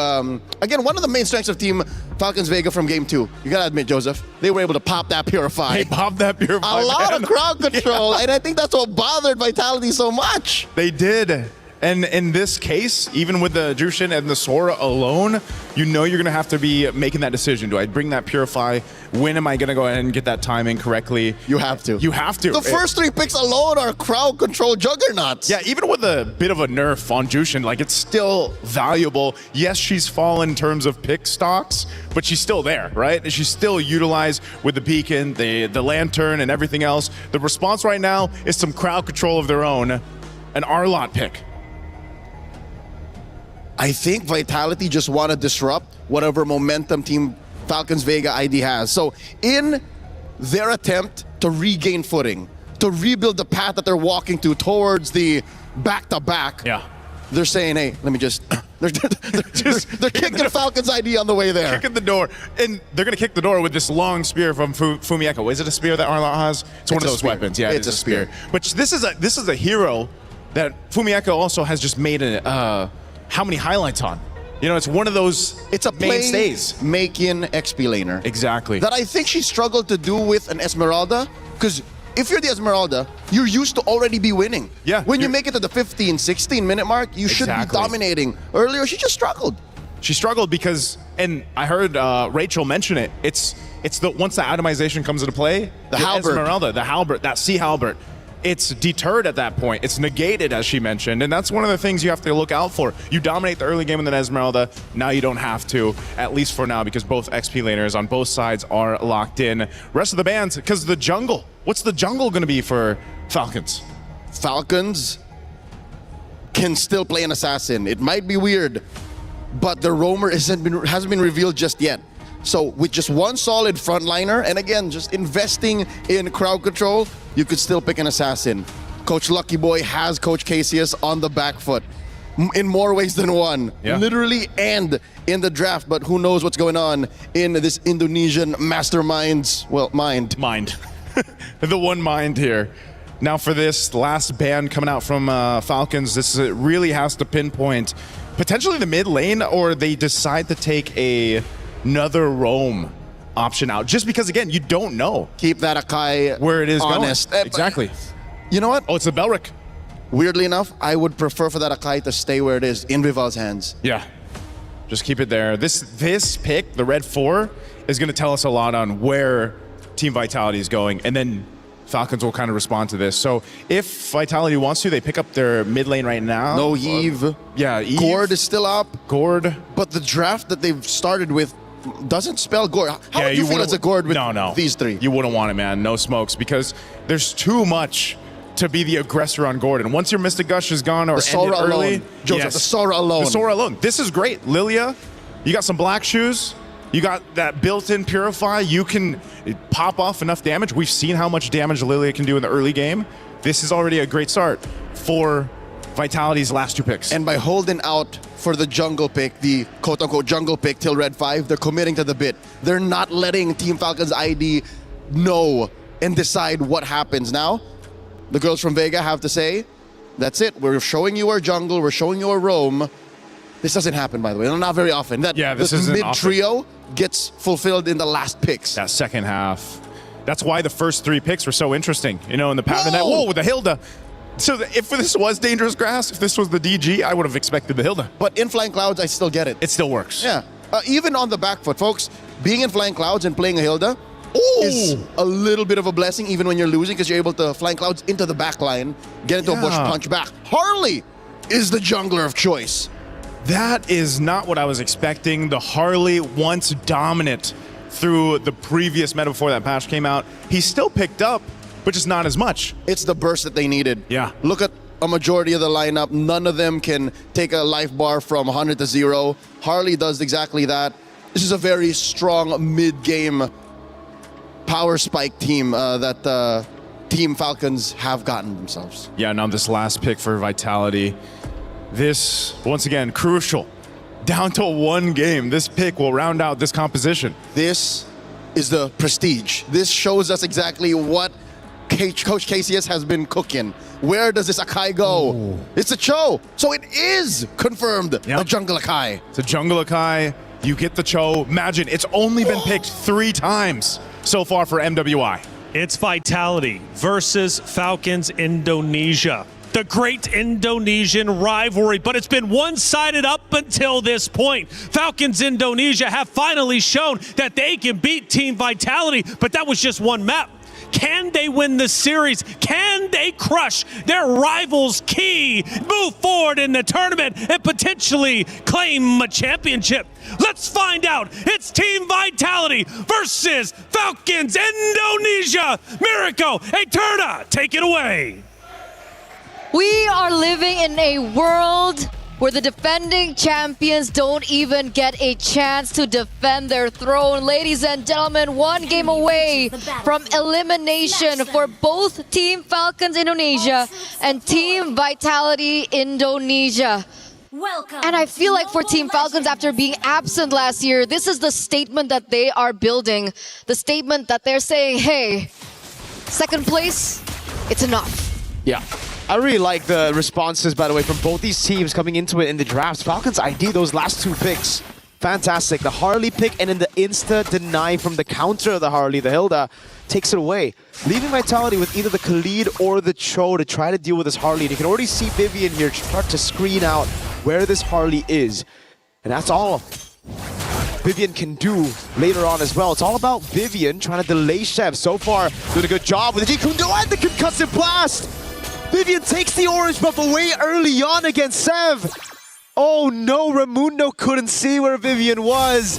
again, one of the main strengths of Team Falcons Vega from game 2. You gotta admit, Joseph, they were able to pop that Purify. They popped that Purify. A lot of crowd control, and I think that's what bothered Vitality so much. They did. And in this case, even with the Jushin and the Sora alone, you know you're going to have to be making that decision. Do I bring that Purify? When am I going to go ahead and get that timing correctly? You have to. You have to. The first 3 picks alone are crowd control juggernauts. Yeah, even with a bit of a nerf on Jushin, like it's still valuable. Yes, she's fallen in terms of pick stocks, but she's still there, right? And she's still utilized with the beacon, the lantern, and everything else. The response right now is some crowd control of their own, an Arlott pick. I think Vitality just want to disrupt whatever momentum Team Falcons Vega ID has. So in their attempt to regain footing, to rebuild the path that they're walking to towards the back-to-back, they're saying, hey, let me just... they're kicking Falcons ID on the way there. Kicking the door. And they're going to kick the door with this long spear from Fumieko. Is it a spear that Arlott has? It's one of those weapons. Yeah, it's a spear. But this is a hero that Fumieko also has just made how many highlights on? You know, it's one of those mainstays. Making XP laner. Exactly. That I think she struggled to do with an Esmeralda, because if you're the Esmeralda, you're used to already be winning. Yeah. When you make it to the 15, 16 minute mark, you should be dominating. Earlier, she just struggled. She struggled because, and I heard Rachel mention it, it's the once the atomization comes into play, the halberd. Esmeralda, the halberd, that sea halberd, it's deterred at that point. It's negated, as she mentioned, and that's one of the things you have to look out for. You dominate the early game with an Esmeralda, now you don't have to, at least for now, because both XP laners on both sides are locked in. Rest of the bands, because the jungle, what's the jungle going to be for Falcons? Falcons can still play an assassin. It might be weird, but the roamer hasn't been revealed just yet. So with just one solid frontliner, and again, just investing in crowd control, you could still pick an assassin. Coach Lucky Boy has Coach Casius on the back foot in more ways than one, literally and in the draft, but who knows what's going on in this Indonesian mastermind's, well, mind. The one mind here. Now for this last ban coming out from Falcons, this really has to pinpoint potentially the mid lane, or they decide to take another roam option out, just because again you don't know. Keep that Akai where it is honest. going. Exactly. You know what? Oh, it's a Belric. Weirdly enough, I would prefer for that Akai to stay where it is in Vival's hands. Yeah, just keep it there. This pick, the red 4, is going to tell us a lot on where Team Vitality is going, and then Falcons will kind of respond to this. So if Vitality wants to, they pick up their mid lane right now. No Eve. Yeah, Eve. Gord is still up. Gord. But the draft that they've started with doesn't spell Gord. How would you feel as a Gord with these 3? You wouldn't want it, man. No smokes, because there's too much to be the aggressor on Gordon. Once your Mystic Gush is gone or ended early, Joseph, the Sora alone. The Sora alone. This is great. Lilia, you got some black shoes. You got that built-in Purify. You can pop off enough damage. We've seen how much damage Lilia can do in the early game. This is already a great start for Vitality's last 2 picks. And by holding out for the jungle pick, the quote-unquote jungle pick till red 5, they're committing to the bit. They're not letting Team Falcons ID know and decide what happens now. The girls from Vega have to say, that's it. We're showing you our jungle. We're showing you our roam. This doesn't happen, by the way. Not very often. This is mid-trio gets fulfilled in the last picks. That second half. That's why the first 3 picks were so interesting. You know, in the pattern that, whoa, with the Hilda. So if this was Dangerous Grass, if this was the DG, I would have expected the Hilda. But in Flying Clouds, I still get it. It still works. Yeah. Even on the back foot, folks, being in Flying Clouds and playing a Hilda is a little bit of a blessing, even when you're losing, because you're able to Flying Clouds into the back line, get into a bush, punch back. Harley is the jungler of choice. That is not what I was expecting. The Harley, once dominant through the previous meta before that patch came out, he's still picked up, but just not as much. It's the burst that they needed. Yeah. Look at a majority of the lineup. None of them can take a life bar from 100 to 0. Harley does exactly that. This is a very strong mid-game power spike team that Team Falcons have gotten themselves. Yeah, now this last pick for Vitality. This, once again, crucial. Down to 1 game. This pick will round out this composition. This is the prestige. This shows us exactly what Coach Casius has been cooking. Where does this Akai go? Ooh. It's a Cho. So it is confirmed a Jungle Akai. It's a Jungle Akai. You get the Cho. Imagine, it's only been picked 3 times so far for MWI. It's Vitality versus Falcons Indonesia. the great Indonesian rivalry. But it's been one-sided up until this point. Falcons Indonesia have finally shown that they can beat Team Vitality, but that was just one map. Can they win the series? Can they crush their rivals' key, move forward in the tournament, and potentially claim a championship? Let's find out. It's Team Vitality versus Falcons Indonesia. Mirko Eterna, take it away. We are living in a world where the defending champions don't even get a chance to defend their throne. Ladies and gentlemen, one game away from elimination for both Team Falcons Indonesia and Team Vitality Indonesia. And I feel like for Team Falcons, after being absent last year, this is the statement that they are building. The statement that they're saying, hey, second place, it's enough. Yeah. I really like the responses, by the way, from both these teams coming into it in the drafts. Falcons ID those last two picks. Fantastic. The Harley pick and then the insta-deny from the counter of the Harley, the Hilda, takes it away. Leaving Vitality with either the Khalid or the Cho to try to deal with this Harley. And you can already see Vivian here start to screen out where this Harley is. And that's all Vivian can do later on as well. It's all about Vivian trying to delay Chef. So far, doing a good job with the Jikundo and the concussive blast. Vivian takes the orange buff away early on against Sev. Oh no, Raimundo couldn't see where Vivian was.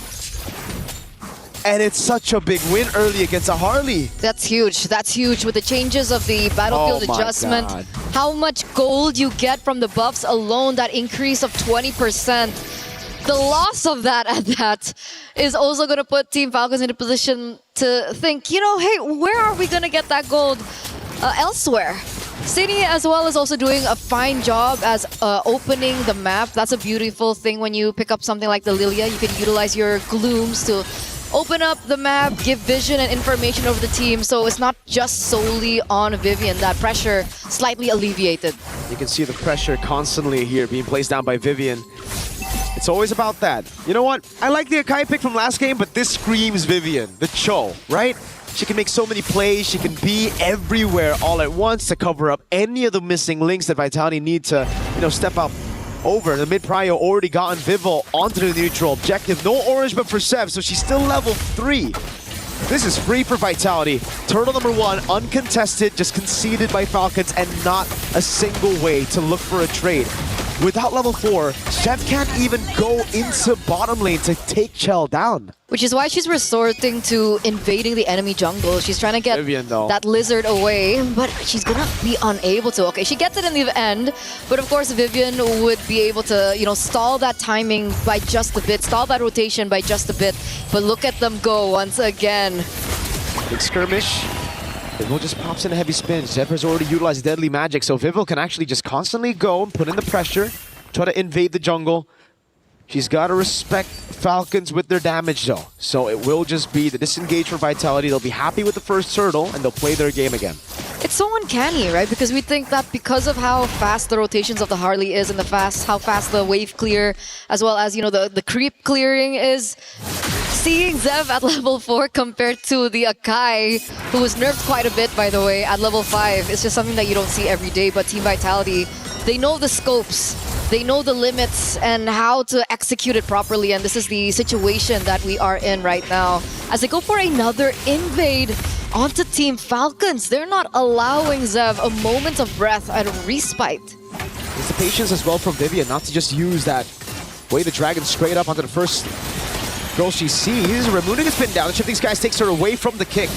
And it's such a big win early against a Harley. That's huge. That's huge with the changes of the battlefield adjustment. God. How much gold you get from the buffs alone, that increase of 20%. The loss of that at that is also going to put Team Falcons in a position to think, you know, hey, where are we going to get that gold elsewhere? City as well is also doing a fine job as opening the map. That's a beautiful thing when you pick up something like the Lilia. You can utilize your glooms to open up the map, give vision and information over the team. So it's not just solely on Vivian. That pressure slightly alleviated. You can see the pressure constantly here being placed down by Vivian. It's always about that. You know what? I like the Akai pick from last game, but this screams Vivian, the Cho, right? She can make so many plays, she can be everywhere all at once to cover up any of the missing links that Vitality need to, you know, step up over. The mid-prio already gotten Vivo onto the neutral objective. No orange but for Sev, so she's still level 3. This is free for Vitality. Turtle number 1, uncontested, just conceded by Falcons, and not a single way to look for a trade. Without level 4, Chef can't even go into bottom lane to take Chell down. Which is why she's resorting to invading the enemy jungle. She's trying to get Vivian, though, that lizard away, but she's gonna be unable to. Okay, she gets it in the end, but of course Vivian would be able to, you know, stall that timing by just a bit, stall that rotation by just a bit. But look at them go once again. Big skirmish. Vivo just pops in a heavy spin. Zep has already utilized deadly magic, so Vivo can actually just constantly go and put in the pressure, try to invade the jungle. She's got to respect Falcons with their damage though. So it will just be the disengage for Vitality. They'll be happy with the first turtle and they'll play their game again. It's so uncanny, right? Because we think that because of how fast the rotations of the Harley is and how fast the wave clear, as well as, you know, the creep clearing is, seeing Zev at level 4 compared to the Akai, who was nerfed quite a bit, by the way, at level 5, it's just something that you don't see every day. But Team Vitality, they know the scopes, they know the limits and how to execute it properly. And this is the situation that we are in right now. As they go for another invade onto Team Falcons, they're not allowing Zev a moment of breath and respite. It's the patience as well from Vivian not to just use that way the dragon straight up onto the first girl she sees. Raimundo gets pinned down. The Shifting Skies takes her away from the kick.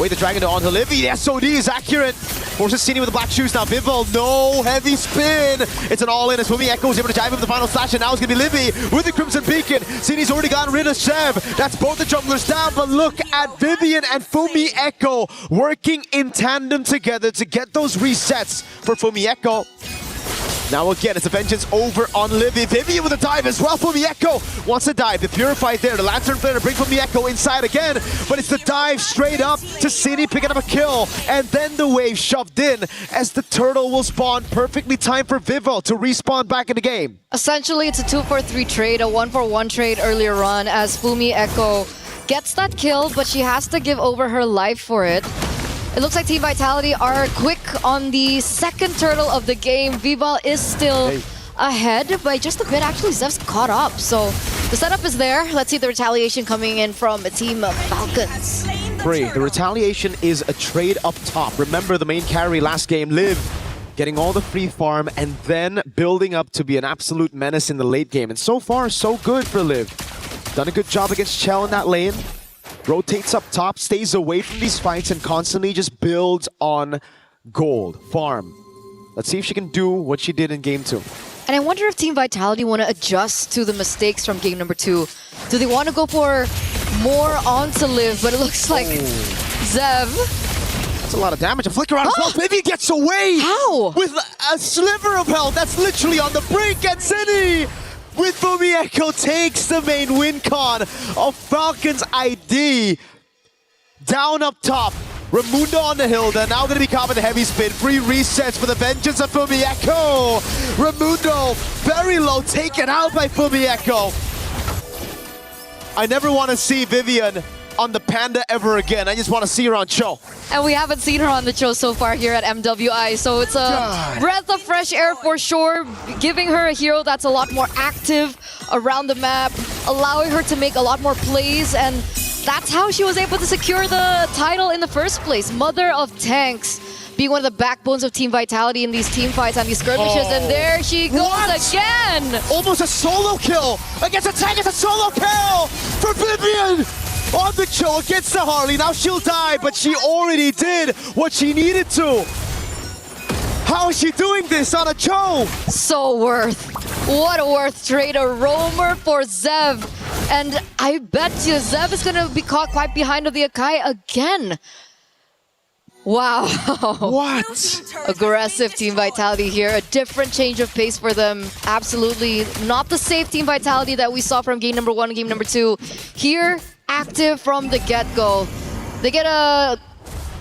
Way the dragon onto Livy. The SOD is accurate. Forces Cini with the black shoes now. Vivo, no heavy spin. It's an all-in as Fumi Echo is able to dive in with the final slash, and now it's going to be Livy with the Crimson Beacon. Cini's already gotten rid of Sev. That's both the junglers down, but look at Vivian and Fumi Echo working in tandem together to get those resets for Fumi Echo. Now again, it's a vengeance over on Livy. Vivian with a dive as well. Fumi Echo wants to dive. The Purify there. The Lantern Flare to bring Fumi Echo inside again. But it's the dive straight up to Cini, picking up a kill. And then the wave shoved in as the turtle will spawn. Perfectly timed for Vivo to respawn back in the game. Essentially, it's a 2-for-3 trade, a 1-for-1 trade earlier on as Fumi Echo gets that kill, but she has to give over her life for it. It looks like Team Vitality are quick on the second turtle of the game. Vival is still ahead by just a bit. Actually, Zev's caught up. So the setup is there. Let's see the retaliation coming in from Team Falcons. The retaliation is a trade up top. Remember the main carry last game, Liv, getting all the free farm and then building up to be an absolute menace in the late game. And so far, so good for Liv. Done a good job against Chell in that lane. Rotates up top, stays away from these fights, and constantly just builds on gold, farm. Let's see if she can do what she did in Game 2. And I wonder if Team Vitality want to adjust to the mistakes from Game number 2. Do they want to go for more onto Liv? But it looks like Zev. That's a lot of damage. A flicker out as well. Vivi gets away! How? With a sliver of health. That's literally on the brink. And Cine with Fumi Echo takes the main win con of Falcons ID. Down up top. Ramundo on the hill, they're now going to be caught with a heavy spin. Free resets for the vengeance of Fumi Echo. Ramundo, very low, taken out by Fumi Echo. I never want to see Vivian on the Panda ever again. I just want to see her on Cho. And we haven't seen her on the show so far here at MWI, so it's a breath of fresh air for sure, giving her a hero that's a lot more active around the map, allowing her to make a lot more plays, and that's how she was able to secure the title in the first place. Mother of Tanks, being one of the backbones of Team Vitality in these team fights and these skirmishes, and there she goes again! Almost a solo kill against a tank. It's a solo kill for Vivian on the Cho against the Harley. Now she'll die, but she already did what she needed to. How is she doing this on a Cho? So worth. What a worth trade. A roamer for Zev. And I bet you Zev is going to be caught quite behind of the Akai again. Wow. What? Aggressive Team Vitality here. A different change of pace for them. Absolutely not the safe Team Vitality that we saw from game number 1 and game number 2. Here, active from the get-go. They get a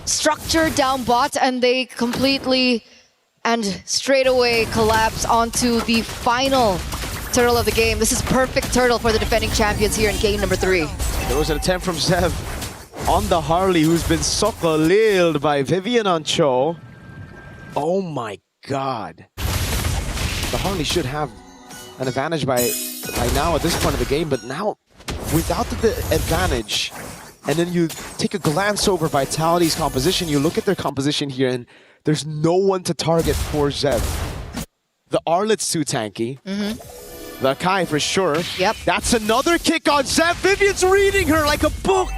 structure down bot and they completely and straight away collapse onto the final turtle of the game. This is perfect turtle for the defending champions here in game number 3. There was an attempt from Zev on the Harley, who's been sokoliled by Vivian on Cho. Oh my god. The Harley should have an advantage by now at this point of the game, but now without the advantage, and then you take a glance over Vitality's composition, you look at their composition here, and there's no one to target for Zev. The Arlet's too tanky. The Kai for sure. Yep. That's another kick on Zev. Vivian's reading her like a book.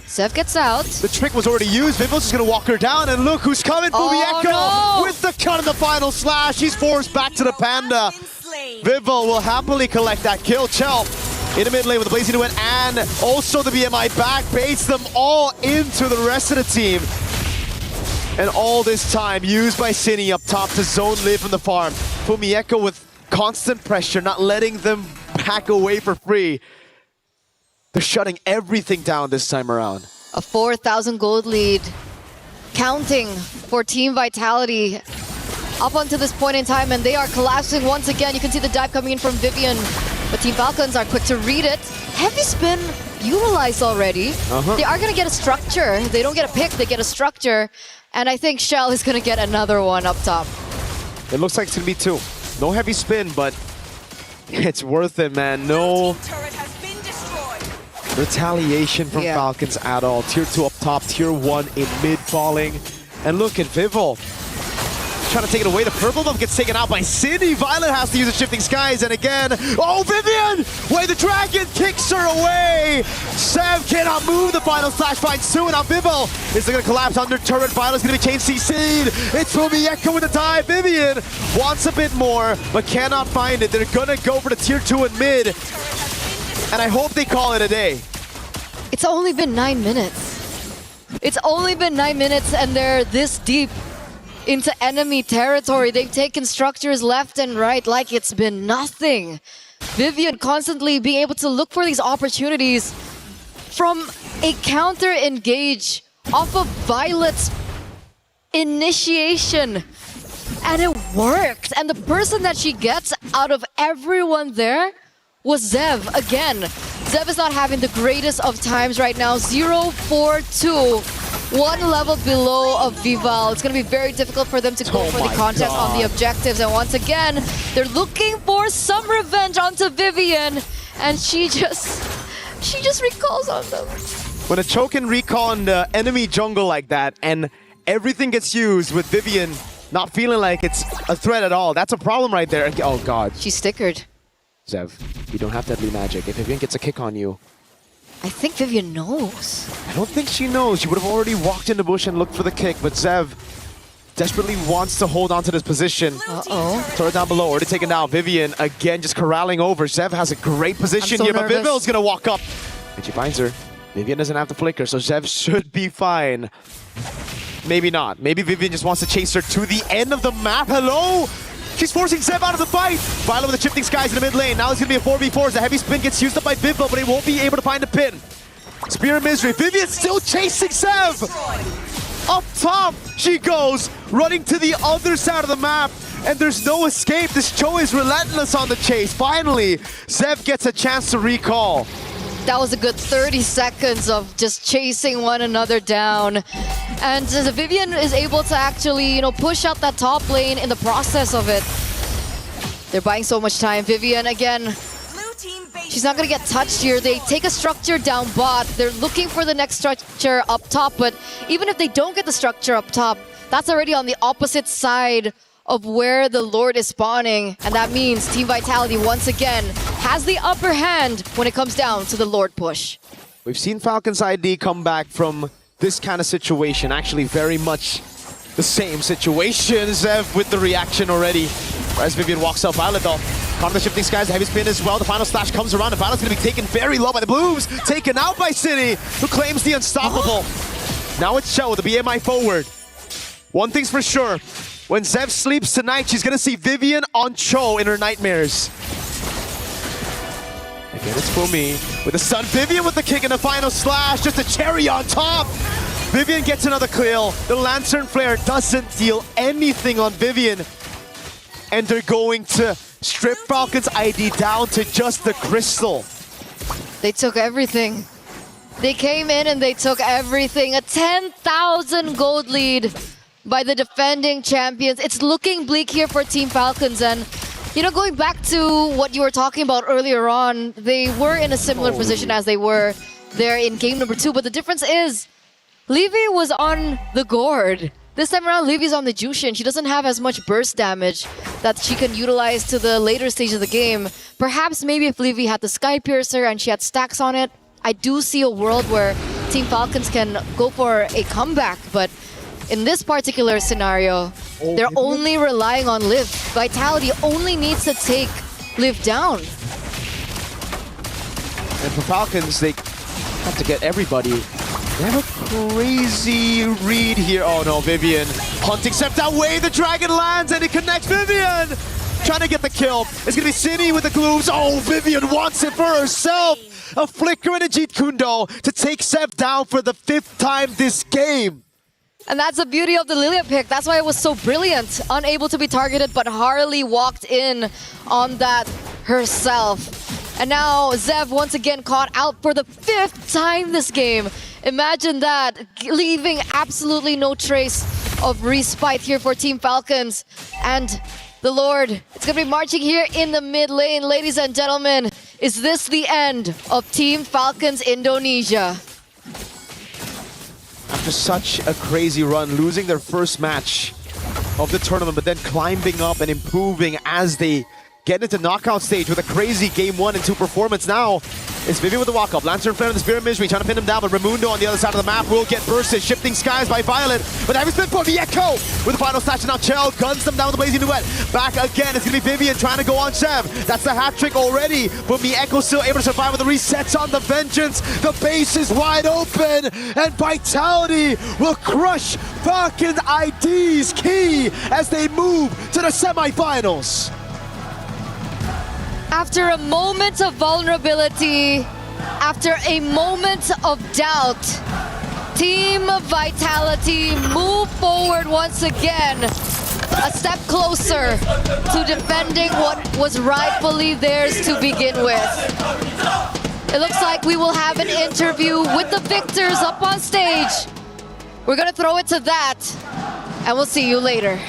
Zev gets out. The trick was already used. Vivil's just going to walk her down, and look who's coming. Fumi Echo with the cut in the final slash. He's forced back to the Panda. Vival will happily collect that kill. Chell in the mid lane with the Blazing Wind and also the BMI back. Baits them all into the rest of the team. And all this time used by Cine up top to zone Liv from the farm. Fumi Echo with constant pressure, not letting them back away for free. They're shutting everything down this time around. A 4,000 gold lead. Counting for Team Vitality up until this point in time, and they are collapsing once again. You can see the dive coming in from Vivian, but Team Falcons are quick to read it. Heavy spin utilized already. They are going to get a structure. They don't get a pick, they get a structure. And I think Shell is going to get another one up top. It looks like it's going to be 2. No heavy spin, but it's worth it, man. No retaliation from Falcons at all. Tier 2 up top, Tier 1 in mid falling. And look at Vival trying to take it away. The purple buff gets taken out by Cine. Violet has to use the Shifting Skies, and again, oh, Vivian! Wait, the dragon kicks her away! Sev cannot move. The final slash finds Sue, and now Vival is going to collapse under turret. Violet's going to be chain CC'd. It's Fumi Echo with the dive. Vivian wants a bit more, but cannot find it. They're going to go for the Tier 2 in mid, and I hope they call it a day. It's only been 9 minutes. It's only been 9 minutes, and they're this deep into enemy territory. They've taken structures left and right like it's been nothing. Vivian constantly being able to look for these opportunities from a counter engage off of Violet's initiation. And it worked. And the person that she gets out of everyone there was Zev again. Zev is not having the greatest of times right now. 0-4-2. one level below of Vival. It's going to be very difficult for them to go for the contest on the objectives. And once again, they're looking for some revenge onto Vivian. And she just recalls on them. When a choke can recall on the enemy jungle like that, and everything gets used with Vivian not feeling like it's a threat at all, that's a problem right there. Oh god. She's stickered. Zev, you don't have deadly magic. If Vivian gets a kick on you, I think Vivian knows. I don't think she knows. She would have already walked in the bush and looked for the kick, but Zev desperately wants to hold on to this position. Uh-oh. Throw it down below, already taken down. Vivian, again, just corralling over. Zev has a great position here, but Vivil's gonna walk up. And she finds her. Vivian doesn't have the flicker, so Zev should be fine. Maybe not. Maybe Vivian just wants to chase her to the end of the map. Hello? She's forcing Zev out of the fight. Violet with the shifting skies in the mid lane. Now it's going to be a 4v4 as the heavy spin gets used up by Vivo, but he won't be able to find the pin. Spear of Misery. Vivian's still chasing Zev. Up top she goes, running to the other side of the map. And there's no escape. This Cho is relentless on the chase. Finally, Zev gets a chance to recall. That was a good 30 seconds of just chasing one another down. And Vivian is able to actually, push out that top lane in the process of it. They're buying so much time. Vivian, again, she's not going to get touched here. They take a structure down bot. They're looking for the next structure up top. But even if they don't get the structure up top, that's already on the opposite side of where the Lord is spawning. And that means Team Vitality, once again, has the upper hand when it comes down to the Lord push. We've seen Falcons ID come back from this kind of situation. Actually, very much the same situation. Zev with the reaction already. As Vivian walks up, Violet though. Caught on the shifting skies, the heavy spin as well. The final slash comes around, and Violet's going to be taken very low by the Blues. Taken out by City, who claims the unstoppable. Now it's Cho, the BMI forward. One thing's for sure. When Zev sleeps tonight, she's going to see Vivian on Cho in her nightmares. Again, it's Fumi with the stun. Vivian with the kick in the final slash. Just a cherry on top. Vivian gets another kill. The Lantern Flare doesn't deal anything on Vivian. And they're going to strip Falcons ID down to just the crystal. They took everything. They came in and they took everything. A 10,000 gold lead by the defending champions. It's looking bleak here for Team Falcons. And, going back to what you were talking about earlier on, they were in a similar position as they were there in game number 2. But the difference is, Levy was on the gourd. This time around, Levy's on the Jushin. She doesn't have as much burst damage that she can utilize to the later stage of the game. Perhaps maybe if Levy had the Sky Piercer and she had stacks on it, I do see a world where Team Falcons can go for a comeback. But in this particular scenario, they're only relying on Liv. Vitality only needs to take Liv down. And for Falcons, they have to get everybody. They have a crazy read here. Oh no, Vivian. Hunting stepped away, the dragon lands and it connects Vivian! Trying to get the kill. It's gonna be Cini with the glooms. Oh, Vivian wants it for herself! A flicker and a Jeet Kundo to take Zev down for the 5th time this game. And that's the beauty of the Lilia pick. That's why it was so brilliant. Unable to be targeted, but Harley walked in on that herself. And now Zev once again caught out for the 5th time this game. Imagine that, leaving absolutely no trace of respite here for Team Falcons. And the Lord, it's going to be marching here in the mid lane. Ladies and gentlemen, is this the end of Team Falcons Indonesia? After such a crazy run, losing their first match of the tournament, but then climbing up and improving as they get into knockout stage with a crazy game 1 and 2 performance. Now, it's Vivian with the walk-up. Lantern Flare and the Spear of Misery trying to pin him down, but Raimundo on the other side of the map will get bursted. Shifting skies by Violet, but heavy spin for the Echo with the final slash, and now Chell guns them down with the Blazing Duet. Back again, it's going to be Vivian trying to go on Zev. That's the hat trick already, but Mieko still able to survive with the resets on the Vengeance. The base is wide open, and Vitality will crush Falcon ID's key as they move to the semifinals. After a moment of vulnerability, after a moment of doubt, Team Vitality move forward once again, a step closer to defending what was rightfully theirs to begin with. It looks like we will have an interview with the victors up on stage. We're gonna throw it to that, and we'll see you later.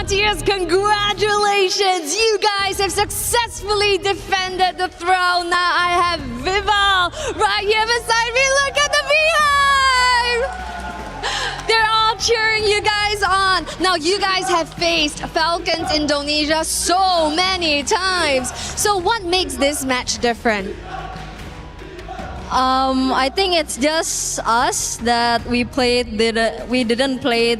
Yes, congratulations! You guys have successfully defended the throne. Now I have Vival right here beside me. Look at the beehive! They're all cheering you guys on. Now you guys have faced Falcons Indonesia so many times. So what makes this match different? I think it's just us that we didn't play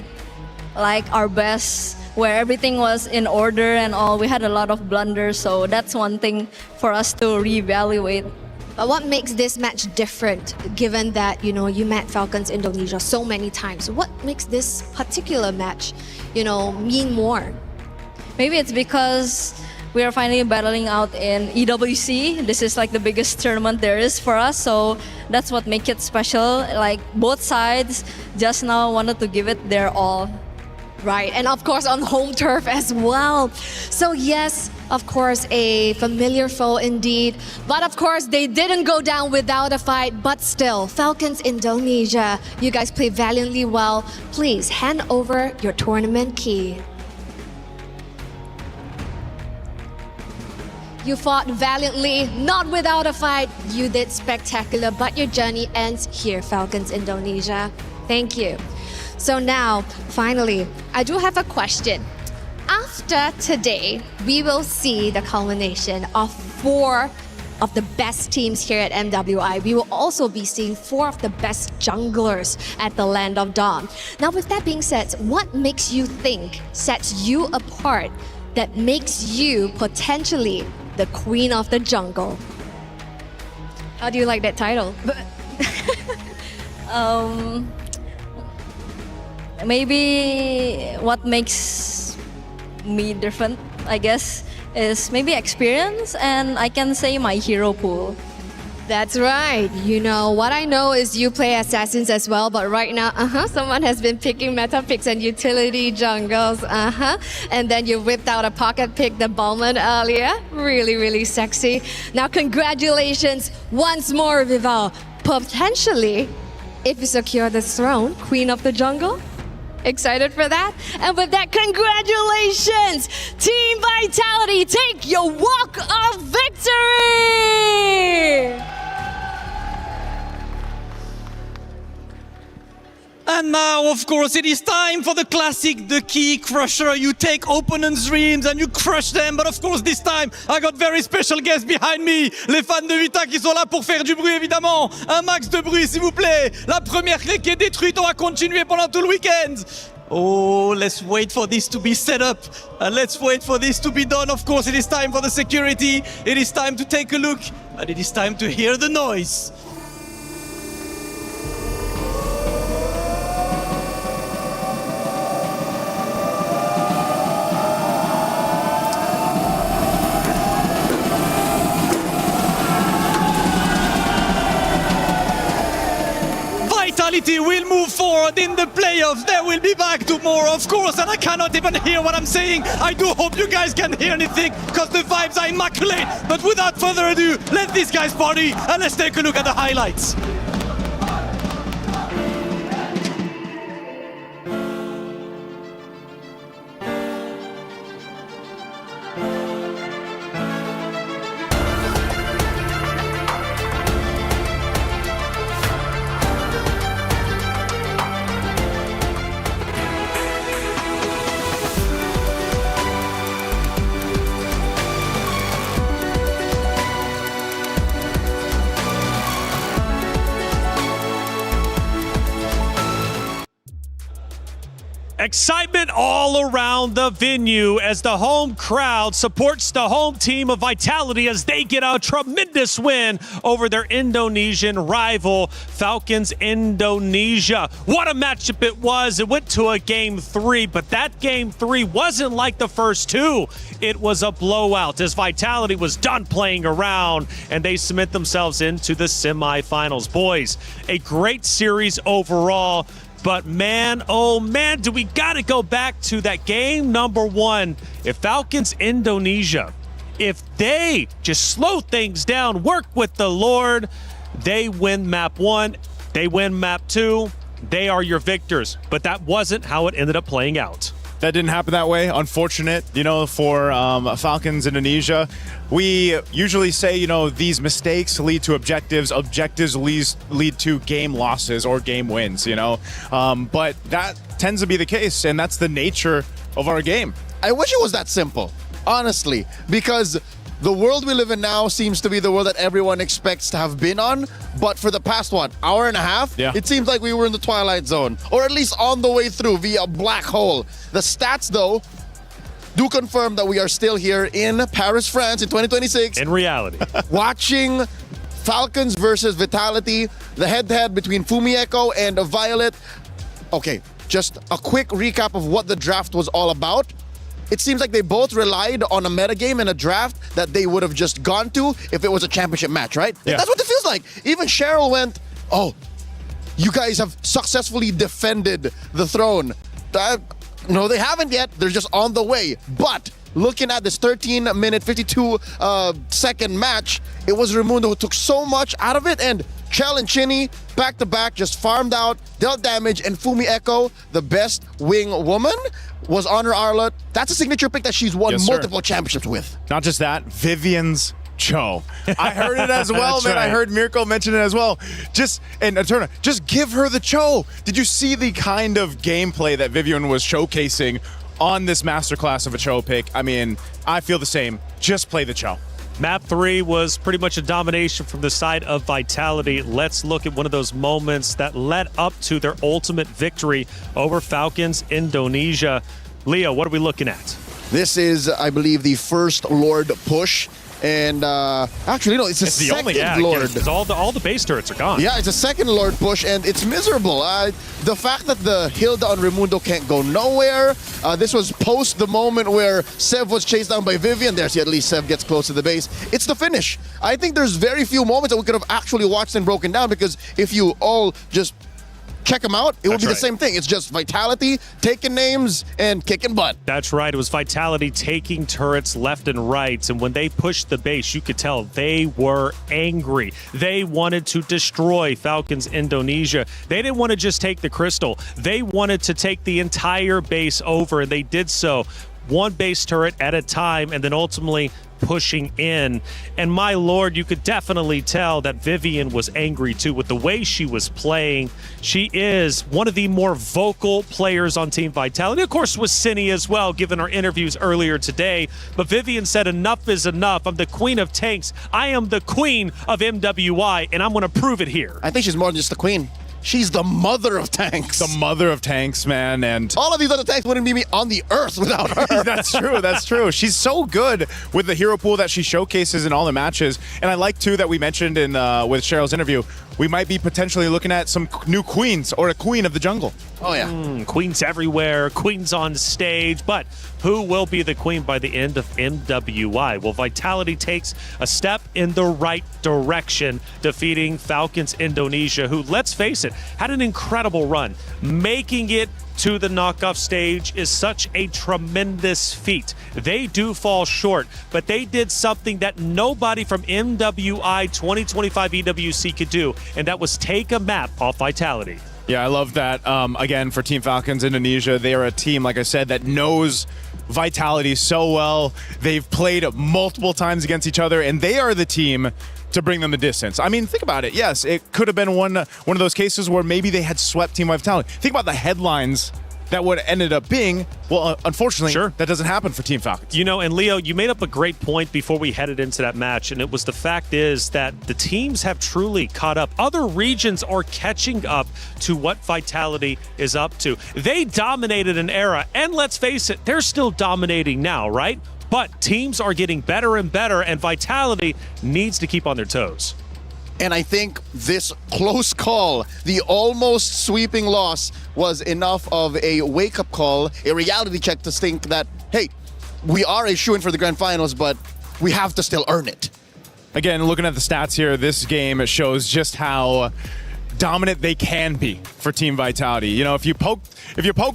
like our best, where everything was in order and all. We had a lot of blunders, so that's one thing for us to reevaluate. But what makes this match different, given that, you know, you met Falcons Indonesia so many times? What makes this particular match, you know, mean more? Maybe it's because we are finally battling out in EWC. This is like the biggest tournament there is for us, so that's what makes it special. Like both sides just now wanted to give it their all. Right, and of course on home turf as well. So yes, of course, a familiar foe indeed. But of course, they didn't go down without a fight. But still, Falcons Indonesia, you guys play valiantly well. Please hand over your tournament key. You fought valiantly, not without a fight. You did spectacular, but your journey ends here, Falcons Indonesia. Thank you. So now, finally, I do have a question. After today, we will see the culmination of 4 of the best teams here at MWI. We will also be seeing 4 of the best junglers at the Land of Dawn. Now, with that being said, what makes you think sets you apart, that makes you potentially the queen of the jungle? How do you like that title? Maybe what makes me different, I guess, is maybe experience, and I can say my hero pool. That's right. You know, what I know is you play assassins as well, but right now, someone has been picking meta picks and utility jungles, and then you whipped out a pocket pick, the Bowman earlier. Really, really sexy. Now, congratulations once more, Vival. Potentially, if you secure the throne, Queen of the Jungle. Excited for that? And with that, congratulations! Team Vitality, take your walk of victory! And now, of course, it is time for the classic, the key crusher. You take opponents' dreams and you crush them. But of course, this time, I got very special guests behind me. Les fans de Vita qui sont là pour faire du bruit, évidemment. Un max de bruit, s'il vous plaît. La première clé qui est détruite, on va continuer pendant tout le week-end. Oh, let's wait for this to be set up. Let's wait for this to be done. Of course, it is time for the security. It is time to take a look. And it is time to hear the noise. Vitality will move forward in the playoffs. They will be back tomorrow, of course, and I cannot even hear what I'm saying. I do hope you guys can hear anything, because the vibes are immaculate. But without further ado, let these guys party, and let's take a look at the highlights. Excitement all around the venue as the home crowd supports the home team of Vitality as they get a tremendous win over their Indonesian rival, Falcons Indonesia. What a matchup it was. It went to a Game 3, but that Game 3 wasn't like the first two. It was a blowout as Vitality was done playing around and they submit themselves into the semifinals. Boys, a great series overall. But man, oh man, do we got to go back to that game number 1. If Falcons Indonesia, if they just slow things down, work with the Lord, they win map 1, they win map 2, they are your victors. But that wasn't how it ended up playing out. That didn't happen that way. Unfortunate, for Falcons Indonesia. We usually say, these mistakes lead to objectives. Objectives lead to game losses or game wins, But that tends to be the case, and that's the nature of our game. I wish it was that simple, honestly, because the world we live in now seems to be the world that everyone expects to have been on. But for the past, hour and a half, it seems like we were in the Twilight Zone, or at least on the way through via a black hole. The stats, though, do confirm that we are still here in Paris, France in 2026. In reality. Watching Falcons versus Vitality, the head-to-head between Fumieko and Violet. Okay, just a quick recap of what the draft was all about. It seems like they both relied on a metagame and a draft that they would have just gone to if it was a championship match, right? Yeah. That's what it feels like. Even Cheryl went, oh, you guys have successfully defended the throne. No, they haven't yet. They're just on the way. But looking at this 13-minute, 52-second match, it was Raimundo who took so much out of it, and Chell and Chinny, back-to-back, just farmed out, dealt damage, and Fumieko, the best wing woman, was on her Arlott. That's a signature pick that she's won multiple championships with. Not just that, Vivian's Cho. I heard it as well, man. Right. I heard Mirko mention it as well. And Eterna, just give her the Cho. Did you see the kind of gameplay that Vivian was showcasing on this masterclass of a Cho pick? I mean, I feel the same. Just play the Cho. Map 3 was pretty much a domination from the side of Vitality. Let's look at one of those moments that led up to their ultimate victory over Falcons Indonesia. Leo, what are we looking at? This is, I believe, the first Lord push. And actually, no, it's the second Lord. Because all the base turrets are gone. Yeah, it's a second Lord push, and it's miserable. The fact that the Hilda on Raimundo can't go nowhere. This was post the moment where Sev was chased down by Vivian. There's at least Sev gets close to the base. It's the finish. I think there's very few moments that we could have actually watched and broken down, because if you all just check them out, it would be the same thing. It's just Vitality, taking names, and kicking butt. That's right. It was Vitality taking turrets left and right. And when they pushed the base, you could tell they were angry. They wanted to destroy Falcons Indonesia. They didn't want to just take the crystal. They wanted to take the entire base over, and they did so one base turret at a time, and then ultimately pushing in. And my lord, you could definitely tell that Vivian was angry too with the way she was playing. She is one of the more vocal players on Team Vitality. Of course, with Cindy as well, given our interviews earlier today. But Vivian said, enough is enough. I'm the queen of tanks. I am the queen of MWI, and I'm going to prove it here. I think she's more than just the queen. She's the mother of tanks. The mother of tanks, man. And all of these other tanks wouldn't be on the earth without her. That's true. That's true. She's so good with the hero pool that she showcases in all the matches. And I like, too, that we mentioned in with Cheryl's interview, we might be potentially looking at some new queens or a queen of the jungle. Oh, yeah. Queens everywhere, queens on stage. But who will be the queen by the end of MWI? Well, Vitality takes a step in the right direction, defeating Falcons Indonesia, who, let's face it, had an incredible run. Making it to the knockoff stage is such a tremendous feat. They do fall short, but they did something that nobody from MWI 2025 EWC could do, and that was take a map off Vitality. Yeah, I love that. Again, for Team Falcons Indonesia, they are a team, like I said, that knows Vitality so well. They've played multiple times against each other, and they are the team to bring them the distance. I mean, think about it. Yes, it could have been one of those cases where maybe they had swept Team Vitality. Think about the headlines that would ended up being, well, unfortunately, that doesn't happen for Team Falcons. You know, and Leo, you made up a great point before we headed into that match, and it was the fact is that the teams have truly caught up. Other regions are catching up to what Vitality is up to. They dominated an era, and let's face it, they're still dominating now, right? But teams are getting better and better, and Vitality needs to keep on their toes. And I think this close call, the almost sweeping loss, was enough of a wake-up call, a reality check to think that, hey, we are a shoo-in for the grand finals, but we have to still earn it. Again, looking at the stats here, this game shows just how dominant they can be for Team Vitality. You know, if you poke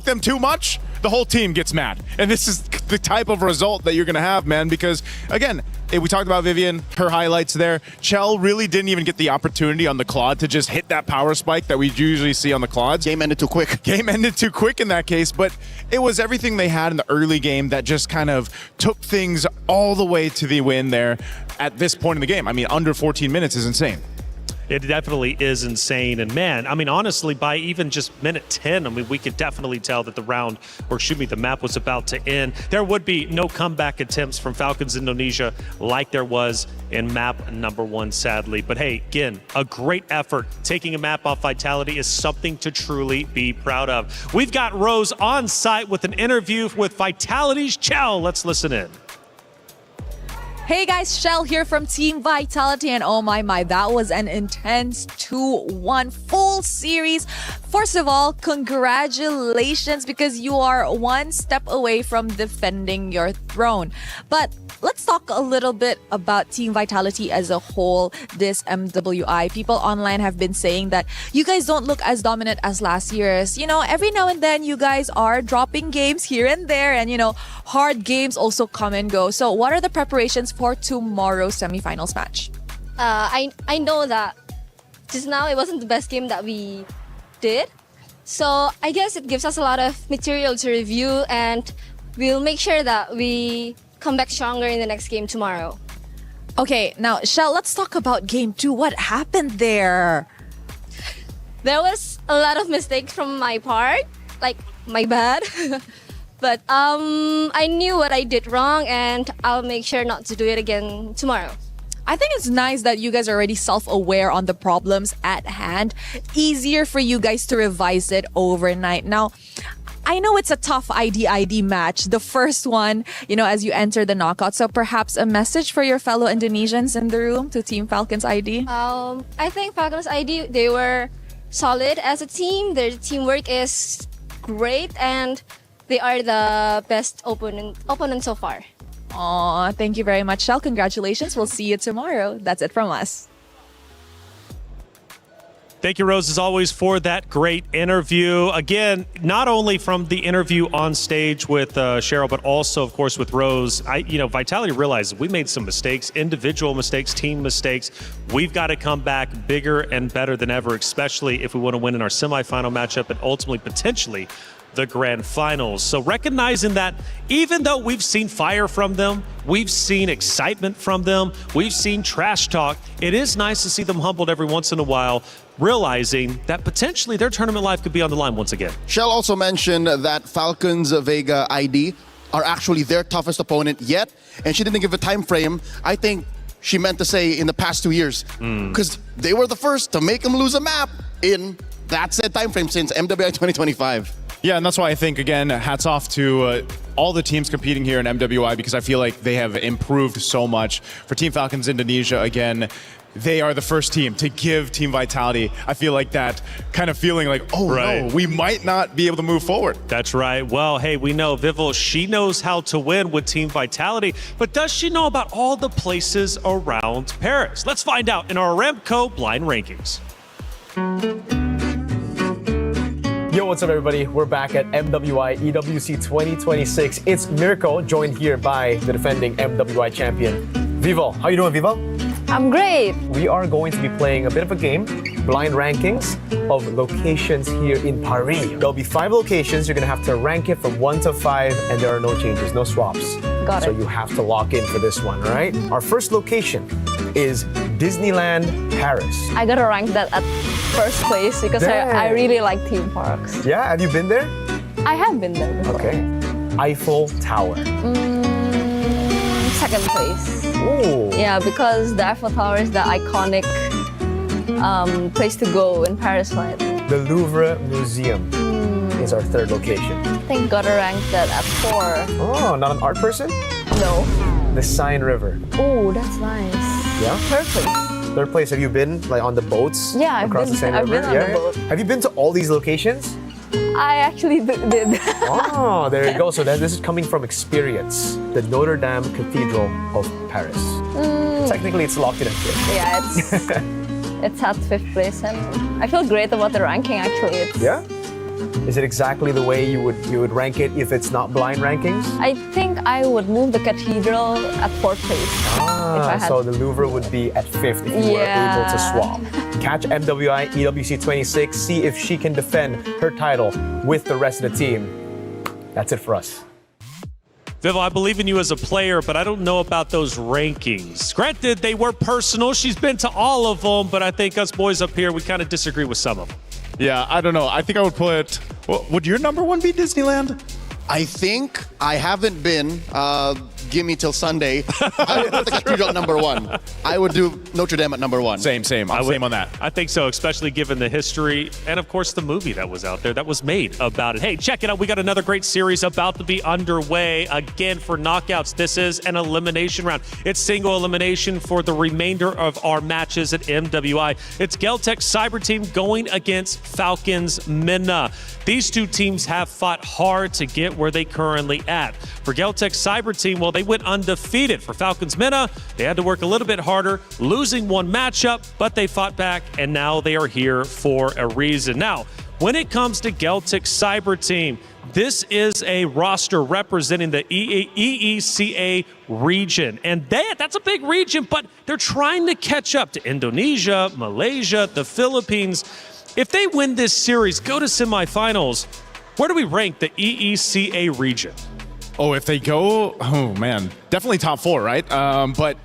them too much, the whole team gets mad. And this is the type of result that you're going to have, man, because, again, we talked about Vivian, her highlights there. Chell really didn't even get the opportunity on the Claude to just hit that power spike that we usually see on the Claudes. Game ended too quick. Game ended too quick in that case, but it was everything they had in the early game that just kind of took things all the way to the win there at this point in the game. I mean, under 14 minutes is insane. It definitely is insane. And man, I mean, honestly, by even just minute 10, I mean, we could definitely tell that the map was about to end. There would be no comeback attempts from Falcons Indonesia like there was in map number 1, sadly. But hey, again, a great effort. Taking a map off Vitality is something to truly be proud of. We've got Rose on site with an interview with Vitality's Chell. Let's listen in. Hey guys, Shell here from Team Vitality, and oh my, that was an intense 2-1 full series. First of all, congratulations, because you are one step away from defending your throne. But let's talk a little bit about Team Vitality as a whole this MWI. People online have been saying that you guys don't look as dominant as last year's. You know, every now and then you guys are dropping games here and there, and you know, hard games also come and go. So what are the preparations for tomorrow's semifinals match? I know that just now it wasn't the best game that we did. So I guess it gives us a lot of material to review, and we'll make sure that we come back stronger in the next game tomorrow. Okay, now Shell, let's talk about game 2. What happened there? There was a lot of mistakes from my part, like my bad. But I knew what I did wrong, and I'll make sure not to do it again tomorrow. I think it's nice that you guys are already self-aware on the problems at hand. Easier for you guys to revise it overnight. Now, I know it's a tough ID match, the first one, you know, as you enter the knockout. So perhaps a message for your fellow Indonesians in the room to Team Falcons ID? I think Falcons ID, they were solid as a team. Their teamwork is great, and they are the best opponent so far. Aw, thank you very much, Shell. Congratulations. We'll see you tomorrow. That's it from us. Thank you, Rose, as always, for that great interview. Again, not only from the interview on stage with Cheryl, but also, of course, with Rose. Vitality realizes we made some mistakes, individual mistakes, team mistakes. We've got to come back bigger and better than ever, especially if we want to win in our semifinal matchup and ultimately, potentially, the grand finals. So recognizing that even though we've seen fire from them, we've seen excitement from them, we've seen trash talk, it is nice to see them humbled every once in a while, realizing that potentially their tournament life could be on the line once again. Shell also mentioned that Falcons Vega ID are actually their toughest opponent yet, and she didn't give a time frame. I think she meant to say in the past 2 years, because they were the first to make them lose a map in that said time frame since MWI 2025. Yeah, and that's why I think, again, hats off to all the teams competing here in MWI, because I feel like they have improved so much. For Team Falcons Indonesia, again, they are the first team to give Team Vitality, I feel like that kind of feeling like, no, we might not be able to move forward. That's right. Well, hey, we know Vival, she knows how to win with Team Vitality, but does she know about all the places around Paris? Let's find out in our Aramco Blind Rankings. Yo, what's up, everybody? We're back at MWI EWC26. It's Mirko, joined here by the defending MWI champion, Vival. How you doing, Vival? I'm great. We are going to be playing a bit of a game, blind rankings of locations here in Paris. There'll be 5 locations. You're going to have to rank it from 1 to 5, and there are no changes, no swaps. Got it. So you have to lock in for this one, all right? Our first location is Disneyland Paris. I gotta rank that at first place because I really like theme parks. Yeah, have you been there? I have been there before. Okay. Eiffel Tower. Second place. Ooh. Yeah, because the Eiffel Tower is the iconic place to go in Paris, right? The Louvre Museum is our third location. I think gotta rank that at 4. Oh, not an art person? No. The Seine River. Oh, that's nice. Yeah? Third place. Third place, have you been like on the boats? Yeah, I've across been- the Seine I've River? been on the boat. Have you been to all these locations? I actually did. Oh, there you go. So this is coming from experience. The Notre Dame Cathedral of Paris. Technically, it's locked in at fifth. Yeah, it's at 5th place, and I feel great about the ranking. Actually, it's. Yeah? Is it exactly the way you would rank it if it's not blind rankings? I think I would move the cathedral at 4th place if I had. So the Louvre would be at 5th if you were able to swap. Catch MWI EWC26, see if she can defend her title with the rest of the team. That's it for us. Vivo, I believe in you as a player, but I don't know about those rankings. Granted, they were personal. She's been to all of them, but I think us boys up here, we kind of disagree with some of them. Yeah, I don't know. I think I would put. Well, would your number one be Disneyland? I think I haven't been. Give me till Sunday. I would put the cathedral at number 1. I would do Notre Dame at number 1. Same. I'm same on that. I think so, especially given the history and, of course, the movie that was out there that was made about it. Hey, check it out. We got another great series about to be underway. Again, for knockouts, this is an elimination round. It's single elimination for the remainder of our matches at MWI. It's Geltec Cyber Team going against Falcons Minna. These two teams have fought hard to get where they currently at. For Geltec Cyber Team, well, they went undefeated. For Falcons Minna, they had to work a little bit harder, losing one matchup, but they fought back, and now they are here for a reason. Now, when it comes to Geltec Cyber Team, this is a roster representing the EECA region. And that's a big region, but they're trying to catch up to Indonesia, Malaysia, the Philippines. If they win this series, go to semifinals, where do we rank the EECA region? Oh, if they go, oh man, definitely top 4, right? But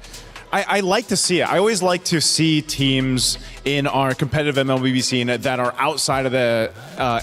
I like to see it. I always like to see teams in our competitive MLBB scene that are outside of the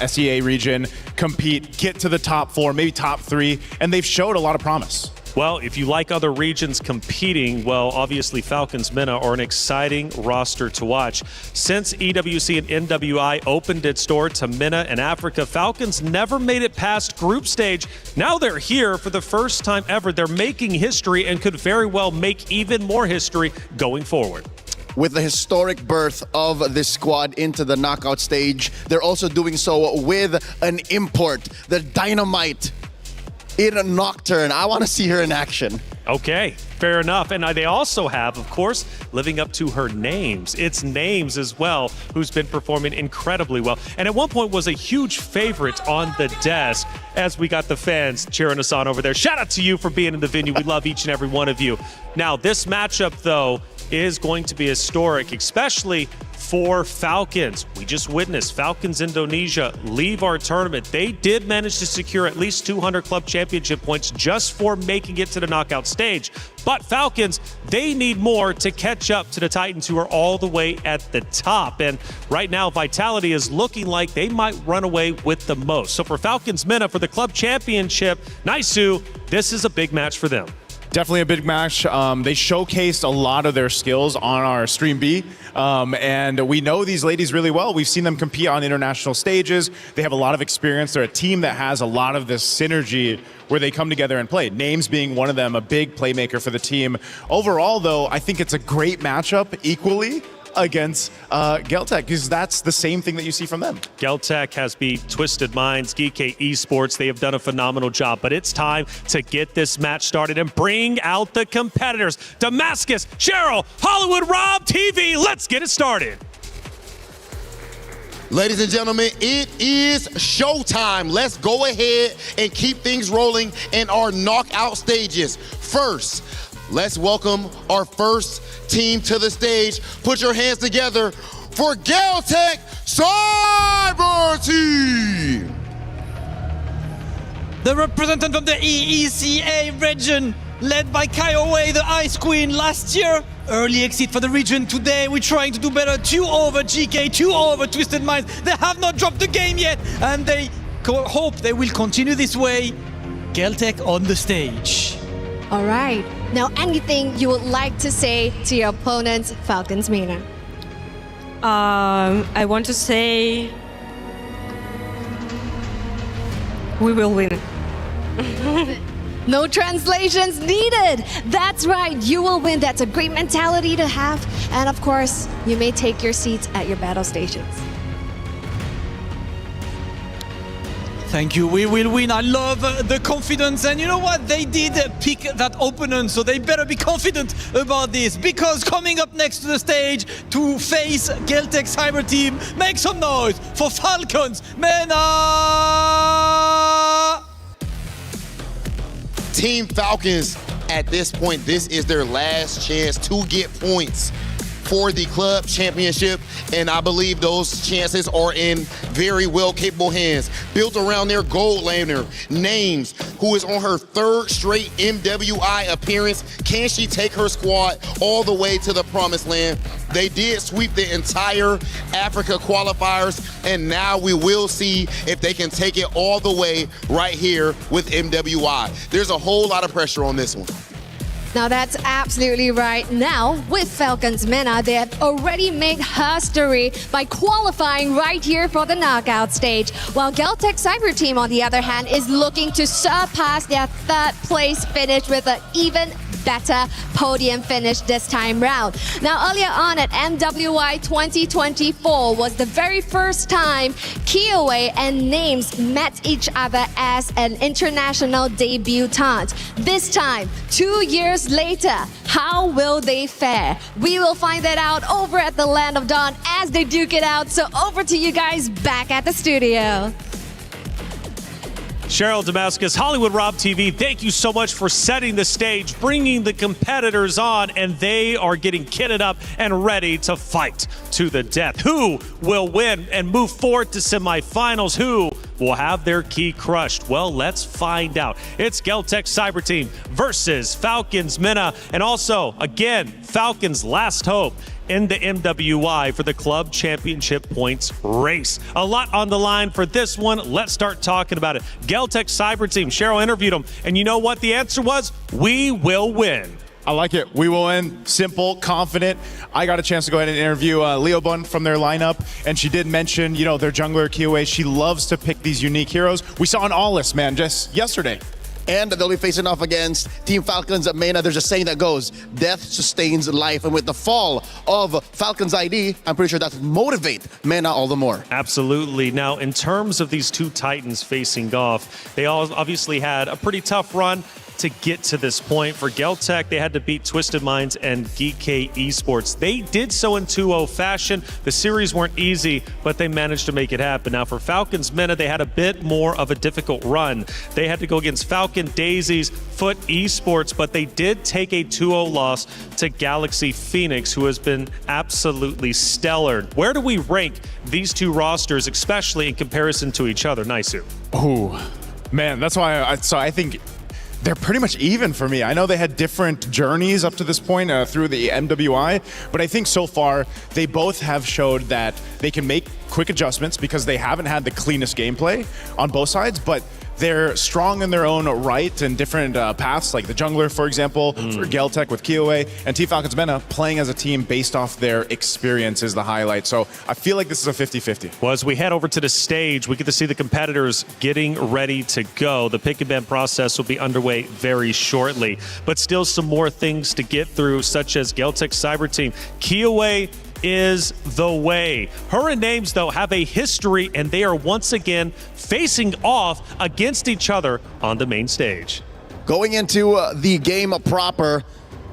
SEA region compete, get to the top 4, maybe top 3, and they've showed a lot of promise. Well, if you like other regions competing, well, obviously Falcons Minna are an exciting roster to watch. Since EWC and MWI opened its door to Minna and Africa, Falcons never made it past group stage. Now they're here for the first time ever. They're making history and could very well make even more history going forward. With the historic birth of this squad into the knockout stage, they're also doing so with an import, the Dynamite in a Nocturne. I want to see her in action. Okay, fair enough. And they also have, of course, living up to her names. It's Names as well, who's been performing incredibly well. And at one point was a huge favorite on the desk as we got the fans cheering us on over there. Shout out to you for being in the venue. We love each and every one of you. Now, this matchup, though, is going to be historic, especially for Falcons. We just witnessed Falcons Indonesia leave our tournament. They did manage to secure at least 200 club championship points just for making it to the knockout stage. But Falcons, they need more to catch up to the Titans, who are all the way at the top. And right now, Vitality is looking like they might run away with the most. So for Falcons Minna, for the club championship, Naisu, this is a big match for them. Definitely a big match. They showcased a lot of their skills on our Stream B, and we know these ladies really well. We've seen them compete on international stages. They have a lot of experience. They're a team that has a lot of this synergy where they come together and play. Names being one of them, a big playmaker for the team. Overall, though, I think it's a great matchup equally against Geltec, because that's the same thing that you see from them. Geltec has beat Twisted Minds, GK Esports. They have done a phenomenal job, but it's time to get this match started and bring out the competitors. Damascus, Cheryl, Hollywood, Rob, TV, let's get it started. Ladies and gentlemen, it is showtime. Let's go ahead and keep things rolling in our knockout stages. First, let's welcome our first team to the stage. Put your hands together for Geltec Cyber Team. The representative of the EECA region, led by Kaiowei, the Ice Queen last year. Early exit for the region today. We're trying to do better. 2 over GK, 2 over Twisted Minds. They have not dropped the game yet, and they hope they will continue this way. Geltec on the stage. All right. Now, anything you would like to say to your opponents, Falcons MENA? I want to say we will win. No translations needed. That's right. You will win. That's a great mentality to have. And of course, you may take your seats at your battle stations. Thank you. We will win. I love the confidence. And you know what? They did pick that opponent, so they better be confident about this. Because coming up next to the stage to face Geltec Cyber Team, make some noise for Falcons MENA! Team Falcons, at this point, this is their last chance to get points for the club championship, and I believe those chances are in very well capable hands. Built around their gold laner, Names, who is on her third straight MWI appearance. Can she take her squad all the way to the promised land? They did sweep the entire Africa qualifiers, and now we will see if they can take it all the way right here with MWI. There's a whole lot of pressure on this one. Now that's absolutely right. Now, with Falcons MENA, they have already made history by qualifying right here for the knockout stage. While Geltec Cyber Team, on the other hand, is looking to surpass their third place finish with an even better podium finish this time round. Now, earlier on at MWI 2024 was the very first time Kiowa and Names met each other as an international debutante. This time, 2 years later, how will they fare? We will find that out over at the Land of Dawn as they duke it out. So over to you guys back at the studio. Cheryl Damascus, Hollywood Rob TV, thank you so much for setting the stage, bringing the competitors on, and they are getting kitted up and ready to fight to the death. Who will win and move forward to semifinals? Who will have their key crushed? Well, let's find out. It's Geltec Cyber Team versus Falcons MENA, and also, again, Falcons' last hope in the MWI for the club championship points race. A lot on the line for this one. Let's start talking about it. Geltec Cyber Team, Cheryl interviewed them, and you know what the answer was? We will win. I like it. We will win. Simple, confident. I got a chance to go ahead and interview Leo Bun from their lineup, and she did mention, you know, their jungler Kiowa. She loves to pick these unique heroes. We saw an All-List, man, just yesterday. And they'll be facing off against Team Falcons at MENA. There's a saying that goes, death sustains life. And with the fall of Falcons ID, I'm pretty sure that will motivate MENA all the more. Absolutely. Now, in terms of these two Titans facing off, they all obviously had a pretty tough run to get to this point. For Geltec, they had to beat Twisted Minds and GK Esports. They did so in 2-0 fashion. The series weren't easy, but they managed to make it happen. Now for Falcons MENA, they had a bit more of a difficult run. They had to go against Falcon Daisy's Foot Esports, but they did take a 2-0 loss to Galaxy Phoenix, who has been absolutely stellar. Where do we rank these two rosters, especially in comparison to each other? Naisu. Oh, man, that's why I think they're pretty much even for me. I know they had different journeys up to this point through the MWI, but I think so far they both have showed that they can make quick adjustments because they haven't had the cleanest gameplay on both sides, but they're strong in their own right and different paths, like the jungler, for example, for Geltec with Kiowa, and Team Falcons MENA playing as a team based off their experience is the highlight. So I feel like this is a 50-50. Well, as we head over to the stage, we get to see the competitors getting ready to go. The pick and ban process will be underway very shortly, but still some more things to get through, such as Geltec Cyber Team. Kiowa is the way. Her and Names, though, have a history, and they are once again facing off against each other on the main stage. Going into the game proper,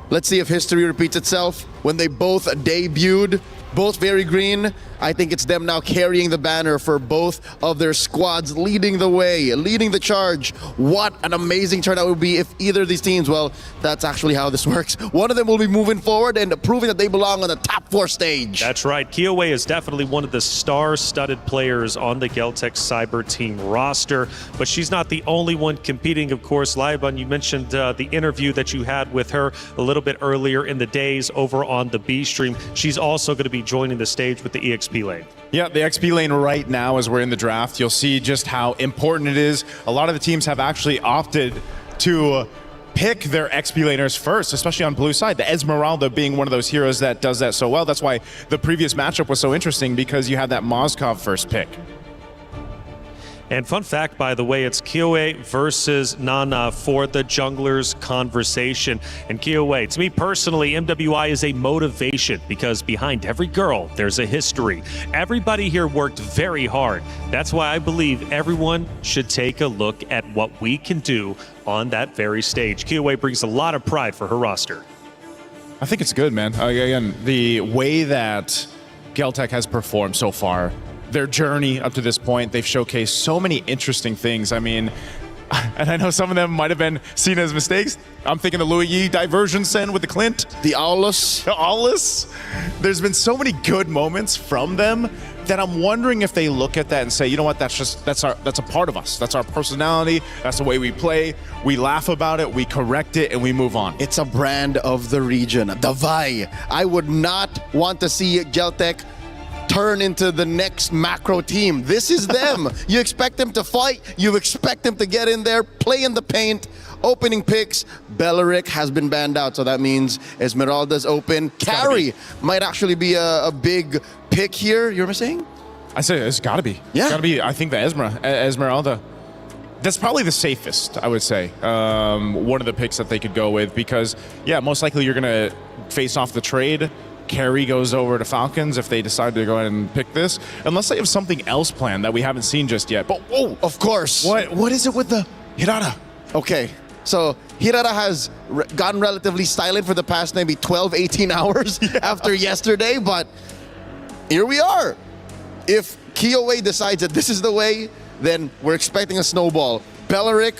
let's see if history repeats itself. When they both debuted, both very green, I think it's them now carrying the banner for both of their squads, leading the way, leading the charge. What an amazing turnout would be if either of these teams, well, that's actually how this works. One of them will be moving forward and proving that they belong on the top 4 stage. That's right. Kiowa is definitely one of the star-studded players on the Geltec Cyber Team roster, but she's not the only one competing, of course. Laibun, you mentioned the interview that you had with her a little bit earlier in the days over on the B stream. She's also going to be be joining the stage with the EXP lane. Yeah, the XP lane right now as we're in the draft, you'll see just how important it is. A lot of the teams have actually opted to pick their XP laners first, especially on blue side. The Esmeralda being one of those heroes that does that so well. That's why the previous matchup was so interesting, because you had that Moskov first pick. And fun fact, by the way, it's Kiowe versus Nana for the junglers conversation. And Kiowe, to me personally, MWI is a motivation because behind every girl, there's a history. Everybody here worked very hard. That's why I believe everyone should take a look at what we can do on that very stage. Kiowe brings a lot of pride for her roster. I think it's good, man. Again, the way that Geltec has performed so far, their journey up to this point, they've showcased so many interesting things. I mean, and I know some of them might have been seen as mistakes. I'm thinking the Louis Yi diversion send with the Clint. The Aulus. The Aulus. There's been so many good moments from them that I'm wondering if they look at that and say, you know what, that's a part of us. That's our personality. That's the way we play. We laugh about it, we correct it, and we move on. It's a brand of the region, the Vai. I would not want to see Geltec turn into the next macro team. This is them. You expect them to fight. You expect them to get in there, play in the paint. Opening picks, Beleric has been banned out, so that means Esmeralda's open. Carry might actually be a big pick here. You were saying? I say it's got to be. Yeah. It's got to be, I think, the Esmeralda. That's probably the safest, I would say. One of the picks that they could go with because, yeah, most likely you're going to face off the trade. Carry goes over to Falcons if they decide to go ahead and pick this, unless they have something else planned that we haven't seen just yet. But whoa, of course. What is it with the Hirata? Okay, so Hirata has gotten relatively silent for the past maybe 12, 18 hours after yesterday, but here we are. If Kiowe decides that this is the way, then we're expecting a snowball. Beleric,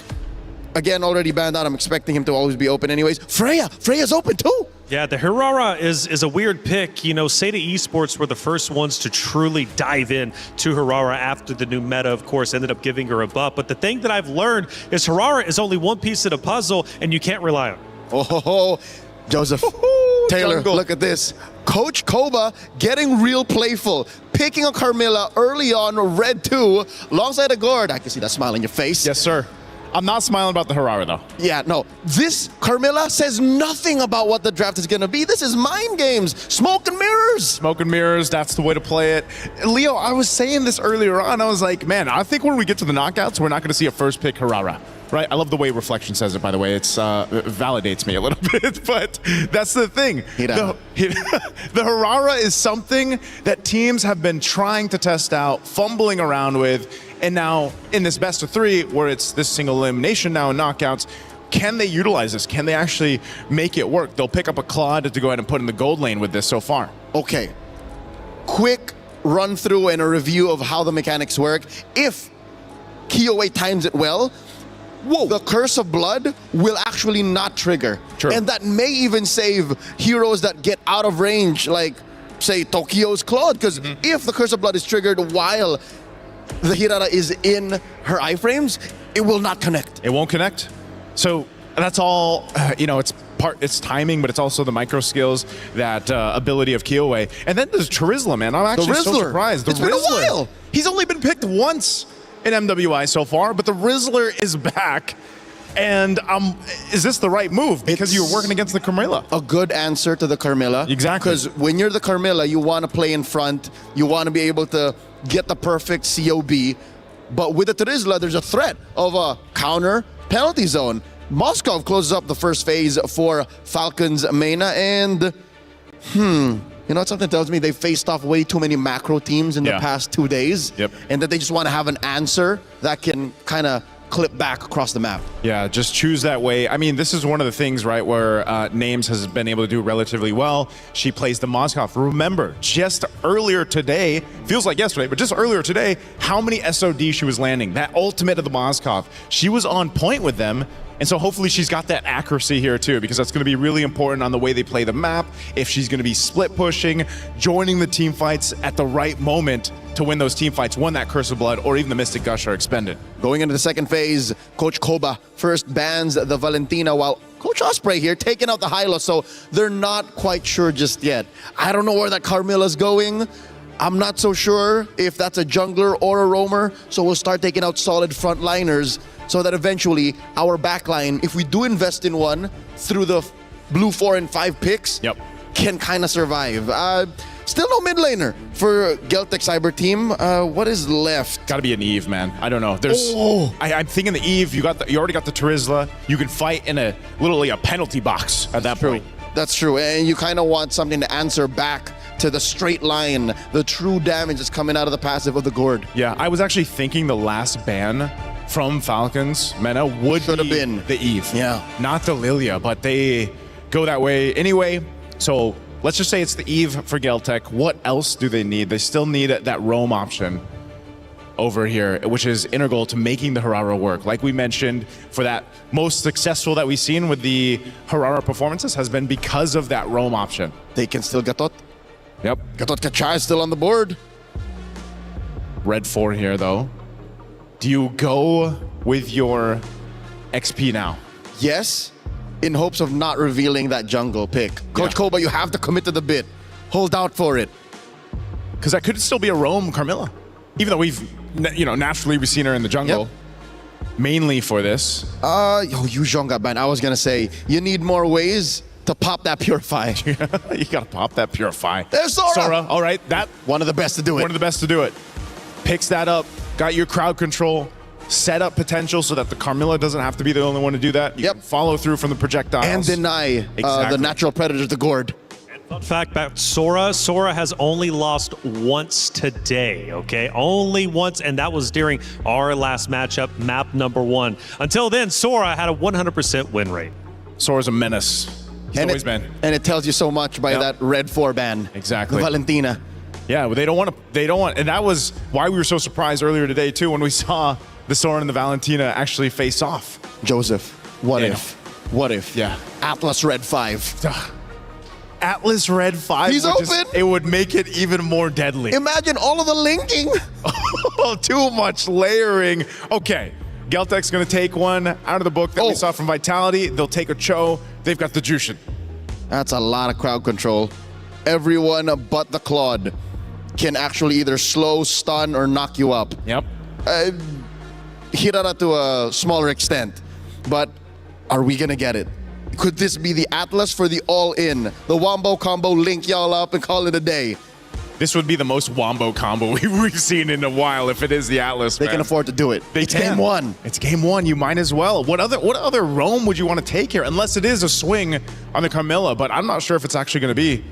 again, already banned out. I'm expecting him to always be open anyways. Freya's open too. Yeah, the Hirara is a weird pick. You know, Seda Esports were the first ones to truly dive in to Hirara after the new meta, of course, ended up giving her a buff. But the thing that I've learned is Hirara is only one piece of the puzzle, and you can't rely on it. Oh, Joseph. Taylor, jungle. Look at this. Coach Koba getting real playful. Picking a Carmilla early on, red 2, alongside a guard. I can see that smile on your face. Yes, sir. I'm not smiling about the Hirara, though. Yeah, no. This Carmilla says nothing about what the draft is going to be. This is mind games. Smoke and mirrors. Smoke and mirrors, that's the way to play it. Leo, I was saying this earlier on. I was like, man, I think when we get to the knockouts, we're not going to see a first pick Hirara. Right? I love the way Reflection says it, by the way. It validates me a little bit, but that's the thing. The Hirara is something that teams have been trying to test out, fumbling around with, and now in this best of 3, where it's this single elimination now in knockouts, can they utilize this? Can they actually make it work? They'll pick up a Claude to go ahead and put in the gold lane with this so far. Okay. Quick run through and a review of how the mechanics work. If Kiowe times it well, the Curse of Blood will actually not trigger. True. And that may even save heroes that get out of range, like, say, Tokyo's Claude. Because if the Curse of Blood is triggered while the Hirata is in her iframes, it will not connect. It won't connect. So that's all, it's timing, but it's also the micro skills, that ability of Kiowe. And then there's Charizla, man. I'm actually so surprised. It's been a while. He's only been picked once in MWI so far, but the Rizzler is back. And is this the right move? Because you were working against the Carmilla. A good answer to the Carmilla. Exactly. Because when you're the Carmilla, you want to play in front. You want to be able to get the perfect COB. But with the Terizla, there's a threat of a counter penalty zone. Moskov closes up the first phase for Falcons Mena, and you know, something tells me they faced off way too many macro teams in the past 2 days. Yep. And that they just want to have an answer that can kind of clip back across the map. Yeah, just choose that way. I mean, this is one of the things, right, where Names has been able to do relatively well. She plays the Moskov. Remember, just earlier today, feels like yesterday, but just earlier today, how many SOD she was landing. That ultimate of the Moskov. She was on point with them. And so hopefully she's got that accuracy here too, because that's going to be really important on the way they play the map. If she's going to be split pushing, joining the team fights at the right moment to win those team fights, when that Curse of Blood or even the Mystic Gush are expended. Going into the second phase, Coach Koba first bans the Valentina while Coach Osprey here taking out the Hylo, so they're not quite sure just yet. I don't know where that Carmilla's going. I'm not so sure if that's a jungler or a roamer, so we'll start taking out solid frontliners so that eventually our backline, if we do invest in one through the blue 4 and 5 picks, can kind of survive. Still no mid laner for Geltec Cyber Team. What is left? Got to be an Eve, man. I don't know. There's. I'm thinking the Eve. You already got the Terizla. You can fight in literally a penalty box at that point. That's true, and you kind of want something to answer back to the straight line. The true damage is coming out of the passive of the Gourd. Yeah, I was actually thinking the last ban from Falcons Mena would have been the Eve. Yeah, not the Lilia, but they go that way anyway. So let's just say it's the Eve for Geltec. What else do they need? They still need that roam option over here, which is integral to making the Harara work. Like we mentioned, for that most successful that we've seen with the Harara performances has been because of that roam option. They can still Gatot. Yep. Gatot Kacha is still on the board. Red 4 here, though. Do you go with your XP now? Yes, in hopes of not revealing that jungle pick. Coach Koba, you have to commit to the bit. Hold out for it. Because that could still be a roam Carmilla. Even though naturally we've seen her in the jungle. Mainly for this. Yuzhong got banned. I was going to say, you need more ways to pop that Purify. You gotta pop that Purify. There's Sora! Sora, all right. That one of the best to do it. One of the best to do it. Picks that up, got your crowd control, set up potential so that the Carmilla doesn't have to be the only one to do that. You can follow through from the projectiles. And deny the natural predators, the Gourd. Fun fact about Sora, Sora has only lost once today, okay? Only once, and that was during our last matchup, map number 1. Until then, Sora had a 100% win rate. Sora's a menace. He's always been. And it tells you so much by that red 4 ban. Exactly. The Valentina. Yeah, well, they don't want, and that was why we were so surprised earlier today too when we saw the Sora and the Valentina actually face off. Joseph, what if? Yeah. Atlas Red 5. Atlas Red 5. He's open. It would make it even more deadly. Imagine all of the linking. Too much layering. Okay. Geltec's going to take one out of the book that we saw from Vitality. They'll take a Cho. They've got the Jushin. That's a lot of crowd control. Everyone but the Claude can actually either slow, stun, or knock you up. Yep. Hirara to a smaller extent. But are we going to get it? Could this be the Atlas for the all-in? The Wombo combo, link y'all up and call it a day. This would be the most Wombo combo we've seen in a while if it is the Atlas. They can afford to do it. It's game 1. It's game 1. You might as well. What other roam would you want to take here? Unless it is a swing on the Carmilla, but I'm not sure if it's actually going to be.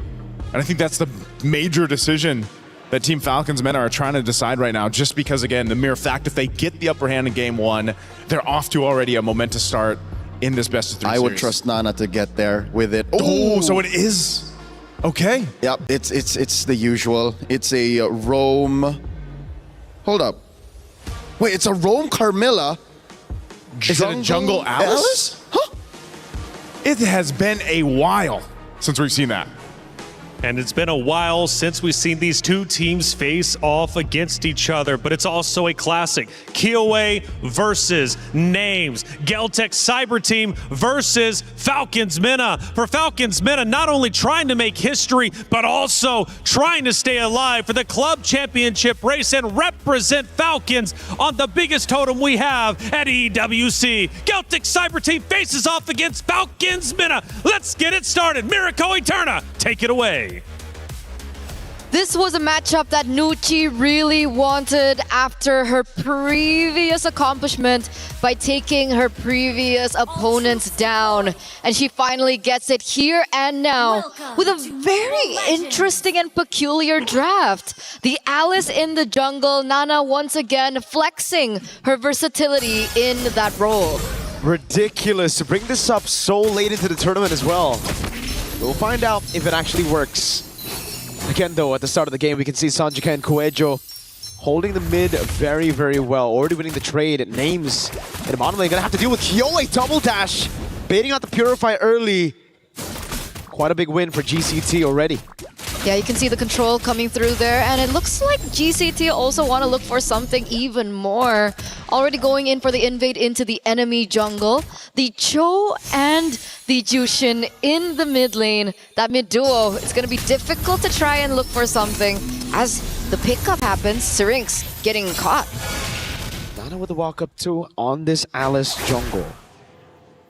And I think that's the major decision that Team Falcons men are trying to decide right now, just because, again, the mere fact if they get the upper hand in game 1, they're off to already a momentous start in this best of 3 series. I would trust Nana to get there with it. Oh, so it is. Okay. Yep, it's the usual. It's a roam. Hold up. Wait, it's a roam Carmilla. Is it a jungle Alice? Huh? It has been a while since we've seen that. And it's been a while since we've seen these two teams face off against each other, but it's also a classic. Kiowa versus Names. Geltec Cyber Team versus Falcons Mena. For Falcons Mena, not only trying to make history, but also trying to stay alive for the club championship race and represent Falcons on the biggest totem we have at EWC. Geltec Cyber Team faces off against Falcons Mena. Let's get it started. Miracle Eterna, take it away. This was a matchup that Nucci really wanted after her previous accomplishment by taking her previous opponents down. And she finally gets it here and now with a very interesting and peculiar draft. The Alice in the jungle, Nana once again flexing her versatility in that role. Ridiculous to bring this up so late into the tournament as well. We'll find out if it actually works. Again, though, at the start of the game, we can see Sanjika and Koejo holding the mid very, very well. Already winning the trade. Names in the bottom lane. Gonna have to deal with Kiowa double dash. Baiting out the Purify early. Quite a big win for GCT already. Yeah, you can see the control coming through there, and it looks like GCT also want to look for something even more. Already going in for the invade into the enemy jungle. The Cho and the Jushin in the mid lane. That mid duo, it's going to be difficult to try and look for something. As the pickup happens, Syrinx getting caught. Nana with the walk up too on this Alice jungle.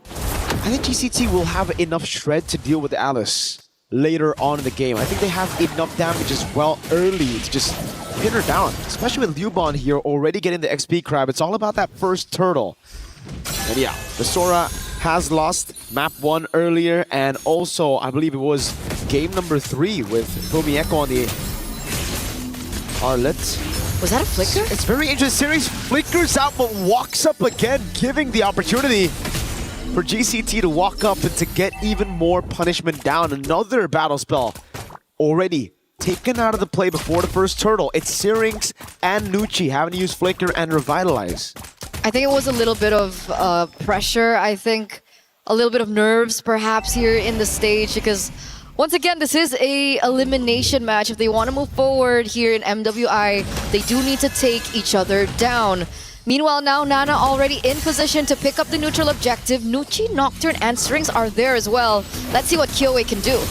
I think GCT will have enough shred to deal with Alice later on in the game. I think they have enough damage as well early to just pin her down. Especially with Liubon here already getting the XP crab. It's all about that first turtle. And yeah, the Sora has lost map 1 earlier, and also I believe it was game number 3 with Fumieko on the Arlet. Was that a flicker? It's very interesting. Series flickers out but walks up again, giving the opportunity for GCT to walk up and to get even more punishment down. Another battle spell already taken out of the play before the first turtle. It's Syrinx and Nucci having to use Flicker and Revitalize. I think it was a little bit of pressure. I think a little bit of nerves perhaps here in the stage, because once again, this is a elimination match. If they want to move forward here in MWI, they do need to take each other down. Meanwhile, now Nana already in position to pick up the neutral objective. Nucci, Nocturne, and Syrinx are there as well. Let's see what Kyoe can do.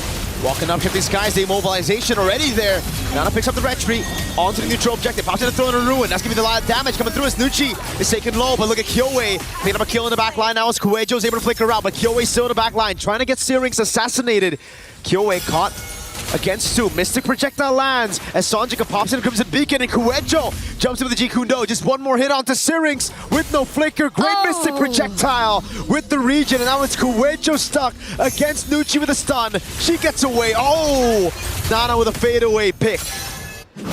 Walking up, shifting skies, the immobilization already there. Nana picks up the retreat onto the neutral objective. Pops in the throw in a ruin. That's gonna be the lot of damage coming through as Nucci is taken low. But look at Kyoe. Picking up a kill in the back line now as Kuejo's able to flicker out. But Kyoe's still in the back line, trying to get Syrinx assassinated. Kyoe caught against 2. Mystic projectile lands as Sanjika pops in Crimson Beacon, and Kuejo jumps into the G Kundo. Just one more hit onto Syrinx with no flicker. Great Mystic projectile with the region, and now it's Kuejo stuck against Nucci with a stun. She gets away. Oh! Nana with a fadeaway pick.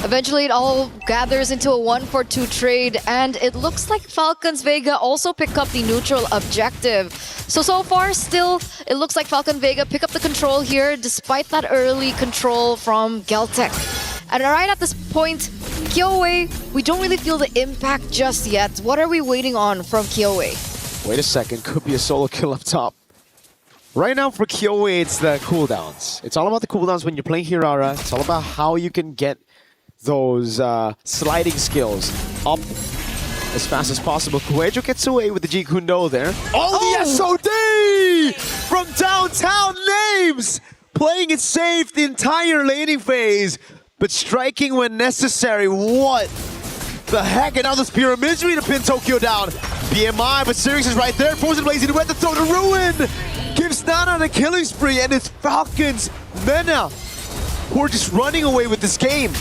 Eventually, it all gathers into a 1-for-2 trade, and it looks like Falcons Vega also pick up the neutral objective. So far, still, it looks like Falcon Vega pick up the control here, despite that early control from Geltec. And right at this point, Kyoe, we don't really feel the impact just yet. What are we waiting on from Kyoe? Wait a second, could be a solo kill up top. Right now for Kyoe, it's the cooldowns. It's all about the cooldowns when you're playing Hirara. It's all about how you can get those sliding skills up as fast as possible. Kuejo gets away with the G Kundo there. Oh, the SOD from downtown Names! Playing it safe the entire laning phase, but striking when necessary. What the heck? And now the Spear of Misery to pin Tokyo down. BMI, but Syrinx is right there. Frozen Blazing Red to throw to ruin. Gives Nana the killing spree, and it's Falcons Mena who are just running away with this game.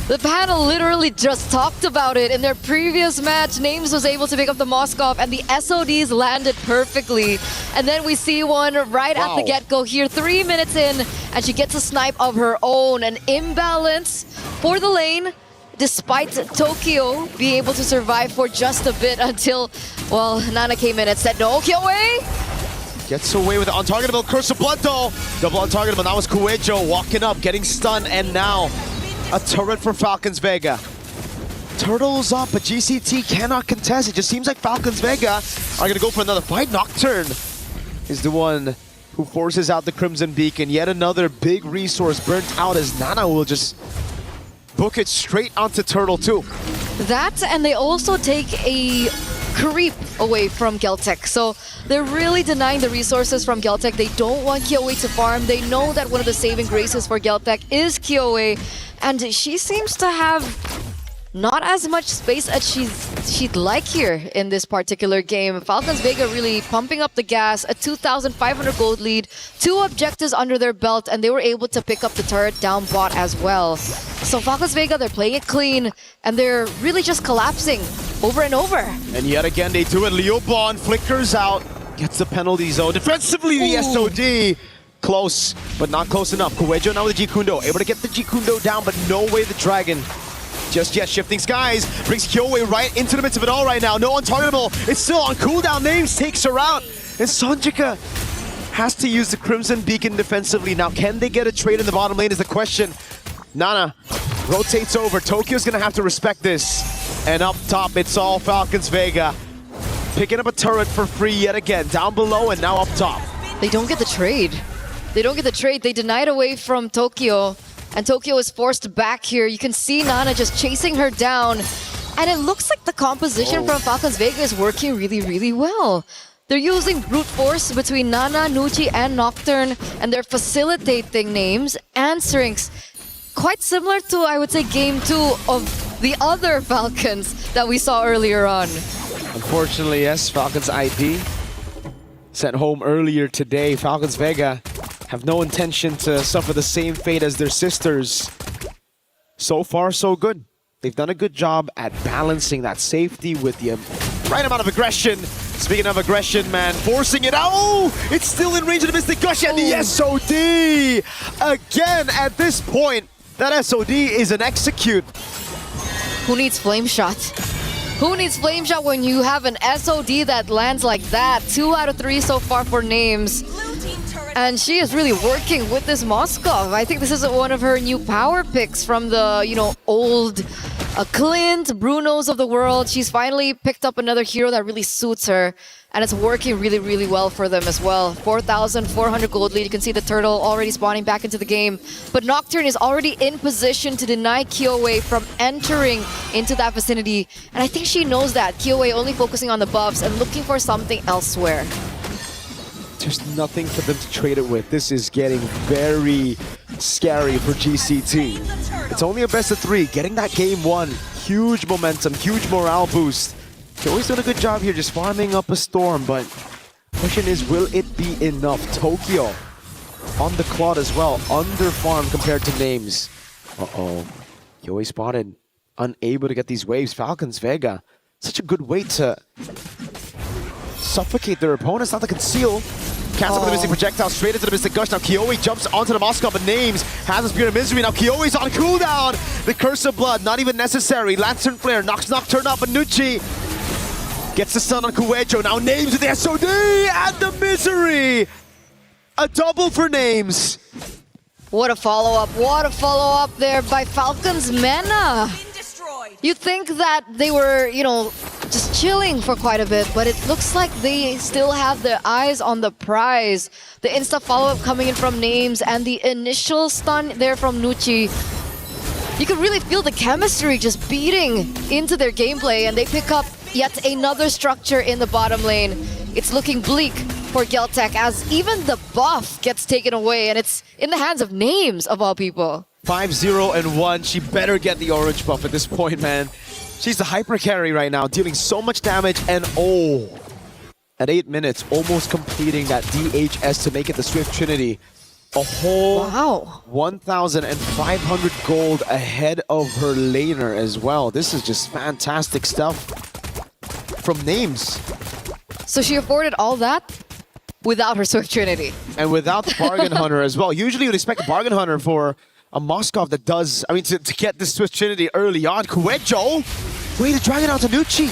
The panel literally just talked about it. In their previous match, Names was able to pick up the Moskov, and the SODs landed perfectly. And then we see one right at the get-go here, 3 minutes in, and she gets a snipe of her own. An imbalance for the lane, despite Tokyo being able to survive for just a bit until, well, Nana came in and said, no, Kyoe! Gets away with the untargetable Curse of Blood though. Double untargetable, now it's Kuejo walking up, getting stunned, and now a turret for Falcons Vega. Turtles up, but GCT cannot contest. It just seems like Falcons Vega are gonna go for another fight. Nocturne is the one who forces out the Crimson Beacon. Yet another big resource burnt out as Nana will just book it straight onto Turtle too. That, and they also take a creep away from Geltec. So they're really denying the resources from Geltec. They don't want Kyoe to farm. They know that one of the saving graces for Geltec is Kyoe, and she seems to have not as much space as she'd like here in this particular game. Falcons Vega really pumping up the gas, a 2,500 gold lead, 2 objectives under their belt, and they were able to pick up the turret down bot as well. So Falcons Vega, they're playing it clean, and they're really just collapsing over and over. And yet again, they do it. Liubon flickers out, gets the penalty zone. Defensively, the SOD. Close, but not close enough. Kuejo now with the G Kundo, able to get the G Kundo down, but no way the Dragon just yet. Shifting skies brings Kyoe right into the midst of it all right now. No untargetable. It's still on cooldown. Names takes her out, and Sanjika has to use the Crimson Beacon defensively. Now, can they get a trade in the bottom lane is the question. Nana rotates over. Tokyo's gonna have to respect this. And up top, it's all Falcons Vega. Picking up a turret for free yet again. Down below and now up top. They don't get the trade. They don't get the trade. They deny it away from Tokyo. And Tokyo is forced back here. You can see Nana just chasing her down. And it looks like the composition from Falcons Vega is working really, really well. They're using brute force between Nana, Nucci, and Nocturne, and they're facilitating names and Syrinx. Quite similar to, I would say, Game 2 of the other Falcons that we saw earlier on. Unfortunately, yes, Falcons IP sent home earlier today. Falcons Vega have no intention to suffer the same fate as their sisters. So far, so good. They've done a good job at balancing that safety with the right amount of aggression. Speaking of aggression, man, forcing it out. Oh, it's still in range of the Mystic Gush and the SOD. Again, at this point, that SOD is an execute. Who needs Flame Shot? Who needs Flame Shot when you have an SOD that lands like that? 2 out of 3 so far for names. And she is really working with this Moskov. I think this is one of her new power picks from the, old Clint, Brunos of the world. She's finally picked up another hero that really suits her. And it's working really, really well for them as well. 4,400 gold lead. You can see the turtle already spawning back into the game. But Nocturne is already in position to deny Kyoei from entering into that vicinity. And I think she knows that. Kyoei only focusing on the buffs and looking for something elsewhere. There's nothing for them to trade it with. This is getting very scary for GCT. It's only a best of 3. Getting that game 1. Huge momentum, huge morale boost. They're always doing a good job here just farming up a storm, but question is, will it be enough? Tokyo on the cloud as well, under farm compared to names. Uh-oh. Kyoei spotted, unable to get these waves. Falcons Vega, such a good way to suffocate their opponents, not to conceal. Cancel with the Mystic Projectile straight into the Mystic Gush. Now Kyoei jumps onto the Moskov, but names has a Spirit of Misery. Now Kyoei's on cooldown. The Curse of Blood, not even necessary. Lantern Flare knocks Nocturne up, and Nucci gets the stun on Kuejo. Now names with the SOD and the Misery. A double for names. What a follow-up. What a follow-up there by Falcons Mena. You'd think that they were, just chilling for quite a bit, but it looks like they still have their eyes on the prize. The insta follow-up coming in from names and the initial stun there from Nucci. You can really feel the chemistry just beating into their gameplay, and they pick up yet another structure in the bottom lane. It's looking bleak for Geltec as even the buff gets taken away, and it's in the hands of names of all people. 5-0-1. She better get the orange buff at this point, man. She's the hyper carry right now, dealing so much damage, and at 8 minutes, almost completing that DHS to make it the Swift Trinity. A whole 1,500 gold ahead of her laner as well. This is just fantastic stuff from names. So she afforded all that without her Swift Trinity. And without the Bargain Hunter as well. Usually you'd expect a Bargain Hunter for a Moskov that does, to get this Swift Trinity early on. Kuejo, wait, to drag it out to Nucci.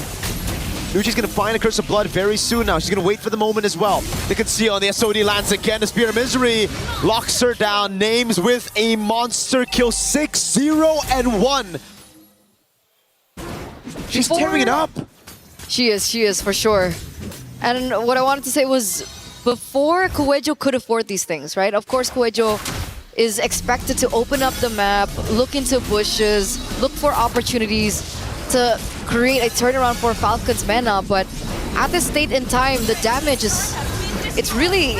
Nucci's gonna find a Curse of Blood very soon now. She's gonna wait for the moment as well. They can see on the SOD lands again. The Spirit of Misery locks her down. Names with a monster kill. 6-0-1. She's tearing it up. She is for sure. And what I wanted to say was, before Kuejo could afford these things, right? Of course, Kuejo is expected to open up the map, look into bushes, look for opportunities to create a turnaround for Falcons Mena, but at this state in time, the damage it's really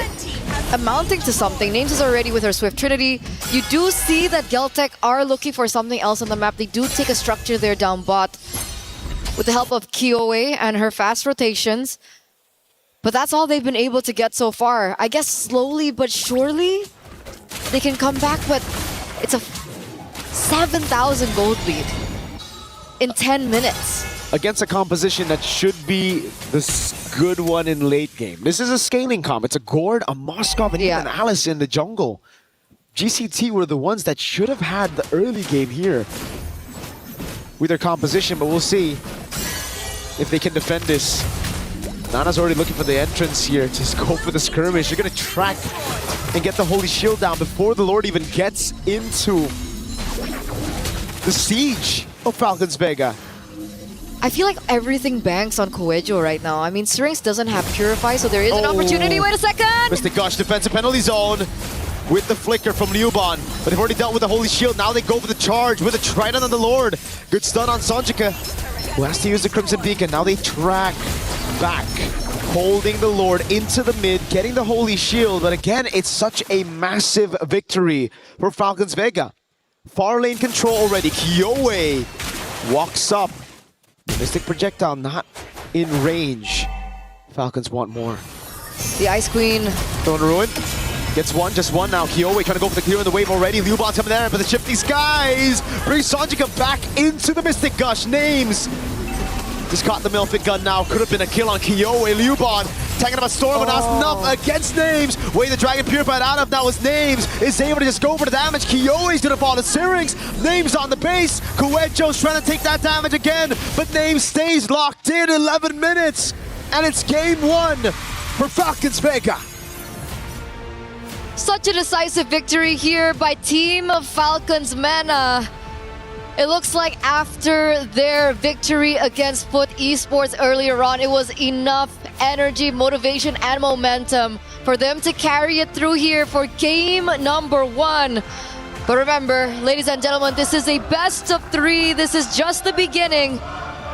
amounting to something. Names is already with her Swift Trinity. You do see that Geltec are looking for something else on the map. They do take a structure there down bot with the help of Kyoei and her fast rotations. But that's all they've been able to get so far. I guess slowly but surely they can come back, but it's a 7,000 gold lead in 10 minutes. Against a composition that should be the good one in late game. This is a scaling comp. It's a Gord, a Moskov, and even an Alice in the jungle. GCT were the ones that should have had the early game here with their composition, but we'll see if they can defend this. Nana's already looking for the entrance here to go for the skirmish. You're going to track and get the Holy Shield down before the Lord even gets into the siege of Falcons Vega. I feel like everything banks on Kuejo right now. I mean, Syrinx doesn't have Purify, so there is an opportunity. Wait a second! Mystic Gush, defensive penalty zone. with the flicker from Liuban. But they've already dealt with the Holy Shield. Now they go for the charge with a Trident on the Lord. Good stun on Sonjika, who has to use the Crimson Beacon. Now they track back, holding the Lord into the mid, getting the Holy Shield. But again, it's such a massive victory for Falcons Vega. Far lane control already. Kyoe walks up. Mystic Projectile not in range. Falcons want more. The Ice Queen. Throwing a Ruin. Gets one, just one now. Kyoe trying to go for the clear in the wave already. Liuban's coming there, but the Shifting Skies brings Sonjika back into the Mystic Gush. Names just caught the Milfit gun now. Could have been a kill on Kyoe. Liuban taking up a storm, but that's enough against Names. Way the Dragon Purified out of now is Names. Is able to just go for the damage. Kyoe's gonna fall to Syrinx. Names on the base. Kuejo's trying to take that damage again, but Names stays locked in. 11 minutes, and it's game 1 for Falcons Vega. Such a decisive victory here by Team Falcons Mana. It looks like after their victory against Foot Esports earlier on, it was enough energy, motivation, and momentum for them to carry it through here for game number 1. But remember, ladies and gentlemen, this is a best of 3. This is just the beginning.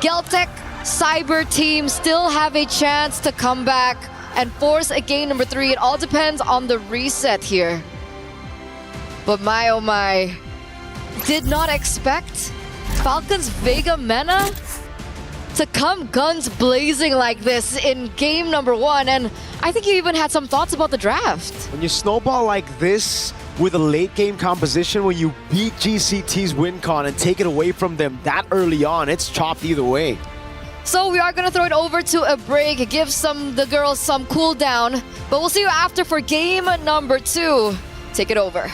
Geltec Cyber team still have a chance to come back and force a game number 3. It all depends on the reset here. But my oh my, did not expect Falcons Vega Mena to come guns blazing like this in game number 1. And I think you even had some thoughts about the draft. When you snowball like this with a late game composition, when you beat GCT's win con and take it away from them that early on, it's chopped either way. So we are going to throw it over to a break, give the girls some cool down. But we'll see you after for game number 2. Take it over.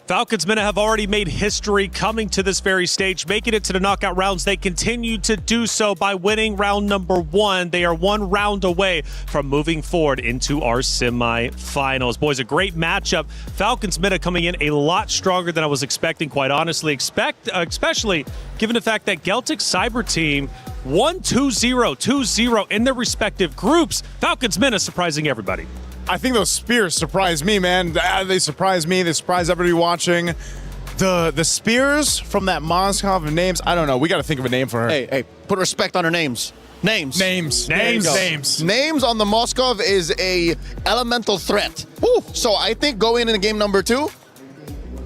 Falcons men have already made history coming to this very stage, making it to the knockout rounds. They continue to do so by winning round number 1. They are 1 round away from moving forward into our semifinals. Boys, a great matchup. Falcons men are coming in a lot stronger than I was expecting, quite honestly, especially given the fact that Geltec Cyber team won 2-0, 2-0 in their respective groups. Falcons men are surprising everybody. I think those spears surprised me, man. They surprised me. They surprised everybody watching. The spears from that Moskov of Names, I don't know. We got to think of a name for her. Hey, put respect on her names. Names on the Moskov is a elemental threat. Woo. So I think going into game number 2,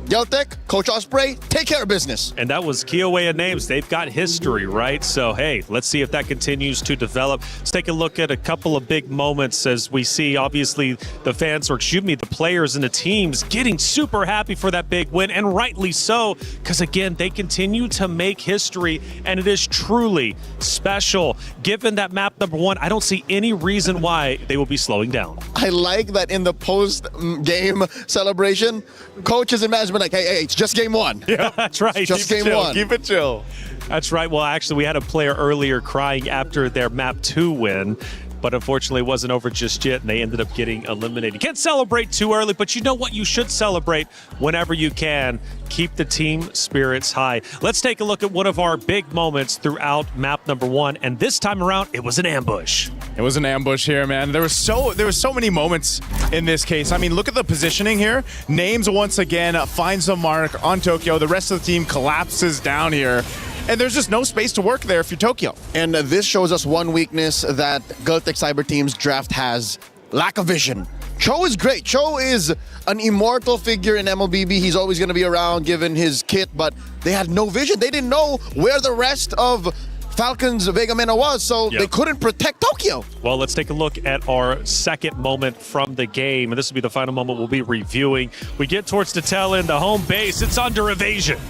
Geltec, Coach Osprey, take care of business. And that was Kyoe and Names. They've got history, right? So, hey, let's see if that continues to develop. Let's take a look at a couple of big moments as we see, obviously, the fans, or excuse me, the players and the teams getting super happy for that big win, and rightly so, because, again, they continue to make history, and it is truly special. Given that map number 1, I don't see any reason why they will be slowing down. I like that in the post-game celebration, coaches and management like, hey, it's just game 1. Yeah, that's right. Just game 1. Keep it chill. That's right. Well, actually, we had a player earlier crying after their map 2 win, but unfortunately it wasn't over just yet, and they ended up getting eliminated. Can't celebrate too early, but you know what? You should celebrate whenever you can. Keep the team spirits high. Let's take a look at one of our big moments throughout map number 1, and this time around, it was an ambush. It was an ambush here, man. There were so many moments in this case. I mean, look at the positioning here. Names once again finds a mark on Tokyo. The rest of the team collapses down here. And there's just no space to work there if you're Tokyo. And this shows us one weakness that Geltec Cyber Team's draft has: lack of vision. Cho is great. Cho is an immortal figure in MLBB. He's always going to be around given his kit, but they had no vision. They didn't know where the rest of Falcons Vega Mena was, so they couldn't protect Tokyo. Well, let's take a look at our second moment from the game, and this will be the final moment we'll be reviewing. We get towards the tail end, the home base. It's under evasion.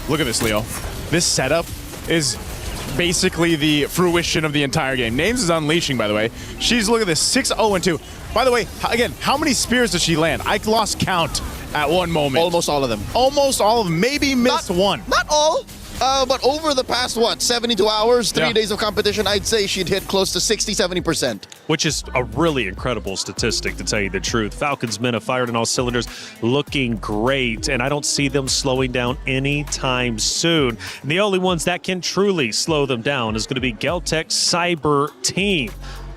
Look at this, Leo. This setup is basically the fruition of the entire game. Names is unleashing, by the way. She's, look at this, 6-0-2. By the way, again, how many spears does she land? I lost count at one moment. Almost all of them. Almost all of them. Maybe missed one. Not all. But over the past, 72 hours, 3 days of competition, I'd say she'd hit close to 60-70%. Which is a really incredible statistic, to tell you the truth. Falcons men have fired on all cylinders, looking great, and I don't see them slowing down anytime soon. And the only ones that can truly slow them down is going to be Geltec Cyber Team.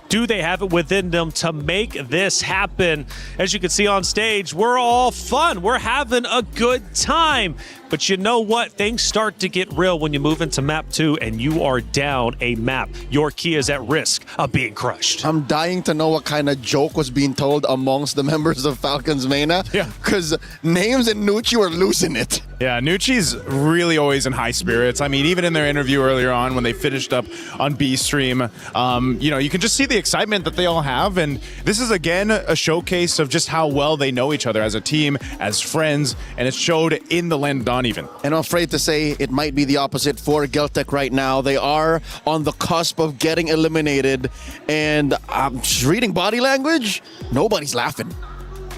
Do they have it within them to make this happen? As you can see on stage, we're all fun. We're having a good time. But you know what? Things start to get real when you move into map 2 and you are down a map. Your key is at risk of being crushed. I'm dying to know what kind of joke was being told amongst the members of Falcons Mena. Yeah. Because Names and Nucci were losing it. Yeah, Nucci's really always in high spirits. I mean, even in their interview earlier on when they finished up on B Stream, you know, you can just see the excitement that they all have. And this is, again, a showcase of just how well they know each other as a team, as friends, and it showed in the Landon even. And I'm afraid to say it might be the opposite for Geltec right now. They are on the cusp of getting eliminated. And just reading body language, nobody's laughing.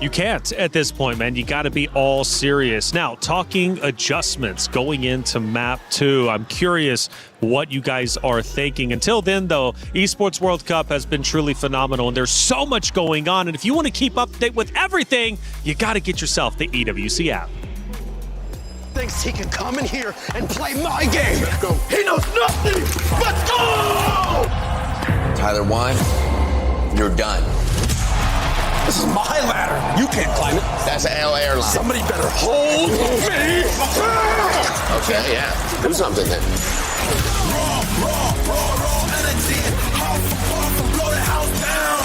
You can't at this point, man. You got to be all serious. Now, talking adjustments going into map 2, I'm curious what you guys are thinking. Until then, though, Esports World Cup has been truly phenomenal, and there's so much going on. And if you want to keep up to date with everything, you got to get yourself the EWC app. Thinks he can come in here and play my game. Let's go. He knows nothing. Let's go! Tyler Wine, you're done. This is my ladder. You can't climb it. That's an L airline. Somebody better hold me. Okay, yeah. Do something then. Raw energy. Blow the house down.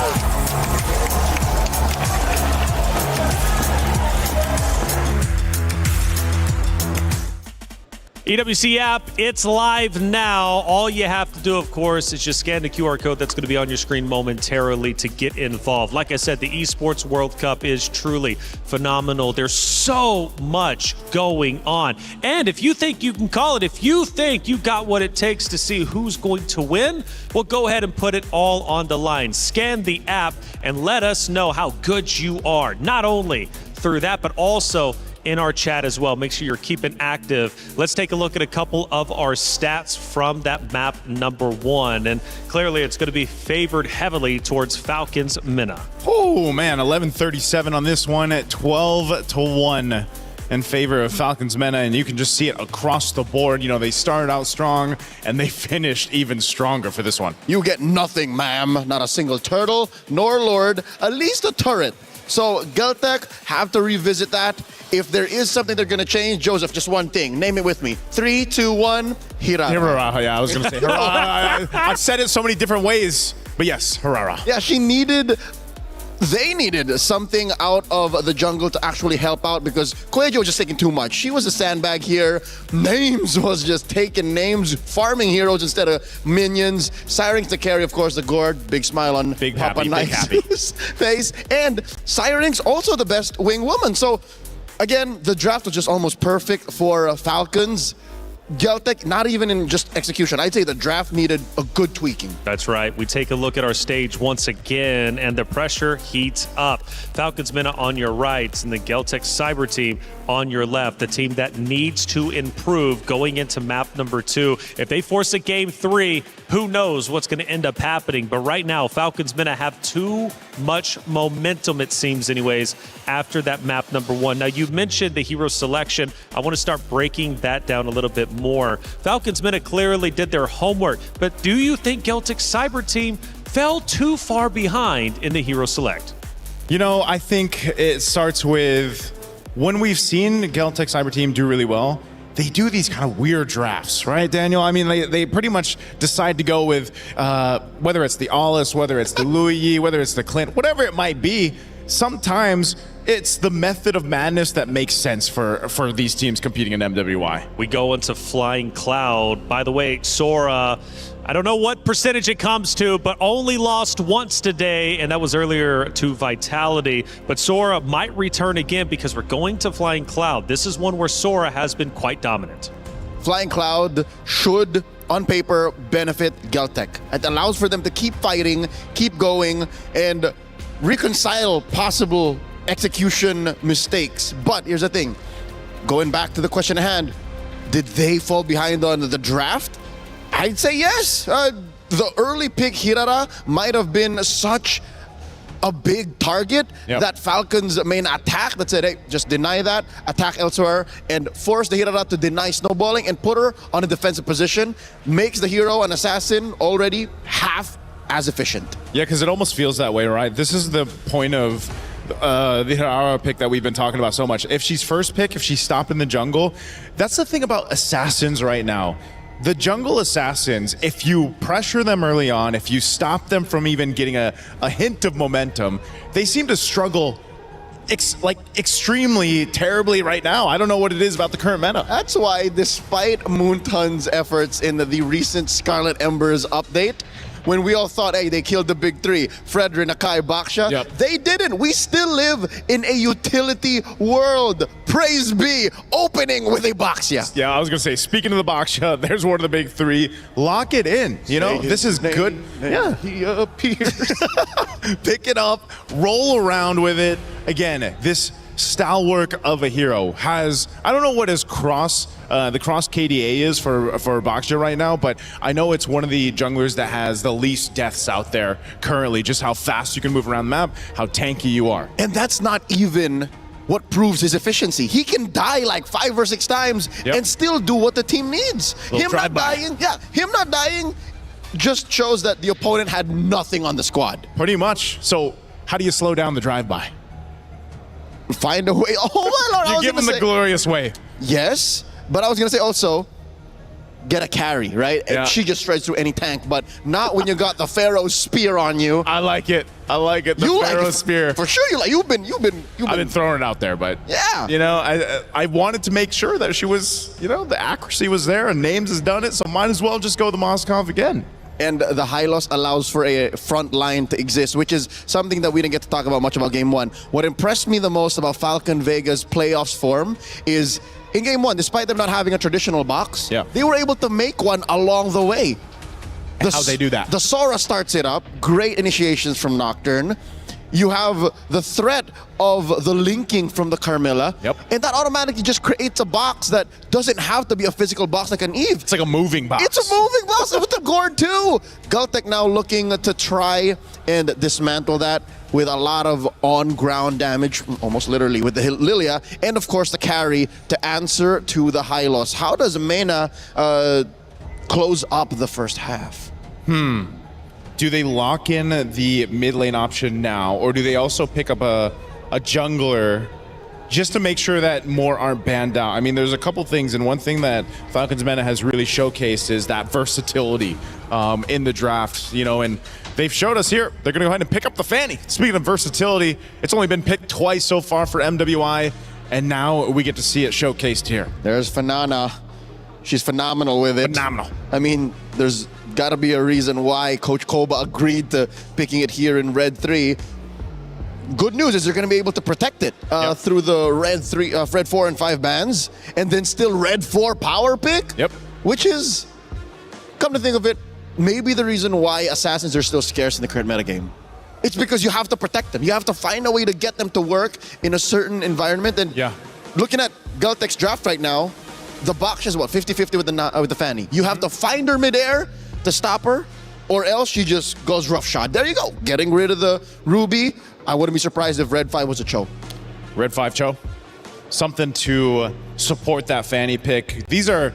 EWC app, it's live now. All you have to do, of course, is just scan the QR code that's going to be on your screen momentarily to get involved. Like I said, the Esports World Cup is truly phenomenal. There's so much going on. And if you think you can call it, if you think you got what it takes to see who's going to win, well, go ahead and put it all on the line. Scan the app and let us know how good you are. Not only through that, but also in our chat as well. Make sure you're keeping active. Let's take a look at a couple of our stats from that map number 1. And clearly it's going to be favored heavily towards Falcons Mena. Oh man, 11:37 on this one at 12-1 in favor of Falcons Mena, and you can just see it across the board. You know, they started out strong and they finished even stronger for this one. You get nothing, ma'am. Not a single turtle, nor lord, at least a turret. So Geltec have to revisit that. If there is something they're going to change, Joseph, just one thing. Name it with me. 3, 2, 1, Hirara. Hirara, yeah, I was going to say Hirara. I've said it so many different ways, but yes, Hirara. Yeah, they needed something out of the jungle to actually help out because Koejo was just taking too much. She was a sandbag here. Names was just taking names, farming heroes instead of minions. Syrinx to carry, of course, the gourd. Big smile on Big Papa Knight's face. And Syrinx also the best wing woman. So, again, the draft was just almost perfect for Falcons. Geltec, not even in just execution. I'd say the draft needed a good tweaking. That's right. We take a look at our stage once again, and the pressure heats up. Falcons Mena on your right, and the Geltec Cyber team on your left, the team that needs to improve going into map number 2. If they force a game 3, who knows what's going to end up happening. But right now, Falcons Mena have too much momentum, it seems anyways, after that map number 1. Now, you mentioned the hero selection. I want to start breaking that down a little bit more. Falcons Mena clearly did their homework, but do you think Geltec Cyber team fell too far behind in the hero select? You know, I think it starts with when we've seen Geltec Cyber team do really well, they do these kind of weird drafts, right, Daniel? I mean, they pretty much decide to go with whether it's the Alice, whether it's the Louis, whether it's the Clint, whatever it might be. Sometimes it's the method of madness that makes sense for these teams competing in MWI. We go into Flying Cloud. By the way, Sora, I don't know what percentage it comes to, but only lost once today, and that was earlier to Vitality. But Sora might return again because we're going to Flying Cloud. This is one where Sora has been quite dominant. Flying Cloud should, on paper, benefit Galtech. It allows for them to keep fighting, keep going, and reconcile possible execution mistakes. But here's the thing. Going back to the question at hand, did they fall behind on the draft? I'd say yes. The early pick, Hirara, might have been such a big target that Falcons' main attack that said, hey, just deny that, attack elsewhere, and force the Hirara to deny snowballing and put her on a defensive position, makes the hero an assassin already half as efficient. Yeah, because it almost feels that way, right? This is the point of the Hirara pick that we've been talking about so much. If she's first pick, if she's stopped in the jungle, that's the thing about assassins right now. The jungle assassins, if you pressure them early on, if you stop them from even getting a hint of momentum, they seem to struggle extremely terribly right now. I don't know what it is about the current meta. That's why, despite Moonton's efforts in the recent Scarlet Embers update, when we all thought, hey, they killed the big three, Fredrin, Akai, Baksha, they didn't. We still live in a utility world. Praise be, opening with a Baksha. Yeah, I was going to say, speaking of the Baksha, there's one of the big three. Lock it in. You know, this is good. Yeah. He appears. Pick it up, roll around with it. Again, this stalwart of a hero has, I don't know what his cross KDA is for Baksha right now, but I know it's one of the junglers that has the least deaths out there currently, just how fast you can move around the map, how tanky you are. And that's not even what proves his efficiency. He can die like 5 or 6 times and still do what the team needs. Him not dying just shows that the opponent had nothing on the squad. Pretty much. So how do you slow down the drive-by? Find a way. Oh my Lord, you give him the glorious way. Yes, but I was going to say also, get a carry, right? Yeah. And she just strides through any tank, but not when you got the Pharaoh's spear on you. I like it. I like it. The Pharaoh's spear. For sure, you've been I've been throwing it out there, but yeah, you know, I wanted to make sure that she was, you know, the accuracy was there, and Names has done it, so might as well just go the Moskov again. And the Hylos allows for a front line to exist, which is something that we didn't get to talk about much about Game 1. What impressed me the most about Falcon Vega's playoffs form is, in Game 1, despite them not having a traditional box, they were able to make one along the way. How'd they do that? The Sora starts it up. Great initiations from Nocturne. You have the threat of the linking from the Carmilla. And that automatically just creates a box that doesn't have to be a physical box like an Eve. It's like a moving box. It's a moving box with the Gord too. Galtech now looking to try and dismantle that with a lot of on-ground damage, almost literally, with the Lilia, and of course the carry to answer to the Hylos. How does Mena close up the first half? Do they lock in the mid lane option now, or do they also pick up a jungler just to make sure that more aren't banned out? I mean, there's a couple things, and one thing that Falcons Meta has really showcased is that versatility in the draft, you know, and they've showed us here, they're going to go ahead and pick up the Fanny. Speaking of versatility, it's only been picked twice so far for MWI, and now we get to see it showcased here. There's Fanana. She's phenomenal with it. Phenomenal. I mean, there's got to be a reason why Coach Koba agreed to picking it here in Red 3. Good news is they're going to be able to protect it through the Red 4 and 5 bans, and then still Red 4 power pick. Which is, come to think of it, maybe the reason why assassins are still scarce in the current metagame. It's because you have to protect them. You have to find a way to get them to work in a certain environment. And looking at Galtech's draft right now, the box is what, 50-50 with the Fanny. You have to find her midair to stop her, or else she just goes rough shot. There you go. Getting rid of the Ruby. I wouldn't be surprised if Red 5 was a Cho. Red 5 Cho. Something to support that Fanny pick. These are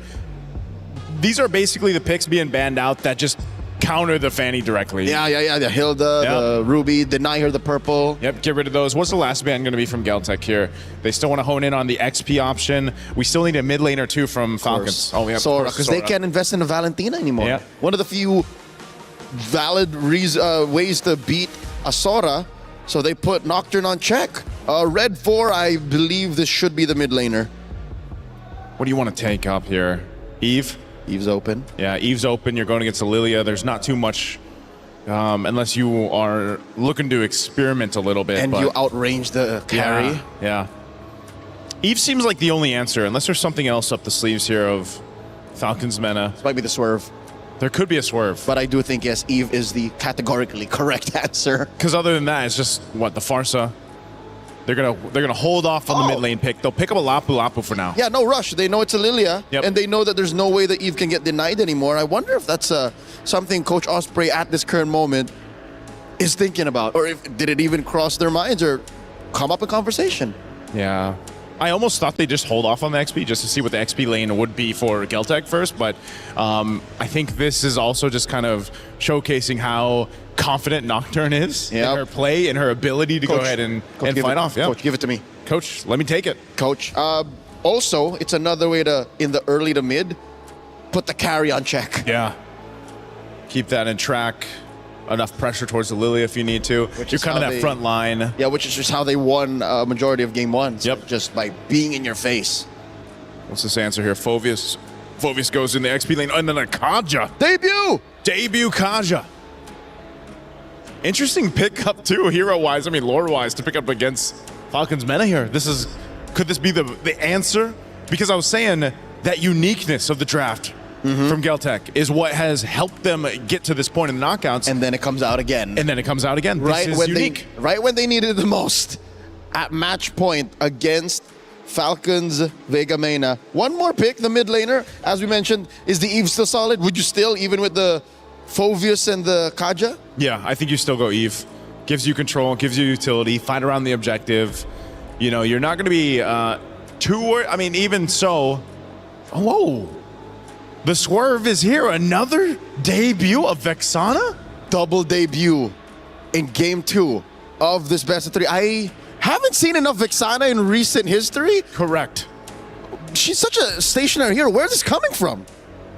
basically the picks being banned out that just counter the Fanny directly. Yeah. The Hilda, the Ruby, deny her the purple. Yep, get rid of those. What's the last ban going to be from Galtech here? They still want to hone in on the XP option. We still need a mid lane or two from Falcons. Oh, yeah, Sora, because they can't invest in a Valentina anymore. Yeah. One of the few valid ways to beat a Sora, so they put Nocturne on check. Red 4, I believe this should be the mid laner. What do you want to take up here? Eve? Eve's open. Yeah, Eve's open. You're going against Lilia. There's not too much, unless you are looking to experiment a little bit. And you outrange the carry. Yeah. Eve seems like the only answer, unless there's something else up the sleeves here of Falcons Mena. This might be the swerve. There could be a swerve. But I do think, yes, Eve is the categorically correct answer. Because other than that, it's just, what, the Farsa? They're gonna hold off on the mid lane pick. They'll pick up a Lapu Lapu for now. Yeah, no rush. They know it's a Lilia, and they know that there's no way that Eve can get denied anymore. I wonder if that's something Coach Osprey at this current moment is thinking about, or did it even cross their minds or come up in conversation? Yeah. I almost thought they'd just hold off on the XP just to see what the XP lane would be for Geltec first, but I think this is also just kind of showcasing how confident Nocturne is in her play and her ability to go ahead and fight off. Coach, give it to me. Coach, let me take it. Coach. Also, it's another way to, in the early to mid, put the carry on check. Yeah. Keep that in track. Enough pressure towards the Lilia if you need to. You're kind of that front line. Yeah, which is just how they won a majority of game one. So just by being in your face. What's this answer here? Phovius. Phovius goes in the XP lane, and then a Kaja. Debut Kaja. Interesting pickup too, hero-wise. I mean, lore-wise, to pick up against Falcons Mena here. Could this be the answer? Because I was saying that uniqueness of the draft from Geltec is what has helped them get to this point in the knockouts. And then it comes out again. This is unique. Right when they needed it the most. At match point against Falcons Vega Mena. One more pick, the mid laner. As we mentioned, is the Eve still solid? Would you still, even with the Phovius and the Kaja? Yeah, I think you still go Eve. Gives you control, gives you utility, fight around the objective. You know, you're not going to be even so. Whoa. The swerve is here. Another debut of Vexana? Double debut in game 2 of this best of 3. I haven't seen enough Vexana in recent history. Correct. She's such a stationary hero. Where's this coming from?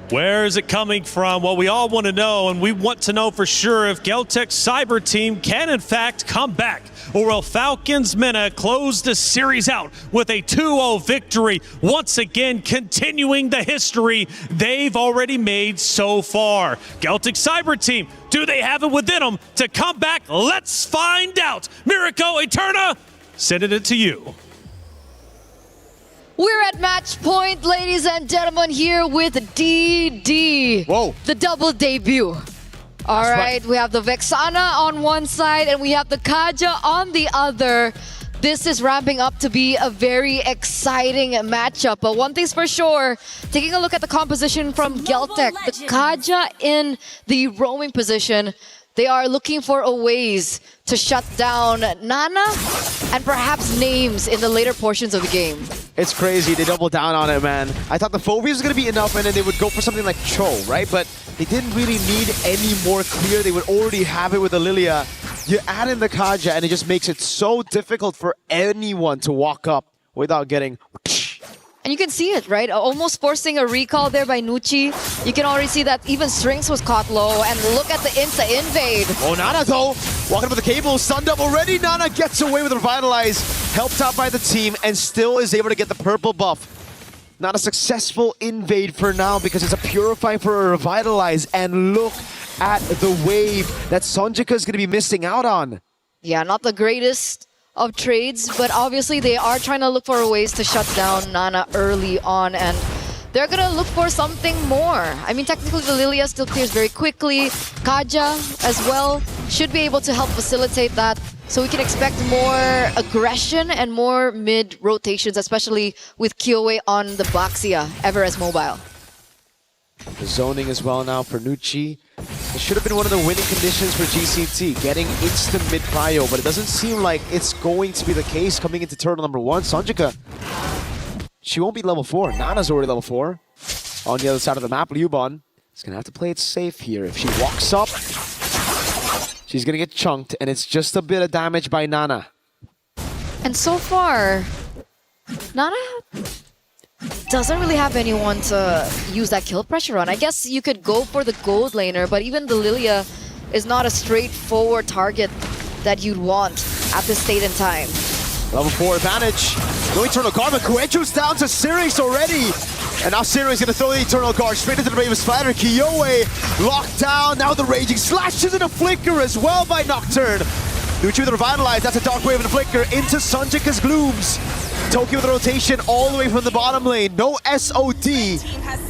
Where is it coming from? Well, we all want to know, and we want to know for sure if Geltec's Cyber team can in fact come back, or will Falcons Mena close the series out with a 2-0 victory, once again continuing the history they've already made so far. Geltec Cyber team, do they have it within them to come back? Let's find out. Miracle Eterna, sending it to you. We're at match point, ladies and gentlemen, here with DD. Whoa. The double debut. All right, we have the Vexana on one side and we have the Kaja on the other. This is ramping up to be a very exciting matchup. But one thing's for sure, taking a look at the composition from Geltec, the Kaja in the roaming position, they are looking for a ways to shut down Nana and perhaps names in the later portions of the game. It's crazy. They doubled down on it, man. I thought the Phobius was going to be enough, and then they would go for something like Cho, right? But they didn't really need any more clear. They would already have it with the Lilia. You add in the Kaja, and it just makes it so difficult for anyone to walk up without getting... And you can see it, right? Almost forcing a recall there by Nucci. You can already see that even Strings was caught low. And look at the Insta invade. Oh, Nana, though, walking up with the cable. Sunned up already. Nana gets away with Revitalize. Helped out by the team and still is able to get the purple buff. Not a successful invade for now because it's a Purify for a Revitalize. And look at the wave that Sonjika is going to be missing out on. Yeah, not the greatest of trades, but obviously they are trying to look for ways to shut down Nana early on, and they're gonna look for something more. I mean, technically the Lilia still clears very quickly. Kaja as well should be able to help facilitate that, so we can expect more aggression and more mid rotations, especially with Kyoe on the Baxia, ever as mobile. The zoning as well now for Nucci. It should have been one of the winning conditions for GCT, getting instant mid prio, but it doesn't seem like it's going to be the case coming into turtle number 1. Sonjika, she won't be level 4. Nana's already level 4. On the other side of the map, Liubon is going to have to play it safe here. If she walks up, she's going to get chunked, and it's just a bit of damage by Nana. And so far, Nana doesn't really have anyone to use that kill pressure on. I guess you could go for the gold laner, but even the Lilia is not a straightforward target that you'd want at this state and time. Level 4 advantage. No Eternal Guard, but Kuecho's down to Sirius already. And now Sirius gonna throw the Eternal Guard straight into the Raven Spider. Kyoe locked down. Now the Raging Slashes and a Flicker as well by Nocturne. Nucci with the Revitalize. That's a Dark Wave and a Flicker into Sonjika's Glooms. Tokyo with the rotation all the way from the bottom lane. No SOD,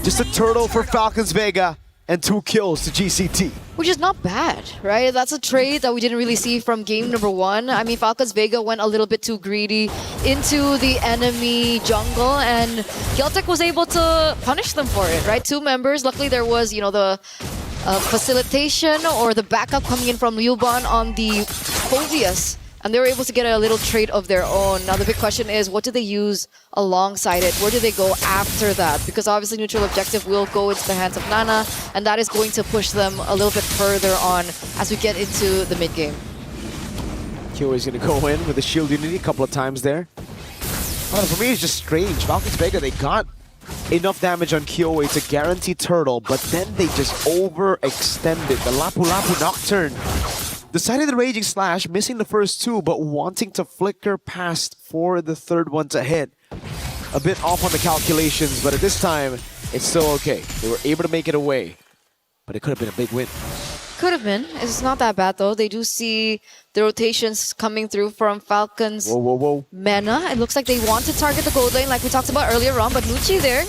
just a turtle for Falcons Vega and 2 kills to GCT. Which is not bad, right? That's a trade that we didn't really see from game number 1. I mean, Falcons Vega went a little bit too greedy into the enemy jungle, and Geltec was able to punish them for it, right? 2 members. Luckily, there was, you know, the facilitation or the backup coming in from Liuban on the Phobius, and they were able to get a little trade of their own. Now, the big question is, what do they use alongside it? Where do they go after that? Because obviously neutral objective will go into the hands of Nana, and that is going to push them a little bit further on as we get into the mid-game. Kyo is going to go in with the shield unity a couple of times there. Well, for me, it's just strange. Falcons Vega, they got enough damage on Kyoe to guarantee turtle, but then they just overextended. The Lapu Lapu Nocturne decided the Raging Slash, missing the first 2, but wanting to flicker past for the third one to hit. A bit off on the calculations, but at this time, it's still okay. They were able to make it away, but it could have been a big win. Could have been. It's not that bad, though. They do see the rotations coming through from Falcons. Whoa. Mena. It looks like they want to target the gold lane like we talked about earlier on, but Nucci there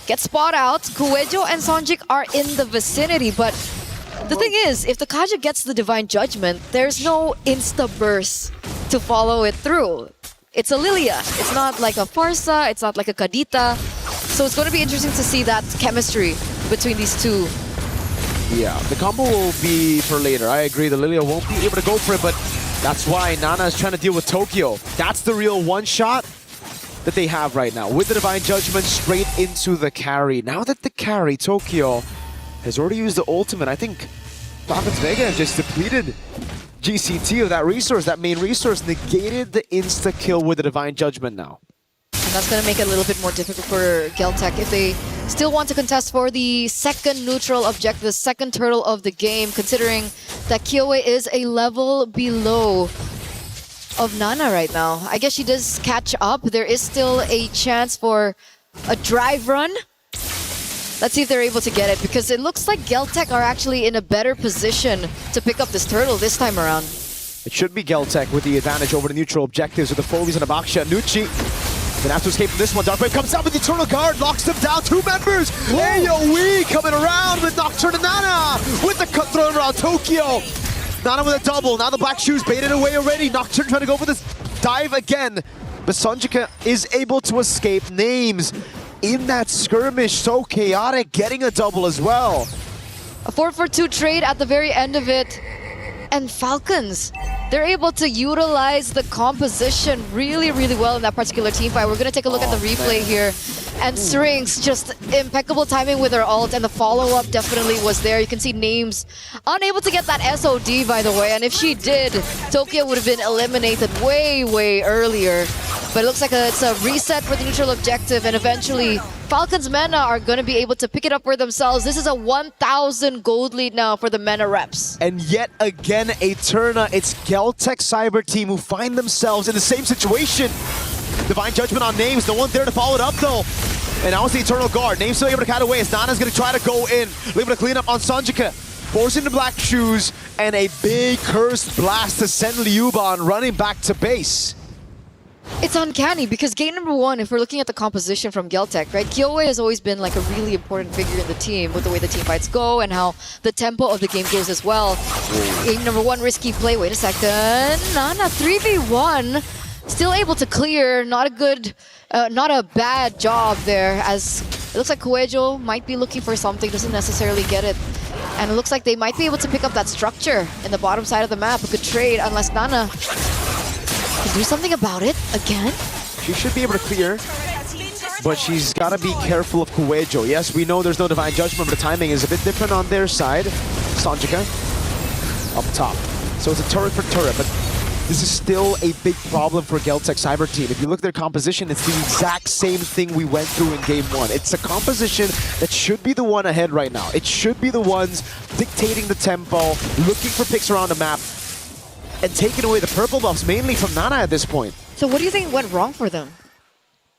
gets spot out. Kuejo and Sonjik are in the vicinity, but the thing is, if the Kaja gets the Divine Judgment, there's no insta-burst to follow it through. It's a Lilia. It's not like a Farsa. It's not like a Kadita. So it's going to be interesting to see that chemistry between these two. Yeah, the combo will be for later. I agree, the Lilia won't be able to go for it, but that's why Nana is trying to deal with Tokyo. That's the real one-shot that they have right now. With the Divine Judgment straight into the carry. Now that the carry, Tokyo, has already used the ultimate, I think Falcons Vega have just depleted GCT of that resource, that main resource, negated the insta-kill with the Divine Judgment now. And that's going to make it a little bit more difficult for Geltec if they still want to contest for the second neutral objective, the second turtle of the game, considering that Kyoe is a level below of Nana right now. I guess she does catch up. There is still a chance for a drive run. Let's see if they're able to get it, because it looks like Geltec are actually in a better position to pick up this turtle this time around. It should be Geltec with the advantage over the neutral objectives with the Phobies and the Baksha. Nucci then has to escape from this one. Dark Wave comes out with the Eternal Guard, locks them down. 2 members. AoE coming around with Nocturne and Nana with the cut thrown around Tokyo. Nana with a double. Now the Black Shoes baited away already. Nocturne trying to go for this dive again. But Sonjika is able to escape. Names in that skirmish, so chaotic, getting a double as well. A 4-for-2 trade at the very end of it. And Falcons, they're able to utilize the composition really, really well in that particular team fight. We're going to take a look at the replay here. And Strings, just impeccable timing with her ult, and the follow-up definitely was there. You can see Names unable to get that SOD, by the way. And if she did, Tokyo would have been eliminated way, way earlier. But it looks like it's a reset for the neutral objective, and eventually Falcons Mena are going to be able to pick it up for themselves. This is a 1,000 gold lead now for the Mena reps. And yet again, Eterna, it's Geltec Cyber Team who find themselves in the same situation. Divine Judgment on Names, no one there to follow it up though. And now it's the Eternal Guard. Names still able to cut away as Nana's going to try to go in. Able to clean up on Sonjika. Forcing the Black Shoes, and a big cursed blast to send Liuban running back to base. It's uncanny because game number 1, if we're looking at the composition from Geltec, right? Kyoe has always been like a really important figure in the team with the way the team fights go and how the tempo of the game goes as well. Game number 1, risky play. Wait a second. Nana 3v1. Still able to clear. Not a bad job there, as it looks like Kuejo might be looking for something, doesn't necessarily get it. And it looks like they might be able to pick up that structure in the bottom side of the map. A good trade, unless Nana can do something about it again. She should be able to clear, but she's got to be careful of Kuejo. Yes, we know there's no Divine Judgment, but the timing is a bit different on their side. Sonjika up top. So it's a turret for turret, but this is still a big problem for Geltec Cyber Team. If you look at their composition, it's the exact same thing we went through in Game 1. It's a composition that should be the one ahead right now. It should be the ones dictating the tempo, looking for picks around the map, and taking away the purple buffs, mainly from Nana at this point. So what do you think went wrong for them?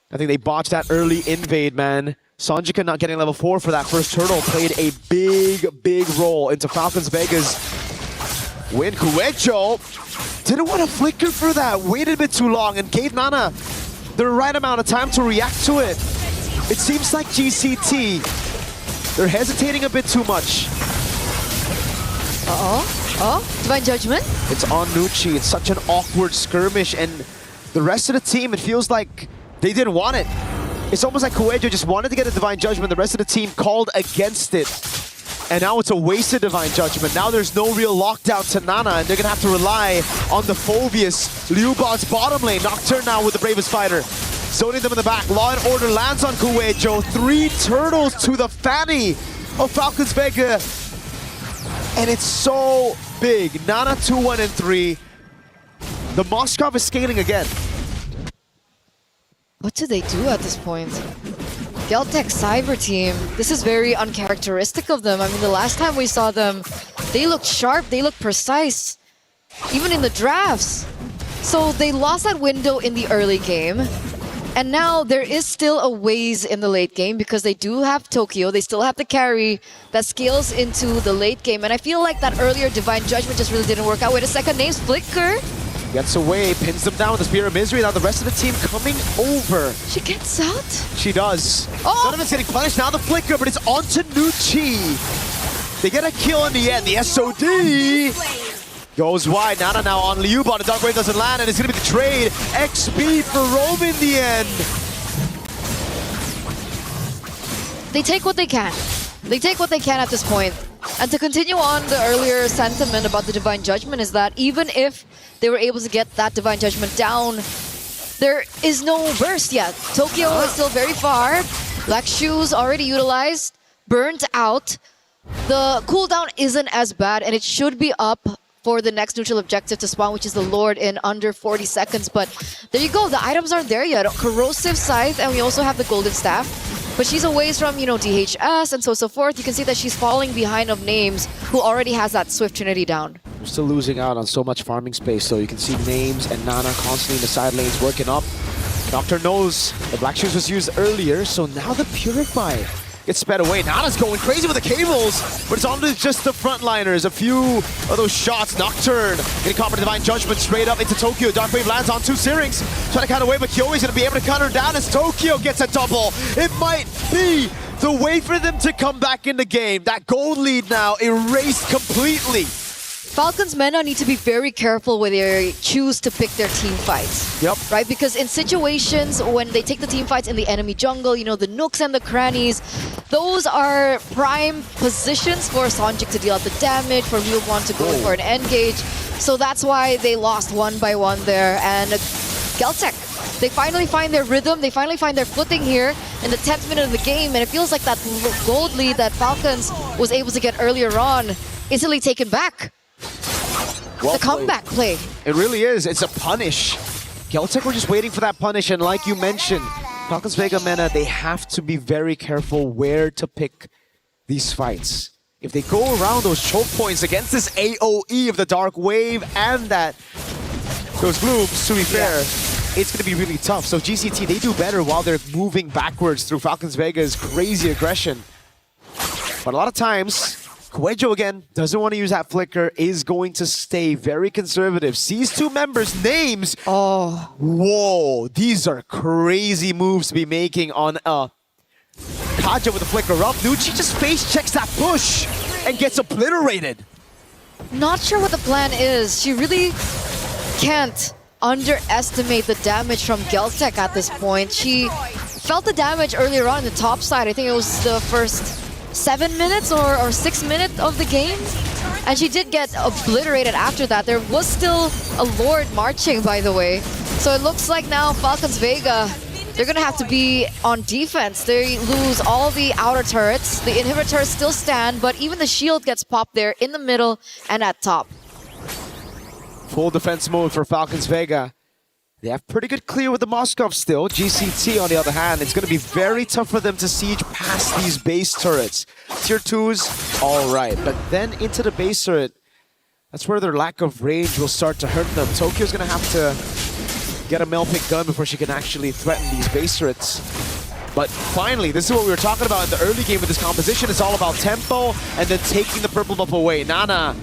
I think they botched that early invade, man. Sonjika not getting level 4 for that first turtle played a big role into Falcons Vega's win. Kuejo didn't want to flicker for that, waited a bit too long and gave Nana the right amount of time to react to it. It seems like GCT, they're hesitating a bit too much. Divine Judgment? It's on Nucci. It's such an awkward skirmish, and the rest of the team, it feels like they didn't want it. It's almost like Coelho just wanted to get a Divine Judgment. The rest of the team called against it. And now it's a wasted Divine Judgment. Now there's no real lockdown to Nana, and they're gonna have to rely on the Phobius. Liubot's bottom lane. Nocturne now with the Bravest Fighter. Zoning them in the back. Law and Order lands on Coelho. 3 turtles to the fanny of Falcons Vega. And it's so big. Nana 2-1 and 3. The Moskov is scaling again. What do they do at this point? Geltech Cyber Team, this is very uncharacteristic of them. I mean, the last time we saw them, they looked sharp, they looked precise, even in the drafts. So they lost that window in the early game. And now there is still a ways in the late game because they do have Tokyo. They still have the carry that scales into the late game. And I feel like that earlier Divine Judgment just really didn't work out. Wait a second, name's Flicker. Gets away, pins them down with the Spear of Misery. Now the rest of the team coming over. She gets out? She does. Donovan's getting punished. Now the Flicker, but it's onto Nucci. They get a kill in the end. The SOD goes wide. Nana now on Liubot. The Dark Wave doesn't land, and it's going to be the trade. XP for Rome in the end. They take what they can. They take what they can at this point. And to continue on the earlier sentiment about the Divine Judgment is that even if they were able to get that Divine Judgment down, there is no burst yet. Tokyo is still very far. Black Shoes already utilized, burnt out. The cooldown isn't as bad, and it should be up for the next neutral objective to spawn, which is the Lord, in under 40 seconds. But there you go, the items aren't there yet. Corrosive Scythe, and we also have the Golden Staff. But she's a ways from, DHS and so forth. You can see that she's falling behind of Names, who already has that Swift Trinity down. We're still losing out on so much farming space, so you can see Names and Nana constantly in the side lanes working up. Doctor knows the Black Shoes was used earlier, so now the Purify gets sped away. Nana's going crazy with the cables, but it's on to just the frontliners. A few of those shots. Nocturne getting caught by Divine Judgment straight up into Tokyo. Dark Wave lands on 2 Syrinx. Trying to cut away, but Kyoi's going to be able to cut her down as Tokyo gets a double. It might be the way for them to come back in the game. That gold lead now erased completely. Falcons Mena need to be very careful when they choose to pick their team fights. Yep. Right? Because in situations when they take the team fights in the enemy jungle, the nooks and the crannies, those are prime positions for Sonjik to deal out the damage, for Ryuwon to go for an engage. So that's why they lost 1 by 1 there. And Geltech, they finally find their rhythm, they finally find their footing here in the 10th minute of the game, and it feels like that gold lead that Falcons was able to get earlier on easily taken back. Well the comeback play. It really is. It's a punish. Geltech were just waiting for that punish, and like you mentioned, Falcons Vega Mena, they have to be very careful where to pick these fights. If they go around those choke points against this AoE of the Dark Wave and those glooms, to be fair, it's going to be really tough. So GCT, they do better while they're moving backwards through Falcons Vega's crazy aggression. But a lot of times, Coelho again doesn't want to use that flicker, is going to stay very conservative. Sees 2 members' names. Oh. Whoa, these are crazy moves to be making on Kaja with the flicker up. Nucci just face checks that push and gets obliterated. Not sure what the plan is. She really can't underestimate the damage from Geltech at this point. She felt the damage earlier on in the top side. I think it was the first 7 minutes or 6 minutes of the game. And she did get obliterated after that. There was still a Lord marching, by the way. So it looks like now Falcons Vega, they're going to have to be on defense. They lose all the outer turrets. The inhibitors still stand, but even the shield gets popped there in the middle and at top. Full defense mode for Falcons Vega. They have pretty good clear with the Moskov still. GCT, on the other hand, it's going to be very tough for them to siege past these base turrets. Tier 2s, all right. But then into the base turret, that's where their lack of range will start to hurt them. Tokyo's going to have to get a Melpick gun before she can actually threaten these base turrets. But finally, this is what we were talking about in the early game with this composition. It's all about tempo and then taking the purple buff away. Nana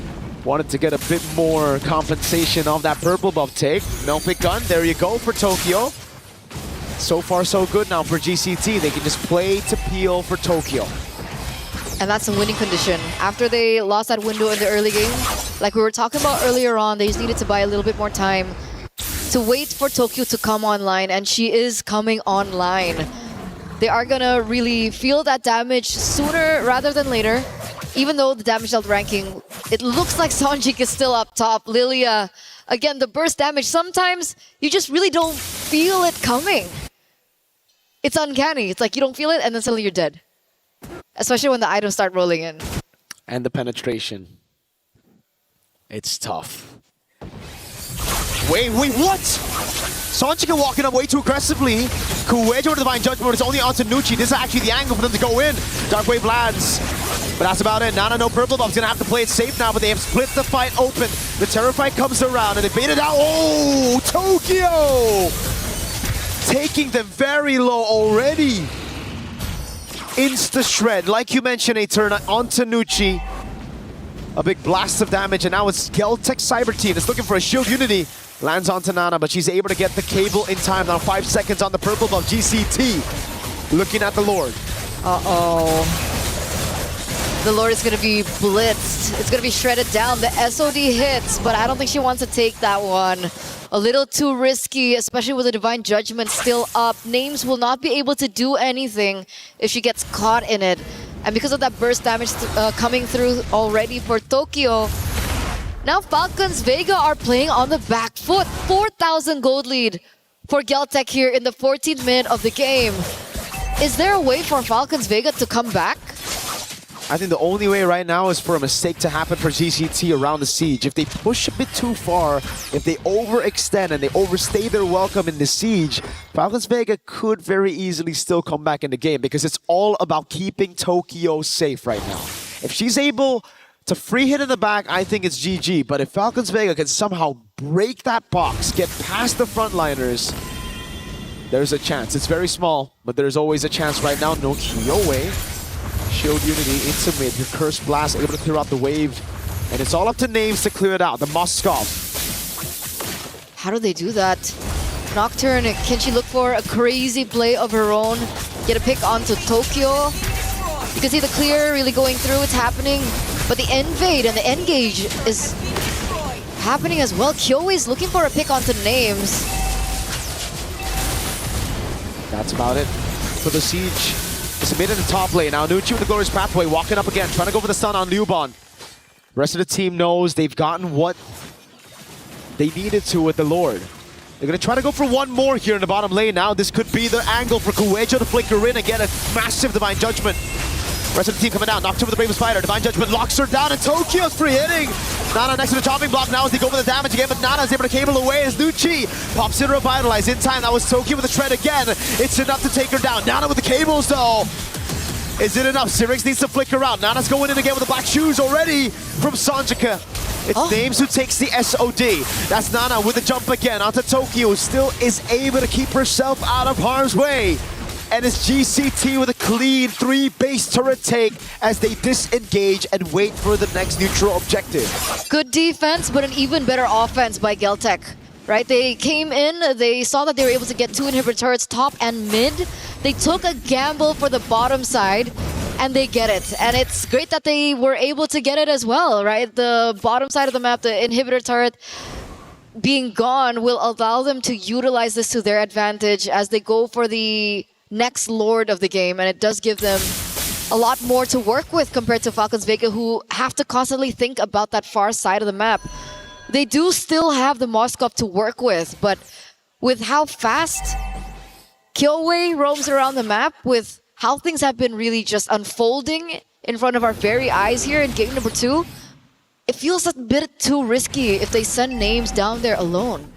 wanted to get a bit more compensation of that purple buff take. Melpick gun, there you go for Tokyo. So far, so good now for GCT. They can just play to peel for Tokyo. And that's a winning condition. After they lost that window in the early game, like we were talking about earlier on, they just needed to buy a little bit more time to wait for Tokyo to come online, and she is coming online. They are gonna really feel that damage sooner rather than later. Even though the damage dealt ranking, it looks like Sonjik is still up top. Lilia, again, the burst damage, sometimes you just really don't feel it coming. It's uncanny. It's like you don't feel it and then suddenly you're dead. Especially when the items start rolling in. And the penetration. It's tough. Wait, what? Sonjika walking up way too aggressively. Kuwejo with Divine Judgment, it's only onto Nucci. This is actually the angle for them to go in. Dark Wave lands. But that's about it. Nana, no purple buff's gonna have to play it safe now, but they have split the fight open. The Terror fight comes around and they bait it out. Oh, Tokyo! Taking them very low already. Insta shred, like you mentioned, a turn onto Nucci. A big blast of damage, and now it's Geltech Cyber Team. It's looking for a shield unity. Lands onto Nana, but she's able to get the cable in time. Now 5 seconds on the purple buff. GCT looking at the Lord. Uh-oh. The Lord is going to be blitzed. It's going to be shredded down. The SOD hits, but I don't think she wants to take that one. A little too risky, especially with the Divine Judgment still up. Names will not be able to do anything if she gets caught in it. And because of that burst damage coming through already for Tokyo, now Falcons Vega are playing on the back foot. 4,000 gold lead for Geltech here in the 14th minute of the game. Is there a way for Falcons Vega to come back? I think the only way right now is for a mistake to happen for GCT around the siege. If they push a bit too far, if they overextend and they overstay their welcome in the siege, Falcons Vega could very easily still come back in the game because it's all about keeping Tokyo safe right now. If she's able to free hit in the back, I think it's GG. But if Falcons Vega can somehow break that box, get past the frontliners, there's a chance. It's very small, but there's always a chance right now. No Kyowe. Shield unity into mid. Your Curse Blast able to clear out the wave. And it's all up to Names to clear it out. The Moskov. How do they do that? Nocturne, can she look for a crazy play of her own? Get a pick onto Tokyo. You can see the clear really going through. It's happening. But the Invade and the Engage is happening as well. Kyoe is looking for a pick onto Names. That's about it for the siege. It's mid in the top lane. Now Nucci with the Glorious Pathway, walking up again, trying to go for the stun on Liubon. The rest of the team knows they've gotten what they needed to with the Lord. They're going to try to go for one more here in the bottom lane now. This could be the angle for Kuwejo to flicker in and get a massive Divine Judgment. Rest of the team coming down. Nocturne with the Bravest Fighter. Divine Judgment locks her down, and Tokyo's free hitting. Nana next to the chopping block now as they go for the damage again, but Nana's able to cable away as Nucci pops in Revitalize in time. That was Tokyo with the shred again. It's enough to take her down. Nana with the cables though. Is it enough? Syrinx needs to flicker out. Nana's going in again with the black shoes already from Sonjika. It's Names who takes the SOD. That's Nana with the jump again onto Tokyo, who still is able to keep herself out of harm's way. And it's GCT with a clean 3 base turret take as they disengage and wait for the next neutral objective. Good defense, but an even better offense by Geltech. Right? They came in, they saw that they were able to get 2 inhibitor turrets top and mid. They took a gamble for the bottom side, and they get it. And it's great that they were able to get it as well, right? The bottom side of the map, the inhibitor turret being gone will allow them to utilize this to their advantage as they go for the next Lord of the game, and it does give them a lot more to work with compared to Falcons Vega, who have to constantly think about that far side of the map. They do still have the Moskov to work with, but with how fast Kyoe roams around the map, with how things have been really just unfolding in front of our very eyes here in game number 2, it feels a bit too risky if they send Names down there alone.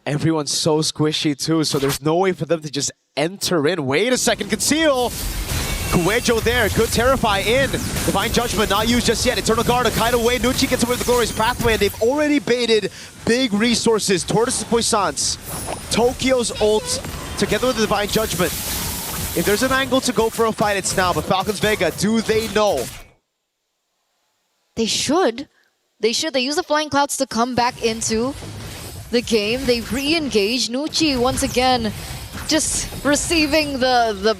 Everyone's so squishy too, so there's no way for them to just enter in. Wait a second, conceal! Kuwejo there, good Terrify in. Divine Judgment not used just yet. Eternal Guard, a kite away. Nucci gets away with the Glorious Pathway, and they've already baited big resources. Tortoise's Puissance, Tokyo's ult, together with the Divine Judgment. If there's an angle to go for a fight, it's now. But Falcons Vega, do they know? They should. They should. They use the Flying Clouds to come back into the game. They re-engage. Nucci once again just receiving the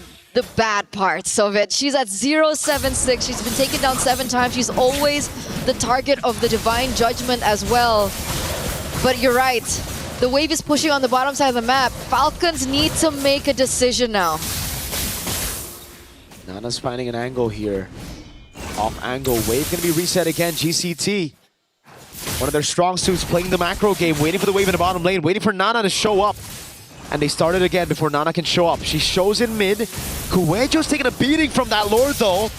bad parts of it. She's at 0-7-6. She's been taken down 7 times. She's always the target of the Divine Judgment as well. But you're right. The wave is pushing on the bottom side of the map. Falcons need to make a decision now. Nana's finding an angle here. Off angle. Wave gonna be reset again. GCT. One of their strong suits, playing the macro game, waiting for the wave in the bottom lane, waiting for Nana to show up. And they started again before Nana can show up. She shows in mid. Kuejo's taking a beating from that Lord though.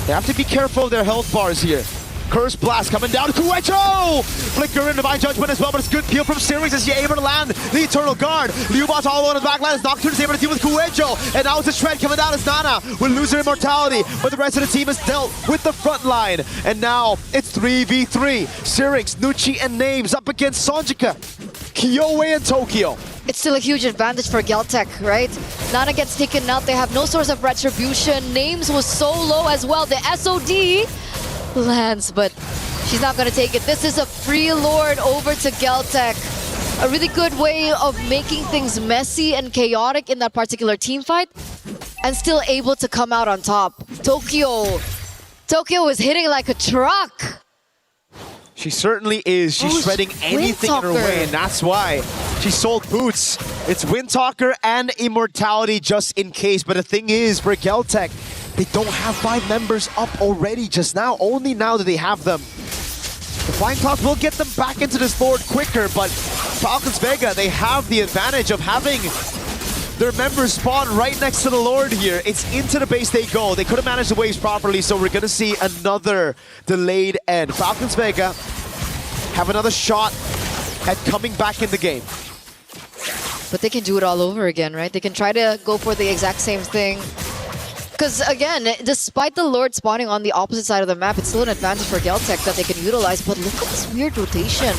They have to be careful of their health bars here. Curse Blast coming down. Kuejo! Flicker in Divine Judgment as well, but it's good peel from Syrinx as he's able to land the Eternal Guard. Liubot's all alone in the back line as Nocturne is able to deal with Kuejo. And now it's a shred coming down as Nana will lose her immortality. But the rest of the team is dealt with the front line. And now it's 3v3. Syrinx, Nucci, and Names up against Sonjika, Kyowe, and Tokyo. It's still a huge advantage for Geltec, right? Nana gets taken out. They have no source of retribution. Names was so low as well. The SOD lands, but she's not going to take it. This is a free Lord over to Geltec. A really good way of making things messy and chaotic in that particular team fight, and still able to come out on top. Tokyo is hitting like a truck. She certainly is. She's shredding anything in her way, and that's why she sold boots. It's Windtalker and Immortality just in case. But the thing is, for Geltec, they don't have 5 members up already just now. Only now do they have them. The Flying Clouds will get them back into this board quicker, but Falcons Vega, they have the advantage of having their members spawn right next to the Lord here. It's into the base they go. They couldn't manage the waves properly, so we're gonna see another delayed end. Falcons Vega have another shot at coming back in the game. But they can do it all over again, right? They can try to go for the exact same thing. Because again, despite the Lord spawning on the opposite side of the map, it's still an advantage for Geltec that they can utilize. But look at this weird rotation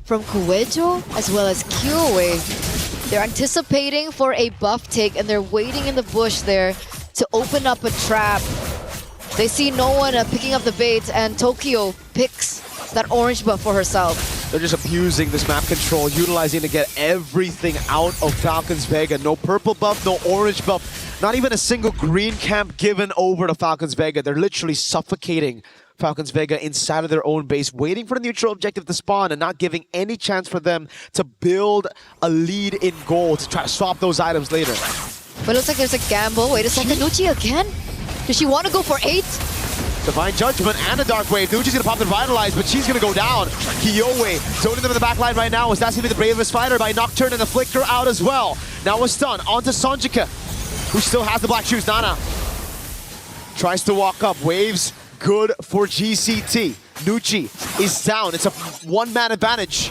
from Kuejo as well as Kyowe. They're anticipating for a buff take and they're waiting in the bush there to open up a trap. They see no one picking up the bait, and Tokyo picks that orange buff for herself. They're just abusing this map control, utilizing to get everything out of Falcons Vega. No purple buff, no orange buff, not even a single green camp given over to Falcons Vega. They're literally suffocating Falcons Vega inside of their own base, waiting for the neutral objective to spawn and not giving any chance for them to build a lead in goal to try to swap those items later. But it looks like there's a gamble. Wait a second, Nucci again? Does she want to go for 8? Divine Judgment and a Dark Wave. Nucci's gonna pop the Revitalize, but she's gonna go down. Kyowe zoning them in the back line right now, as that's gonna be the bravest fighter by Nocturne, and the Flicker out as well. Now a stun onto Sonjika, who still has the black shoes. Nana tries to walk up. Waves good for GCT. Nucci is down. It's a 1-man advantage.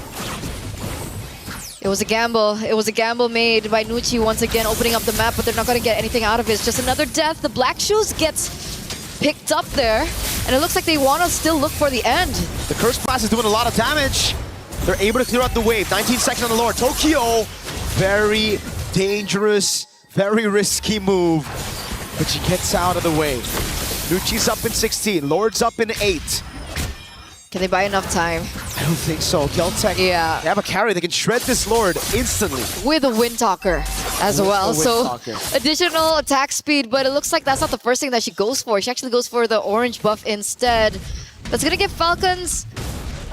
It was a gamble. It was a gamble made by Nucci once again, opening up the map, but they're not going to get anything out of it. It's just another death. The Black Shoes gets picked up there, and it looks like they want to still look for the end. The Curse Blast is doing a lot of damage. They're able to clear out the wave. 19 seconds on the Lord. Tokyo, very dangerous, very risky move, but she gets out of the way. Nucci's up in 16. Lord's up in 8. Can they buy enough time? I don't think so. Geltec, yeah, they have a carry. They can shred this Lord instantly. With a Windtalker as well. So additional attack speed, but it looks like that's not the first thing that she goes for. She actually goes for the orange buff instead. That's going to give Falcons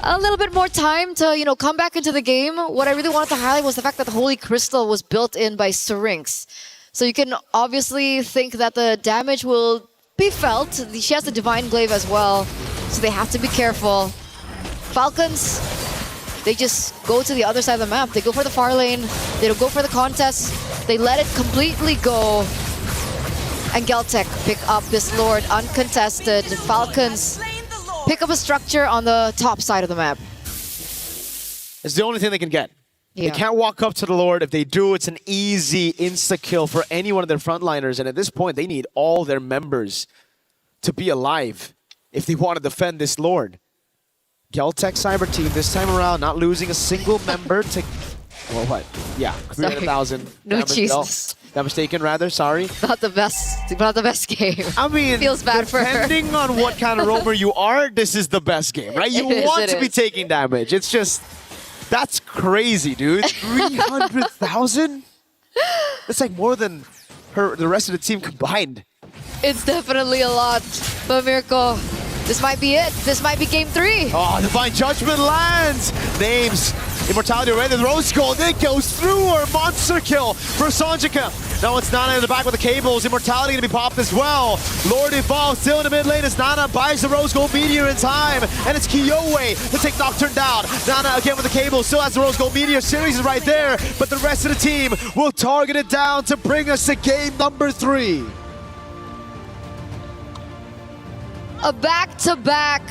a little bit more time to, you know, come back into the game. What I really wanted to highlight was the fact that the Holy Crystal was built in by Syrinx. So you can obviously think that the damage will be felt. She has the Divine Glaive as well, so they have to be careful. Falcons, they just go to the other side of the map. They go for the far lane. They don't go for the contest. They let it completely go. And Geltec pick up this Lord uncontested. Falcons pick up a structure on the top side of the map. It's the only thing they can get. Yeah. They can't walk up to the Lord. If they do, it's an easy insta-kill for any one of their frontliners. And at this point, they need all their members to be alive if they want to defend this Lord. Geltec Cyber Team this time around, not losing a single member to... Well, what? Yeah, 300,000. No, Jesus. Damage taken, rather. Sorry. Not the best game. I mean, feels bad for her. Depending on what kind of roamer you are, this is the best game, right? You want to be taking damage. It's just... That's crazy, dude. 300,000? That's like more than the rest of the team combined. It's definitely a lot. But Mirko, this might be it. This might be game 3. Oh, Divine Judgment lands. Names. Immortality ready. The Rose Gold. It goes through her. Monster kill for Sanjika. Now it's Nana in the back with the cables. Immortality going to be popped as well. Lord Evolve still in the mid lane as Nana buys the Rose Gold Meteor in time. And it's Kyowe to take Nocturne down. Nana again with the cables. Still has the Rose Gold Meteor. Series is right there. But the rest of the team will target it down to bring us to game number 3. A back-to-back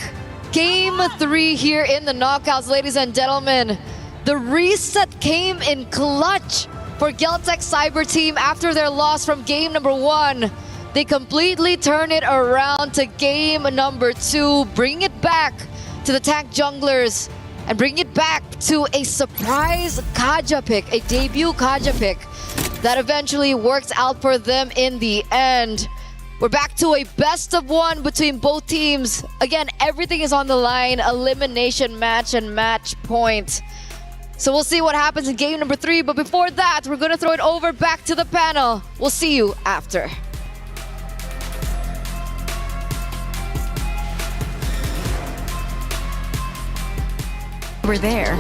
game 3 here in the knockouts, ladies and gentlemen. The reset came in clutch for Geltec Cyber Team after their loss from game number 1. They completely turn it around to game number 2, bringing it back to the tank junglers and bringing it back to a surprise Kaja pick, a debut Kaja pick that eventually works out for them in the end. We're back to a best of 1 between both teams. Again, everything is on the line. Elimination match and match point. So we'll see what happens in game number 3. But before that, we're going to throw it over back to the panel. We'll see you after. We're there.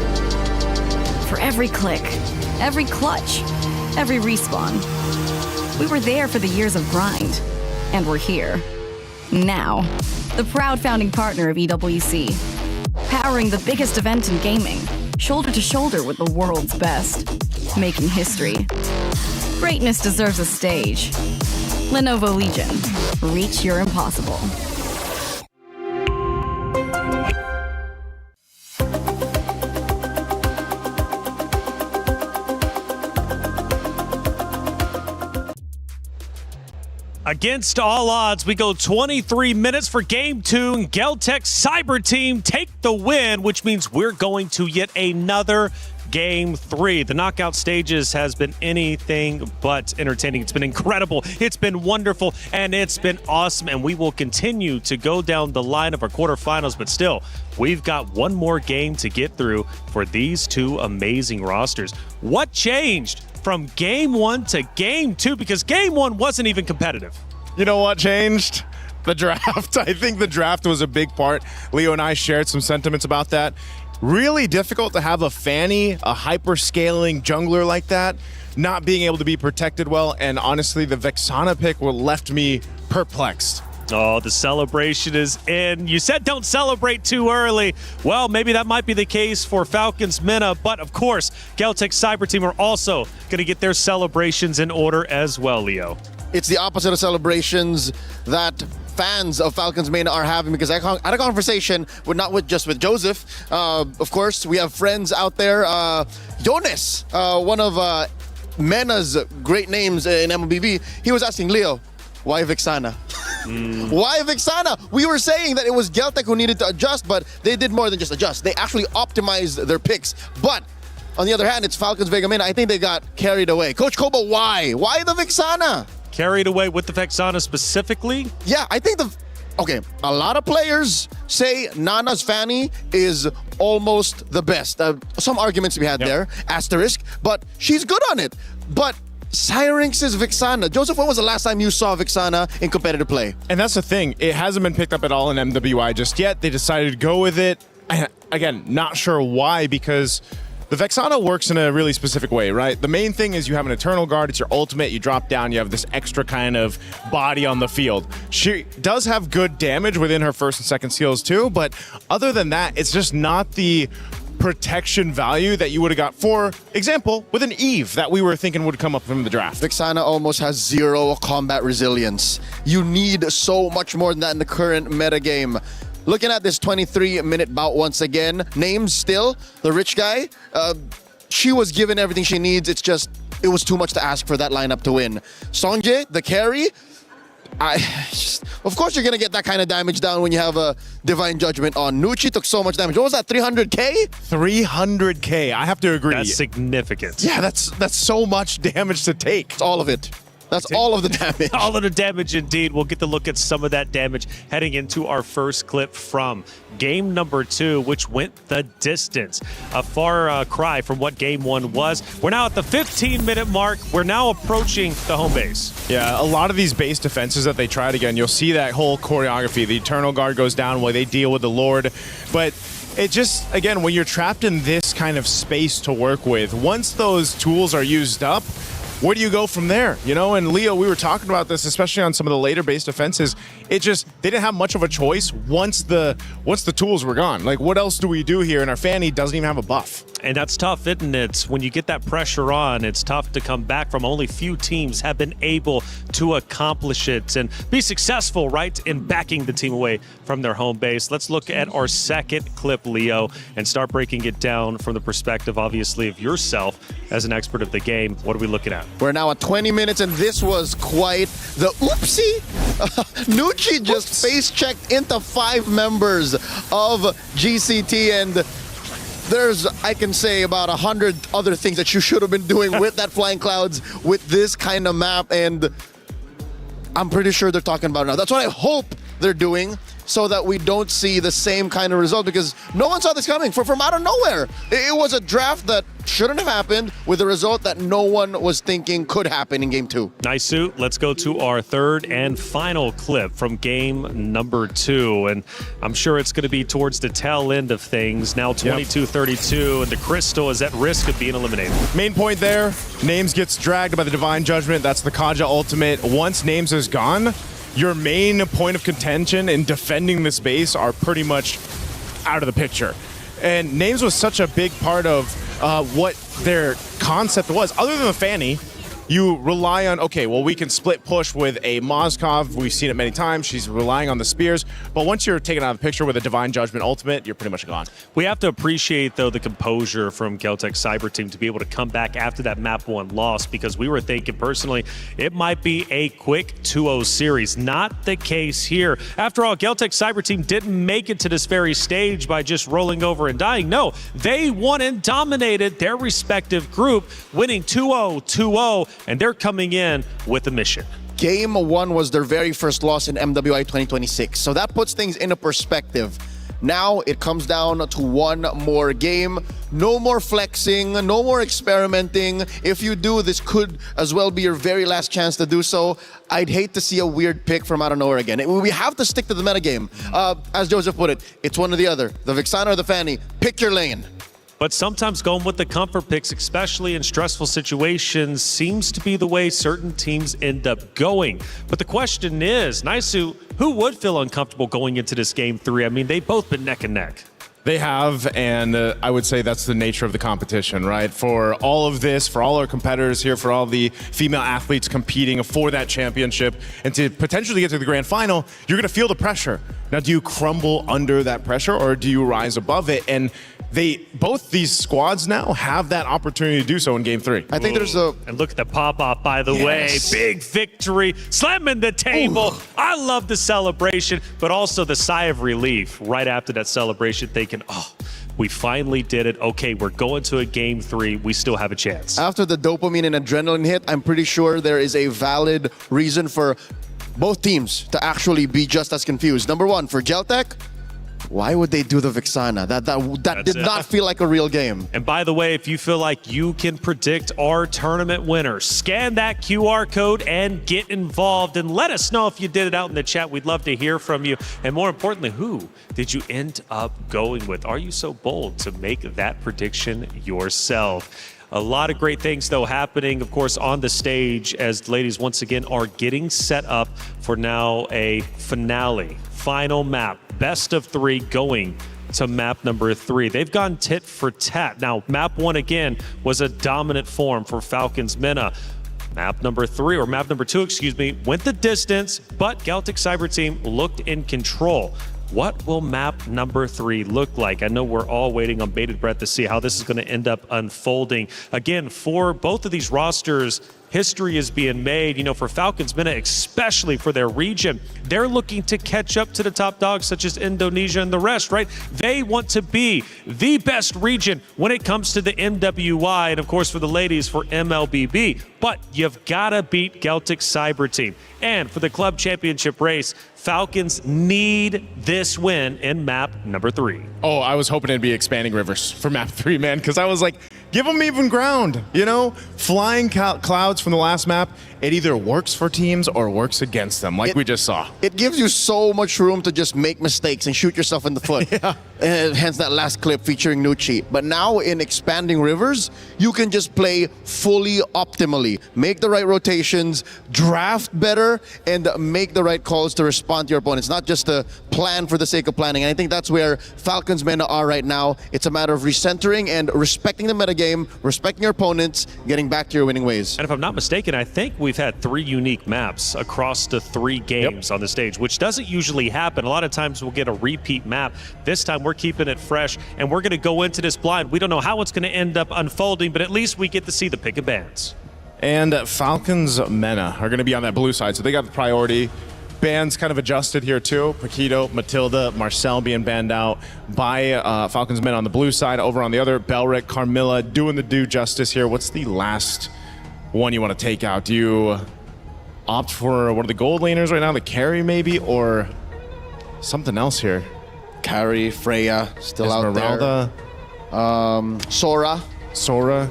For every click, every clutch, every respawn. We were there for the years of grind. And we're here. Now. The proud founding partner of EWC. Powering the biggest event in gaming. Shoulder to shoulder with the world's best. Making history. Greatness deserves a stage. Lenovo Legion. Reach your impossible. Against all odds, we go 23 minutes for game 2, and Geltec Cyber Team take the win, which means we're going to yet another game 3. The knockout stages has been anything but entertaining. It's been incredible. It's been wonderful, and it's been awesome, and we will continue to go down the line of our quarterfinals, but still, we've got one more game to get through for these two amazing rosters. What changed from game 1 to game 2? Because game 1 wasn't even competitive. You know what changed? The draft. I think the draft was a big part. Leo and I shared some sentiments about that. Really difficult to have a Fanny, a hyper-scaling jungler like that, not being able to be protected well, and honestly, the Vexana pick left me perplexed. Oh, the celebration is in. You said don't celebrate too early. Well, maybe that might be the case for Falcons Mina, but of course, Geltec Cyber Team are also going to get their celebrations in order as well, Leo. It's the opposite of celebrations that fans of Falcons Mina are having, because I had a conversation not just with Joseph. Of course, we have friends out there. Jonas, one of Mena's great names in MLBB, he was asking Leo, why Vexana? Why Vexana? We were saying that it was Geltec who needed to adjust, but they did more than just adjust. They actually optimized their picks. But on the other hand, it's Falcons Vega Mina. I think they got carried away. Coach Koba, why? Why the Vexana? Carried away with the Vexana specifically? Yeah, I think okay, a lot of players say Nana's Fanny is almost the best. Some arguments to be had there, asterisk, but she's good on it. But Syrinx's Vexana. Joseph, when was the last time you saw Vexana in competitive play? And that's the thing. It hasn't been picked up at all in MWI just yet. They decided to go with it. Again, not sure why, because the Vexana works in a really specific way, right? The main thing is you have an Eternal Guard. It's your ultimate. You drop down. You have this extra kind of body on the field. She does have good damage within her first and second skills too, but other than that, it's just not the protection value that you would have got, for example, with an Eve that we were thinking would come up from the draft. Vexana almost has 0 combat resilience. You need so much more than that in the current metagame. Looking at this 23-minute bout once again, names still, the rich guy, she was given everything she needs. It's just, it was too much to ask for that lineup to win. Sonje, the carry, of course you're going to get that kind of damage down when you have a Divine Judgment on. Nucci took so much damage. What was that, 300k? 300k, I have to agree. That's significant. Yeah, that's so much damage to take. All of it. That's all of the damage. All of the damage, indeed. We'll get to look at some of that damage heading into our first clip from game number 2, which went the distance. A far cry from what game 1 was. We're now at the 15-minute mark. We're now approaching the home base. Yeah, a lot of these base defenses that they tried again, you'll see that whole choreography. The Eternal Guard goes down while they deal with the Lord. But it just, again, when you're trapped in this kind of space to work with, once those tools are used up, where do you go from there? You know, and Leo, we were talking about this, especially on some of the later base defenses. It just, they didn't have much of a choice once the tools were gone. Like, what else do we do here? And our Fanny doesn't even have a buff. And that's tough, isn't it? When you get that pressure on, it's tough to come back from. Only few teams have been able to accomplish it and be successful, right, in backing the team away from their home base. Let's look at our second clip, Leo, and start breaking it down from the perspective, obviously, of yourself as an expert of the game. What are we looking at? We're now at 20 minutes, and this was quite the oopsie. Nucci just face-checked into 5 members of GCT, and there's, I can say, about 100 other things that you should have been doing with that Flying Clouds, with this kind of map, and I'm pretty sure they're talking about it now. That's what I hope they're doing, so that we don't see the same kind of result, because no one saw this coming from out of nowhere. It was a draft that shouldn't have happened, with a result that no one was thinking could happen in game 2. Nice suit. Let's go to our third and final clip from game number 2. And I'm sure it's going to be towards the tail end of things. Now 22-32, and the Crystal is at risk of being eliminated. Main point there, Names gets dragged by the Divine Judgment. That's the Kaja ultimate. Once Names is gone, your main point of contention in defending this base are pretty much out of the picture. And Names was such a big part of what their concept was. Other than the Fanny, you rely on, okay, well, we can split push with a Mozkov. We've seen it many times. She's relying on the spears. But once you're taken out of the picture with a Divine Judgment ultimate, you're pretty much gone. We have to appreciate, though, the composure from Galtech Cyber Team to be able to come back after that map 1 loss, because we were thinking, personally, it might be a quick 2-0 series. Not the case here. After all, Galtech Cyber Team didn't make it to this very stage by just rolling over and dying. No, they won and dominated their respective group, winning 2-0, 2-0, and they're coming in with a mission. Game 1 was their very first loss in MWI 2026, so that puts things into perspective. Now it comes down to 1 more game. No more flexing, no more experimenting. If you do, this could as well be your very last chance to do so. I'd hate to see a weird pick from out of nowhere again. We have to stick to the metagame. As Joseph put it, it's one or the other. The Vixana or the Fanny. Pick your lane. But sometimes going with the comfort picks, especially in stressful situations, seems to be the way certain teams end up going. But the question is, Naisu, who would feel uncomfortable going into this game 3? I mean, they've both been neck and neck. They have, and I would say that's the nature of the competition, right? For all of this, for all our competitors here, for all the female athletes competing for that championship, and to potentially get to the grand final, you're going to feel the pressure. Now, do you crumble under that pressure, or do you rise above it? And both these squads now have that opportunity to do so in game 3. I think there's a... And look at the pop-off, by the way. Big victory, slamming the table. Ooh. I love the celebration, but also the sigh of relief right after that celebration, thinking, oh, we finally did it. Okay, we're going to a game 3. We still have a chance. After the dopamine and adrenaline hit, I'm pretty sure there is a valid reason for both teams to actually be just as confused. Number 1, for Geltech, why would they do the Vixana? That did not feel like a real game. And by the way, if you feel like you can predict our tournament winner, scan that QR code and get involved. And let us know if you did it out in the chat. We'd love to hear from you. And more importantly, who did you end up going with? Are you so bold to make that prediction yourself? A lot of great things, though, happening, of course, on the stage as the ladies once again are getting set up for now a finale. Final map, best of 3 going to map number 3. They've gone tit for tat. Now, map 1 again was a dominant form for Falcons Mena. Map number 2, went the distance, but Galtech Cyber Team looked in control. What will map number 3 look like? I know we're all waiting on bated breath to see how this is going to end up unfolding. Again, for both of these rosters, history is being made, you know, for Falcons MENA, especially for their region. They're looking to catch up to the top dogs such as Indonesia and the rest, right? They want to be the best region when it comes to the MWI, and of course for the ladies for MLBB. But you've got to beat Celtic Cyber Team. And for the club championship race, Falcons need this win in map number 3. Oh, I was hoping it'd be Expanding Rivers for map 3, man, because I was like, give them even ground, you know? Flying clouds from the last map, it either works for teams or works against them, like we just saw. It gives you so much room to just make mistakes and shoot yourself in the foot. Yeah. And hence that last clip featuring Nucci. But now in Expanding Rivers, you can just play fully optimally. Make the right rotations, draft better, and make the right calls to respond to your opponents. Not just to plan for the sake of planning. And I think that's where Falcons MENA are right now. It's a matter of recentering and respecting the metagame, respecting your opponents, getting back to your winning ways. And if I'm not mistaken, I think we've had 3 unique maps across the 3 games on the stage, which doesn't usually happen. A lot of times we'll get a repeat map. This time we're keeping it fresh, and we're going to go into this blind. We don't know how it's going to end up unfolding, but at least we get to see the pick of bands. And Falcons MENA are going to be on that blue side, so they got the priority. Bands kind of adjusted here too. Paquito, Matilda, Marcel being banned out by Falcons MENA on the blue side. Over on the other, Belric, Carmilla doing the due justice here. What's the last one you want to take out? Do you opt for one of the gold laners right now, the carry maybe, or something else here? Carry, Freya, still Esmeralda, out there. Sora.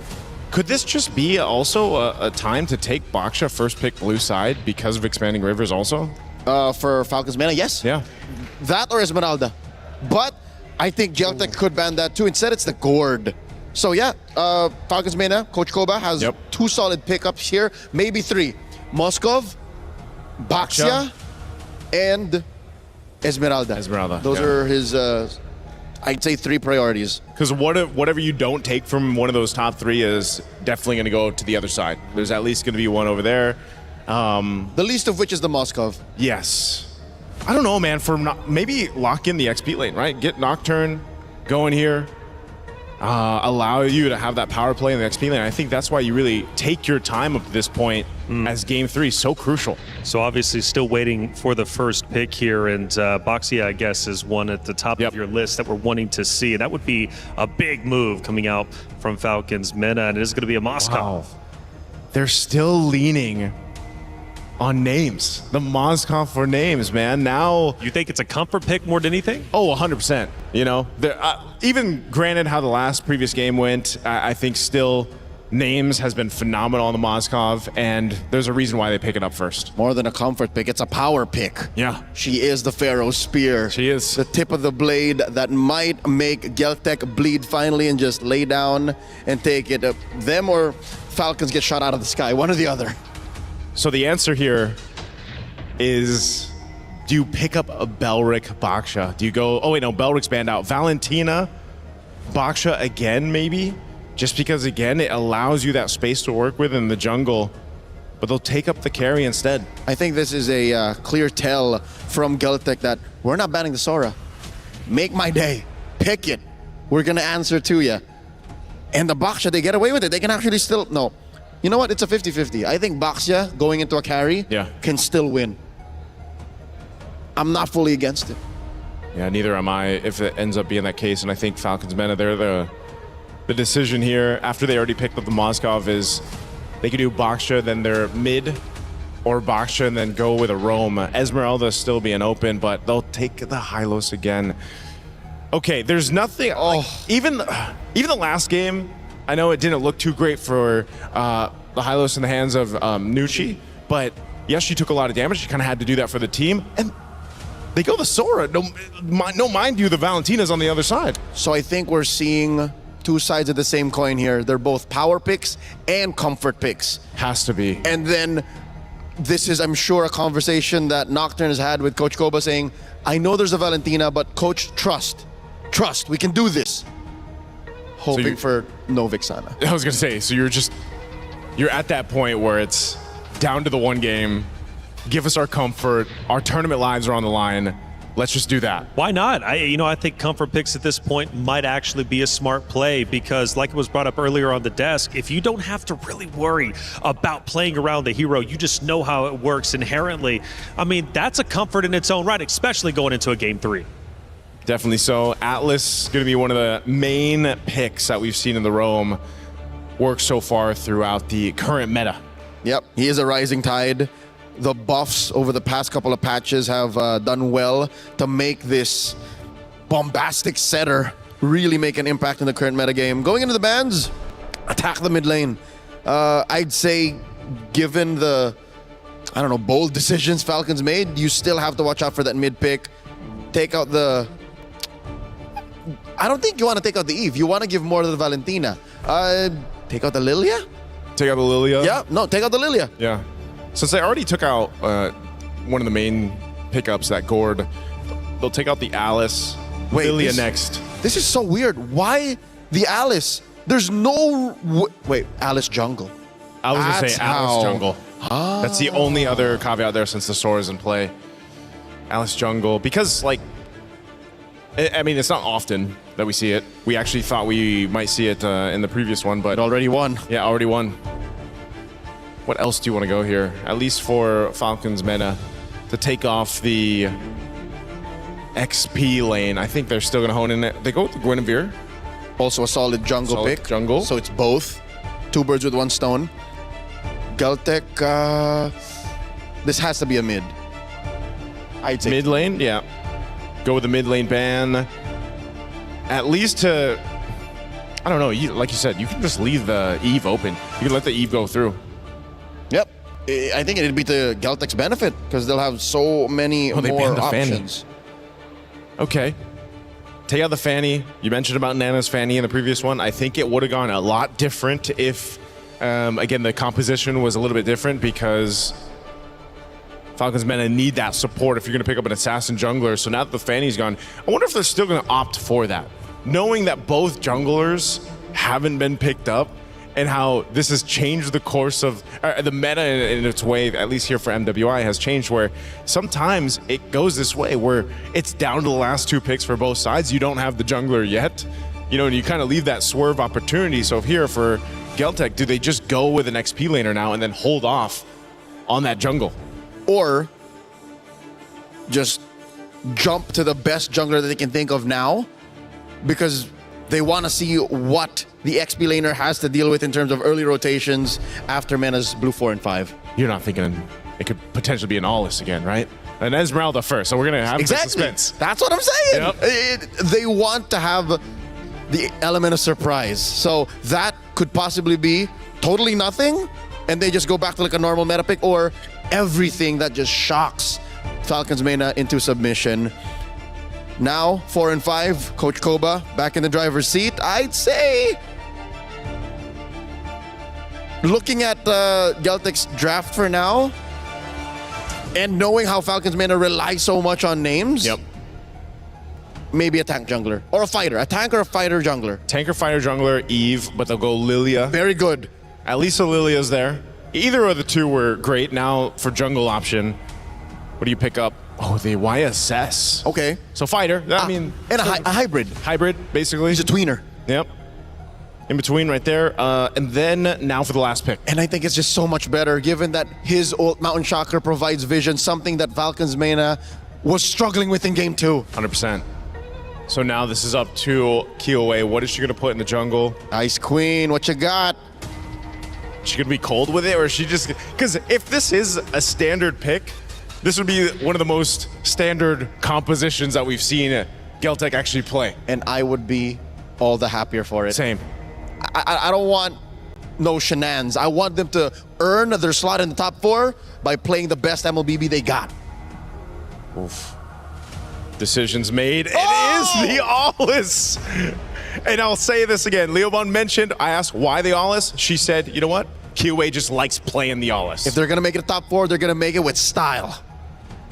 Could this just be also a time to take Baksha first pick blue side because of Expanding Rivers also? For Falcons MENA, yes. Yeah. That or Esmeralda. But I think Celtic could ban that too. Instead, it's the Gourd. So yeah, Falcons MENA, Coach Koba has 2 solid pickups here, maybe 3. Moskov, Baksha, and Esmeralda. Those are his, I'd say, 3 priorities. Because whatever you don't take from one of those top 3 is definitely going to go to the other side. There's at least going to be one over there. The least of which is the Moskov. Yes. I don't know, man. Maybe lock in the XP lane, right? Get Nocturne going here. Allow you to have that power play in the XP lane. I think that's why you really take your time up to this point as Game 3 is so crucial. So obviously still waiting for the first pick here, and Baxia, I guess, is one at the top of your list that we're wanting to see. And that would be a big move coming out from Falcons MENA, and it is going to be a Moskov. Wow. They're still leaning on names. The Moskov for names, man. Now, you think it's a comfort pick more than anything? Oh, 100%. You know, even granted how the previous game went, I think still names has been phenomenal on the Moskov, and there's a reason why they pick it up first. More than a comfort pick, it's a power pick. Yeah. She is the Pharaoh Spear. She is. The tip of the blade that might make Celtic bleed finally and just lay down and take it. Them or Falcons get shot out of the sky, one or the other. So the answer here is, do you pick up a Belric Baksha? Do you go, oh wait, no, Belric's banned out. Valentina, Baksha again, maybe? Just because, again, it allows you that space to work with in the jungle, but they'll take up the carry instead. I think this is a clear tell from Celtic that we're not banning the Sora. Make my day. Pick it. We're going to answer to you. And the Baksha, they get away with it. They can actually still, no. You know what? It's a 50-50. I think Baksha going into a carry can still win. I'm not fully against it. Yeah, neither am I if it ends up being that case. And I think Falcons MENA, they're the decision here after they already picked up the Moskov is they could do Baksha, then they're mid, or Baksha and then go with a roam. Esmeralda still being open, but they'll take the Hylos again. Okay, there's nothing. Like, even the last game, I know it didn't look too great for the Hylos in the hands of Nucci, but yes, she took a lot of damage. She kind of had to do that for the team, and they go the Sora. No, mind you, the Valentina's on the other side. So I think we're seeing 2 sides of the same coin here. They're both power picks and comfort picks. Has to be. And then this is, I'm sure, a conversation that Nocturne has had with Coach Koba saying, I know there's a Valentina, but Coach, trust, we can do this. Hoping for no Vixana. I was going to say, so you're at that point where it's down to the one game. Give us our comfort. Our tournament lives are on the line. let's just do that. Why not? I think comfort picks at this point might actually be a smart play because, like it was brought up earlier on the desk, if you don't have to really worry about playing around the hero, you just know how it works inherently. I mean, that's a comfort in its own right, especially going into a Game 3. Definitely so. Atlas is going to be one of the main picks that we've seen in the Roam work so far throughout the current meta. Yep, he is a rising tide. The buffs over the past couple of patches have done well to make this bombastic setter really make an impact in the current metagame. Going into the bans, attack the mid lane. I'd say given the, bold decisions Falcons made, you still have to watch out for that mid pick. Take out the... I don't think you want to take out the Eve. You want to give more to the Valentina. Take out the Lilia? Take out the Lilia? Yeah, no, take out the Lilia. Yeah. Since they already took out one of the main pickups, that Gord, they'll take out the Alice. Lilia next. This is so weird. Why the Alice? There's no... Wait, Alice jungle. I was going to say Alice jungle. Ah. That's the only other caveat there since the Sora is in play. Alice jungle. Because, I mean, it's not often that we see it. We actually thought we might see it in the previous one, but... It already won. Yeah, already won. What else do you want to go here? At least for Falcons meta to take off the XP lane. I think they're still going to hone in it. They go with the Guinevere. Also a solid jungle pick. Jungle. So it's both. 2 birds with 1 stone. Galtech, this has to be a mid. I'd say. Mid lane? Yeah. Go with the mid lane ban. At least to, I don't know, like you said, you can just leave the Eve open. You can let the Eve go through. Yep. I think it'd be to Galtech's benefit because they'll have so many more options. Okay. Take out the Fanny. You mentioned about Nana's Fanny in the previous one. I think it would have gone a lot different if, again, the composition was a little bit different because Falcons meta need that support if you're going to pick up an assassin jungler. So now that the Fanny's gone, I wonder if they're still going to opt for that. Knowing that both junglers haven't been picked up, and how this has changed the course of the meta in its way, at least here for MWI, has changed where sometimes it goes this way where it's down to the last 2 picks for both sides. You don't have the jungler yet, and you kind of leave that swerve opportunity. So here for Galtech, do they just go with an XP laner now and then hold off on that jungle? Or just jump to the best jungler that they can think of now because they want to see what the XP laner has to deal with in terms of early rotations after Mena's blue 4 and 5. You're not thinking it could potentially be an Aulus again, right? An Esmeralda first, so we're going to have the suspense. That's what I'm saying. Yep. They want to have the element of surprise. So that could possibly be totally nothing, and they just go back to a normal meta pick, or everything that just shocks Falcons meta into submission. Now, 4 and 5, Coach Koba back in the driver's seat. I'd say, looking at Galtech's draft for now, and knowing how Falcons meta rely so much on names, maybe a tank jungler or a fighter, a tank or a fighter jungler. Tank or fighter jungler, Eve, but they'll go Lilia. Very good. At least a Lilia's there. Either of the 2 were great. Now for jungle option, what do you pick up? Oh, the YSS. Okay. So fighter, I mean... And a hybrid. Hybrid, basically. He's a tweener. Yep. In between right there. And then now for the last pick. And I think it's just so much better given that his ult Mountain Shocker provides vision, something that Falcons meta was struggling with in game 2. 100%. So now this is up to Kiowe. What is she going to put in the jungle? Ice Queen, what you got? She going to be cold with it, or is she just... Because if this is a standard pick, this would be one of the most standard compositions that we've seen Galtech actually play. And I would be all the happier for it. Same. I don't want no shenanigans. I want them to earn their slot in the top 4 by playing the best MLBB they got. Oof. Decisions made. It is the Aulus. And I'll say this again. Leobon mentioned, I asked why the Aulus. She said, you know what? Kiowe just likes playing the Aulus. If they're going to make it a top 4, they're going to make it with style.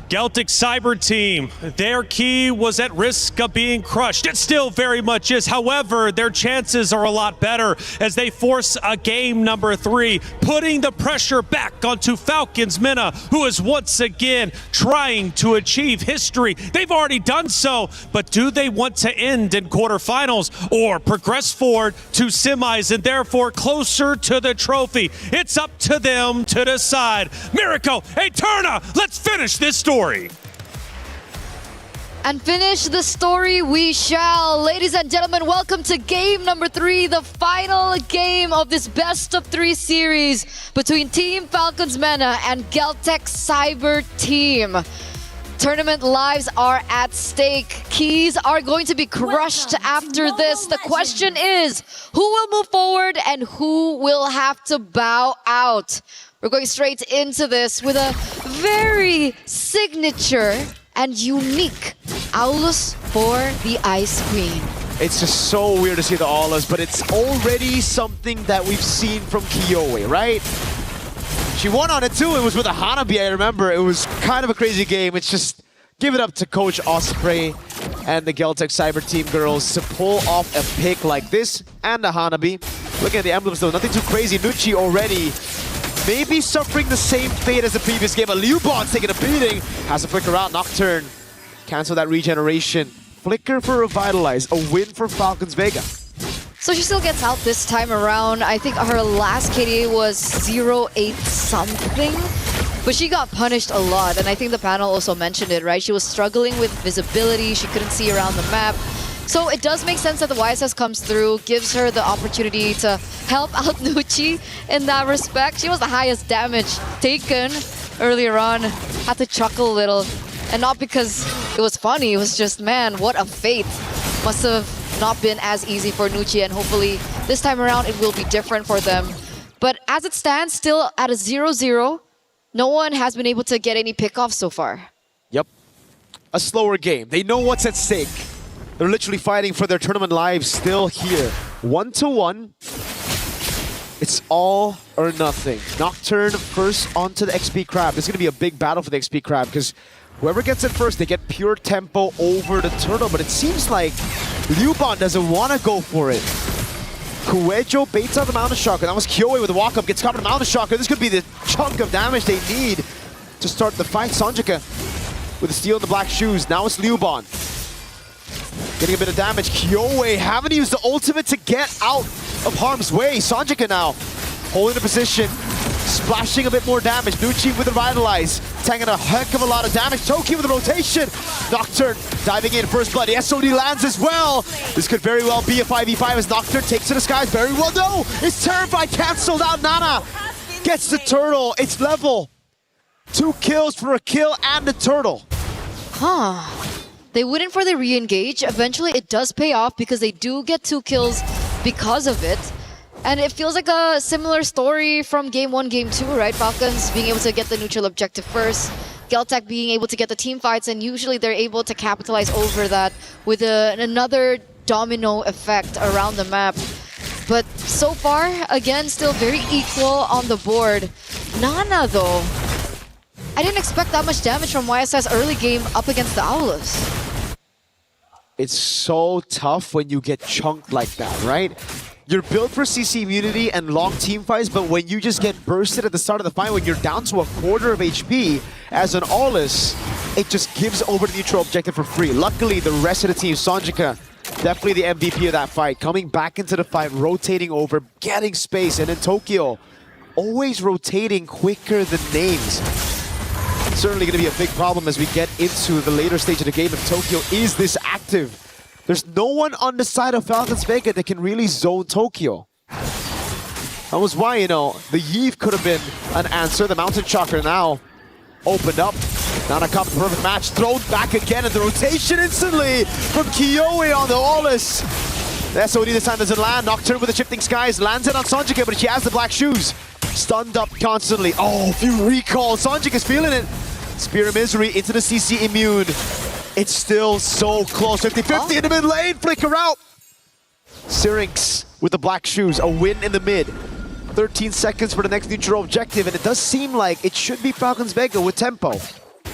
Celtic Cyber Team, their key was at risk of being crushed. It still very much is. However, their chances are a lot better as they force a game number 3, putting the pressure back onto Falcons Mena, who is once again trying to achieve history. They've already done so, but do they want to end in quarterfinals or progress forward to semis and therefore closer to the trophy? It's up to them to decide. Miracle, Eterna, let's finish this story. And finish the story we shall. Ladies and gentlemen, welcome to game number 3, the final game of this best of 3 series between Team Falcons Mena and Celtic Cyber Team. Tournament lives are at stake. Keys are going to be crushed after this. The question is, who will move forward and who will have to bow out? We're going straight into this with a very signature and unique Aulus for the Ice Queen. It's just so weird to see the Aulus, but it's already something that we've seen from Kiyoi, right? She won on it too. It was with a Hanabi, I remember. It was kind of a crazy game. It's just give it up to Coach Osprey and the Celtic Cyber Team girls to pull off a pick like this and a Hanabi. Looking at the emblems though, nothing too crazy. Nucci already maybe suffering the same fate as the previous game, but Liubon's taking a beating. Has to flicker out. Nocturne. Cancel that regeneration. Flicker for Revitalize. A win for Falcons Vega. So she still gets out this time around. I think her last KDA was 0-8 something. But she got punished a lot, and I think the panel also mentioned it, right? She was struggling with visibility. She couldn't see around the map. So it does make sense that the YSS comes through, gives her the opportunity to help out Nucci in that respect. She was the highest damage taken earlier on. Had to chuckle a little. And not because it was funny, it was just, man, what a fate. Must have not been as easy for Nucci, and hopefully this time around it will be different for them. But as it stands, still at a 0-0, no one has been able to get any pickoffs so far. Yep. A slower game. They know what's at stake. They're literally fighting for their tournament lives still here. 1-1. It's all or nothing. Nocturne first onto the XP Crab. This is going to be a big battle for the XP Crab because whoever gets it first, they get pure tempo over the turtle. But it seems like Liubon doesn't want to go for it. Kuejo baits out the Mountain Shocker. That was Kiyoi with the walk-up. Gets covered in the Mountain Shocker. This could be the chunk of damage they need to start the fight. Sanjika with the steel in the black shoes. Now it's Liubon. Getting a bit of damage. Kiyoi having to use the ultimate to get out of harm's way. Sanjika now holding the position. Splashing a bit more damage. Nucci with the Revitalize. Taking a heck of a lot of damage. Toki with the rotation. Nocturne diving in. First blood. The SOD lands as well. This could very well be a 5v5 as Nocturne takes to the skies. Very well. No! It's terrified. Cancelled out. Nana gets the turtle. It's level. 2 kills for a kill and the turtle. Huh. They went in for the re-engage. Eventually it does pay off because they do get 2 kills because of it. And it feels like a similar story from Game 1, Game 2, right? Falcons being able to get the neutral objective first. Celtic being able to get the team fights, and usually they're able to capitalize over that with another domino effect around the map. But so far, again, still very equal on the board. Nana, though, I didn't expect that much damage from YSS early game up against the Aulus. It's so tough when you get chunked like that, right? You're built for CC immunity and long team fights, but when you just get bursted at the start of the fight, when you're down to a quarter of HP as an Aulus, it just gives over the neutral objective for free. Luckily, the rest of the team, Sanjika, definitely the MVP of that fight, coming back into the fight, rotating over, getting space, and then Tokyo, always rotating quicker than names. Certainly going to be a big problem as we get into the later stage of the game if Tokyo is this active. There's no one on the side of Falcons Vega that can really zone Tokyo. That was why, you know, the Yeeve could have been an answer. The Mountain Shocker now opened up. Nana caught the perfect match. Thrown back again in the rotation instantly from Kiyoi on the Aulus. The SOD this time doesn't land. Nocturne with the shifting skies. Lands it on Sanjika, but she has the black shoes. Stunned up constantly. Oh, few recalls. Sanjika's feeling it. Spear of Misery into the CC immune. It's still so close. 50-50 in the mid lane. Flicker out. Syrinx with the black shoes. A win in the mid. 13 seconds for the next neutral objective. And it does seem like it should be Falcons Vega with tempo.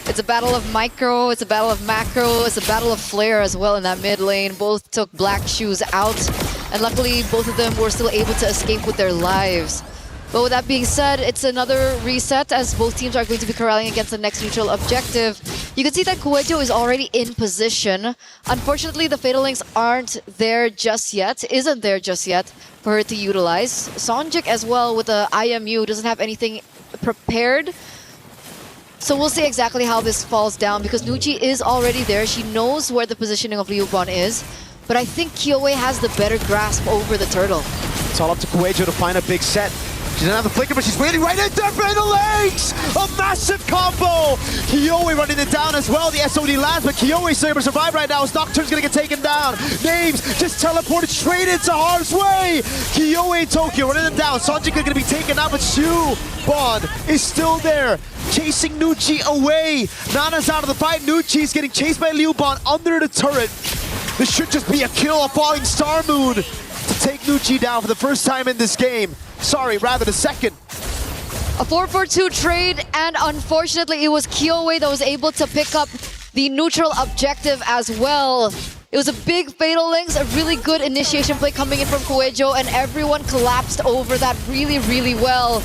It's a battle of micro, it's a battle of macro, it's a battle of flare as well in that mid lane. Both took Black Shoes out, and luckily both of them were still able to escape with their lives. But with that being said, it's another reset as both teams are going to be corralling against the next neutral objective. You can see that Kuejo is already in position. Unfortunately, the Fatal Links isn't there just yet for her to utilize. Sonjik as well with the IMU doesn't have anything prepared. So we'll see exactly how this falls down because Nucci is already there. She knows where the positioning of Liubon is. But I think Kyoe has the better grasp over the turtle. It's all up to Kuejo to find a big set. She doesn't have the flicker, but she's waiting right in there for the legs! A massive combo! Kyoe running it down as well. The SOD lands, but Kyoe still able to survive right now as Nocturne's gonna get taken down. Names just teleported straight into harm's way! Kyoe and Tokyo running them down. Sonjika gonna be taken out, but Shu Bond is still there, chasing Nucci away. Nana's out of the fight. Nucci's getting chased by Liu Bond under the turret. This should just be a kill, a falling Star Moon to take Nucci down for the first time in this game. Sorry, rather the second. A 4-4-2 trade, and unfortunately it was Kyoe that was able to pick up the neutral objective as well. It was a big Fatal Links, a really good initiation play coming in from Kuejo, and everyone collapsed over that really, really well.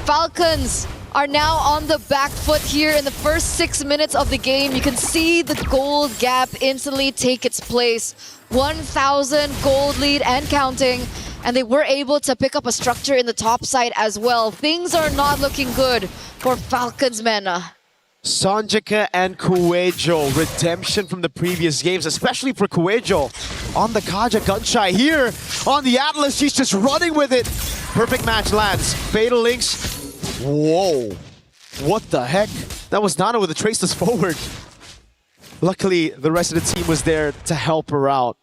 Falcons are now on the back foot here in the first 6 minutes of the game. You can see the gold gap instantly take its place. 1,000 gold lead and counting. And they were able to pick up a structure in the top side as well. Things are not looking good for Falcons men. Sonjika and Kuejo, redemption from the previous games, especially for Kuejo. On the Kaja Gunshai here, on the Atlas, she's just running with it. Perfect match lands. Fatal Links. Whoa. What the heck? That was Nana with a traceless forward. Luckily, the rest of the team was there to help her out.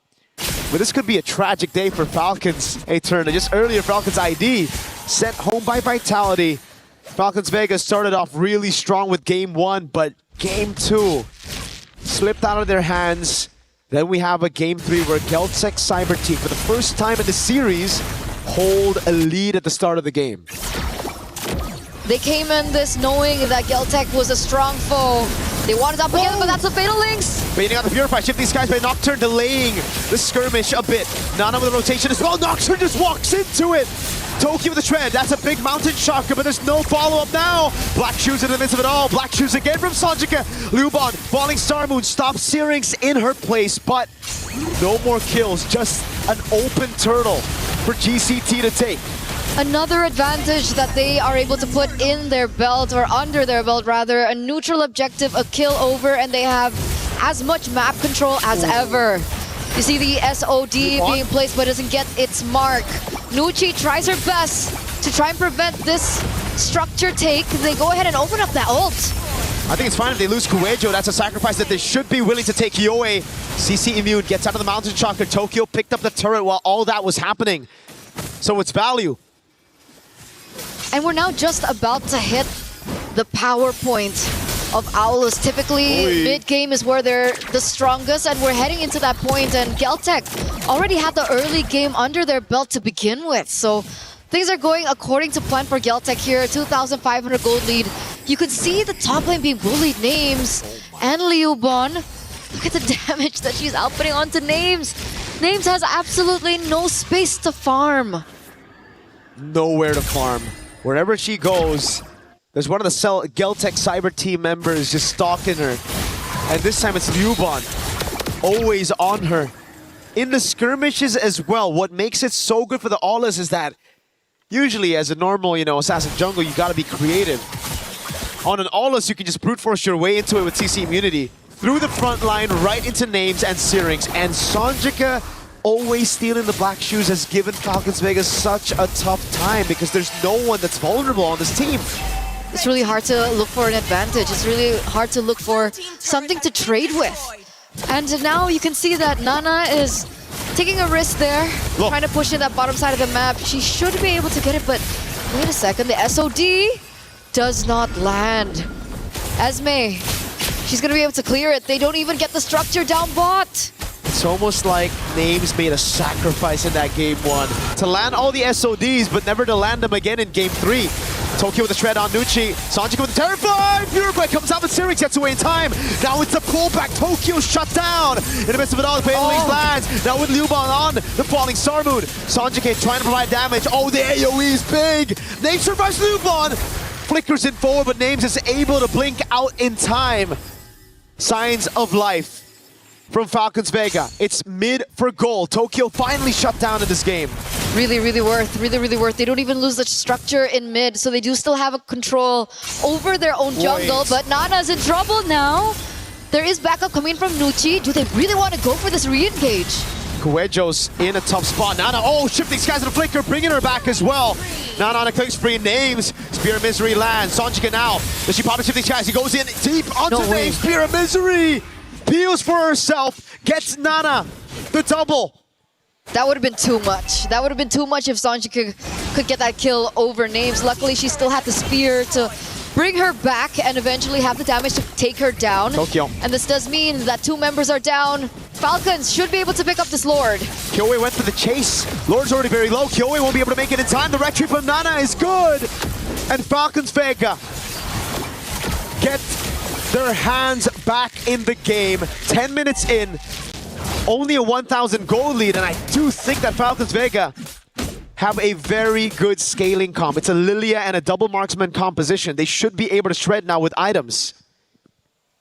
But this could be a tragic day for Falcons. Hey, Turner, just earlier, Falcons ID sent home by Vitality. Falcons Vegas started off really strong with game 1, but game 2 slipped out of their hands. Then we have a game 3 where Geltec Cyber Team, for the first time in the series, hold a lead at the start of the game. They came in this knowing that Geltec was a strong foe. They wanted up again, but that's the Fatal Links. Baiting out the Purify, shift these guys by Nocturne, delaying the skirmish a bit. Nana with a rotation as well. Nocturne just walks into it. Toki with the tread. That's a big mountain shocker, but there's no follow-up now. Black Shoes in the midst of it all. Black Shoes again from Sonjika. Lubon, falling Star Moon, stops Syrinx in her place, but no more kills. Just an open turtle for GCT to take. Another advantage that they are able to put in their belt, or under their belt rather, a neutral objective, a kill over, and they have as much map control as ever. You see the SOD being placed but doesn't get its mark. Nucci tries her best to try and prevent this structure take. They go ahead and open up that ult. I think it's fine if they lose Kuejo. That's a sacrifice that they should be willing to take. Kyoe, CC Immune gets out of the mountain shocker. Tokyo picked up the turret while all that was happening. So it's value. And we're now just about to hit the power point of Owlus. Typically, mid-game is where they're the strongest, and we're heading into that point, and Geltec already had the early game under their belt to begin with. So things are going according to plan for Geltec here. 2,500 gold lead. You could see the top lane being bullied. Names and Liubon. Look at the damage that she's outputting onto Names. Names has absolutely no space to farm. Nowhere to farm. Wherever she goes, there's one of the Geltec Cyber Team members just stalking her. And this time it's Liubon, always on her. In the skirmishes as well, what makes it so good for the Aulas is that usually as a normal, assassin jungle, you gotta be creative. On an Aulas, you can just brute force your way into it with CC immunity. Through the front line, right into Names and Syrinx. And Sonjika always stealing the Black Shoes has given Falcons Vegas such a tough time because there's no one that's vulnerable on this team. It's really hard to look for an advantage. It's really hard to look for something to trade with. And now you can see that Nana is taking a risk there, trying to push in that bottom side of the map. She should be able to get it, but wait a second, the SOD does not land. Esme, she's gonna be able to clear it. They don't even get the structure down bot. It's almost like Names made a sacrifice in that game 1 to land all the SODs, but never to land them again in game 3. Tokyo with a shred on Nucci. Sanjika with a terrifying Purify comes out, but Sirix gets away in time. Now it's the pullback. Tokyo shut down. In the midst of it all, the Pale Links lands. Now with Liuban on the falling Sarmoon. Sanjika trying to provide damage. Oh, the AoE is big. Names survives Liuban. Flickers in forward, but Names is able to blink out in time. Signs of life from Falcons Vega. It's mid for goal. Tokyo finally shut down in this game. Really, really worth. They don't even lose the structure in mid, so they do still have a control over their own jungle, but Nana's in trouble now. There is backup coming from Nucci. Do they really want to go for this re-engage? Kuejo's in a tough spot. Nana, oh, shifting skies and a flicker, bringing her back as well. Nana on a quick spree, Names. Spear of Misery lands. Sanjika now. Does she pop a shifting skies? He goes in deep onto Names. Spear of Misery. Peels for herself. Gets Nana the double. That would have been too much. That would have been too much if Sanjika could get that kill over Names. Luckily, she still had the spear to bring her back and eventually have the damage to take her down. Tokyo. And this does mean that 2 members are down. Falcons should be able to pick up this Lord. Kyoe went for the chase. Lord's already very low. Kyoe won't be able to make it in time. The retreat from Nana is good. And Falcons Vega get their hands back in the game. 10 minutes in. Only a 1,000 gold lead. And I do think that Falcons Vega have a very good scaling comp. It's a Lilia and a double marksman composition. They should be able to shred now with items.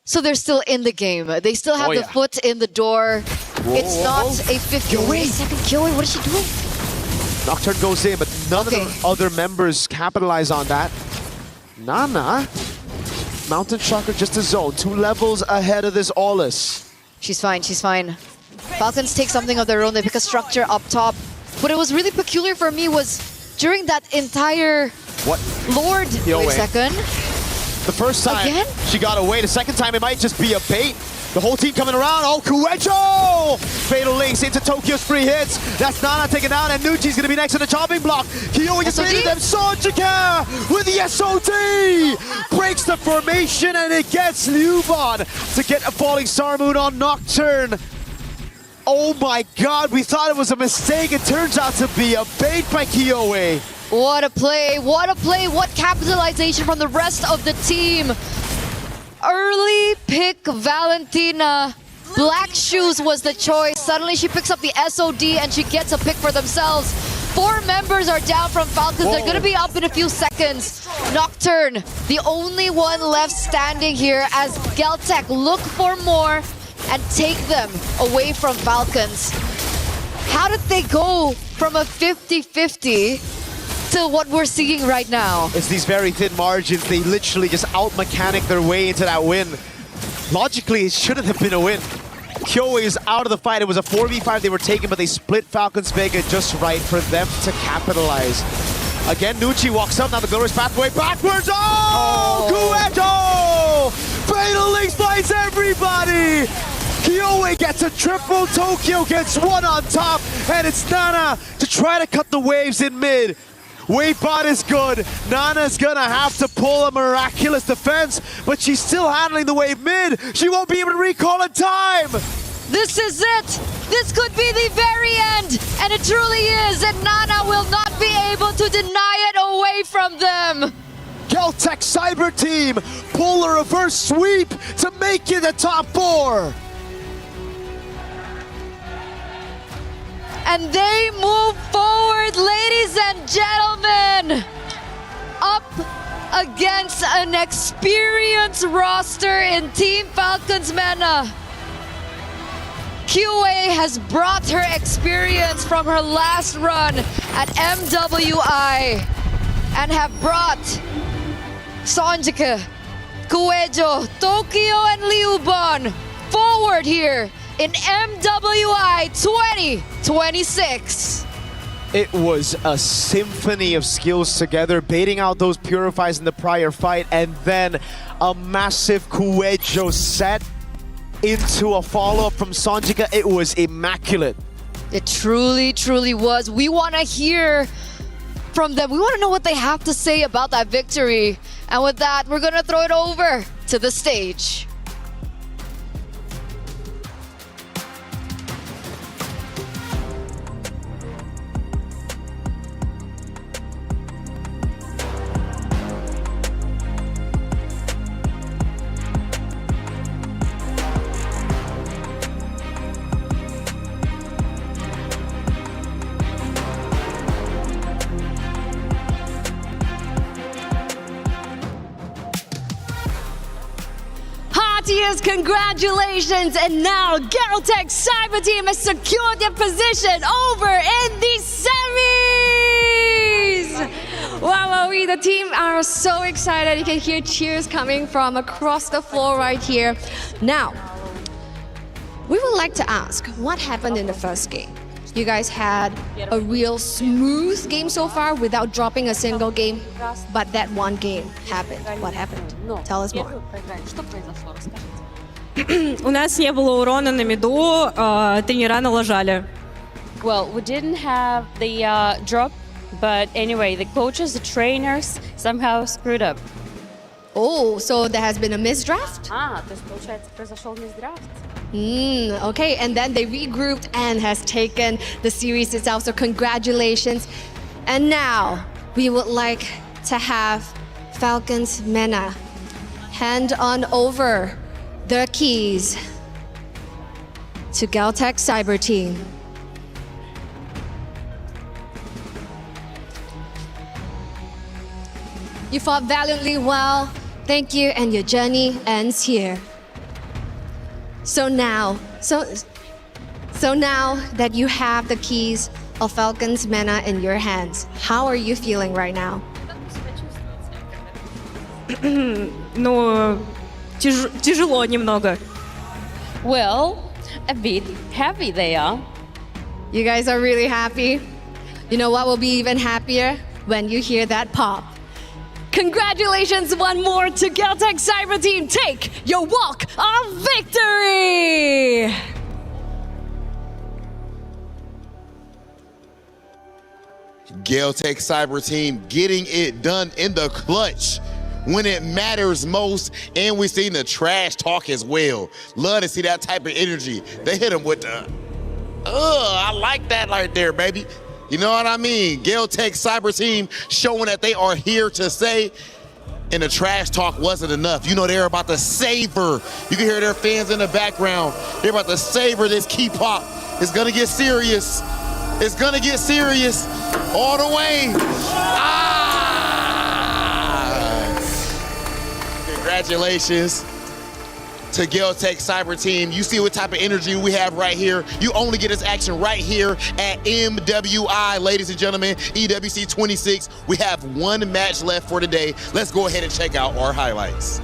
So they're still in the game. They still have the foot in the door. It's not a 50. Wait a second, Kyoe, what is she doing? Nocturne goes in, but none of the other members capitalize on that. Nana, Mountain Shocker just a zone, 2 levels ahead of this Aulus. She's fine, she's fine. Falcons take something of their own. They pick a structure up top. What it was really peculiar for me was during that entire Lord. Wait a second. The first time she got away. The second time it might just be a bait. The whole team coming around. Oh, Kuejo! Fatal links into Tokyo's free hits. That's Nana taken down, and Nucci's gonna be next on the chopping block. Kyoe gets rid of them. Sanjika with the SOD! Breaks the formation, and it gets Liuban to get a falling Sarmoon on Nocturne. Oh my god, we thought it was a mistake. It turns out to be a bait by Kyoe. What a play, what a play, what capitalization from the rest of the team. Early pick Valentina. Black Shoes was the choice. Suddenly she picks up the SOD and she gets a pick for themselves. 4 members are down from Falcons. They're gonna be up in a few seconds. Nocturne, the only one left standing here as Geltec look for more and take them away from Falcons. How did they go from a 50-50 to what we're seeing right now? It's these very thin margins. They literally just out-mechanic their way into that win. Logically, it shouldn't have been a win. Kyoe is out of the fight. It was a 4v5 they were taking, but they split Falcons Vega just right for them to capitalize. Again, Nucci walks up. Now the glorious pathway backwards. Oh! Kuejo! Fatal Links finds everybody! Kyoe gets a triple. Tokyo gets 1 on top. And it's Nana to try to cut the waves in mid. Wave bot is good. Nana's gonna have to pull a miraculous defense, but she's still handling the wave mid. She won't be able to recall in time. This is it. This could be the very end. And it truly is. And Nana will not be able to deny it away from them. Geltec Cyber Team pull a reverse sweep to make it the top 4. And they move forward, ladies and gentlemen, up against an experienced roster in Team Falcons Mena. Kyoe has brought her experience from her last run at MWI and have brought Sanjika, Kuejo, Tokyo, and Liuban forward here in MWI 2026. It was a symphony of skills together, baiting out those purifies in the prior fight, and then a massive Kuejo set into a follow-up from Sanjika. It was immaculate. It truly, truly was. We want to hear from them. We want to know what they have to say about that victory. And with that, we're going to throw it over to the stage. Matthias, congratulations. And now Galtech Cyber Team has secured their position over in the semis. Wow, the team are so excited. You can hear cheers coming from across the floor right here. Now, we would like to ask, what happened in the first game? You guys had a real smooth game so far without dropping a single game, but that one game happened. What happened? Tell us more. У нас не было урона на миду, тренера налажали. Well, we didn't have the drop, but anyway, the coaches, the trainers somehow screwed up. Oh, so there has been a misdraft? То есть, получается, произошел мисдрафт. Okay, and then they regrouped and has taken the series itself, so congratulations. And now, we would like to have Falcons MENA hand on over the keys to Galtech Cyber Team. You fought valiantly well. Thank you, and your journey ends here. So now that you have the keys of Falcons MENA in your hands, how are you feeling right now? Ну, тяжело немного. Well, a bit heavy they are. You guys are really happy. You know what will be even happier? When you hear that pop. Congratulations one more to Galtech Cyber Team. Take your walk of victory! Galtech Cyber Team getting it done in the clutch when it matters most, and we've seen the trash talk as well. Love to see that type of energy. They hit him with the, I like that right there, baby. You know what I mean? Galtech Cyber Team showing that they are here to stay, and the trash talk wasn't enough. You know, they're about to savor. You can hear their fans in the background. They're about to savor this key pop. It's gonna get serious. It's gonna get serious all the way. Congratulations to Galtech Cyber Team. You see what type of energy we have right here. You only get this action right here at MWI, ladies and gentlemen, EWC26. We have one match left for today. Let's go ahead and check out our highlights.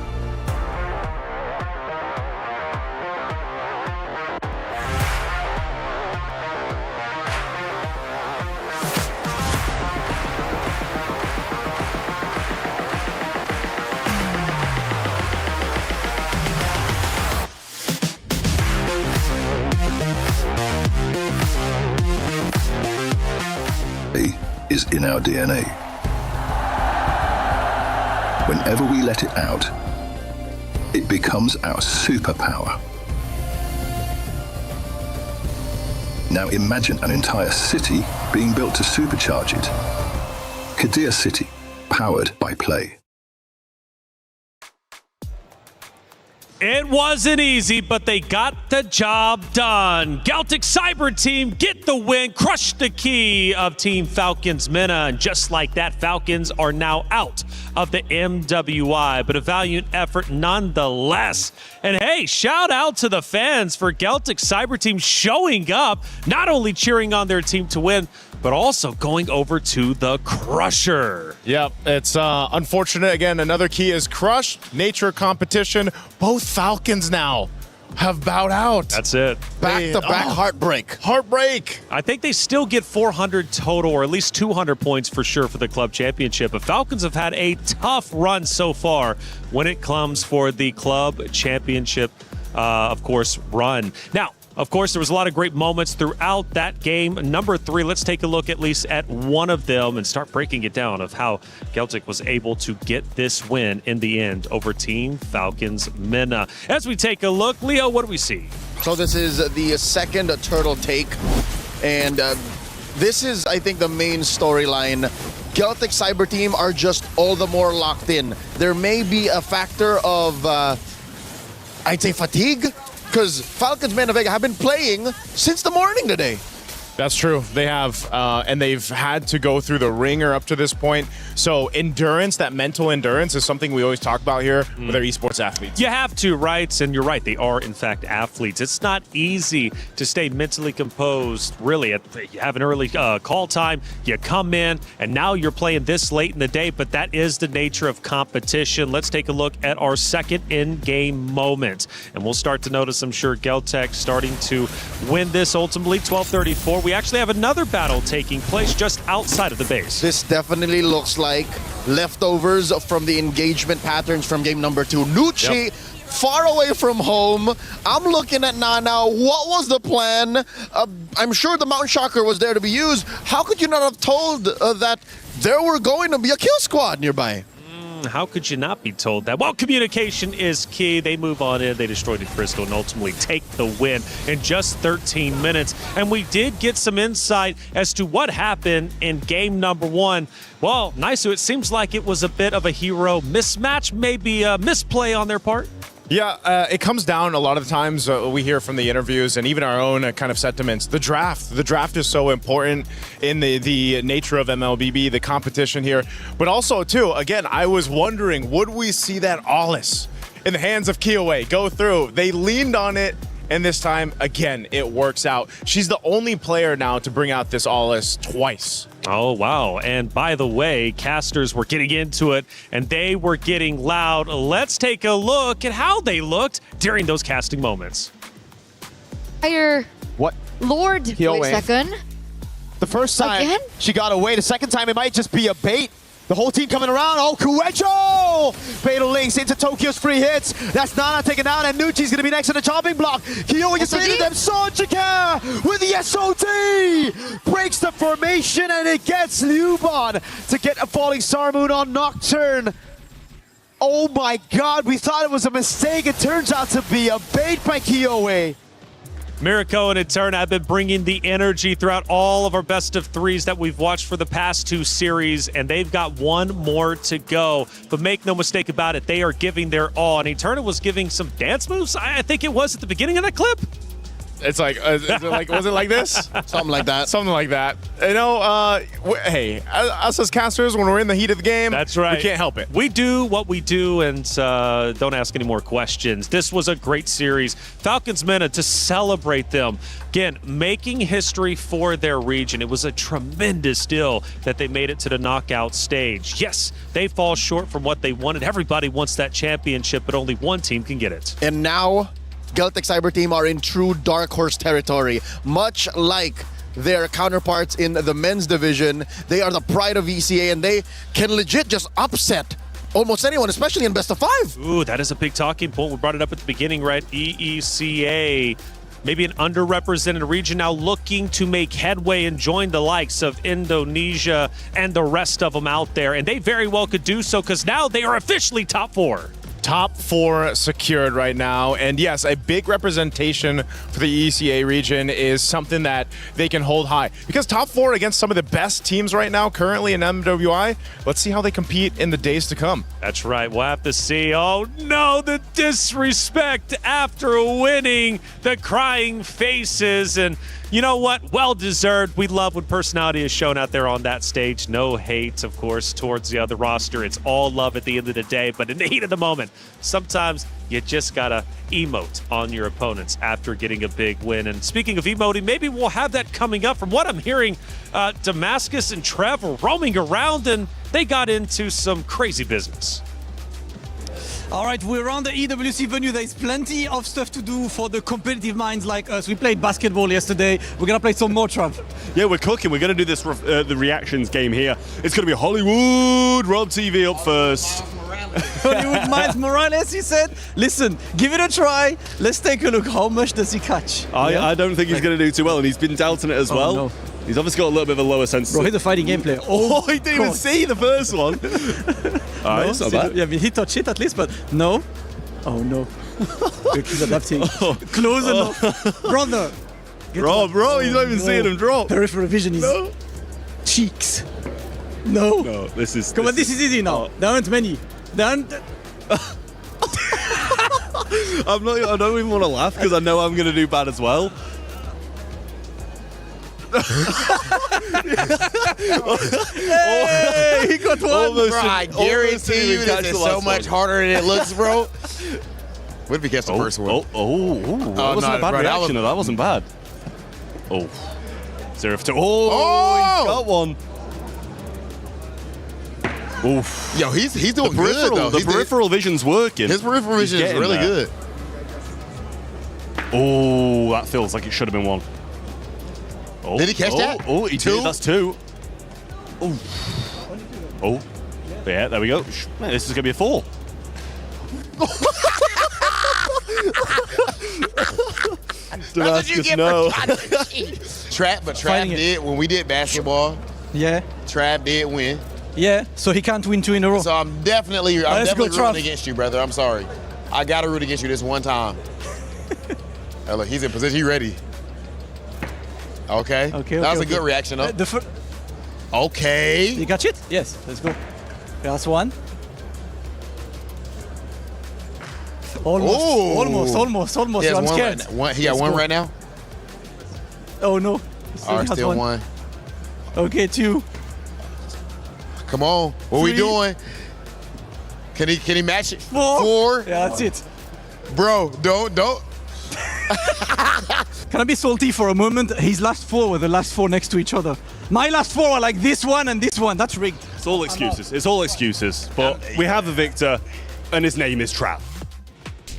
Is in our DNA. Whenever we let it out, it becomes our superpower. Now imagine an entire city being built to supercharge it. Kadir City, powered by play. It wasn't easy, but they got the job done. Galtech Cyber Team get the win, crush the key of Team Falcons MENA, and just like that, Falcons are now out of the MWI, but a valiant effort nonetheless. And hey, shout out to the fans for Galtech Cyber Team showing up, not only cheering on their team to win, but also going over to the Crusher. Yep, it's unfortunate. Again, another key is crushed. Nature competition. Both Falcons now have bowed out. That's it. Back-to-back heartbreak. Heartbreak. I think they still get 400 total, or at least 200 points for sure for the club championship. But Falcons have had a tough run so far when it comes for the club championship, of course, run. Now, of course, there was a lot of great moments throughout that game. Number 3, let's take a look at least at one of them and start breaking it down of how Galtech was able to get this win in the end over Team Falcons MENA. As we take a look, Leo, what do we see? So this is the second turtle take, and this is, I think, the main storyline. Galtech Cyber Team are just all the more locked in. There may be a factor of, I'd say, fatigue, because Falcons MENA Vega have been playing since the morning today. That's true. They have, and they've had to go through the ringer up to this point. So endurance, that mental endurance, is something we always talk about here with our esports athletes. You have to, right? And you're right. They are, in fact, athletes. It's not easy to stay mentally composed, really. You have an early call time, you come in, and now you're playing this late in the day, but that is the nature of competition. Let's take a look at our second in-game moment. And we'll start to notice, I'm sure, Geltec starting to win this ultimately, 12-34. We actually have another battle taking place just outside of the base. This definitely looks like leftovers from the engagement patterns from game number 2. Nucci, far away from home. I'm looking at Nana. What was the plan? I'm sure the Mountain Shocker was there to be used. How could you not have told that there were going to be a kill squad nearby? How could you not be told that? Well, communication is key. They move on in, they destroy the crystal, and ultimately take the win in just 13 minutes. And we did get some insight as to what happened in game number 1. Well, Naisu, it seems like it was a bit of a hero mismatch, maybe a misplay on their part. Yeah, it comes down a lot of the times we hear from the interviews and even our own kind of sentiments. The draft is so important in the nature of MLBB, the competition here. But also, too, again, I was wondering, would we see that Ollis in the hands of Kiowe go through? They leaned on it, and this time, again, it works out. She's the only player now to bring out this Ollis twice. Oh, wow. And by the way, casters were getting into it, and they were getting loud. Let's take a look at how they looked during those casting moments. Fire. What? Lord. Wait a second. The first time Again? she got away. The second time it might just be a bait. The whole team coming around. Oh, Kuecho! Fatal links into Tokyo's free hits. That's Nana taken out, and Nucci's going to be next on the chopping block. Kyoe just raided them. Sonjika with the SOT! Breaks the formation, and it gets Liuban to get a falling Star Moon on Nocturne. Oh my god, we thought it was a mistake. It turns out to be a bait by Kyoe. Mirko and Eterna have been bringing the energy throughout all of our best of threes that we've watched for the past 2 series, and they've got one more to go. But make no mistake about it, they are giving their all. And Eterna was giving some dance moves, I think it was at the beginning of that clip. It's like, was it like this? Something like that. Something like that. You know, hey, us as casters, when we're in the heat of the game, that's right. We can't help it. We do what we do, and don't ask any more questions. This was a great series. Falcons Mena to celebrate them. Again, making history for their region. It was a tremendous deal that they made it to the knockout stage. Yes, they fall short from what they wanted. Everybody wants that championship, but only one team can get it. And now, Geltec Cyber Team are in true dark horse territory. Much like their counterparts in the men's division, they are the pride of ECA, and they can legit just upset almost anyone, especially in best of 5. Ooh, that is a big talking point. We brought it up at the beginning, right? EECA, maybe an underrepresented region now looking to make headway and join the likes of Indonesia and the rest of them out there. And they very well could do so, because now they are officially top 4. Top 4 secured right now. And yes, a big representation for the ECA region is something that they can hold high. Because top 4 against some of the best teams right now currently in MWI, let's see how they compete in the days to come. That's right. We'll have to see. Oh no, the disrespect after winning, the crying faces. And you know what? Well deserved. We love when personality is shown out there on that stage. No hate, of course, towards the other roster. It's all love at the end of the day. But in the heat of the moment, sometimes you just gotta emote on your opponents after getting a big win. And speaking of emoting, maybe we'll have that coming up. From what I'm hearing, Damascus and Trev were roaming around, and they got into some crazy business. All right, we're on the EWC venue. There's plenty of stuff to do for the competitive minds like us. We played basketball yesterday. We're going to play some more, Trav. Yeah, we're cooking. We're going to do this the reactions game here. It's going to be Hollywood Rob TV up first. Hollywood Miles Morales, he said. Listen, give it a try. Let's take a look. How much does he catch? I don't think he's going to do too well, and he's been doubting it as well. No. He's obviously got a little bit of a lower sense. Bro, he's a fighting game player. Oh, he didn't even see the first one. All right, that's not bad. Yeah, he touched it at least, but no. Oh, no. He's adapting. Close enough. Brother. Bro, he's not even seeing him drop. Peripheral vision is cheeks. No. No, this is... Come on, this is easy now. There aren't many. I don't even want to laugh because I know I'm going to do bad as well. Hey, he got one. Bro, I guarantee you this is so much harder than it looks, bro. What if he catch the first one? That wasn't a bad reaction. That wasn't bad. Oh. 0-2. Oh, he got one. Oof. Yo, he's doing good, though. The peripheral vision's working. His peripheral vision is really good. Oh, that feels like it should have been one. Oh, did he catch that? Oh, he did. That's two. Oh. Oh. Yeah, there we go. Man, this is going to be a 4. Don't ask us no. Trap did when we did basketball. Yeah. Trap did win. Yeah, so he can't win 2 in a row. So I'm definitely rooting against you, brother. I'm sorry. I got to root against you this one time. Hey, look, he's in position. He's ready. Okay. That was a good reaction, though. Okay. You got it? Yes, let's go. Last one. Almost. I'm scared. He got one right now? Oh, no. All right, still one. Okay, 2. Come on. What 3. we doing? Can he match it? 4. Yeah, that's it. Bro, don't. Can I be salty for a moment? His last 4 were the last 4 next to each other. My last 4 are like this one and this one. That's rigged. It's all excuses. It's all excuses. But we have a victor, and his name is Trav.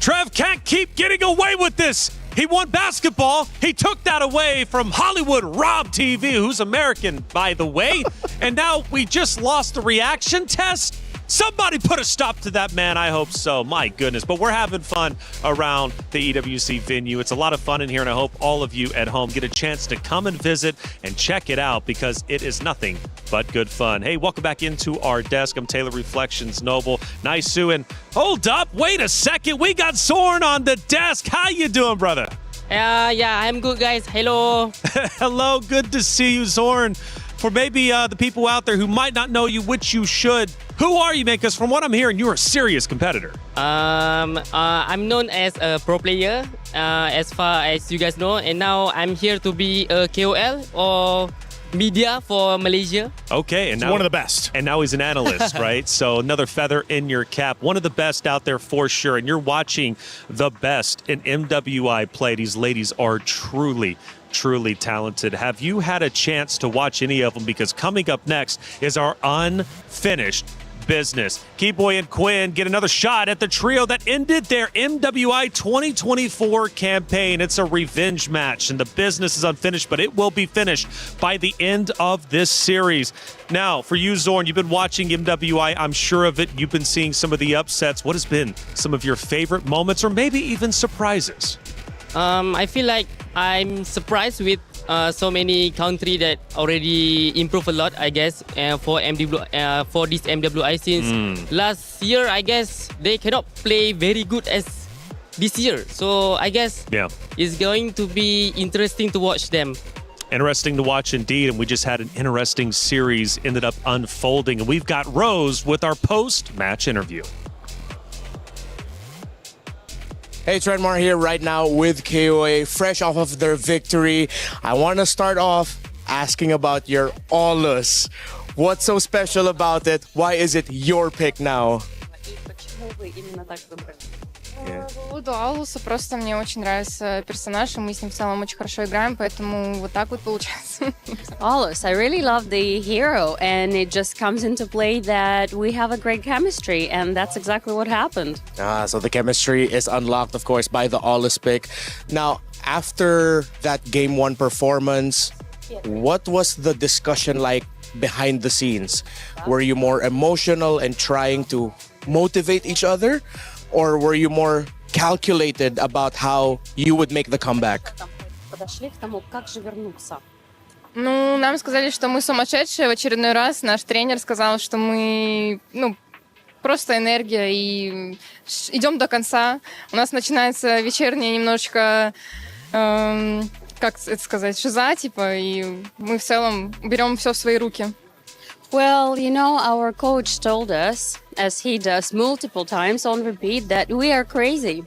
Trev can't keep getting away with this. He won basketball. He took that away from Hollywood Rob TV, who's American, by the way. And now we just lost the reaction test. Somebody put a stop to that, man. I hope so. My goodness. But we're having fun around the EWC venue. It's a lot of fun in here, and I hope all of you at home get a chance to come and visit and check it out because it is nothing but good fun. Hey, welcome back into our desk. I'm Taylor Reflections Noble. Nice, Sue. And hold up. Wait a second. We got Zorn on the desk. How you doing, brother? Yeah, I'm good, guys. Hello. Hello. Good to see you, Zorn. For maybe the people out there who might not know you, which you should, who are you, man? Because from what I'm hearing, you're a serious competitor. I'm known as a pro player, as far as you guys know, and now I'm here to be a KOL or media for Malaysia. Okay, and now one of the best. And now he's an analyst, right? So another feather in your cap. One of the best out there for sure. And you're watching the best in MWI play. These ladies are truly talented. Have you had a chance to watch any of them? Because coming up next is our unfinished business. Keyboy and Quinn get another shot at the trio that ended their MWI 2024 campaign. It's a revenge match, and the business is unfinished, but it will be finished by the end of this series. Now, for you, Zorn, you've been watching MWI. I'm sure of it. You've been seeing some of the upsets. What has been some of your favorite moments or maybe even surprises? I feel like I'm surprised with so many country that already improved a lot, I guess, for this MWI since last year, I guess they cannot play very good as this year. So I guess it's going to be interesting to watch them. Interesting to watch indeed, and we just had an interesting series ended up unfolding. And we've got Rose with our post-match interview. Hey, Trentmar here right now with KOA, fresh off of their victory. I want to start off asking about your Aulus. What's so special about it? Why is it your pick now? По поводу Аулуса, просто мне очень нравится персонаж, и мы с ним в целом очень хорошо играем, поэтому вот так вот получается. Aulus, I really love the hero, and it just comes into play that we have a great chemistry, and that's exactly what happened. So the chemistry is unlocked, of course, by the Aulus pick. Now, after that Game 1 performance, what was the discussion like behind the scenes? Were you more emotional and trying to motivate each other? Or were you more calculated about how you would make the comeback? Ну, нам сказали, что мы сумасшедшие в очередной раз. Наш тренер сказал, что мы, просто энергия и идем до конца. У нас начинается вечерняя немножечко, как это сказать, шиза, типа, и мы в целом берем все в свои руки. Well, you know, our coach told us, as he does multiple times on repeat, that we are crazy.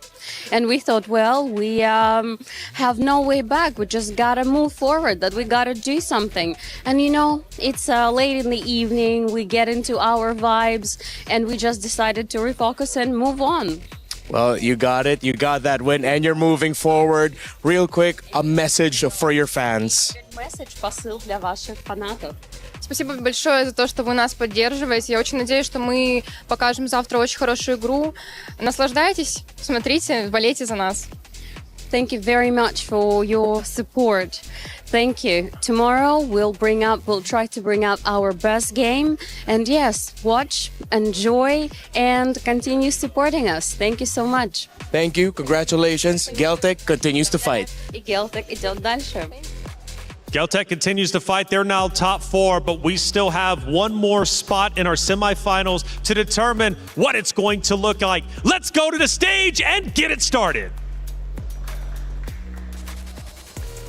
And we thought, well, we have no way back. We just gotta move forward, that we gotta do something. And you know, it's late in the evening, we get into our vibes, and we just decided to refocus and move on. Well, you got it. You got that win, and you're moving forward. Real quick, a message for your fans. Message, посыл для ваших фанатов. Спасибо большое за то, что вы нас поддерживаете. Я очень надеюсь, что мы покажем завтра очень хорошую игру. Наслаждайтесь, смотрите, болейте за нас. Thank you very much for your support. Thank you. Tomorrow we'll try to bring up our best game. And yes, watch, enjoy, and continue supporting us. Thank you so much. Thank you. Congratulations. Geltec continues to fight. И Geltec идет дальше. Geltec continues to fight. They're now top 4, but we still have one more spot in our semifinals to determine what it's going to look like. Let's go to the stage and get it started.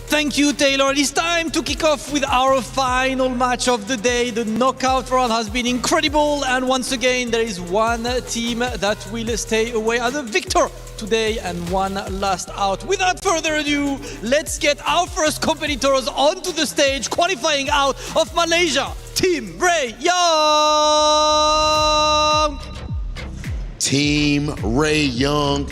Thank you, Taylor. It's time to kick off with our final match of the day. The knockout round has been incredible, and once again, there is one team that will stay away as a victor today and one last out. Without further ado, let's get our first competitors onto the stage, qualifying out of Malaysia, Team Ray Young. Team Ray Young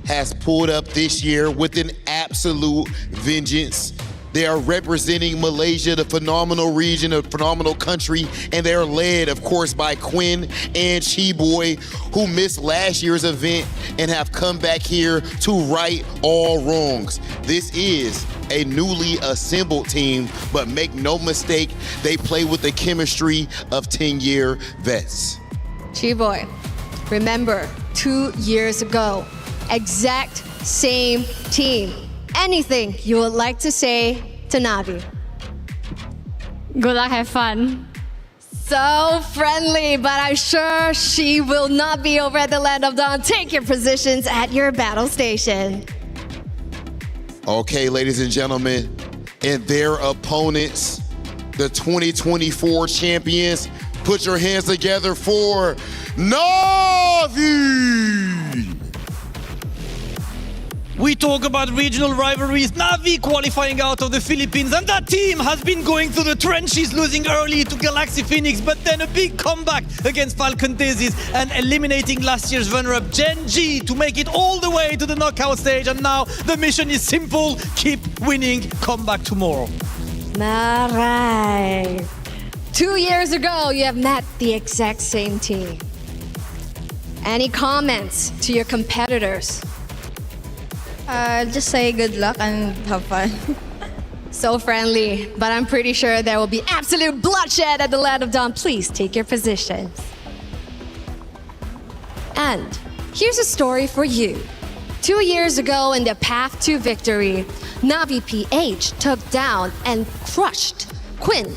has pulled up this year with an absolute vengeance. They are representing Malaysia, the phenomenal region, a phenomenal country, and they're led, of course, by Quinn and Chiboy, who missed last year's event and have come back here to right all wrongs. This is a newly assembled team, but make no mistake, they play with the chemistry of 10-year vets. Chiboy, remember 2 years ago, exact same team. Anything you would like to say to Navi? Good luck, have fun. So friendly, but I'm sure she will not be over at the Land of Dawn. Take your positions at your battle station. Okay, ladies and gentlemen, and their opponents, the 2024 champions, put your hands together for Navi! We talk about regional rivalries. Navi qualifying out of the Philippines, and that team has been going through the trenches, losing early to Galaxy Phoenix, but then a big comeback against Falcon Thesis and eliminating last year's runner-up Gen G to make it all the way to the knockout stage. And now the mission is simple: keep winning, come back tomorrow. All right. 2 years ago, you have met the exact same team. Any comments to your competitors? Just say good luck and have fun. So friendly, but I'm pretty sure there will be absolute bloodshed at the Land of Dawn. Please take your positions. And here's a story for you. 2 years ago in the path to victory, Navi PH took down and crushed Quinn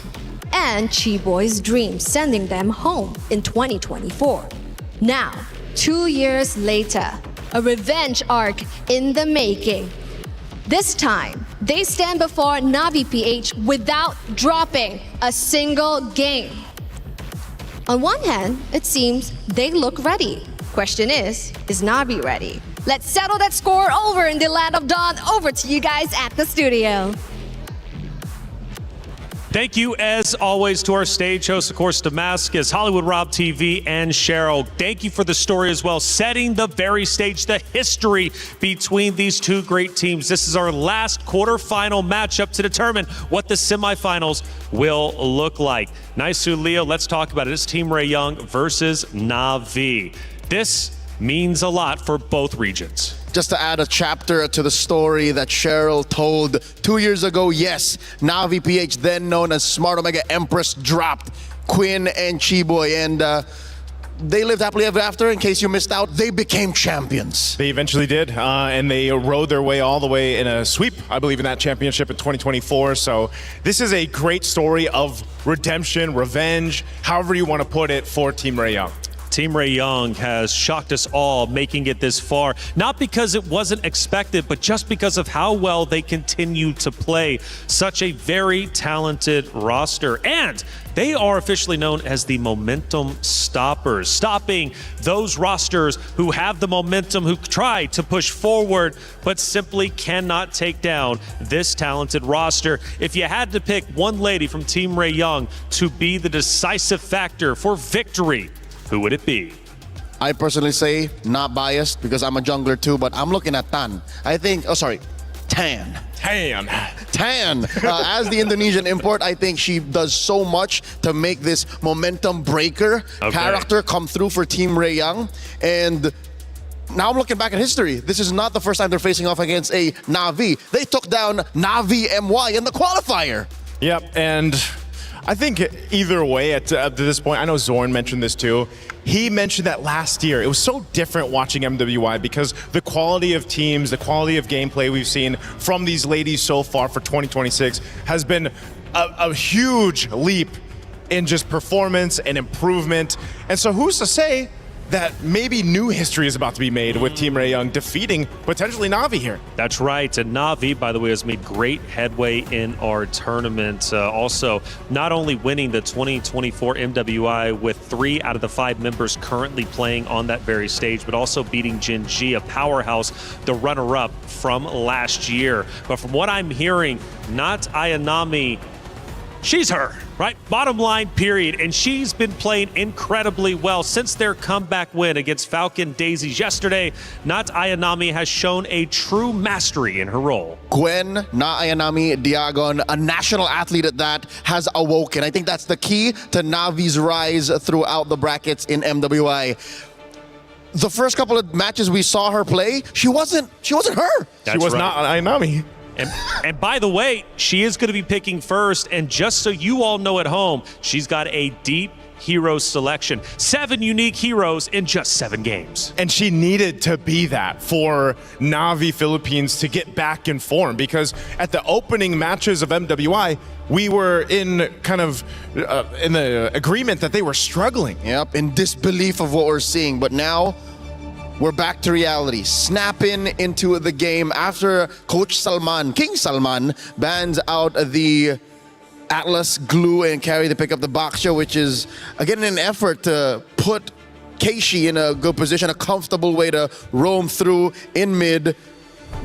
and Chiboy's dreams, sending them home in 2024. Now, 2 years later, a revenge arc in the making. This time, they stand before Navi PH without dropping a single game. On one hand, it seems they look ready. Question is Navi ready? Let's settle that score over in the Land of Dawn. Over to you guys at the studio. Thank you, as always, to our stage hosts, of course, Damascus, Hollywood Rob TV, and Cheryl. Thank you for the story as well, setting the very stage, the history between these two great teams. This is our last quarterfinal matchup to determine what the semifinals will look like. Nice, Leo. Let's talk about it. It's Team Ray Young versus Navi. This means a lot for both regions. Just to add a chapter to the story that Cheryl told 2 years ago, yes, Navi PH, then known as Smart Omega Empress, dropped Quinn and Chiboy, and they lived happily ever after. In case you missed out, they became champions. They eventually did, and they rode their way all the way in a sweep, I believe, in that championship in 2024. So this is a great story of redemption, revenge, however you want to put it, for Team Ray Young. Team Ray Young has shocked us all, making it this far, not because it wasn't expected, but just because of how well they continue to play. Such a very talented roster. And they are officially known as the momentum stoppers, stopping those rosters who have the momentum, who try to push forward, but simply cannot take down this talented roster. If you had to pick one lady from Team Ray Young to be the decisive factor for victory, who would it be? I personally say, not biased because I'm a jungler too, but I'm looking at Tan. I think, Tan. Tan. As the Indonesian import, I think she does so much to make this momentum breaker character come through for Team Ray Young. And now I'm looking back at history. This is not the first time they're facing off against a Na'Vi. They took down Na'Vi MY in the qualifier. Yep, and I think either way at this point, I know Zorn mentioned this too. He mentioned that last year, it was so different watching MWI because the quality of teams, the quality of gameplay we've seen from these ladies so far for 2026 has been a huge leap in just performance and improvement. And so who's to say that maybe new history is about to be made with Team Ray Young defeating potentially Na'Vi here. That's right. And Na'Vi, by the way, has made great headway in our tournament. Also, not only winning the 2024 MWI with 3 out of the 5 members currently playing on that very stage, but also beating Jin Ji, a powerhouse, the runner-up from last year. But from what I'm hearing, not Ayanami, she's her, right? Bottom line, period. And she's been playing incredibly well since their comeback win against Falcon Daisies yesterday. Not Ayanami has shown a true mastery in her role. Gwen, Na Ayanami, Diagon, a national athlete at that, has awoken. I think that's the key to Navi's rise throughout the brackets in MWI. The first couple of matches we saw her play, she wasn't her. She was not Ayanami. And by the way, she is going to be picking first. And just so you all know at home, she's got a deep hero selection. 7 unique heroes in just 7 games. And she needed to be that for Na'Vi Philippines to get back in form, because at the opening matches of MWI, we were in kind of in the agreement that they were struggling. Yep, in disbelief of what we're seeing. But now we're back to reality, snapping into the game after Coach Salman, King Salman, bans out the Atlas glue and carry to pick up the Baksha, which is, again, an effort to put Keishi in a good position, a comfortable way to roam through in mid.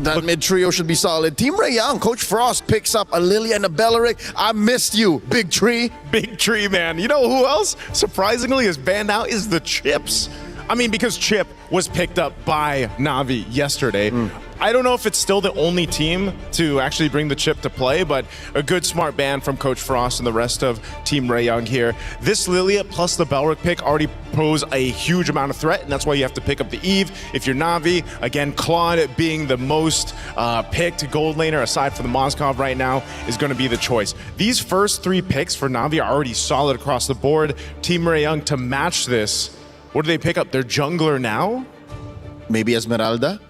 That mid trio should be solid. Team Ray Young, Coach Frost picks up a Lilia and a Belleric. I missed you, Big Tree. Big Tree, man. You know who else, surprisingly, is banned out is the Chips. I mean, because Chip was picked up by Na'Vi yesterday. I don't know if it's still the only team to actually bring the Chip to play, but a good smart ban from Coach Frost and the rest of Team Ray Young here. This Lilia plus the Belric pick already pose a huge amount of threat, and that's why you have to pick up the Eve. If you're Na'Vi, again, Claude being the most picked gold laner aside from the Moskov right now is going to be the choice. These first 3 picks for Na'Vi are already solid across the board. Team Ray Young to match this. What do they pick up? Their jungler now? Maybe Esmeralda.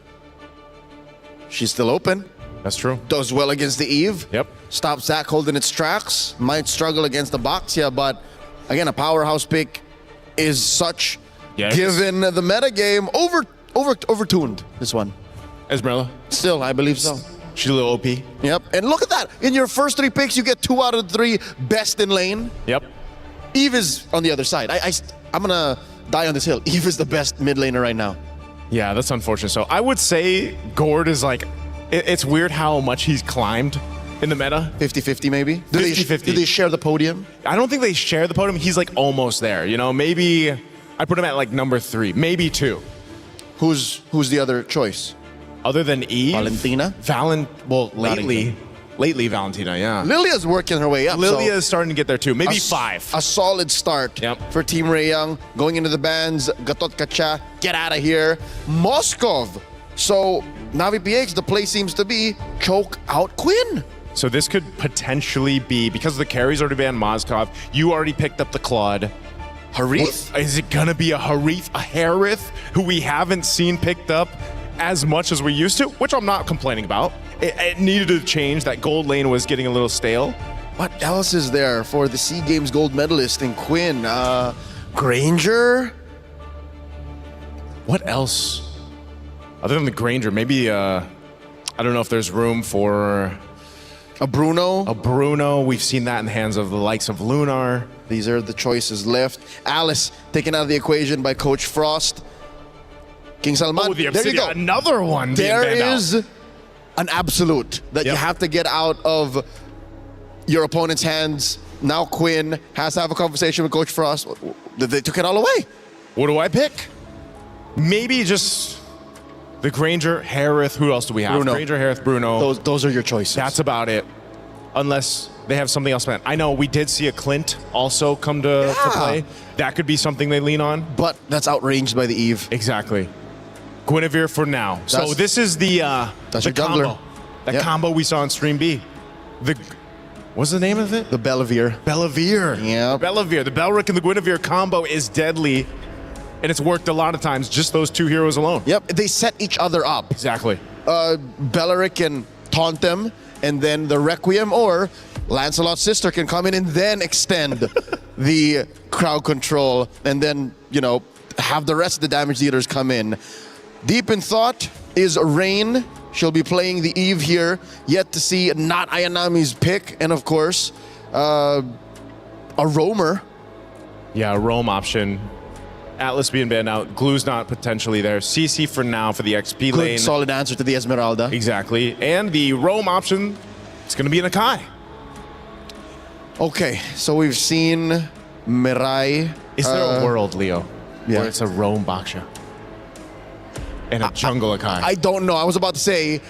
She's still open. That's true. Does well against the Eve. Yep. Stops Zach holding its tracks. Might struggle against the Baxia, but again, a powerhouse pick is such, given the metagame, overtuned, this one. Esmeralda? Still, I believe so. She's a little OP. Yep. And look at that. In your first 3 picks, you get 2 out of 3 best in lane. Yep. Eve is on the other side. I'm going to die on this hill. Eve is the best mid laner right now. Yeah, that's unfortunate. So I would say Gord is like, it's weird how much he's climbed in the meta. 50-50 maybe? Do 50-50. they share the podium? I don't think they share the podium. He's like almost there. You know, maybe I put him at like number 3, maybe 2. Who's the other choice? Other than Eve? Valentina? Lately Valentina, yeah. Lilia's working her way up. Lilia is starting to get there too. Maybe 5. A solid start for Team Ray Young. Going into the bans, Gatot Kacha, get out of here. Moskov. So, Na'Vi PH, the play seems to be choke out Quinn. So this could potentially be, because the carries already banned Moskov, you already picked up the Claude. Harith? Is it gonna be a Harith, a Harith, who we haven't seen picked up as much as we used to, which I'm not complaining about. It needed to change. That gold lane was getting a little stale. What else is there for the SEA Games gold medalist in Quinn? Granger? What else? Other than the Granger, maybe, I don't know if there's room for... A Bruno. A Bruno. We've seen that in the hands of the likes of Lunar. These are the choices left. Alice taken out of the equation by Coach Frost. King Salman. Oh, the there you Obsidian. go. Another one. There is an absolute that you have to get out of your opponent's hands. Now Quinn has to have a conversation with Coach Frost. They took it all away. What do I pick? Maybe just the Granger, Harith. Who else do we have? Bruno. Granger, Harith, Bruno. Those are your choices. That's about it. Unless they have something else planned. I know we did see a Clint also come to play. That could be something they lean on. But that's outranged by the Eve. Exactly. Guinevere for now. So this is the your combo. jungler. That combo we saw on Stream B. What's the name of it? The Bellavere. Bellavere. Yeah. Bellavere. The Belric and the Guinevere combo is deadly. And it's worked a lot of times, just those two heroes alone. Yep, they set each other up. Exactly. Belric can taunt them, and then the Requiem or Lancelot's sister can come in and then extend the crowd control, and then, you know, have the rest of the damage dealers come in. Deep in thought is Rain. She'll be playing the Eve here. Yet to see not Ayanami's pick, and of course, a roamer. Yeah, a roam option. Atlas being banned out. Glue's not potentially there. CC for now for the XP lane. Good, solid answer to the Esmeralda. Exactly. And the roam option, it's going to be an Akai. Okay, so we've seen Mirai. Is there a world, Leo, yeah, where it's a roam Baksha and a jungle Akai? I don't know. I was about to say,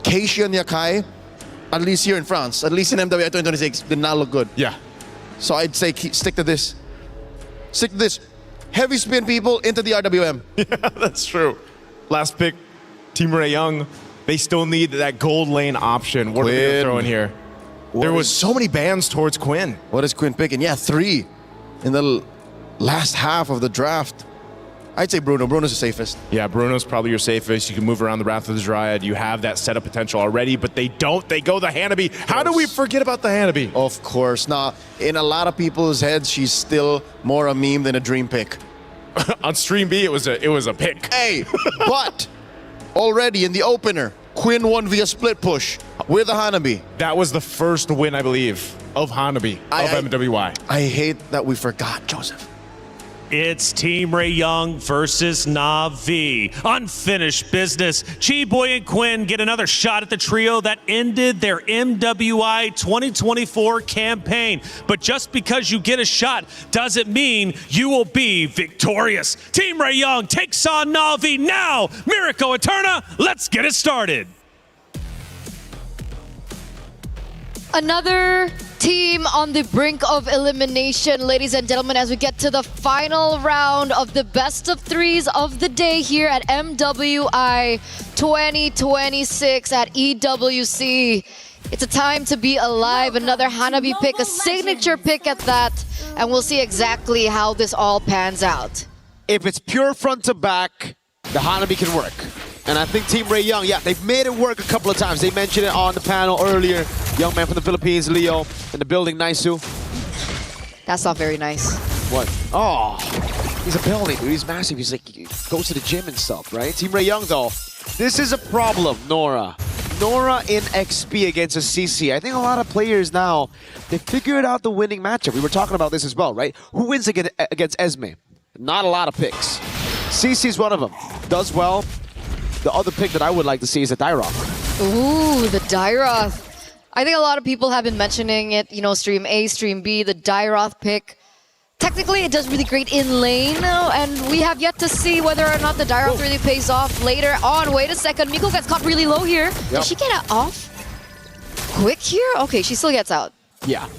Keishi and Yakai, at least here in France, at least in MWI 2026, did not look good. Yeah. So I'd say stick to this. Stick to this. Heavy spin people into the RWM. Yeah, that's true. Last pick, Team Ray Young. They still need that gold lane option. What are they going to throw in here? There was so many bans towards Quinn. What is Quinn picking? Yeah, 3 in the last half of the draft. I'd say Bruno. Bruno's the safest. Yeah, Bruno's probably your safest. You can move around the Wrath of the Dryad. You have that setup potential already, but they don't. They go the Hanabi. How do we forget about the Hanabi? Of course. Now, in a lot of people's heads, she's still more a meme than a dream pick. On Stream B, it was a pick. Hey, but already in the opener, Quinn won via split push with a Hanabi. That was the first win, I believe, of Hanabi, of MWI. I hate that we forgot, Joseph. It's Team Ray Young versus Na'Vi. Unfinished business. Chi Boy and Quinn get another shot at the trio that ended their MWI 2024 campaign. But just because you get a shot doesn't mean you will be victorious. Team Ray Young takes on Na'Vi now. Miracle Eterna, let's get it started. Another team on the brink of elimination, ladies and gentlemen, as we get to the final round of the best of threes of the day here at MWI 2026 at EWC. It's a time to be alive. Another Hanabi pick, a signature pick at that, and we'll see exactly how this all pans out. If it's pure front to back, the Hanabi can work. And I think Team Ray Young, yeah, they've made it work a couple of times. They mentioned it on the panel earlier. Young man from the Philippines, Leo, in the building, Naisu. That's not very nice. What? Oh, he's a building, dude. He's massive. He's like, he goes to the gym and stuff, right? Team Ray Young, though, this is a problem, Nora. Nora in XP against a CC. I think a lot of players now, they figured out the winning matchup. We were talking about this as well, right? Who wins against Esme? Not a lot of picks. CC's one of them. Does well. The other pick that I would like to see is a Dyroth. Ooh, the Dyroth. I think a lot of people have been mentioning it, you know, Stream A, Stream B, the Dyroth pick. Technically, it does really great in lane, and we have yet to see whether or not the Dyroth really pays off later on. Wait a second, Miko gets caught really low here. Yep. Did she get off quick here? Okay, she still gets out. Yeah,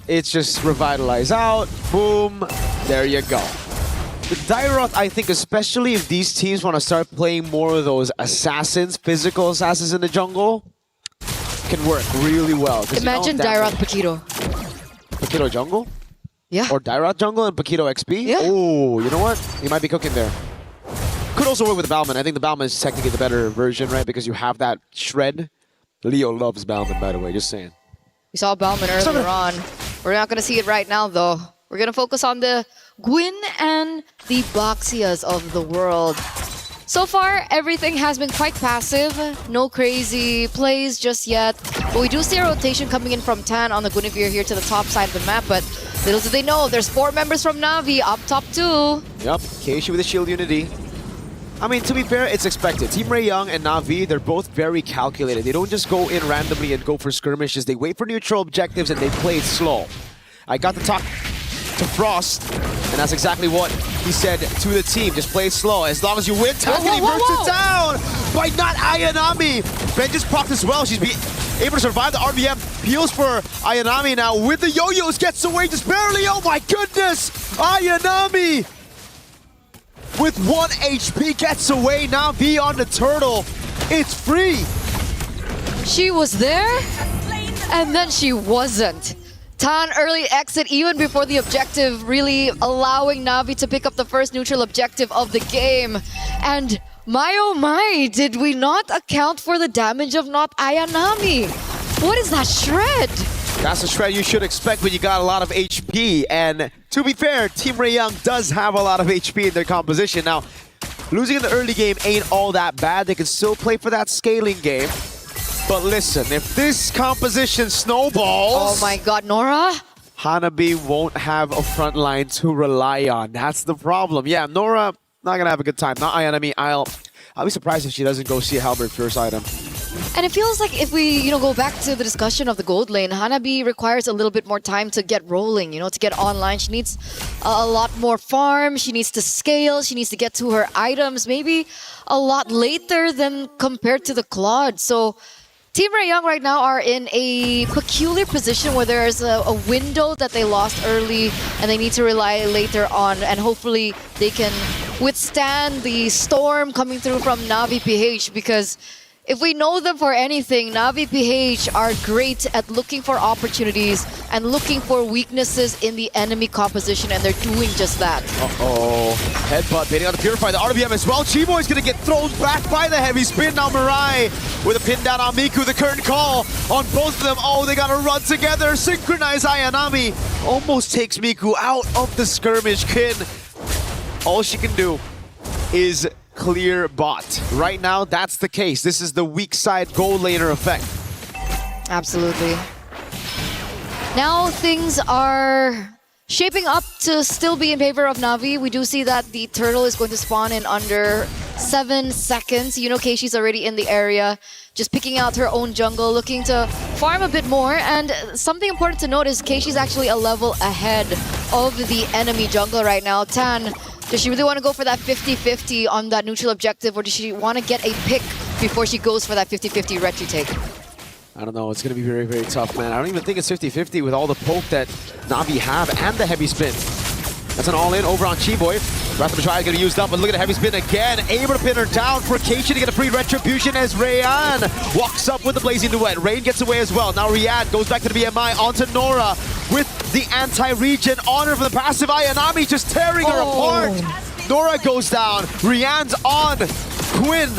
it's just revitalize out, boom, there you go. The Dyroth, I think, especially if these teams want to start playing more of those assassins, physical assassins in the jungle, can work really well. Imagine Dyroth Paquito. Paquito jungle? Yeah. Or Dyroth jungle and Paquito XP? Yeah. Oh, you know what? You might be cooking there. Could also work with the Balman. I think the Balman is technically the better version, right? Because you have that shred. Leo loves Balman, by the way, just saying. We saw Bauman earlier on. We're not going to see it right now, though. We're going to focus on the Gwyn and the Baxias of the world. So far, everything has been quite passive. No crazy plays just yet. But we do see a rotation coming in from Tan on the Guinevere here to the top side of the map. But little do they know, there's 4 members from Na'Vi up top too. Yep, Keishi with the shield unity. I mean, to be fair, it's expected. Team Ray Young and Na'Vi, they're both very calculated. They don't just go in randomly and go for skirmishes. They wait for neutral objectives and they play it slow. I got to talk to Frost, and that's exactly what he said to the team. Just play it slow. As long as you win, Takani bursts it down by not Ayanami. Ben just procs as well. She's able to survive the RBM. Peels for Ayanami now with the yo-yos. Gets away just barely. Oh my goodness! Ayanami with 1 HP gets away. Now V on the turtle. It's free. She was there, and then she wasn't. Tan early exit even before the objective, really allowing Na'Vi to pick up the first neutral objective of the game. And my oh my, did we not account for the damage of not Ayanami? What is that shred? That's a shred you should expect when you got a lot of HP. And to be fair, Team Ray Young does have a lot of HP in their composition. Now, losing in the early game ain't all that bad. They can still play for that scaling game. But listen, if this composition snowballs... Oh my god, Nora? Hanabi won't have a front line to rely on. That's the problem. Yeah, Nora, not gonna have a good time. Not Ayanami. I'll be surprised if she doesn't go see a Halberd first item. And it feels like if we, go back to the discussion of the gold lane, Hanabi requires a little bit more time to get rolling, to get online. She needs a lot more farm. She needs to scale. She needs to get to her items maybe a lot later than compared to the Claude. So Team Ray Young right now are in a peculiar position where there's a window that they lost early and they need to rely later on, and hopefully they can withstand the storm coming through from Na'Vi PH, because if we know them for anything, Na'Vi PH are great at looking for opportunities and looking for weaknesses in the enemy composition, and they're doing just that. Uh-oh. Headbutt baiting on the Purify, the RBM as well. Chiboy's gonna get thrown back by the heavy spin. Now Mirai with a pin down on Miku. The current call on both of them. Oh, they gotta run together. Synchronize Ayanami. Almost takes Miku out of the skirmish. Kin, all she can do is clear bot. Right now, that's the case. This is the weak side gold laner effect. Absolutely. Now things are shaping up to still be in favor of Na'Vi. We do see that the turtle is going to spawn in under 7 seconds. Keishi's already in the area, just picking out her own jungle, looking to farm a bit more. And something important to note is Keishi's actually a level ahead of the enemy jungle right now. Tan, does she really want to go for that 50-50 on that neutral objective, or does she want to get a pick before she goes for that 50-50 retry take? I don't know. It's going to be very, very tough, man. I don't even think it's 50-50 with all the poke that Na'Vi have and the heavy spin. That's an all-in over on Chiboy. Wrath of the Triad going to use up, but look at the heavy spin again. Able to pin her down for Keishi to get a free retribution as Rayan walks up with the Blazing Duet. Rain gets away as well. Now Riyadh goes back to the BMI onto Nora with the anti-regen honor for the passive. Ayanami just tearing her apart. Nora goes down. Rian's on Quinn.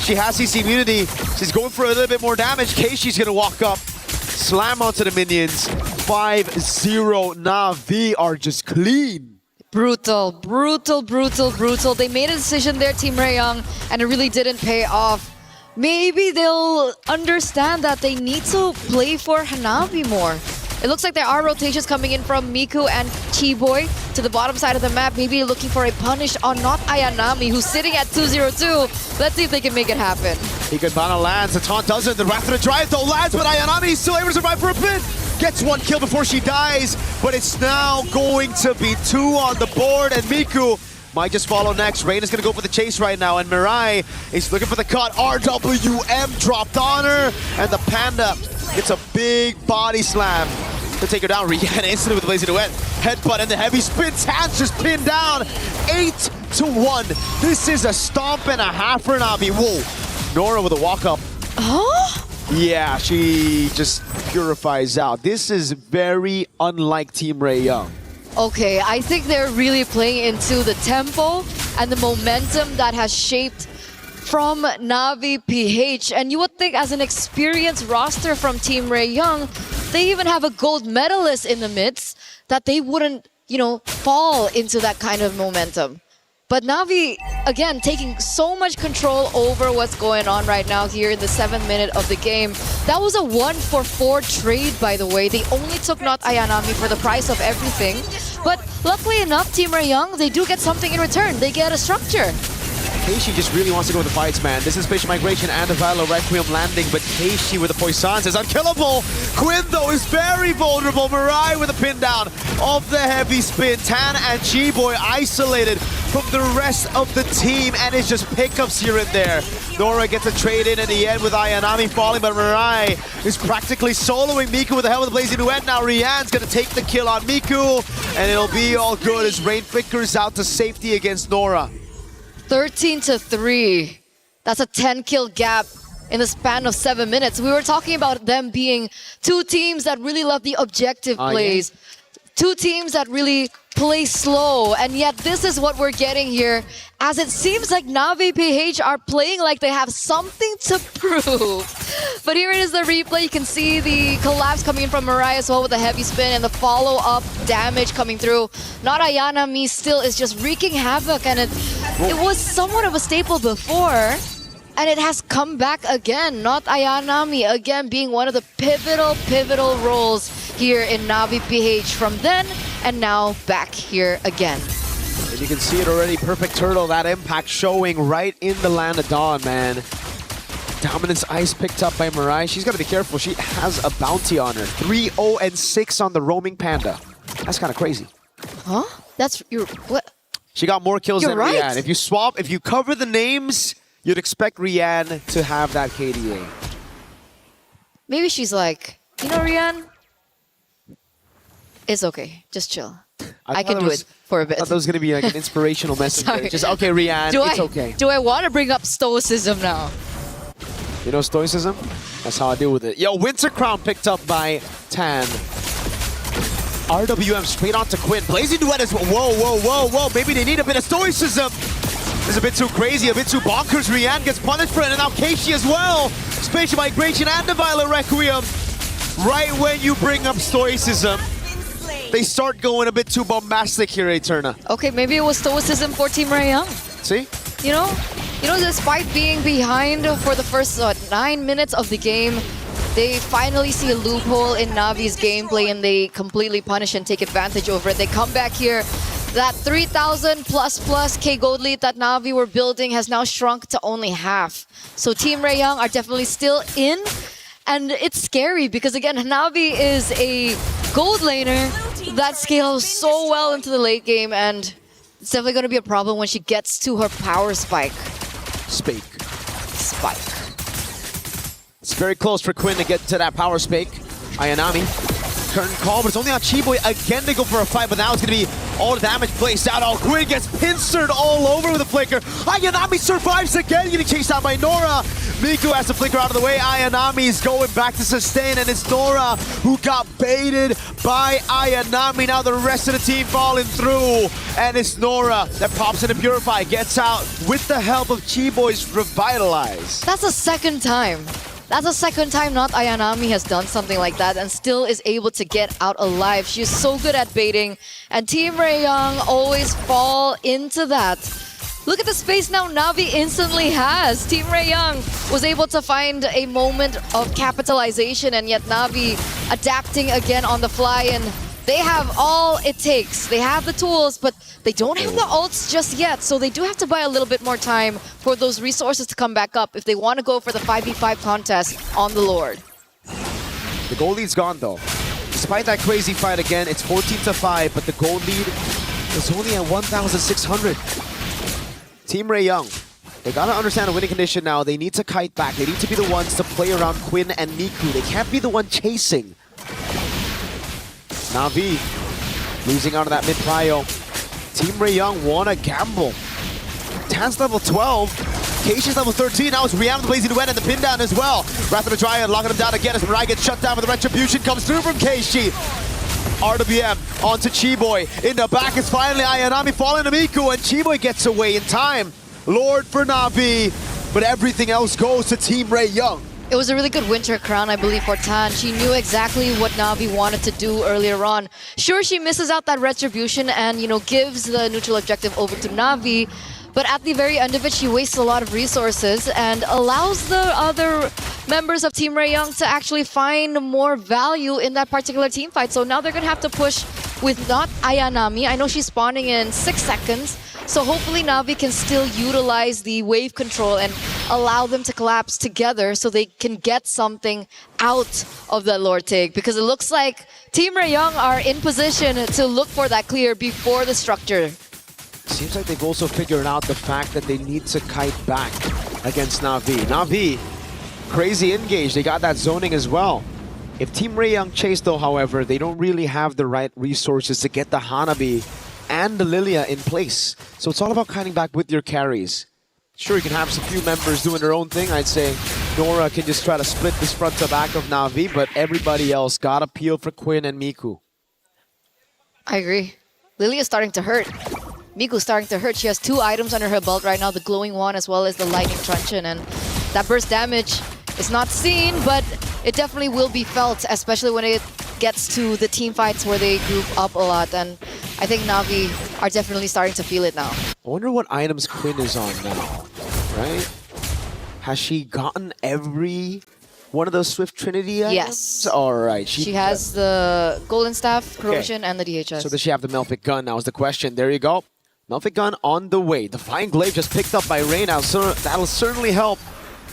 She has CC immunity. She's going for a little bit more damage. Keishi's going to walk up, slam onto the minions. 5-0. Na'Vi are just clean. Brutal, brutal, brutal, brutal. They made a decision there, Team Ray Young, and it really didn't pay off. Maybe they'll understand that they need to play for Hanabi more. It looks like there are rotations coming in from Miku and Chiboy to the bottom side of the map. Maybe looking for a punish on not Ayanami, who's sitting at 2-0-2. Let's see if they can make it happen. Ikebana lands, the taunt doesn't. The Wrath of the Triad though lands, but Ayanami is still able to survive for a bit. Gets 1 kill before she dies, but it's now going to be 2 on the board, and Miku might just follow next. Rain is going to go for the chase right now, and Mirai is looking for the cut. RWM dropped on her, and the Panda gets a big body slam to take her down. Rihanna instantly with the Blazing Duet. Headbutt and the heavy spin. Tans just pinned down. 8-1. This is a stomp and a half for Na'Vi. Whoa. Nora with a walk up. Huh? Yeah, she just purifies out. This is very unlike Team Ray Young. Okay, I think they're really playing into the tempo and the momentum that has shaped from Na'Vi PH. And you would think as an experienced roster from Team Ray Young, they even have a gold medalist in the midst, that they wouldn't, fall into that kind of momentum. But Na'Vi, again, taking so much control over what's going on right now here in the 7th minute of the game. That was a 1-for-4 trade, by the way. They only took not Ayanami for the price of everything. But luckily enough, Team Rayoung, they do get something in return. They get a structure. Keishi just really wants to go with the fights, man. This is Spatial Migration and a Vilo Requiem landing, but Keishi with the Poissons is unkillable. Quinn, though, is very vulnerable. Mirai with a pin down of the heavy spin. Tan and G-Boy isolated from the rest of the team, and it's just pickups here and there. Nora gets a trade in the end with Ayanami falling, but Mirai is practically soloing Miku with the help of the Blazing Duet. Now Rian's gonna take the kill on Miku, and it'll be all good as Rain flickers out to safety against Nora. 13-3. That's a 10-kill gap in the span of 7 minutes. We were talking about them being two teams that really love the objective plays. Two teams that really play slow, and yet this is what we're getting here, as it seems like Na'Vi PH are playing like they have something to prove. But here it is, the replay. You can see the collapse coming in from Mirai as well with the heavy spin and the follow-up damage coming through. Not Ayanami still is just wreaking havoc, and it was somewhat of a staple before, and it has come back again. Not Ayanami, again being one of the pivotal roles here in Na'Vi PH from then and now back here again. And you can see it already, perfect turtle, that impact showing right in the Land of Dawn, man. Dominance Ice picked up by Mirai. She's got to be careful. She has a bounty on her. 3-0-6 on the roaming panda. That's kind of crazy. Huh? That's your what? She got more kills than right. Rian. If you cover the names, you'd expect Rian to have that KDA. Maybe she's like, you know, Rian, it's okay. Just chill. I can do it for a bit. I thought that was going to be like an inspirational message. There. Just, okay, Rian, it's okay. Do I want to bring up stoicism now? You know stoicism? That's how I deal with it. Yo, Winter Crown picked up by Tan. RWM straight onto Quinn. Blazing Duet is whoa. Maybe they need a bit of stoicism. This is a bit too crazy, a bit too bonkers. Rian gets punished for it, and now Keishi as well. Spatial Migration and the Violet Requiem. Right when you bring up stoicism, they start going a bit too bombastic here, Eterna. Okay, maybe it was stoicism for Team Rayoung. See? You know, despite being behind for the first 9 minutes of the game, they finally see a loophole in Navi's gameplay and they completely punish and take advantage over it. They come back here. That 3,000 plus K gold lead that Na'Vi were building has now shrunk to only half. So Team Rayoung are definitely still in, and it's scary because again, Na'Vi is a gold laner that scales so well into the late game, and it's definitely going to be a problem when she gets to her power spike. Spike. It's very close for Quinn to get to that power spike. Ayanami. Curtain call, but it's only on Chi-Boy again to go for a fight, but now it's going to be all the damage placed out. Oh, Quinn gets pincered all over with a flicker. Ayanami survives again, getting chased down by Nora. Miku has to flicker out of the way. Ayanami is going back to sustain, and it's Nora who got baited by Ayanami. Now the rest of the team falling through, and it's Nora that pops into Purify, gets out with the help of Chi-Boy's Revitalize. That's the second time. That's the second time not Ayanami has done something like that and still is able to get out alive. She is so good at baiting, and Team Rayoung always fall into that. Look at the space now Na'Vi instantly has. Team Rayoung was able to find a moment of capitalization, and yet Na'Vi adapting again on the fly, and they have all it takes. They have the tools, but they don't have the ults just yet, so they do have to buy a little bit more time for those resources to come back up if they want to go for the 5v5 contest on the Lord. The gold lead's gone though. Despite that crazy fight again, it's 14-5, but the gold lead is only at 1,600. Team Rayoung, they gotta understand the winning condition now. They need to kite back. They need to be the ones to play around Quinn and Miku. They can't be the one chasing. Na'Vi losing out on that mid-prio. Team Rayoung wanna gamble. Tan's level 12. Keishi's level 13. Now it's Rian with the Blazing Duet and the pin down as well. Wrath of the Dryad locking him down again as Mirai gets shut down, but the Retribution comes through from Keishi. RWM onto Chi-Boy. In the back is finally Ayanami falling to Miku, and Chi-Boy gets away in time. Lord for Na'Vi, but everything else goes to Team Rayoung. It was a really good winter crown, I believe, for Tan. She knew exactly what Na'Vi wanted to do earlier on. Sure, she misses out that retribution and, gives the neutral objective over to Na'Vi. But at the very end of it, she wastes a lot of resources and allows the other members of Team Rayoung to actually find more value in that particular team fight. So now they're going to have to push with not Ayanami. I know she's spawning in 6 seconds. So hopefully Na'Vi can still utilize the wave control and allow them to collapse together so they can get something out of that Lord Tig. Because it looks like Team Rayoung are in position to look for that clear before the structure. Seems like they've also figured out the fact that they need to kite back against Na'Vi. Na'Vi, crazy engage. They got that zoning as well. If Team Rayoung chase though, however, they don't really have the right resources to get the Hanabi and the Lilia in place. So it's all about kiting back with your carries. Sure, you can have some few members doing their own thing. I'd say Nora can just try to split this front to back of Na'Vi, but everybody else got a peel for Quinn and Miku. I agree. Lilia's starting to hurt. Miku's starting to hurt. She has 2 items under her belt right now, the glowing wand as well as the lightning truncheon, and that burst damage is not seen, but it definitely will be felt, especially when it gets to the team fights where they group up a lot, and I think Na'Vi are definitely starting to feel it now. I wonder what items Quinn is on now, right? Has she gotten every one of those Swift Trinity items? Yes. All right. She has the Golden Staff, Corrosion, and the DHS. So does she have the Melfic Gun now is the question. There you go. Melfic Gun on the way. Defiant Glaive just picked up by Rain now, so that'll certainly help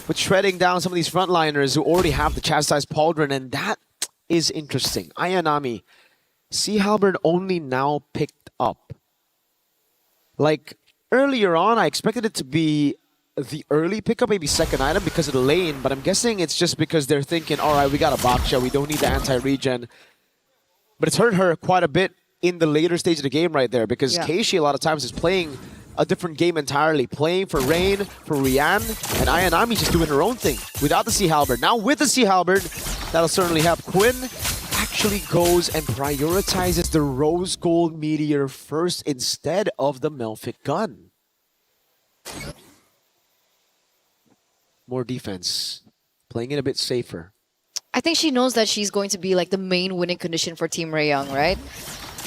with shredding down some of these frontliners who already have the Chastised Pauldron, and that is interesting. Ayanami, Sea Halberd only now picked up. Like, earlier on, I expected it to be the early pickup, maybe second item because of the lane, but I'm guessing it's just because they're thinking, all right, we got a Baksha, we don't need the anti-regen. But it's hurt her quite a bit in the later stage of the game right there, because Keishi a lot of times is playing a different game entirely, playing for Rain, for Rian, and Ayanami just doing her own thing without the Sea Halberd. Now with the Sea Halberd, that'll certainly help. Quinn actually goes and prioritizes the Rose Gold Meteor first instead of the Melfic Gun. More defense, playing it a bit safer. I think she knows that she's going to be like the main winning condition for Team Rayoung, right?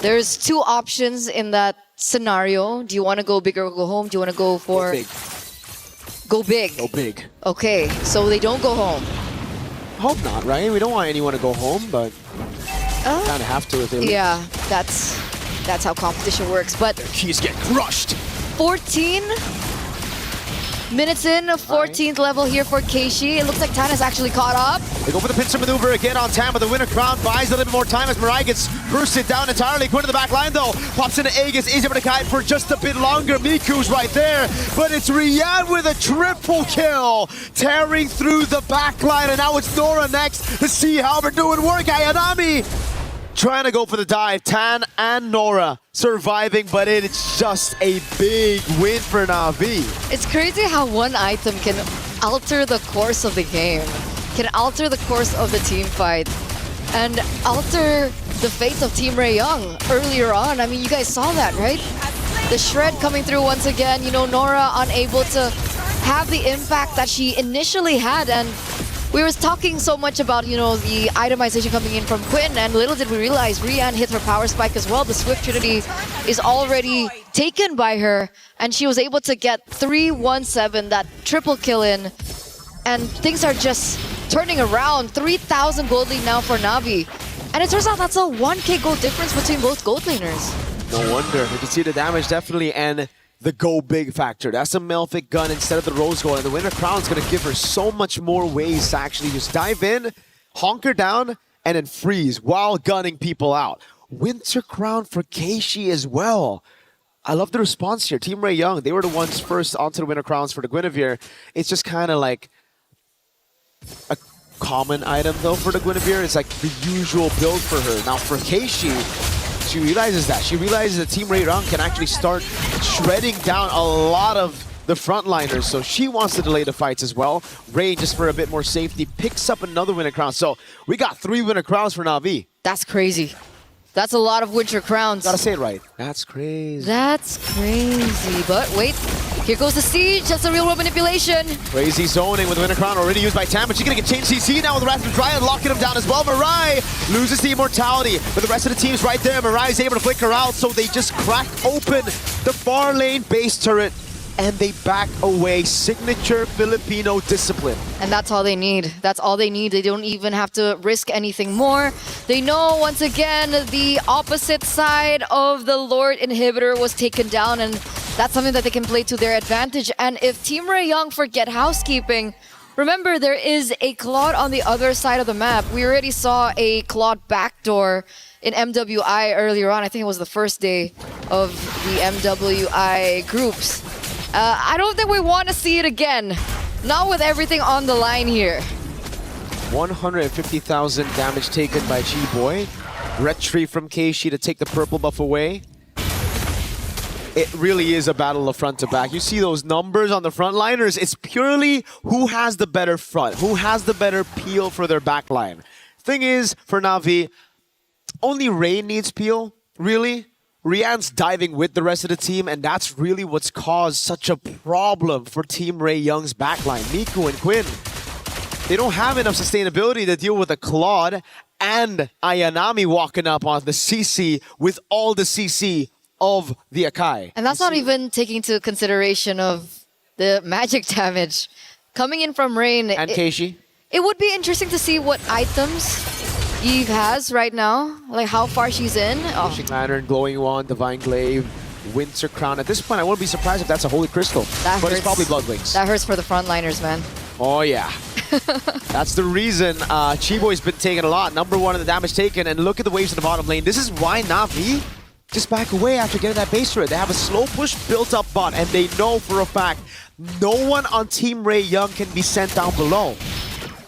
There's 2 options in that scenario. Do you want to go big or go home? Do you want to go for... Go big. Go big. Go big. Okay, so they don't go home. Hope not, right? We don't want anyone to go home, but kind of have to if they lose. Yeah, that's how competition works. But keys get crushed. 14 minutes in, 14th level here for Keishi. It looks like Tan has actually caught up. They go for the pincer maneuver again on Tam, but the winner crown buys a little bit more time as Mirai gets bursted down entirely. Going to the back line though, pops into Aegis, is able to kite for just a bit longer. Miku's right there, but it's Rian with a triple kill, tearing through the back line, and now it's Nora next. The Sea Halberd doing work. Ayanami trying to go for the dive. Tan and Nora surviving, but it's just a big win for Na'Vi. It's crazy how one item can alter the course of the game, can alter the course of the team fight, and alter the fate of Team Rayoung earlier on. I mean, you guys saw that, right? The shred coming through once again, Nora unable to have the impact that she initially had, and we were talking so much about, the itemization coming in from Quinn, and little did we realize Rian hit her power spike as well. The Swift Trinity is already taken by her, and she was able to get 3-1-7, that triple kill in, and things are just turning around. 3,000 gold lead now for Na'Vi, and it turns out that's a 1k gold difference between both gold laners. No wonder. You can see the damage definitely, and the go big factor. That's a Melfic Gun instead of the Rose Gold, and the winner crown is going to give her so much more ways to actually just dive in, honker down, and then freeze while gunning people out. Winter crown for Keishi as well. I love the response here. Team Rayoung, they were the ones first onto the winner crowns for the Guinevere. It's just kind of like a common item though for the Guinevere. It's like the usual build for her. Now for Keishi, she realizes that. She realizes that Team Rayoung can actually start shredding down a lot of the frontliners, so she wants to delay the fights as well. Rain, just for a bit more safety, picks up another winner crown. So we got 3 winner crowns for Na'Vi. That's crazy. That's a lot of winter crowns. Gotta say it right. That's crazy. That's crazy. But wait, Here goes the siege. That's a real world manipulation. Crazy zoning with the Winter Crown already used by Tam, but she's gonna get changed CC now with the Wrath of Dryad locking him down as well. Mirai loses the immortality, but the rest of the team's right there. Mirai is able to flicker out, so they just crack open the far lane base turret and they back away. Signature Filipino discipline. And that's all they need. That's all they need. They don't even have to risk anything more. They know, once again, the opposite side of the Lord Inhibitor was taken down, and that's something that they can play to their advantage. And if Team Ray Young forget housekeeping, remember, there is a Claude on the other side of the map. We already saw a Claude backdoor in MWI earlier on. I think it was the first day of the MWI groups. I don't think we want to see it again. Not with everything on the line here. 150,000 damage taken by G-Boy. Retreat from Keishi to take the purple buff away. It really is a battle of front to back. You see those numbers on the frontliners. It's purely who has the better front, who has the better peel for their backline. Thing is, for Na'Vi, only Ray needs peel, really. Rian's diving with the rest of the team, and that's really what's caused such a problem for Team Ray Young's backline. Miku and Quinn, they don't have enough sustainability to deal with a Claude and Ayanami walking up on the CC with all the CC of the Akai. And that's not even taking into consideration of the magic damage coming in from Rain. And Keishi. It would be interesting to see what items Eve has right now, like how far she's in. Fishing Lantern, Glowing Wand, Divine Glaive, Winter Crown. At this point, I wouldn't be surprised if that's a Holy Crystal. But it's probably Blood Wings. That hurts for the frontliners, man. Oh, yeah. That's the reason Chiboy's been taking a lot. Number one in the damage taken. And look at the waves in the bottom lane. This is why Na'Vi just back away after getting that base turret. They have a slow push built up bot, and they know for a fact no one on Team Ray Young can be sent down below.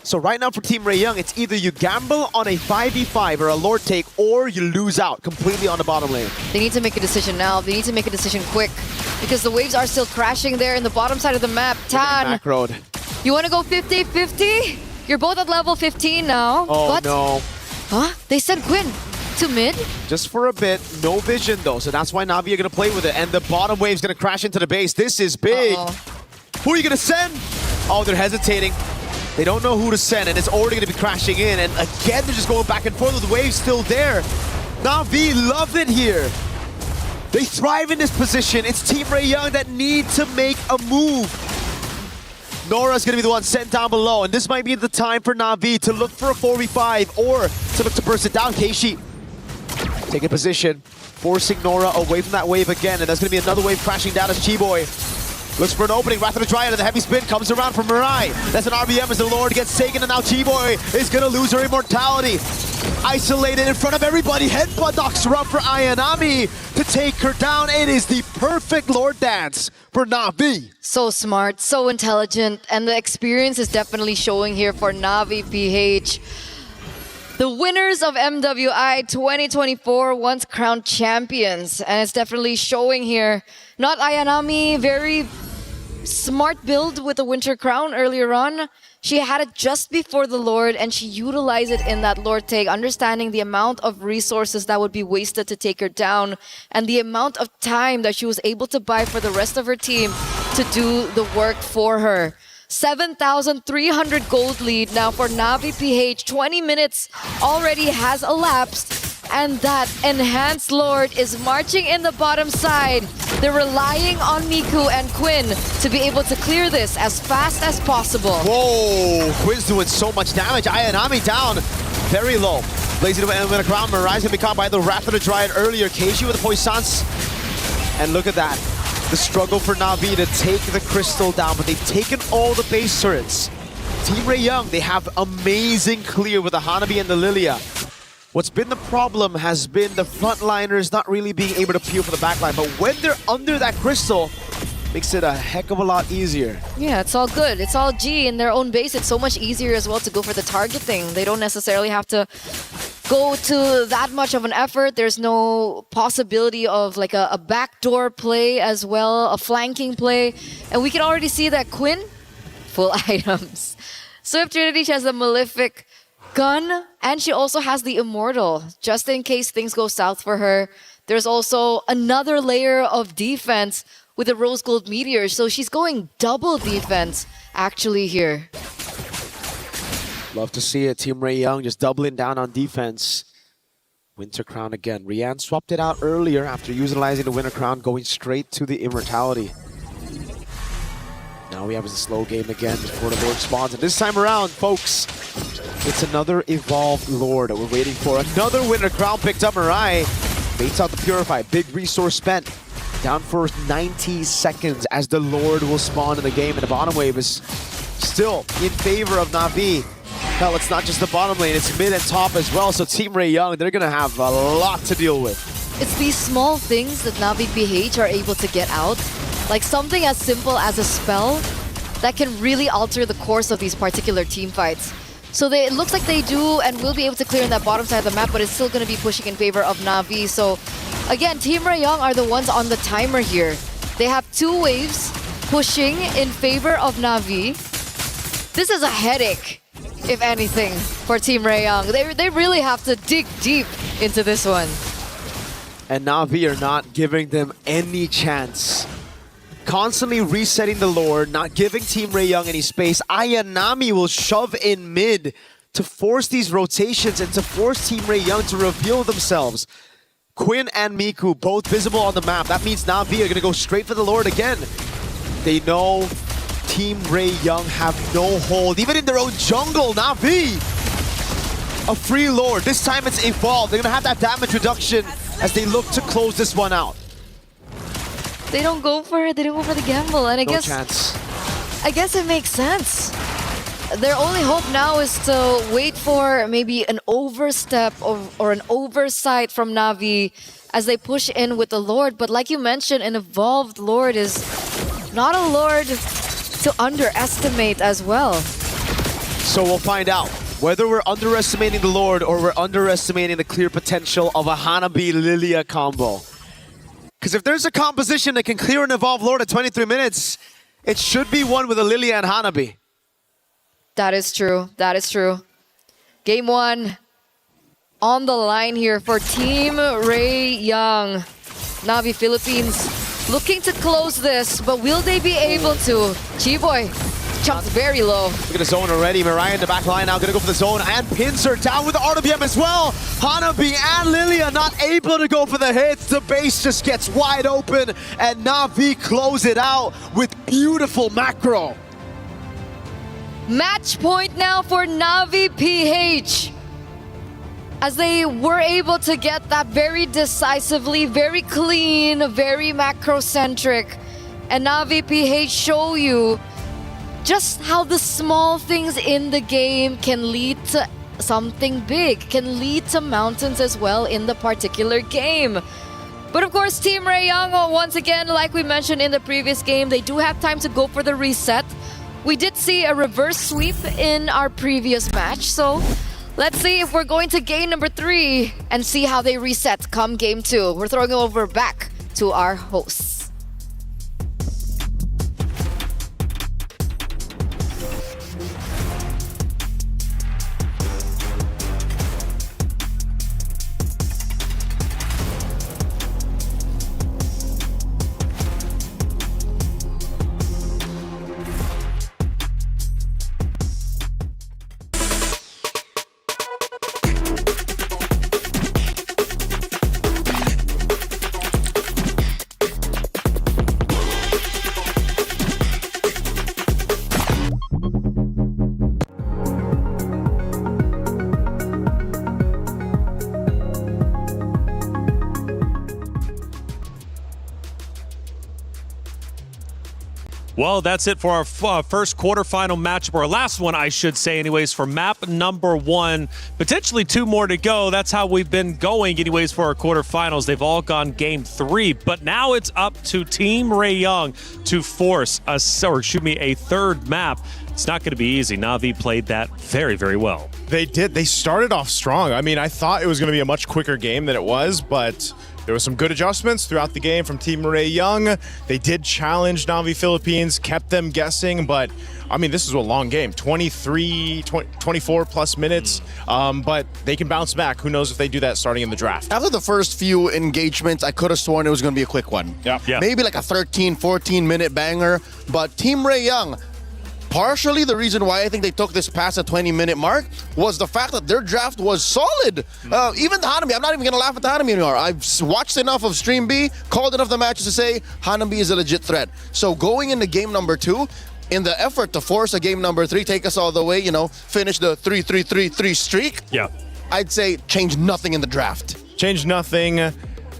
So right now for Team Ray Young, it's either you gamble on a 5v5 or a Lord take, or you lose out completely on the bottom lane. They need to make a decision now. They need to make a decision quick, because the waves are still crashing there in the bottom side of the map. Tan, Macroed. You want to go 50-50? You're both at level 15 now. Oh, but, no. Huh? They sent Quinn to mid? Just for a bit. No vision, though. So that's why Na'Vi are going to play with it. And the bottom wave's going to crash into the base. This is big. Who are you going to send? Oh, they're hesitating. They don't know who to send, and it's already going to be crashing in. And again, they're just going back and forth with the waves still there. Na'Vi love it here. They thrive in this position. It's Team Ray Young that need to make a move. Nora's going to be the one sent down below, and this might be the time for Na'Vi to look for a 4v5 or to look to burst it down. Keishi taking position, forcing Nora away from that wave again, and that's going to be another wave crashing down as Chiboy looks for an opening. Wrath of the Dryad and the heavy spin comes around from Mirai. That's an RBM as the Lord gets taken, and now Chiboy is going to lose her immortality. Isolated in front of everybody. Headbutt knocks her up for Ayanami to take her down. It is the perfect Lord dance for Na'Vi. So smart, so intelligent, and the experience is definitely showing here for Na'Vi PH. The winners of MWI 2024 once crowned champions, and it's definitely showing here. Not Ayanami, very smart build with the Winter Crown earlier on. She had it just before the Lord, and she utilized it in that Lord take, understanding the amount of resources that would be wasted to take her down, and the amount of time that she was able to buy for the rest of her team to do the work for her. 7,300 gold lead now for Na'Vi PH. 20 minutes already has elapsed, and that enhanced Lord is marching in the bottom side. They're relying on Miku and Quinn to be able to clear this as fast as possible. Whoa, Quinn's doing so much damage. Ayanami down very low. Blazing to win a crown. Mirai's gonna be caught by the Wrath of the Dryad earlier. Keishi with the Poissance. And look at that. The struggle for Na'Vi to take the crystal down, but they've taken all the base turrets. Team Ray Young, they have amazing clear with the Hanabi and the Lilia. What's been the problem has been the frontliners not really being able to peel for the backline, but when they're under that crystal, makes it a heck of a lot easier. Yeah, it's all good. It's all G in their own base. It's so much easier as well to go for the targeting. They don't necessarily have to go to that much of an effort. There's no possibility of like a backdoor play as well, a flanking play. And we can already see that Quinn, full items. Swift Trinity, she has the Malefic gun, and she also has the Immortal, just in case things go south for her. There's also another layer of defense with the Rose Gold Meteor. So she's going double defense actually here. Love to see it. Team Ray Young just doubling down on defense. Winter Crown again. Rian swapped it out earlier after utilizing the Winter Crown, going straight to the Immortality. Now we have a slow game again before the Lord spawns. And this time around, folks, it's another Evolved Lord that we're waiting for. Another Winter Crown picked up. Mirai baits out the Purify. Big resource spent. Down for 90 seconds as the Lord will spawn in the game. And the bottom wave is still in favor of Na'Vi. Hell, it's not just the bottom lane, it's mid and top as well. So Team Ray Young, they're going to have a lot to deal with. It's these small things that Na'Vi PH are able to get out. Like something as simple as a spell that can really alter the course of these particular team fights. So it looks like they do and will be able to clear in that bottom side of the map, but it's still going to be pushing in favor of Na'Vi. So again, Team Ray Young are the ones on the timer here. They have 2 waves pushing in favor of Na'Vi. This is a headache, if anything, for Team Ray Young. They really have to dig deep into this one. And Na'Vi are not giving them any chance. Constantly resetting the Lord, not giving Team Ray Young any space. Ayanami will shove in mid to force these rotations and to force Team Ray Young to reveal themselves. Quinn and Miku both visible on the map. That means Na'Vi are going to go straight for the Lord again. They know Team Ray Young have no hold, even in their own jungle. Na'Vi, a free Lord. This time it's Evolved. They're going to have that damage reduction as they look to close this one out. They don't go for it. They don't go for the gamble. And No chance. I guess it makes sense. Their only hope now is to wait for maybe an overstep or an oversight from Na'Vi as they push in with the Lord. But like you mentioned, an Evolved Lord is not a Lord to underestimate as well. So we'll find out whether we're underestimating the Lord or we're underestimating the clear potential of a Hanabi-Lilia combo. Because if there's a composition that can clear an Evolved Lord at 23 minutes, it should be one with a Lilia and Hanabi. That is true. That is true. Game 1 on the line here for Team Ray Young. Na'Vi Philippines looking to close this, but will they be able to? Chiboy jumps very low. Look at the zone already. Mirai in the back line now going to go for the zone, and Pincer down with the RWM as well. Hanabi and Lilia not able to go for the hits. The base just gets wide open, and Na'Vi close it out with beautiful macro. Match point now for Na'Vi PH. As they were able to get that very decisively, very clean, very macro-centric. And Na'Vi PH show you just how the small things in the game can lead to something big, can lead to mountains as well in the particular game. But of course, Team Ray Young, once again, like we mentioned in the previous game, they do have time to go for the reset. We did see a reverse sweep in our previous match, so let's see if we're going to game number 3 and see how they reset come game 2. We're throwing it over back to our hosts. Well, that's it for our first quarterfinal matchup, or last one, I should say, anyways, for map number 1. Potentially 2 more to go. That's how we've been going, anyways, for our quarterfinals. They've all gone game 3, but now it's up to Team Ray Young to force a third map. It's not going to be easy. Na'Vi played that very, very well. They did. They started off strong. I mean, I thought it was going to be a much quicker game than it was, but there were some good adjustments throughout the game from Team Ray Young. They did challenge Na'Vi Philippines, kept them guessing, but I mean, this is a long game, 24 plus minutes, but they can bounce back. Who knows if they do that starting in the draft. After the first few engagements, I could have sworn it was going to be a quick one. Yeah. Maybe like a 13, 14-minute banger. But Team Ray Young, partially the reason why I think they took this past the 20-minute mark was the fact that their draft was solid. Even the Hanami, I'm not even going to laugh at the Hanami anymore. I've watched enough of Stream B, called enough of the matches to say Hanami is a legit threat. So going into game number 2, in the effort to force a game number 3, take us all the way, finish the 3-3-3-3 streak, I'd say change nothing in the draft. Change nothing.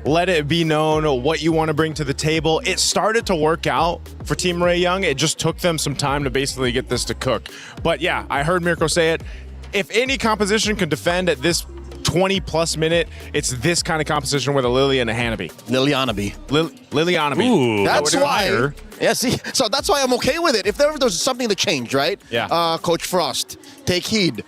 Let it be known what you want to bring to the table. It started to work out for Team Ray Young. It just took them some time to basically get this to cook. But yeah, I heard Mirko say it. If any composition can defend at this 20-plus minute, it's this kind of composition with a Lily and a Hanabi. Lilianabi. Lilianabi. Ooh, that's why. Yeah, see, so that's why I'm okay with it. If there was something to change, right? Yeah. Coach Frost, take heed.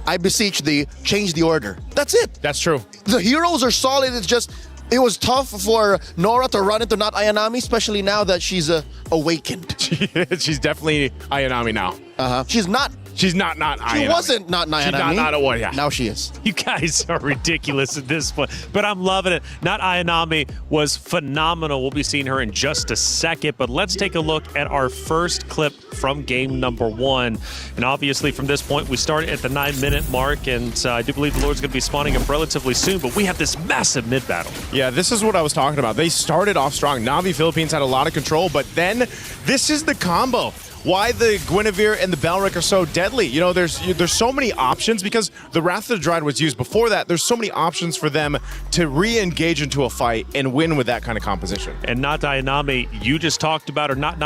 I beseech thee, change the order. That's it. That's true. The heroes are solid. It's just, it was tough for Nora to run into not Ayanami, especially now that she's awakened. She's definitely Ayanami now. She's not She's not Ayanami. She wasn't not Ayanami. She's not a one, yeah. Now she is. You guys are ridiculous at this point, but I'm loving it. Not Ayanami was phenomenal. We'll be seeing her in just a second, but let's take a look at our first clip from game number 1. And obviously from this point, we start at the 9-minute mark, and I do believe the Lord's going to be spawning up relatively soon, but we have this massive mid battle. Yeah, this is what I was talking about. They started off strong. Na'Vi Philippines had a lot of control, but then this is the combo. Why the Guinevere and the Balric are so deadly. You know, there's so many options because the Wrath of the Dread was used before that. There's so many options for them to re-engage into a fight and win with that kind of composition. And not Ayanami, you just talked about her. Not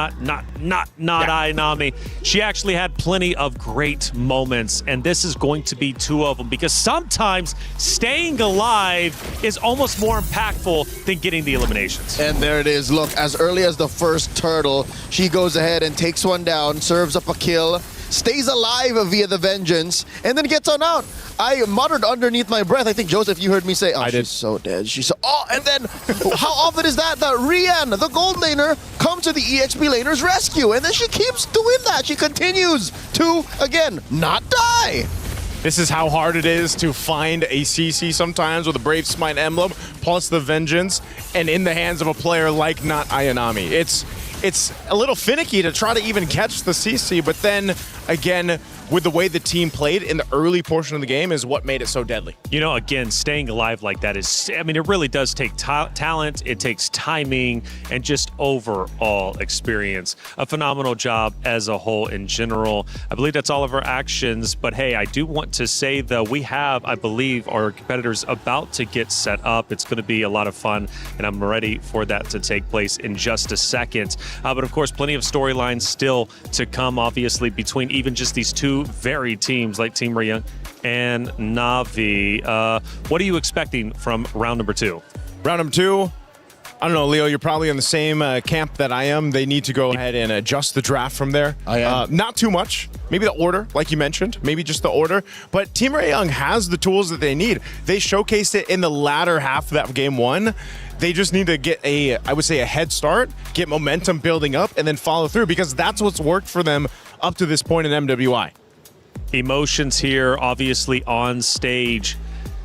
Ayanami. She actually had plenty of great moments, and this is going to be 2 of them because sometimes staying alive is almost more impactful than getting the eliminations. And there it is. Look, as early as the first turtle, she goes ahead and takes one down, serves up a kill, stays alive via the vengeance, and then gets on out. I muttered underneath my breath. I think, Joseph, you heard me say, she's so dead. She's so... Oh, and then how often is that Rian, the gold laner, comes to the EXP laner's rescue, and then she keeps doing that. She continues to, again, not die. This is how hard it is to find a CC sometimes with a Brave Smite emblem, plus the vengeance, and in the hands of a player like not Ayanami. It's a little finicky to try to even catch the CC, but then again, with the way the team played in the early portion of the game is what made it so deadly. You know, again, staying alive like that is, I mean, it really does take talent, it takes timing, and just overall experience. A phenomenal job as a whole in general. I believe that's all of our actions, but hey, I do want to say, though, we have, I believe, our competitors about to get set up. It's going to be a lot of fun, and I'm ready for that to take place in just a second. But of course, plenty of storylines still to come, obviously, between even just these two varied teams like Team Ray Young and Na'Vi. What are you expecting from round number 2? Round number 2, I don't know, Leo, you're probably in the same camp that I am. They need to go ahead and adjust the draft from there. I am. Not too much. Maybe the order, like you mentioned. Maybe just the order. But Team Ray Young has the tools that they need. They showcased it in the latter half of that game 1. They just need to get I would say, a head start, get momentum building up, and then follow through because that's what's worked for them up to this point in MWI. Emotions here, obviously on stage.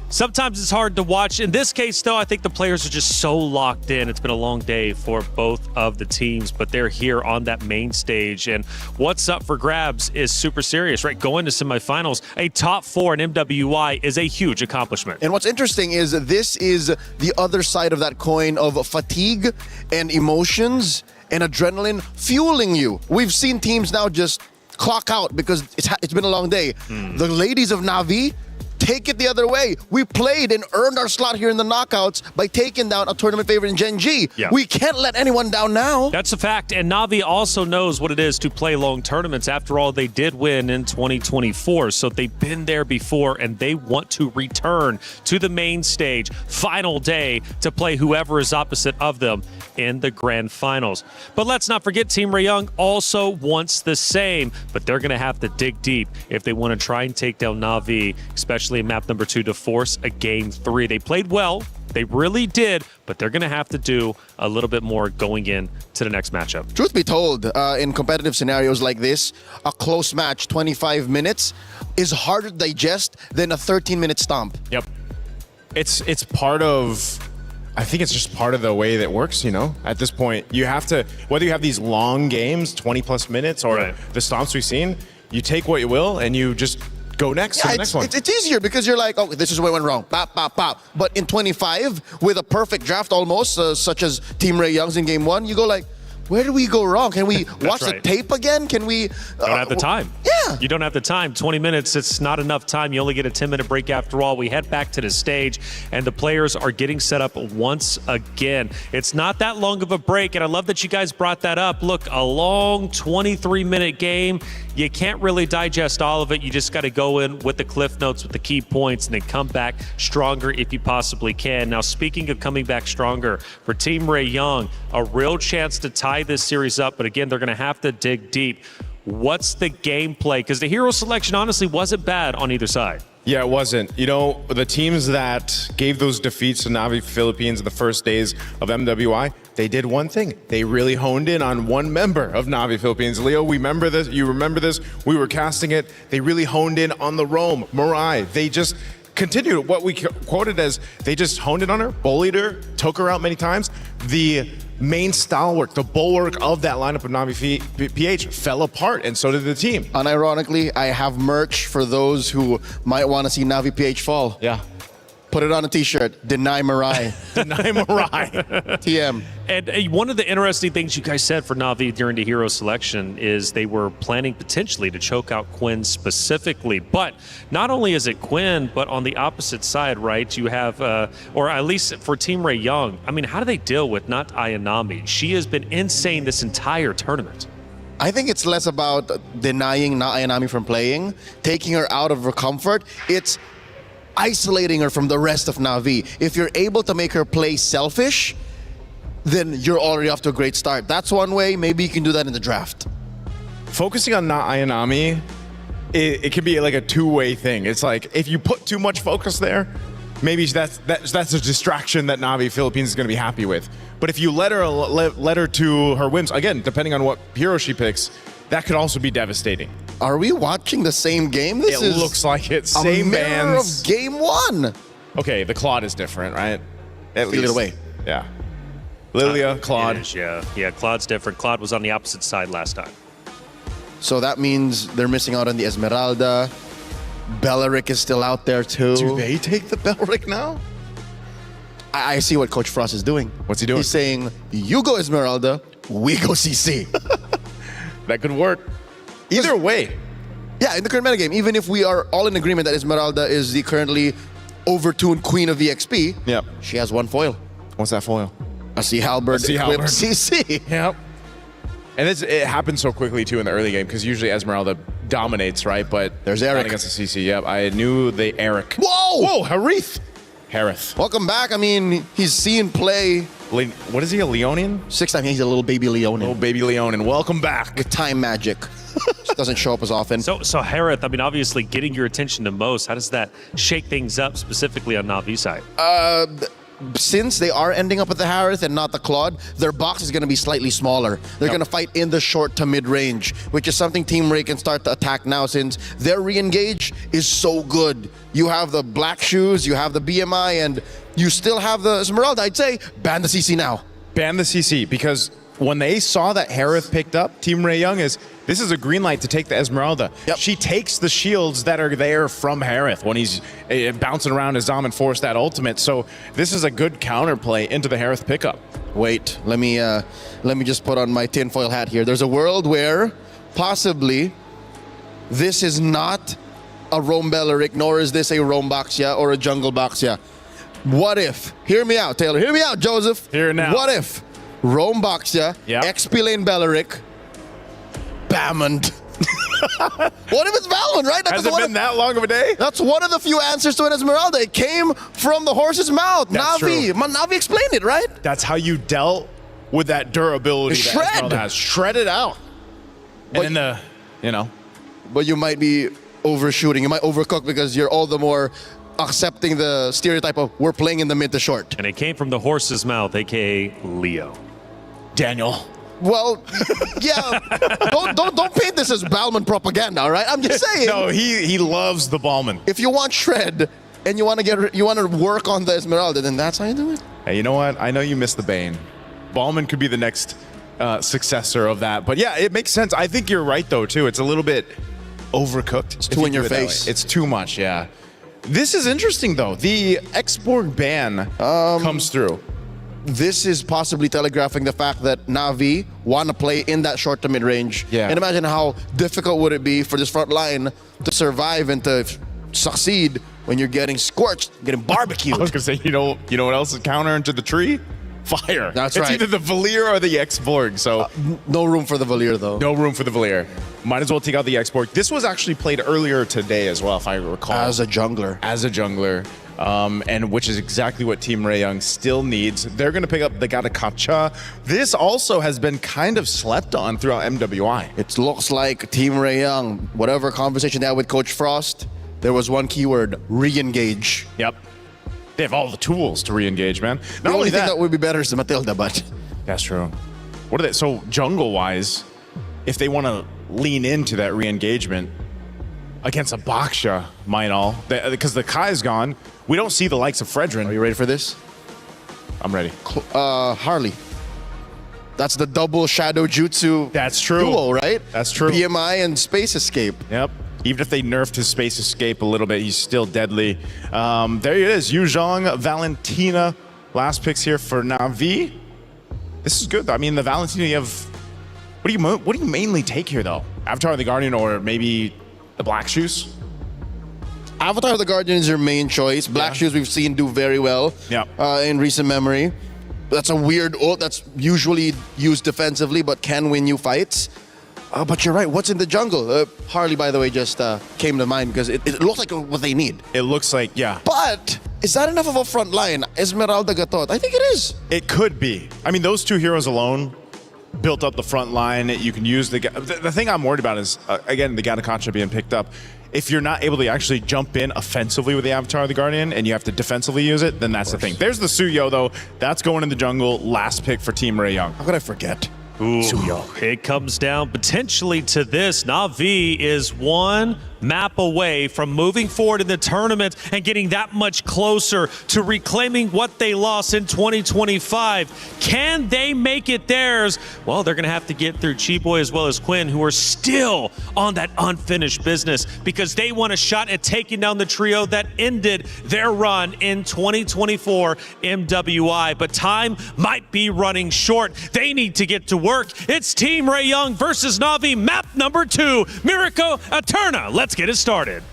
Sometimes it's hard to watch. In this case, though, I think the players are just so locked in. It's been a long day for both of the teams, but they're here on that main stage. And what's up for grabs is super serious, right? Going to semifinals, a top 4 in MWI is a huge accomplishment. And what's interesting is this is the other side of that coin of fatigue and emotions and adrenaline fueling you. We've seen teams now just clock out because it's been a long day. The ladies of Na'Vi take it the other way. We played and earned our slot here in the knockouts by taking down a tournament favorite in Gen G. Yeah. We can't let anyone down now. That's a fact, and Na'Vi also knows what it is to play long tournaments. After all, they did win in 2024, so they've been there before, and they want to return to the main stage, final day, to play whoever is opposite of them in the grand finals. But let's not forget, Team Ray Young also wants the same, but they're going to have to dig deep if they want to try and take down Na'Vi, especially especially in map number 2, to force a game 3. They played well. They really did, but they're going to have to do a little bit more going in to the next matchup. Truth be told, in competitive scenarios like this, a close match, 25 minutes, is harder to digest than a 13-minute stomp. Yep. It's part of, I think it's just part of the way that works, you know? At this point, you have to, whether you have these long games, 20-plus minutes, or the stomps we've seen, you take what you will and you just go next to the next one. It's easier because you're like, oh, this is where it went wrong. Pop, pop, pop. But in 25, with a perfect draft almost, such as Team Ray Young's in game 1, you go like, where did we go wrong? Can we watch the tape again? Can we... Don't have the time. Yeah. You don't have the time. 20 minutes, it's not enough time. You only get a 10-minute break after all. We head back to the stage, and the players are getting set up once again. It's not that long of a break, and I love that you guys brought that up. Look, a long 23-minute game. You can't really digest all of it. You just got to go in with the cliff notes, with the key points, and then come back stronger if you possibly can. Now, speaking of coming back stronger, for Team Ray Young, a real chance to tie this series up, but again, they're going to have to dig deep. What's the gameplay? Because the hero selection honestly wasn't bad on either side. Yeah, it wasn't. You know, the teams that gave those defeats to Navi Philippines in the first days of MWI, they did one thing. They really honed in on one member of Navi Philippines. Leo, we remember this. You remember this. We were casting it. They really honed in on the roam, Mirai. They just continued what we quoted as they just honed in on her, bullied her, took her out many times. The main stalwart, the bulwark of that lineup of Navi PH fell apart, and so did the team. Unironically, I have merch for those who might want to see Navi PH fall. Yeah. Put it on a t-shirt. Deny Mirai. Deny Mirai. TM. And one of the interesting things you guys said for Navi during the hero selection is they were planning potentially to choke out Quinn specifically. But not only is it Quinn, but on the opposite side, right, you have, or at least for Team Ray Young, I mean, how do they deal with not Ayanami? She has been insane this entire tournament. I think it's less about denying Ayanami from playing, taking her out of her comfort. It's isolating her from the rest of Navi. If you're able to make her play selfish, then you're already off to a great start. That's one way. Maybe you can do that in the draft. Focusing on not Ayanami, it can be like a two-way thing. It's like if you put too much focus there, maybe that's a distraction that Navi Philippines is going to be happy with. But if you let her to her whims, again, depending on what hero she picks, that could also be devastating. Are we watching the same game? This It looks like it. Same a mirror bands. of game 1. Okay, the Claude is different, right? At Feel it away. Yeah. Lilia, Claude. It is, yeah, Claude's different. Claude was on the opposite side last time. So that means they're missing out on the Esmeralda. Belleric is still out there too. Do they take the Belleric now? I see what Coach Frost is doing. What's he doing? He's saying, you go Esmeralda, we go CC. That could work. Either way. Yeah, in the current metagame, even if we are all in agreement that Esmeralda is the currently overtuned queen of EXP, yep, she has one foil. What's that foil? A Sea Halberd equipped CC. Yep. And it happens so quickly too in the early game because usually Esmeralda dominates, right? But there's Eric against the CC. Yep, I knew the Eric. Whoa! Harith. Harith. Welcome back. I mean, he's seen play. What is he, a Leonian? 6 times. He's a little baby Leonin. Little baby Leonin. Welcome back. With time magic. Just doesn't show up as often. So Harith, I mean, obviously getting your attention the most, how does that shake things up specifically on Navi's side? Since they are ending up with the Harith and not the Claude, their box is going to be slightly smaller. They're going to fight in the short to mid range, which is something Team Ray can start to attack now since their re-engage is so good. You have the black shoes, you have the BMI, and you still have the Esmeralda. I'd say ban the CC now. Ban the CC because when they saw that Harith picked up, Team Ray Young this is a green light to take the Esmeralda. Yep. She takes the shields that are there from Harith when he's bouncing around his Dom and force that ultimate. So this is a good counterplay into the Harith pickup. Wait, let me just put on my tinfoil hat here. There's a world where possibly this is not a Roam Belleric, nor is this a Roam Baxia or a Jungle Baxia. What if, hear me out, Taylor, hear me out, Joseph. Here now. What if Roam Baxia, XP Lane Belleric, Bammond. What if it's Valmond, right? Has it been that long of a day? That's one of the few answers to an Esmeralda. It came from the horse's mouth. That's Navi. true. Navi explained it, right? That's how you dealt with that durability that Esmeralda has. Shred it out. And then but you might be overshooting. You might overcook because you're all the more accepting the stereotype of we're playing in the mid to short. And it came from the horse's mouth, aka Leo. Daniel. Well, yeah. don't paint this as Balman propaganda, all right? I'm just saying. No, he loves the Balman. If you want shred and you want to work on the Esmeralda, then that's how you do it. Hey, you know what? I know you missed the Bane. Balman could be the next successor of that. But yeah, it makes sense. I think you're right, though, too. It's a little bit overcooked. It's too in your face. It's too much, yeah. This is interesting, though. The export ban comes through. This is possibly telegraphing the fact that Na'Vi want to play in that short to mid-range. Yeah. And imagine how difficult would it be for this front line to survive and to succeed when you're getting scorched, getting barbecued. I was going to say, you know what else is counter into the tree? Fire. That's it's right. either the Valier or the X-Borg, so... no room for the Valier, though. No room for the Valier. Might as well take out the X-Borg. This was actually played earlier today as well, if I recall. As a jungler. As a jungler. And which is exactly what Team Ray Young still needs. They're going to pick up the Gatakacha. This also has been kind of slept on throughout MWI. It looks like Team Ray Young, whatever conversation they had with Coach Frost, there was one keyword, re-engage. Yep. They have all the tools to re-engage, man. The only thing that would be better is the Matilda, but... That's true. What are they? So jungle-wise, if they want to lean into that re-engagement against a Baksha, because the Kai's gone, we don't see the likes of Fredrin. Are you ready for this? I'm ready. Harley. That's the double shadow jutsu. That's true. Duo, right? That's true. BMI and Space Escape. Yep. Even if they nerfed his Space Escape a little bit, he's still deadly. There he is, Yu Zhang, Valentina. Last picks here for Na'Vi. This is good. I mean, the Valentina, you have... What do you mainly take here, though? Avatar of the Guardian or maybe the Black Shoes? Avatar of the Guardian is your main choice. Black Shoes we've seen do very well in recent memory. That's a weird ult that's usually used defensively but can win you fights. But you're right, what's in the jungle? Harley, by the way, just came to mind because it looks like what they need. It looks like, yeah. But is that enough of a front line? Esmeralda Gatot, I think it is. It could be. I mean, those two heroes alone built up the front line. You can use the thing I'm worried about is, again, the Gatakacha being picked up. If you're not able to actually jump in offensively with the Avatar of the Guardian and you have to defensively use it, then that's the thing. There's the Suyo, though. That's going in the jungle. Last pick for Team Ray Young. How could I forget? Ooh, it comes down potentially to this. Na'Vi is one map away from moving forward in the tournament and getting that much closer to reclaiming what they lost in 2025. Can they make it theirs? Well, they're going to have to get through Chiboy as well as Quinn, who are still on that unfinished business because they want a shot at taking down the trio that ended their run in 2024 MWI. But time might be running short. They need to get to work. It's Team Ray Young versus Na'Vi, map number 2, Miracle Eterna. Let's get it started.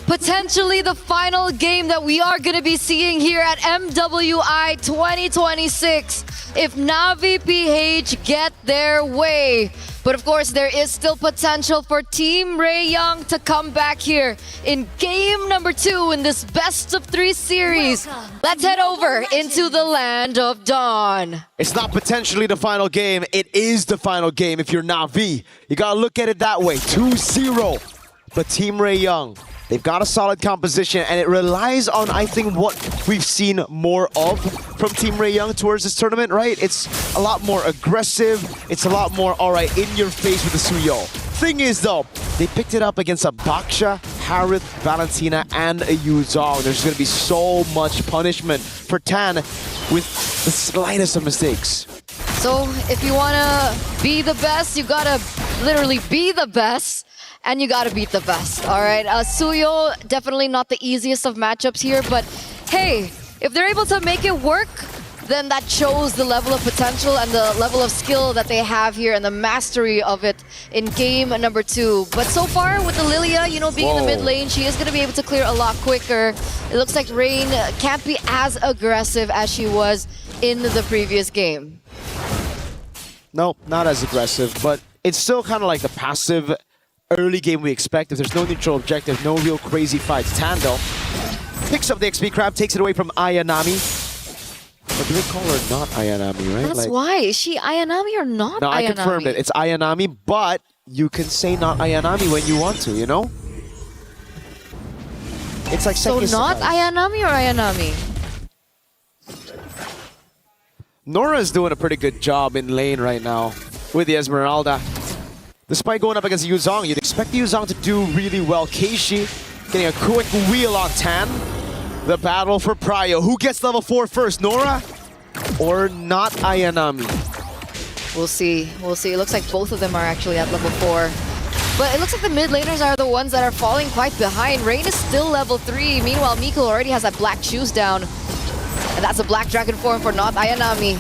Potentially the final game that we are going to be seeing here at MWI 2026 if Na'Vi PH get their way. But of course, there is still potential for Team Ray Young to come back here in game number 2 in this best of 3 series. Let's head over into the land of Dawn. It's not potentially the final game, it is the final game if you're Na'Vi. You gotta look at it that way, 2-0. But Team Ray Young, they've got a solid composition and it relies on, I think, what we've seen more of from Team Ray Young towards this tournament, right? It's a lot more aggressive. It's a lot more, all right, in your face with the Suyo. Thing is, though, they picked it up against a Baksha, Harith, Valentina, and a Yu Zhang. There's going to be so much punishment for Tan with the slightest of mistakes. So if you want to be the best, you got to literally be the best. And you gotta beat the best, all right? Suyo, definitely not the easiest of matchups here, but hey, if they're able to make it work, then that shows the level of potential and the level of skill that they have here and the mastery of it in game number 2. But so far, with the Lilia, you know, being in the mid lane, she is gonna be able to clear a lot quicker. It looks like Rain can't be as aggressive as she was in the previous game. No, not as aggressive, but it's still kind of like the passive early game we expect. If there's no neutral objective, no real crazy fights. Tando picks up the XP Crab, takes it away from Ayanami. Or do they call her not Ayanami, right? That's why. Is she Ayanami or not no, Ayanami? I confirmed it. It's Ayanami, but you can say not Ayanami when you want to, you know? It's like So not Ayanami or Ayanami? Nora's doing a pretty good job in lane right now with the Esmeralda. Despite going up against Yuzong, you'd expect the Yuzong to do really well. Keishi getting a quick wheel on Tan. The battle for Prio. Who gets level 4 first, Nora or not Ayanami? We'll see. We'll see. It looks like both of them are actually at level 4. But it looks like the mid laners are the ones that are falling quite behind. Rain is still level 3. Meanwhile, Miko already has that black shoes down. And that's a black dragon form for not Ayanami.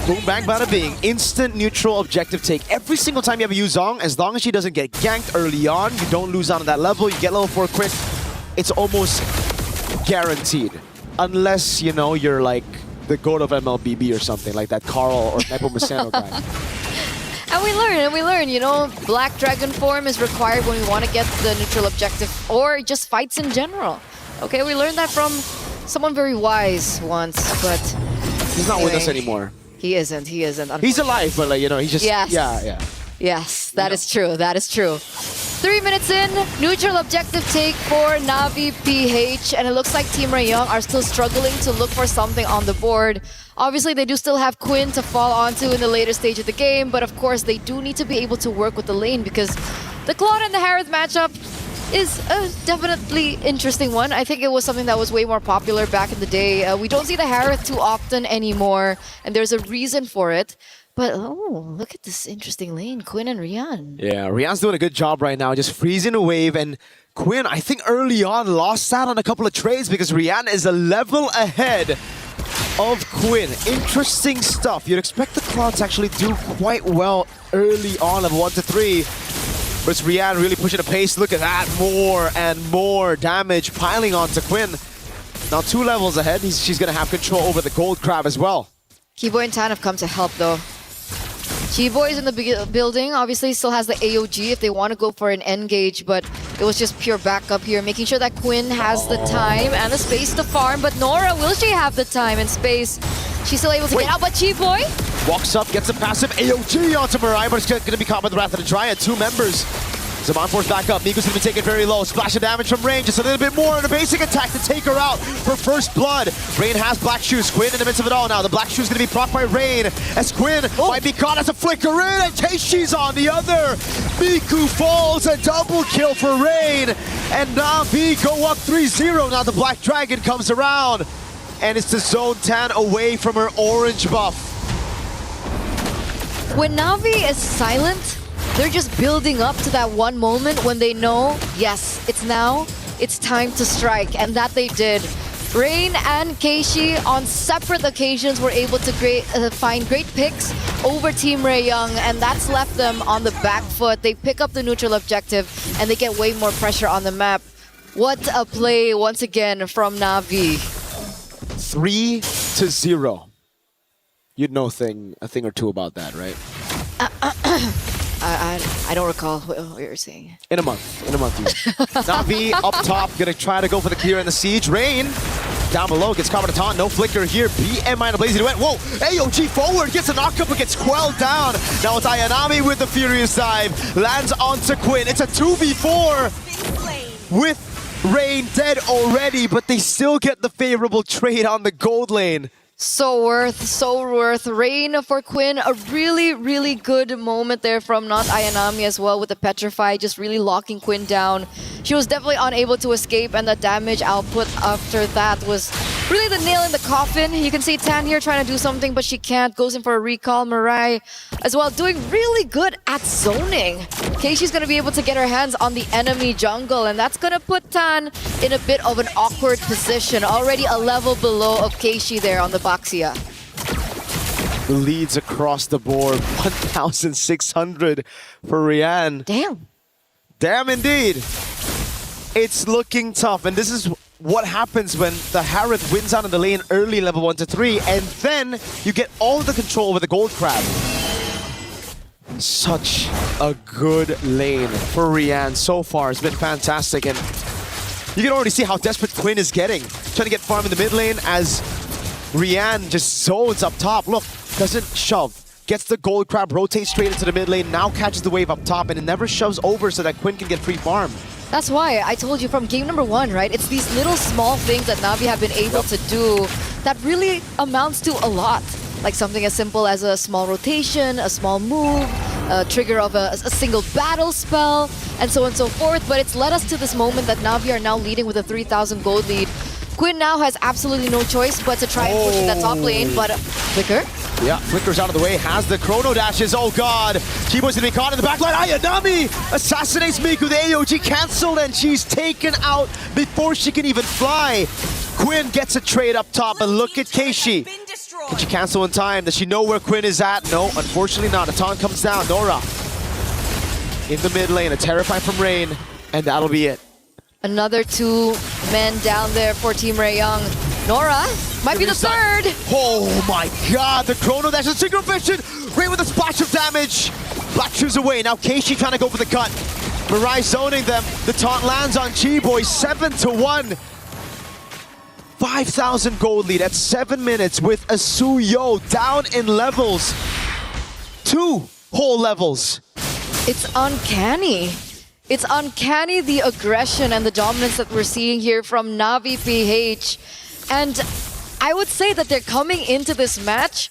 Boom, bang, bada bing. Instant neutral objective take. Every single time you have a Yuzong, as long as she doesn't get ganked early on, you don't lose on that level, you get level 4 quick, it's almost guaranteed. Unless, you know, you're like the goat of MLBB or something, like that Carl or Nepomuceno guy. And we learn, you know, black dragon form is required when we want to get the neutral objective or just fights in general. Okay, we learned that from someone very wise once, but... He's not with us anymore. He isn't. He's alive, but like, you know, he's just... Yes. Yeah. Yes, that is true. That is true. 3 minutes in, neutral objective take for Navi PH, and it looks like Team Rayong are still struggling to look for something on the board. Obviously, they do still have Quinn to fall onto in the later stage of the game, but of course, they do need to be able to work with the lane because the Claude and the Harith matchup is a definitely interesting one. I think it was something that was way more popular back in the day. We don't see the Harith too often anymore, and there's a reason for it. But, oh, look at this interesting lane, Quinn and Rian. Yeah, Rian's doing a good job right now, just freezing a wave. And Quinn, I think early on, lost out on a couple of trades because Rian is a level ahead of Quinn. Interesting stuff. You'd expect the Cloud to actually do quite well early on, level 1 to 3. But it's Rian really pushing the pace. Look at that, more and more damage piling onto Quinn. Now 2 levels ahead, she's going to have control over the gold crab as well. Keyboy and Tan have come to help though. Keyboy is in the building, obviously still has the AOG if they want to go for an engage, but it was just pure backup here, making sure that Quinn has the time and the space to farm. But Nora, will she have the time and space? She's still able to get out, but Keyboy walks up, gets a passive AOG onto Mirai, but it's going to be caught by the Wrath of the Dryad. 2 members. Zaman force back up. Miko's going to be taken very low. Splash of damage from Rain. Just a little bit more on a basic attack to take her out for first blood. Rain has Black Shoes. Quinn in the midst of it all now. The Black Shoes going to be procced by Rain as Quinn might be caught as a flicker in. And Keishi's on the other. Miku falls. A double kill for Rain. And Navi go up 3-0. Now the Black Dragon comes around. And it's the Zone Tan away from her orange buff. When Navi is silent, they're just building up to that one moment when they know, yes, it's now, it's time to strike, and that they did. Rain and Keishi on separate occasions were able to find great picks over Team Rayong, and that's left them on the back foot. They pick up the neutral objective, and they get way more pressure on the map. What a play once again from Navi. 3-0. You'd know a thing or two about that, right? I don't recall what you were saying. In a month. Navi up top, gonna try to go for the clear and the siege. Rain down below, gets caught with a taunt. No flicker here. BM minor blazing went. Whoa! AOG forward, gets a knockup, but gets quelled down. Now it's Ayanami with the Furious Dive. Lands onto Quinn. It's a 2v4 with Rain dead already, but they still get the favorable trade on the gold lane. So worth. Rain for Quinn, a really, really good moment there from not Ayanami as well with the Petrify, just really locking Quinn down. She was definitely unable to escape, and the damage output after that was really the nail in the coffin. You can see Tan here trying to do something, but she can't. Goes in for a recall. Mirai as well, doing really good at zoning. Keishi's going to be able to get her hands on the enemy jungle, and that's going to put Tan in a bit of an awkward position. Already a level below of Keishi there on the Baxia. The leads across the board, 1,600 for Rian. Damn indeed. It's looking tough, and this is what happens when the Harith wins out in the lane early, level 1 to 3, and then you get all the control over the gold crab. Such a good lane for Rian so far. It's been fantastic, and you can already see how desperate Quinn is getting. Trying to get farm in the mid lane as Rian just zones up top. Look, doesn't shove. gets the gold crab, rotates straight into the mid lane, now catches the wave up top, and it never shoves over so that Quinn can get free farm. That's why I told you from game number 1, right? It's these little small things that Na'Vi have been able to do that really amounts to a lot. Like something as simple as a small rotation, a small move, a trigger of a single battle spell, and so on and so forth. But it's led us to this moment that Na'Vi are now leading with a 3,000 gold lead. Quinn now has absolutely no choice but to try and push in that top lane, but Flicker? Yeah, Flicker's out of the way, has the chrono dashes, oh god! Chibo's gonna be caught in the backline, Ayanami assassinates Miku, the AOG cancelled, and she's taken out before she can even fly. Quinn gets a trade up top, and look at Keishi. Can she cancel in time? Does she know where Quinn is at? No, unfortunately not. A taunt comes down, Nora in the mid lane, a Terrify from Rain, and that'll be it. Another 2 men down there for Team Raeyang. Nora might be the third. Oh my god, the chrono dash is synchro vision. Rain with a splash of damage. Black Shoes away. Now Keishi trying to go for the cut. Mirai zoning them. The taunt lands on Chiboy. 7-1. 5,000 gold lead at 7 minutes with a Suyo down in levels. 2 whole levels. It's uncanny. It's uncanny, the aggression and the dominance that we're seeing here from Na'Vi PH. And I would say that they're coming into this match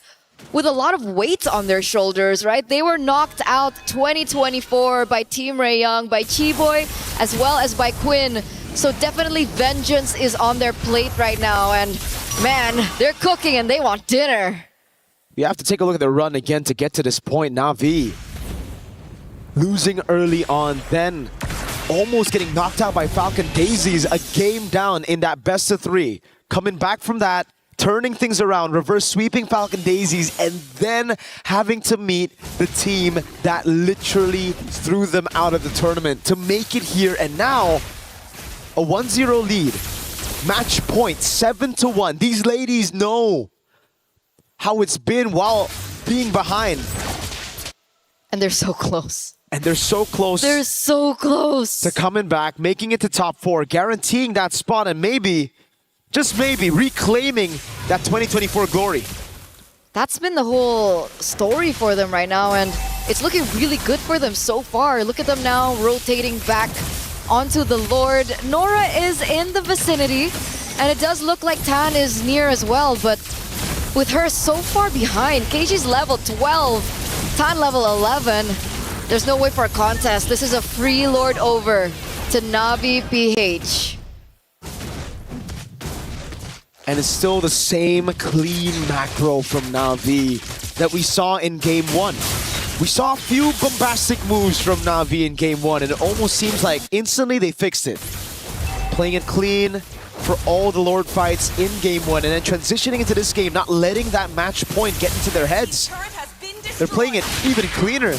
with a lot of weight on their shoulders, right? They were knocked out 2024 by Team Raeyang, by Chiboy, as well as by Quinn. So definitely vengeance is on their plate right now. And man, they're cooking and they want dinner. You have to take a look at the run again to get to this point. Na'Vi losing early on, then almost getting knocked out by Falcon Daisies, a game down in that best of 3. Coming back from that, turning things around, reverse sweeping Falcon Daisies, and then having to meet the team that literally threw them out of the tournament to make it here. And now, a 1-0 lead. Match point, 7-1. These ladies know how it's been while being behind. And they're so close. And they're so close. They're so close to coming back, making it to top 4, guaranteeing that spot, and maybe, just maybe, reclaiming that 2024 glory. That's been the whole story for them right now, and it's looking really good for them so far. Look at them now rotating back onto the Lord. Nora is in the vicinity, and it does look like Tan is near as well, but with her so far behind, Keishi's level 12, Tan level 11, there's no way for a contest. This is a free Lord over to Na'Vi PH. And it's still the same clean macro from Na'Vi that we saw in Game 1. We saw a few bombastic moves from Na'Vi in Game 1, and it almost seems like instantly they fixed it. Playing it clean for all the Lord fights in Game 1, and then transitioning into this game, not letting that match point get into their heads. They're playing it even cleaner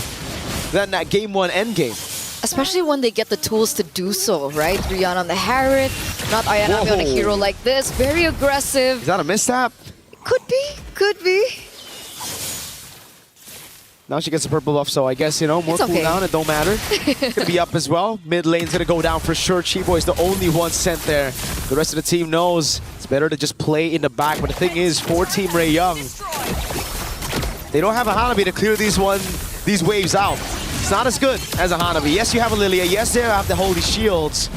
than that Game 1 endgame. Especially when they get the tools to do so, right? Rihanna on the Harriet, not Ayanami on a hero like this. Very aggressive. Is that a misstep? Could be, could be. Now she gets a purple buff, so I guess, you know, more cooldown, it don't matter. Gonna be up as well. Mid lane's gonna go down for sure. Chiboy's the only one sent there. The rest of the team knows it's better to just play in the back. But the thing is, for Team Raeyang, they don't have a Hanabi to clear these waves out. It's not as good as a Hanabi. Yes, you have a Lilia. Yes, they have the Holy Shields.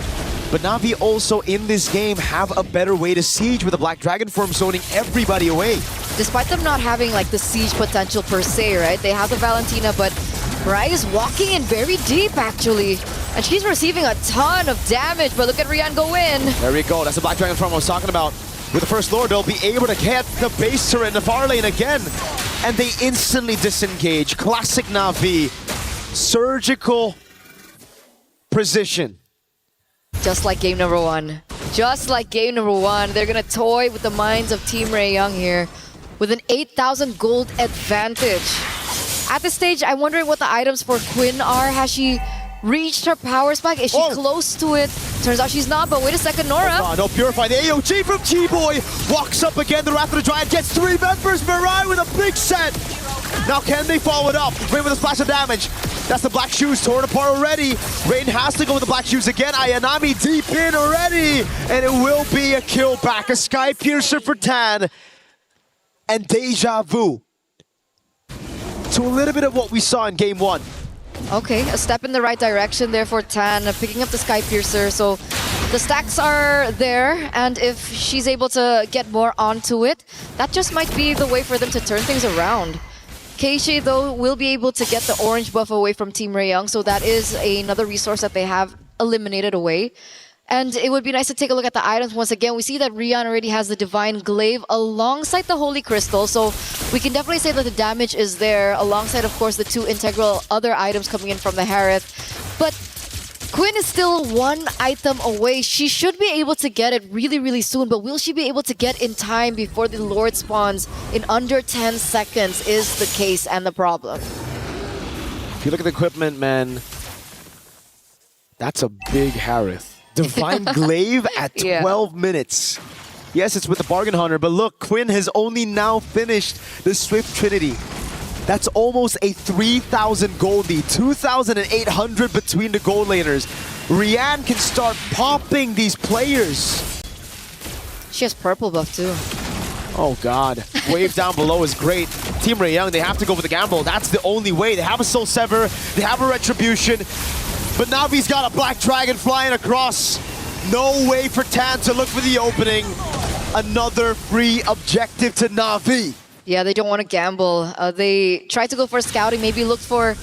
But Na'Vi also in this game have a better way to siege with the Black Dragon form zoning everybody away. Despite them not having like the siege potential per se, right? They have the Valentina, but Mirai is walking in very deep actually. And she's receiving a ton of damage, but look at Rian go in. There we go. That's the Black Dragon form I was talking about. With the first Lord, they'll be able to get the base turret in the far lane again. And they instantly disengage. Classic Na'Vi. Surgical precision. Just like game number 1. Just like game number 1. They're gonna toy with the minds of Team Raeyang here with an 8,000 gold advantage. At this stage, I'm wondering what the items for Quinn are. Has she reached her power spike? Is she close to it? Turns out she's not, but wait a second, Nora. Oh, no, Purify. The AOG from Chiboy walks up again. The Wrath of the Giant gets 3 members. Mirai with a big set. Now can they follow it up? Rain with a splash of damage. That's the Black Shoes torn apart already. Rain has to go with the Black Shoes again. Ayanami deep in already. And it will be a kill back. A Sky Piercer for Tan. And Deja Vu. to a little bit of what we saw in Game 1. Okay, a step in the right direction there for Tan, picking up the Sky Piercer. So the stacks are there, and if she's able to get more onto it, that just might be the way for them to turn things around. Keishi, though, will be able to get the orange buff away from Team Rayoung, so that is another resource that they have eliminated away. And it would be nice to take a look at the items once again. We see that Rian already has the Divine Glaive alongside the Holy Crystal, so we can definitely say that the damage is there, alongside, of course, the 2 integral other items coming in from the Harith. But Quinn is still 1 item away. She should be able to get it really, really soon, but will she be able to get in time before the Lord spawns in under 10 seconds is the case and the problem. If you look at the equipment, man, that's a big Harith. Divine Glaive at 12 minutes. Yes, it's with the Bargain Hunter, but look, Quinn has only now finished the Swift Trinity. That's almost a 3,000 gold lead, 2,800 between the gold laners. Rian can start popping these players. She has purple buff too. Oh god, wave down below is great. Team Rayoung, they have to go for the gamble. That's the only way. They have a Soul Sever, they have a Retribution, but Navi's got a Black Dragon flying across. No way for Tan to look for the opening. Another free objective to Na'Vi. Yeah, they don't want to gamble. They try to go for scouting, maybe look for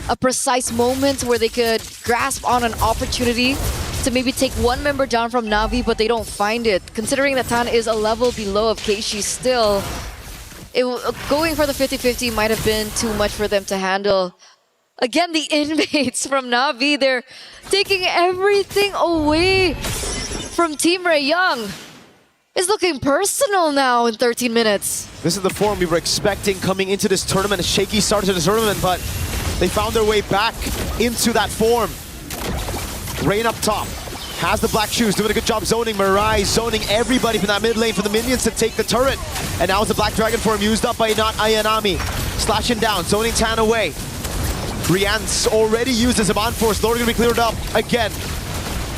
a precise moment where they could grasp on an opportunity to maybe take 1 member down from Na'Vi, but they don't find it. Considering that Tan is a level below of Keishi still, going for the 50-50 might have been too much for them to handle. Again, the inmates from Na'Vi, they're taking everything away from Team Rayoung. It's looking personal now in 13 minutes. This is the form we were expecting coming into this tournament. A shaky start to the tournament, but they found their way back into that form. Rain up top. Has the black shoes, doing a good job zoning. Mirai zoning everybody from that mid lane for the minions to take the turret. And now it's the Black Dragon form used up by not Ayanami. Slashing down, zoning Tan away. Rian's already used his Zaman Force. Lord gonna be cleared up again.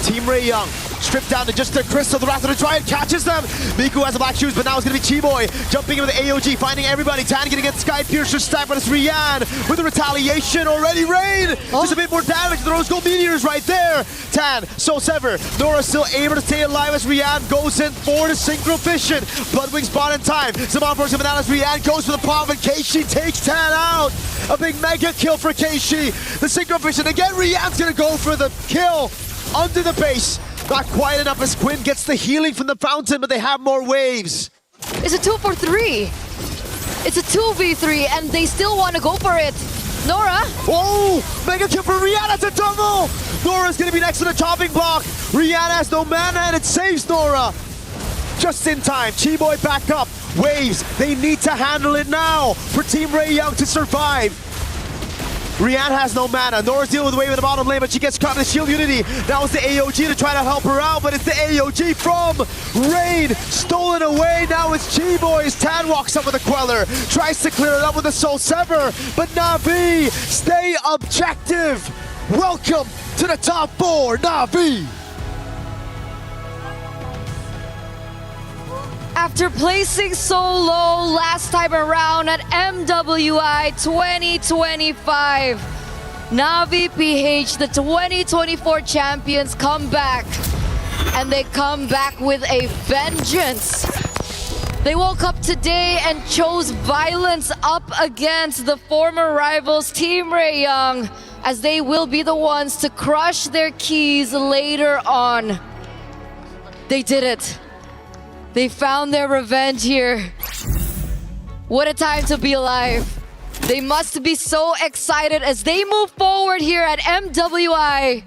Team Rayoung stripped down to just their crystal. The Wrath of the Giant catches them. Miku has the black shoes, but now it's gonna be Chiboy jumping in with the AOG, finding everybody. Tan gonna get Sky Piercer stacked, but it's Rian with the retaliation already. Rain! Just a bit more damage. The Rose Gold Meteors right there. Tan, Soul Sever. Nora still able to stay alive as Rian goes in for the Synchro Fission. Bloodwing spot in time. Zaman Force coming out as Rian goes for the pop, and Keishi takes Tan out. A big mega kill for Keishi. The Synchro Fission again. Rian's gonna go for the kill under the base. Not quite enough as Quinn gets the healing from the fountain, but they have more waves. It's a 2-for-3. It's a 2v3, and they still want to go for it. Nora. Oh, mega kill for Rihanna to double. Nora's gonna be next to the chopping block. Rihanna has no mana, and it saves Nora. Just in time, Chiboy back up. Waves, they need to handle it now for Team Rayoung to survive. Rian has no mana. Nora's dealing with the wave in the bottom lane, but she gets caught in the shield unity. Now it's the AOG to try to help her out, but it's the AOG from Rain. Stolen away. Now it's Chiboy. Tan walks up with a Queller. Tries to clear it up with a Soul Sever, but Na'Vi, stay objective. Welcome to the top 4, Na'Vi. After placing so low last time around at MWI 2025, Na'Vi PH, the 2024 champions, come back. And they come back with a vengeance. They woke up today and chose violence up against the former rivals Team Rayoung, as they will be the ones to crush their keys later on. They did it. They found their revenge here. What a time to be alive. They must be so excited as they move forward here at MWI.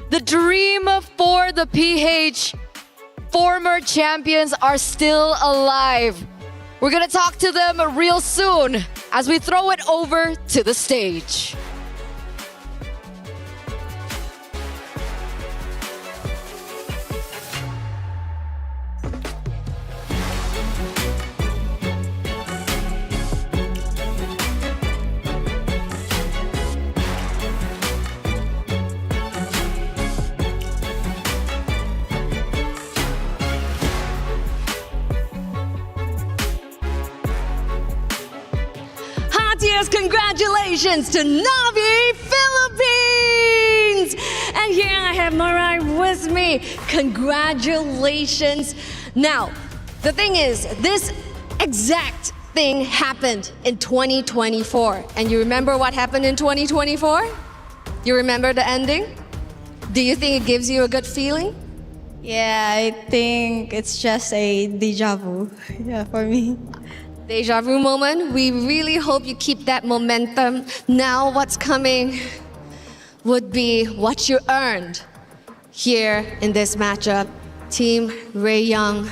The dream for the PH former champions are still alive. We're gonna talk to them real soon as we throw it over to the stage. biggest congratulations to Navi Philippines! And here I have Marai with me. Congratulations. Now, the thing is, this exact thing happened in 2024. And you remember what happened in 2024? You remember the ending? Do you think it gives you a good feeling? Yeah, I think it's just a deja vu. Yeah, for me. Deja vu moment. We really hope you keep that momentum. Now what's coming would be what you earned here in this matchup. Team Ray Young,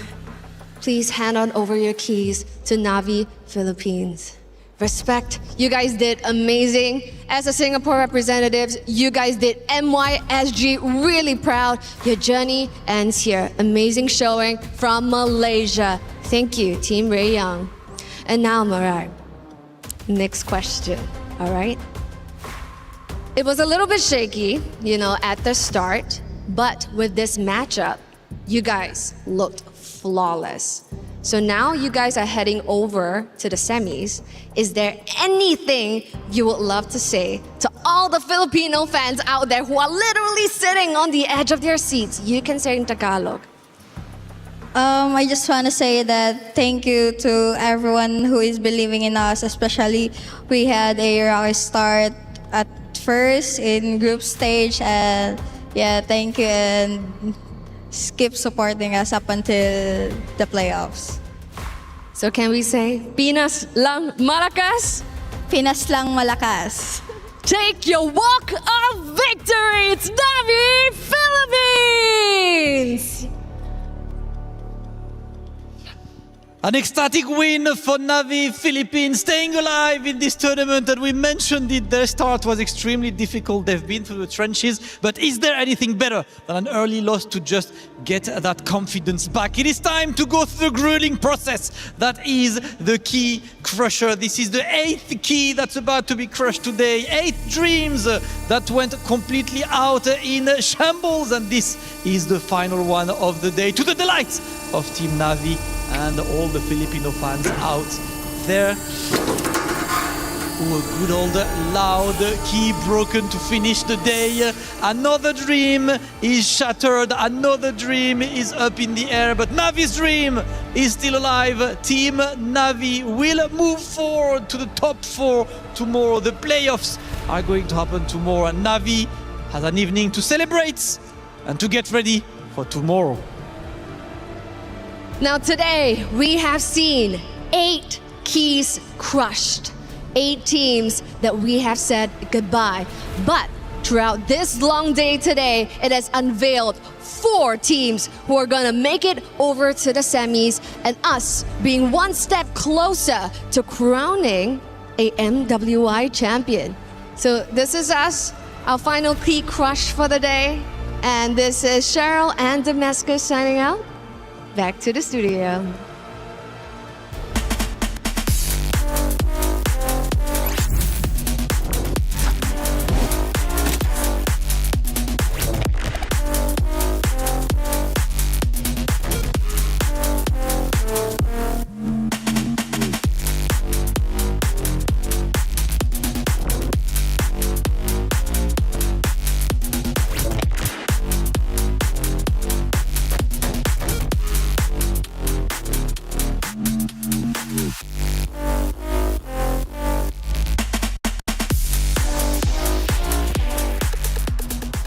please hand on over your keys to Navi Philippines. Respect, you guys did amazing. As a Singapore representatives, you guys did MYSG really proud. Your journey ends here. Amazing showing from Malaysia. Thank you, Team Ray Young. And now, Marai, next question, all right? It was a little bit shaky, at the start, but with this matchup, you guys looked flawless. So now you guys are heading over to the semis. Is there anything you would love to say to all the Filipino fans out there who are literally sitting on the edge of their seats? You can say in Tagalog. I just want to say that thank you to everyone who is believing in us, especially we had a rocky start at first in group stage, and yeah, thank you, and keep supporting us up until the playoffs. So can we say, Pinas lang malakas? Pinas lang malakas. Take your walk of victory! It's Navi Philippines! An ecstatic win for Navi Philippines, staying alive in this tournament. And we mentioned it, their start was extremely difficult. They've been through the trenches. But is there anything better than an early loss to just get that confidence back? It is time to go through the grueling process. That is the key crusher. This is the 8th key that's about to be crushed today. 8 dreams that went completely out in shambles. And this is the final one of the day, to the delight of Team Navi and all the Filipino fans out there. Ooh, a good old loud key broken to finish the day. Another dream is shattered. Another dream is up in the air. But Navi's dream is still alive. Team Navi will move forward to the top 4 tomorrow. The playoffs are going to happen tomorrow. And Navi has an evening to celebrate and to get ready for tomorrow. Now today, we have seen 8 keys crushed. 8 teams that we have said goodbye. But throughout this long day today, it has unveiled 4 teams who are gonna make it over to the semis, and us being one step closer to crowning a MWI champion. So this is us, our final key crush for the day. And this is Cheryl and Damascus signing out. Back to the studio.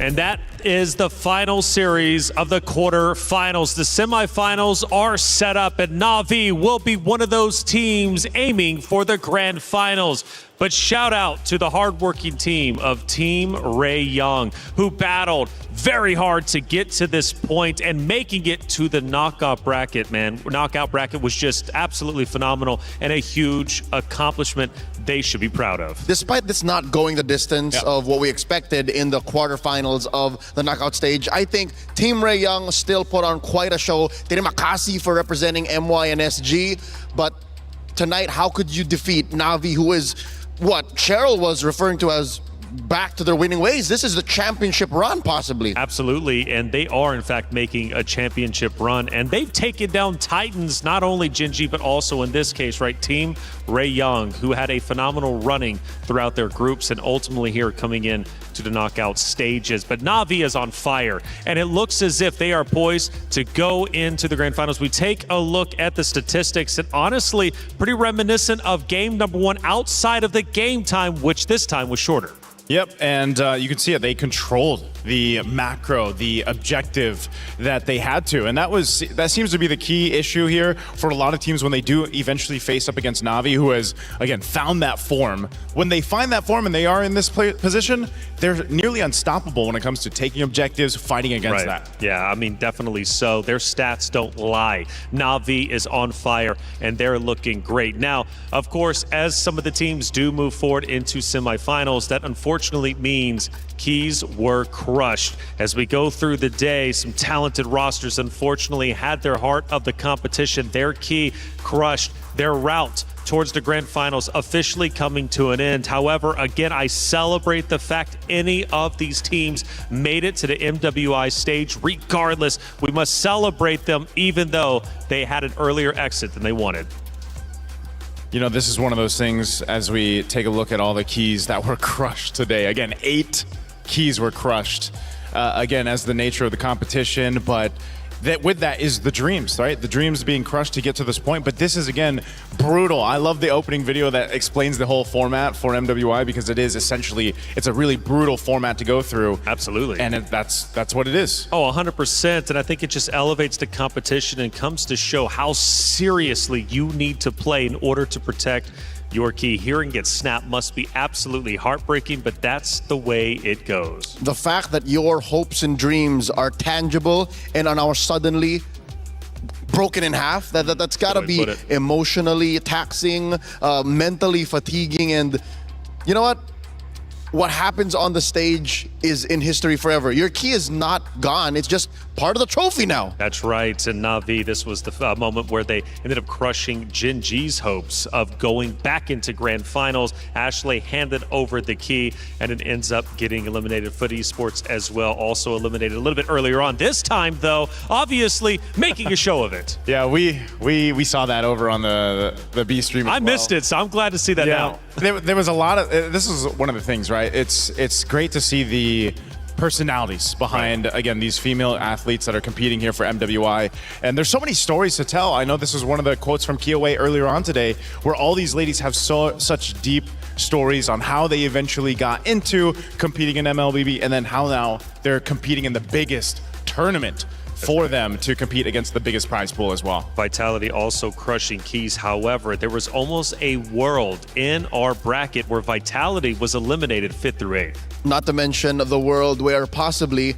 And that is the final series of the quarterfinals. The semifinals are set up, and Navi will be one of those teams aiming for the grand finals. But shout out to the hardworking team of Team Ray Young, who battled very hard to get to this point and making it to the knockout bracket, man. Knockout bracket was just absolutely phenomenal and a huge accomplishment they should be proud of. Despite this not going the distance of what we expected in the quarterfinals of the knockout stage, I think Team Ray Young still put on quite a show. Terima kasih for representing MY and SG, but tonight, how could you defeat Navi, who is what Cheryl was referring to as back to their winning ways. This is the championship run, possibly. Absolutely, and they are in fact making a championship run, and they've taken down Titans, not only Genji, but also in this case, right, Team Ray Young, who had a phenomenal running throughout their groups and ultimately here coming in to the knockout stages. But Na'Vi is on fire, and it looks as if they are poised to go into the grand finals. We take a look at the statistics, and honestly, pretty reminiscent of game number one outside of the game time, which this time was shorter. Yep, and you can see it. They controlled the macro, the objective that they had to, and that seems to be the key issue here for a lot of teams when they do eventually face up against Na'Vi, who has again found that form. When they find that form and they are in this position, they're nearly unstoppable when it comes to taking objectives, fighting against that. Yeah, I mean, definitely so. Their stats don't lie. Na'Vi is on fire, and they're looking great. Now, of course, as some of the teams do move forward into semifinals, that unfortunately means keys were crushed. As we go through the day, some talented rosters unfortunately had their heart of the competition, their key crushed, their route towards the grand finals officially coming to an end. However, again, I celebrate the fact any of these teams made it to the MWI stage. Regardless, we must celebrate them even though they had an earlier exit than they wanted. You know, this is one of those things as we take a look at all the keys that were crushed today. Again, 8 keys were crushed, again, as the nature of the competition, but with that is the dreams, right? The dreams being crushed to get to this point, but this is, again, brutal. I love the opening video that explains the whole format for MWI because it is essentially, it's a really brutal format to go through. Absolutely. And that's what it is. Oh, 100%, and I think it just elevates the competition and comes to show how seriously you need to play in order to protect your key. Hearing it snap must be absolutely heartbreaking, but that's the way it goes. The fact that your hopes and dreams are tangible and are now suddenly broken in half, that's got to be emotionally taxing, mentally fatiguing, and you know what happens on the stage is in history forever. Your key is not gone. It's just part of the trophy now. That's right. And Na'Vi, this was the moment where they ended up crushing Genji's hopes of going back into grand finals. Ashley handed over the key, and it ends up getting eliminated. Foot Esports as well, also eliminated a little bit earlier on. This time, though, obviously making a show of it. Yeah, we saw that over on the B stream as I missed it, so I'm glad to see that now. There was a lot of, this is one of the things, right? It's great to see the personalities behind, again, these female athletes that are competing here for MWI. And there's so many stories to tell. I know this was one of the quotes from Kiyoway earlier on today, where all these ladies have such deep stories on how they eventually got into competing in MLBB and then how now they're competing in the biggest tournament for them to compete against the biggest prize pool as well. Vitality also crushing keys. However, there was almost a world in our bracket where Vitality was eliminated 5th through 8th. Not to mention the world where possibly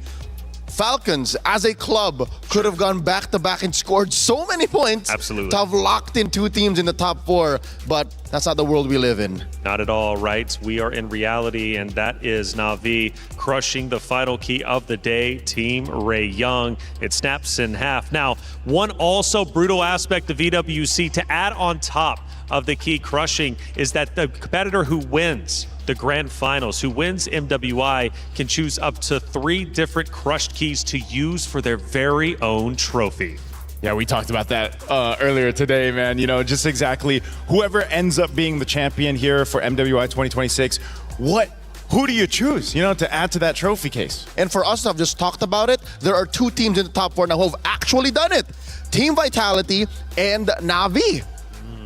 Falcons as a club could have gone back-to-back and scored so many points. Absolutely. To have locked in 2 teams in the top 4, but that's not the world we live in. Not at all, right? We are in reality, and that is Na'Vi crushing the final key of the day, Team Ray Young. It snaps in half. Now, one also brutal aspect of EWC to add on top of the key crushing is that the competitor who wins the grand finals, who wins MWI, can choose up to 3 different crushed keys to use for their very own trophy. Yeah, we talked about that earlier today, man. You know, just exactly whoever ends up being the champion here for MWI 2026, who do you choose, to add to that trophy case? And for us to have just talked about it, there are 2 teams in the top 4 now who have actually done it. Team Vitality and Na'Vi.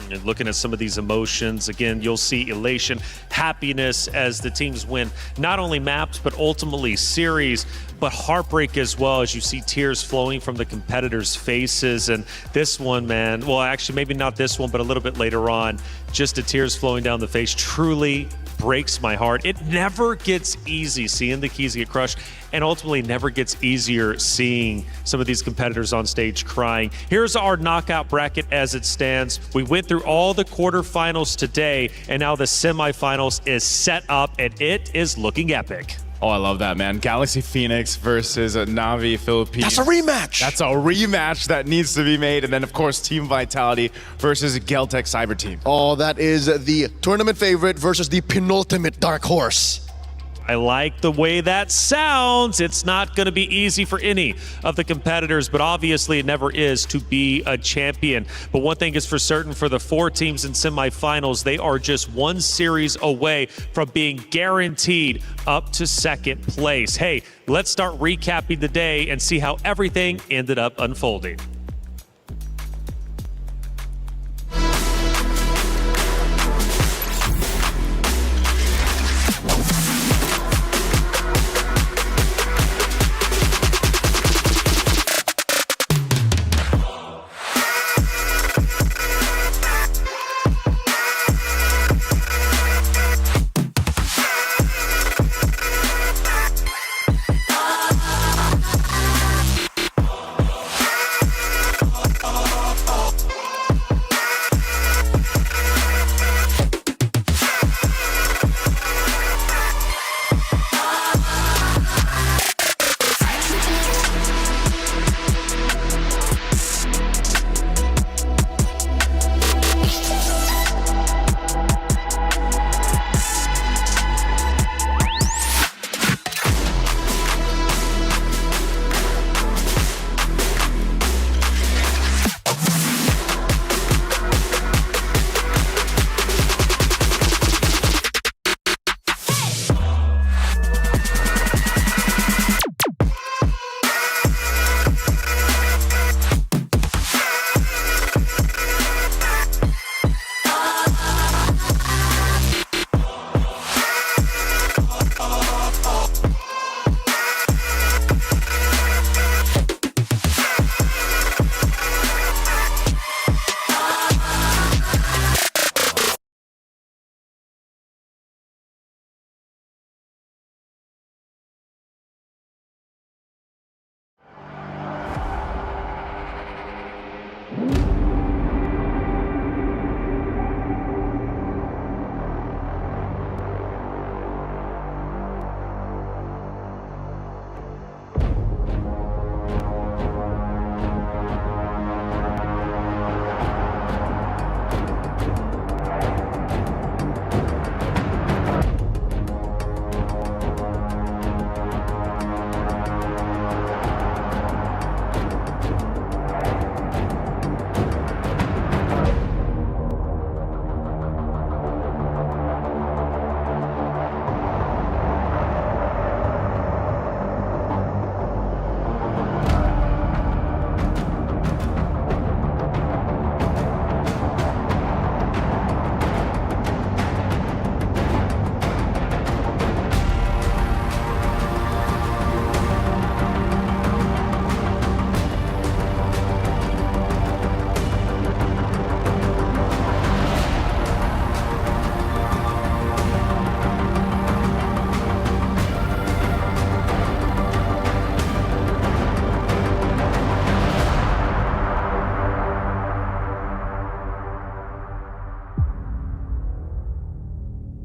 And looking at some of these emotions, again, you'll see elation, happiness as the teams win not only maps, but ultimately series, but heartbreak as well as you see tears flowing from the competitors' faces. And this one, man, well, actually, maybe not this one, but a little bit later on, just the tears flowing down the face truly breaks my heart. It never gets easy seeing the keys get crushed, and ultimately never gets easier seeing some of these competitors on stage crying. Here's our knockout bracket as it stands. We went through all the quarterfinals today, and now the semifinals is set up, and it is looking epic. Oh, I love that, man. Galaxy Phoenix versus Na'Vi Philippines. That's a rematch. That's a rematch that needs to be made. And then, of course, Team Vitality versus Geltec Cyber Team. Oh, that is the tournament favorite versus the penultimate dark horse. I like the way that sounds. It's not going to be easy for any of the competitors, but obviously it never is to be a champion. But one thing is for certain, for the 4 teams in semifinals, they are just 1 series away from being guaranteed up to 2nd place. Hey, let's start recapping the day and see how everything ended up unfolding.